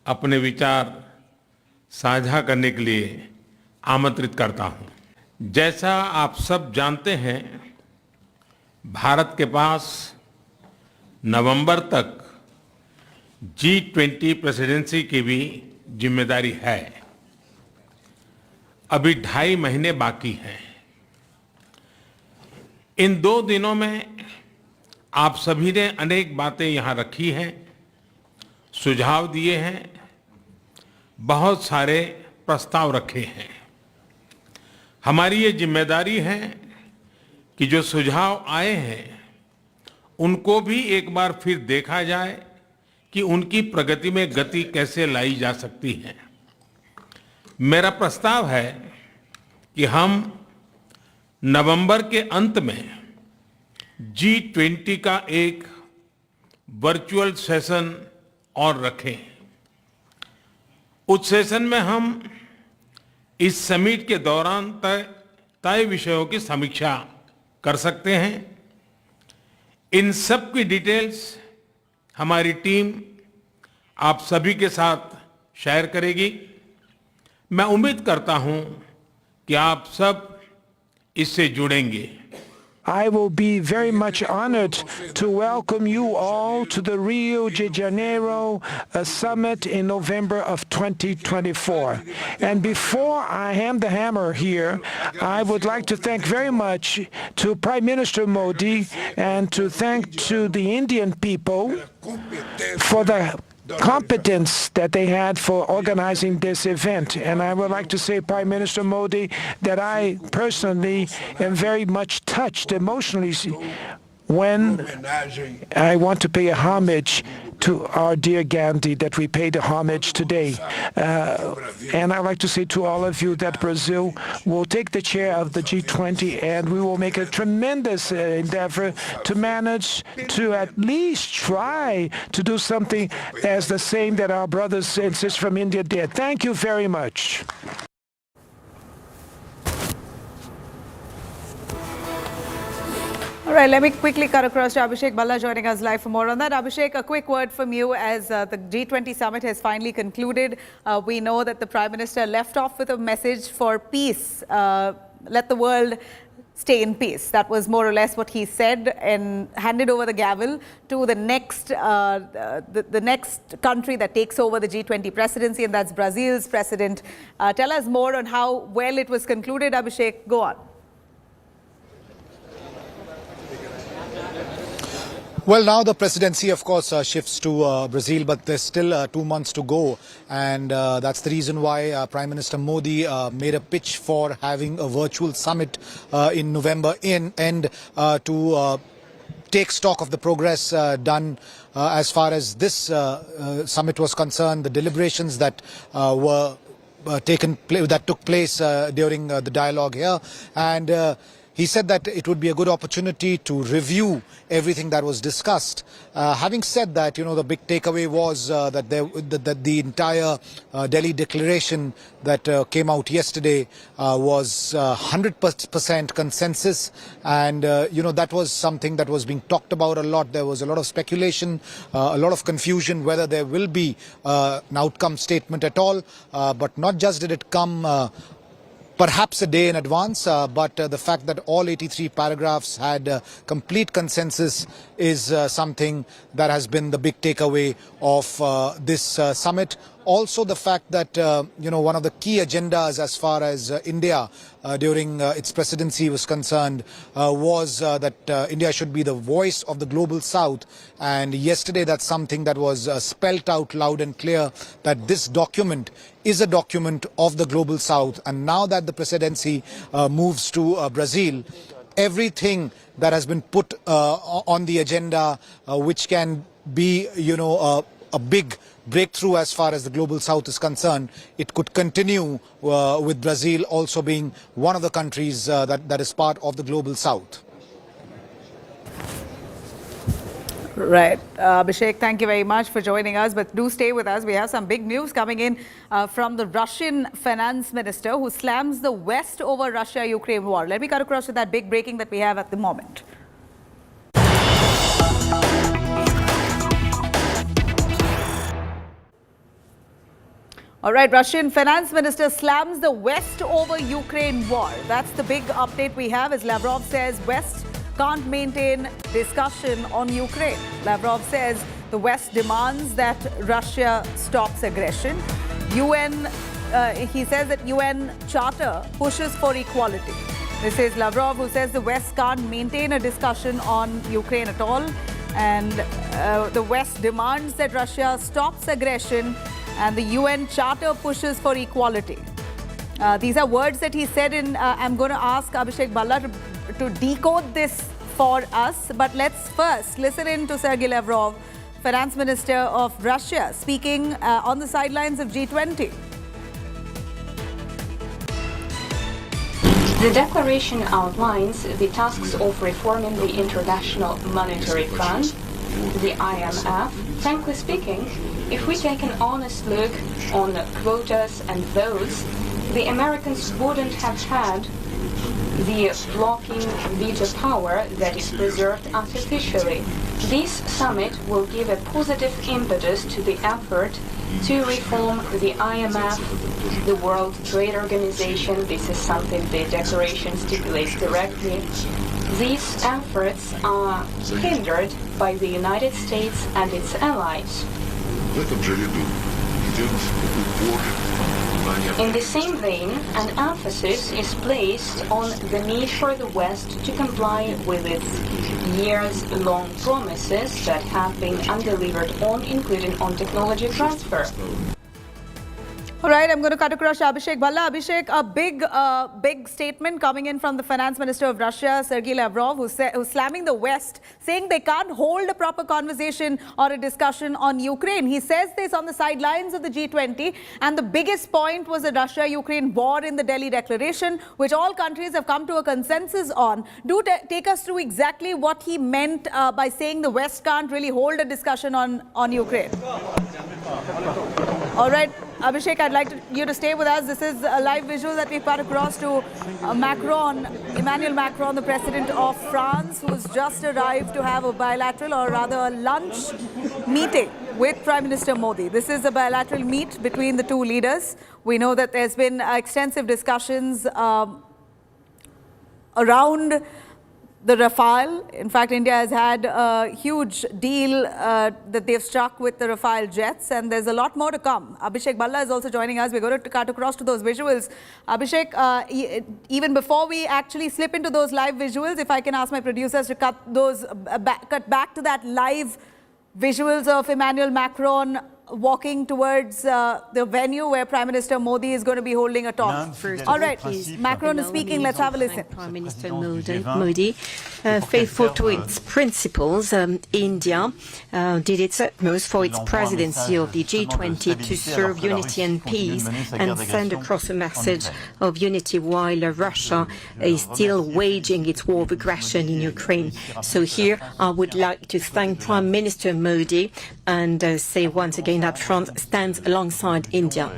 अपने विचार साझा करने के लिए आमंत्रित करता हूं। जैसा आप सब जानते हैं, भारत के पास नवंबर तक G20 प्रेसिडेंसी की भी जिम्मेदारी है। अभी 2.5 महीने बाकी हैं। इन 2 दिनों में आप सभी ने अनेक बातें यहां रखी हैं, सुझाव दिए हैं, बहुत सारे प्रस्ताव रखे हैं। हमारी ये जिम्मेदारी है कि जो सुझाव आए हैं उनको भी एक बार फिर देखा जाए कि उनकी प्रगति में गति कैसे लाई जा सकती है। मेरा प्रस्ताव है कि हम नवंबर के अंत में G20 का एक वर्चुअल सेशन और रखें। उस सेशन में हम इस समिट के दौरान तय विषयों की समीक्षा कर सकते हैं। इन सब की डिटेल्स हमारी टीम आप सभी के साथ शेयर करेगी। मैं उम्मीद करता हूं कि आप सब इससे जुड़ेंगे। I will be very much honored to welcome you all to the Rio de Janeiro summit in November of 2024. And before I hand the hammer here, I would like to thank very much to Prime Minister Modi and to thank to the Indian people for the competence that they had for organizing this event. And I would like to say, Prime Minister Modi, that I personally am very much touched emotionally when I want to pay a homage to our dear Gandhi, that we pay the homage today. And I'd like to say to all of you that Brazil will take the chair of the G20 and we will make a tremendous endeavor to manage to at least try to do something as the same that our brothers and sisters from India did. Thank you very much. All right, let me quickly cut across to Abhishek Balla joining us live for more on that. Abhishek, a quick word from you as the G20 summit has finally concluded. We know that the Prime Minister left off with a message for peace. Let the world stay in peace. That was more or less what he said, and handed over the gavel to the next country that takes over the G20 presidency, and that's Brazil's president. Tell us more on how well it was concluded, Abhishek. Go on. Well, now the presidency, of course, shifts to Brazil, but there's still 2 months to go. And that's the reason why Prime Minister Modi made a pitch for having a virtual summit in November end to take stock of the progress done as far as this summit was concerned, the deliberations that took place during the dialogue here. And he said that it would be a good opportunity to review everything that was discussed. Having said that, the big takeaway was that the entire Delhi declaration that came out yesterday was 100% consensus, and that was something that was being talked about a lot. There was a lot of speculation, a lot of confusion whether there will be an outcome statement at all. But not just did it come perhaps a day in advance, but the fact that all 83 paragraphs had complete consensus is something that has been the big takeaway of this summit. Also the fact that, one of the key agendas as far as India during its presidency was concerned was that India should be the voice of the global south. And yesterday that's something that was spelt out loud and clear, that this document is a document of the global south. And now that the presidency moves to Brazil, everything that has been put on the agenda, which can be, a big breakthrough as far as the global south is concerned, it could continue with Brazil also being one of the countries that is part of the global south. Right. Abhishek, thank you very much for joining us, but do stay with us. We have some big news coming in from the Russian finance minister who slams the West over Russia-Ukraine war. Let me cut across to that big breaking that we have at the moment. All right, Russian finance minister slams the West over Ukraine war. That's the big update we have, as Lavrov says West can't maintain discussion on Ukraine. Lavrov says the West demands that Russia stops aggression. He says that UN Charter pushes for equality. This is Lavrov, who says the West can't maintain a discussion on Ukraine at all. And the West demands that Russia stops aggression, and the UN Charter pushes for equality. These are words that he said in, I'm going to ask Abhishek Balla to decode this for us. But let's first listen in to Sergei Lavrov, Finance Minister of Russia, speaking on the sidelines of G20. The declaration outlines the tasks of reforming the International Monetary Fund, the IMF. Frankly speaking, if we take an honest look on quotas and votes, the Americans wouldn't have had the blocking veto power that is preserved artificially. This summit will give a positive impetus to the effort to reform the IMF, the World Trade Organization. This is something the declaration stipulates directly. These efforts are hindered by the United States and its allies. In the same vein, an emphasis is placed on the need for the West to comply with its years-long promises that have been undelivered on, including on technology transfer. All right, I'm going to cut across to Abhishek Balla. Abhishek, a big statement coming in from the Finance Minister of Russia, Sergei Lavrov, who's slamming the West, saying they can't hold a proper conversation or a discussion on Ukraine. He says this on the sidelines of the G20, and the biggest point was the Russia-Ukraine war in the Delhi Declaration, which all countries have come to a consensus on. Do take us through exactly what he meant by saying the West can't really hold a discussion on Ukraine. All right, Abhishek, I'd like you to stay with us. This is a live visual that we've got across to Emmanuel Macron, the president of France, who's just arrived to have a bilateral, or rather a lunch meeting with Prime Minister Modi. This is a bilateral meet between the two leaders. We know that there's been extensive discussions around the Rafale. In fact, India has had a huge deal that they've struck with the Rafale jets, and there's a lot more to come. Abhishek Balla is also joining us. We're going to cut across to those visuals. Abhishek, even before we actually slip into those live visuals, if I can ask my producers to cut back to that live visuals of Emmanuel Macron walking towards the venue where Prime Minister Modi is going to be holding a talk. All right, Macron is speaking. Let's have a listen. Prime Minister Modi, faithful to its principles, India did its utmost for its presidency of the G20 to serve unity and peace and send across a message of unity while Russia is still waging its war of aggression in Ukraine. So here I would like to thank Prime Minister Modi and say once again that France stands alongside India.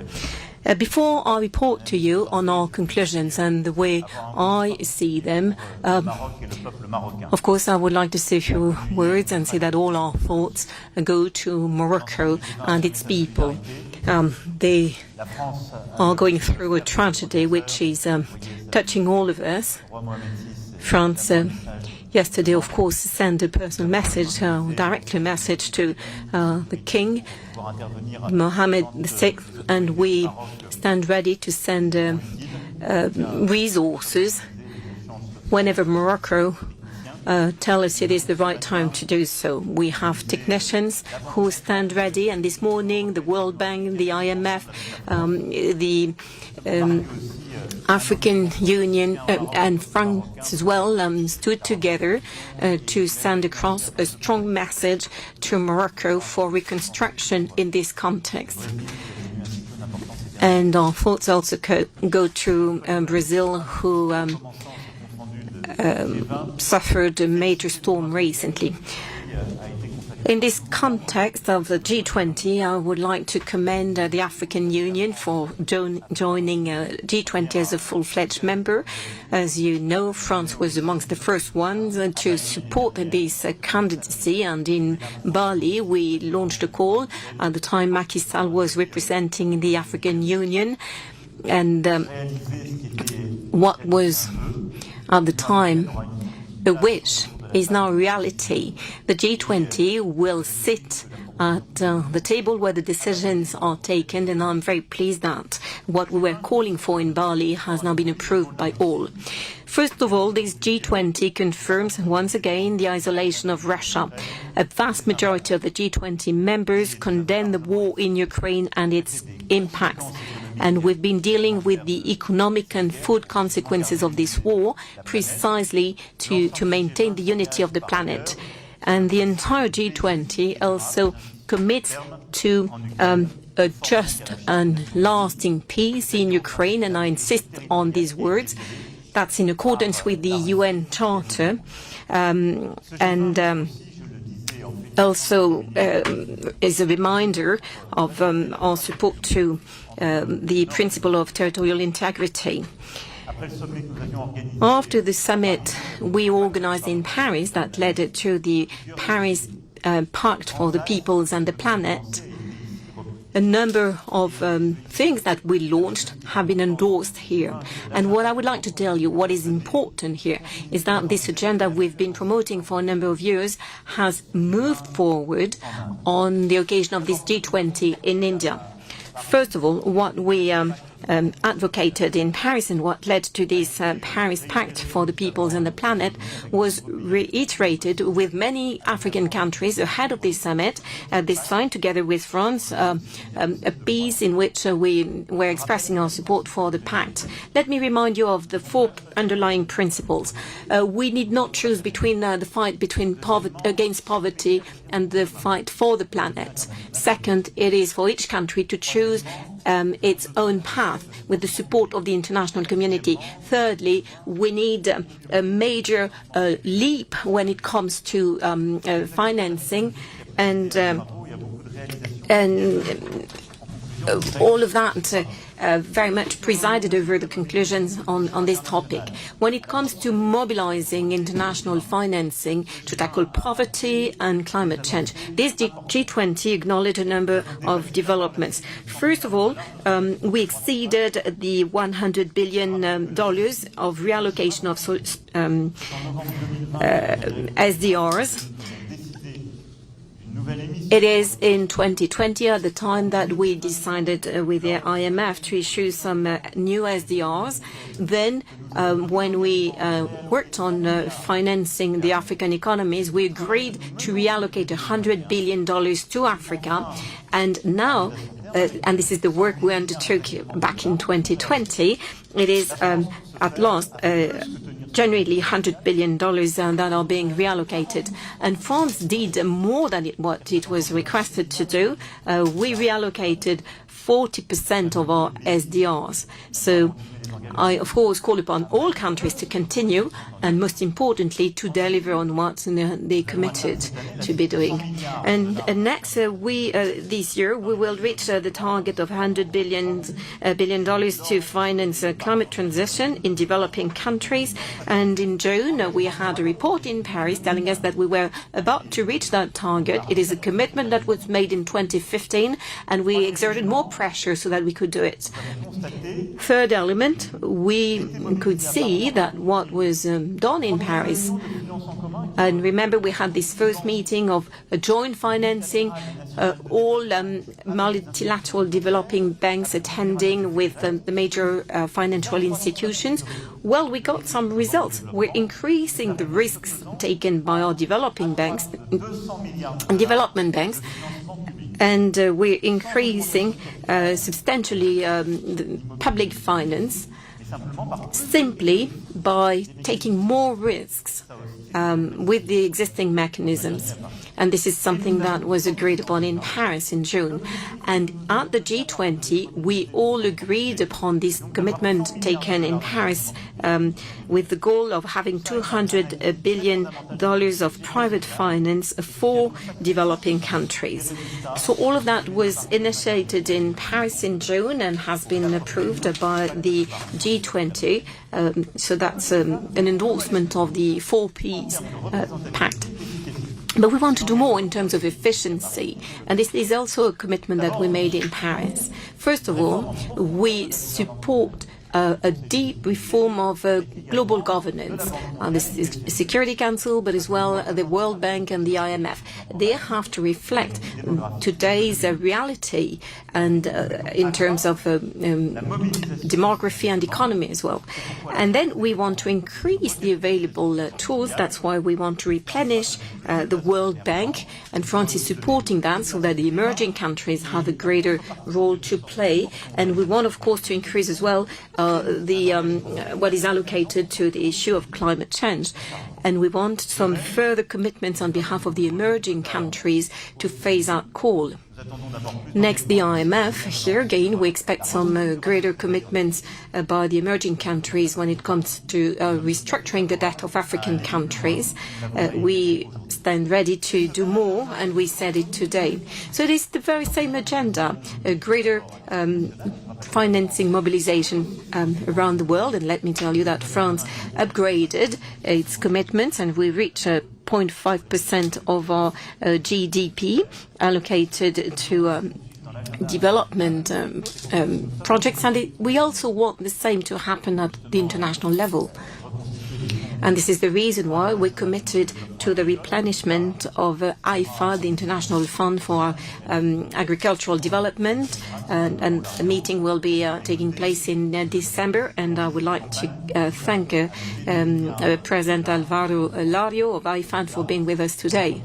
Before I report to you on our conclusions and the way I see them, of course I would like to say a few words and say that all our thoughts go to Morocco and its people. They are going through a tragedy which is touching all of us. France yesterday, of course, sent a personal message, directly a message to the King, Mohammed VI, and we stand ready to send resources whenever Morocco tell us it is the right time to do so. We have technicians who stand ready, and this morning the World Bank, the IMF, the African Union and France as well stood together to send across a strong message to Morocco for reconstruction in this context. And our thoughts also go to Brazil, who suffered a major storm recently. In this context of the G20, I would like to commend the African Union for joining G20 as a full-fledged member. As you know, France was amongst the first ones to support this candidacy, and in Bali we launched a call. At the time, Macky Sall was representing the African Union, and what was at the time a wish is now a reality. The G20 will sit at the table where the decisions are taken, and I'm very pleased that what we were calling for in Bali has now been approved by all. First of all, this G20 confirms once again the isolation of Russia. A vast majority of the G20 members condemn the war in Ukraine and its impacts. And we've been dealing with the economic and food consequences of this war precisely to maintain the unity of the planet. And the entire G20 also commits to a just and lasting peace in Ukraine, and I insist on these words. That's in accordance with the UN Charter, also is a reminder of our support to the principle of territorial integrity. After the summit we organized in Paris that led to the Paris Pact for the Peoples and the Planet, a number of things that we launched have been endorsed here. And what I would like to tell you, what is important here, is that this agenda we've been promoting for a number of years has moved forward on the occasion of this G20 in India. First of all, what we advocated in Paris and what led to this Paris Pact for the Peoples and the Planet was reiterated with many African countries ahead of this summit. They signed together with France a piece in which we were expressing our support for the pact. Let me remind you of the four underlying principles. We need not choose between the fight against poverty and the fight for the planet. Second, it is for each country to choose its own path with the support of the international community. Thirdly, we need a major leap when it comes to financing, and all of that very much presided over the conclusions on this topic. When it comes to mobilizing international financing to tackle poverty and climate change, this G20 acknowledged a number of developments. First of all, we exceeded the $100 billion of reallocation of SDRs. It is in 2020, at the time that we decided with the IMF to issue some new SDRs. Then, when we worked on financing the African economies, we agreed to reallocate $100 billion to Africa. And now, and this is the work we undertook back in 2020, it is at last generally $100 billion that are being reallocated. And France did more than what it was requested to do. We reallocated 40% of our SDRs. So I, of course, call upon all countries to continue and, most importantly, to deliver on what they committed to be doing. And next, this year, we will reach the target of $100 billion to finance climate transition in developing countries. And in June, we had a report in Paris telling us that we were about to reach that target. It is a commitment that was made in 2015, and we exerted more pressure so that we could do it. Third element, we could see that what was done in Paris, and remember we had this first meeting of joint financing, all multilateral developing banks attending with the major financial institutions. Well, we got some results. We're increasing the risks taken by our developing banks and development banks, and we're increasing substantially the public finance simply by taking more risks with the existing mechanisms. And this is something that was agreed upon in Paris in June. And at the G20, we all agreed upon this commitment taken in Paris with the goal of having $200 billion of private finance for developing countries. So all of that was initiated in Paris in June and has been approved by the G20. So that's an endorsement of the 4 Ps pact. But we want to do more in terms of efficiency, and this is also a commitment that we made in Paris. First of all, we support a deep reform of global governance. This is the Security Council, but as well the World Bank and the IMF. They have to reflect today's reality and in terms of demography and economy as well. And then we want to increase the available tools. That's why we want to replenish the World Bank, and France is supporting that so that the emerging countries have a greater role to play. And we want, of course, to increase as well what is allocated to the issue of climate change. And we want some further commitments on behalf of the emerging countries to phase out coal. Next, the IMF. Here again, we expect some greater commitments by the emerging countries when it comes to restructuring the debt of African countries. We stand ready to do more, and we said it today. So it is the very same agenda, a greater financing mobilization around the world. And let me tell you that France upgraded its commitments, and we reached 0.5% of our GDP allocated to development projects. And we also want the same to happen at the international level. And this is the reason why we committed to the replenishment of IFA, the International Fund for Agricultural Development. And the meeting will be taking place in December. And I would like to thank President Alvaro Lario of IFAD for being with us today.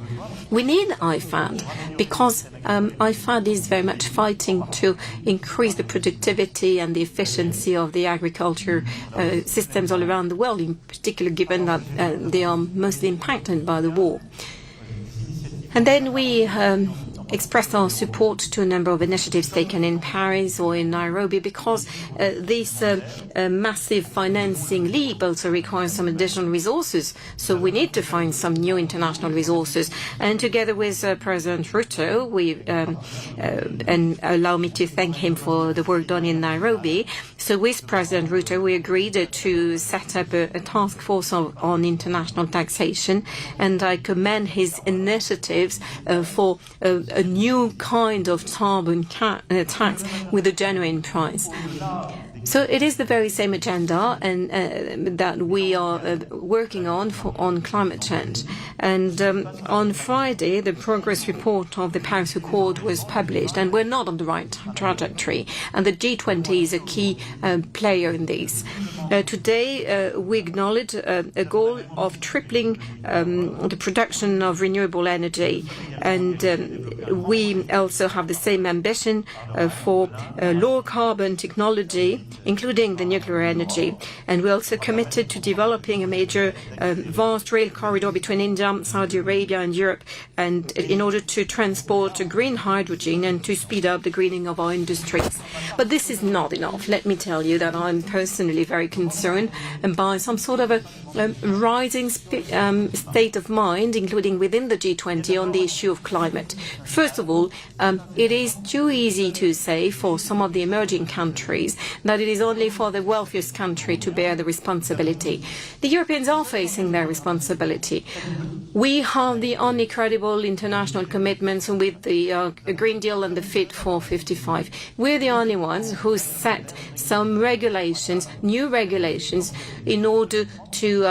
We need IFAD because IFAD is very much fighting to increase the productivity and the efficiency of the agriculture systems all around the world, in particular given that they are mostly impacted by the war. And then we express our support to a number of initiatives taken in Paris or in Nairobi, because this massive financing leap also requires some additional resources. So we need to find some new international resources. And together with President Ruto, and allow me to thank him for the work done in Nairobi. So with President Ruto, we agreed to set up a task force on international taxation, and I commend his initiatives for a new kind of carbon tax with a genuine price. So it is the very same agenda and that we are working on climate change. And on Friday, the progress report of the Paris Accord was published, and we're not on the right trajectory. And the G20 is a key player in this. Today, we acknowledge a goal of tripling the production of renewable energy. And we also have the same ambition for low carbon technology, including the nuclear energy. And we're also committed to developing a major vast rail corridor between India, Saudi Arabia and Europe, and in order to transport green hydrogen and to speed up the greening of our industries. But this is not enough. Let me tell you that I'm personally very concerned by some sort of a rising state of mind, including within the G20, on the issue of climate. First of all, it is too easy to say for some of the emerging countries that it is only for the wealthiest country to bear the responsibility. The Europeans are facing their responsibility. We have the only credible international commitments with the Green Deal and the Fit for 55. We're the only ones who set some regulations, new regulations, in order to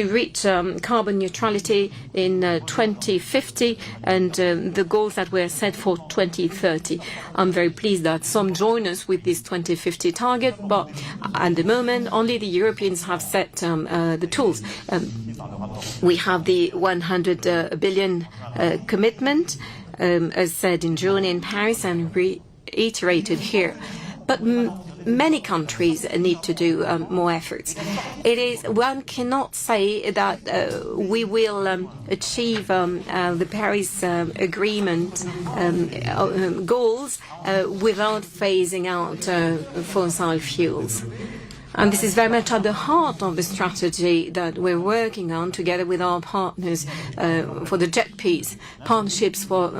reach carbon neutrality in 2050 and the goals that were set for 2030. I'm very pleased that some join us with this 2050 target, but at the moment only the Europeans have set the tools. We have the 100 billion commitment, as said in June in Paris and reiterated here. But many countries need to do more efforts. One cannot say that we will achieve the Paris Agreement goals without phasing out fossil fuels. And this is very much at the heart of the strategy that we're working on together with our partners for the Jet Peace, partnerships for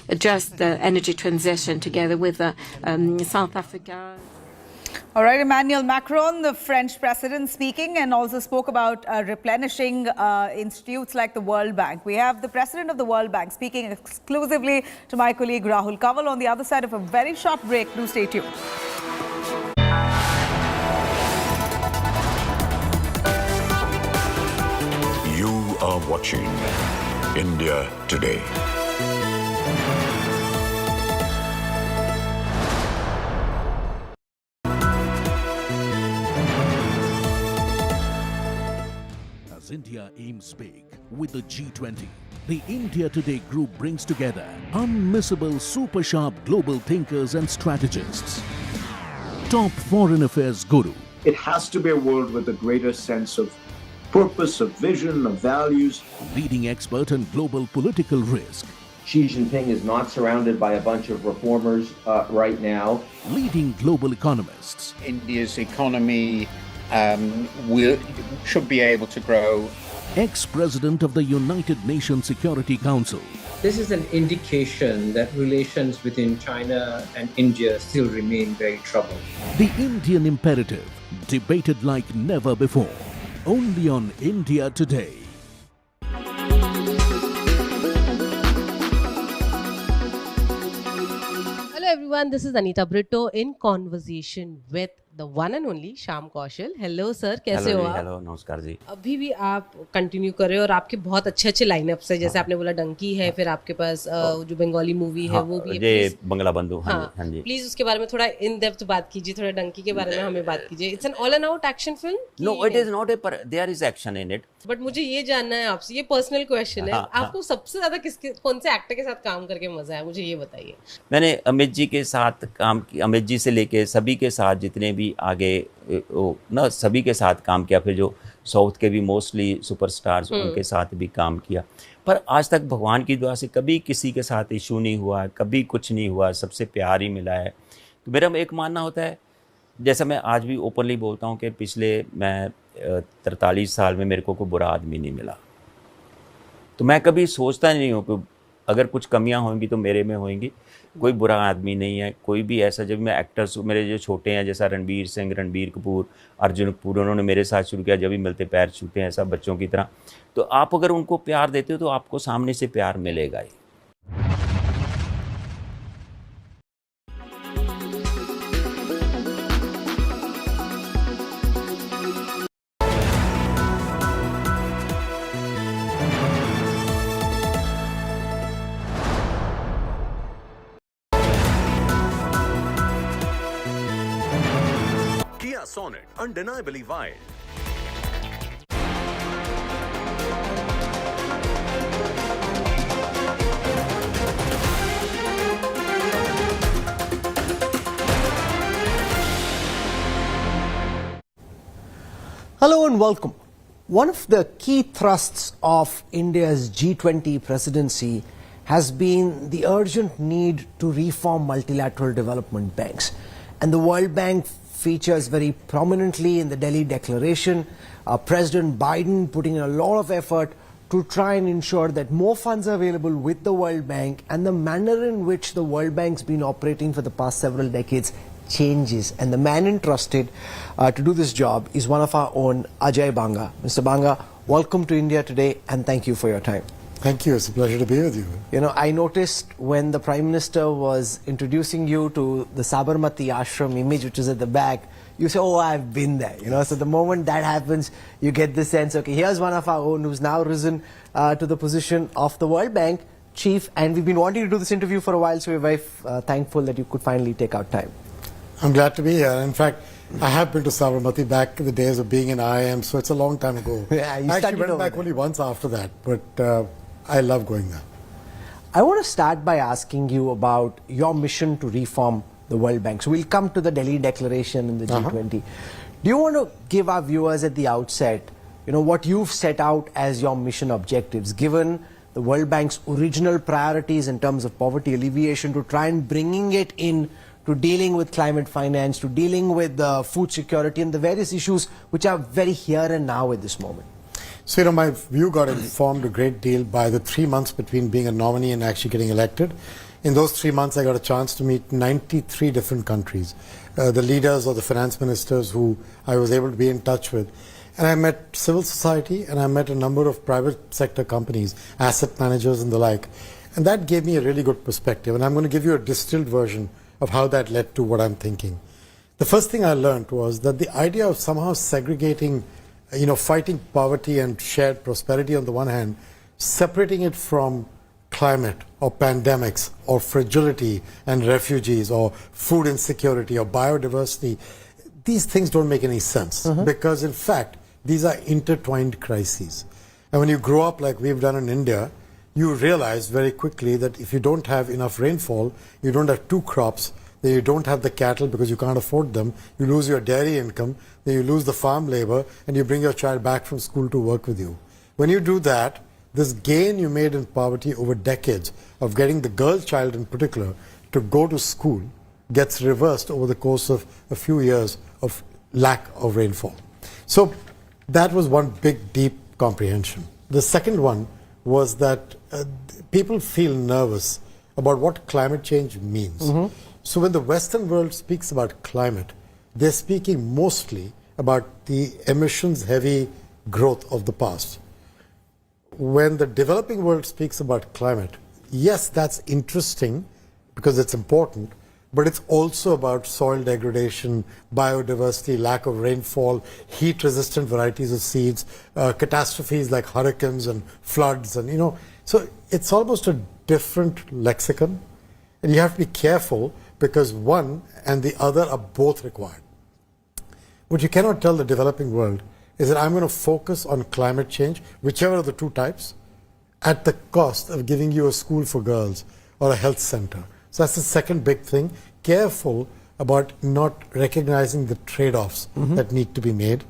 a just energy transition together with South Africa. All right, Emmanuel Macron, the French president, speaking, and also spoke about replenishing institutes like the World Bank. We have the president of the World Bank speaking exclusively to my colleague Rahul Kanwal on the other side of a very short break. Do stay tuned. You are watching India Today. As India aims big with the G20, the India Today group brings together unmissable super sharp global thinkers and strategists. Top foreign affairs guru. It has to be a world with a greater sense of purpose, of vision, of values. Leading expert on global political risk. Xi Jinping is not surrounded by a bunch of reformers right now. Leading global economists. India's economy should be able to grow. Ex-president of the United Nations Security Council. This is an indication that relations between China and India still remain very troubled. The Indian imperative, debated like never before. Only on India Today. Hello everyone, this is Anita Brito in conversation with the one and only Shyam Kaushal. Hello sir, कैसे हो आप? Hello, नमस्कार जी. अभी भी आप continue कर रहे हो और आपके बहुत अच्छे अच्छे लाइनअप्स है, जैसे आपने बोला डंकी है, फिर आपके पास जो बंगाली मूवी है वो भी है, ये बंगला बंधु. हाँ जी. प्लीज उसके बारे में थोड़ा इन डेप्थ बात कीजिए, थोड़ा डंकी के बारे में हमें बात कीजिए. It's an all and out action film? No, it is not a, there is action in it. But मुझे ये जानना है आपसे, ये पर्सनल क्वेश्चन है, आपको सबसे ज्यादा कौन से एक्टर के साथ काम करके मजा आया, मुझे ये बताइए. मैंने अमित जी के साथ काम किया, अमित जी से लेके सभी के साथ जितने भी आगे ना सभी के साथ काम किया. फिर जो साउथ के भी मोस्टली सुपरस्टार्स उनके साथ भी काम किया. पर आज तक भगवान की दुआ से कभी किसी के साथ इशू नहीं हुआ, कभी कुछ नहीं हुआ, सबसे प्यार ही मिला है। तो मेरा एक मानना होता है, जैसा मैं आज भी ओपनली बोलता हूँ कि पिछले मैं 43 साल में मेरे को कोई बुरा आदमी नहीं मिला। तो मैं कभी सोचता नहीं हूँ कि अगर कुछ कमियाँ होंगी तो मेरे में होंगी। कोई बुरा आदमी नहीं है, कोई भी ऐसा। जब मैं एक्टर्स, मेरे जो छोटे हैं जैसा रणबीर सिंह, रणबीर कपूर, अर्जुन कपूर, उन्होंने मेरे साथ शुरू किया, जब भी मिलते पैर छूते हैं, ऐसा बच्चों की तरह। तो आप अगर उनको प्यार देते हो तो आपको सामने से प्यार मिलेगा ही। Kia Sonet, undeniably wild. Hello and welcome. One of the key thrusts of India's G20 presidency has been the urgent need to reform multilateral development banks. And the World Bank features very prominently in the Delhi Declaration. President Biden putting in a lot of effort to try and ensure that more funds are available with the World Bank, and the manner in which the World Bank's been operating for the past several decades changes. And the man entrusted to do this job is one of our own, Ajay Banga. Mr. Banga, welcome to India Today and thank you for your time. Thank you. It's a pleasure to be with you. You know, I noticed when the Prime Minister was introducing you to the Sabarmati Ashram image, which is at the back, you say, oh, I've been there. You know, so the moment that happens, you get the sense, okay, here's one of our own who's now risen to the position of the World Bank chief. And we've been wanting to do this interview for a while, so we're very thankful that you could finally take out time. I'm glad to be here. In fact, I have been to Sabarmati back in the days of being in IIM, so it's a long time ago. Yeah, you I actually went back there. only once after that, but I love going there. I want to start by asking you about your mission to reform the World Bank. So we'll come to the Delhi Declaration and the G20. Do you want to give our viewers at the outset, you know, what you've set out as your mission objectives, given the World Bank's original priorities in terms of poverty alleviation, to try and bringing it in to dealing with climate finance, to dealing with food security and the various issues which are very here and now at this moment? So, you know, my view got informed a great deal by the 3 months between being a nominee and actually getting elected. In those 3 months, I got a chance to meet 93 different countries, the leaders or the finance ministers who I was able to be in touch with. And I met civil society and I met a number of private sector companies, asset managers and the like. And that gave me a really good perspective. And I'm going to give you a distilled version of how that led to what I'm thinking. The first thing I learned was that the idea of somehow segregating, you know, fighting poverty and shared prosperity on the one hand, separating it from climate or pandemics or fragility and refugees or food insecurity or biodiversity, these things don't make any sense because in fact these are intertwined crises. And when you grow up like we've done in India, you realize very quickly that if you don't have enough rainfall, you don't have 2 crops, then you don't have the cattle because you can't afford them, you lose your dairy income, then you lose the farm labor, and you bring your child back from school to work with you. When you do that, this gain you made in poverty over decades of getting the girl child in particular to go to school gets reversed over the course of a few years of lack of rainfall. So that was one big, deep comprehension. The second one was that people feel nervous about what climate change means. So when the Western world speaks about climate, they're speaking mostly about the emissions-heavy growth of the past. When the developing world speaks about climate, yes, that's interesting because it's important, but it's also about soil degradation, biodiversity, lack of rainfall, heat-resistant varieties of seeds, catastrophes like hurricanes and floods, and you know, so it's almost a different lexicon, and you have to be careful because one and the other are both required. What you cannot tell the developing world is that I'm going to focus on climate change, whichever of the 2 types, at the cost of giving you a school for girls or a health center. So that's the second big thing. Careful about not recognizing the trade-offs that need to be made.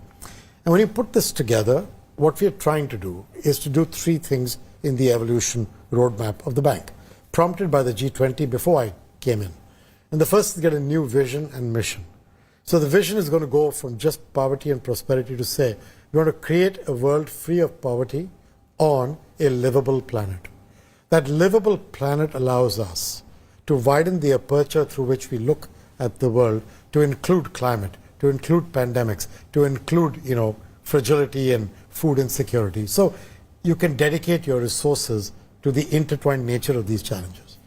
And when you put this together, what we are trying to do is to do 3 things in the evolution roadmap of the bank, prompted by the G20 before I came in. And the first is to get a new vision and mission. So the vision is going to go from just poverty and prosperity to say, we want to create a world free of poverty on a livable planet. That livable planet allows us to widen the aperture through which we look at the world, to include climate, to include pandemics, to include, fragility and food insecurity. So you can dedicate your resources to the intertwined nature of these challenges.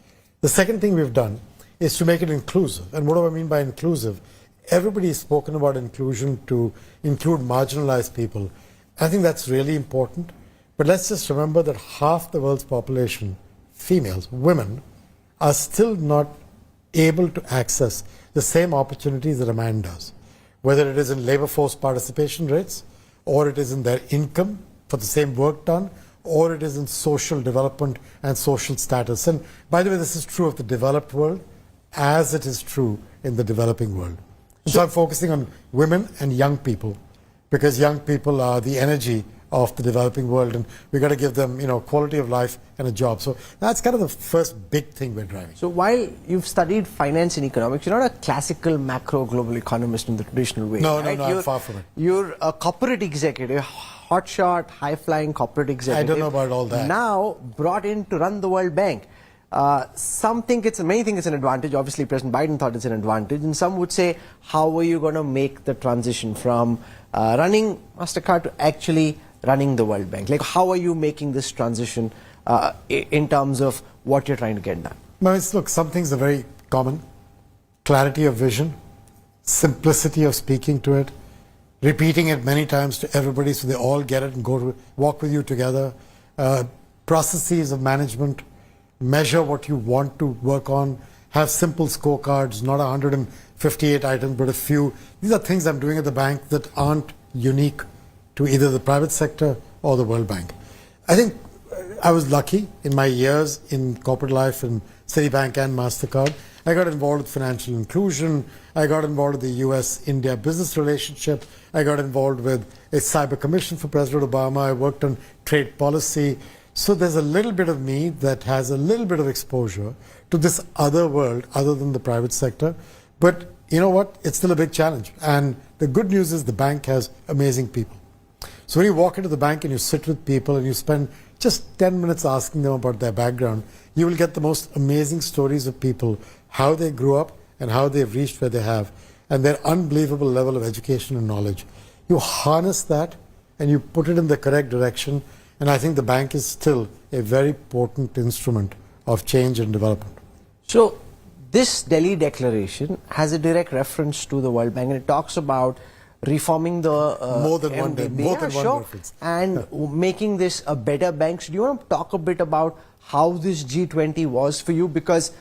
The second thing we've done is to make it inclusive. And what do I mean by inclusive? Everybody has spoken about inclusion to include marginalized people. I think that's really important. But let's just remember that half the world's population, females, women, are still not able to access the same opportunities that a man does, whether it is in labor force participation rates, or it is in their income for the same work done, or it is in social development and social status. And by the way, this is true of the developed world as it is true in the developing world. So I'm focusing on women and young people, because young people are the energy of the developing world, and we've got to give them, quality of life and a job. So that's kind of the first big thing we're driving. So while you've studied finance and economics, you're not a classical macro global economist in the traditional way. No, right? no, I'm far from it. You're a corporate executive, hotshot, high-flying corporate executive. I don't know about all that. Now brought in to run the World Bank. Many think it's an advantage. Obviously, President Biden thought it's an advantage. And some would say, how are you going to make the transition from running MasterCard to actually running the World Bank? Like, how are you making this transition in terms of what you're trying to get done? Well, look, some things are very common. Clarity of vision, simplicity of speaking to it, repeating it many times to everybody so they all get it and walk with you together. Processes of management, measure what you want to work on, have simple scorecards, not 158 items, but a few. These are things I'm doing at the bank that aren't unique to either the private sector or the World Bank. I think I was lucky in my years in corporate life in Citibank and MasterCard. I got involved with financial inclusion. I got involved with the US-India business relationship. I got involved with a cyber commission for President Obama. I worked on trade policy. So there's a little bit of me that has a little bit of exposure to this other world other than the private sector. But you know what? It's still a big challenge. And the good news is the bank has amazing people. So when you walk into the bank and you sit with people and you spend just 10 minutes asking them about their background, you will get the most amazing stories of people, how they grew up and how they've reached where they have, and their unbelievable level of education and knowledge. You harness that and you put it in the correct direction, and I think the bank is still a very potent instrument of change and development. So this Delhi Declaration has a direct reference to the World Bank, and it talks about reforming the more than one reference, and making this a better bank. So do you want to talk a bit about how this G20 was for you? Because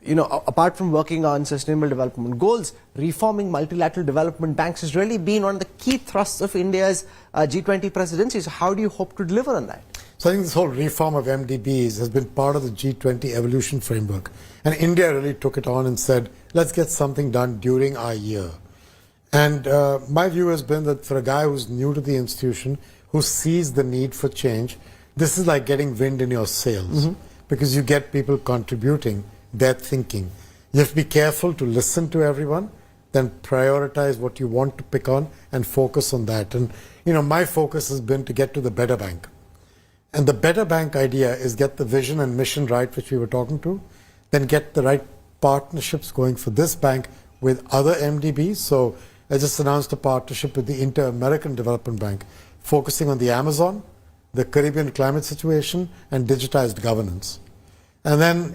apart from working on sustainable development goals, reforming multilateral development banks has really been one of the key thrusts of India's G20 presidency. So how do you hope to deliver on that? So I think this whole reform of MDBs has been part of the G20 evolution framework. And India really took it on and said, let's get something done during our year. And my view has been that for a guy who's new to the institution, who sees the need for change, this is like getting wind in your sails, because you get people contributing their thinking. You have to be careful to listen to everyone, then prioritize what you want to pick on and focus on that. And my focus has been to get to the better bank. And the better bank idea is get the vision and mission right, which we were talking to, then get the right partnerships going for this bank with other MDBs. So I just announced a partnership with the Inter-American Development Bank, focusing on the Amazon, the Caribbean climate situation, and digitized governance. And then,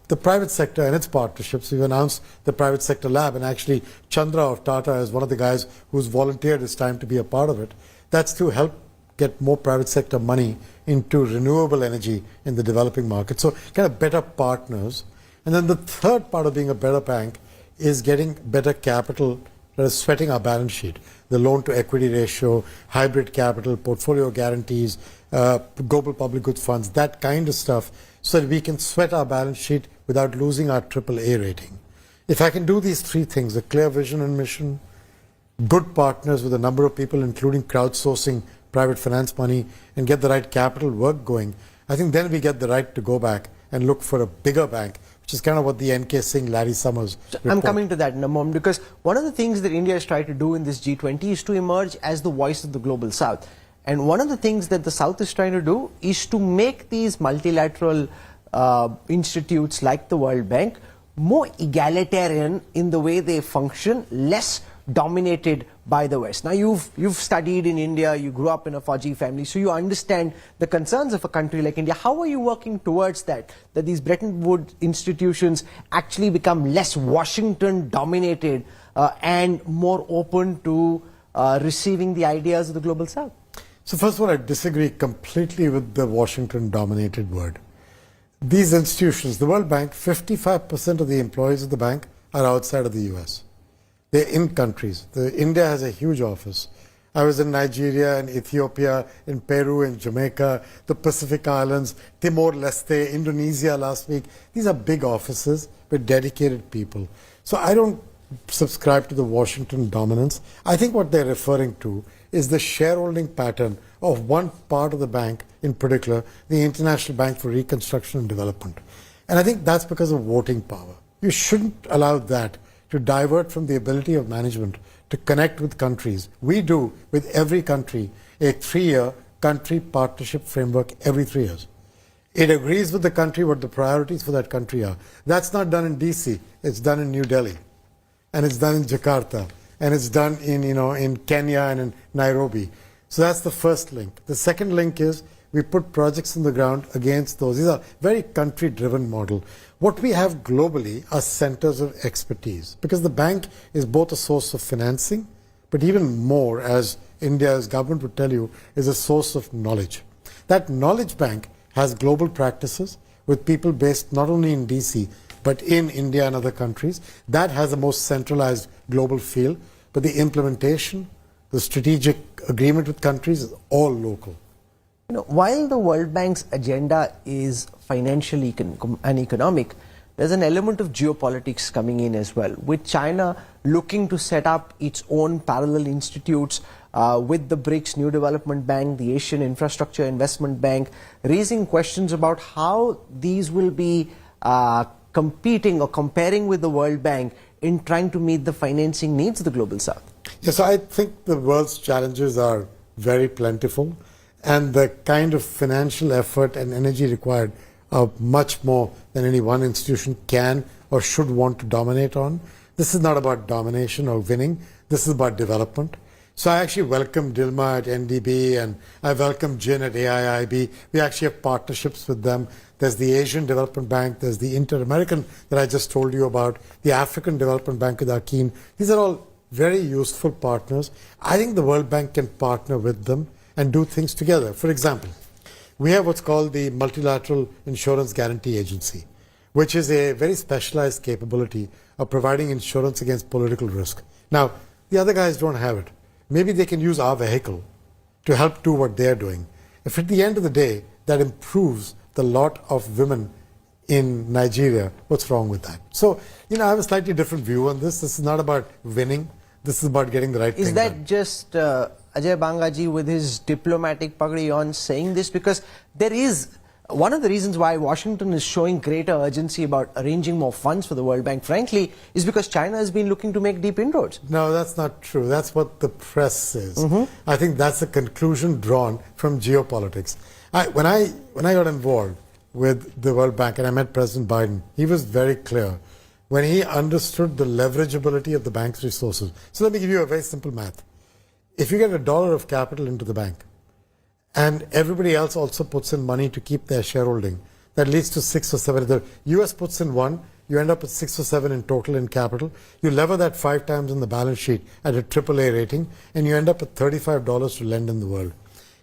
the private sector and its partnerships. We've announced the private sector lab, and actually Chandra of Tata is one of the guys who's volunteered his time to be a part of it. That's to help get more private sector money into renewable energy in the developing market. So kind of better partners. And then the third part of being a better bank is getting better capital, that is sweating our balance sheet. The loan to equity ratio, hybrid capital, portfolio guarantees, global public goods funds, that kind of stuff, so that we can sweat our balance sheet without losing our AAA rating. If I can do these three things, a clear vision and mission, good partners with a number of people, including crowdsourcing private finance money, and get the right capital work going, I think then we get the right to go back and look for a bigger bank, which is kind of what the NK Singh, Larry Summers report. I'm coming to that in a moment, because one of the things that India has tried to do in this G20 is to emerge as the voice of the global South. And one of the things that the South is trying to do is to make these multilateral institutes like the World Bank more egalitarian in the way they function, less dominated by the West. Now, you've studied in India, you grew up in a Fauji family, so you understand the concerns of a country like India. How are you working towards that these Bretton Woods institutions actually become less Washington dominated and more open to receiving the ideas of the global South? So first of all, I disagree completely with the Washington dominated word. These institutions, the World Bank, 55% of the employees of the bank are outside of the US. They're in countries. India has a huge office. I was in Nigeria, in Ethiopia, in Peru, in Jamaica, the Pacific Islands, Timor-Leste, Indonesia last week. These are big offices with dedicated people. So I don't subscribe to the Washington dominance. I think what they're referring to is the shareholding pattern of one part of the bank, in particular, the International Bank for Reconstruction and Development. And I think that's because of voting power. You shouldn't allow that to divert from the ability of management to connect with countries. We do, with every country, a 3-year country partnership framework every 3 years. It agrees with the country what the priorities for that country are. That's not done in DC, it's done in New Delhi, and it's done in Jakarta, and it's done in Kenya and in Nairobi. So that's the first link. The second link is we put projects on the ground against those. These are very country-driven model. What we have globally are centers of expertise, because the bank is both a source of financing, but even more, as India's government would tell you, is a source of knowledge. That knowledge bank has global practices with people based not only in DC, but in India and other countries. That has the most centralized global feel, but the implementation, the strategic agreement with countries is all local. While the World Bank's agenda is financial and economic, there's an element of geopolitics coming in as well, with China looking to set up its own parallel institutes with the BRICS New Development Bank, the Asian Infrastructure Investment Bank, raising questions about how these will be competing or comparing with the World Bank in trying to meet the financing needs of the global South. Yes, I think the world's challenges are very plentiful, and the kind of financial effort and energy required are much more than any one institution can or should want to dominate on. This is not about domination or winning. This is about development. So I actually welcome Dilma at NDB, and I welcome Jin at AIIB. We actually have partnerships with them. There's the Asian Development Bank, there's the Inter-American that I just told you about, the African Development Bank with Akin. These are all very useful partners. I think the World Bank can partner with them and do things together. For example, we have what's called the Multilateral Insurance Guarantee Agency, which is a very specialized capability of providing insurance against political risk. Now, the other guys don't have it. Maybe they can use our vehicle to help do what they're doing. If at the end of the day, that improves the lot of women in Nigeria, what's wrong with that? So, I have a slightly different view on this. This is not about winning. This is about getting the right thing done. Is that just Ajay Bangaji with his diplomatic pagdi on saying this? Because there is one of the reasons why Washington is showing greater urgency about arranging more funds for the World Bank, frankly, is because China has been looking to make deep inroads. No, that's not true. That's what the press says. I think that's a conclusion drawn from geopolitics. When I got involved with the World Bank and I met President Biden, he was very clear when he understood the leverageability of the bank's resources. So let me give you a very simple math. If you get $1 of capital into the bank, and everybody else also puts in money to keep their shareholding, that leads to 6 or 7. The US puts in 1, you end up with 6 or 7 in total in capital. You lever that 5 times in the balance sheet at a AAA rating, and you end up with $35 to lend in the world.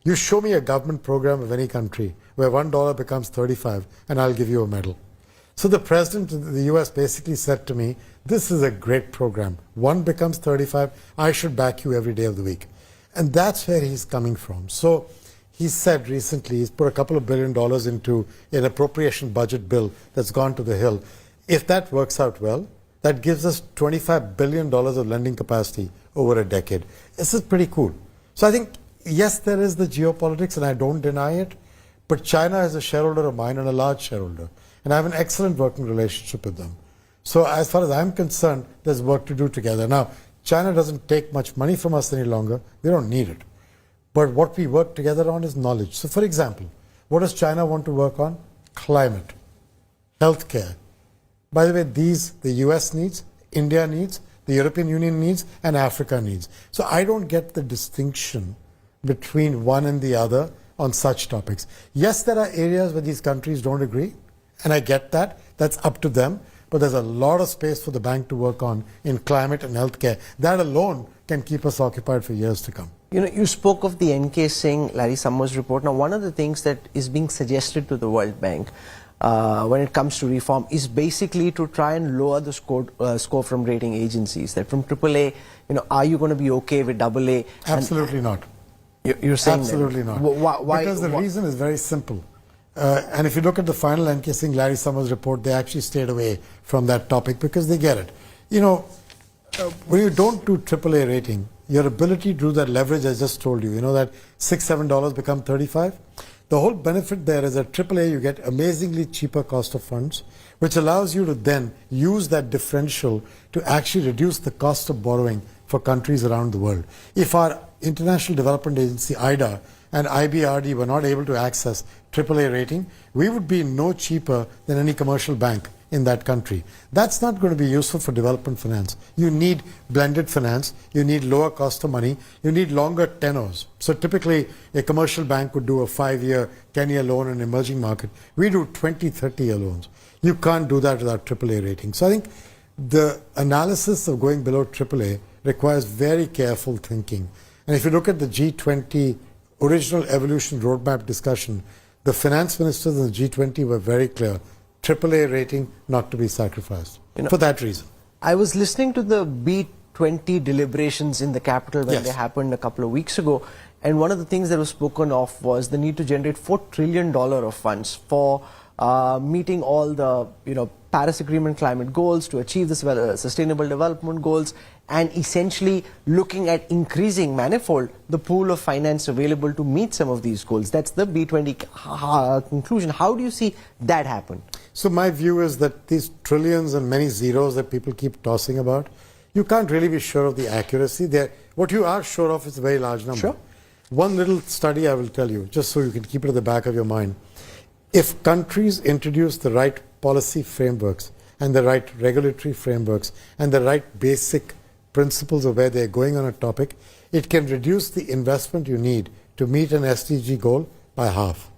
You show me a government program of any country where $1 becomes 35, and I'll give you a medal. So the president of the US basically said to me, this is a great program. 1 becomes 35, I should back you every day of the week. And that's where he's coming from. So he said recently he's put a couple of $1 billion into an appropriation budget bill that's gone to the Hill. If that works out well, that gives us $25 billion of lending capacity over a decade. This is pretty cool. So I think, yes, there is the geopolitics, and I don't deny it, But China is a shareholder of mine and a large shareholder. And I have an excellent working relationship with them. So as far as I'm concerned, there's work to do together. Now, China doesn't take much money from us any longer. They don't need it. But what we work together on is knowledge. So for example, what does China want to work on? Climate, healthcare. By the way, these the US needs, India needs, the European Union needs, and Africa needs. So I don't get the distinction between one and the other on such topics. Yes, there are areas where these countries don't agree, and I get that. That's up to them. But there's a lot of space for the bank to work on in climate and healthcare. That alone can keep us occupied for years to come. You know, you spoke of the N.K. Singh, Larry Summers report. Now, one of the things that is being suggested to the World Bank when it comes to reform is basically to try and lower the score from rating agencies. That from AAA, you know, are you going to be okay with AA? Absolutely not. You're saying absolutely that. not. Why? Because the reason is very simple. And if you look at the final N.K. Singh, Larry Summers report, they actually stayed away from that topic because they get it. You know, when you don't do AAA rating, your ability to do that leverage I just told you, you know, that $6, $7 become 35. The whole benefit there is at AAA you get amazingly cheaper cost of funds, which allows you to then use that differential to actually reduce the cost of borrowing for countries around the world. If our International Development Agency, IDA, and IBRD were not able to access AAA rating, we would be no cheaper than any commercial bank in that country. That's not going to be useful for development finance. You need blended finance, you need lower cost of money, you need longer tenors. So typically a commercial bank would do a 5-year, 10-year loan in an emerging market. We do 20, 30-year loans. You can't do that without AAA rating. So I think the analysis of going below AAA requires very careful thinking. And if you look at the G20 original evolution roadmap discussion, the finance ministers in the G20 were very clear. AAA rating not to be sacrificed, you know, for that reason. I was listening to the B20 deliberations in the capital when they happened a couple of weeks ago, and one of the things that was spoken of was the need to generate $4 trillion of funds for meeting all the, you know, Paris Agreement climate goals, to achieve the sustainable development goals, and essentially looking at increasing manifold the pool of finance available to meet some of these goals. That's the B20 conclusion. How do you see that happen? So my view is that these trillions and many zeros that people keep tossing about, you can't really be sure of the accuracy. What you are sure of is a very large number. Sure. One little study I will tell you, just so you can keep it at the back of your mind. If countries introduce the right policy frameworks and the right regulatory frameworks and the right basic principles of where they're going on a topic, it can reduce the investment you need to meet an SDG goal by half.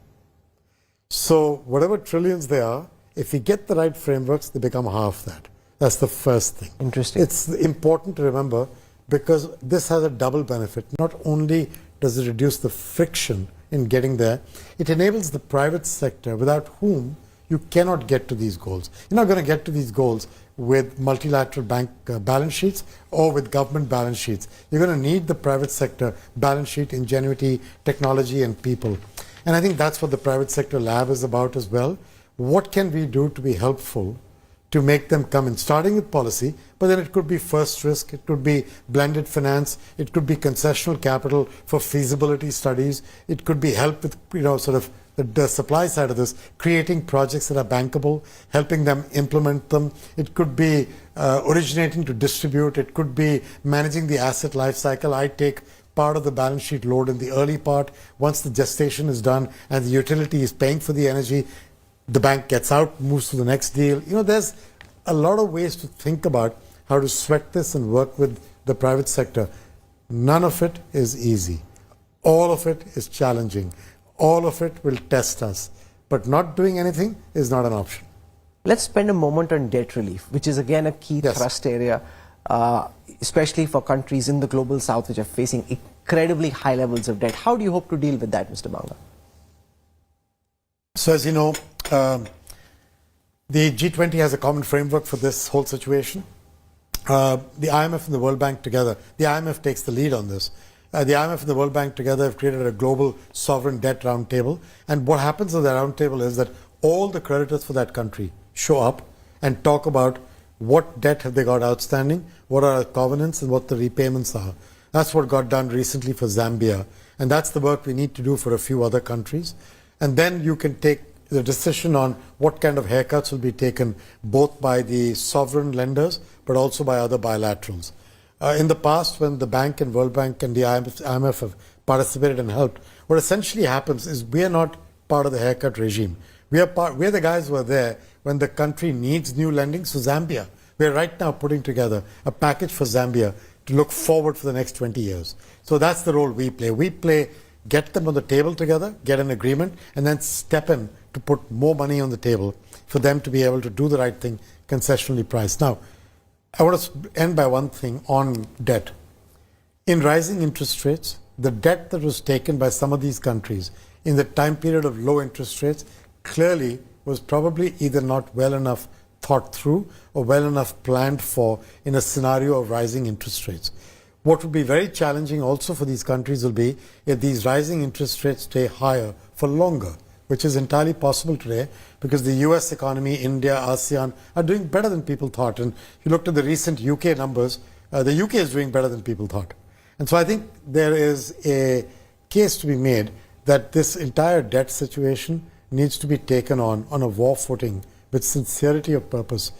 So whatever trillions they are, if we get the right frameworks, they become half that. That's the first thing. Interesting. It's important to remember because this has a double benefit. Not only does it reduce the friction in getting there, it enables the private sector without whom you cannot get to these goals. You're not going to get to these goals with multilateral bank balance sheets or with government balance sheets. You're going to need the private sector balance sheet, ingenuity, technology, and people. And I think that's what the private sector lab is about as well. What can we do to be helpful to make them come in, starting with policy, but then it could be first risk, it could be blended finance, it could be concessional capital for feasibility studies, it could be help with, you know, sort of the supply side of this, creating projects that are bankable, helping them implement them. It could be originating to distribute, it could be managing the asset life cycle. I take part of the balance sheet load in the early part. Once the gestation is done and the utility is paying for the energy, the bank gets out, moves to the next deal. You know, there's a lot of ways to think about how to sweat this and work with the private sector. None of it is easy. All of it is challenging. All of it will test us. But not doing anything is not an option. Let's spend a moment on debt relief, which is again a key thrust area, especially for countries in the global south which are facing incredibly high levels of debt. How do you hope to deal with that, Mr. Banga? So as you know, the G20 has a common framework for this whole situation. The IMF and the World Bank together, the IMF takes the lead on this. The IMF and the World Bank together have created a global sovereign debt roundtable. And what happens on the roundtable is that all the creditors for that country show up and talk about what debt have they got outstanding, what are the covenants, and what the repayments are. That's what got done recently for Zambia. And that's the work we need to do for a few other countries. And then you can take the decision on what kind of haircuts will be taken both by the sovereign lenders but also by other bilaterals. In the past, when the Bank and World Bank and the IMF have participated and helped, what essentially happens is we are not part of the haircut regime. We are the guys who are there when the country needs new lending. So Zambia, we are right now putting together a package for Zambia to look forward for the next 20 years. So that's the role we play. We play, get them on the table together, get an agreement, and then step in to put more money on the table for them to be able to do the right thing, concessionally priced. Now, I want to end by one thing on debt. In rising interest rates, the debt that was taken by some of these countries in the time period of low interest rates clearly was probably either not well enough thought through or well enough planned for in a scenario of rising interest rates. What would be very challenging also for these countries will be if these rising interest rates stay higher for longer, which is entirely possible today because the US economy, India, ASEAN are doing better than people thought. And if you looked at the recent UK numbers, the UK is doing better than people thought. And so I think there is a case to be made that this entire debt situation needs to be taken on a war footing with sincerity of purpose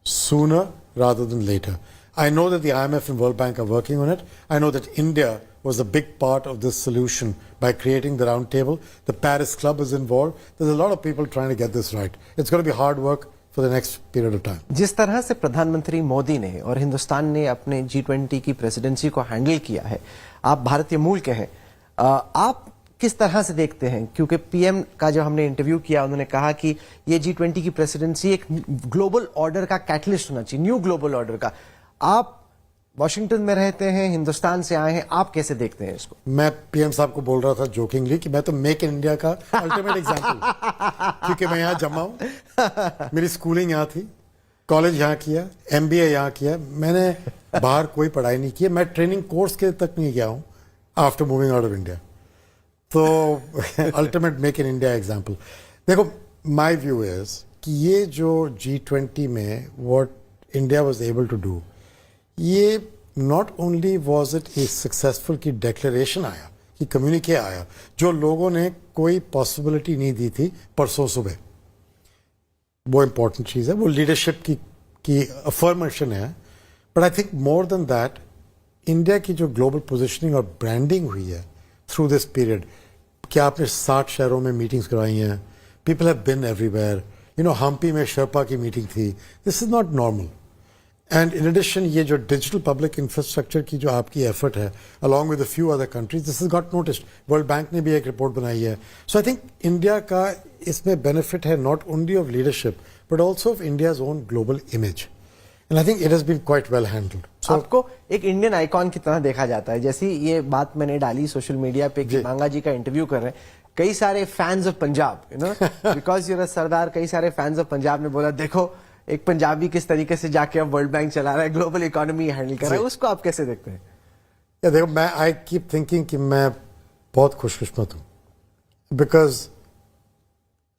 sooner rather than later. I know that the IMF and World Bank are working on it. I know that India was a big part of this solution by creating the round table. The Paris Club is involved. There's a lot of people trying to get this right. It's going to be hard work for the next period of time. जिस तरह से प्रधानमंत्री मोदी ने और हिंदुस्तान ने अपने G20 की presidency को हैंडल किया है, आप भारतीय मूल के हैं, आप किस तरह से देखते हैं? क्योंकि पीएम का जो हमने इंटरव्यू किया, उन्होंने कहा कि ये G20 की प्रेसिडेंसी एक ग्लोबल ऑर्डर का कैटलिस्ट होना चाहिए, न्यू ग्लोबल ऑर्डर का। आप वॉशिंगटन में रहते हैं, हिंदुस्तान से आए हैं, आप कैसे देखते हैं इसको? मैं पीएम साहब को बोल रहा था जोकिंगली कि मैं तो मेक इन इंडिया का अल्टीमेट एग्जांपल, क्योंकि मैं यहाँ जमा हूँ, मेरी स्कूलिंग यहाँ थी, कॉलेज यहाँ किया, एमबीए यहाँ किया, मैंने बाहर कोई पढ़ाई नहीं की, मैं ट्रेनिंग कोर्स के तक नहीं गया हूँ after moving out of India. तो ultimate make in India example. देखो, माई व्यू इज कि ये जो G20 में what India was able to do, ये not only was it a successful की डिक्लेरेशन आया, कि कम्युनिके आया, जो लोगों ने कोई पॉसिबिलिटी नहीं दी थी परसों सुबह, वो इंपॉर्टेंट चीज़ है, वो लीडरशिप की अफर्मेशन है। But I think more than that, India की जो ग्लोबल पोजिशनिंग और ब्रांडिंग हुई है थ्रू दिस पीरियड, क्या आपने 60 शहरों में मीटिंग्स करवाई हैं, people have been everywhere, you know, Hampi में शेरपा की मीटिंग थी, this is not normal. And in addition, ये जो डिजिटल पब्लिक इंफ्रास्ट्रक्चर की जो आपकी एफर्ट है along with a few other countries, this is got noticed, world bank ने भी एक रिपोर्ट बनाई है। सो आई थिंक इंडिया का इसमें बेनिफिट है not only of leadership but also of India's own global image, and I think it has been quite well handled. So, आपको एक इंडियन आइकॉन की तरह देखा जाता है। जैसी ये बात मैंने डाली सोशल मीडिया पे कि मांगा जी का इंटरव्यू कर रहे हैं, कई सारे fans of Punjab, you know, because you're a sardar, कई सारे फैंस ऑफ पंजाब ने बोला देखो एक पंजाबी किस तरीके से जाके अब वर्ल्ड बैंक चला रहा है, ग्लोबल इकोनॉमी हैंडल कर रहा है, उसको आप कैसे देखते हैं? या देखो, मैं आई कीप थिंकिंग कि मैं बहुत खुशकिस्मत हूँ, बिकॉज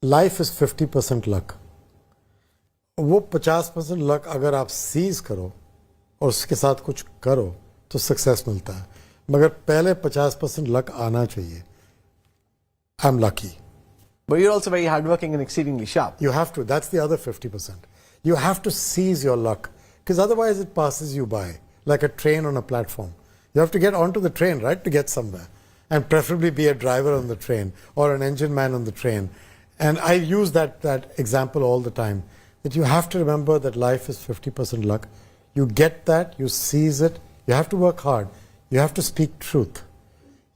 लाइफ इज 50% लक। वो 50% लक अगर आप सीज करो और उसके साथ कुछ करो तो सक्सेस मिलता है, मगर पहले 50% लक आना चाहिए। I am lucky, but you're also very hardworking and exceedingly sharp. You have to. That's the other 50%. You have to seize your luck, because otherwise it passes you by like a train on a platform. You have to get onto the train, right, to get somewhere, and preferably be a driver on the train or an engine man on the train. And I use that example all the time, that you have to remember that life is 50% luck. You get that, you seize it, you have to work hard, you have to speak truth,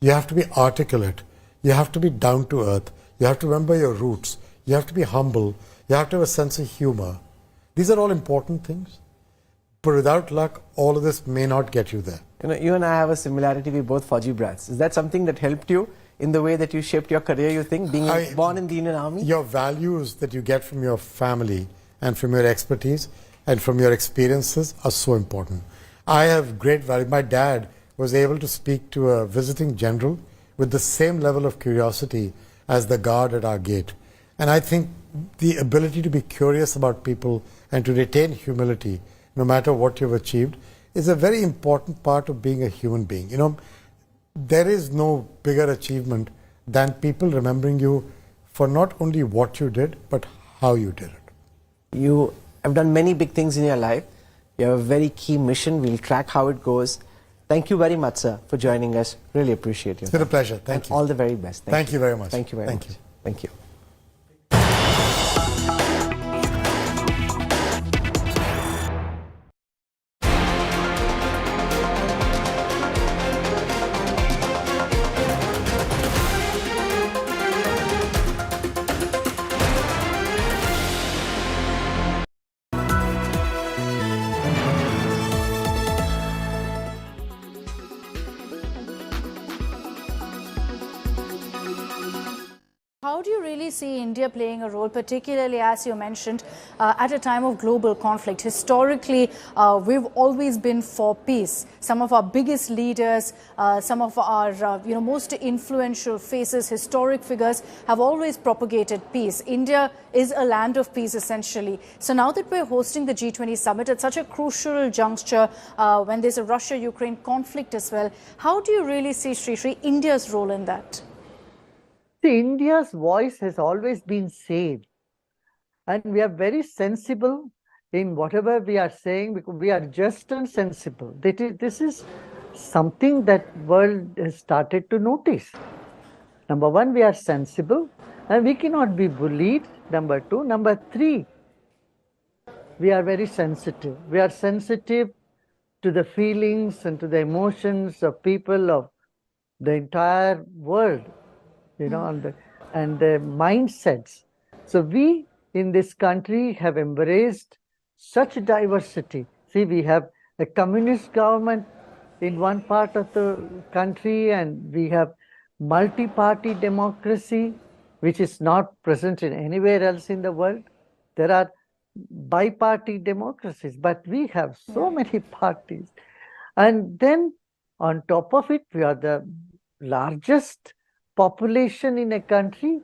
you have to be articulate, you have to be down to earth, you have to remember your roots, you have to be humble, you have to have a sense of humor. These are all important things, but without luck, all of this may not get you there. You know, you and I have a similarity, we're both Fauji brats. Is that something that helped you in the way that you shaped your career, you think, being born in the Indian Army? Your values that you get from your family and from your expertise and from your experiences are so important. I have great value. My dad was able to speak to a visiting general with the same level of curiosity as the guard at our gate. And I think the ability to be curious about people and to retain humility, no matter what you've achieved, is a very important part of being a human being. You know, there is no bigger achievement than people remembering you for not only what you did, but how you did it. You have done many big things in your life. You have a very key mission. We'll track how it goes. Thank you very much, sir, for joining us. Really appreciate it. It's been a pleasure. Thank you. All the very best. Thank you very much. Thank you very much. Thank you. How do you really see India playing a role, particularly, as you mentioned, at a time of global conflict? Historically, we've always been for peace. Some of our biggest leaders, some of our most influential faces, historic figures, have always propagated peace. India is a land of peace, essentially. So now that we're hosting the G20 Summit at such a crucial juncture, when there's a Russia-Ukraine conflict as well, how do you really see, Sri, India's role in that? See, India's voice has always been saved, and we are very sensible in whatever we are saying, because we are just and sensible. This is something that world has started to notice. Number one, we are sensible and we cannot be bullied. Number two. Number three, we are very sensitive. We are sensitive to the feelings and to the emotions of people of the entire world. And the mindsets. So we in this country have embraced such diversity. See, we have a communist government in one part of the country, and we have multi-party democracy, which is not present in anywhere else in the world. There are bi-party democracies, but we have so many parties. And then on top of it, we are the largest population in a country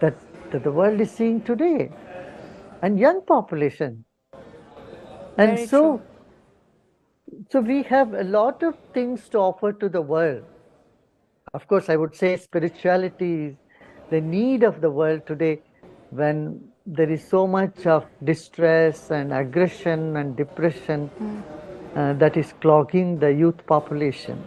that the world is seeing today, and young population. And so we have a lot of things to offer to the world. Of course, I would say spirituality is the need of the world today, when there is so much of distress and aggression and depression that is clogging the youth population.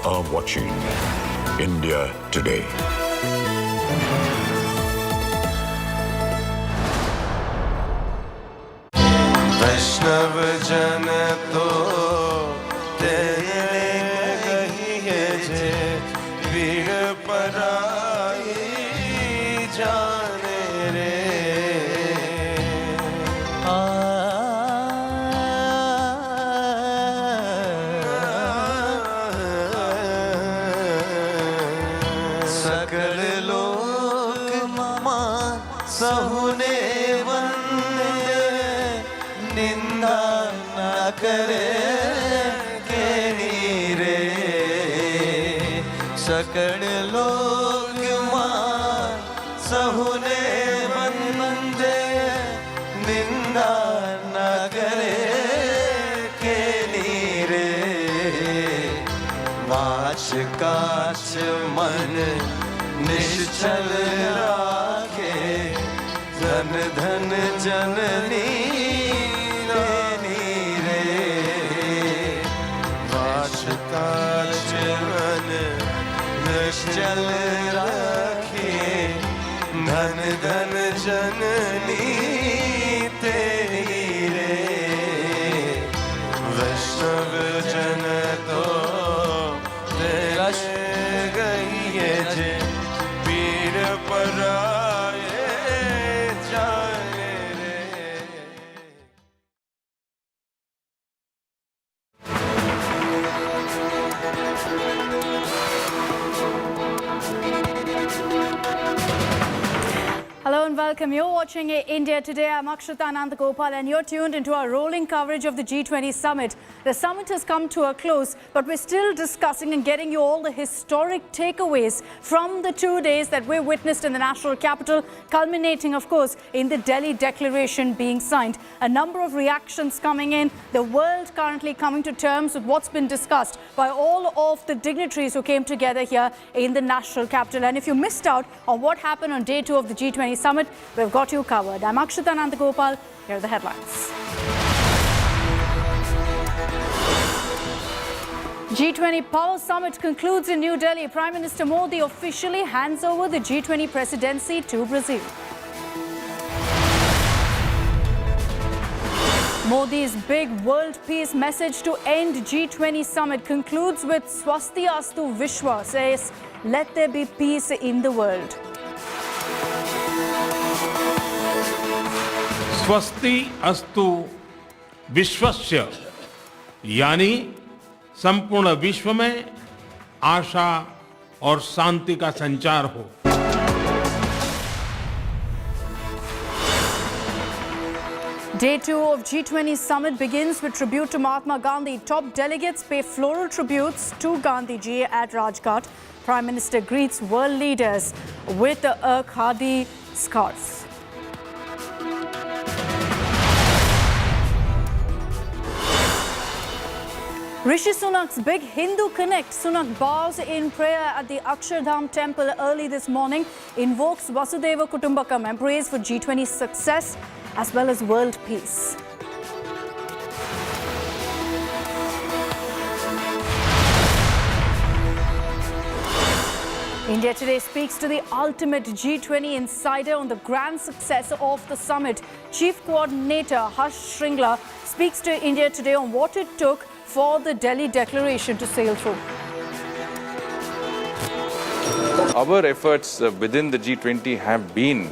are watching India Today. वैष्णव जन तो तेरे कहिए जे वीर पराई जाने रे सकल लोक मान सहुने वंदे निंदा न करे के नीरे सकल लोग मान सहुने वंदे निंदा न करे के नीरे वाच काच मन निश्चल राखे धन धन जननी निश्चल राखे धन धन जननी तेरी रे वैष्णव जन तो तेरा गई है जे पीर परा welcome. You're watching India Today. I'm Akshita Anandagopal and you're tuned into our rolling coverage of the G20 Summit. The summit has come to a close, but we're still discussing and getting you all the historic takeaways from the 2 days that we witnessed in the national capital, culminating, of course, in the Delhi Declaration being signed. A number of reactions coming in, the world currently coming to terms with what's been discussed by all of the dignitaries who came together here in the national capital. And if you missed out on what happened on day 2 of the G20 Summit, we've got you covered. I'm Akshita Anandagopal. Here are the headlines. G20 Power Summit concludes in New Delhi. Prime Minister Modi officially hands over the G20 presidency to Brazil. Modi's big world peace message to end G20 Summit concludes with Swasti Astu Vishwa, says, let there be peace in the world. स्वस्ति अस्तु विश्वस्य यानी संपूर्ण विश्व में आशा और शांति का संचार हो. Day 2 of G20 Summit begins with tribute to Mahatma Gandhi. Top delegates pay floral tributes to Gandhiji at Rajghat. Prime Minister greets world leaders with a khadi scarf. Rishi Sunak's big Hindu connect. Sunak bows in prayer at the Akshardham temple early this morning, invokes Vasudhaiva Kutumbakam and prays for G20 success as well as world peace. India Today speaks to the ultimate G20 insider on the grand success of the summit. Chief Coordinator Harsh Shringla speaks to India Today on what it took for the Delhi Declaration to sail through. Our efforts within the G20 have been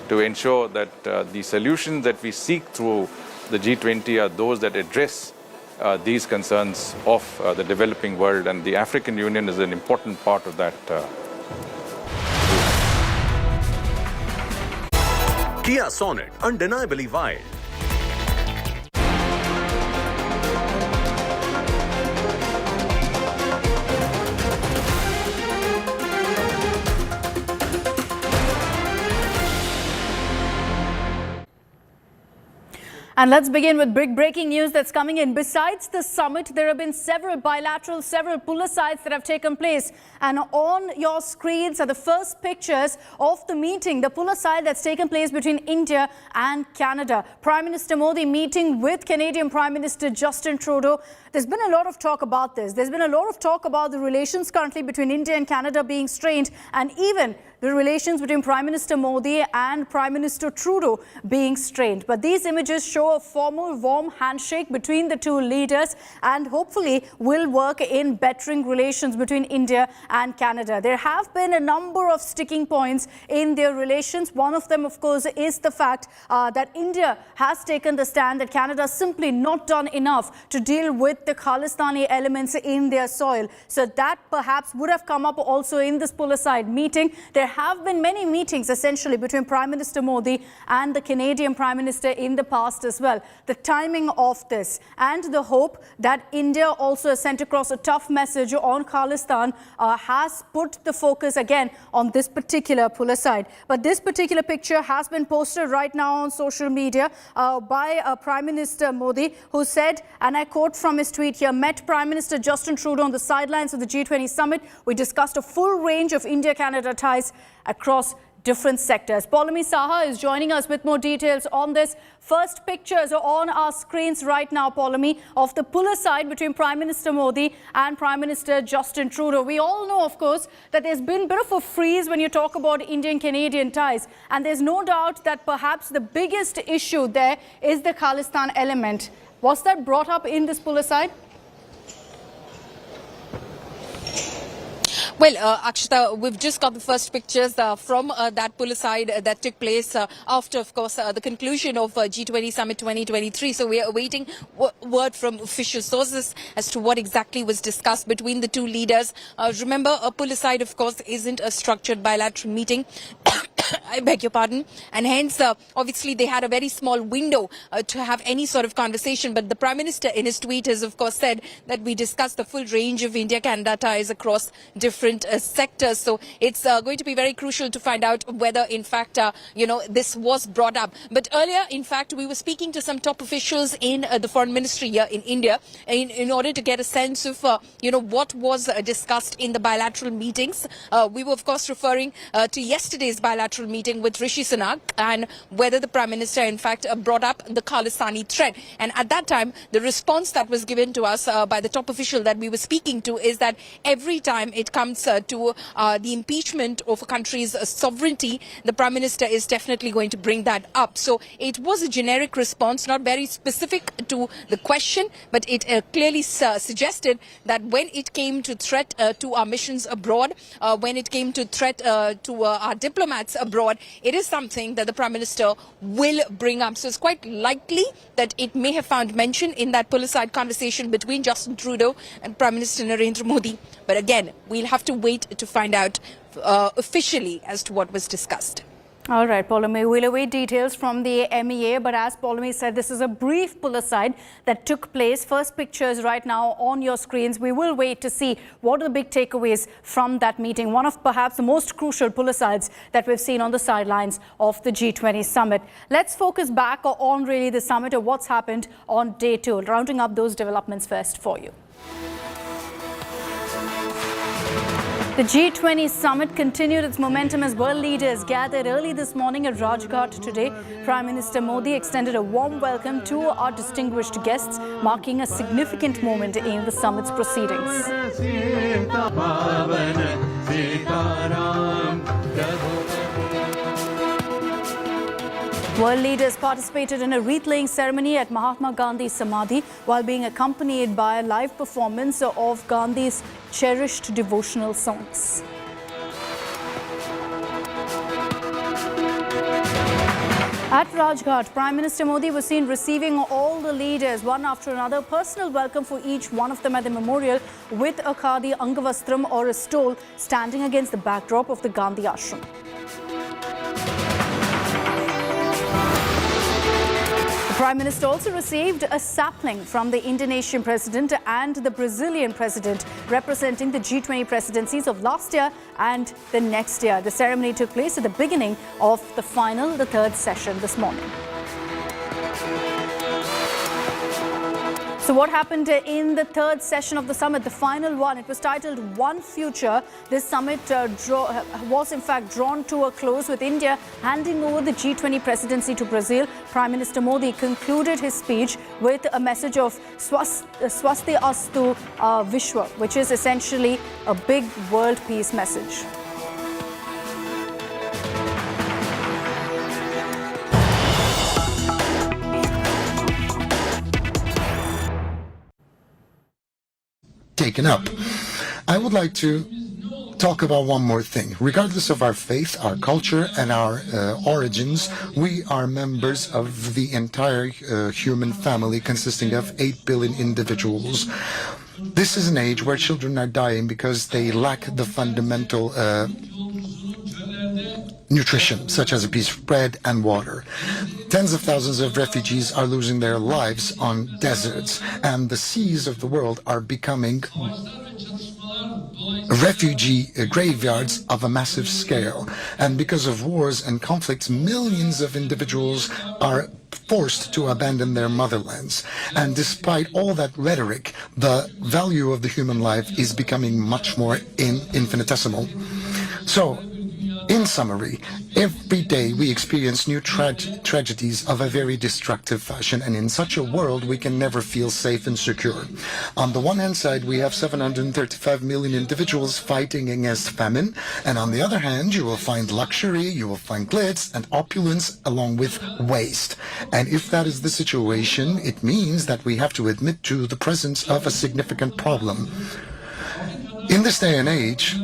to ensure that the solutions that we seek through the G20 are those that address these concerns of the developing world, and the African Union is an important part of that. Kia Sonet, undeniably wild. And let's begin with big breaking news that's coming in. Besides the summit, there have been several bilateral, several pull-asides that have taken place. And on your screens are the first pictures of the meeting, the pull-aside that's taken place between India and Canada. Prime Minister Modi meeting with Canadian Prime Minister Justin Trudeau. There's been a lot of talk about this. There's been a lot of talk about the relations currently between India and Canada being strained, and even the relations between Prime Minister Modi and Prime Minister Trudeau being strained. But these images show a formal, warm handshake between the two leaders and hopefully will work in bettering relations between India and Canada. There have been a number of sticking points in their relations. One of them, of course, is the fact that India has taken the stand that Canada is simply not done enough to deal with the Khalistani elements in their soil. So that perhaps would have come up also in this pull-aside meeting. There have been many meetings essentially between Prime Minister Modi and the Canadian Prime Minister in the past as well. The timing of this and the hope that India also has sent across a tough message on Khalistan has put the focus again on this particular pull-aside. But this particular picture has been posted right now on social media by Prime Minister Modi, who said, and I quote from his tweet here, met Prime Minister Justin Trudeau on the sidelines of the G20 Summit. We discussed a full range of India-Canada ties across different sectors. Paulami Saha is joining us with more details on this. First pictures are on our screens right now, Paulami, of the pull-aside between Prime Minister Modi and Prime Minister Justin Trudeau. We all know, of course, that there's been a bit of a freeze when you talk about Indian-Canadian ties. And there's no doubt that perhaps the biggest issue there is the Khalistan element. Was that brought up in this pull-aside? Well, Akshita, we've just got the first pictures from that pull-aside that took place after, of course, the conclusion of G20 Summit 2023. So we are awaiting word from official sources as to what exactly was discussed between the two leaders. Remember, a pull-aside, of course, isn't a structured bilateral meeting. I beg your pardon. And hence, obviously, they had a very small window to have any sort of conversation. But the Prime Minister in his tweet has, of course, said that we discussed the full range of India-Canada ties across different sectors. So it's going to be very crucial to find out whether, in fact, this was brought up. But earlier, in fact, we were speaking to some top officials in the Foreign Ministry here in India in order to get a sense of, what was discussed in the bilateral meetings. We were, of course, referring to yesterday's bilateral meeting with Rishi Sunak and whether the Prime Minister, in fact, brought up the Khalisani threat. And at that time, the response that was given to us by the top official that we were speaking to is that every time it comes to the impeachment of a country's sovereignty, the Prime Minister is definitely going to bring that up. So it was a generic response, not very specific to the question, but it clearly suggested that when it came to threat to our missions abroad, when it came to threat to our diplomats abroad, it is something that the Prime Minister will bring up. So it's quite likely that it may have found mention in that poolside conversation between Justin Trudeau and Prime Minister Narendra Modi. But again, we'll have to wait to find out officially as to what was discussed. All right, Pauline, we'll await details from the MEA, but as Pauline said, this is a brief pull-aside that took place. First pictures right now on your screens. We will wait to see what are the big takeaways from that meeting. One of perhaps the most crucial pull-asides that we've seen on the sidelines of the G20 Summit. Let's focus back on really the summit or what's happened on day 2, rounding up those developments first for you. The G20 Summit continued its momentum as world leaders gathered early this morning at Rajghat today. Prime Minister Modi extended a warm welcome to our distinguished guests, marking a significant moment in the summit's proceedings. World leaders participated in a wreath-laying ceremony at Mahatma Gandhi's Samadhi while being accompanied by a live performance of Gandhi's cherished devotional songs. At Rajghat, Prime Minister Modi was seen receiving all the leaders, one after another, personal welcome for each one of them at the memorial with a khadi angavastram or a stole standing against the backdrop of the Gandhi Ashram. The Prime Minister also received a sapling from the Indonesian President and the Brazilian President, representing the G20 presidencies of last year and the next year. The ceremony took place at the beginning of the third session this morning. So what happened in the third session of the summit, the final one? It was titled One Future. This summit was in fact drawn to a close with India handing over the G20 presidency to Brazil. Prime Minister Modi concluded his speech with a message of Swasti Astu Vishwa, which is essentially a big world peace message. Taken up. I would like to talk about one more thing. Regardless of our faith, our culture, and our origins, we are members of the entire human family consisting of 8 billion individuals. This is an age where children are dying because they lack the fundamental nutrition, such as a piece of bread and water. Tens of thousands of refugees are losing their lives on deserts, and the seas of the world are becoming refugee graveyards of a massive scale. And because of wars and conflicts, millions of individuals are forced to abandon their motherlands. And despite all that rhetoric, the value of the human life is becoming much more infinitesimal. So, in summary, every day we experience new tragedies of a very destructive fashion, and in such a world we can never feel safe and secure. On the one hand side, we have 735 million individuals fighting against famine, and on the other hand, you will find luxury, you will find glitz and opulence along with waste. And if that is the situation, it means that we have to admit to the presence of a significant problem. In this day and age,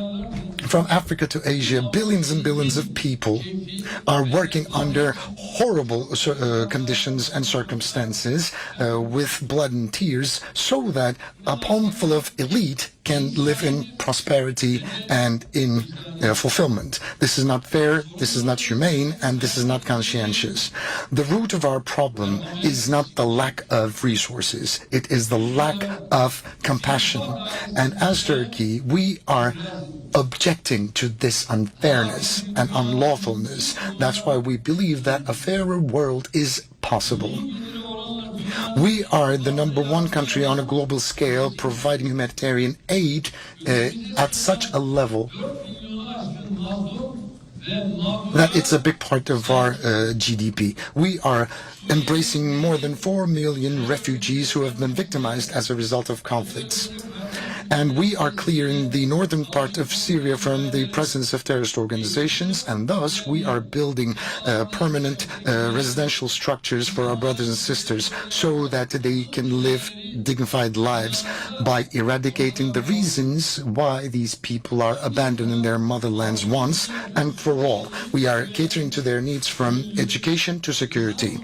from Africa to Asia, billions and billions of people are working under horrible conditions and circumstances with blood and tears so that a palm full of elite can live in prosperity and in fulfillment. This is not fair, this is not humane, and this is not conscientious. The root of our problem is not the lack of resources, it is the lack of compassion. And as Turkey, we are objecting to this unfairness and unlawfulness. That's why we believe that a fairer world is possible. We are the #1 country on a global scale providing humanitarian aid at such a level that it's a big part of our GDP. We are embracing more than 4 million refugees who have been victimized as a result of conflicts. And we are clearing the northern part of Syria from the presence of terrorist organizations, and thus we are building permanent residential structures for our brothers and sisters so that they can live dignified lives by eradicating the reasons why these people are abandoning their motherlands once and for all. We are catering to their needs from education to security.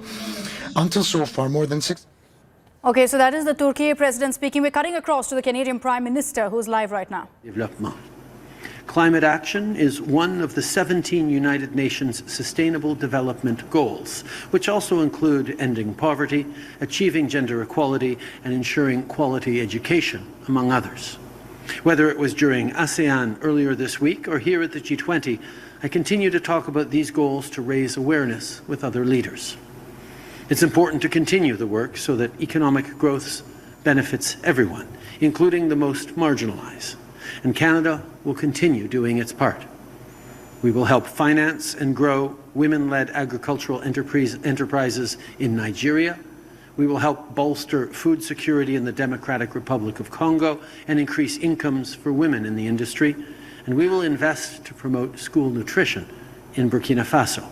Until so far, more than 6... Okay, so that is the Turkey president speaking. We're cutting across to the Canadian Prime Minister, who's live right now. Development. Climate action is one of the 17 United Nations Sustainable Development Goals, which also include ending poverty, achieving gender equality, and ensuring quality education, among others. Whether it was during ASEAN earlier this week or here at the G20, I continue to talk about these goals to raise awareness with other leaders. It's important to continue the work so that economic growth benefits everyone, including the most marginalized. And Canada will continue doing its part. We will help finance and grow women-led agricultural enterprises in Nigeria. We will help bolster food security in the Democratic Republic of Congo and increase incomes for women in the industry. And we will invest to promote school nutrition in Burkina Faso.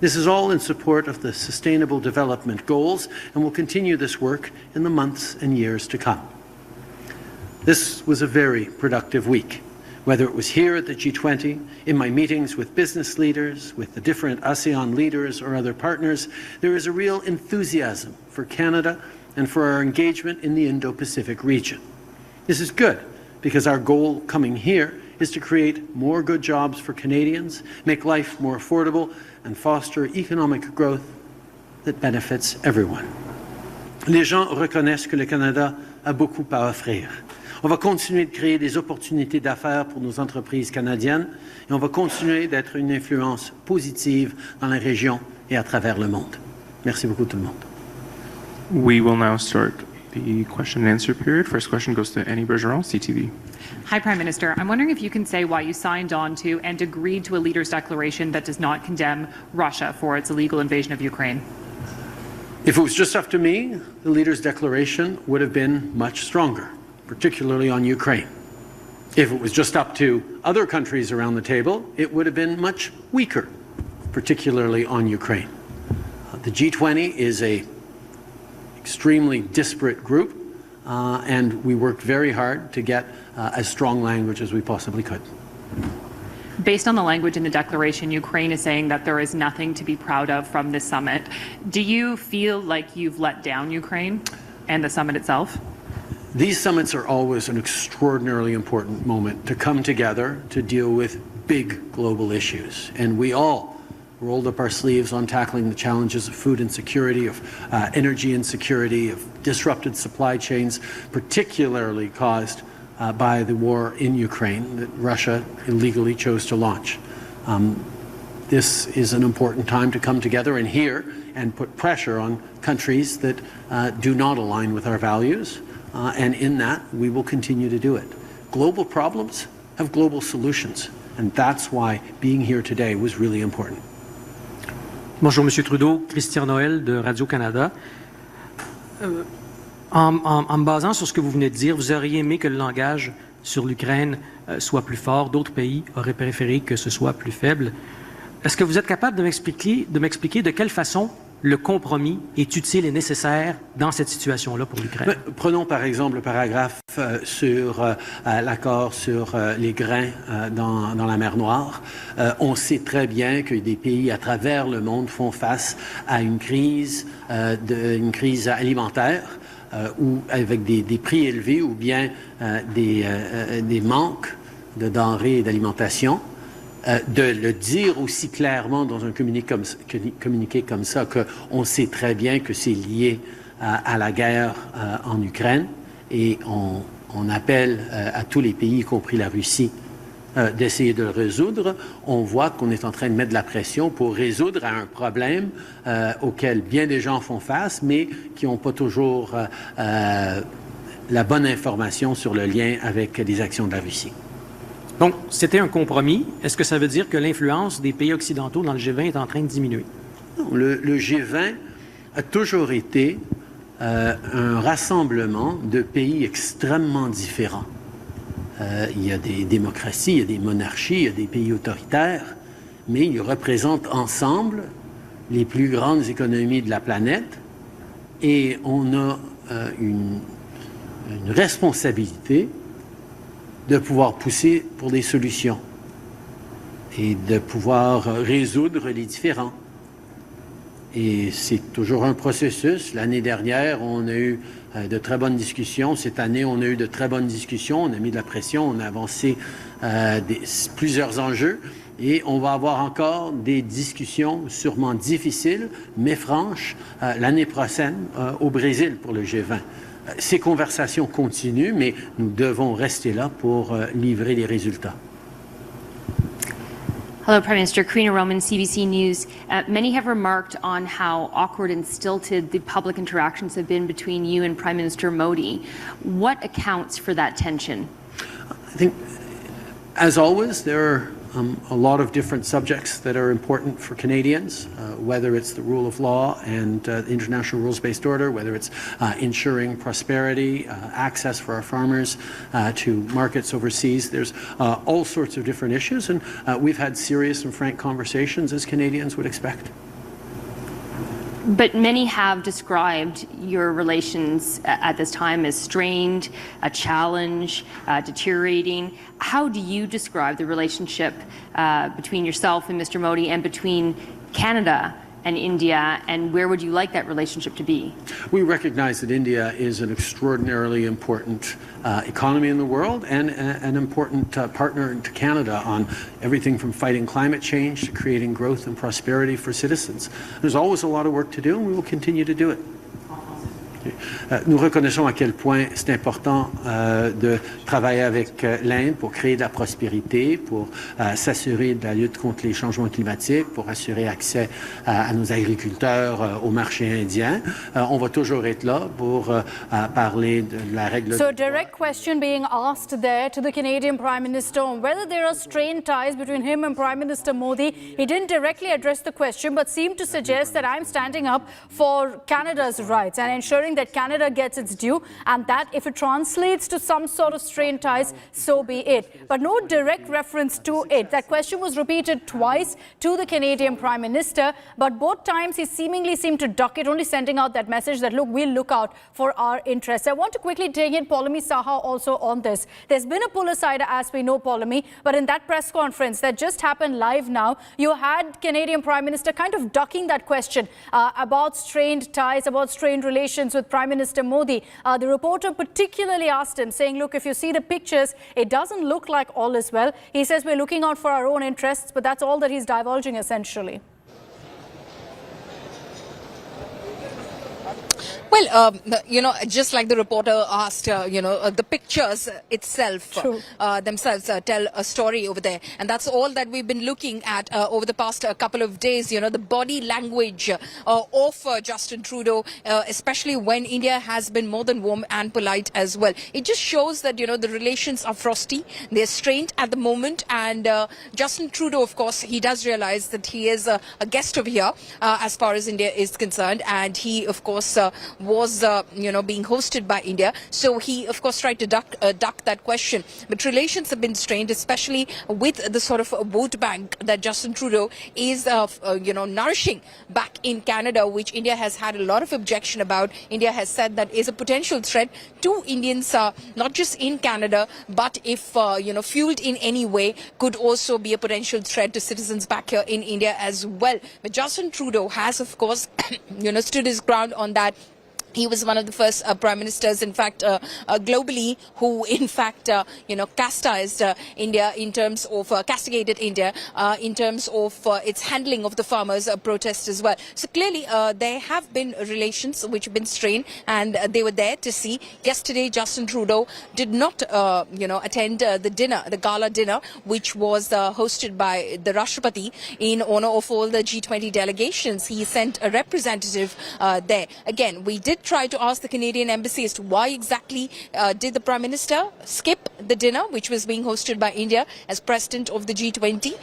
This is all in support of the Sustainable Development Goals, and we'll continue this work in the months and years to come. This was a very productive week, whether it was here at the G20, in my meetings with business leaders, with the different ASEAN leaders or other partners. There is a real enthusiasm for Canada and for our engagement in the Indo-Pacific region. This is good, because our goal coming here is to create more good jobs for Canadians, make life more affordable, and foster economic growth that benefits everyone. Les gens reconnaissent que le Canada a beaucoup à offrir. On va continuer de créer des opportunités d'affaires pour nos entreprises canadiennes et on va continuer d'être une influence positive dans la région et à travers le monde. Merci beaucoup tout le monde. We will now start the question and answer period. First question goes to Annie Bergeron, CTV. Hi, Prime Minister. I'm wondering if you can say why you signed on to and agreed to a leaders' declaration that does not condemn Russia for its illegal invasion of Ukraine. If it was just up to me, the leaders' declaration would have been much stronger, particularly on Ukraine. If it was just up to other countries around the table, it would have been much weaker, particularly on Ukraine. The G20 is an extremely disparate group, and we worked very hard to get as strong language as we possibly could. Based on the language in the declaration, Ukraine is saying that there is nothing to be proud of from this summit. Do you feel like you've let down Ukraine and the summit itself? These summits are always an extraordinarily important moment to come together to deal with big global issues. And we all rolled up our sleeves on tackling the challenges of food insecurity, of energy insecurity, of disrupted supply chains, particularly caused by the war in Ukraine that Russia illegally chose to launch. This is an important time to come together and hear and put pressure on countries that do not align with our values, and in that we will continue to do it. Global problems have global solutions, and that's why being here today was really important. Bonjour, Monsieur Trudeau. Christian Noël de Radio-Canada. En me basant sur ce que vous venez de dire, vous auriez aimé que le langage sur l'Ukraine soit plus fort. D'autres pays auraient préféré que ce soit plus faible. Est-ce que vous êtes capable de m'expliquer de quelle façon le compromis est utile et nécessaire dans cette situation-là pour l'Ukraine? Prenons par exemple le paragraphe sur l'accord sur les grains dans la mer Noire. On sait très bien que des pays à travers le monde font face à une crise alimentaire. ou avec des prix élevés ou bien des manques de denrées et d'alimentation, de le dire aussi clairement dans un communiqué comme ça, qu'on sait très bien que c'est lié à la guerre en Ukraine, et on appelle à tous les pays, y compris la Russie, d'essayer de le résoudre. On voit qu'on est en train de mettre de la pression pour résoudre un problème auquel bien des gens font face, mais qui n'ont pas toujours la bonne information sur le lien avec les actions de la Russie. Donc, c'était un compromis. Est-ce que ça veut dire que l'influence des pays occidentaux dans le G20 est en train de diminuer? Non, le G20 a toujours été un rassemblement de pays extrêmement différents. Il y a des démocraties, il y a des monarchies, il y a des pays autoritaires, mais ils représentent ensemble les plus grandes économies de la planète, et on a une responsabilité de pouvoir pousser pour des solutions et de pouvoir résoudre les différends. Et c'est toujours un processus. L'année dernière, on a eu de très bonnes discussions. Cette année, on a eu de très bonnes discussions. On a mis de la pression, on a avancé plusieurs enjeux. Et on va avoir encore des discussions sûrement difficiles, mais franches, l'année prochaine au Brésil pour le G20. Ces conversations continuent, mais nous devons rester là pour livrer les résultats. Hello, Prime Minister. Karina Roman, CBC News. Many have remarked on how awkward and stilted the public interactions have been between you and Prime Minister Modi. What accounts for that tension? I think, as always, there are a lot of different subjects that are important for Canadians, whether it's the rule of law and international rules-based order, whether it's ensuring prosperity, access for our farmers to markets overseas. There's all sorts of different issues, and we've had serious and frank conversations, as Canadians would expect. But many have described your relations at this time as strained, a challenge, deteriorating. How do you describe the relationship between yourself and Mr. Modi, and between Canada and India, and where would you like that relationship to be? We recognize that India is an extraordinarily important economy in the world, and an important partner to Canada on everything from fighting climate change to creating growth and prosperity for citizens. There's always a lot of work to do, and we will continue to do it. Nous reconnaissons à quel point c'est important de travailler avec l'Inde pour créer de la prospérité, pour s'assurer de la lutte contre les changements climatiques, pour assurer accès à nos agriculteurs au marché indien. On va toujours être là pour parler de la règle. So, direct question being asked there to the Canadian Prime Minister on whether there are strained ties between him and Prime Minister Modi. He didn't directly address the question, but seemed to suggest that I'm standing up for Canada's rights and ensuring that Canada gets its due, and that if it translates to some sort of strained ties, so be it. But no direct reference to it. That question was repeated twice to the Canadian Prime Minister, but both times he seemingly seemed to duck it, only sending out that message that, look, we'll look out for our interests. I want to quickly take in Polami Saha also on this. There's been a pull aside, as we know, Polami, but in that press conference that just happened live now, you had Canadian Prime Minister kind of ducking that question about strained ties, about strained relations with Prime Minister Modi. The reporter particularly asked him, saying, look, if you see the pictures, it doesn't look like all is well. He says we're looking out for our own interests, but that's all that he's divulging essentially. Well, just like the reporter asked, the pictures itself, themselves tell a story over there. And that's all that we've been looking at over the past couple of days. The body language of Justin Trudeau, especially when India has been more than warm and polite as well. It just shows that, the relations are frosty. They're strained at the moment. And Justin Trudeau, of course, he does realize that he is a guest over here as far as India is concerned. And he, of course, was being hosted by India, so he of course tried to duck that question. But relations have been strained, especially with the sort of vote bank that Justin Trudeau is nourishing back in Canada, which India has had a lot of objection about. India has said that is a potential threat to Indians, not just in Canada, but if fueled in any way, could also be a potential threat to citizens back here in India as well. But Justin Trudeau has, of course, stood his ground on that. He was one of the first prime ministers, in fact, globally, who, in fact, chastised India in terms of castigated India in terms of its handling of the farmers' protests as well. So clearly, there have been relations which have been strained, and they were there to see. Yesterday, Justin Trudeau did not, attend the gala dinner, which was hosted by the Rashtrapati in honor of all the G20 delegations. He sent a representative there. Again, we did try to ask the Canadian embassy as to why exactly did the Prime Minister skip the dinner which was being hosted by India as president of the G20,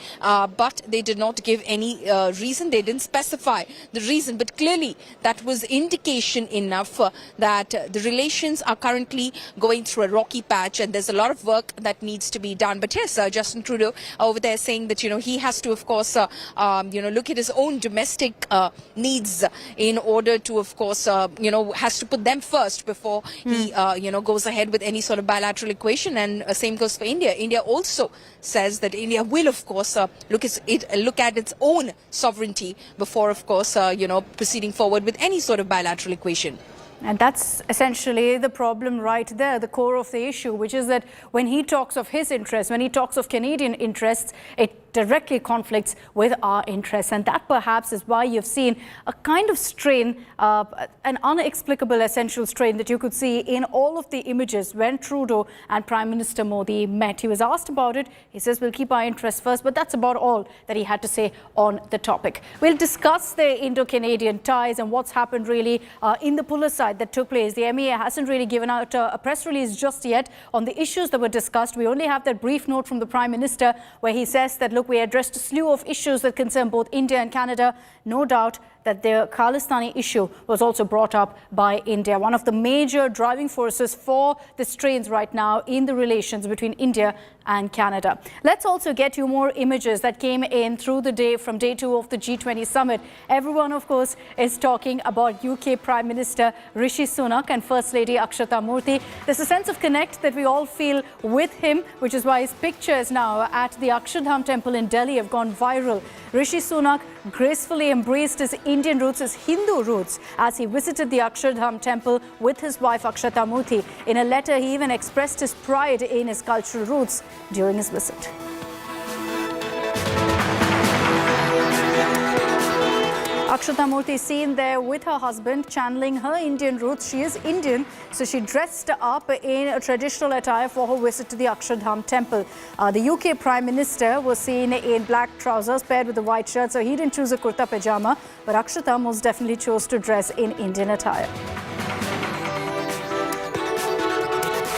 but they did not give any reason. They didn't specify the reason, but clearly that was indication enough that the relations are currently going through a rocky patch and there's a lot of work that needs to be done. But yes, Justin Trudeau over there saying that he has to, of course, look at his own domestic needs in order to, of course, has to put them first before he, goes ahead with any sort of bilateral equation. And same goes for India. India also says that India will, of course, look at its own sovereignty before, of course, proceeding forward with any sort of bilateral equation. And that's essentially the problem right there, the core of the issue, which is that when he talks of his interests, when he talks of Canadian interests, it directly conflicts with our interests. And that perhaps is why you've seen a kind of strain, an inexplicable essential strain that you could see in all of the images when Trudeau and Prime Minister Modi met. He was asked about it. He says, we'll keep our interests first, but that's about all that he had to say on the topic. We'll discuss the Indo-Canadian ties and what's happened really in the puller side that took place. The MEA hasn't really given out a press release just yet on the issues that were discussed. We only have that brief note from the Prime Minister where he says that, look, we addressed a slew of issues that concern both India and Canada. No doubt that the Khalistani issue was also brought up by India, one of the major driving forces for the strains right now in the relations between India and Canada. Let's also get you more images that came in through the day from day 2 of the G20 Summit. Everyone, of course, is talking about UK Prime Minister Rishi Sunak and First Lady Akshata Murthy. There's a sense of connect that we all feel with him, which is why his pictures now at the Akshardham Temple in Delhi have gone viral. Rishi Sunak gracefully embraced his Indian roots, his Hindu roots, as he visited the Akshardham Temple with his wife Akshata Murthy. In a letter, he even expressed his pride in his cultural roots during his visit. Akshata Murthy seen there with her husband channeling her Indian roots. She is Indian, so she dressed up in a traditional attire for her visit to the Akshardham Temple. The UK Prime Minister was seen in black trousers paired with a white shirt, so he didn't choose a kurta pajama, but Akshata most definitely chose to dress in Indian attire.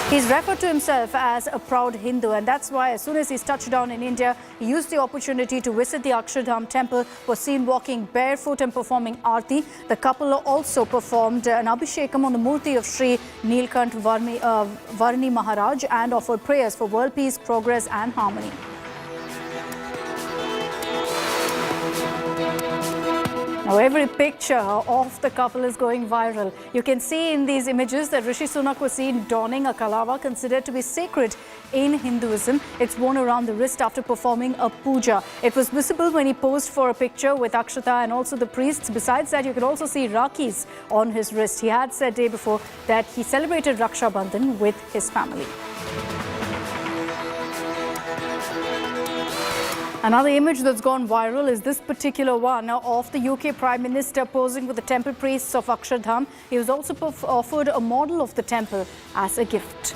He's referred to himself as a proud Hindu, and that's why as soon as he's touched down in India, he used the opportunity to visit the Akshardham Temple, was seen walking barefoot and performing Aarti. The couple also performed an Abhishekam on the Murti of Sri Neelkant Varni Maharaj and offered prayers for world peace, progress and harmony. Now, every picture of the couple is going viral. You can see in these images that Rishi Sunak was seen donning a kalava, considered to be sacred in Hinduism. It's worn around the wrist after performing a puja. It was visible when he posed for a picture with Akshata and also the priests. Besides that, you could also see Rakis on his wrist. He had said day before that he celebrated Raksha Bandhan with his family. Another image that's gone viral is this particular one of the UK Prime Minister posing with the temple priests of Akshardham. He was also offered a model of the temple as a gift.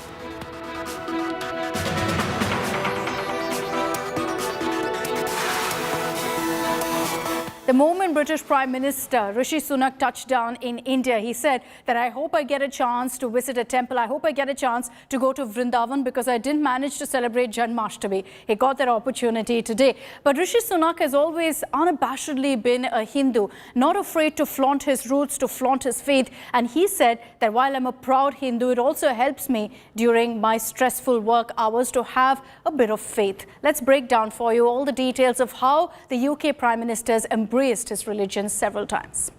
The moment British Prime Minister Rishi Sunak touched down in India, he said that I hope I get a chance to visit a temple. I hope I get a chance to go to Vrindavan because I didn't manage to celebrate Janmashtami. He got that opportunity today. But Rishi Sunak has always unabashedly been a Hindu, not afraid to flaunt his roots, to flaunt his faith. And he said that while I'm a proud Hindu, it also helps me during my stressful work hours to have a bit of faith. Let's break down for you all the details of how the UK Prime Minister's embraced his religion several times.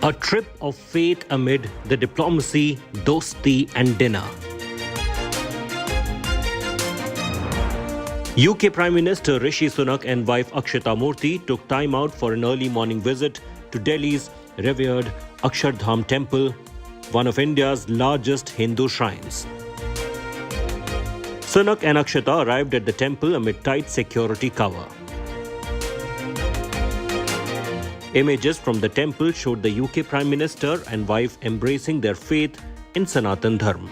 A trip of faith amid the diplomacy, dosti and dinner. UK Prime Minister Rishi Sunak and wife Akshata Murthy took time out for an early morning visit to Delhi's revered Akshardham Temple, one of India's largest Hindu shrines. Sunak and Akshata arrived at the temple amid tight security cover. Images from the temple showed the UK Prime Minister and wife embracing their faith in Sanatan Dharma.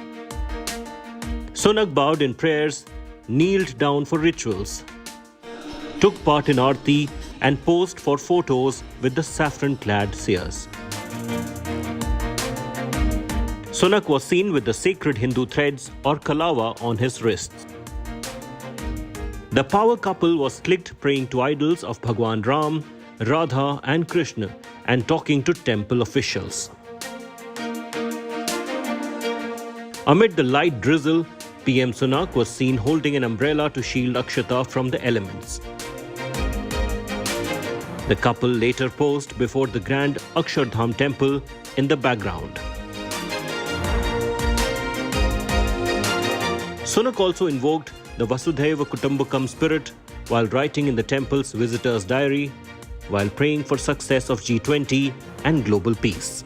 Sunak bowed in prayers, kneeled down for rituals, took part in Aarti and posed for photos with the saffron-clad seers. Sunak was seen with the sacred Hindu threads or kalawa on his wrists. The power couple was clicked praying to idols of Bhagwan Ram, Radha and Krishna and talking to temple officials. Amid the light drizzle, PM Sunak was seen holding an umbrella to shield Akshata from the elements. The couple later posed before the grand Akshardham temple in the background. Sunak also invoked the Vasudhaiva Kutumbakam spirit while writing in the temple's visitor's diary, while praying for success of G20 and global peace.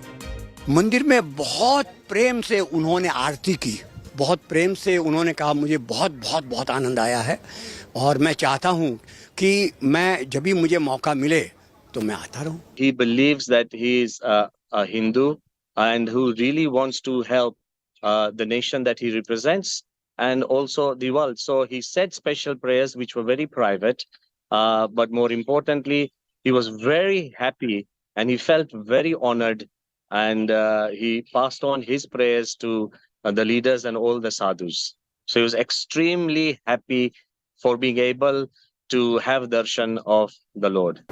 मंदिर में बहुत प्रेम से उन्होंने आरती की, बहुत प्रेम से उन्होंने कहा मुझे बहुत बहुत बहुत आनंद आया है और मैं चाहता हूं कि मैं जब भी मुझे मौका मिले तो मैं आता रहूं. He believes that he is a Hindu and who really wants to help the nation that he represents and also the world. So he said special prayers which were very private, but more importantly, he was very happy and he felt very honored, and he passed on his prayers to the leaders and all the sadhus. So he was extremely happy for being able to have darshan of the Lord.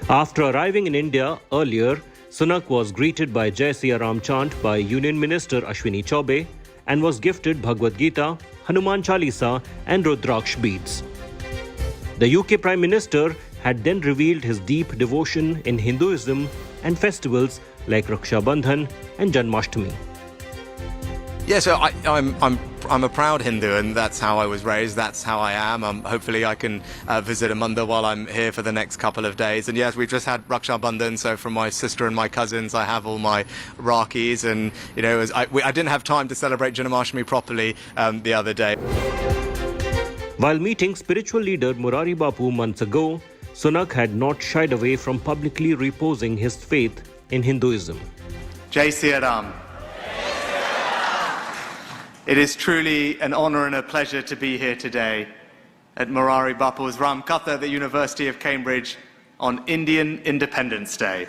After arriving in India earlier, Sunak was greeted by Jai Siya Ram chant by Union Minister Ashwini Chaubey and was gifted Bhagavad Gita, Hanuman Chalisa and Rudraksh beads. The UK Prime Minister had then revealed his deep devotion in Hinduism and festivals like Raksha Bandhan and Janmashtami. Yeah, so I'm a proud Hindu, and that's how I was raised. That's how I am. Hopefully, I can visit a mandir while I'm here for the next couple of days. And yes, we've just had Raksha Bandhan, so from my sister and my cousins, I have all my Rakis, and you know, I didn't have time to celebrate Janmashtami properly the other day. While meeting spiritual leader Murari Bapu months ago, Sunak had not shied away from publicly reposing his faith in Hinduism. Jai Siya Ram. It is truly an honor and a pleasure to be here today at Murari Bapu's Ram Katha at the University of Cambridge on Indian Independence Day.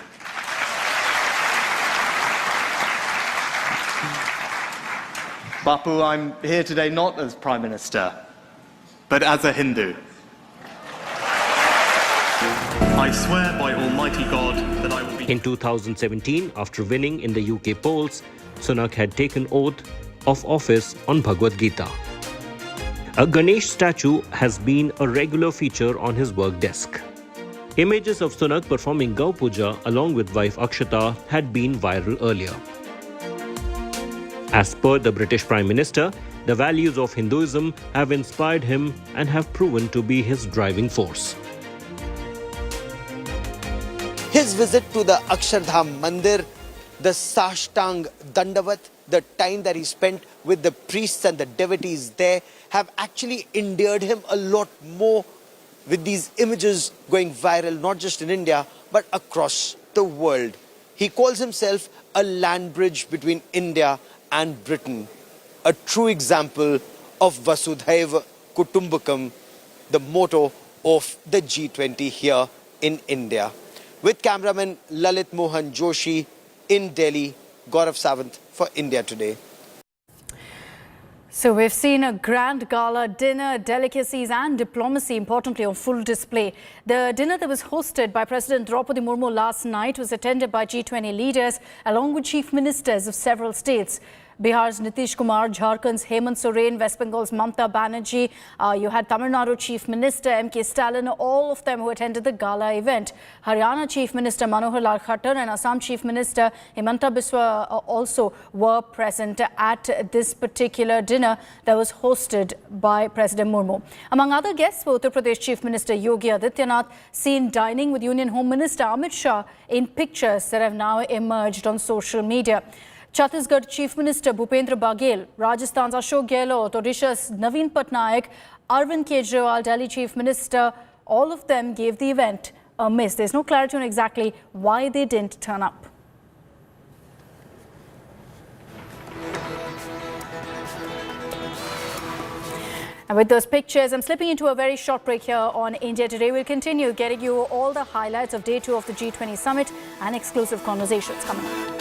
Bapu, I'm here today not as Prime Minister, but as a Hindu. I swear by Almighty God that I will be... In 2017, after winning in the UK polls, Sunak had taken oath of office on Bhagavad Gita. A Ganesh statue has been a regular feature on his work desk. Images of Sunak performing Gau Puja along with wife Akshata had been viral earlier. As per the British Prime Minister, the values of Hinduism have inspired him and have proven to be his driving force. His visit to the Akshardham Mandir, the Sashtang Dandavat, the time that he spent with the priests and the devotees there have actually endeared him a lot more, with these images going viral not just in India but across the world. He calls himself a land bridge between India and Britain, a true example of Vasudhaiva Kutumbakam, the motto of the G20 here in India. With cameraman Lalit Mohan Joshi in Delhi, Gaurav Sawant for India Today. So we've seen a grand gala dinner, delicacies and diplomacy, importantly, on full display. The dinner that was hosted by President Draupadi Murmu last night was attended by G20 leaders along with chief ministers of several states. Bihar's Nitish Kumar, Jharkhand's Hemant Soren, West Bengal's Mamta Banerjee. You had Tamil Nadu Chief Minister M.K. Stalin, all of them who attended the gala event. Haryana Chief Minister Manohar Lal Khattar and Assam Chief Minister Himanta Biswa also were present at this particular dinner that was hosted by President Murmu. Among other guests were Uttar Pradesh Chief Minister Yogi Adityanath, seen dining with Union Home Minister Amit Shah in pictures that have now emerged on social media. Chhattisgarh Chief Minister Bhupendra Baghel, Rajasthan's Ashok Gehlot, Odisha's Naveen Patnaik, Arvind Kejriwal, Delhi Chief Minister, all of them gave the event a miss. There's no clarity on exactly why they didn't turn up. And with those pictures, I'm slipping into a very short break here on India Today. We'll continue getting you all the highlights of Day 2 of the G20 Summit and exclusive conversations coming up.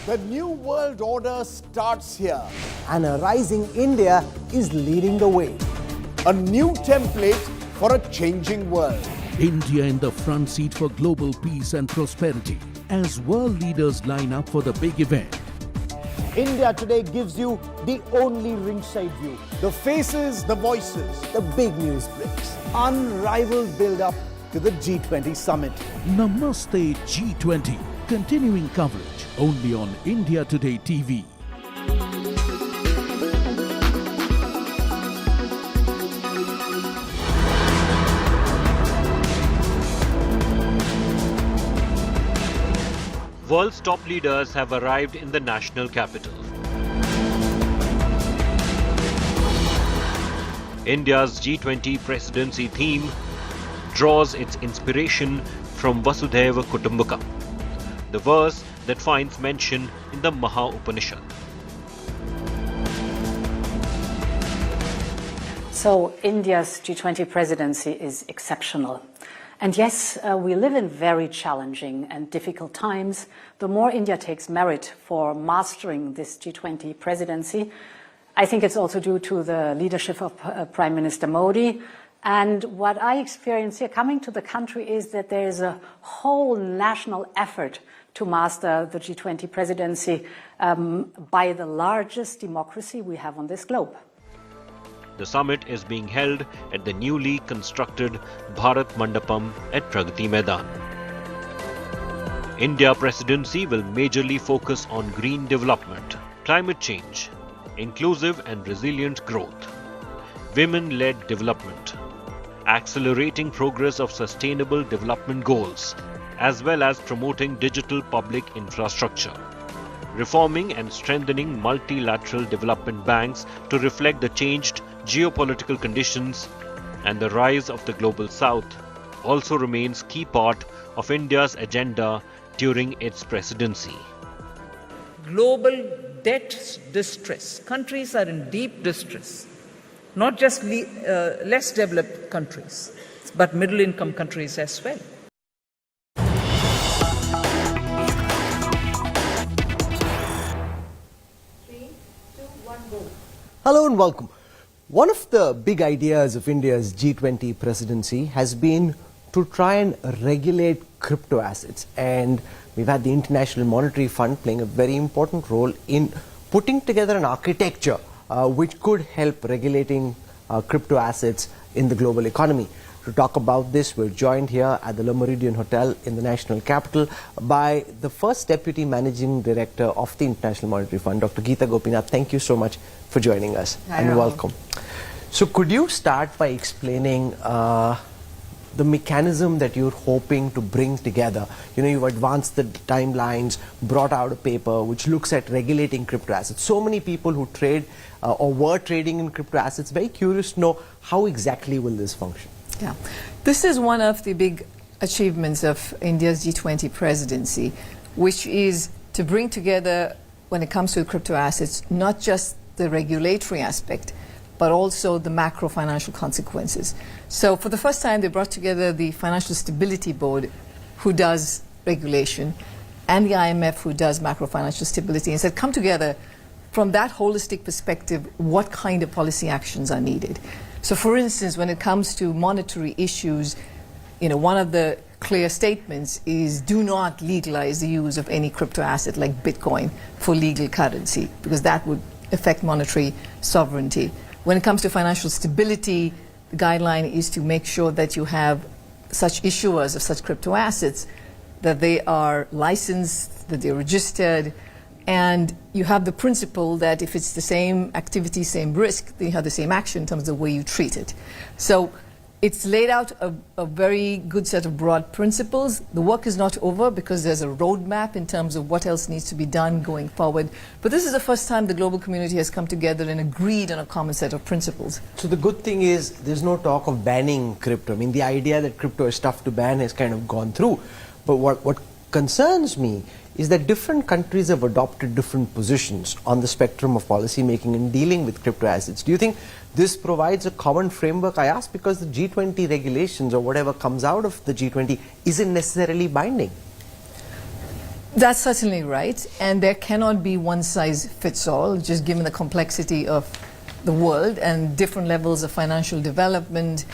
The new world order starts here, and a rising India is leading the way. A new template for a changing world. India in the front seat for global peace and prosperity as world leaders line up for the big event. India Today gives you the only ringside view. The faces, the voices, the big news breaks. Unrivaled build-up to the G20 Summit. Namaste G20. Continuing coverage only on India Today TV. World's top leaders have arrived in the national capital. India's G20 presidency theme draws its inspiration from Vasudhaiva Kutumbakam, the verse that finds mention in the Maha Upanishad. So India's G20 presidency is exceptional. And yes, we live in very challenging and difficult times. The more India takes merit for mastering this G20 presidency, I think it's also due to the leadership of Prime Minister Modi. And what I experience here coming to the country is that there is a whole national effort to master the G20 presidency by the largest democracy we have on this globe. The summit is being held at the newly constructed Bharat Mandapam at Pragati Maidan. India presidency will majorly focus on green development, climate change, inclusive and resilient growth, women-led development, accelerating progress of sustainable development goals, as well as promoting digital public infrastructure, reforming and strengthening multilateral development banks to reflect the changed geopolitical conditions, and the rise of the global south also remains key part of India's agenda during its presidency. Global debt distress. Countries are in deep distress, not just less developed countries, but middle-income countries as well. Hello and welcome. One of the big ideas of India's G20 presidency has been to try and regulate crypto assets. And we've had the International Monetary Fund playing a very important role in putting together an architecture which could help regulating crypto assets in the global economy. To talk about this, we're joined here at the Le Méridien Hotel in the national capital by the first Deputy Managing Director of the International Monetary Fund, Dr. Geeta Gopinath. Thank you so much for joining us. Hi, and Rahul. welcome. So could you start by explaining the mechanism that you're hoping to bring together? You know, you've advanced the timelines, brought out a paper which looks at regulating crypto assets. So many people who trade or were trading in crypto assets, very curious to know how exactly will this function? Yeah, this is one of the big achievements of India's G20 presidency, which is to bring together, when it comes to crypto assets, not just the regulatory aspect, but also the macro financial consequences. So for the first time, they brought together the Financial Stability Board, who does regulation, and the IMF, who does macro-financial stability, and said, come together from that holistic perspective, what kind of policy actions are needed. So for instance, when it comes to monetary issues, one of the clear statements is do not legalize the use of any crypto asset like Bitcoin for legal currency, because that would affect monetary sovereignty. When it comes to financial stability, the guideline is to make sure that you have such issuers of such crypto assets, that they are licensed, that they're registered, and you have the principle that if it's the same activity, same risk, then you have the same action in terms of the way you treat it. So it's laid out a very good set of broad principles. The work is not over because there's a roadmap in terms of what else needs to be done going forward. But this is the first time the global community has come together and agreed on a common set of principles. So the good thing is there's no talk of banning crypto. I mean, the idea that crypto is tough to ban has kind of gone through. But what concerns me is that different countries have adopted different positions on the spectrum of policy making in dealing with crypto assets. Do you think this provides a common framework? I ask because the G20 regulations or whatever comes out of the G20 isn't necessarily binding. That's certainly right, and there cannot be one size fits all, just given the complexity of the world and different levels of financial development,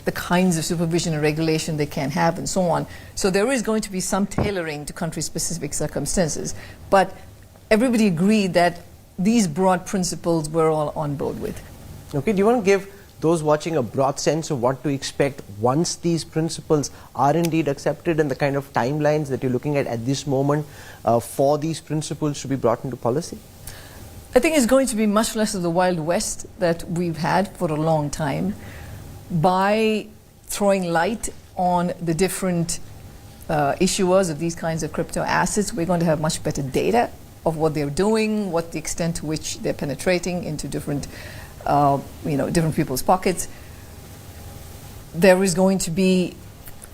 the kinds of supervision and regulation they can have, and so on. So there is going to be some tailoring to country-specific circumstances. But everybody agreed that these broad principles we're all on board with. Okay, do you want to give those watching a broad sense of what to expect once these principles are indeed accepted, and the kind of timelines that you're looking at this moment for these principles to be brought into policy? I think it's going to be much less of the Wild West that we've had for a long time. By throwing light on the different issuers of these kinds of crypto assets, we're going to have much better data of what they're doing, what the extent to which they're penetrating into different, different people's pockets. There is going to be,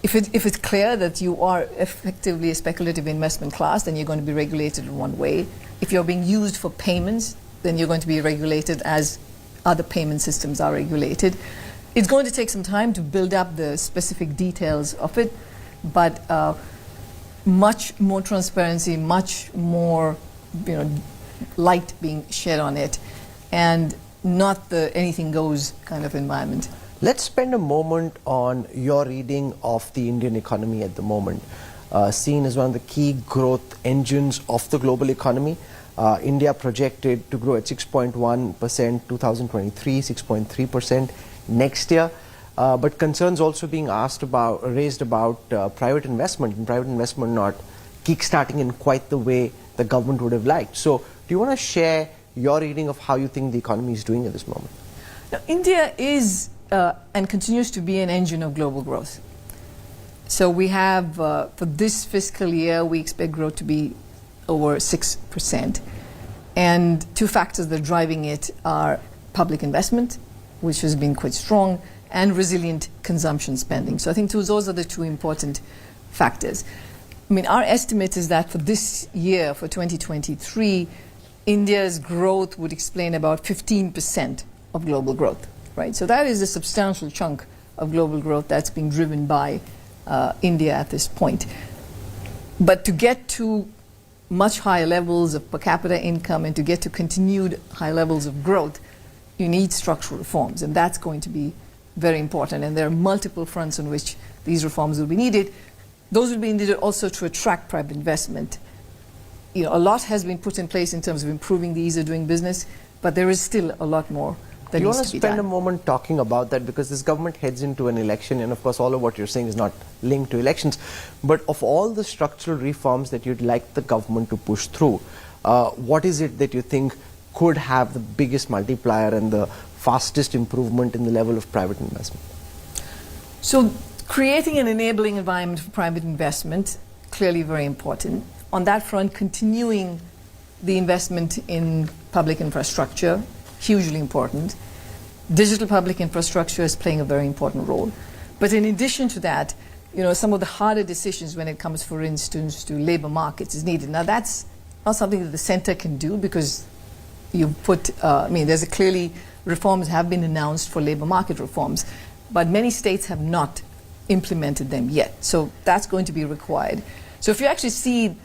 if it's clear that you are effectively a speculative investment class, then you're going to be regulated in one way. If you're being used for payments, then you're going to be regulated as other payment systems are regulated. It's going to take some time to build up the specific details of it, but much more transparency, much more light being shed on it, and not the anything goes kind of environment. Let's spend a moment on your reading of the Indian economy at the moment, seen as one of the key growth engines of the global economy. India projected to grow at 6.1% 2023, 6.3% next year, but concerns also being raised about private investment, and private investment not kickstarting in quite the way the government would have liked. So do you want to share your reading of how you think the economy is doing at this moment? Now, India is and continues to be an engine of global growth. So we have, for this fiscal year, we expect growth to be over 6%. And two factors that are driving it are public investment, which has been quite strong, and resilient consumption spending. So I think those are the two important factors. I mean, our estimate is that for this year, for 2023, India's growth would explain about 15% of global growth, right? So that is a substantial chunk of global growth that's being driven by India at this point. But to get to much higher levels of per capita income and to get to continued high levels of growth, you need structural reforms, and that's going to be very important. And there are multiple fronts on which these reforms will be needed. Those will be needed also to attract private investment. A lot has been put in place in terms of improving the ease of doing business, but there is still a lot more that needs to be done. You want to spend a moment talking about that, because this government heads into an election, and of course all of what you're saying is not linked to elections. But of all the structural reforms that you'd like the government to push through, what is it that you think could have the biggest multiplier and the fastest improvement in the level of private investment? So creating an enabling environment for private investment, clearly very important. On that front, continuing the investment in public infrastructure, hugely important. Digital public infrastructure is playing a very important role. But in addition to that, some of the harder decisions when it comes, for instance, to labor markets is needed. Now, that's not something that the center can do, because you put, there's clearly reforms have been announced for labor market reforms, but many states have not implemented them yet. So that's going to be required. So if you actually see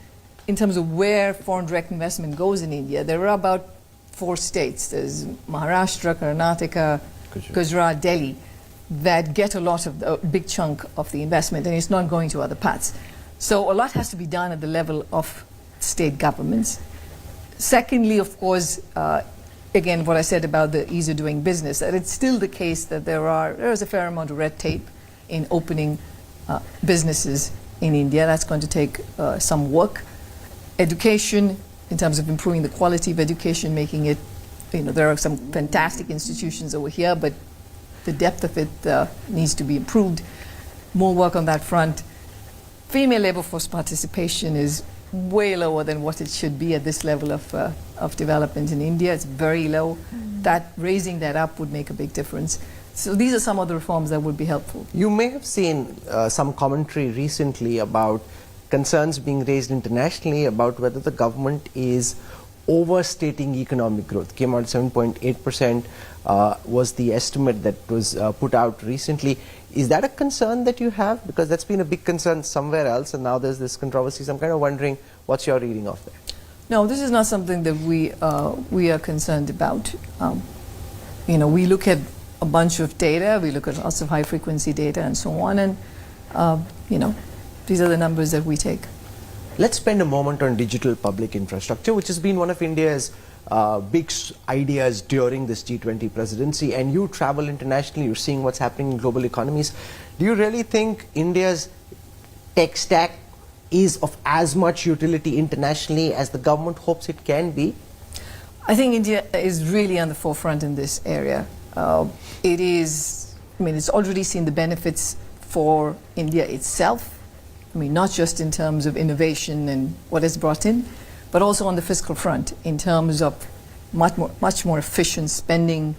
in terms of where foreign direct investment goes in India, there are about 4 states. There's Maharashtra, Karnataka, Gujarat, Delhi, that get a lot of a big chunk of the investment, and it's not going to other parts. So a lot has to be done at the level of state governments. Secondly, of course, again, what I said about the ease of doing business, that it's still the case that there is a fair amount of red tape in opening businesses in India. That's going to take some work. Education, in terms of improving the quality of education, making it, there are some fantastic institutions over here, but the depth of it needs to be improved. More work on that front. Female labor force participation is way lower than what it should be at this level of development in India. It's very low. Raising that up would make a big difference. So these are some of the reforms that would be helpful. You may have seen some commentary recently about concerns being raised internationally about whether the government is overstating economic growth. Came out 7.8% was the estimate that was put out recently. Is that a concern that you have? Because that's been a big concern somewhere else, and now there's this controversy. So I'm kind of wondering what's your reading of that? No, this is not something that we are concerned about. We look at a bunch of data. We look at lots of high-frequency data and so on, and these are the numbers that we take. Let's spend a moment on digital public infrastructure, which has been one of India's big ideas during this G20 presidency. And you travel internationally, you're seeing what's happening in global economies. Do you really think India's tech stack is of as much utility internationally as the government hopes it can be? I think India is really on the forefront in this area. It's already seen the benefits for India itself. Not just in terms of innovation and what is brought in, but also on the fiscal front in terms of much more efficient spending,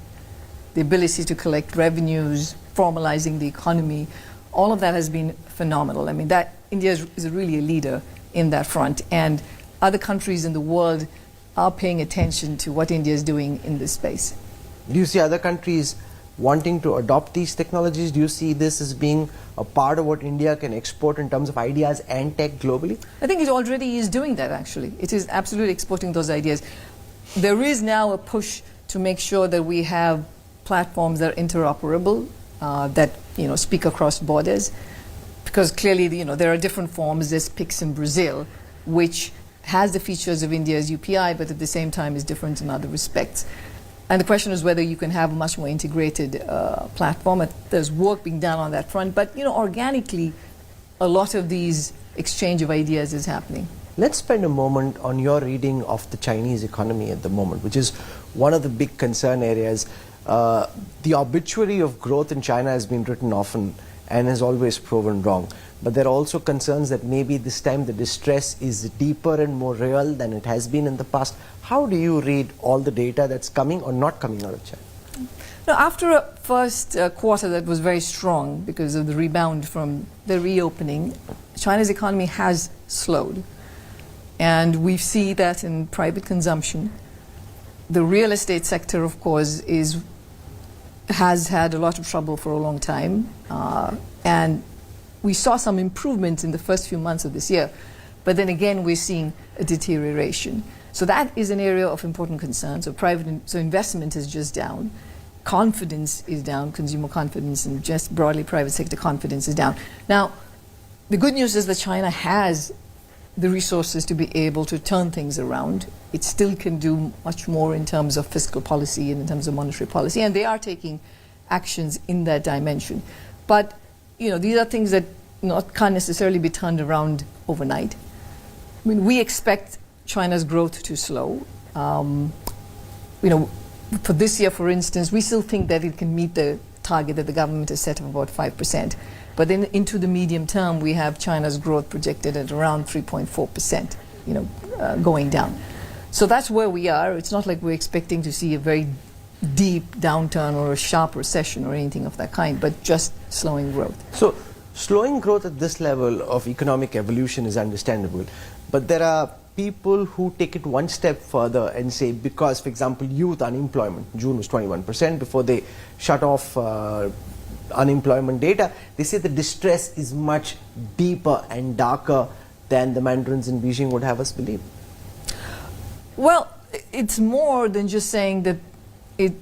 the ability to collect revenues, formalizing the economy. All of that has been phenomenal. India is really a leader in that front, and other countries in the world are paying attention to what India is doing in this space. Do you see other countries wanting to adopt these technologies? Do you see this as being a part of what India can export in terms of ideas and tech globally? I think it already is doing that, actually. It is absolutely exporting those ideas. There is now a push to make sure that we have platforms that are interoperable, that speak across borders, because clearly there are different forms. There's Pix in Brazil, which has the features of India's UPI, but at the same time is different in other respects. And the question is whether you can have a much more integrated platform. There's work being done on that front, but organically, a lot of these exchange of ideas is happening. Let's spend a moment on your reading of the Chinese economy at the moment, which is one of the big concern areas. The obituary of growth in China has been written often and has always proven wrong. But there are also concerns that maybe this time the distress is deeper and more real than it has been in the past. How do you read all the data that's coming or not coming out of China? Now, after a first quarter that was very strong because of the rebound from the reopening, China's economy has slowed. And we see that in private consumption. The real estate sector, of course, has had a lot of trouble for a long time. And we saw some improvement in the first few months of this year. But then again, we're seeing a deterioration. So that is an area of important concern. So investment is just down. Confidence is down, consumer confidence, and just broadly private sector confidence is down. Now, the good news is that China has the resources to be able to turn things around. It still can do much more in terms of fiscal policy and in terms of monetary policy, and they are taking actions in that dimension. But these are things that can't necessarily be turned around overnight. We expect China's growth to slow. For this year, for instance, we still think that it can meet the target that the government has set of about 5%. But then into the medium term, we have China's growth projected at around 3.4%, going down. So that's where we are. It's not like we're expecting to see a very deep downturn or a sharp recession or anything of that kind, but just slowing growth. So slowing growth at this level of economic evolution is understandable. But there are people who take it one step further and say, because, for example, youth unemployment, June was 21%, before they shut off unemployment data, they say the distress is much deeper and darker than the mandarins in Beijing would have us believe? Well, it's more than just saying that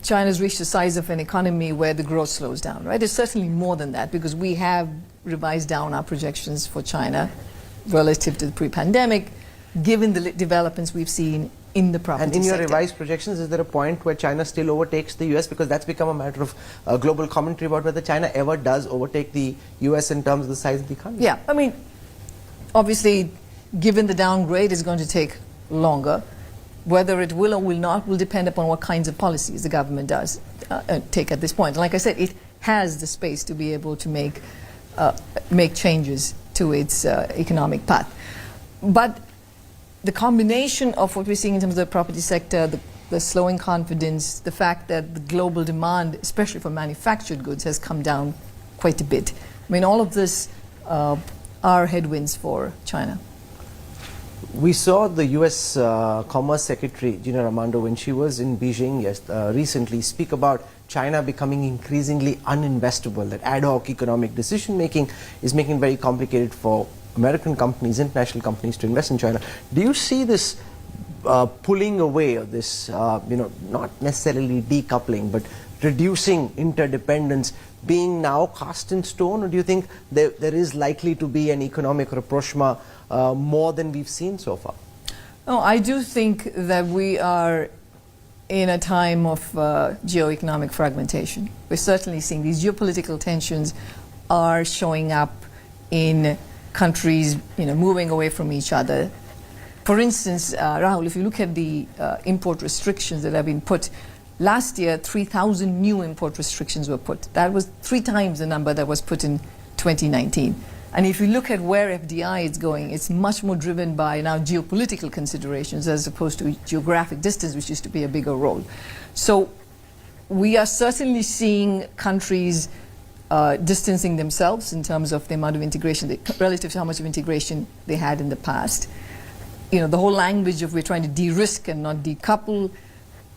China's reached the size of an economy where the growth slows down, right? It's certainly more than that, because we have revised down our projections for China relative to the pre-pandemic, given the developments we've seen in the property sector. And in your revised projections, is there a point where China still overtakes the US? Because that's become a matter of global commentary about whether China ever does overtake the US in terms of the size of the economy. Yeah, I mean, obviously, given the downgrade, it's going to take longer. Whether it will or will not will depend upon what kinds of policies the government does take at this point. Like I said, it has the space to be able to make changes to its economic path. But the combination of what we're seeing in terms of the property sector, the slowing confidence, the fact that the global demand, especially for manufactured goods, has come down quite a bit. I mean, all of this are headwinds for China. We saw the US Commerce Secretary, Gina Raimondo, when she was in Beijing recently, speak about China becoming increasingly uninvestable, that ad hoc economic decision making is making it very complicated for American companies, international companies to invest in China. Do you see this pulling away, or this, not necessarily decoupling, but reducing interdependence being now cast in stone, or do you think there is likely to be an economic rapprochement more than we've seen so far? No, I do think that we are in a time of geo-economic fragmentation. We're certainly seeing these geopolitical tensions are showing up in countries, moving away from each other. For instance, Rahul, if you look at the import restrictions that have been put, last year 3,000 new import restrictions were put. That was 3 times the number that was put in 2019. And if you look at where FDI is going, it's much more driven by now geopolitical considerations as opposed to geographic distance, which used to be a bigger role. So we are certainly seeing countries distancing themselves in terms of the amount of integration, relative to how much of integration they had in the past. The whole language of we're trying to de-risk and not decouple,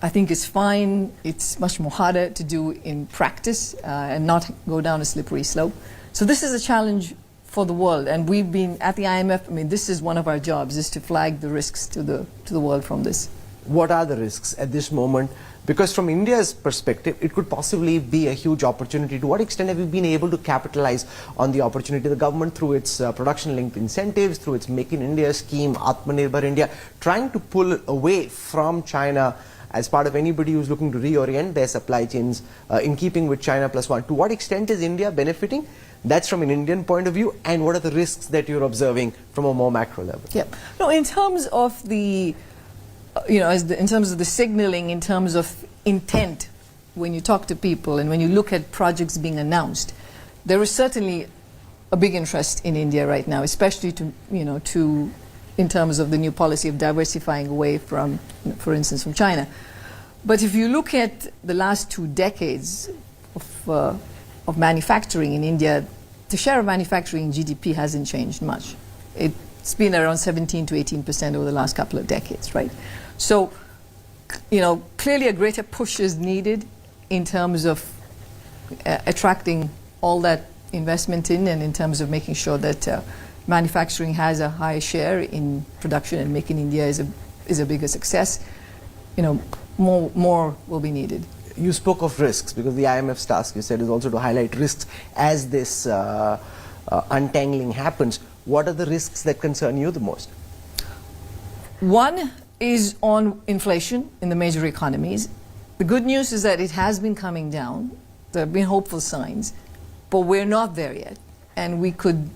I think is fine. It's much more harder to do in practice and not go down a slippery slope. So this is a challenge for the world, and we've been at the IMF. I mean, this is one of our jobs, is to flag the risks to the world from this. What are the risks at this moment? Because from India's perspective, it could possibly be a huge opportunity. To what extent have you been able to capitalize on the opportunity? The government, through its production-linked incentives, through its Make in India scheme, Atmanirbhar India, trying to pull away from China as part of anybody who's looking to reorient their supply chains in keeping with China Plus One. To what extent is India benefiting? That's from an Indian point of view. And what are the risks that you're observing from a more macro level? Yeah. No, in terms of the in terms of the signaling, in terms of intent, when you talk to people and when you look at projects being announced, there is certainly a big interest in India right now, especially in terms of the new policy of diversifying away from, for instance, from China. But if you look at the last 2 decades of manufacturing in India, the share of manufacturing in GDP hasn't changed much. It's been around 17 to 18% over the last couple of decades, right? So, clearly a greater push is needed in terms of attracting all that investment in, and in terms of making sure that manufacturing has a high share in production, and Make in India is a bigger success. More will be needed. You spoke of risks, because the IMF's task, you said, is also to highlight risks as this untangling happens. What are the risks that concern you the most? One is on inflation in the major economies. The good news is that it has been coming down. There have been hopeful signs, but we're not there yet. And we could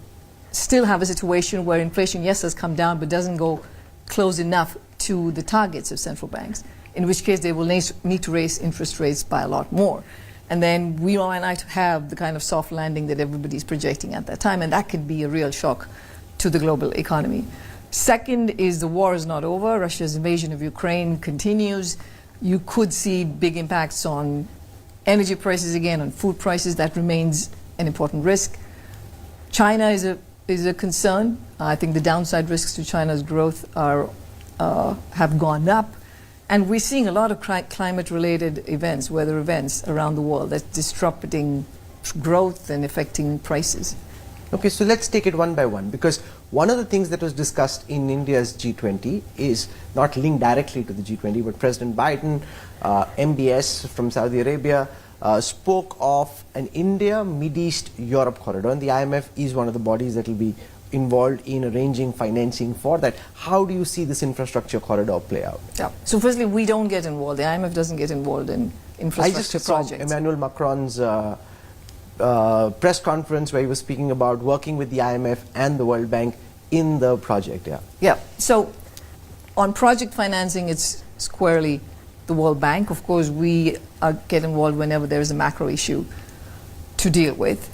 still have a situation where inflation, yes, has come down, but doesn't go close enough to the targets of central banks, in which case they will need to raise interest rates by a lot more. And then we might not have the kind of soft landing that everybody's projecting at that time, and that could be a real shock to the global economy. Second is the war is not over. Russia's invasion of Ukraine continues. You could see big impacts on energy prices again, on food prices. That remains an important risk. China is a concern. I think the downside risks to China's growth have gone up. And we're seeing a lot of climate-related events, weather events around the world that's disrupting growth and affecting prices. Okay, so let's take it one by one, because one of the things that was discussed in India's G20 is not linked directly to the G20, but President Biden, MBS from Saudi Arabia, spoke of an India, Mid East, Europe corridor, and the IMF is one of the bodies that will be involved in arranging financing for that. How do you see this infrastructure corridor play out? Yeah. So firstly, we don't get involved. The IMF doesn't get involved in infrastructure I just saw projects. Emmanuel Macron's press conference where he was speaking about working with the IMF and the World Bank in the project. Yeah. So on project financing, it's squarely the World Bank. Of course, we get involved whenever there is a macro issue to deal with.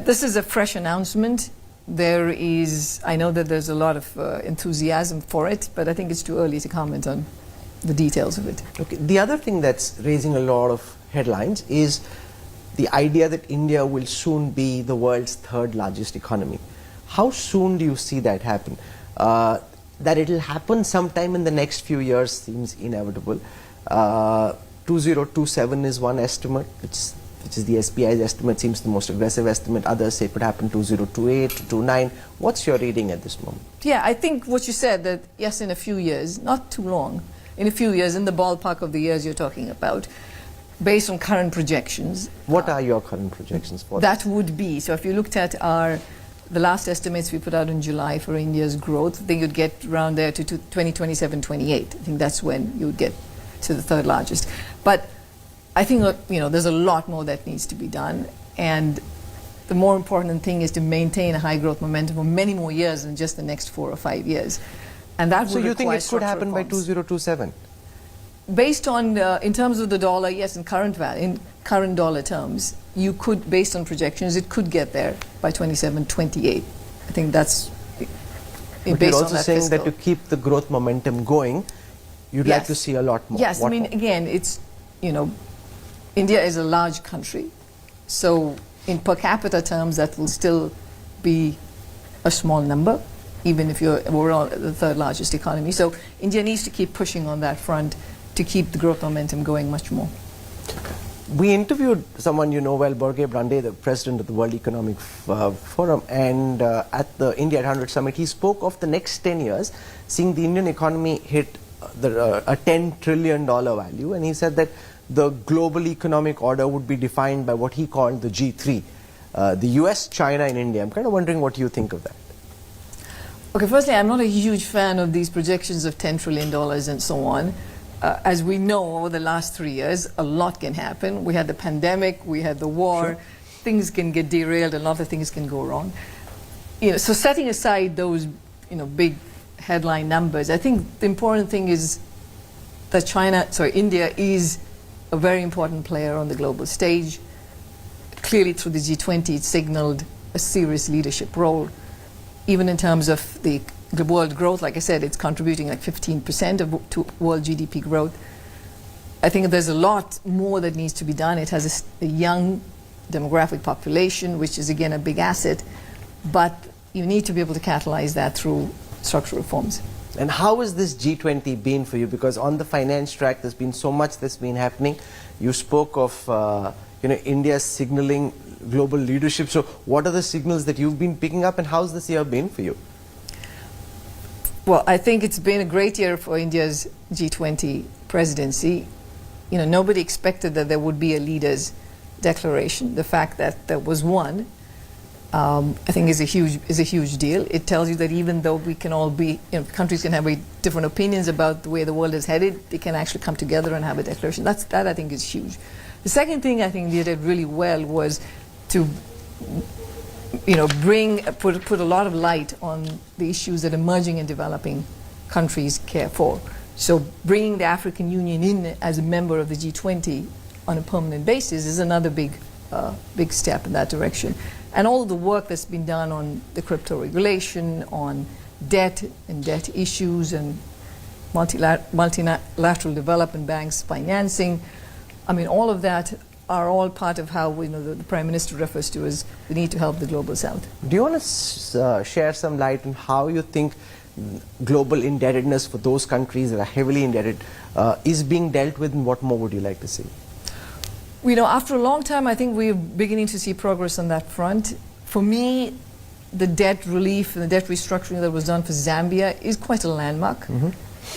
This is a fresh announcement. I know that there's a lot of enthusiasm for it, but I think it's too early to comment on the details of it. Okay. The other thing that's raising a lot of headlines is the idea that India will soon be the world's third largest economy. How soon do you see that happen? That it'll happen sometime in the next few years seems inevitable. 2027 is one estimate, which is the SBI's estimate, seems the most aggressive estimate. Others say it could happen 2028, 2029. What's your reading at this moment? Yeah, I think what you said, that yes, in a few years, not too long, in a few years, in the ballpark of the years you're talking about, based on current projections. What are your current projections for that? Would be, so if you looked at the last estimates we put out in July for India's growth, I think you'd get around there to 2027, 28. I think that's when you would get to the third largest. But I think there's a lot more that needs to be done, and the more important thing is to maintain a high growth momentum for many more years than just the next 4 or 5 years. And that so you think it could happen by 2027? Based on, in terms of the dollar, yes, in current dollar terms, you could, based on projections, it could get there by 27, 28. I think that's but you're also saying that to keep the growth momentum going, you'd like to see a lot more. Yes, I mean, again, it's, India is a large country, so in per capita terms, that will still be a small number, even if you're overall the third largest economy. So India needs to keep pushing on that front to keep the growth momentum going much more. We interviewed someone you know well, Borge Brande, the president of the World Economic Forum, and at the India at 100 Summit, he spoke of the next 10 years, seeing the Indian economy hit a $10 trillion value, and he said that the global economic order would be defined by what he called the G3, the US, China, and India. I'm kind of wondering what you think of that. Okay, firstly, I'm not a huge fan of these projections of $10 trillion and so on. As we know, over the last 3 years, a lot can happen. We had the pandemic, we had the war, sure. Things can get derailed, a lot of things can go wrong. So setting aside those, big headline numbers, I think the important thing is that India is a very important player on the global stage. Clearly through the G20, it signaled a serious leadership role. Even in terms of the world growth, like I said, it's contributing like 15% to world GDP growth. I think there's a lot more that needs to be done. It has a young demographic population, which is again a big asset, but you need to be able to catalyze that through structural reforms. And how has this G20 been for you? Because on the finance track, there's been so much that's been happening. You spoke of India signaling global leadership. So what are the signals that you've been picking up, and how's this year been for you? Well, I think it's been a great year for India's G20 presidency. Nobody expected that there would be a leaders' declaration. The fact that there was one, I think is a huge deal. It tells you that even though we can all be, countries can have very different opinions about the way the world is headed, they can actually come together and have a declaration. That I think is huge. The second thing I think India did really well was to put a lot of light on the issues that emerging and developing countries care for. So bringing the African Union in as a member of the G20 on a permanent basis is another big step in that direction. And all of the work that's been done on the crypto regulation, on debt and debt issues, and multilateral development banks financing, I mean, all of that are all part of how the Prime Minister refers to as the need to help the Global South. Do you want to share some light on how you think global indebtedness for those countries that are heavily indebted is being dealt with, and what more would you like to see? After a long time, I think we're beginning to see progress on that front. For me, the debt relief and the debt restructuring that was done for Zambia is quite a landmark.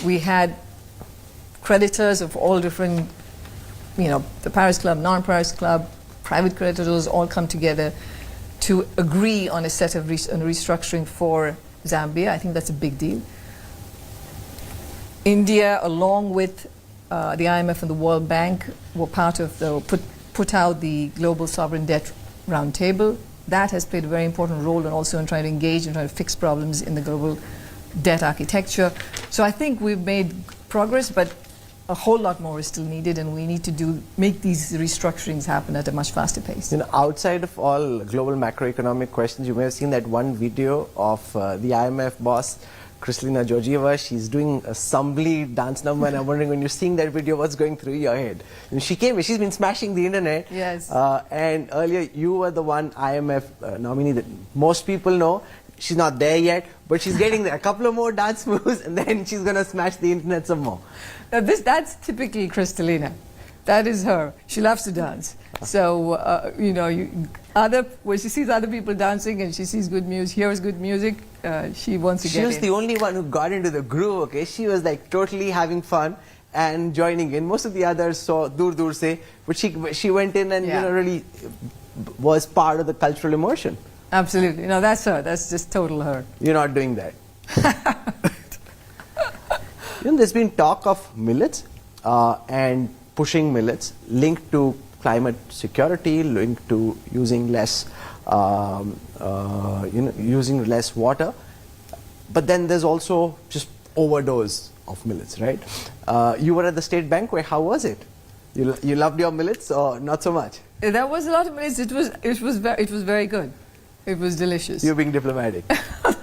We had creditors of all different, the Paris Club, non-Paris Club, private creditors all come together to agree on a set of restructuring for Zambia. I think that's a big deal. India, along with the IMF and the World Bank, were part of put out the Global Sovereign Debt Roundtable. That has played a very important role and also in trying to engage and trying to fix problems in the global debt architecture. So I think we've made progress, but a whole lot more is still needed, and we need to make these restructurings happen at a much faster pace. Outside of all global macroeconomic questions, you may have seen that one video of the IMF boss, Kristalina Georgieva. She's doing a Sambli dance number, and I'm wondering, when you're seeing that video, what's going through your head? She's been smashing the internet. Yes. And earlier, you were the one IMF nominee that most people know. She's not there yet, but she's getting there. A couple of more dance moves, and then she's going to smash the internet some more. Now that's typically Kristalina. That is her. She loves to dance. So, when she sees other people dancing and she sees good music, hears good music, she wants to get in. She was the only one who got into the groove, okay? She was like totally having fun and joining in. Most of the others saw dur se, but she went in and really was part of the cultural immersion. Absolutely. No, that's her. That's just total her. You're not doing that. There's been talk of millets and pushing millets linked to climate security, linked to using less, using less water. But then there's also just overdose of millets, right? You were at the State Banquet. How was it? You loved your millets or not so much? That was a lot of millets. It was very good. It was delicious. You're being diplomatic.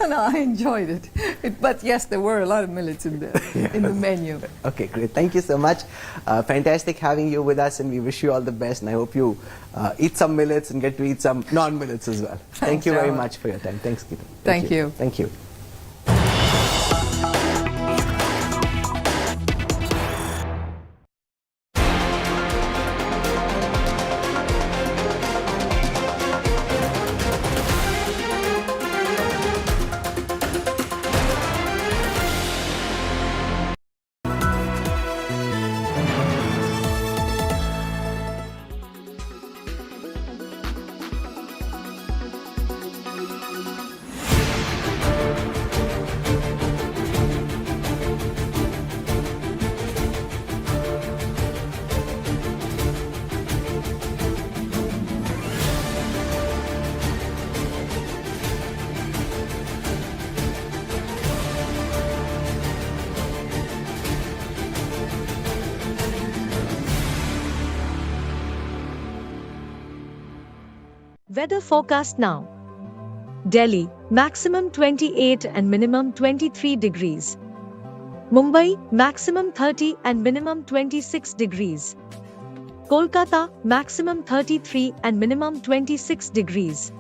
No, I enjoyed it. But yes, there were a lot of millets in the menu. Okay, great. Thank you so much. Fantastic having you with us, and we wish you all the best. And I hope you eat some millets and get to eat some non-millets as well. Thank you very much for your time. Thanks, Geeta. Thank you. Thank you. Weather forecast now. Delhi, maximum 28 and minimum 23 degrees. Mumbai, maximum 30 and minimum 26 degrees. Kolkata, maximum 33 and minimum 26 degrees.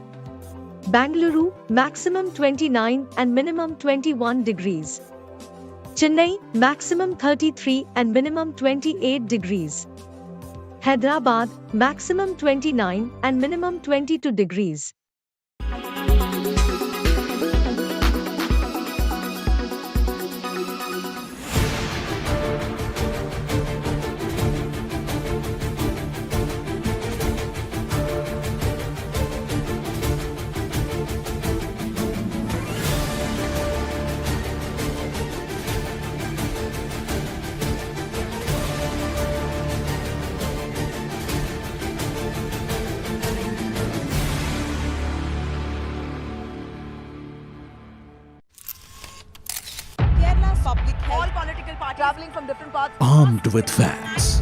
Bangalore, maximum 29 and minimum 21 degrees. Chennai, maximum 33 and minimum 28 degrees. Hyderabad, maximum 29 and minimum 22 degrees. Traveling from different parts. Armed with facts,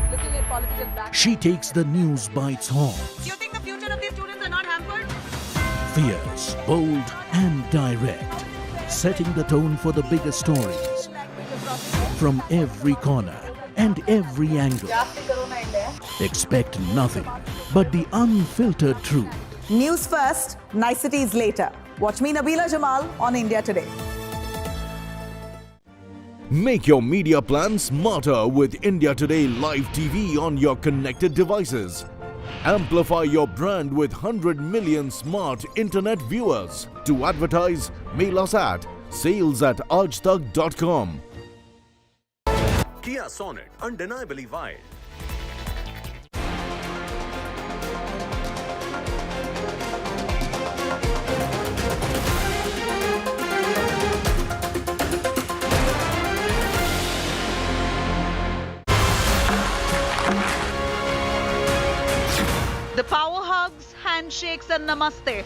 Looking at political back. she takes the news by its horns. Do you think the future of these students are not hampered? Fierce, bold and direct, setting the tone for the biggest stories from every corner and every angle. Expect nothing but the unfiltered truth. News first, niceties later. Watch me, Nabila Jamal, on India Today. Make your media plan smarter with India Today Live TV on your connected devices. Amplify your brand with 100 million smart internet viewers. To advertise, mail us at sales@aajtak.com. Kia Sonet, undeniably wild. The power hugs, handshakes and namaste.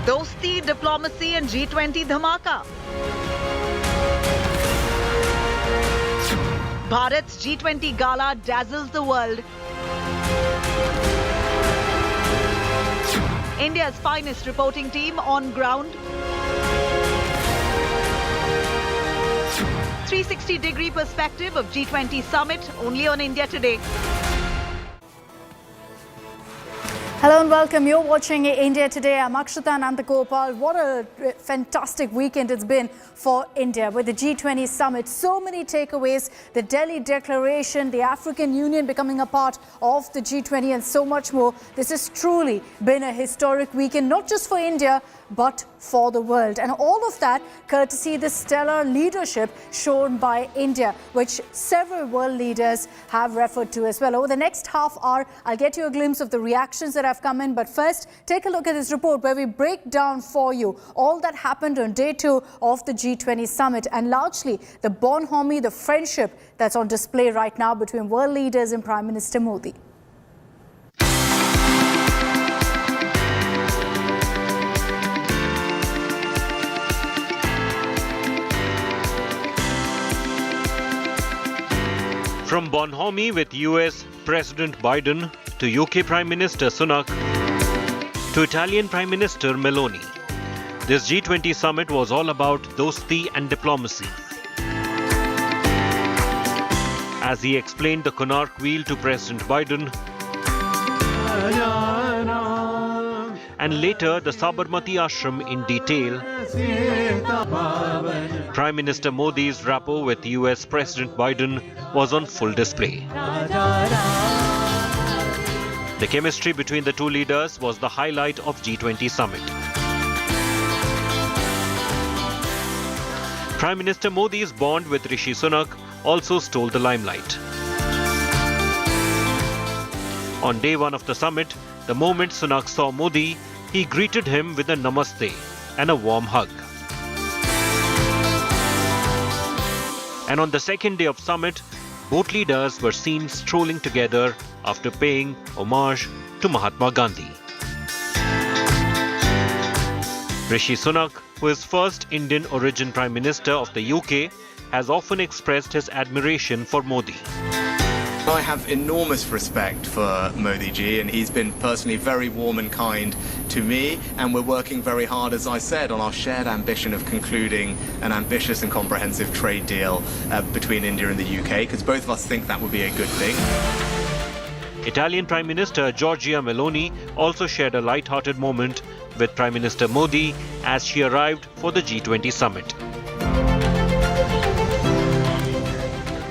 Dosti, diplomacy and G20 dhamaka. Bharat's G20 gala dazzles the world. India's finest reporting team on ground. 360-degree perspective of G20 Summit, only on India Today. Hello and welcome. You're watching India Today. I'm Akshita Nandagopal. What a fantastic weekend it's been for India with the G20 Summit. So many takeaways, the Delhi Declaration, the African Union becoming a part of the G20 and so much more. This has truly been a historic weekend, not just for India, but for the world. And all of that courtesy the stellar leadership shown by India, which several world leaders have referred to as well. Over the next half hour, I'll get you a glimpse of the reactions that have come in. But first, take a look at this report where we break down for you all that happened on day 2 of the G20 Summit and largely the bonhomie, the friendship that's on display right now between world leaders and Prime Minister Modi. From bonhomie with US President Biden to UK Prime Minister Sunak to Italian Prime Minister Meloni, this G20 summit was all about dosti and diplomacy. As he explained the Connaught wheel to President Biden and later the Sabarmati Ashram in detail, Prime Minister Modi's rapport with US President Biden was on full display. The chemistry between the two leaders was the highlight of G20 Summit. Prime Minister Modi's bond with Rishi Sunak also stole the limelight. On day 1 of the summit, the moment Sunak saw Modi, he greeted him with a namaste and a warm hug. And on the second day of summit, both leaders were seen strolling together after paying homage to Mahatma Gandhi. Rishi Sunak, who is first Indian origin Prime Minister of the UK, has often expressed his admiration for Modi. I have enormous respect for Modi ji, and he's been personally very warm and kind to me, and we're working very hard, as I said, on our shared ambition of concluding an ambitious and comprehensive trade deal between India and the UK, because both of us think that would be a good thing. Italian Prime Minister Giorgia Meloni also shared a light-hearted moment with Prime Minister Modi as she arrived for the G20 summit.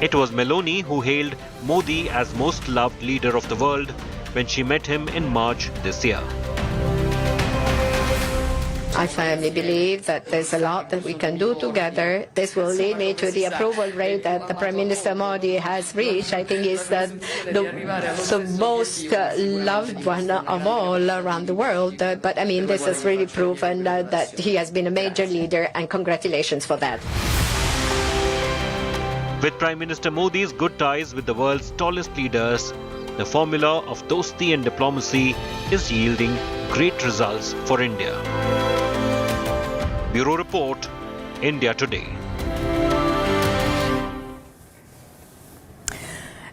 It was Meloni who hailed Modi as most loved leader of the world when she met him in March this year. I firmly believe that there's a lot that we can do together. This will lead me to the approval rate that the Prime Minister Modi has reached. I think he's the most loved one of all around the world. But I mean, this has really proven that he has been a major leader, and congratulations for that. With Prime Minister Modi's good ties with the world's tallest leaders, the formula of dosti and diplomacy is yielding great results for India. Bureau Report, India Today.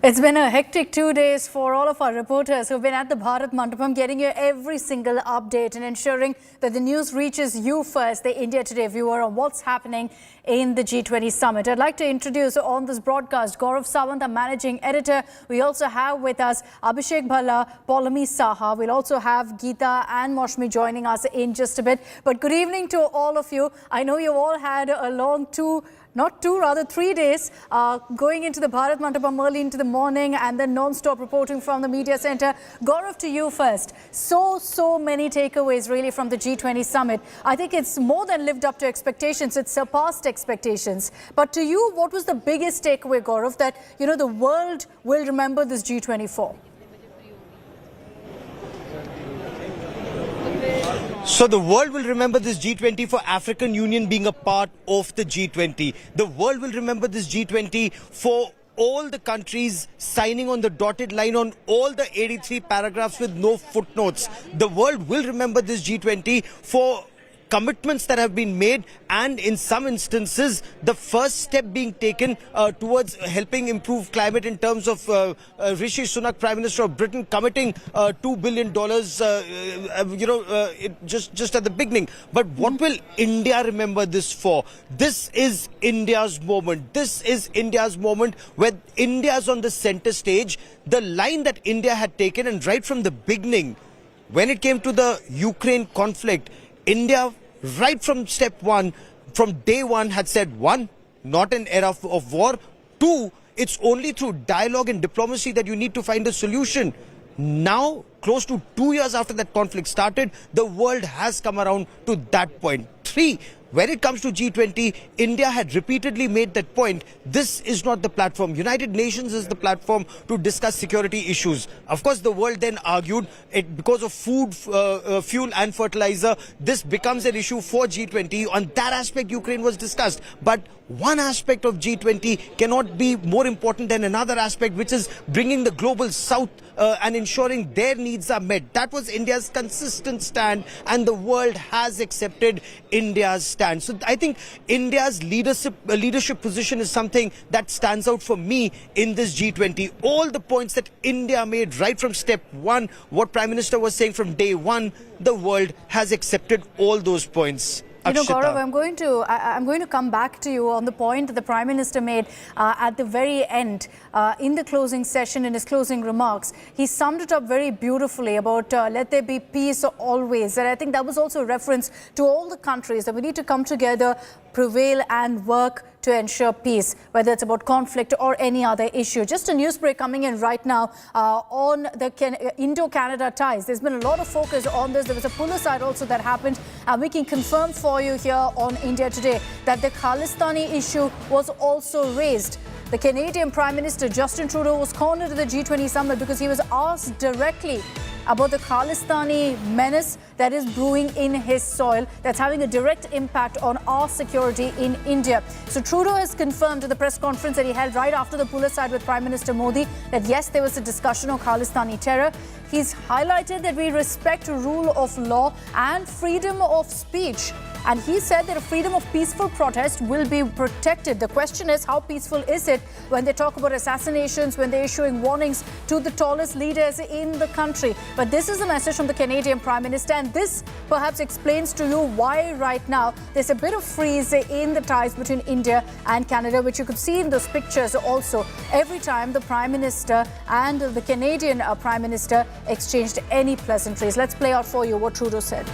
It's been a hectic 2 days for all of our reporters who've been at the Bharat Mandapam, getting you every single update and ensuring that the news reaches you first, the India Today viewer, on what's happening in the G20 Summit. I'd like to introduce on this broadcast Gaurav Sawant, our managing editor. We also have with us Abhishek Bhalla, Paulami Saha. We'll also have Geeta and Moshmi joining us in just a bit. But good evening to all of you. I know you all had a long not 2, rather 3 days, going into the Bharat Mandapam early into the morning and then non-stop reporting from the media center. Gaurav, to you first. So many takeaways really from the G20 Summit. I think it's more than lived up to expectations. It's surpassed expectations. But to you, what was the biggest takeaway, Gaurav, that, you know, the world will remember this G20 for? So the world will remember this G20 for African Union being a part of the G20. The world will remember this G20 for all the countries signing on the dotted line on all the 83 paragraphs with no footnotes. The world will remember this G20 for commitments that have been made, and in some instances the first step being taken towards helping improve climate in terms of Rishi Sunak, Prime Minister of Britain, committing $2 billion just at the beginning. But what will India remember this for? This is India's moment. This is India's moment where India is on the center stage. The line that India had taken, and right from the beginning when it came to the Ukraine conflict, India, right from step one, from day one, had said, 1, not an era of war. 2, it's only through dialogue and diplomacy that you need to find a solution. Now, close to 2 years after that conflict started, the world has come around to that point. 3, when it comes to G20, India had repeatedly made that point. This is not the platform. United Nations is the platform to discuss security issues. Of course, the world then argued because of food, fuel and fertilizer, this becomes an issue for G20. On that aspect, Ukraine was discussed. But one aspect of G20 cannot be more important than another aspect, which is bringing the global south and ensuring their needs are met. That was India's consistent stand, and the world has accepted India's stand. So I think India's leadership position is something that stands out for me in this G20. All the points that India made right from step one, what Prime Minister was saying from day one, the world has accepted all those points. You know, Gaurav, I'm going to come back to you on the point that the Prime Minister made at the very end in the closing session, in his closing remarks. He summed it up very beautifully about let there be peace always. And I think that was also a reference to all the countries that we need to come together, prevail and work to ensure peace, whether it's about conflict or any other issue. Just a news break coming in right now on the Indo-Canada ties. There's been a lot of focus on this. There was a pull aside also that happened, and we can confirm for you here on India Today that the Khalistani issue was also raised. The Canadian Prime Minister Justin Trudeau was cornered at the G20 Summit because he was asked directly about the Khalistani menace that is brewing in his soil, that's having a direct impact on our security in India. So Trudeau has confirmed at the press conference that he held right after the pull aside with Prime Minister Modi that yes, there was a discussion on Khalistani terror. He's highlighted that we respect rule of law and freedom of speech. And he said that freedom of peaceful protest will be protected. The question is, how peaceful is it when they talk about assassinations, when they're issuing warnings to the tallest leaders in the country? But this is a message from the Canadian Prime Minister, and this perhaps explains to you why right now there's a bit of freeze in the ties between India and Canada, which you could see in those pictures also. Every time the Prime Minister and the Canadian Prime Minister exchanged any pleasantries. Let's play out for you what Trudeau said.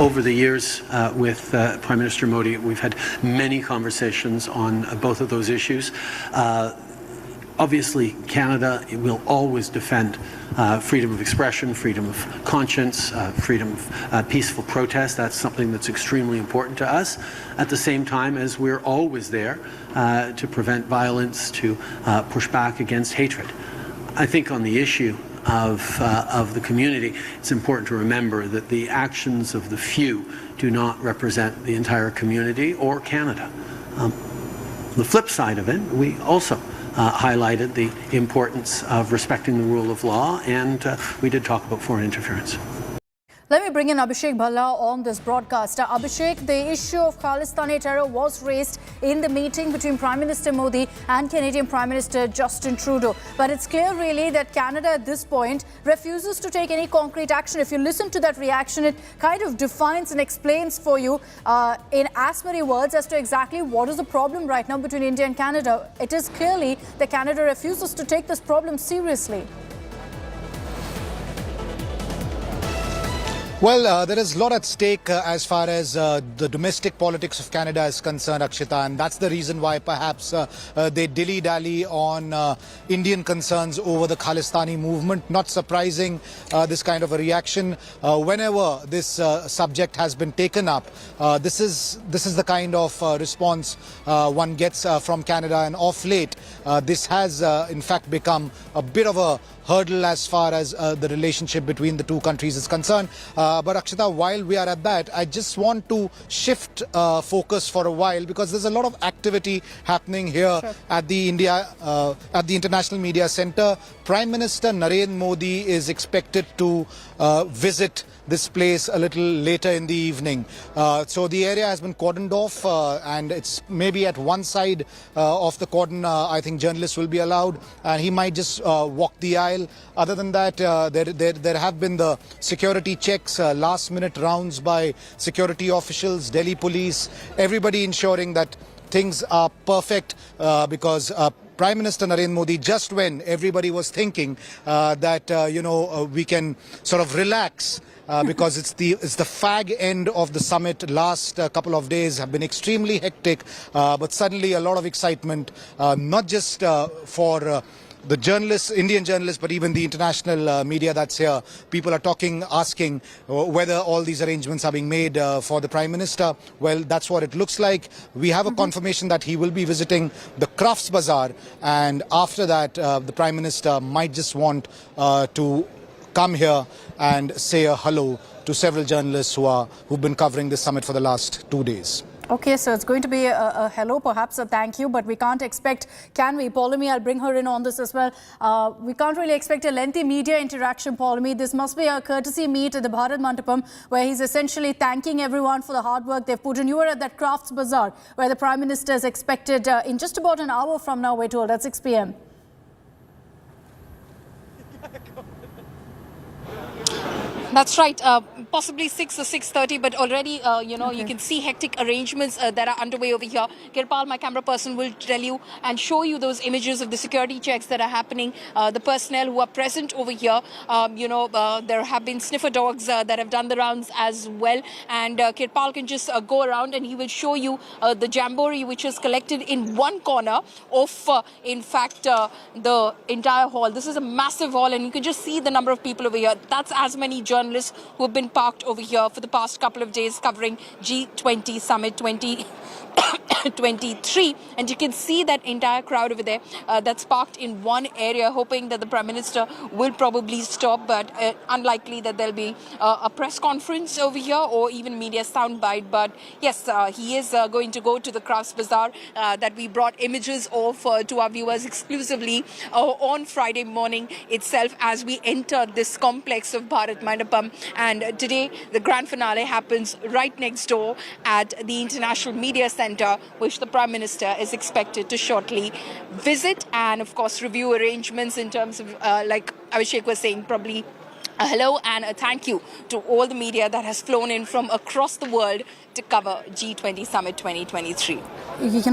Over the years with Prime Minister Modi, we've had many conversations on both of those issues. Obviously, Canada will always defend freedom of expression, freedom of conscience, freedom of peaceful protest. That's something that's extremely important to us. At the same time as we're always there to prevent violence, to push back against hatred. I think on the issue of the community, it's important to remember that the actions of the few do not represent the entire community or Canada. The flip side of it, we also highlighted the importance of respecting the rule of law, and we did talk about foreign interference. Let me bring in Abhishek Bhalla on this broadcast. Abhishek, the issue of Khalistani terror was raised in the meeting between Prime Minister Modi and Canadian Prime Minister Justin Trudeau. But it's clear really that Canada at this point refuses to take any concrete action. If you listen to that reaction, it kind of defines and explains for you in as many words as to exactly what is the problem right now between India and Canada. It is clearly that Canada refuses to take this problem seriously. Well, there is a lot at stake as far as the domestic politics of Canada is concerned, Akshita, and that's the reason why perhaps they dilly-dally on Indian concerns over the Khalistani movement. Not surprising, this kind of a reaction. Whenever this subject has been taken up, this is the kind of response one gets from Canada, and of late this has in fact become a bit of a hurdle as far as the relationship between the two countries is concerned. But Akshita, while we are at that, I just want to shift focus for a while, because there's a lot of activity happening here at the International Media Centre. Prime Minister Narendra Modi is expected to visit this place a little later in the evening. So the area has been cordoned off, and it's maybe at one side of the cordon. I think journalists will be allowed, and he might just walk the aisle. Other than that, there have been the security checks, last-minute rounds by security officials, Delhi police, everybody ensuring that things are perfect, because Prime Minister Narendra Modi, just when everybody was thinking that we can sort of relax, because it's the fag end of the summit. Last couple of days have been extremely hectic, but suddenly a lot of excitement, not just for the journalists, Indian journalists, but even the international media that's here. People are talking, asking whether all these arrangements are being made for the Prime Minister. Well, that's what it looks like. We have a confirmation that he will be visiting the Crafts Bazaar, and after that the Prime Minister might just want to come here and say a hello to several journalists who've been covering this summit for the last 2 days. Okay, so it's going to be a hello, perhaps a thank you, but we can't expect, can we? Paulami, I'll bring her in on this as well. We can't really expect a lengthy media interaction, Paulami. This must be a courtesy meet at the Bharat Mandapam, where he's essentially thanking everyone for the hard work they've put in. You were at that Crafts Bazaar, where the Prime Minister is expected in just about an hour from now, we're told, at 6 p.m. That's right. Possibly 6 or 6:30, but already, you can see hectic arrangements that are underway over here. Kirpal, my camera person, will tell you and show you those images of the security checks that are happening. The personnel who are present over here, there have been sniffer dogs that have done the rounds as well. And Kirpal can just go around and he will show you the jamboree, which is collected in one corner of, in fact, the entire hall. This is a massive hall, and you can just see the number of people over here. That's as many journalists who have been parked over here for the past couple of days covering G20 Summit 2023, and you can see that entire crowd over there that's parked in one area, hoping that the Prime Minister will probably stop, but unlikely that there'll be a press conference over here or even media soundbite. But yes, he is going to go to the Crafts Bazaar that we brought images of to our viewers exclusively on Friday morning itself as we entered this complex of Bharat Mandapam. And today the grand finale happens right next door at the International Media Centre, which the Prime Minister is expected to shortly visit and of course review arrangements in terms of, like Abhishek was saying, probably a hello and a thank you to all the media that has flown in from across the world to cover G20 Summit 2023.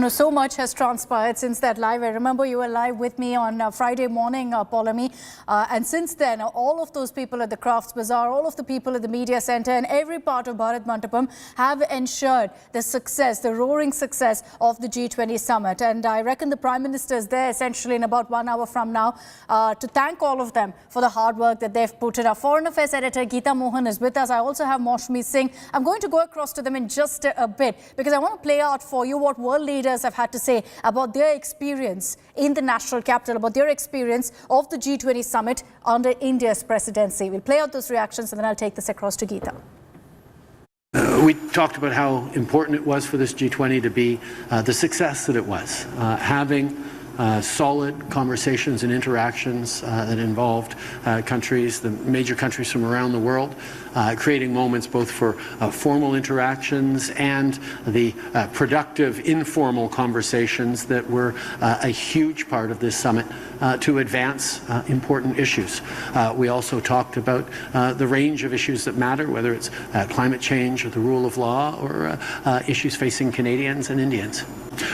So much has transpired since that live. I remember you were live with me on Friday morning, Paulami. And since then, all of those people at the Crafts Bazaar, all of the people at the Media Centre and every part of Bharat Mandapam have ensured the success, the roaring success of the G20 Summit. And I reckon the Prime Minister is there essentially in about 1 hour from now to thank all of them for the hard work that they've put in. Our Foreign Affairs Editor Geeta Mohan is with us. I also have Maushmi Singh. I'm going to go across to them in just a bit, because I want to play out for you what world leaders have had to say about their experience in the national capital, about their experience of the G20 Summit under India's presidency. We'll play out those reactions and then I'll take this across to Geeta. We talked about how important it was for this G20 to be the success that it was, having solid conversations and interactions that involved countries, the major countries from around the world, creating moments both for formal interactions and the productive informal conversations that were a huge part of this summit to advance important issues. We also talked about the range of issues that matter, whether it's climate change or the rule of law or issues facing Canadians and Indians.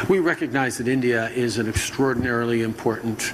We recognize that India is an extraordinary extraordinarily important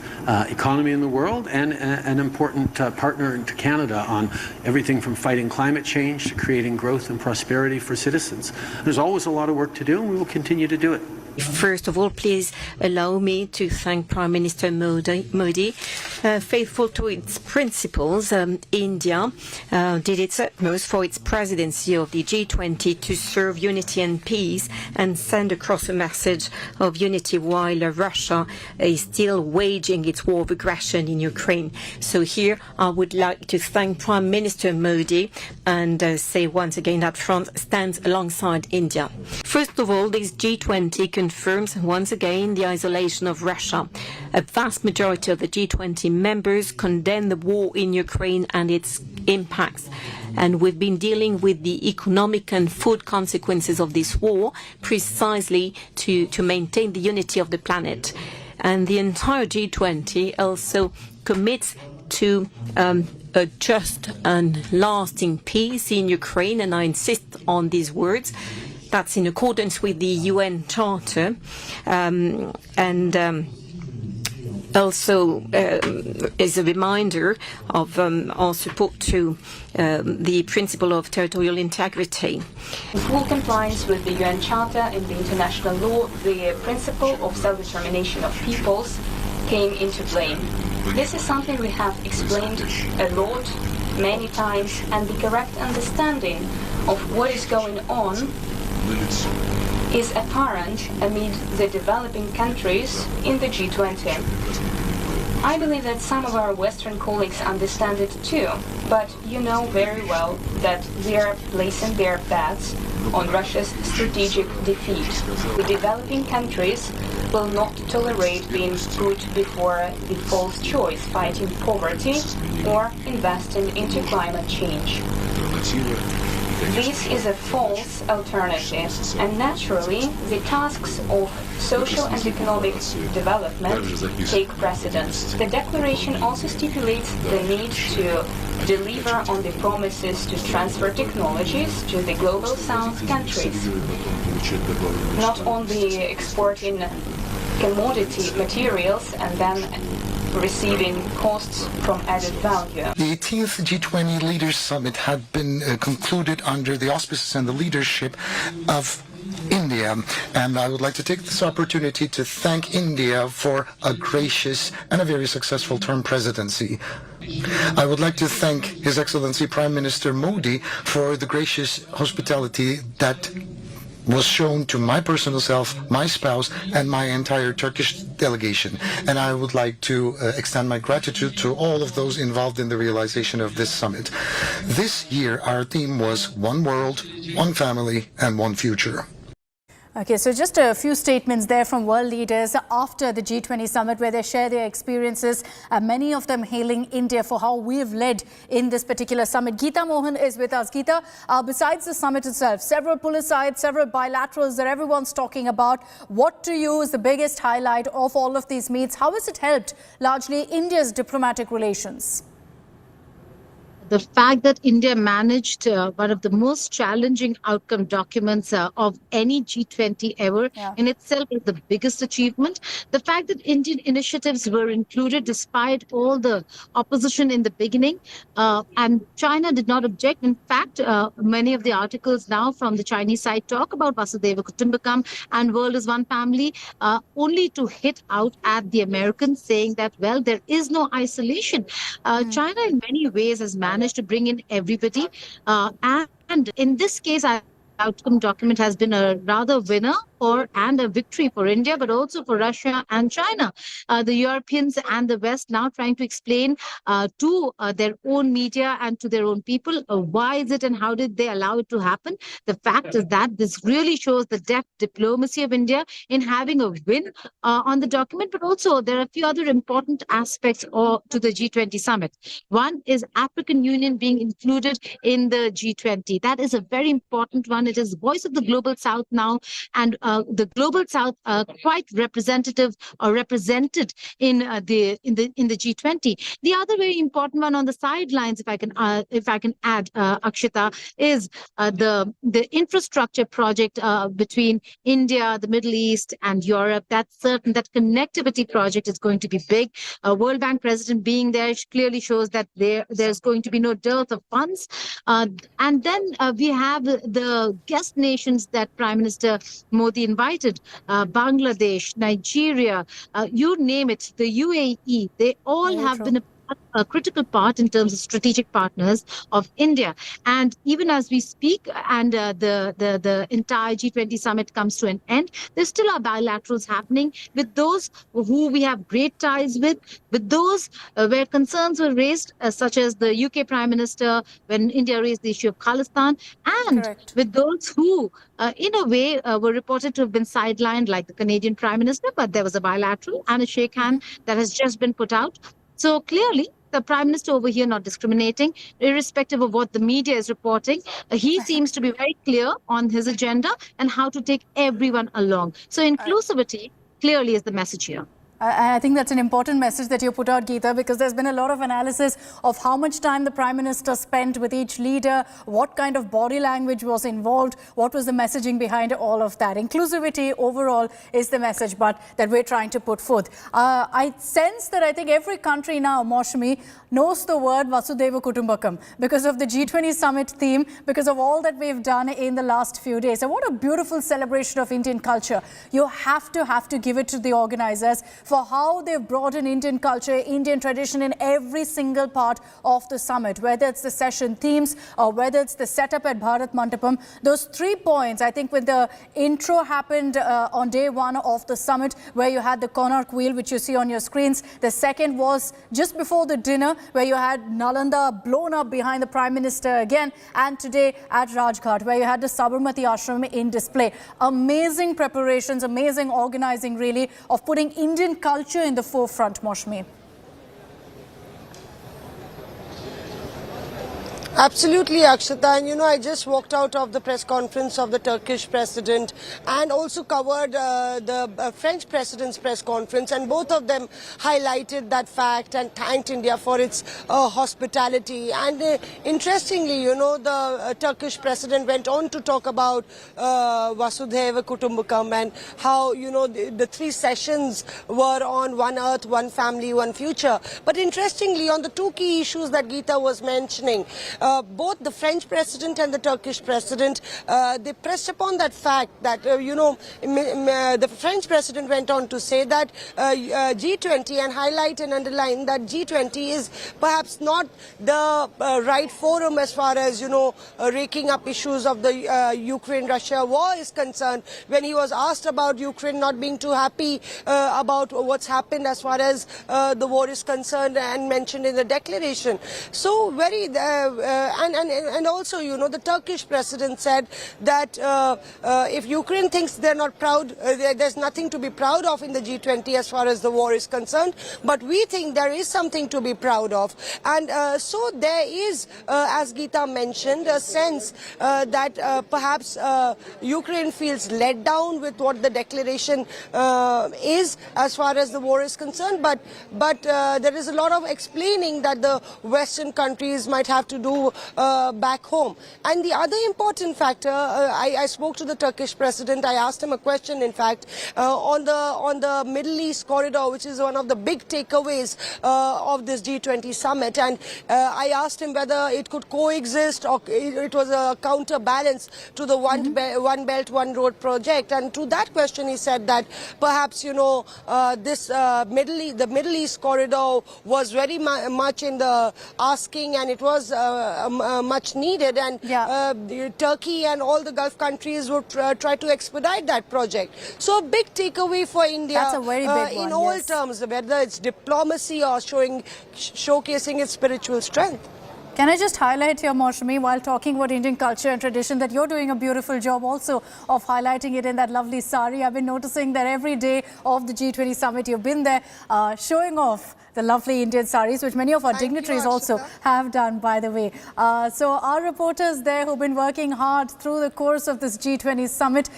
economy in the world and an important partner to Canada on everything from fighting climate change to creating growth and prosperity for citizens. There's always a lot of work to do, and we will continue to do it. First of all, please allow me to thank Prime Minister Modi. Faithful to its principles, India did its utmost for its presidency of the G20 to serve unity and peace and send across a message of unity while Russia is still waging its war of aggression in Ukraine. So here I would like to thank Prime Minister Modi and say once again that France stands alongside India. First of all, this G20 confirms once again the isolation of Russia. A vast majority of the G20 members condemn the war in Ukraine and its impacts. And we've been dealing with the economic and food consequences of this war precisely to maintain the unity of the planet. And the entire G20 also commits to a just and lasting peace in Ukraine, and I insist on these words. That's in accordance with the UN Charter, also is a reminder of our support to the principle of territorial integrity. In full compliance with the UN Charter and the international law, the principle of self-determination of peoples came into play. This is something we have explained a lot, many times, and the correct understanding of what is going on is apparent amid the developing countries in the G20. I believe that some of our Western colleagues understand it too, but you know very well that they are placing their bets on Russia's strategic defeat. The developing countries will not tolerate being put before the false choice, fighting poverty or investing into climate change. This is a false alternative, and naturally the tasks of social and economic development take precedence. The declaration also stipulates the need to deliver on the promises to transfer technologies to the global south countries, not only exporting commodity materials and then receiving costs from added value. The 18th G20 Leaders Summit had been concluded under the auspices and the leadership of India, and I would like to take this opportunity to thank India for a gracious and a very successful term presidency. I would like to thank His Excellency Prime Minister Modi for the gracious hospitality that was shown to my personal self, my spouse, and my entire Turkish delegation. And I would like to extend my gratitude to all of those involved in the realization of this summit. This year, our theme was One World, One Family, and One Future. Okay, so just a few statements there from world leaders after the G20 summit where they share their experiences, many of them hailing India for how we have led in this particular summit. Geeta Mohan is with us. Geeta, besides the summit itself, several pull-asides, several bilaterals that everyone's talking about. What to you is the biggest highlight of all of these meets? How has it helped largely India's diplomatic relations? The fact that India managed one of the most challenging outcome documents of any G20 ever in itself is the biggest achievement. The fact that Indian initiatives were included despite all the opposition in the beginning, and China did not object. In fact, many of the articles now from the Chinese side talk about Vasudhaiva Kutumbakam and world is one family, only to hit out at the Americans saying that, well, there is no isolation. China in many ways has managed to bring in everybody, and in this case, outcome document has been a rather winner and a victory for India, but also for Russia and China. The Europeans and the West now trying to explain to their own media and to their own people why is it and how did they allow it to happen. The fact is that this really shows the depth diplomacy of India in having a win on the document, but also there are a few other important aspects to the G20 summit. One is African Union being included in the G20. That is a very important one. It is voice of the global South now, and the global south quite representative or represented in the G20. The other very important one on the sidelines, if I can add, Akshita, is the infrastructure project between India, the Middle East, and Europe. That's certain. That connectivity project is going to be big. World Bank president being there clearly shows that there's going to be no dearth of funds. And then we have the guest nations that Prime Minister Modi invited, Bangladesh, Nigeria, you name it, the UAE. They all have been a critical part in terms of strategic partners of India. And even as we speak and the entire G20 summit comes to an end, there still are bilaterals happening with those who we have great ties with those where concerns were raised, such as the UK Prime Minister when India raised the issue of Khalistan, and with those who, in a way, were reported to have been sidelined, like the Canadian Prime Minister, but there was a bilateral and a shake hand that has just been put out. So clearly, the Prime Minister over here not discriminating, irrespective of what the media is reporting. He seems to be very clear on his agenda and how to take everyone along. So inclusivity clearly is the message here. I think that's an important message that you put out, Geeta, because there's been a lot of analysis of how much time the Prime Minister spent with each leader, what kind of body language was involved, what was the messaging behind all of that. Inclusivity overall is the message but that we're trying to put forth. I sense that I think every country now, Maushami, knows the word Vasudhaiva Kutumbakam because of the G20 Summit theme, because of all that we've done in the last few days. And what a beautiful celebration of Indian culture. You have to give it to the organizers for how they've brought in Indian culture, Indian tradition in every single part of the summit, whether it's the session themes or whether it's the setup at Bharat Mandapam. Those 3 points, I think, when the intro happened on day one of the summit, where you had the Konark wheel, which you see on your screens. The second was just before the dinner, where you had Nalanda blown up behind the Prime Minister again, and today at Rajghat, where you had the Sabarmati Ashram in display. Amazing preparations, amazing organizing, really, of putting Indian culture in the forefront, Maushami. Absolutely, Akshita. And I just walked out of the press conference of the Turkish president and also covered the French president's press conference, and both of them highlighted that fact and thanked India for its hospitality. And interestingly, the Turkish president went on to talk about Vasudhaiva Kutumbakam and how, the 3 sessions were on one earth, one family, one future. But interestingly, on the 2 key issues that Geeta was mentioning, both the French president and the Turkish president, they pressed upon that fact that, the French president went on to say that G20 and highlight and underline that G20 is perhaps not the right forum as far as, raking up issues of the Ukraine-Russia war is concerned. When he was asked about Ukraine not being too happy about what's happened as far as the war is concerned and mentioned in the declaration. So very... And also, the Turkish president said that if Ukraine thinks they're not proud, there's nothing to be proud of in the G20 as far as the war is concerned. But we think there is something to be proud of. And so there is, as Geeta mentioned, a sense that perhaps Ukraine feels let down with what the declaration is as far as the war is concerned. But there is a lot of explaining that the Western countries might have to do back home. And the other important factor, I spoke to the Turkish president. I asked him a question, in fact, on the Middle East corridor, which is one of the big takeaways of this G20 summit. And I asked him whether it could coexist or it was a counterbalance to the One Belt, One Road project. And to that question, he said that perhaps, this the Middle East corridor was very much in the asking, and it was much needed, and Turkey and all the Gulf countries would try to expedite that project. So a big takeaway for India. That's a very big one, in all terms, whether it's diplomacy or showcasing its spiritual strength. Can I just highlight here, Maushami, while talking about Indian culture and tradition, that you're doing a beautiful job also of highlighting it in that lovely sari. I've been noticing that every day of the G20 Summit, you've been there showing off the lovely Indian saris, which many of our dignitaries also have done, by the way. So our reporters there who've been working hard through the course of this G20 Summit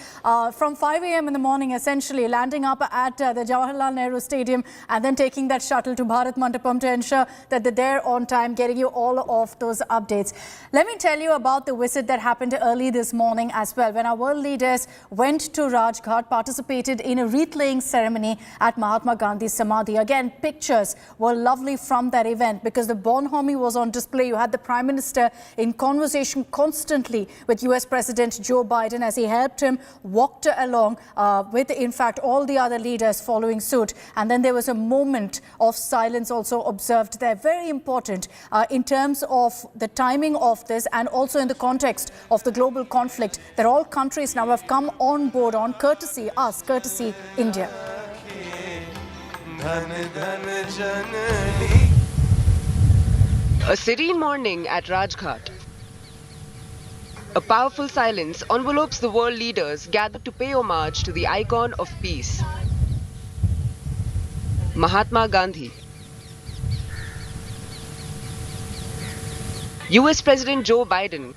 from 5 a.m. in the morning, essentially landing up at the Jawaharlal Nehru Stadium and then taking that shuttle to Bharat Mandapam to ensure that they're there on time, getting you all of those updates. Let me tell you about the visit that happened early this morning as well, when our world leaders went to Rajghat, participated in a wreath-laying ceremony at Mahatma Gandhi's Samadhi. Again, pictures were lovely from that event because the bonhomie was on display. You had the Prime Minister in conversation constantly with US President Joe Biden as he helped him, walked along with, in fact, all the other leaders following suit. And then there was a moment of silence also observed there. Very important in terms of the timing of this and also in the context of the global conflict that all countries now have come on board on, courtesy us, courtesy India. A serene morning at Rajghat. A powerful silence envelopes the world leaders gathered to pay homage to the icon of peace, Mahatma Gandhi. US President Joe Biden,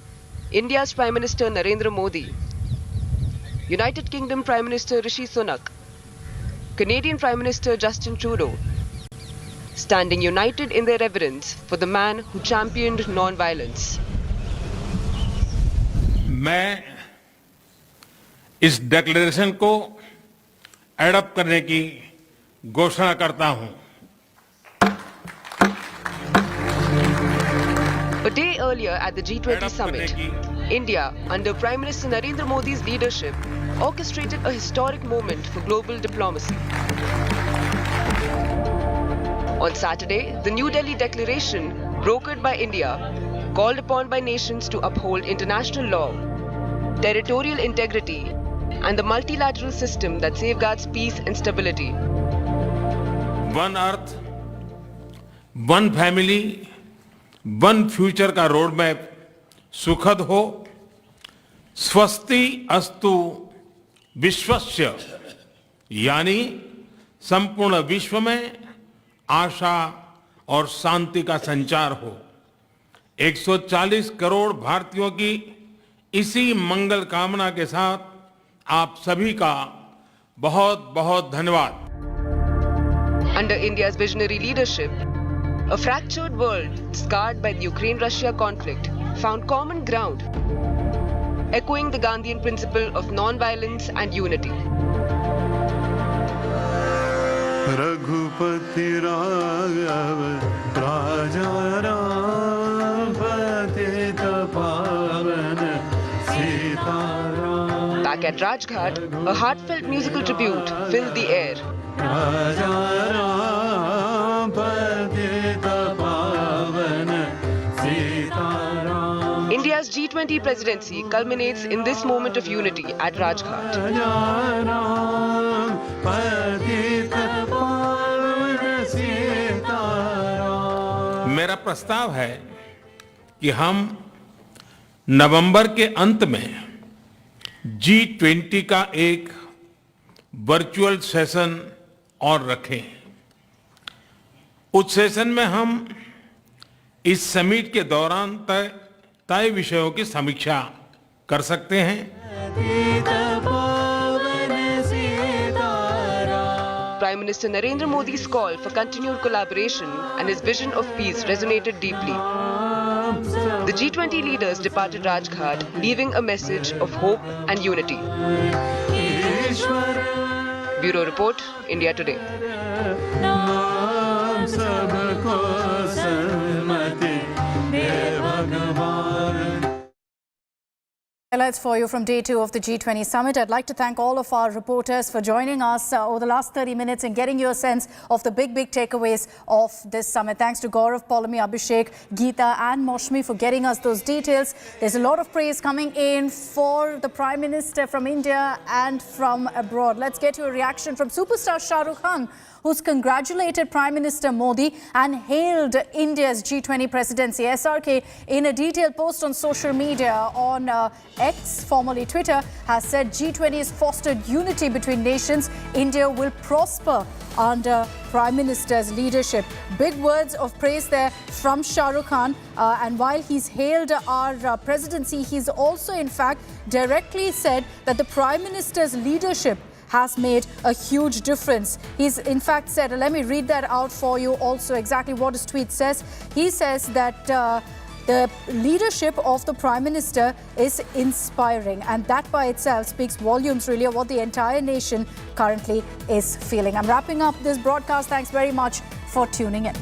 India's Prime Minister Narendra Modi, United Kingdom Prime Minister Rishi Sunak, Canadian Prime Minister Justin Trudeau, standing united in their reverence for the man who championed non-violence. मैं इस declaration को adopt करने की घोषणा करता हूं. A day earlier at the G20 Summit, India, under Prime Minister Narendra Modi's leadership, orchestrated a historic moment for global diplomacy. On Saturday, the New Delhi Declaration, brokered by India, called upon by nations to uphold international law, territorial integrity, and the multilateral system that safeguards peace and stability. One Earth, one family, one future का road map सुखद हो. स्वस्ति अस्तु विश्वस्य, यानी संपूर्ण विश्व में आशा और शांति का संचार हो. 140 करोड़ भारतीयों की इसी मंगल कामना के साथ आप सभी का बहुत बहुत धन्यवाद. Under India's visionary leadership, a fractured world scarred by the Ukraine-Russia conflict found common ground, echoing the Gandhian principle of non-violence and unity. Raghupati Raghav राजा राम पतित पावन Sitaram. Back at Rajghat, a heartfelt musical tribute filled the air. राजा राम पतित पावन Sitaram. India's G20 presidency culminates in this moment of unity at Rajghat. राजा राम पतित पावन सीताराम. मेरा प्रस्ताव है कि हम नवंबर के अंत में G20 का एक वर्चुअल सेशन और रखें. उस सेशन में हम इस समिट के दौरान तय विषयों की समीक्षा कर सकते हैं. Prime Minister Narendra Modi's call for continued collaboration and his vision of peace resonated deeply. The G20 leaders departed Rajghat, leaving a message of hope and unity. Bureau Report, India Today. Highlights for you from day 2 of the G20 Summit. I'd like to thank all of our reporters for joining us over the last 30 minutes and getting you a sense of the big takeaways of this summit. Thanks to Gaurav, Paulami, Abhishek, Geeta and Moshmi for getting us those details. There's a lot of praise coming in for the Prime Minister from India and from abroad. Let's get to a reaction from superstar Shah Rukh Khan, who's congratulated Prime Minister Modi and hailed India's G20 presidency. SRK, in a detailed post on social media on X, formerly Twitter, has said G20 has fostered unity between nations. India will prosper under Prime Minister's leadership. Big words of praise there from Shah Rukh Khan. And while he's hailed our presidency, he's also, in fact, directly said that the Prime Minister's leadership has made a huge difference. He's in fact said, let me read that out for you also, exactly what his tweet says. He says that the leadership of the Prime Minister is inspiring, and that by itself speaks volumes really of what the entire nation currently is feeling. I'm wrapping up this broadcast. Thanks very much for tuning in.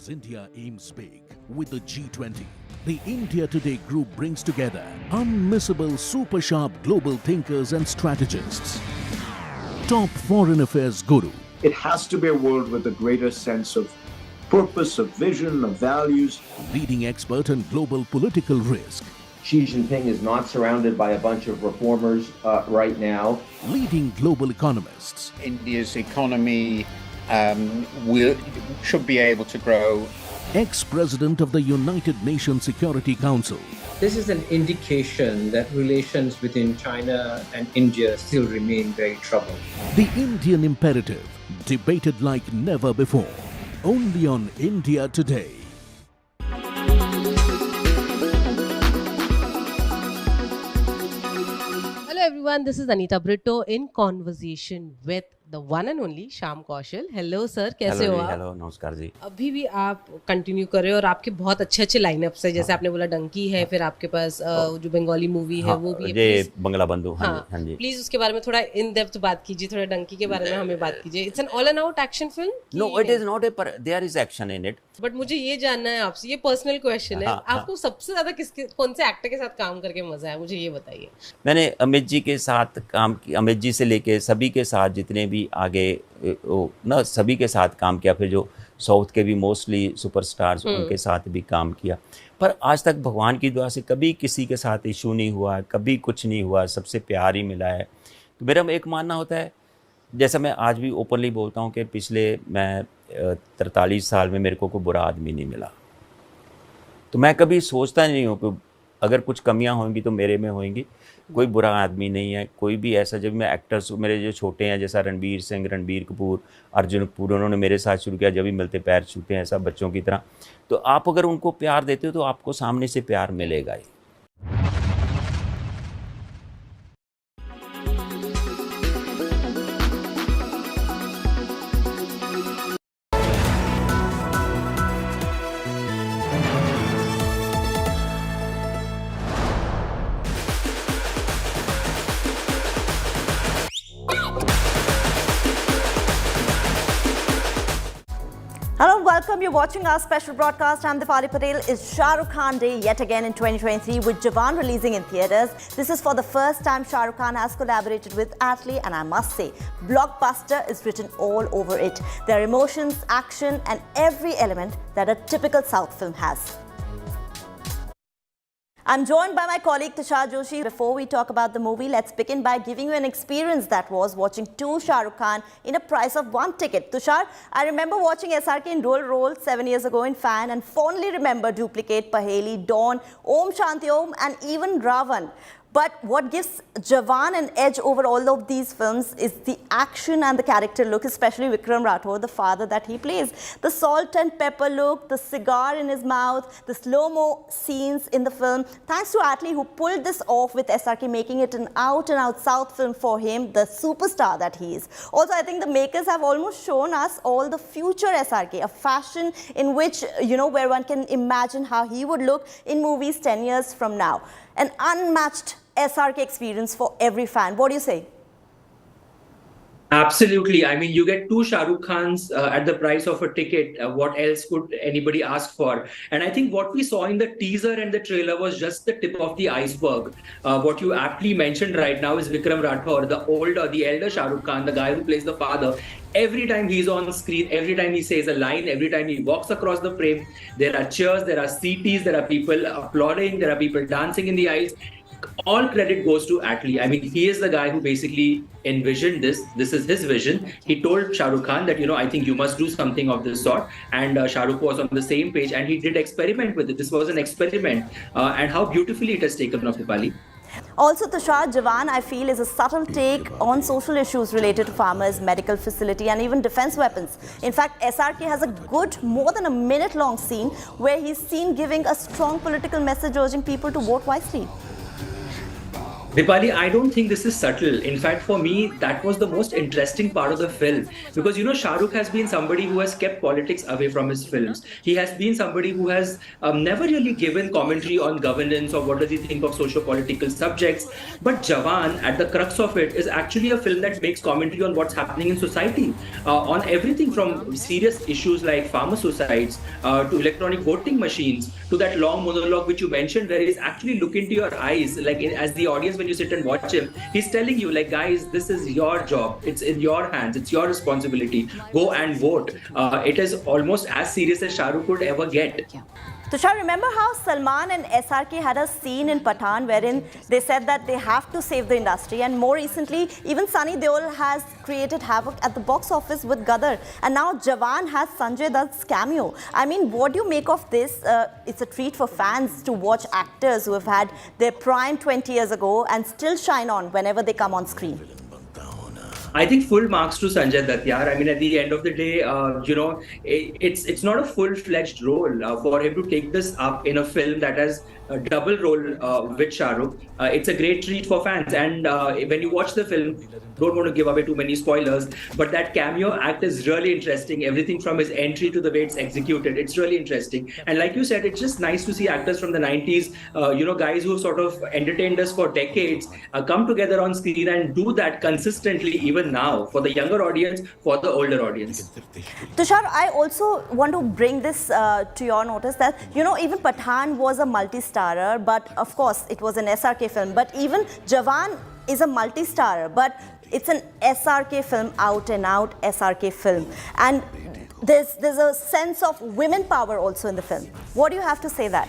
India aims big with the G20. The India Today group brings together unmissable super sharp global thinkers and strategists. Top foreign affairs guru. It has to be a world with a greater sense of purpose, of vision, of values. Leading expert on global political risk. Xi Jinping is not surrounded by a bunch of reformers right now. Leading global economists. India's economy should be able to grow. Ex-President of the United Nations Security Council. This is an indication that relations between China and India still remain very troubled. The Indian imperative, debated like never before. Only on India Today. Hello everyone, this is Anita Brito in conversation with the one and only Shyam Kaushal. Hello sir, कैसे हो आप? Hello, नमस्कार जी. अभी भी आप continue कर रहे हो और आपके बहुत अच्छे लाइनअप्स है, जैसे आपने बोला डंकी है, फिर आपके पास जो बंगाली मूवी है वो भी है. ये बंगला बंधु. हाँ जी. प्लीज उसके बारे में थोड़ा इन डेप्थ बात कीजिए, थोड़ा डंकी के बारे में हमें बात कीजिए. It's an all and out action film? No, it is not a, there is action in it. But मुझे ये जानना है आपसे, ये पर्सनल क्वेश्चन है, आपको सबसे ज्यादा कौन से एक्टर के साथ काम करके मजा है, मुझे ये बताइए. मैंने अमित जी के साथ काम किया, अमित जी से लेके सभी के साथ जितने भी आगे ना सभी के साथ काम किया. फिर जो साउथ के भी मोस्टली सुपरस्टार्स उनके साथ भी काम किया. पर आज तक भगवान की दुआ से कभी किसी के साथ इशू नहीं हुआ, कभी कुछ नहीं हुआ, सबसे प्यार ही मिला है. तो मेरा एक मानना होता है, जैसा मैं आज भी ओपनली बोलता हूँ कि पिछले मैं 43 साल में मेरे को कोई बुरा आदमी नहीं मिला. तो मैं कभी सोचता नहीं हूँ कि अगर कुछ कमियां होंगी तो मेरे में होंगी. कोई बुरा आदमी नहीं है, कोई भी ऐसा. जब मैं एक्टर्स, मेरे जो छोटे हैं जैसा रणबीर सिंह, रणबीर कपूर, अर्जुन कपूर, उन्होंने मेरे साथ शुरू किया, जब भी मिलते पैर छूते हैं ऐसा बच्चों की तरह. तो आप अगर उनको प्यार देते हो तो आपको सामने से प्यार मिलेगा ही. Hello and welcome. You're watching our special broadcast. I'm Dipali Patel. It's Shah Rukh Khan Day yet again in 2023 with Jawan releasing in theatres. This is for the first time Shah Rukh Khan has collaborated with Atlee, and I must say, blockbuster is written all over it. There are emotions, action and every element that a typical South film has. I'm joined by my colleague Tushar Joshi. Before we talk about the movie, let's begin by giving you an experience that was watching two Shah Rukh Khan in a price of one ticket. Tushar, I remember watching SRK in Roll 7 years ago in Fan and fondly remember Duplicate, Paheli, Dawn, Om Shanti Om and even Ravan. But what gives Jawan an edge over all of these films is the action and the character look, especially Vikram Rathore, the father that he plays. The salt and pepper look, the cigar in his mouth, the slow-mo scenes in the film. Thanks to Atlee, who pulled this off with SRK, making it an out-and-out South film for him, the superstar that he is. Also, I think the makers have almost shown us all the future SRK, a fashion in which, where one can imagine how he would look in movies 10 years from now. An unmatched SRK experience for every fan. What do you say? Absolutely. I mean, you get two Shah Rukh Khans at the price of a ticket. What else could anybody ask for? And I think what we saw in the teaser and the trailer was just the tip of the iceberg. What you aptly mentioned right now is Vikram Rathore, the elder Shah Rukh Khan, the guy who plays the father. Every time he's on screen, every time he says a line, every time he walks across the frame, there are cheers, there are CTs, there are people applauding, there are people dancing in the aisles. All credit goes to Atlee. I mean, he is the guy who basically envisioned this. This is his vision. He told Shah Rukh Khan that, I think you must do something of this sort. And Shah Rukh was on the same page and he did experiment with it. This was an experiment. And how beautifully it has taken off, Dipali. Also, Tushar, Jawan, I feel, is a subtle take on social issues related to farmers, medical facility, and even defense weapons. In fact, SRK has a good, more than a minute-long scene where he's seen giving a strong political message urging people to vote wisely. Dipali, I don't think this is subtle. In fact, for me, that was the most interesting part of the film. Because, Shah Rukh has been somebody who has kept politics away from his films. He has been somebody who has never really given commentary on governance or what does he think of socio-political subjects. But Jawan, at the crux of it, is actually a film that makes commentary on what's happening in society. On everything from serious issues like farmer suicides to electronic voting machines to that long monologue which you mentioned where he's actually look into your eyes, like as the audience when you sit and watch him, he's telling you, like, guys, this is your job. It's in your hands. It's your responsibility. Go and vote. It is almost as serious as Shah Rukh could ever get. Tushar, remember how Salman and SRK had a scene in Pathan wherein they said that they have to save the industry, and more recently, even Sunny Deol has created havoc at the box office with Gadar, and now Jawan has Sanjay Dutt's cameo. I mean, what do you make of this? It's a treat for fans to watch actors who have had their prime 20 years ago and still shine on whenever they come on screen. I think full marks to Sanjay Dutt, yaar. I mean, at the end of the day, it's not a full-fledged role for him to take this up in a film that has a double role with Shah Rukh. It's a great treat for fans. And when you watch the film, don't want to give away too many spoilers, but that cameo act is really interesting. Everything from his entry to the way it's executed, it's really interesting. And like you said, it's just nice to see actors from the 90s, guys who sort of entertained us for decades, come together on screen and do that consistently even now for the younger audience, for the older audience. Tushar, I also want to bring this to your notice that, even Pathan was a multi-starrer, but of course it was an SRK film. But even Jawan is a multi-starrer, but it's an SRK film, out and out SRK film. And there's a sense of women power also in the film. What do you have to say that?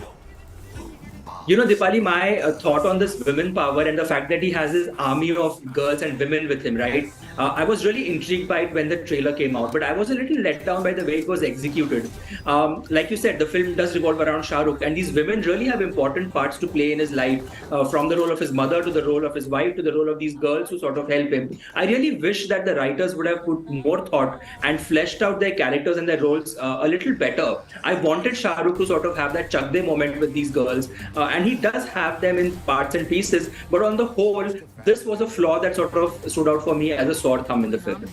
Dipali, my thought on this women power and the fact that he has this army of girls and women with him, right? I was really intrigued by it when the trailer came out, but I was a little let down by the way it was executed. Like you said, the film does revolve around Shah Rukh, and these women really have important parts to play in his life, from the role of his mother to the role of his wife to the role of these girls who sort of help him. I really wish that the writers would have put more thought and fleshed out their characters and their roles a little better. I wanted Shah Rukh to sort of have that Chak De moment with these girls, and he does have them in parts and pieces, but on the whole, this was a flaw that sort of stood out for me as a sore thumb in the film.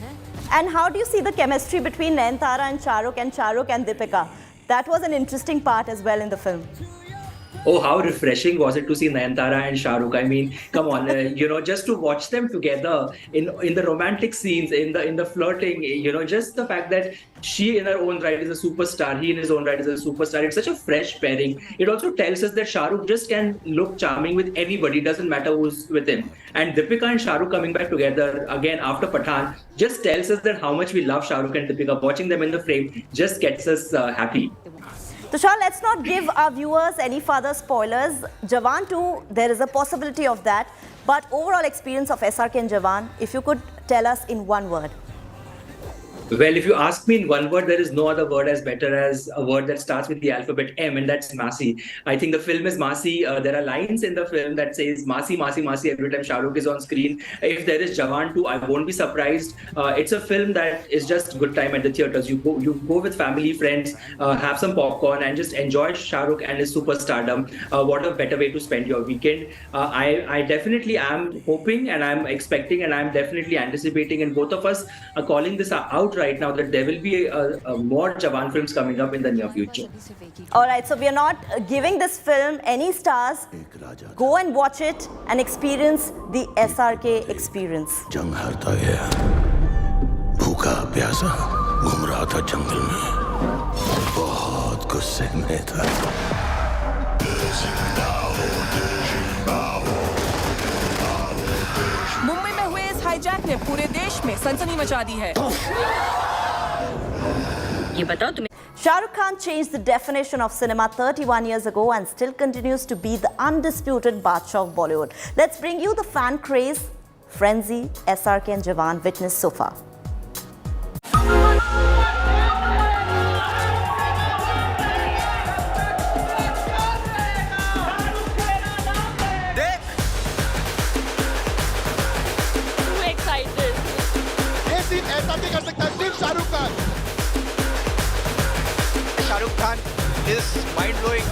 And how do you see the chemistry between Nayanthara and Shah Rukh and Deepika? That was an interesting part as well in the film. Oh, how refreshing was it to see Nayanthara and Shah Rukh. I mean, come on, just to watch them together in the romantic scenes, in the flirting, just the fact that she in her own right is a superstar, he in his own right is a superstar. It's such a fresh pairing. It also tells us that Shah Rukh just can look charming with anybody, doesn't matter who's with him. And Deepika and Shah Rukh coming back together again after Pathan just tells us that how much we love Shah Rukh and Deepika. Watching them in the frame just gets us happy. Tushar, let's not give our viewers any further spoilers. Jawan 2, there is a possibility of that. But overall experience of SRK and Jawan, if you could tell us in one word. Well, if you ask me in one word, there is no other word as better as a word that starts with the alphabet M, and that's Masi. I think the film is Masi. There are lines in the film that says Masi, Masi, Masi every time Shah Rukh is on screen. If there is Jawan 2, I won't be surprised. It's a film that is just good time at the theaters. You go with family, friends, have some popcorn, and just enjoy Shah Rukh and his superstardom. What a better way to spend your weekend. I definitely am hoping, and I'm expecting, and I'm definitely anticipating, and both of us are calling this out right now that there will be more Jawan films coming up in the near future. All right, so we are not giving this film any stars. Go and watch it and experience the SRK experience. जंग हारता गया, भूखा प्यासा घूम रहा था जंगल में, बहुत गुस्से में था. मुंबई में हुए इस हाईजैक ने पूरे देश में सनसनी मचा दी है. ये बताओ तुम्हें. Shah Rukh Khan changed the definition of cinema 31 years ago and still continues to be the undisputed Badshah of Bollywood. Let's bring you the fan craze, frenzy, SRK and Jawan witnessed so far. Shah Rukh Khan is mind-blowing.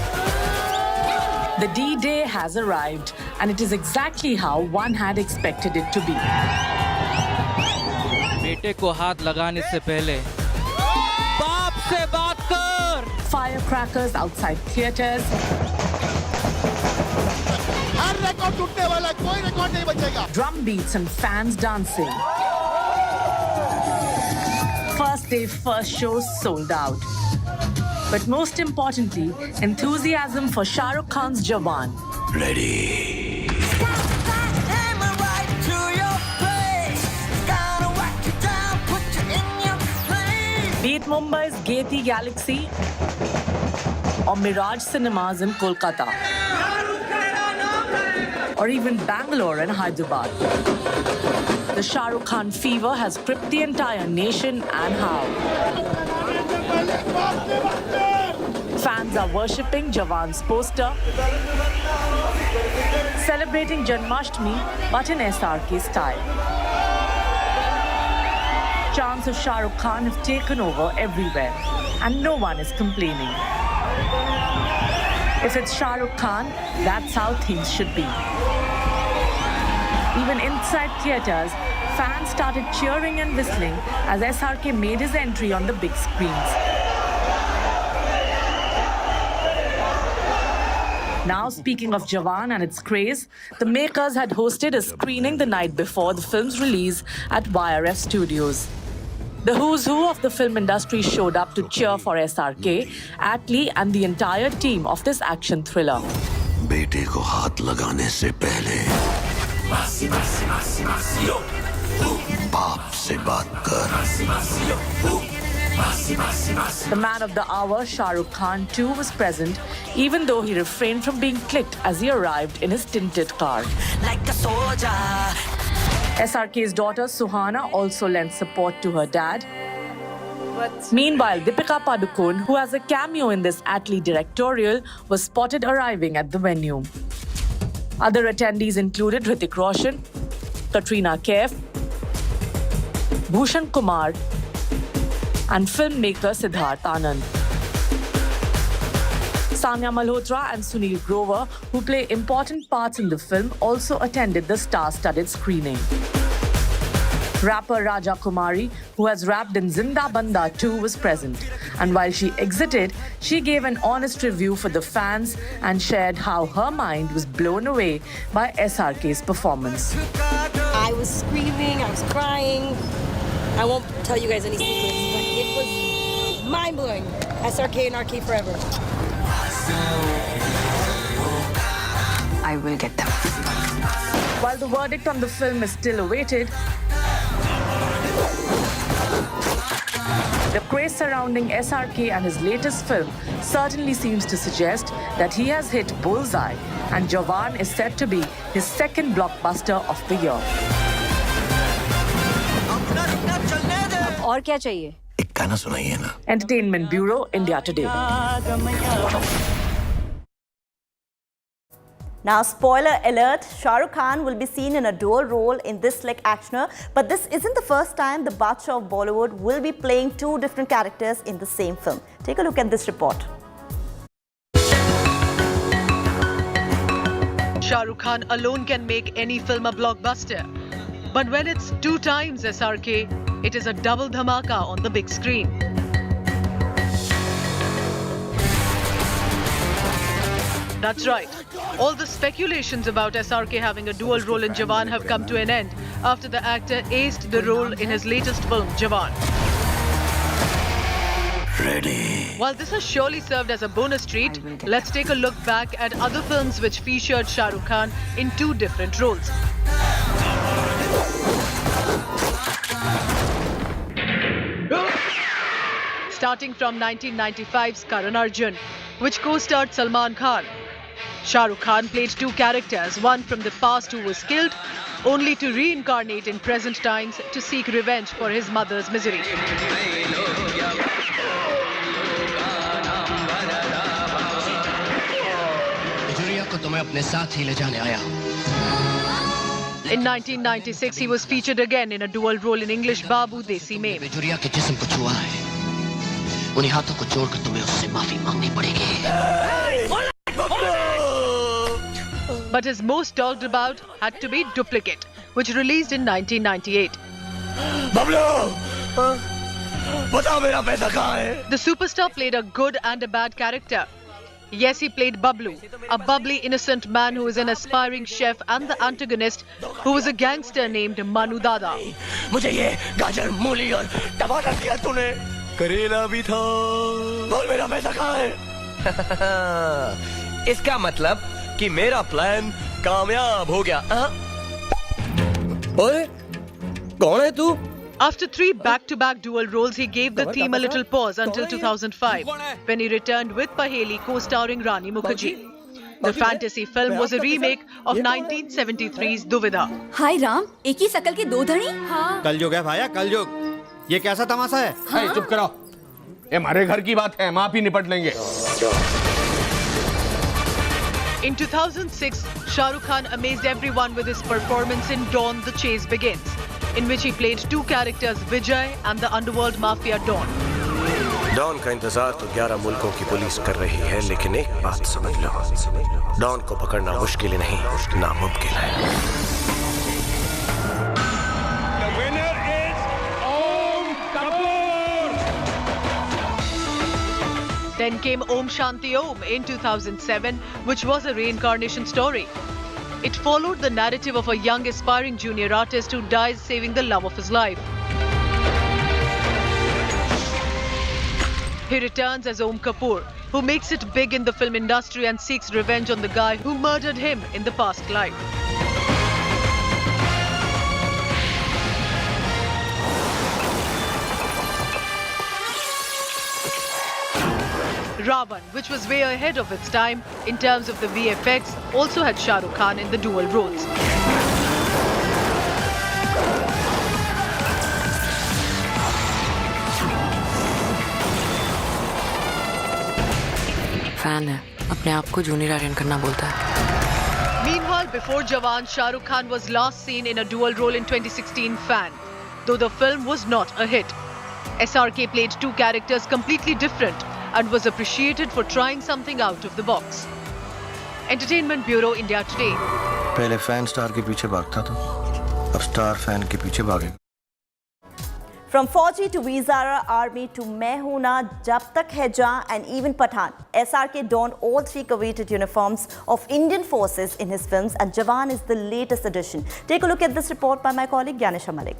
The D-Day has arrived, and it is exactly how one had expected it to be. बेटे को हाथ लगाने से पहले बाप से बात कर. Firecrackers outside theaters. हर रिकॉर्ड टूटने वाला, कोई रिकॉर्ड नहीं बचेगा. Drum beats and fans dancing. First day, first show sold out. But most importantly, enthusiasm for Shah Rukh Khan's Jawan. Ready. Be it Mumbai's Gaiety Galaxy or Mirage Cinemas in Kolkata, or even Bangalore and Hyderabad, the Shah Rukh Khan fever has gripped the entire nation, and how. Fans are worshipping Jawan's poster, celebrating Janmashtami but in SRK style. Chants of Shah Rukh Khan have taken over everywhere, and no one is complaining. If it's Shah Rukh Khan, that's how things should be. Even inside theaters, fans started cheering and whistling as SRK made his entry on the big screens. Now, speaking of Jawan and its craze, the makers had hosted a screening the night before the film's release at YRF Studios. The who's who of the film industry showed up to cheer for SRK, Atlee and the entire team of this action thriller. बेटे को हाथ लगाने से पहले बाप से बात कर. The man of the hour, Shah Rukh Khan, too, was present, even though he refrained from being clicked as he arrived in his tinted car. Like a soldier. SRK's daughter, Suhana, also lent support to her dad. Meanwhile, Deepika Padukone, who has a cameo in this Atlee directorial, was spotted arriving at the venue. Other attendees included Hrithik Roshan, Katrina Kaif, Bhushan Kumar, and filmmaker Siddharth Anand. Sanya Malhotra and Sunil Grover, who play important parts in the film, also attended the star-studded screening. Rapper Raja Kumari, who has rapped in Zinda Banda 2, was present. And while she exited, she gave an honest review for the fans and shared how her mind was blown away by SRK's performance. I was screaming, I was crying. I won't tell you guys any secrets, but it was mind-blowing. SRK and RK forever. I will get them. While the verdict on the film is still awaited, the craze surrounding SRK and his latest film certainly seems to suggest that he has hit bullseye, and Jawan is set to be his second blockbuster of the year. और क्या चाहिए? एक गाना सुनाइए ना. Entertainment Bureau, India Today. Now, spoiler alert, Shah Rukh Khan will be seen in a dual role in this slick actioner, but this isn't the first time the Badshah of Bollywood will be playing two different characters in the same film. Take a look at this report. Shah Rukh Khan alone can make any film a blockbuster. But when it's 2 times SRK, it is a double dhamaka on the big screen. That's right. All the speculations about SRK having a dual role in Jawan have come to an end after the actor aced the role in his latest film, Jawan. Ready. While this has surely served as a bonus treat, let's take a look back at other films which featured Shah Rukh Khan in 2 different roles. Starting from 1995's Karan Arjun, which co-starred Salman Khan. Shah Rukh Khan played 2 characters, one from the past who was killed, only to reincarnate in present times to seek revenge for his mother's misery. In 1996, he was featured again in a dual role in English Babu Desi Mein. But his most talked about had to be Duplicate, which released in 1998. The superstar played a good and a bad character. Yes, he played Bablu, a bubbly, innocent man who is an aspiring chef, and the antagonist, who was a gangster named Manu Dada. करेला भी था बोल मेरा पैसा कहाँ है इसका मतलब कि मेरा प्लान कामयाब हो गया ओए कौन है तू After 3 back-to-back dual roles, he gave the theme a little pause until 2005, when he returned with Paheli co-starring Rani Mukherjee. The fantasy film was a remake of 1973's Duvida. Hi Ram, एक ही शकल की 2 धड़ी? हाँ। कलयुग है भाया कलयुग ये कैसा तमाशा है हाँ? चुप करो ये हमारे घर की बात है हम आप ही निपट लेंगे In 2006, Shah Rukh Khan amazed everyone with his performance in Dawn the Chase Begins, in which he played 2 characters, Vijay and the underworld mafia Dawn. Don का इंतजार तो 11 मुल्कों की पुलिस कर रही है लेकिन एक बात समझ लो डॉन को पकड़ना मुश्किल नहीं नामुमकिन है Then came Om Shanti Om in 2007, which was a reincarnation story. It followed the narrative of a young aspiring junior artist who dies saving the love of his life. He returns as Om Kapoor, who makes it big in the film industry and seeks revenge on the guy who murdered him in the past life. Ravan, which was way ahead of its time in terms of the VFX, also had Shah Rukh Khan in the dual roles. Fan है अपने आप को junior Aryan करना बोलता है Meanwhile, before Jawan, Shah Rukh Khan was last seen in a dual role in 2016 Fan, though the film was not a hit. SRK played 2 characters completely different and was appreciated for trying something out of the box. Entertainment Bureau, India Today. पहले fan star के पीछे भागता था अब star fan के पीछे भागेगा From Fauji to Wizara Army to Main Hoon Na, Jab Tak Hai Jaan and even Pathaan, SRK donned all 3 coveted uniforms of Indian forces in his films, and Jawan is the latest addition. Take a look at this report by my colleague Gyanisha Malik.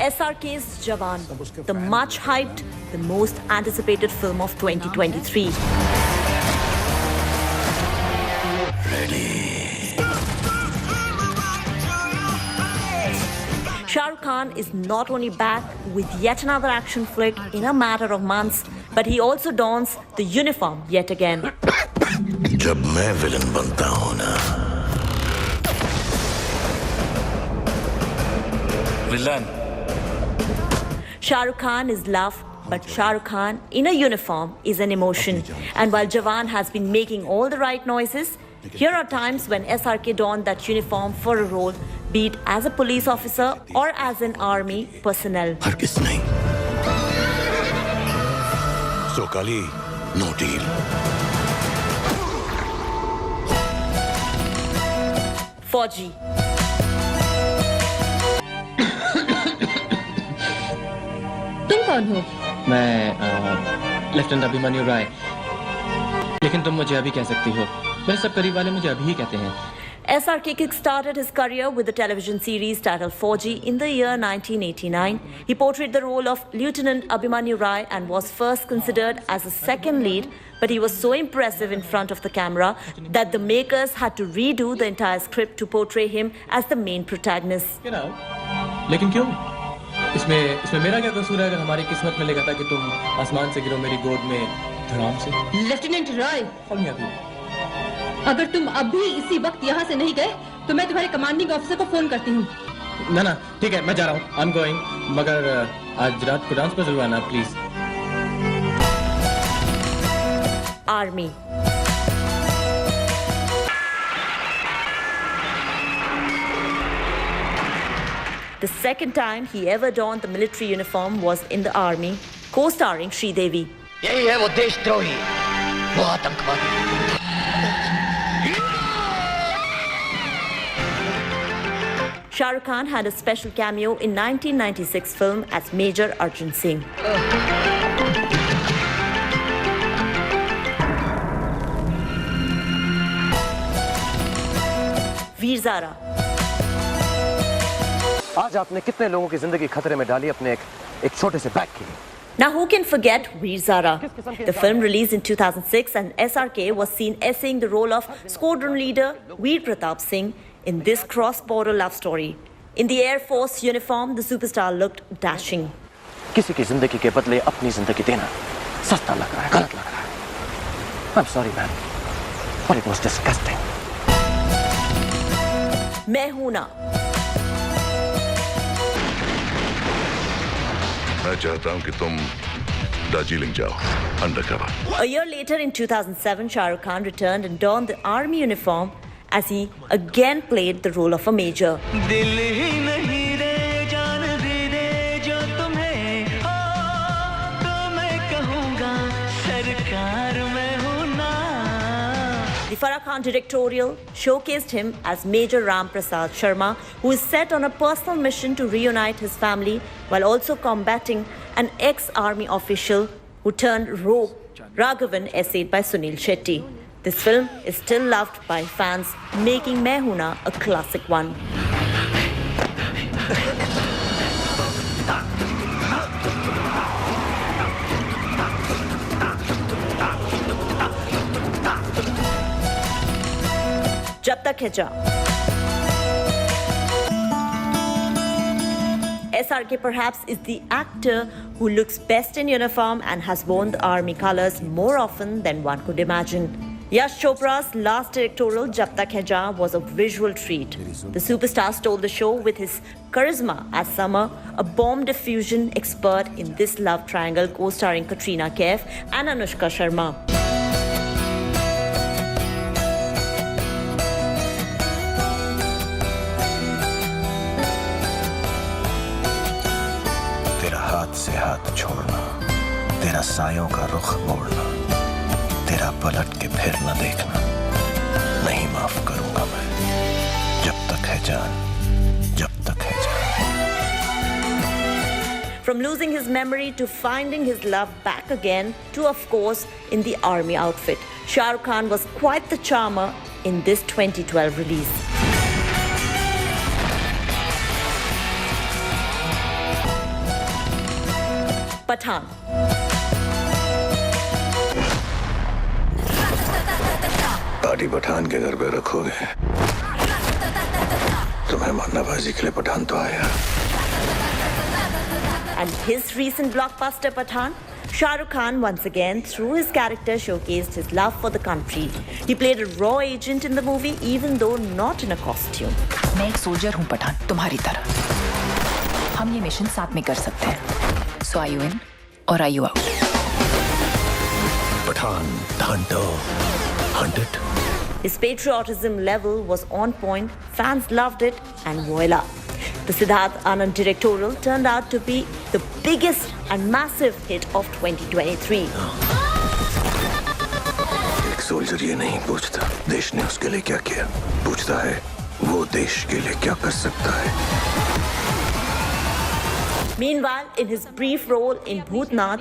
SRK's Jawan, the much hyped, the most anticipated film of 2023. Shah Rukh Khan is not only back with yet another action flick in a matter of months, but he also dons the uniform yet again. जब मैं villain बनता हूँ ना villain. Shah Rukh Khan is love, but Shah Rukh Khan in a uniform is an emotion. And while Jawan has been making all the right noises, here are times when SRK donned that uniform for a role, be it as a police officer or as an army personnel. हरगिज़ नहीं। So Kali, no deal. Fauji. तुम कौन हो? मैं lieutenant Abhimanyu राय। लेकिन तुम मुझे अभी कह सकती हो। मेरे सब करीब वाले मुझे अभी ही कहते हैं। SRK kick-started his career with the television series titled Fauji in the year 1989. He portrayed the role of Lieutenant Abhimanyu Rai and was first considered as a second lead, but he was so impressive in front of the camera that the makers had to redo the entire script to portray him as the main protagonist. You know, लेकिन क्यों? इसमें मेरा क्या कसूर है अगर हमारी किस्मत में लिखा था कि तुम आसमान से गिरो मेरी गोद में धड़ाम से? लेफ्टिनेंट रॉय, कौन है अभी? अगर तुम अभी इसी वक्त यहाँ से नहीं गए तो मैं तुम्हारे कमांडिंग ऑफिसर को फोन करती हूँ। ना ठीक है, मैं जा रहा हूँ। I'm going, मगर आज रात को डांस पर जरूर आना please. Army. The second time he ever donned the military uniform was in the army, co-starring Sridevi. यही है वो देशद्रोही, वो आतंकवादी। Shah Rukh Khan had a special cameo in 1996 film as Major Arjun Singh. Veer Zara. आज आपने कितने लोगों की जिंदगी खतरे में डाली अपने एक छोटे से बैग के लिए? Now who can forget Veer Zara? The film released in 2006 and SRK was seen essaying the role of squadron leader Veer Pratap Singh in this cross-border love story. In the Air Force uniform, the superstar looked dashing. किसी की जिंदगी के बदले अपनी जिंदगी देना सस्ता लग रहा है, गलत लग रहा है। I'm sorry, man, but it was disgusting. Mehuna. मैं चाहता हूं कि तुम दार्जिलिंग जाओ, undercover. A year later, in 2007, Shah Rukh Khan returned and donned the army uniform as he again played the role of a major. दिल ही नहीं रे जान दे दे जो तुम्हें हो तो मैं कहूँगा सरकार मैं हूँ ना। The Farah Khan directorial showcased him as Major Ram Prasad Sharma, who is set on a personal mission to reunite his family while also combating an ex-army official who turned rogue, Raghavan, essayed by Sunil Shetty. This film is still loved by fans, making Mehuna a classic one. Jab Tak Hai Ja. SRK perhaps is the actor who looks best in uniform and has worn the army colors more often than one could imagine. Yash Chopra's last directorial, Jab Tak Hai Ja, was a visual treat. The superstar stole the show with his charisma as Summer, a bomb diffusion expert in this love triangle co-starring Katrina Kaif and Anushka Sharma. तेरा हाथ से हाथ छोड़ना, तेरा सायों का रुख मोड़ना, तेरा पलट के फिर न देखना, नहीं माफ करूंगा मैं। जब तक है जान, जब तक है जान। From losing his memory to finding his love back again to, of course, in the army outfit, Shah Rukh Khan was quite the charmer in this 2012 release. Pathaan. गाड़ी पठान के घर पे रखोगे, तुम्हें मरनाबाजी के लिए पठान तो आया। And his recent blockbuster Pathaan, Shah Rukh Khan once again, through his character, showcased his love for the country. He played a raw agent in the movie, even though not in a costume. मैं एक soldier हूँ पठान, तुम्हारी तरह। हम ये mission साथ में कर सकते हैं. So are you in or are you out? Pathaan, Dhanto, hunt it. His patriotism level was on point, fans loved it, and voila. The Siddharth Anand directorial turned out to be the biggest and massive hit of 2023. एक soldier ये नहीं पूछता देश ने उसके लिए क्या किया, पूछता है वो देश के लिए क्या कर सकता है. Meanwhile, in his brief role in Bhootnath,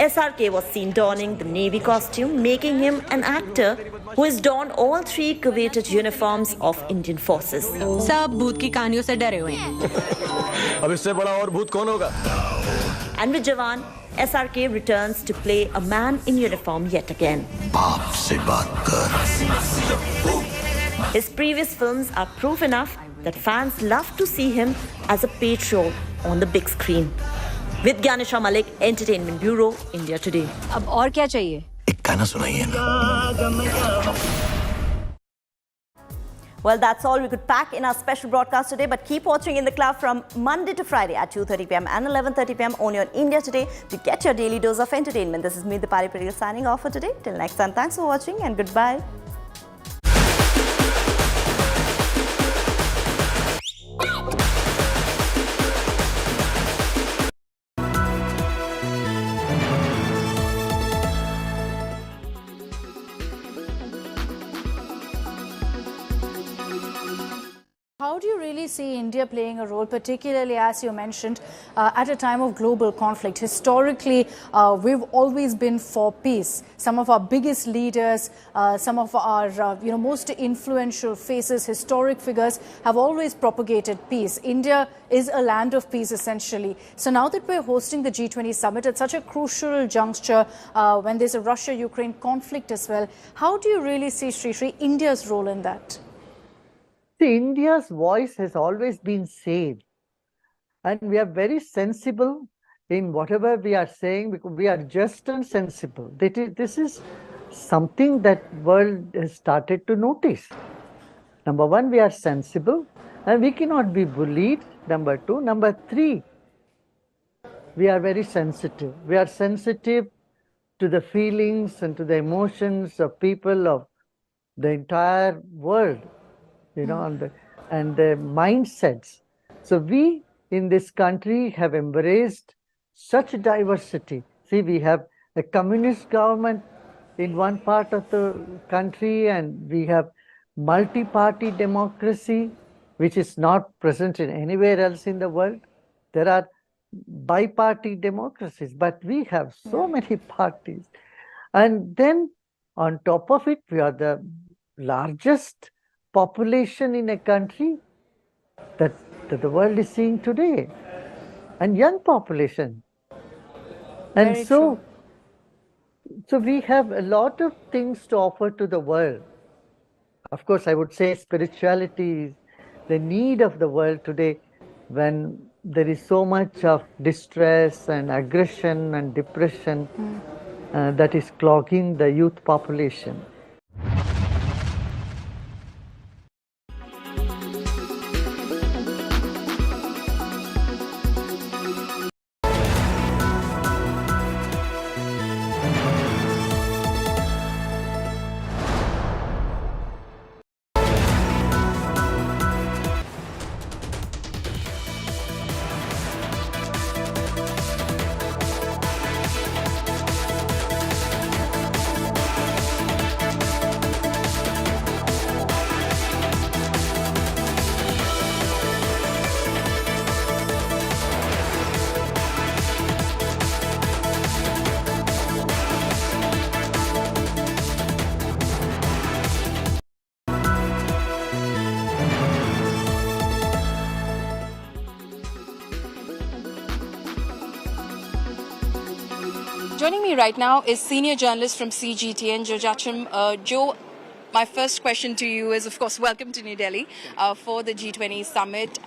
SRK was seen donning the Navy costume, making him an actor who has donned all three coveted uniforms of Indian forces. सब भूत की कहानियों से डरे हुए हैं. अब इससे बड़ा और भूत कौन होगा? And with Jawan, SRK returns to play a man in uniform yet again. बाप से बात कर. His previous films are proof enough that fans love to see him as a patriot on the big screen. With Gyanisha Malik, Entertainment Bureau, India Today. अब और क्या चाहिए? एक गाना सुनाइए ना. Well, that's all we could pack in our special broadcast today, but keep watching In the Club from Monday to Friday at 2:30 p.m. and 11:30 p.m. only on India Today to get your daily dose of entertainment. This is me, Dipali Patel, signing off for today. Till next time, thanks for watching and goodbye. How do you really see India playing a role, particularly as you mentioned, at a time of global conflict? Historically, we've always been for peace. Some of our biggest leaders, some of our most influential faces, historic figures have always propagated peace. India is a land of peace, essentially. So now that we're hosting the G20 Summit at such a crucial juncture, when there's a Russia-Ukraine conflict as well, how do you really see, Sri, India's role in that? See, India's voice has always been saved, and we are very sensible in whatever we are saying, because we are just and sensible. This is something that world has started to notice. Number one, we are sensible, and we cannot be bullied. Number two. Number three, we are very sensitive. We are sensitive to the feelings and to the emotions of people of the entire world. And the mindsets. So we in this country have embraced such diversity. See, we have a communist government in one part of the country, and we have multi-party democracy, which is not present in anywhere else in the world. There are bi-party democracies, but we have so many parties. And then on top of it, we are the largest population in a country that the world is seeing today, and young population. And Very so we have a lot of things to offer to the world. Of course, I would say spirituality is the need of the world today, when there is so much of distress and aggression and depression that is clogging the youth population. Joining me right now is senior journalist from CGTN, Joe Jacham. Joe, my first question to you is, of course, welcome to New Delhi for the G20 Summit.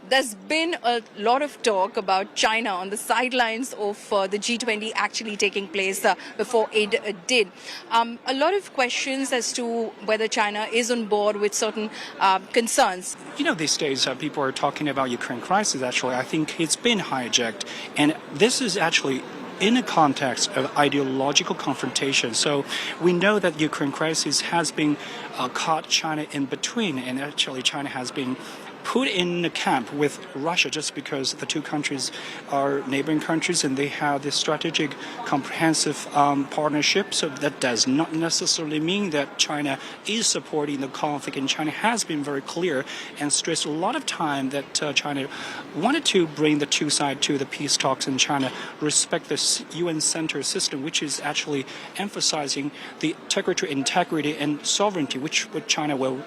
there's been a lot of talk about China on the sidelines of the G20 actually taking place before it did. A lot of questions as to whether China is on board with certain concerns. You know, these days people are talking about Ukraine crisis. Actually, I think it's been hijacked, and this is actually in a context of ideological confrontation. So we know that Ukraine crisis has been caught China in between, and actually China has been put in a camp with Russia just because the two countries are neighboring countries and they have this strategic comprehensive partnership. So that does not necessarily mean that China is supporting the conflict, and China has been very clear and stressed a lot of time that China wanted to bring the two sides to the peace talks, and China respect the UN-centered system, which is actually emphasizing the territorial integrity and sovereignty, which China will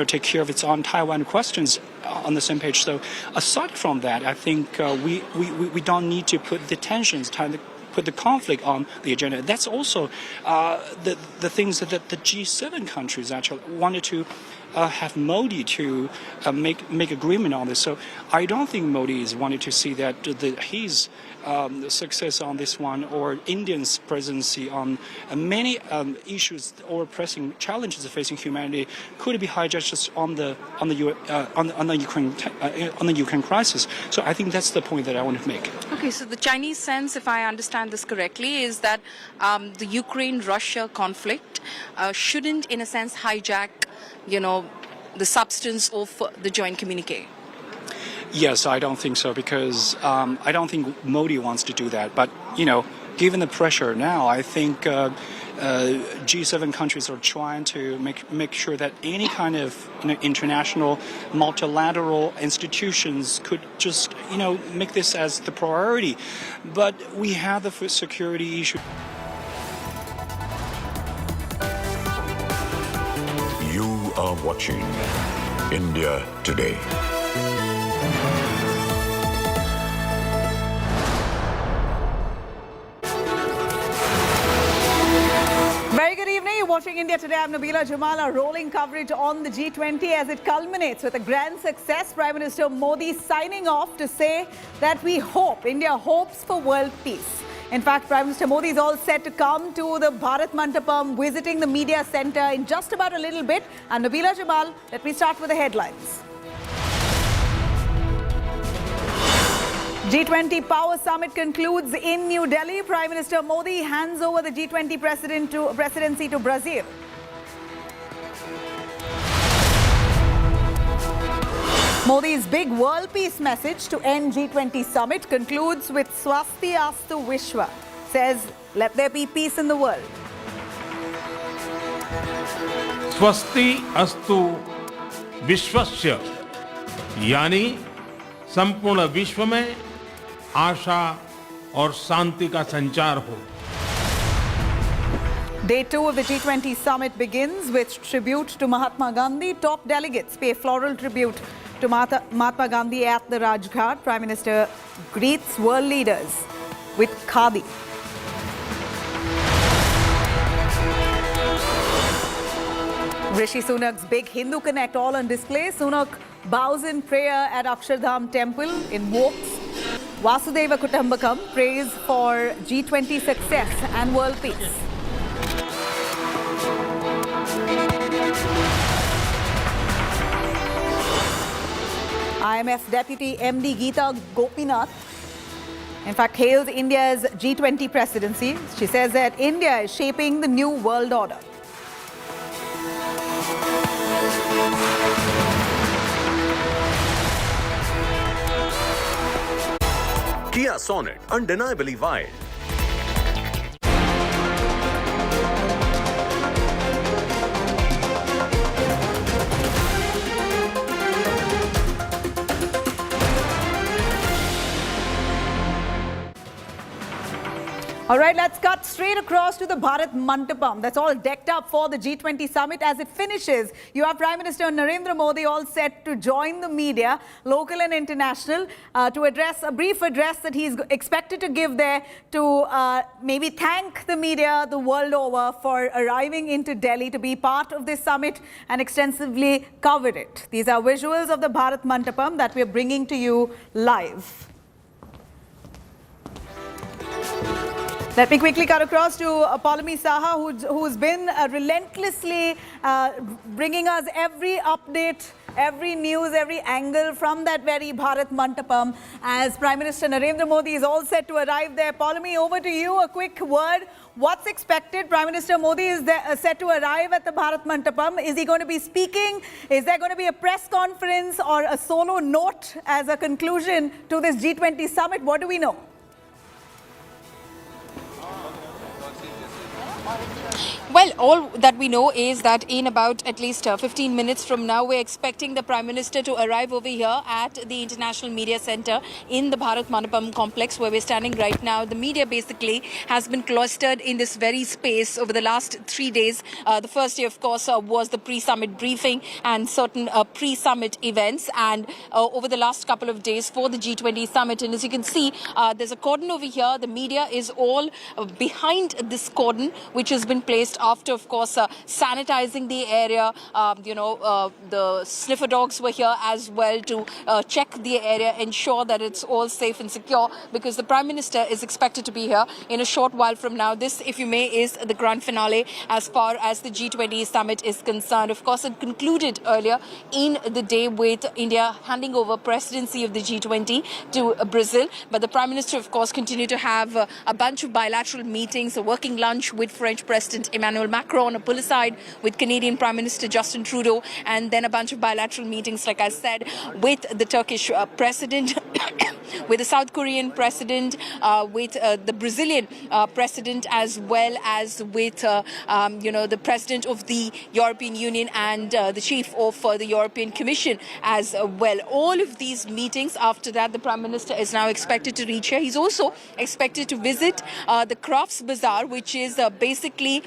take care of its own Taiwan questions on the same page. So aside from that, I think we don't need to put the tensions, put the conflict on the agenda. That's also the things that the G7 countries actually wanted to have Modi to make agreement on this. So I don't think Modi is wanting to see that his success on this one, or India's presidency on many issues or pressing challenges facing humanity could be hijacked just on the Ukraine crisis. So I think that's the point that I want to make. Okay, so the Chinese sense, if I understand this correctly, is that the Ukraine-Russia conflict shouldn't, in a sense, hijack, the substance of the joint communique. Yes, I don't think so, because I don't think Modi wants to do that. But, given the pressure now, I think G7 countries are trying to make sure that any kind of international multilateral institutions could just, make this as the priority. But we have the security issue. You are watching India Today. Very good evening. You're watching India Today. I'm Nabila Jamal. Our rolling coverage on the G20 as it culminates with a grand success. Prime Minister Modi signing off to say that India hopes for world peace. In fact, Prime Minister Modi is all set to come to the Bharat Mandapam, visiting the media center in just about a little bit. I'm Nabila Jamal. Let me start with the headlines. G20 Power Summit concludes in New Delhi. Prime Minister Modi hands over the G20 presidency to Brazil. Modi's big world peace message to end G20 Summit concludes with Swasti Astu Vishwa. Says, let there be peace in the world. Swasti Astu Vishwasya, यानी संपूर्ण विश्व में आशा और शांति का संचार हो. Day 2 of the G20 Summit begins with tribute to Mahatma Gandhi. Top delegates pay floral tribute to Mahatma Gandhi at the Rajghat. Prime Minister greets world leaders with khadi. Rishi Sunak's big Hindu Connect all on display. Sunak bows in prayer at Akshardham Temple in walks. Vasudeva Kutumbakam prays for G20 success and world peace. IMF Deputy MD Geeta Gopinath, in fact, hails India's G20 presidency. She says that India is shaping the new world order. Kia Sonet, undeniably wild. All right, let's cut straight across to the Bharat Mandapam. That's all decked up for the G20 Summit. As it finishes, you have Prime Minister Narendra Modi all set to join the media, local and international, to address a brief address that he's expected to give there to maybe thank the media the world over for arriving into Delhi to be part of this summit and extensively cover it. These are visuals of the Bharat Mandapam that we're bringing to you live. Let me quickly cut across to Paulami Saha, who's been relentlessly bringing us every update, every news, every angle from that very Bharat Mandapam as Prime Minister Narendra Modi is all set to arrive there. Paulami, over to you. A quick word. What's expected? Prime Minister Modi is there, set to arrive at the Bharat Mandapam. Is he going to be speaking? Is there going to be a press conference or a solo note as a conclusion to this G20 summit? What do we know? Well, all that we know is that in about at least 15 minutes from now, we're expecting the Prime Minister to arrive over here at the International Media Centre in the Bharat Mandapam complex where we're standing right now. The media basically has been clustered in this very space over the last 3 days. The first day, of course, was the pre-summit briefing and certain pre-summit events. And over the last couple of days for the G20 Summit. And as you can see, there's a cordon over here. The media is all behind this cordon, which has been placed after, of course, sanitizing the area. The sniffer dogs were here as well to check the area, ensure that it's all safe and secure, because the Prime Minister is expected to be here in a short while from now. This, if you may, is the grand finale as far as the G20 Summit is concerned. Of course, it concluded earlier in the day with India handing over presidency of the G20 to Brazil. But the Prime Minister, of course, continued to have a bunch of bilateral meetings, a working lunch with French President Emmanuel Macron, a pull aside with Canadian Prime Minister Justin Trudeau, and then a bunch of bilateral meetings, like I said, with the Turkish President, with the South Korean President, with the Brazilian President, as well as with, the President of the European Union and the Chief of the European Commission as well. All of these meetings, after that, the Prime Minister is now expected to reach here. He's also expected to visit the Crafts Bazaar, which is basically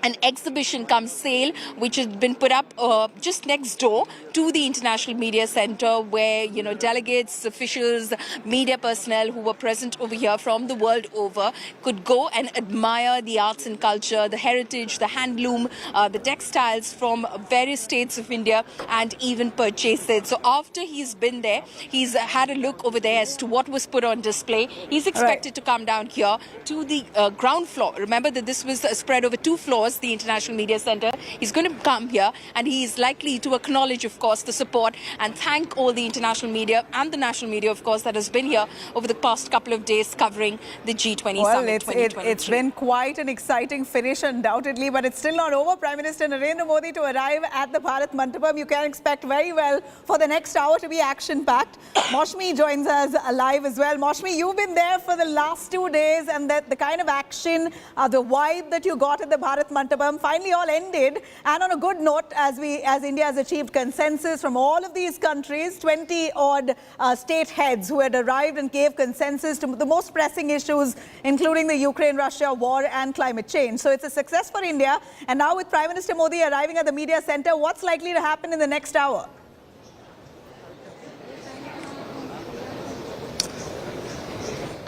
an exhibition come sale which has been put up just next door to the International Media Centre, where delegates, officials, media personnel who were present over here from the world over could go and admire the arts and culture, the heritage, the handloom, the textiles from various states of India, and even purchase it. So after he's been there, he's had a look over there as to what was put on display. He's expected to come down here to the ground floor. Remember that this was spread over 2 floors, the International Media Centre. He's going to come here and he is likely to acknowledge, of course, the support and thank all the international media and the national media, of course, that has been here over the past couple of days covering the G20 Summit 2023. It's been quite an exciting finish, undoubtedly, but it's still not over. Prime Minister Narendra Modi to arrive at the Bharat Mandapam. You can expect very well for the next hour to be action-packed. Moshmi joins us live as well. Moshmi, you've been there for the last 2 days, and the kind of action, the vibe that you got at the Bharat Mandapam finally all ended, and on a good note, as India has achieved consensus from all of these countries, 20 odd state heads who had arrived and gave consensus to the most pressing issues, including the Ukraine-Russia war and climate change. So it's a success for India, and now with Prime Minister Modi arriving at the media centre, what's likely to happen in the next hour?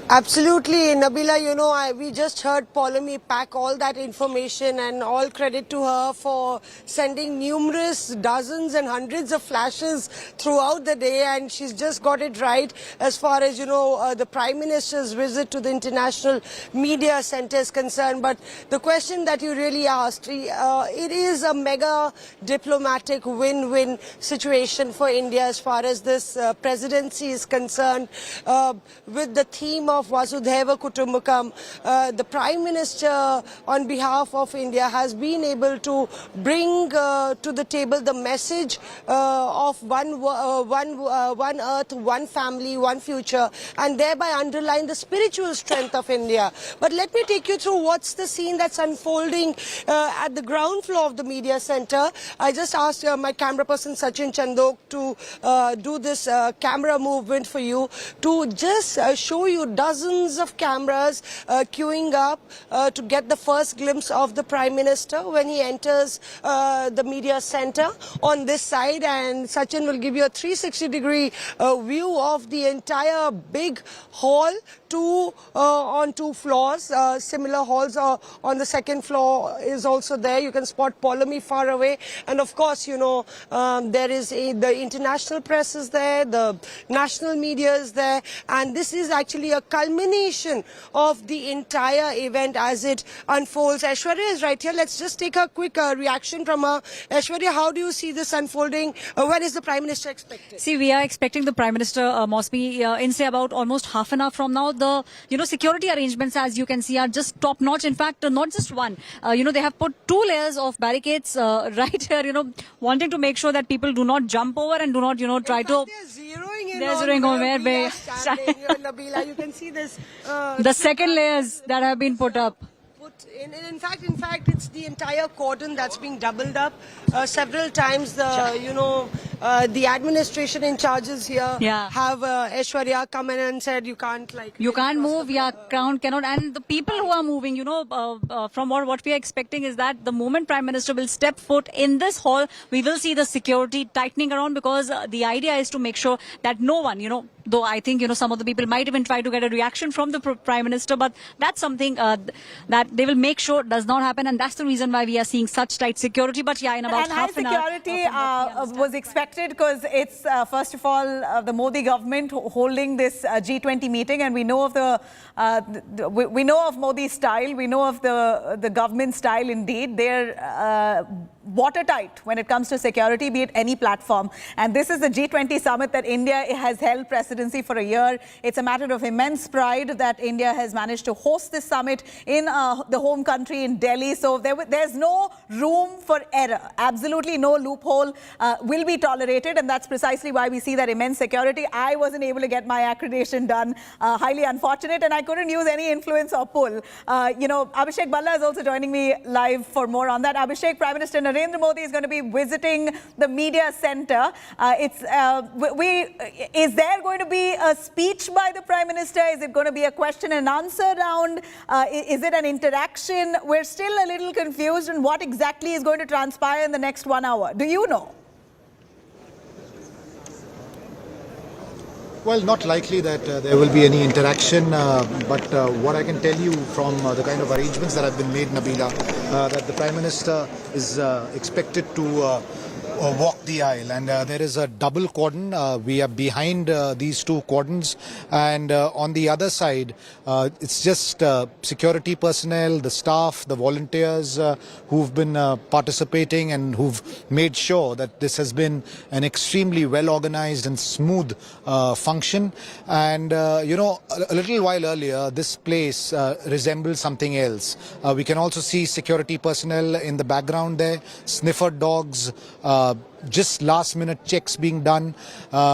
Absolutely, Nabila, we just heard Paulami pack all that information, and all credit to her for sending numerous dozens and hundreds of flashes throughout the day, and she's just got it right as far as, the Prime Minister's visit to the International Media Centre is concerned. But the question that you really asked, it is a mega diplomatic win-win situation for India as far as this presidency is concerned, with the theme of Vasudhaiva Kutumbakam. The Prime Minister, on behalf of India, has been able to bring to the table the message of one earth, one family, one future, and thereby underline the spiritual strength of India. But let me take you through what's the scene that's unfolding at the ground floor of the media centre. I just asked my camera person Sachin Chandok to do this camera movement for you to just show you dozens dozens of cameras queuing up to get the first glimpse of the Prime Minister when he enters the media center on this side. And Sachin will give you a 360-degree view of the entire big hall on 2 floors. Similar halls on the second floor is also there. You can spot Polemy far away. And of course, you know, there is the international press is there, the national media is there. And this is actually a culmination of the entire event as it unfolds. Aishwarya is right here. Let's just take a quick reaction from her. Aishwarya, how do you see this unfolding? When is the Prime Minister expected? See, we are expecting the Prime Minister, Mosby, in say about almost half an hour from now. The, security arrangements, as you can see, are just top notch. In fact, not just one. They have put 2 layers of barricades right here, wanting to make sure that people do not jump over and do not, try to... They're zeroing on where we are standing. Nabila, you can see this. The second layers that have been put up. In fact, it's the entire cordon that's being doubled up. Several times, the administration in charges here have Aishwarya come in and said you can't move. Crown cannot. And the people who are moving, from what we are expecting is that the moment Prime Minister will step foot in this hall, we will see the security tightening around, because the idea is to make sure that no one, though I think, some of the people might even try to get a reaction from the Prime Minister, but that's something that they will make sure does not happen, and that's the reason why we are seeing such tight security. But in about half an hour. And high security was expected because it's, first of all, the Modi government holding this G20 meeting, and we know of we know of Modi's style, we know of the government style indeed. They're watertight when it comes to security, be it any platform. And this is the G20 Summit that India has held presidency for a year. It's a matter of immense pride that India has managed to host this summit in the home country in Delhi. So there's no room for error. Absolutely no loophole will be tolerated. And that's precisely why we see that immense security. I wasn't able to get my accreditation done. Highly unfortunate. And I couldn't use any influence or pull. Abhishek Balla is also joining me live for more on that. Abhishek, Prime Minister Narendra Modi is going to be visiting the media center. Is there going to be a speech by the Prime Minister? Is it going to be a question and answer round? Is it an interaction? We're still a little confused on what exactly is going to transpire in the next 1 hour. Do you know? Well, not likely that there will be any interaction, but what I can tell you from the kind of arrangements that have been made, Nabila, that the Prime Minister is expected to walk the aisle, and there is a double cordon. We are behind these 2 cordons, and on the other side it's just security personnel, the staff, the volunteers who've been participating and who've made sure that this has been an extremely well organized and smooth function. And a little while earlier this place resembled something else. We can also see security personnel in the background there, sniffer dogs, just last minute checks being done,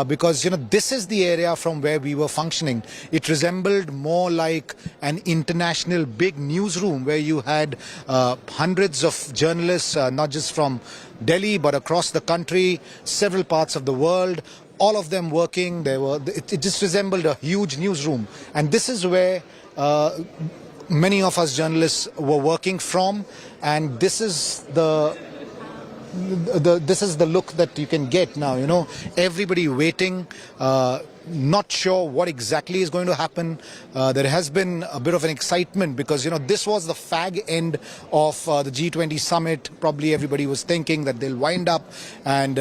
because this is the area from where we were functioning. It resembled more like an international big newsroom where you had hundreds of journalists, not just from Delhi but across the country, several parts of the world, all of them working. It just resembled a huge newsroom, and this is where many of us journalists were working from, and this is the look that you can get now. Everybody waiting, not sure what exactly is going to happen. There has been a bit of an excitement because this was the fag end of the G20 summit. Probably everybody was thinking that they'll wind up and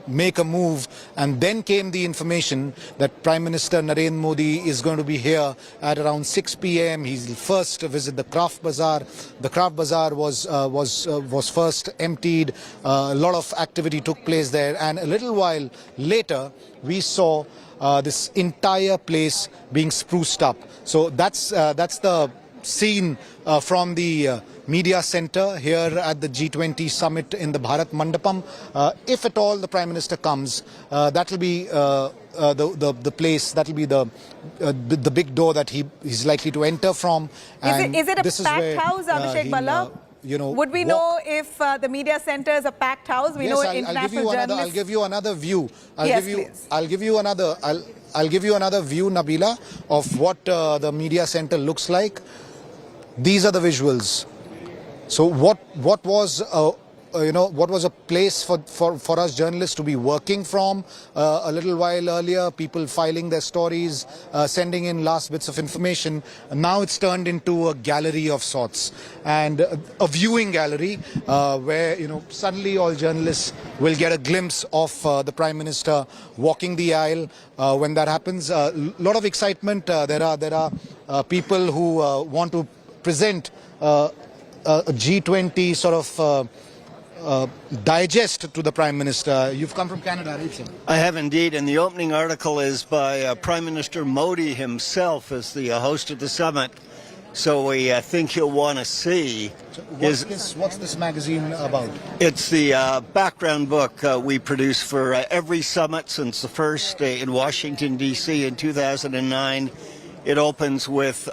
make a move, and then came the information that Prime Minister Narendra Modi is going to be here at around 6 p.m. He'll first visit the Craft Bazaar. The Craft Bazaar was first emptied. A lot of activity took place there, and a little while later we saw this entire place being spruced up. So that's the scene from the media center here at the G20 Summit in the Bharat Mandapam. If at all the Prime Minister comes, that will be the place, that will be the big door that he's likely to enter from. Is it a packed house, Abhishek Balla? Would we know if the media center is a packed house? We know international journalists. I'll give you another view. Please. I'll give you another view, Nabila, of what the media center looks like. These are the visuals. So what was what was a place for us journalists to be working from a little while earlier, people filing their stories, sending in last bits of information. Now it's turned into a gallery of sorts, and a viewing gallery where suddenly all journalists will get a glimpse of the Prime Minister walking the aisle. When that happens, a lot of excitement. There are people who want to present a G20 sort of digest to the Prime Minister. You've come from Canada, right, sir? I have indeed, and the opening article is by Prime Minister Modi himself as the host of the summit. So I think you'll want to see. What's this magazine about? It's the background book we produce for every summit since the first in Washington, D.C. in 2009. It opens with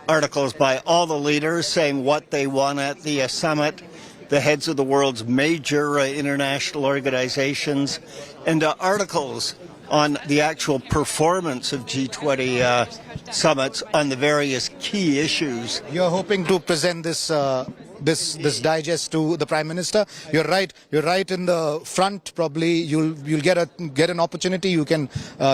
articles by all the leaders saying what they want at the summit, the heads of the world's major international organizations, and articles on the actual performance of G20 summits on the various key issues. You're hoping to present this digest to the Prime Minister. You're right in the front. Probably you'll get an opportunity. You can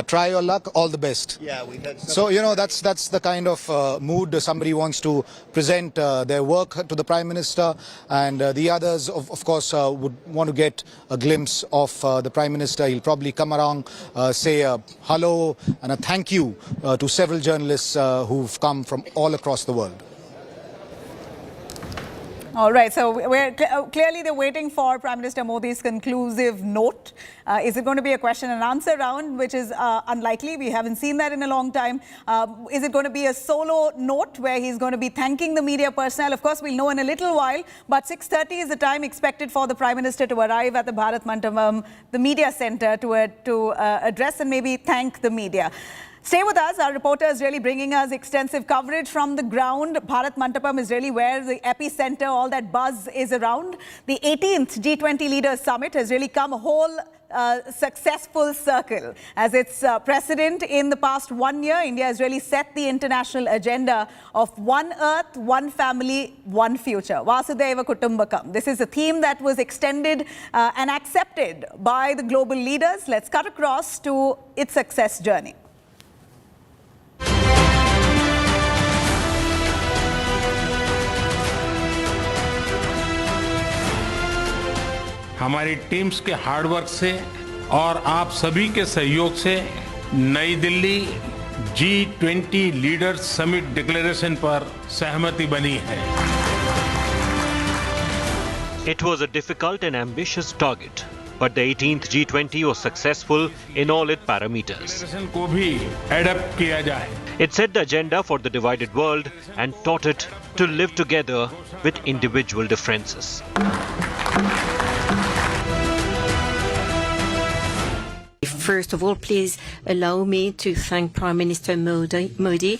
try your luck. All the best. Yeah, we've had so that's the kind of mood somebody wants to present their work to the Prime Minister, and the others of course would want to get a glimpse of the Prime Minister. He'll probably come around, say a hello and a thank you to several journalists who've come from all across the world. All right, so we're clearly they're waiting for Prime Minister Modi's conclusive note. Is it going to be a question and answer round, which is unlikely? We haven't seen that in a long time. Is it going to be a solo note where he's going to be thanking the media personnel? Of course, we'll know in a little while, but 6:30 is the time expected for the Prime Minister to arrive at the Bharat Mandapam, the media center, to address and maybe thank the media. Stay with us. Our reporter is really bringing us extensive coverage from the ground. Bharat Mandapam is really where the epicenter, all that buzz is around. The 18th G20 Leaders Summit has really come a whole successful circle. As its precedent in the past 1 year, India has really set the international agenda of one earth, one family, one future. Vasudhaiva Kutumbakam. This is a theme that was extended and accepted by the global leaders. Let's cut across to its success journey. हमारी teams के hard work से और आप सभी के सहयोग से नई Delhi G20 leaders summit declaration पर सहमति बनी है. It was a difficult and ambitious target, but the 18th G20 was successful in all its parameters. को भी एडप्ट किया जाए. It set the agenda for the divided world and taught it to live together with individual differences. First of all, please allow me to thank Prime Minister Modi.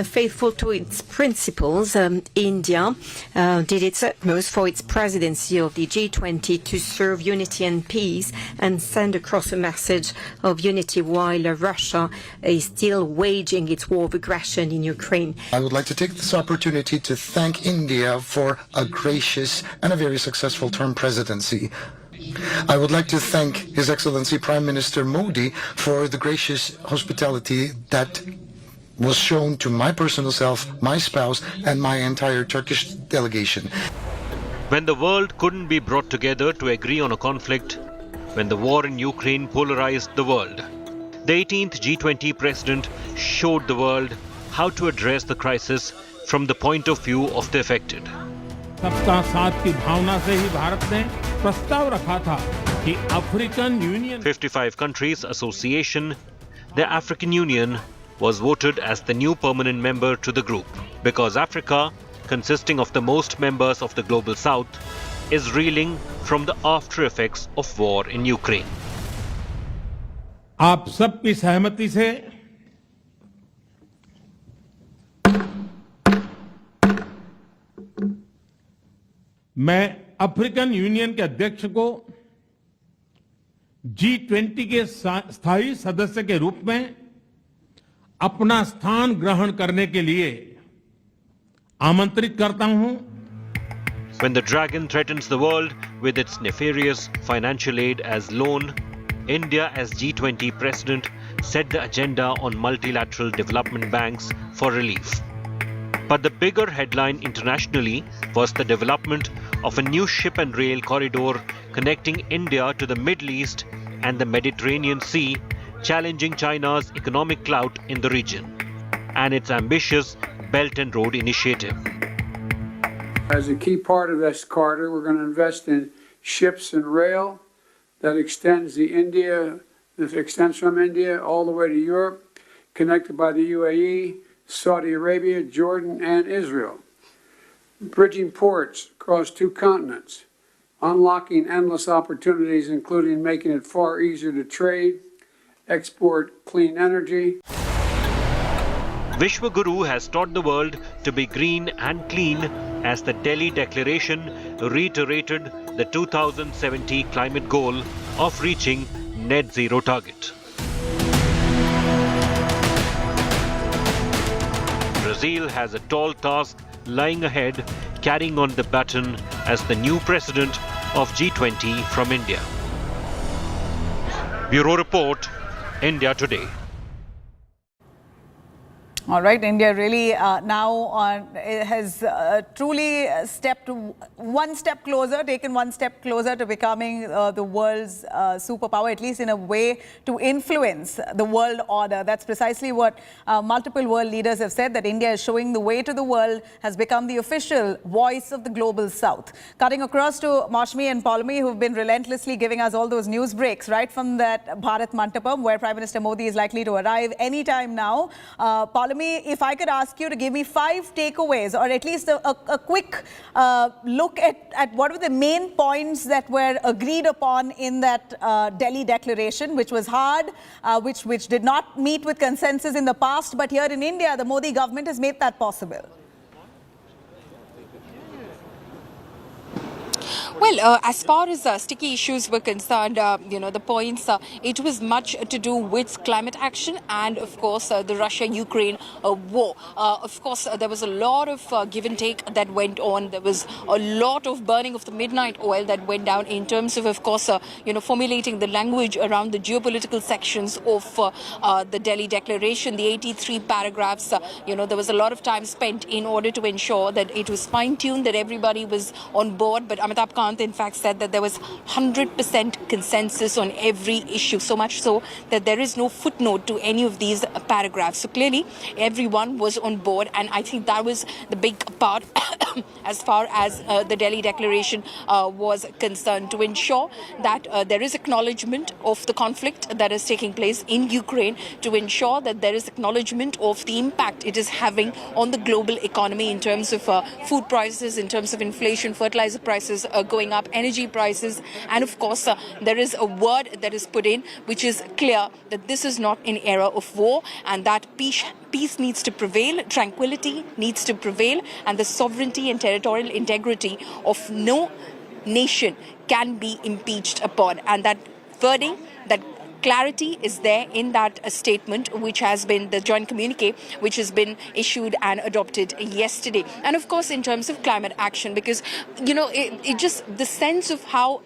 Faithful to its principles, India did its utmost for its presidency of the G20 to serve unity and peace and send across a message of unity while Russia is still waging its war of aggression in Ukraine. I would like to take this opportunity to thank India for a gracious and a very successful term presidency. I would like to thank His Excellency Prime Minister Modi for the gracious hospitality that was shown to my personal self, my spouse, and my entire Turkish delegation. When the world couldn't be brought together to agree on a conflict, when the war in Ukraine polarized the world, the 18th G20 president showed the world how to address the crisis from the point of view of the affected. सबका साथ की भावना से ही भारत ने प्रस्ताव रखा था कि African union 55 countries association, the African Union, was voted as the new permanent member to the group because Africa, consisting of the most members of the global south, is reeling from the after effects of war in Ukraine. आप सबकी सहमति से मैं African union के अध्यक्ष को G20 के स्थायी सदस्य के रूप में अपना स्थान ग्रहण करने के लिए आमंत्रित करता हूं. When the dragon threatens the world with its nefarious financial aid as loan, India as G20 president set the agenda on multilateral development banks for relief. But the bigger headline internationally was the development of a new ship and rail corridor connecting India to the Middle East and the Mediterranean Sea, challenging China's economic clout in the region and its ambitious Belt and Road Initiative. As a key part of this corridor, we're going to invest in ships and rail that extends from India all the way to Europe, connected by the UAE, Saudi Arabia, Jordan, and Israel. Bridging ports across two continents, unlocking endless opportunities, including making it far easier to trade, export clean energy. Vishwaguru has taught the world to be green and clean as the Delhi Declaration reiterated the 2070 climate goal of reaching net zero target. Brazil has a tall task lying ahead, carrying on the baton as the new president of G20 from India. Bureau Report, India Today. All right, India really now has truly stepped one step closer, taken one step closer to becoming the world's superpower, at least in a way to influence the world order. That's precisely what multiple world leaders have said, that India is showing the way to the world, has become the official voice of the global south. Cutting across to Mashmi and Paulomi, who've been relentlessly giving us all those news breaks, right from that Bharat Mantapam, where Prime Minister Modi is likely to arrive anytime now. Paulomi, if I could ask you to give me 5 takeaways, or at least a quick look at what were the main points that were agreed upon in that Delhi Declaration, which was hard, which did not meet with consensus in the past, but here in India, the Modi government has made that possible. Well, as far as sticky issues were concerned, the points, it was much to do with climate action and, of course, the Russia-Ukraine war. Of course, there was a lot of give and take that went on. There was a lot of burning of the midnight oil that went down in terms of course, formulating the language around the geopolitical sections of the Delhi Declaration, the 83 paragraphs. There was a lot of time spent in order to ensure that it was fine-tuned, that everybody was on board. But Amitabh Kant, in fact, said that there was 100% consensus on every issue, so much so that there is no footnote to any of these paragraphs. So clearly, everyone was on board, and I think that was the big part as far as the Delhi Declaration was concerned, to ensure that there is acknowledgement of the conflict that is taking place in Ukraine, to ensure that there is acknowledgement of the impact it is having on the global economy in terms of food prices, in terms of inflation, fertilizer prices going up, energy prices, and of course there is a word that is put in which is clear that this is not an era of war, and that peace needs to prevail, tranquility needs to prevail, and the sovereignty and territorial integrity of no nation can be impeached upon. And that wording, that clarity is there in that statement, which has been the joint communique, which has been issued and adopted yesterday. And of course, in terms of climate action, because, it just, the sense of how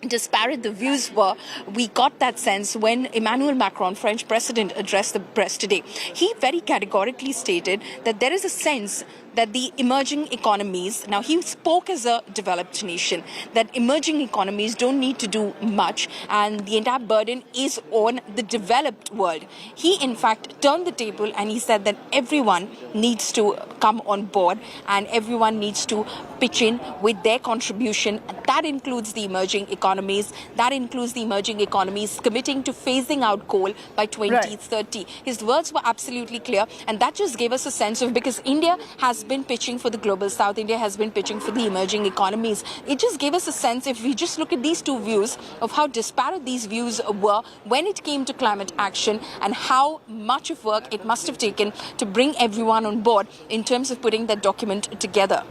disparate the views were, we got that sense when Emmanuel Macron, French president, addressed the press today. He very categorically stated that there is a sense that the emerging economies, now he spoke as a developed nation, that emerging economies don't need to do much and the entire burden is on the developed world. He in fact turned the table and he said that everyone needs to come on board and everyone needs to pitch in with their contribution. That includes the emerging economies, that includes the emerging economies committing to phasing out coal by 2030. Right. His words were absolutely clear, and that just gave us a sense of, because India has been pitching for the global south, India has been pitching for the emerging economies. It just gave us a sense, if we just look at these two views, of how disparate these views were when it came to climate action and how much of work it must have taken to bring everyone on board in terms of putting that document together.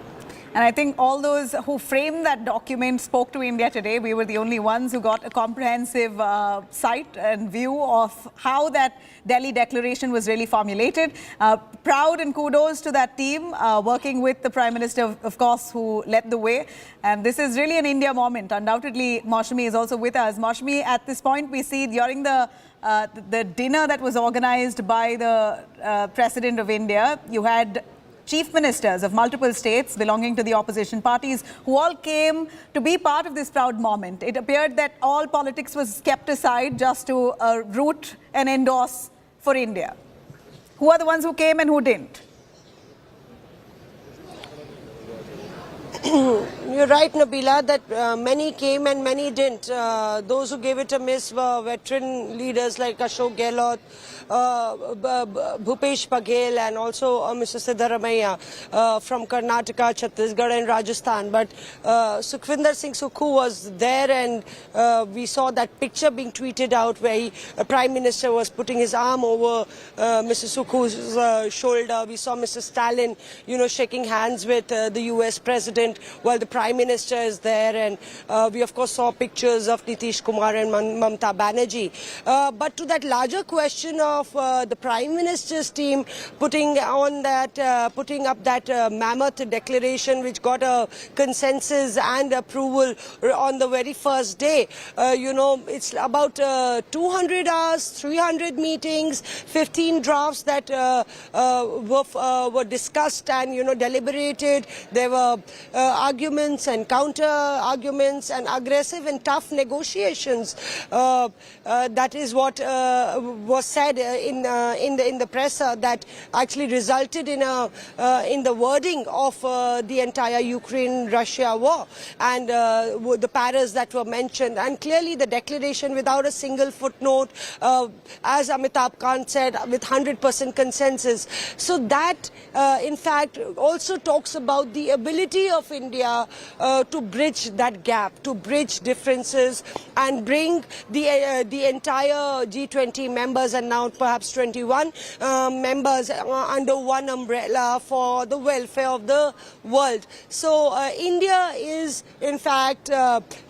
And I think all those who framed that document spoke to India today. We were the only ones who got a comprehensive sight and view of how that Delhi declaration was really formulated. Proud and kudos to that team working with the Prime Minister, of course, who led the way. And this is really an India moment. Undoubtedly, Maushami is also with us. Maushami, at this point, we see during the dinner that was organized by the President of India, you had chief ministers of multiple states belonging to the opposition parties who all came to be part of this proud moment. It appeared that all politics was kept aside just to root and endorse for India. Who are the ones who came and who didn't? You're right, Nabila, that many came and many didn't. Those who gave it a miss were veteran leaders like Ashok Gehlot, Bhupesh Baghel, and also Mr. Siddaramaiah from Karnataka, Chhattisgarh and Rajasthan. But Sukhvinder Singh Sukhu was there, and we saw that picture being tweeted out where the Prime Minister was putting his arm over Mr. Sukhu's shoulder. We saw Mr. Stalin, shaking hands with the US President while the Prime Minister is there, and we of course saw pictures of Nitish Kumar and Mamata Banerjee. But to that larger question of the Prime Minister's team putting up that mammoth declaration which got a consensus and approval on the very first day, it's about 200 hours, 300 meetings, 15 drafts that were discussed and deliberated. There were arguments and counter arguments and aggressive and tough negotiations. That is what was said in the press that actually resulted in the wording of the entire Ukraine-Russia war and the paras that were mentioned, and clearly the declaration without a single footnote, as Amitabh Kant said, with 100% consensus. So that in fact also talks about the ability of India to bridge that gap, to bridge differences and bring the entire G20 members, and now perhaps 21 members under one umbrella for the welfare of the world. So India is in fact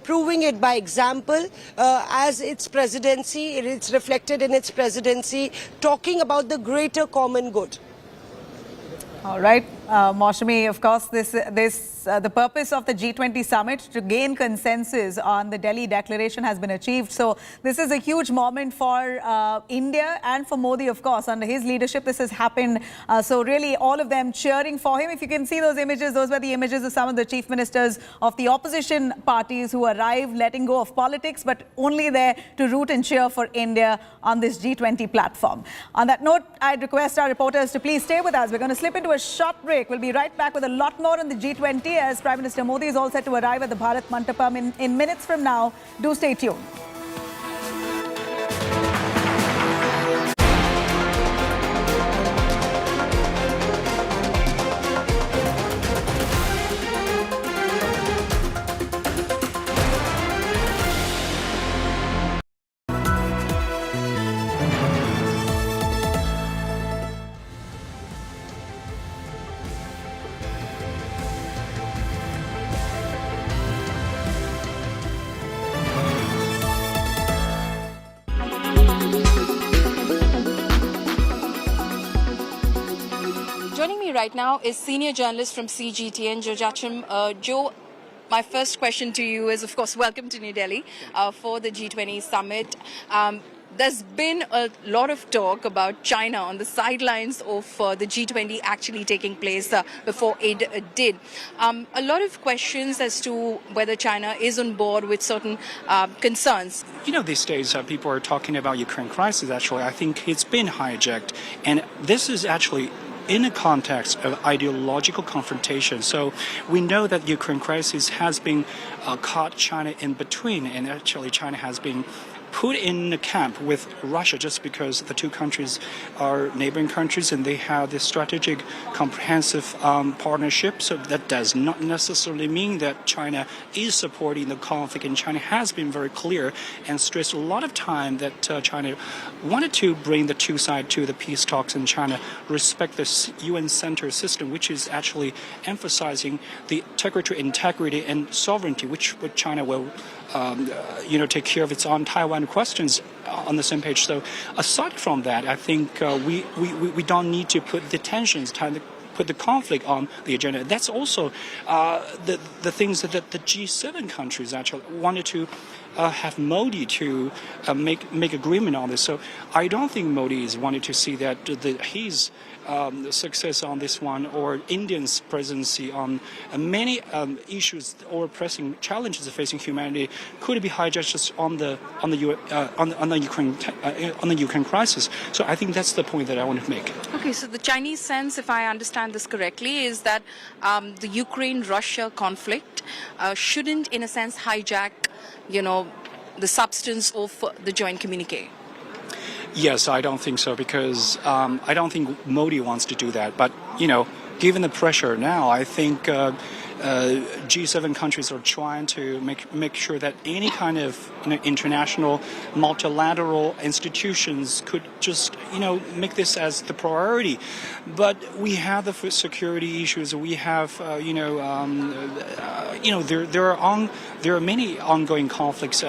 proving it by example as its presidency. It's reflected in its presidency, talking about the greater common good. All right, Maushami, of course, the purpose of the G20 Summit to gain consensus on the Delhi Declaration has been achieved. So this is a huge moment for India and for Modi, of course. Under his leadership, this has happened. So really, all of them cheering for him. If you can see those images, those were the images of some of the chief ministers of the opposition parties who arrived, letting go of politics, but only there to root and cheer for India on this G20 platform. On that note, I'd request our reporters to please stay with us. We're going to slip into a short break. We'll be right back with a lot more on the G20 as Prime Minister Modi is all set to arrive at the Bharat Mandapam in minutes from now. Do stay tuned. Right now is senior journalist from CGTN, Joe Jacham. Joe, my first question to you is, of course, welcome to New Delhi for the G20 Summit. There's been a lot of talk about China on the sidelines of the G20 actually taking place before it did. A lot of questions as to whether China is on board with certain concerns. These days people are talking about Ukraine crisis. Actually, I think it's been hijacked, and this is actually in a context of ideological confrontation. So we know that Ukraine crisis has been caught China in between, and actually China has been put in a camp with Russia just because the two countries are neighboring countries and they have this strategic, comprehensive partnership. So that does not necessarily mean that China is supporting the conflict, and China has been very clear and stressed a lot of time that China wanted to bring the two sides to the peace talks, and China respect the UN-centered system, which is actually emphasizing the territorial integrity and sovereignty, which China will take care of its own Taiwan questions on the same page. So aside from that, I think we don't need to put the tensions, put the conflict on the agenda. That's also the things that the G7 countries actually wanted to have Modi to make agreement on this. So I don't think Modi is wanting to see that his success on this one, or India's presidency on many issues or pressing challenges facing humanity could be hijacked just on the Ukraine crisis. So I think that's the point that I want to make. Okay, so the Chinese sense, if I understand this correctly, is that the Ukraine-Russia conflict shouldn't, in a sense, hijack, the substance of the joint communique. Yes, I don't think so, because I don't think Modi wants to do that. But, given the pressure now, I think G7 countries are trying to make sure that any kind of international multilateral institutions could just make this as the priority. But we have the security issues. We have there are many ongoing conflicts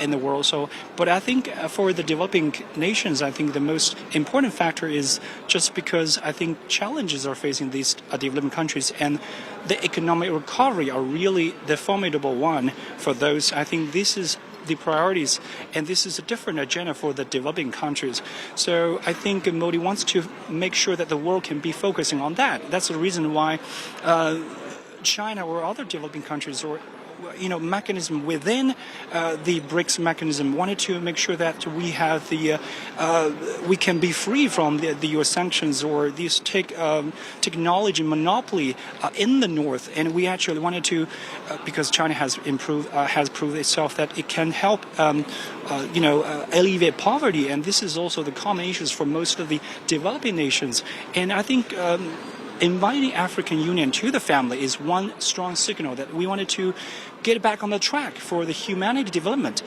in the world. So, but I think for the developing nations, I think the most important factor is just because I think challenges are facing these developing countries, and the economic recovery are really the formidable one for those. I think this is the priorities, and this is a different agenda for the developing countries. So I think Modi wants to make sure that the world can be focusing on that. That's the reason why China or other developing countries, or mechanism within the BRICS mechanism, wanted to make sure that we have we can be free from the U.S. sanctions or these technology monopoly in the North, and we actually wanted to, because China has proved itself that it can help alleviate poverty, and this is also the common issues for most of the developing nations. And I think inviting African Union to the family is one strong signal that we wanted to get back on the track for the humanity development.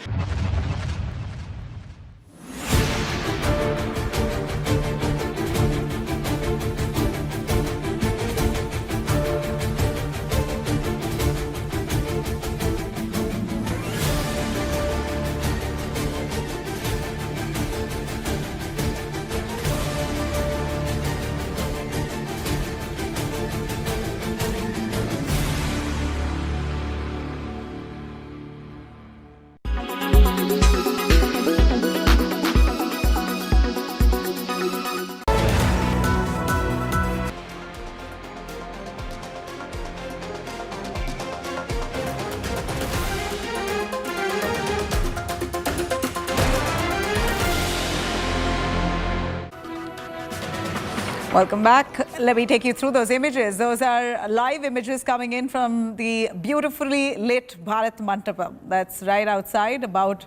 Welcome back. Let me take you through those images. Those are live images coming in from the beautifully lit Bharat Mandapam. That's right outside. About,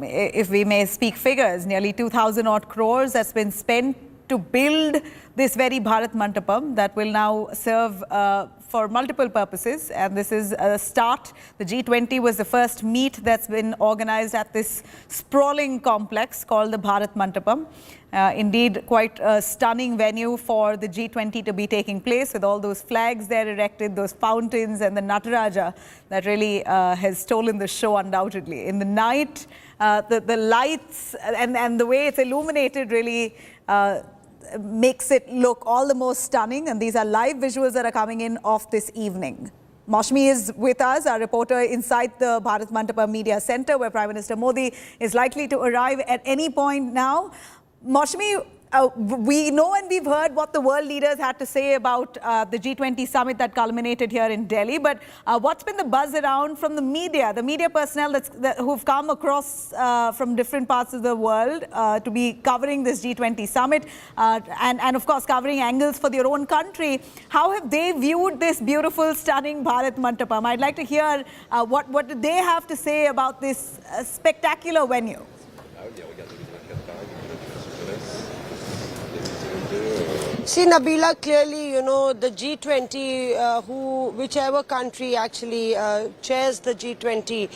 if we may speak figures, nearly 2,000 odd crores that's been spent to build this very Bharat Mandapam that will now serve for multiple purposes. And this is a start. The G20 was the first meet that's been organized at this sprawling complex called the Bharat Mandapam. Indeed, quite a stunning venue for the G20 to be taking place, with all those flags there erected, those fountains, and the Nataraja that really has stolen the show undoubtedly. In the night, the lights and the way it's illuminated really makes it look all the more stunning. And these are live visuals that are coming in of this evening. Mashmi is with us, our reporter inside the Bharat Mandapam Media Center, where Prime Minister Modi is likely to arrive at any point now. Mashmi, we know and we've heard what the world leaders had to say about the G20 summit that culminated here in Delhi. But what's been the buzz around from the media personnel who've come across from different parts of the world to be covering this G20 summit and of course covering angles for their own country? How have they viewed this beautiful, stunning Bharat Mandapam? I'd like to hear what do they have to say about this spectacular venue. See, Nabila, clearly, the G20, whichever country actually chairs the G20,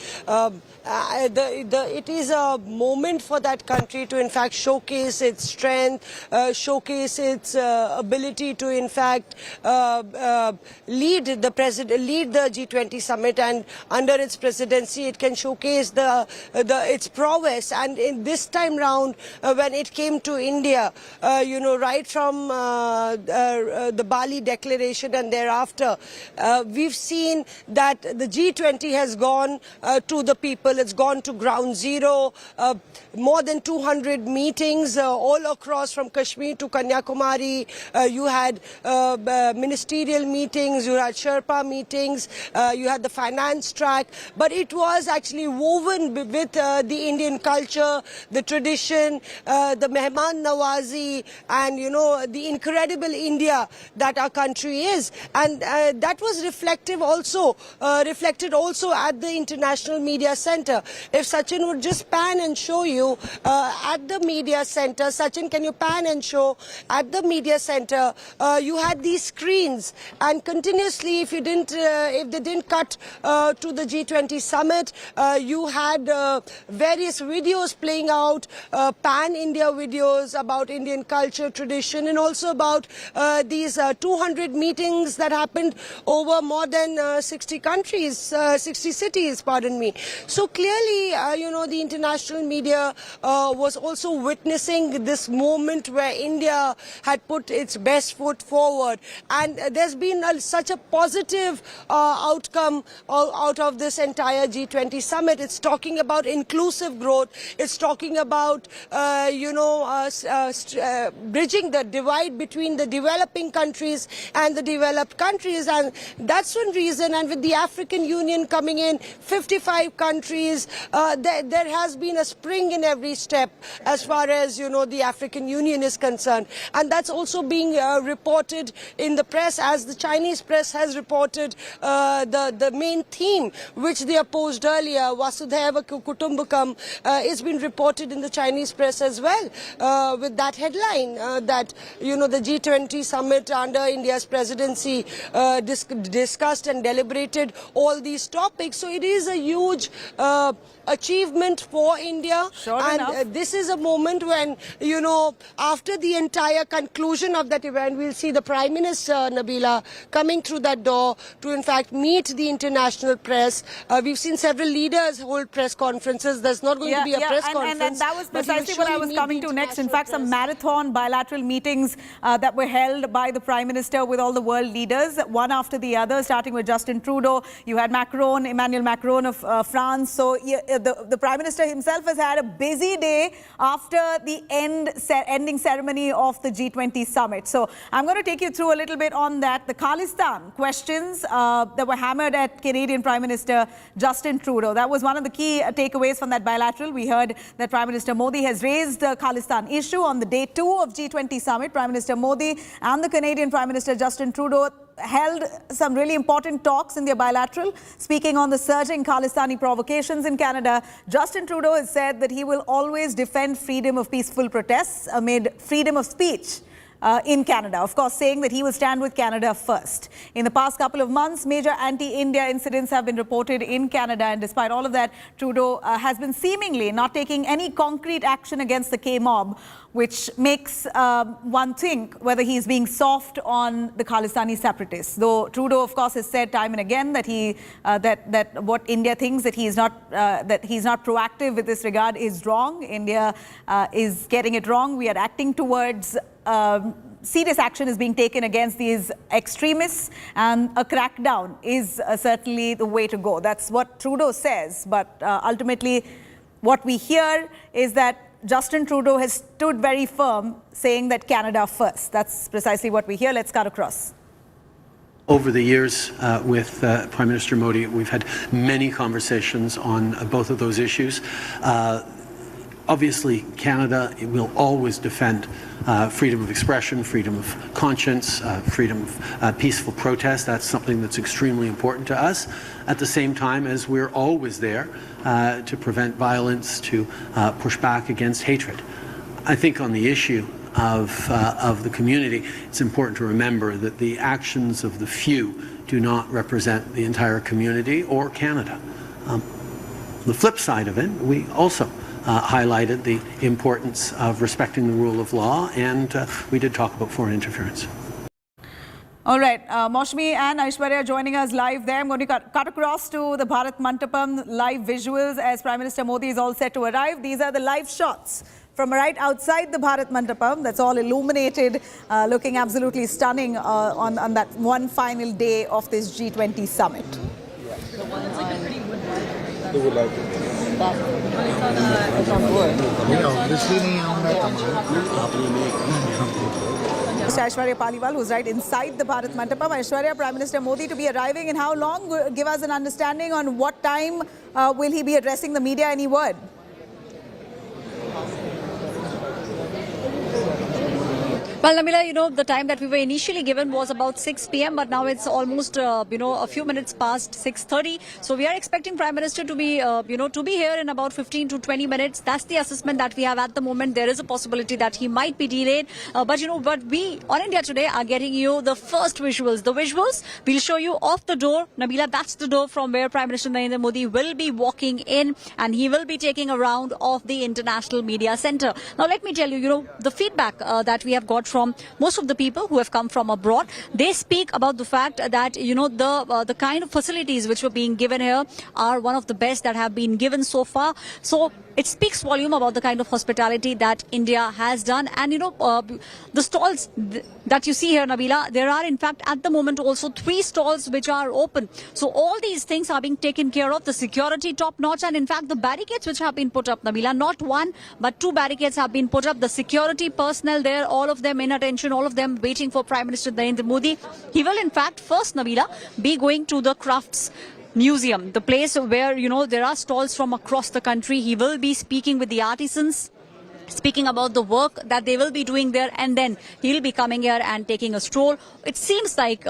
it is a moment for that country to, in fact, showcase its strength, showcase its ability to, in fact, lead the G20 summit, and under its presidency, it can showcase its prowess. And in this time round, when it came to India, right from the Bali Declaration and thereafter, we've seen that the G20 has gone to the people. It's gone to ground zero. More than 200 meetings all across from Kashmir to Kanyakumari. You had ministerial meetings, you had Sherpa meetings, you had the finance track. But it was actually woven with the Indian culture, the tradition, the Mehman Nawazi, and the incredible India that our country is. And that was reflected also at the International Media Center. If Sachin would just pan and show you at the media center, Sachin, can you pan and show at the media center, you had these screens, and continuously, if they didn't cut to the G20 summit, you had various videos playing out, pan-India videos about Indian culture, tradition, and also about these 200 meetings that happened over more than 60 countries, 60 cities, pardon me. So clearly, the international media was also witnessing this moment where India had put its best foot forward. And there's been such a positive outcome out of this entire G20 summit. It's talking about inclusive growth. It's talking about, bridging the divide between the developing countries and the developed countries. And that's one reason. And with the African Union coming in, 55 countries, there has been a spring in every step as far as, the African Union is concerned. And that's also being reported in the press, as the Chinese press has reported the main theme, which they opposed earlier, Vasudhaiva Kutumbakam, is been reported in the Chinese press as well, with that headline that, the G20 summit under India's presidency discussed and deliberated all these topics. So it is a huge achievement for India. Sure and enough. This is a moment when, after the entire conclusion of that event, we'll see the Prime Minister, Nabila, coming through that door to, in fact, meet the international press. We've seen several leaders hold press conferences. There's not going to be a press conference. And that was precisely what I was coming to next. In fact, some marathon bilateral meetings that were held by the Prime Minister with all the world leaders, one after the other, starting with Justin Trudeau. You had Emmanuel Macron of France. So the Prime Minister himself has had a busy day after the ending ceremony of the G20 summit. So I'm going to take you through a little bit on that. The Khalistan questions that were hammered at Canadian Prime Minister Justin Trudeau. That was one of the key takeaways from that bilateral. We heard that Prime Minister Modi has raised the Khalistan issue on the day 2 of G20 summit. Prime Minister Modi and the Canadian Prime Minister Justin Trudeau held some really important talks in their bilateral, speaking on the surging Khalistani provocations in Canada. Justin Trudeau has said that he will always defend freedom of peaceful protests amid freedom of speech in Canada, of course, saying that he will stand with Canada first. In the past couple of months, major anti-India incidents have been reported in Canada, and despite all of that, Trudeau has been seemingly not taking any concrete action against the K-mob, which makes one think whether he's being soft on the Khalistani separatists. Though Trudeau, of course, has said time and again that that what India thinks that he's not proactive with this regard is wrong. India is getting it wrong. We are acting towards serious action is being taken against these extremists, and a crackdown is certainly the way to go. That's what Trudeau says. But ultimately, what we hear is that Justin Trudeau has stood very firm, saying that Canada first. That's precisely what we hear. Let's cut across. Over the years with Prime Minister Modi, we've had many conversations on both of those issues. Obviously, Canada will always defend freedom of expression, freedom of conscience, freedom of peaceful protest. That's something that's extremely important to us. At the same time as we're always there to prevent violence, to push back against hatred. I think on the issue of the community, it's important to remember that the actions of the few do not represent the entire community or Canada. The flip side of it, we also highlighted the importance of respecting the rule of law, and we did talk about foreign interference. All right, Maushmi and Aishwarya joining us live there. I'm going to cut across to the Bharat Mandapam live visuals as Prime Minister Modi is all set to arrive. These are the live shots from right outside the Bharat Mandapam. That's all illuminated, looking absolutely stunning on that one final day of this G20 Summit. Mr. Aishwarya Paliwal, who's right inside the Bharat Mandapam. Aishwarya, Prime Minister Modi to be arriving in how long? Give us an understanding on what time will he be addressing the media? Any word? Well, Nabila, you know, the time that we were initially given was about 6 p.m., but now it's almost, a few minutes past 6:30. So we are expecting Prime Minister to be, to be here in about 15 to 20 minutes. That's the assessment that we have at the moment. There is a possibility that he might be delayed. But we on India Today are getting you the first visuals. The visuals we'll show you off the door. Nabila, that's the door from where Prime Minister Narendra Modi will be walking in, and he will be taking a round of the International Media Centre. Now, let me tell you, the feedback that we have got from most of the people who have come from abroad, they speak about the fact that, the kind of facilities which were being given here are one of the best that have been given so far. So it speaks volume about the kind of hospitality that India has done. And, the stalls that you see here, Nabila, there are in fact at the moment also 3 stalls which are open. So all these things are being taken care of. The security top notch, and in fact the barricades which have been put up, Nabila, not 1 but 2 barricades have been put up. The security personnel there, all of them in attention, all of them waiting for Prime Minister Narendra Modi. He will in fact first, Nabila, be going to the Crafts Museum, the place where, there are stalls from across the country. He will be speaking with the artisans, speaking about the work that they will be doing there, and then he'll be coming here and taking a stroll. It seems like,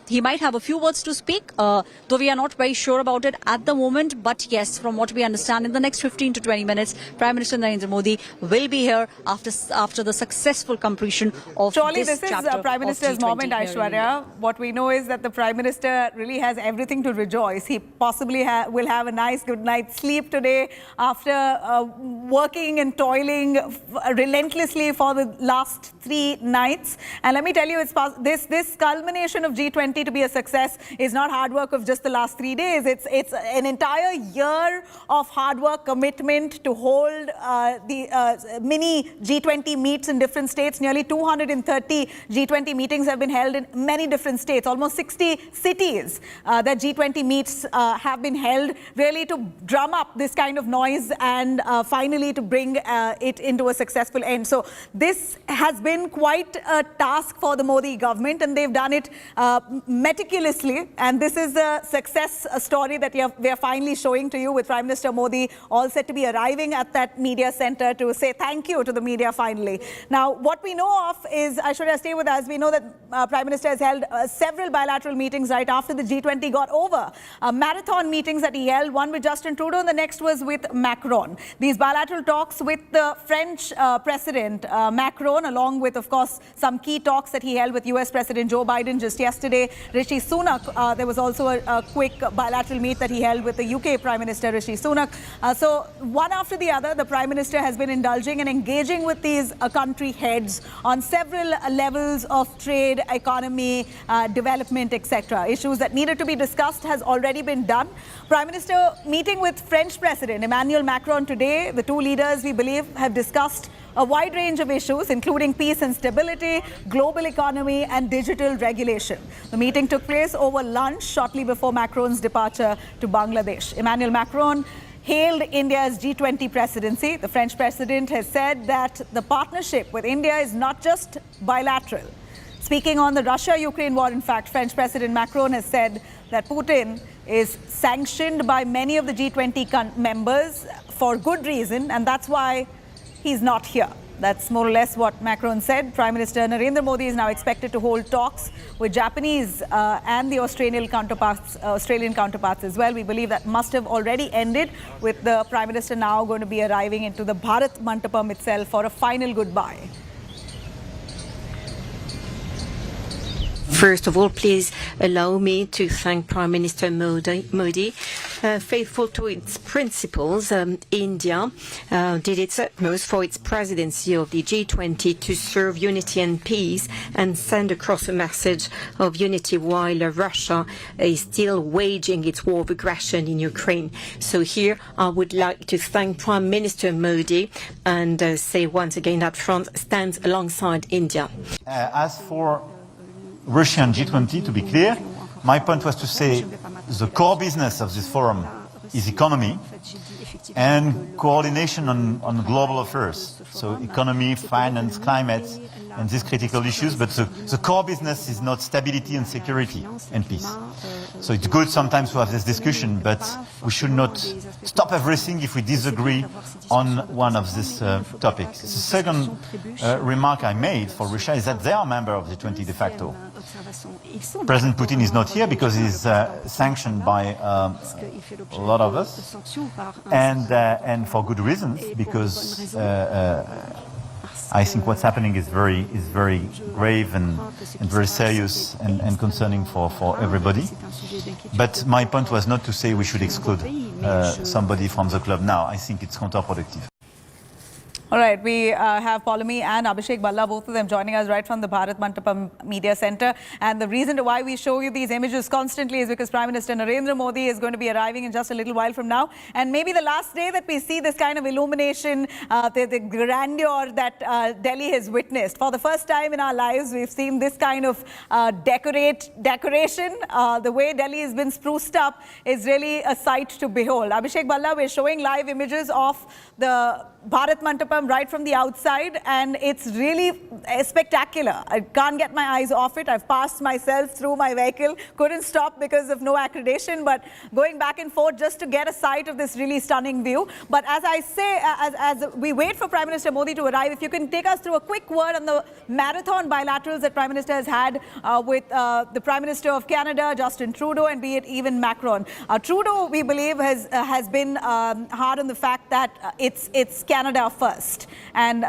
he might have a few words to speak, though we are not very sure about it at the moment. But yes, from what we understand, in the next 15 to 20 minutes, Prime Minister Narendra Modi will be here after the successul completion of Surely this this chapter is Prime Minister's G20 moment, Aishwarya. What we know is that the Prime Minister really has everything to rejoice. He possibly will have a nice good night's sleep today after working and toiling relentlessly for the last 3 nights. And let me tell you, this culmination of G20 to be a success is not hard work of just the last 3 days. It's an entire year of hard work, commitment to hold the mini G20 meets in different states. Nearly 230 G20 meetings have been held in many different states. Almost 60 cities that G20 meets have been held, really to drum up this kind of noise and finally to bring it into a successful end. So this has been quite a task for the Modi government, and they've done it meticulously. And this is a success story that we are finally showing to you, with Prime Minister Modi all set to be arriving at that media center to say thank you to the media finally. Now, what we know of is, Aishwarya, stay with us. We know that Prime Minister has held several bilateral meetings right after the G20 got over. Marathon meetings that he held, one with Justin Trudeau and the next was with Macron. These bilateral talks with the French President Macron, along with, of course, some key talks that he held with US President Joe Biden just yesterday. Rishi Sunak, there was also a quick bilateral meet that he held with the UK Prime Minister Rishi Sunak. So one after the other, the Prime Minister has been indulging and engaging with these country heads on several levels of trade, economy, development, etc. Issues that needed to be discussed has already been done. Prime Minister meeting with French President Emmanuel Macron today. The 2 leaders, we believe, have discussed a wide range of issues, including peace and stability, global economy, and digital regulation. The meeting took place over lunch shortly before Macron's departure to Bangladesh. Emmanuel Macron hailed India's G20 presidency. The French president has said that the partnership with India is not just bilateral. Speaking on the Russia-Ukraine war, in fact, French President Macron has said that Putin is sanctioned by many of the G20 members for good reason, and that's why he's not here. That's more or less what Macron said. Prime Minister Narendra Modi is now expected to hold talks with Japanese and the Australian counterparts as well. We believe that must have already ended, with the Prime Minister now going to be arriving into the Bharat Mandapam itself for a final goodbye. First of all, please allow me to thank Prime Minister Modi. Faithful to its principles, India did its utmost for its presidency of the G20 to serve unity and peace and send across a message of unity while Russia is still waging its war of aggression in Ukraine. So here I would like to thank Prime Minister Modi and say once again that France stands alongside India. As for Russia and G20, to be clear, my point was to say the core business of this forum is economy and coordination on global affairs. So economy, finance, climate, and these critical issues. But the core business is not stability and security and peace. So it's good sometimes to have this discussion, but we should not stop everything if we disagree on one of these topics. The second remark I made for Russia is that they are a member of the G20 de facto. President Putin is not here because he's sanctioned by a lot of us, and for good reasons, because I think what's happening is very grave and very serious and concerning for everybody. But my point was not to say we should exclude somebody from the club now. I think it's counterproductive. All right, we have Polami and Abhishek Balla, both of them joining us right from the Bharat Mandapam Media Center. And the reason why we show you these images constantly is because Prime Minister Narendra Modi is going to be arriving in just a little while from now. And maybe the last day that we see this kind of illumination, the grandeur that Delhi has witnessed. For the first time in our lives, we've seen this kind of decoration. The way Delhi has been spruced up is really a sight to behold. Abhishek Balla, we're showing live images of the Bharat Mandapam right from the outside, and it's really spectacular. I can't get my eyes off it. I've passed myself through my vehicle, couldn't stop because of no accreditation, but going back and forth just to get a sight of this really stunning view. But as I say, as we wait for Prime Minister Modi to arrive, if you can take us through a quick word on the marathon bilaterals that Prime Minister has had with the Prime Minister of Canada, Justin Trudeau, and be it even Macron. Trudeau, we believe, has been hard on the fact that it's Canada first, and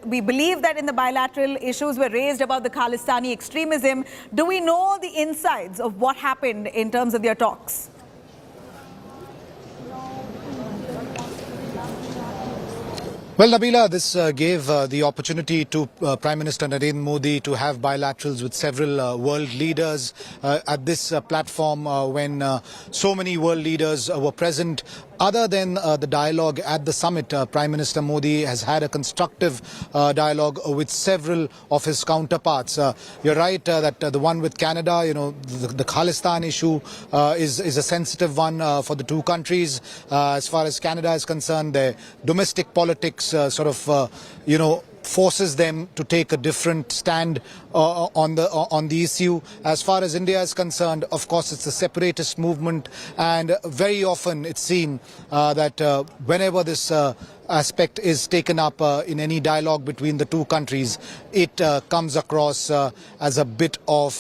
we believe that in the bilateral issues were raised about the Khalistani extremism. Do we know the insides of what happened in terms of their talks? Well, Nabila, this gave the opportunity to Prime Minister Narendra Modi to have bilaterals with several world leaders at this platform when so many world leaders were present. Other than the dialogue at the summit, Prime Minister Modi has had a constructive dialogue with several of his counterparts. You're right that the one with Canada, the Khalistan issue is a sensitive one for the two countries. As far as Canada is concerned, their domestic politics forces them to take a different stand on the issue. As far as India is concerned, of course, it's a separatist movement, and very often it's seen that whenever this aspect is taken up in any dialogue between the two countries, it comes across as a bit of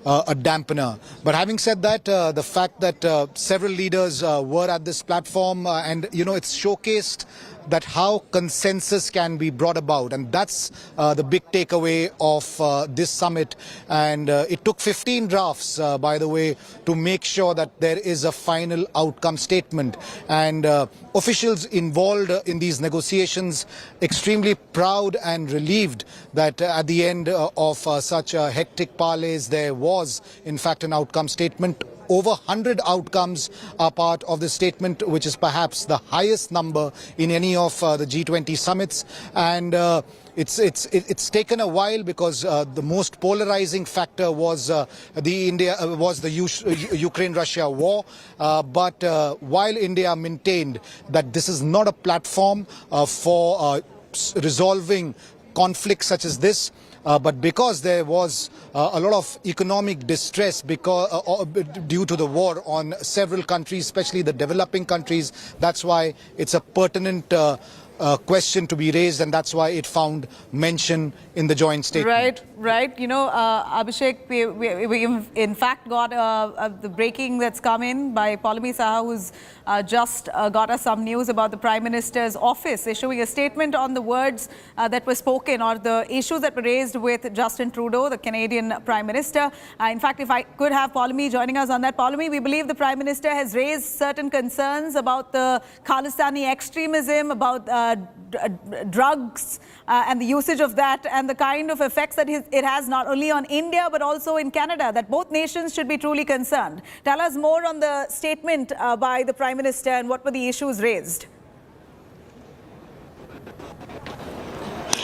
a dampener. But having said that, the fact that several leaders were at this platform and it's showcased that how consensus can be brought about, and that's the big takeaway of this summit. And it took 15 drafts, by the way, to make sure that there is a final outcome statement. And officials involved in these negotiations extremely proud and relieved that at the end of such a hectic parleys there was in fact an outcome statement. over 100 outcomes are part of the statement, which is perhaps the highest number in any of the G20 summits. And it's taken a while because the most polarizing factor was the Ukraine-Russia war. But while India maintained that this is not a platform for resolving conflicts such as this, but because there was a lot of economic distress due to the war on several countries, especially the developing countries, that's why it's a pertinent question to be raised, and that's why it found mention in the joint statement. Right. You know, Abhishek, we in fact got the breaking that's come in by Paulami Saha, who's just got us some news about the Prime Minister's office issuing a statement on the words that were spoken or the issues that were raised with Justin Trudeau, the Canadian Prime Minister. In fact, if I could have Paulami joining us on that. Paulami, we believe the Prime Minister has raised certain concerns about the Khalistani extremism, about drugs and the usage of that and the kind of effects that it has not only on India but also in Canada, that both nations should be truly concerned. Tell us more on the statement by the Prime Minister and what were the issues raised.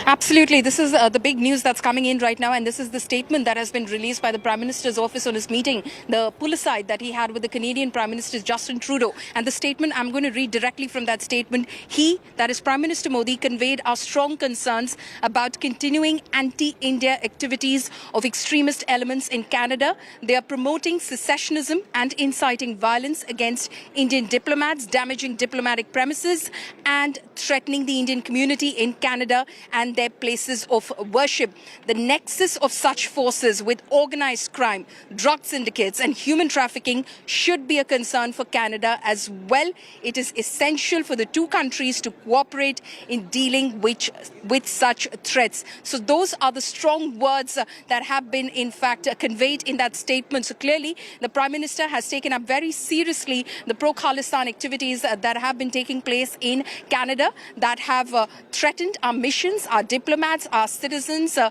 Absolutely. This is the big news that's coming in right now, and this is the statement that has been released by the Prime Minister's office on his meeting, the pull-aside that he had with the Canadian Prime Minister Justin Trudeau. And the statement, I'm going to read directly from that statement. He, that is Prime Minister Modi, conveyed our strong concerns about continuing anti-India activities of extremist elements in Canada. They are promoting secessionism and inciting violence against Indian diplomats, damaging diplomatic premises and threatening the Indian community in Canada and their places of worship. The nexus of such forces with organized crime, drug syndicates and human trafficking should be a concern for Canada as well. It is essential for the two countries to cooperate in dealing with such threats. So those are the strong words that have been in fact conveyed in that statement. So clearly the Prime Minister has taken up very seriously the pro-Khalistan activities that have been taking place in Canada that have threatened our missions, our diplomats, our citizens, our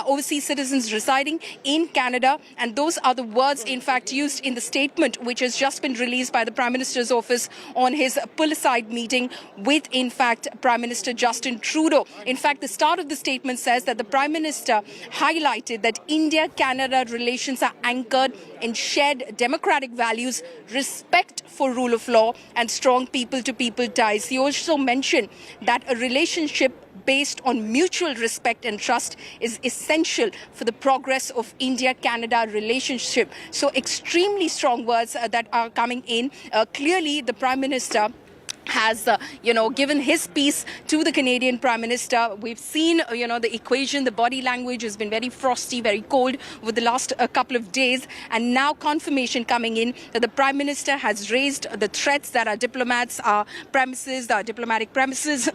overseas citizens residing in Canada. And those are the words, in fact, used in the statement which has just been released by the Prime Minister's office on his pull-aside meeting with, in fact, Prime Minister Justin Trudeau. In fact, the start of the statement says that the Prime Minister highlighted that India-Canada relations are anchored in shared democratic values, respect for rule of law, and strong people-to-people ties. He also mentioned that a relationship based on mutual respect and trust is essential for the progress of India-Canada relationship. So extremely strong words that are coming in. Clearly, the Prime Minister has, given his piece to the Canadian Prime Minister. We've seen, the equation, the body language has been very frosty, very cold over the last couple of days. And now confirmation coming in that the Prime Minister has raised the threats that our diplomats, our premises, our diplomatic premises,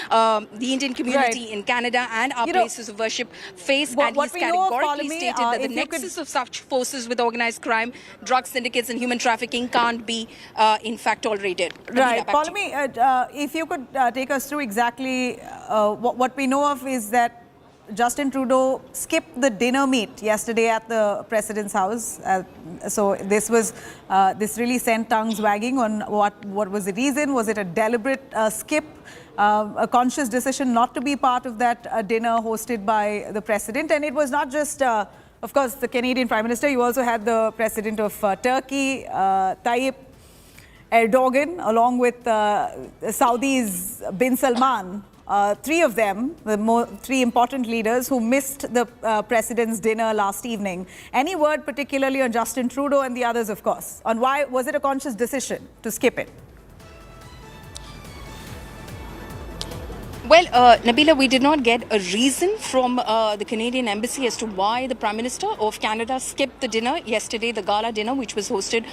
the Indian community in Canada and our places of worship face. And he's categorically stated that the nexus of such forces with organized crime, drug syndicates and human trafficking can't be, in fact, tolerated. Right. Paulami, if you could take us through exactly what we know of is that Justin Trudeau skipped the dinner meet yesterday at the President's house. So this really sent tongues wagging on what was the reason. Was it a deliberate skip, a conscious decision not to be part of that dinner hosted by the President? And it was not just, of course, the Canadian Prime Minister. You also had the President of Turkey, Tayyip Erdogan, along with Saudi's Bin Salman. Three of them, three important leaders who missed the President's dinner last evening. Any word particularly on Justin Trudeau and the others, of course, on why was it a conscious decision to skip it? Well, Nabila, we did not get a reason from the Canadian Embassy as to why the Prime Minister of Canada skipped the dinner yesterday, the gala dinner, which was hosted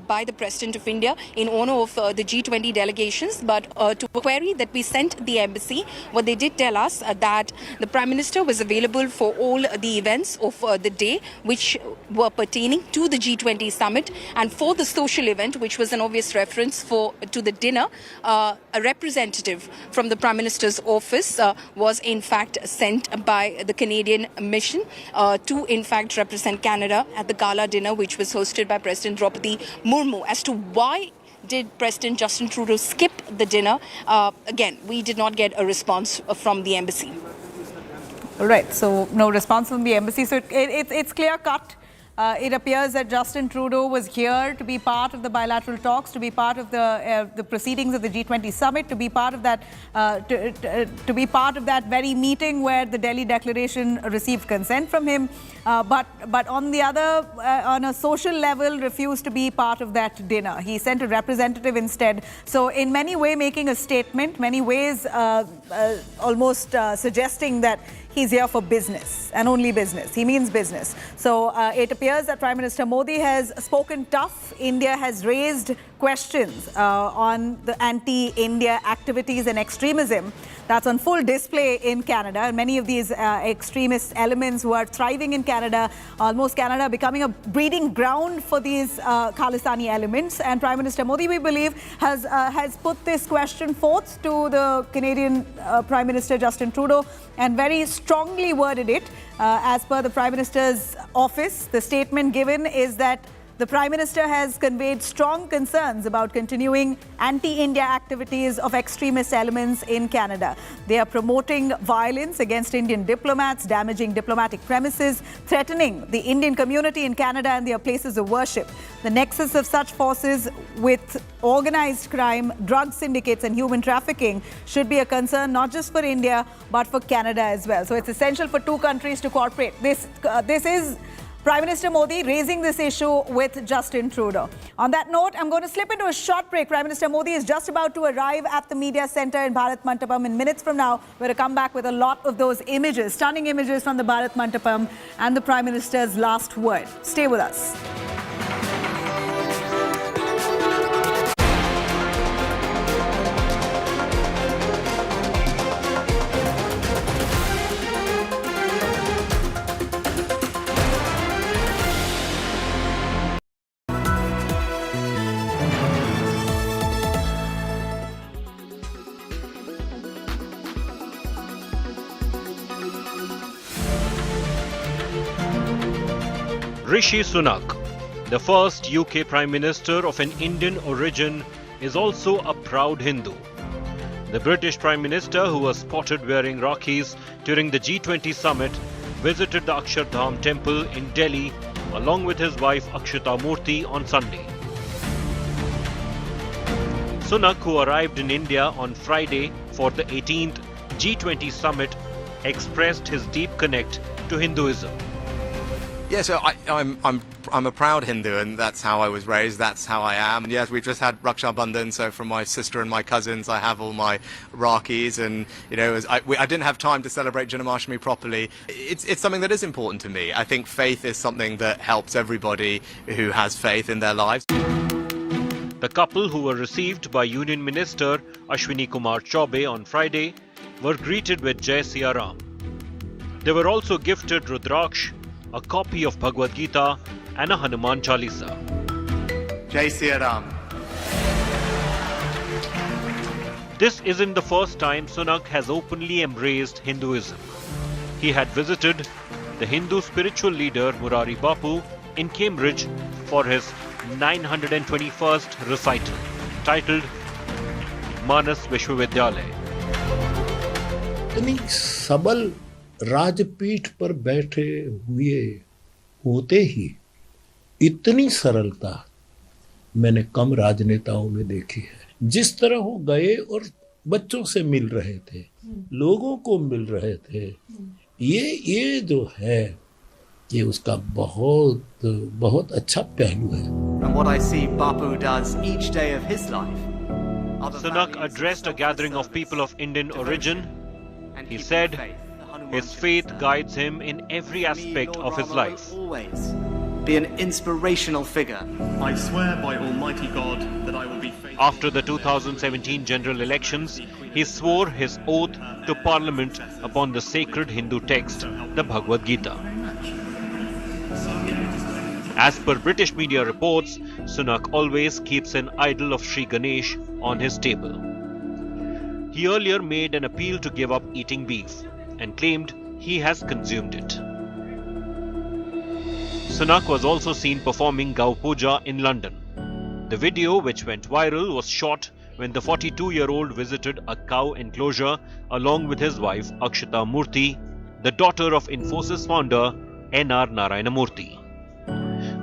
by the President of India in honor of the G20 delegations. But to a query that we sent the embassy, what they did tell us that the Prime Minister was available for all the events of the day, which were pertaining to the G20 Summit, and for the social event, which was an obvious reference to the dinner, a representative from the Prime Minister's office was in fact sent by the Canadian mission to in fact represent Canada at the gala dinner which was hosted by President Draupadi Murmu. As to why did President Justin Trudeau skip the dinner, again, we did not get a response from the embassy. Right, so no response from the embassy. So it's clear cut. It appears that Justin Trudeau was here to be part of the bilateral talks, to be part of the proceedings of the G20 Summit, to be part of that to be part of that very meeting where the Delhi Declaration received consent from him, but on the other, on a social level, refused to be part of that dinner. He sent a representative instead. So in many ways making a statement, many ways almost suggesting that he's here for business and only business. He means business. So it appears that Prime Minister Modi has spoken tough. India has raised questions on the anti-India activities and extremism. That's on full display in Canada. And many of these extremist elements who are thriving in Canada, almost Canada becoming a breeding ground for these Khalistani elements. And Prime Minister Modi, we believe, has put this question forth to the Canadian Prime Minister Justin Trudeau and very strongly worded it. As per the Prime Minister's office, the statement given is that the Prime Minister has conveyed strong concerns about continuing anti-India activities of extremist elements in Canada. They are promoting violence against Indian diplomats, damaging diplomatic premises, threatening the Indian community in Canada and their places of worship. The nexus of such forces with organized crime, drug syndicates and human trafficking should be a concern not just for India but for Canada as well. So it's essential for two countries to cooperate. This is Prime Minister Modi raising this issue with Justin Trudeau. On that note, I'm going to slip into a short break. Prime Minister Modi is just about to arrive at the media center in Bharat Mandapam. In minutes from now, we're going to come back with a lot of those images, stunning images from the Bharat Mandapam and the Prime Minister's last word. Stay with us. Rishi Sunak, the first UK Prime Minister of an Indian origin, is also a proud Hindu. The British Prime Minister, who was spotted wearing Rakis during the G20 Summit, visited the Akshardham temple in Delhi along with his wife Akshita Murthy on Sunday. Sunak, who arrived in India on Friday for the 18th G20 Summit, expressed his deep connect to Hinduism. Yeah, so I'm a proud Hindu, and that's how I was raised. That's how I am. And yes, we've just had Raksha Bandhan, so from my sister and my cousins, I have all my Rakis, and I didn't have time to celebrate Janmashtami properly. It's something that is important to me. I think faith is something that helps everybody who has faith in their lives. The couple, who were received by Union Minister Ashwini Kumar Chaubey on Friday, were greeted with Jai Siya Ram. They were also gifted Rudraksh, a copy of Bhagavad Gita and a Hanuman Chalisa. Jai Siya Ram. This isn't the first time Sunak has openly embraced Hinduism. He had visited the Hindu spiritual leader Murari Bapu in Cambridge for his 921st recital, titled Manas Vishwavidyalaya. इतनी सबल राजपीठ पर बैठे हुए होते ही इतनी सरलता मैंने कम राजनेताओं में देखी है। जिस तरह वो गए और बच्चों से मिल रहे थे, लोगों को मिल रहे थे, ये जो है, ये उसका बहुत अच्छा पहलू है। From what I see Bapu does each day of his life. Sunak addressed a gathering of people of Indian origin. He said his faith guides him in every aspect of his life. Always be an inspirational figure. I swear by Almighty God that I will be faithful. After the 2017 general elections, he swore his oath to Parliament upon the sacred Hindu text, the Bhagavad Gita. As per British media reports, Sunak always keeps an idol of Sri Ganesh on his table. He earlier made an appeal to give up eating beef and claimed he has consumed it. Sunak was also seen performing Gau Puja in London. The video, which went viral, was shot when the 42-year-old visited a cow enclosure along with his wife Akshita Murthy, the daughter of Infosys founder N.R. Narayana Murthy,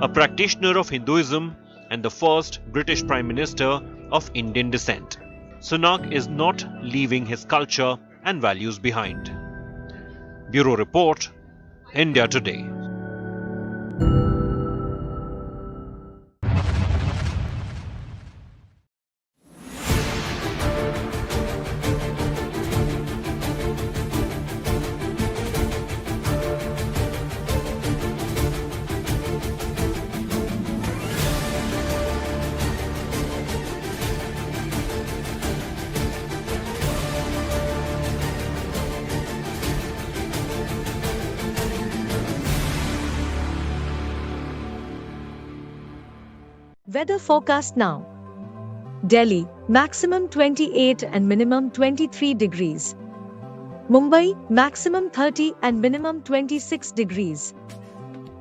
a practitioner of Hinduism and the first British Prime Minister of Indian descent. Sunak is not leaving his culture and values behind. Bureau Report, India Today. Weather forecast now. Delhi, maximum 28 and minimum 23 degrees. Mumbai, maximum 30 and minimum 26 degrees.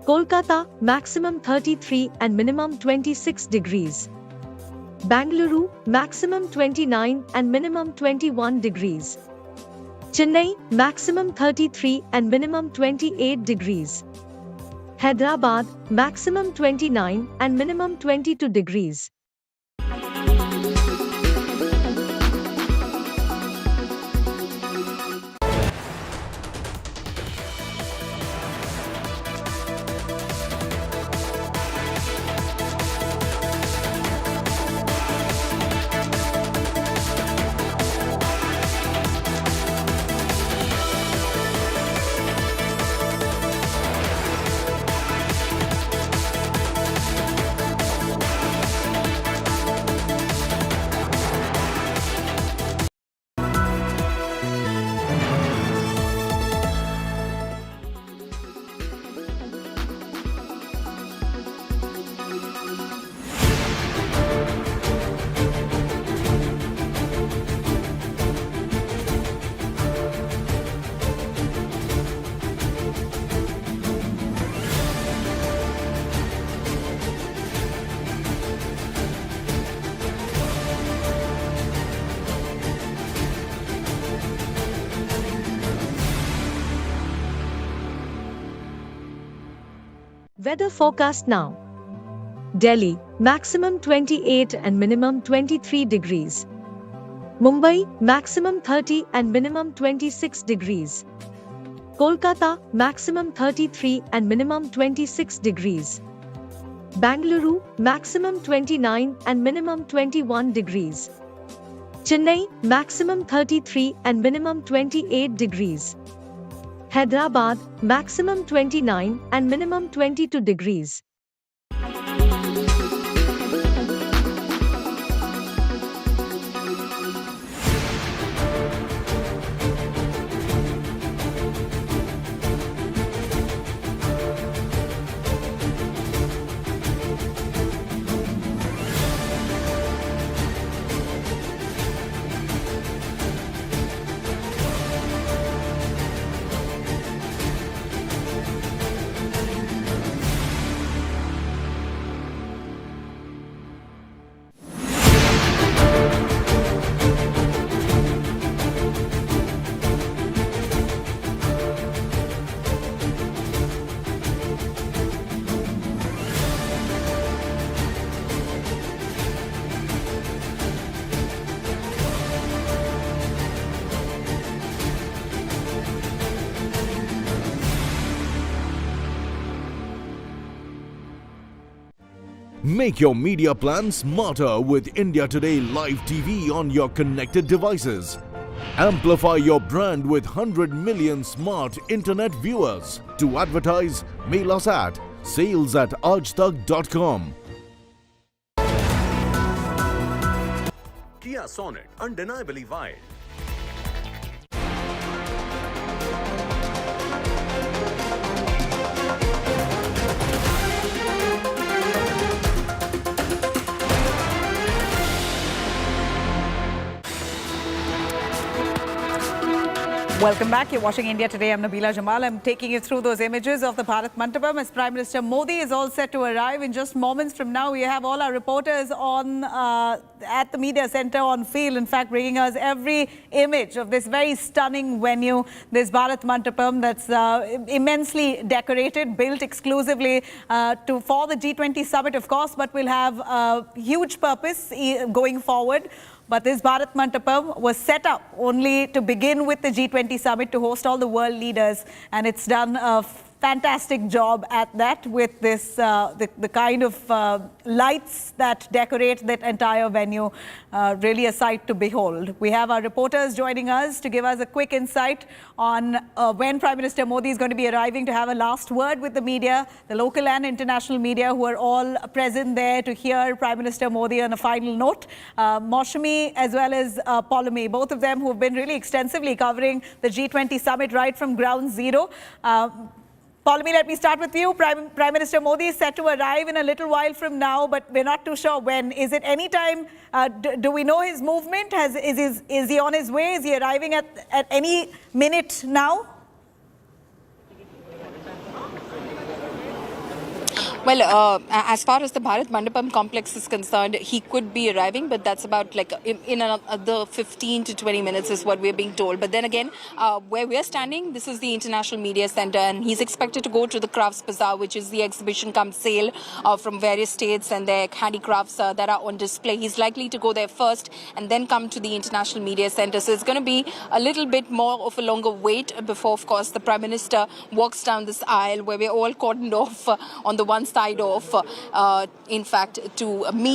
Kolkata, maximum 33 and minimum 26 degrees. Bangalore, maximum 29 and minimum 21 degrees. Chennai, maximum 33 and minimum 28 degrees. Hyderabad, maximum 29 and minimum 22 degrees. Weather forecast now. Delhi, maximum 28 and minimum 23 degrees. Mumbai, maximum 30 and minimum 26 degrees. Kolkata, maximum 33 and minimum 26 degrees. Bangalore, maximum 29 and minimum 21 degrees. Chennai, maximum 33 and minimum 28 degrees. Hyderabad, maximum 29 and minimum 22 degrees. Make your media plan smarter with India Today Live TV on your connected devices. Amplify your brand with 100 million smart internet viewers. To advertise, mail us at sales@aajtak.com. Kia Sonet, undeniably wide. Welcome back. You're watching India Today. I'm Nabila Jamal. I'm taking you through those images of the Bharat Mandapam as Prime Minister Modi is all set to arrive. In just moments from now, we have all our reporters on at the media center on field, in fact, bringing us every image of this very stunning venue, this Bharat Mandapam that's immensely decorated, built exclusively for the G20 Summit, of course, but will have a huge purpose going forward. But this Bharat Mandapam was set up only to begin with the G20 Summit to host all the world leaders. And it's done a fantastic job at that with this, the kind of lights that decorate that entire venue. Really a sight to behold. We have our reporters joining us to give us a quick insight on when Prime Minister Modi is going to be arriving to have a last word with the media, the local and international media who are all present there to hear Prime Minister Modi on a final note. Maushami as well as Polami, both of them who have been really extensively covering the G20 Summit right from ground zero. Polami, let me start with you. Prime Minister Modi is set to arrive in a little while from now, but we're not too sure when. Is it any time? Do we know his movement? Is he on his way? Is he arriving at any minute now? Well, as far as the Bharat Mandapam complex is concerned, he could be arriving, but that's about like in another 15 to 20 minutes is what we're being told. But then again, where we're standing, this is the International Media Center, and he's expected to go to the Crafts Bazaar, which is the exhibition come sale from various states and their handicrafts that are on display. He's likely to go there first and then come to the International Media Center. So it's going to be a little bit more of a longer wait before, of course, the Prime Minister walks down this aisle where we're all cordoned off on the one side of, in fact, to meet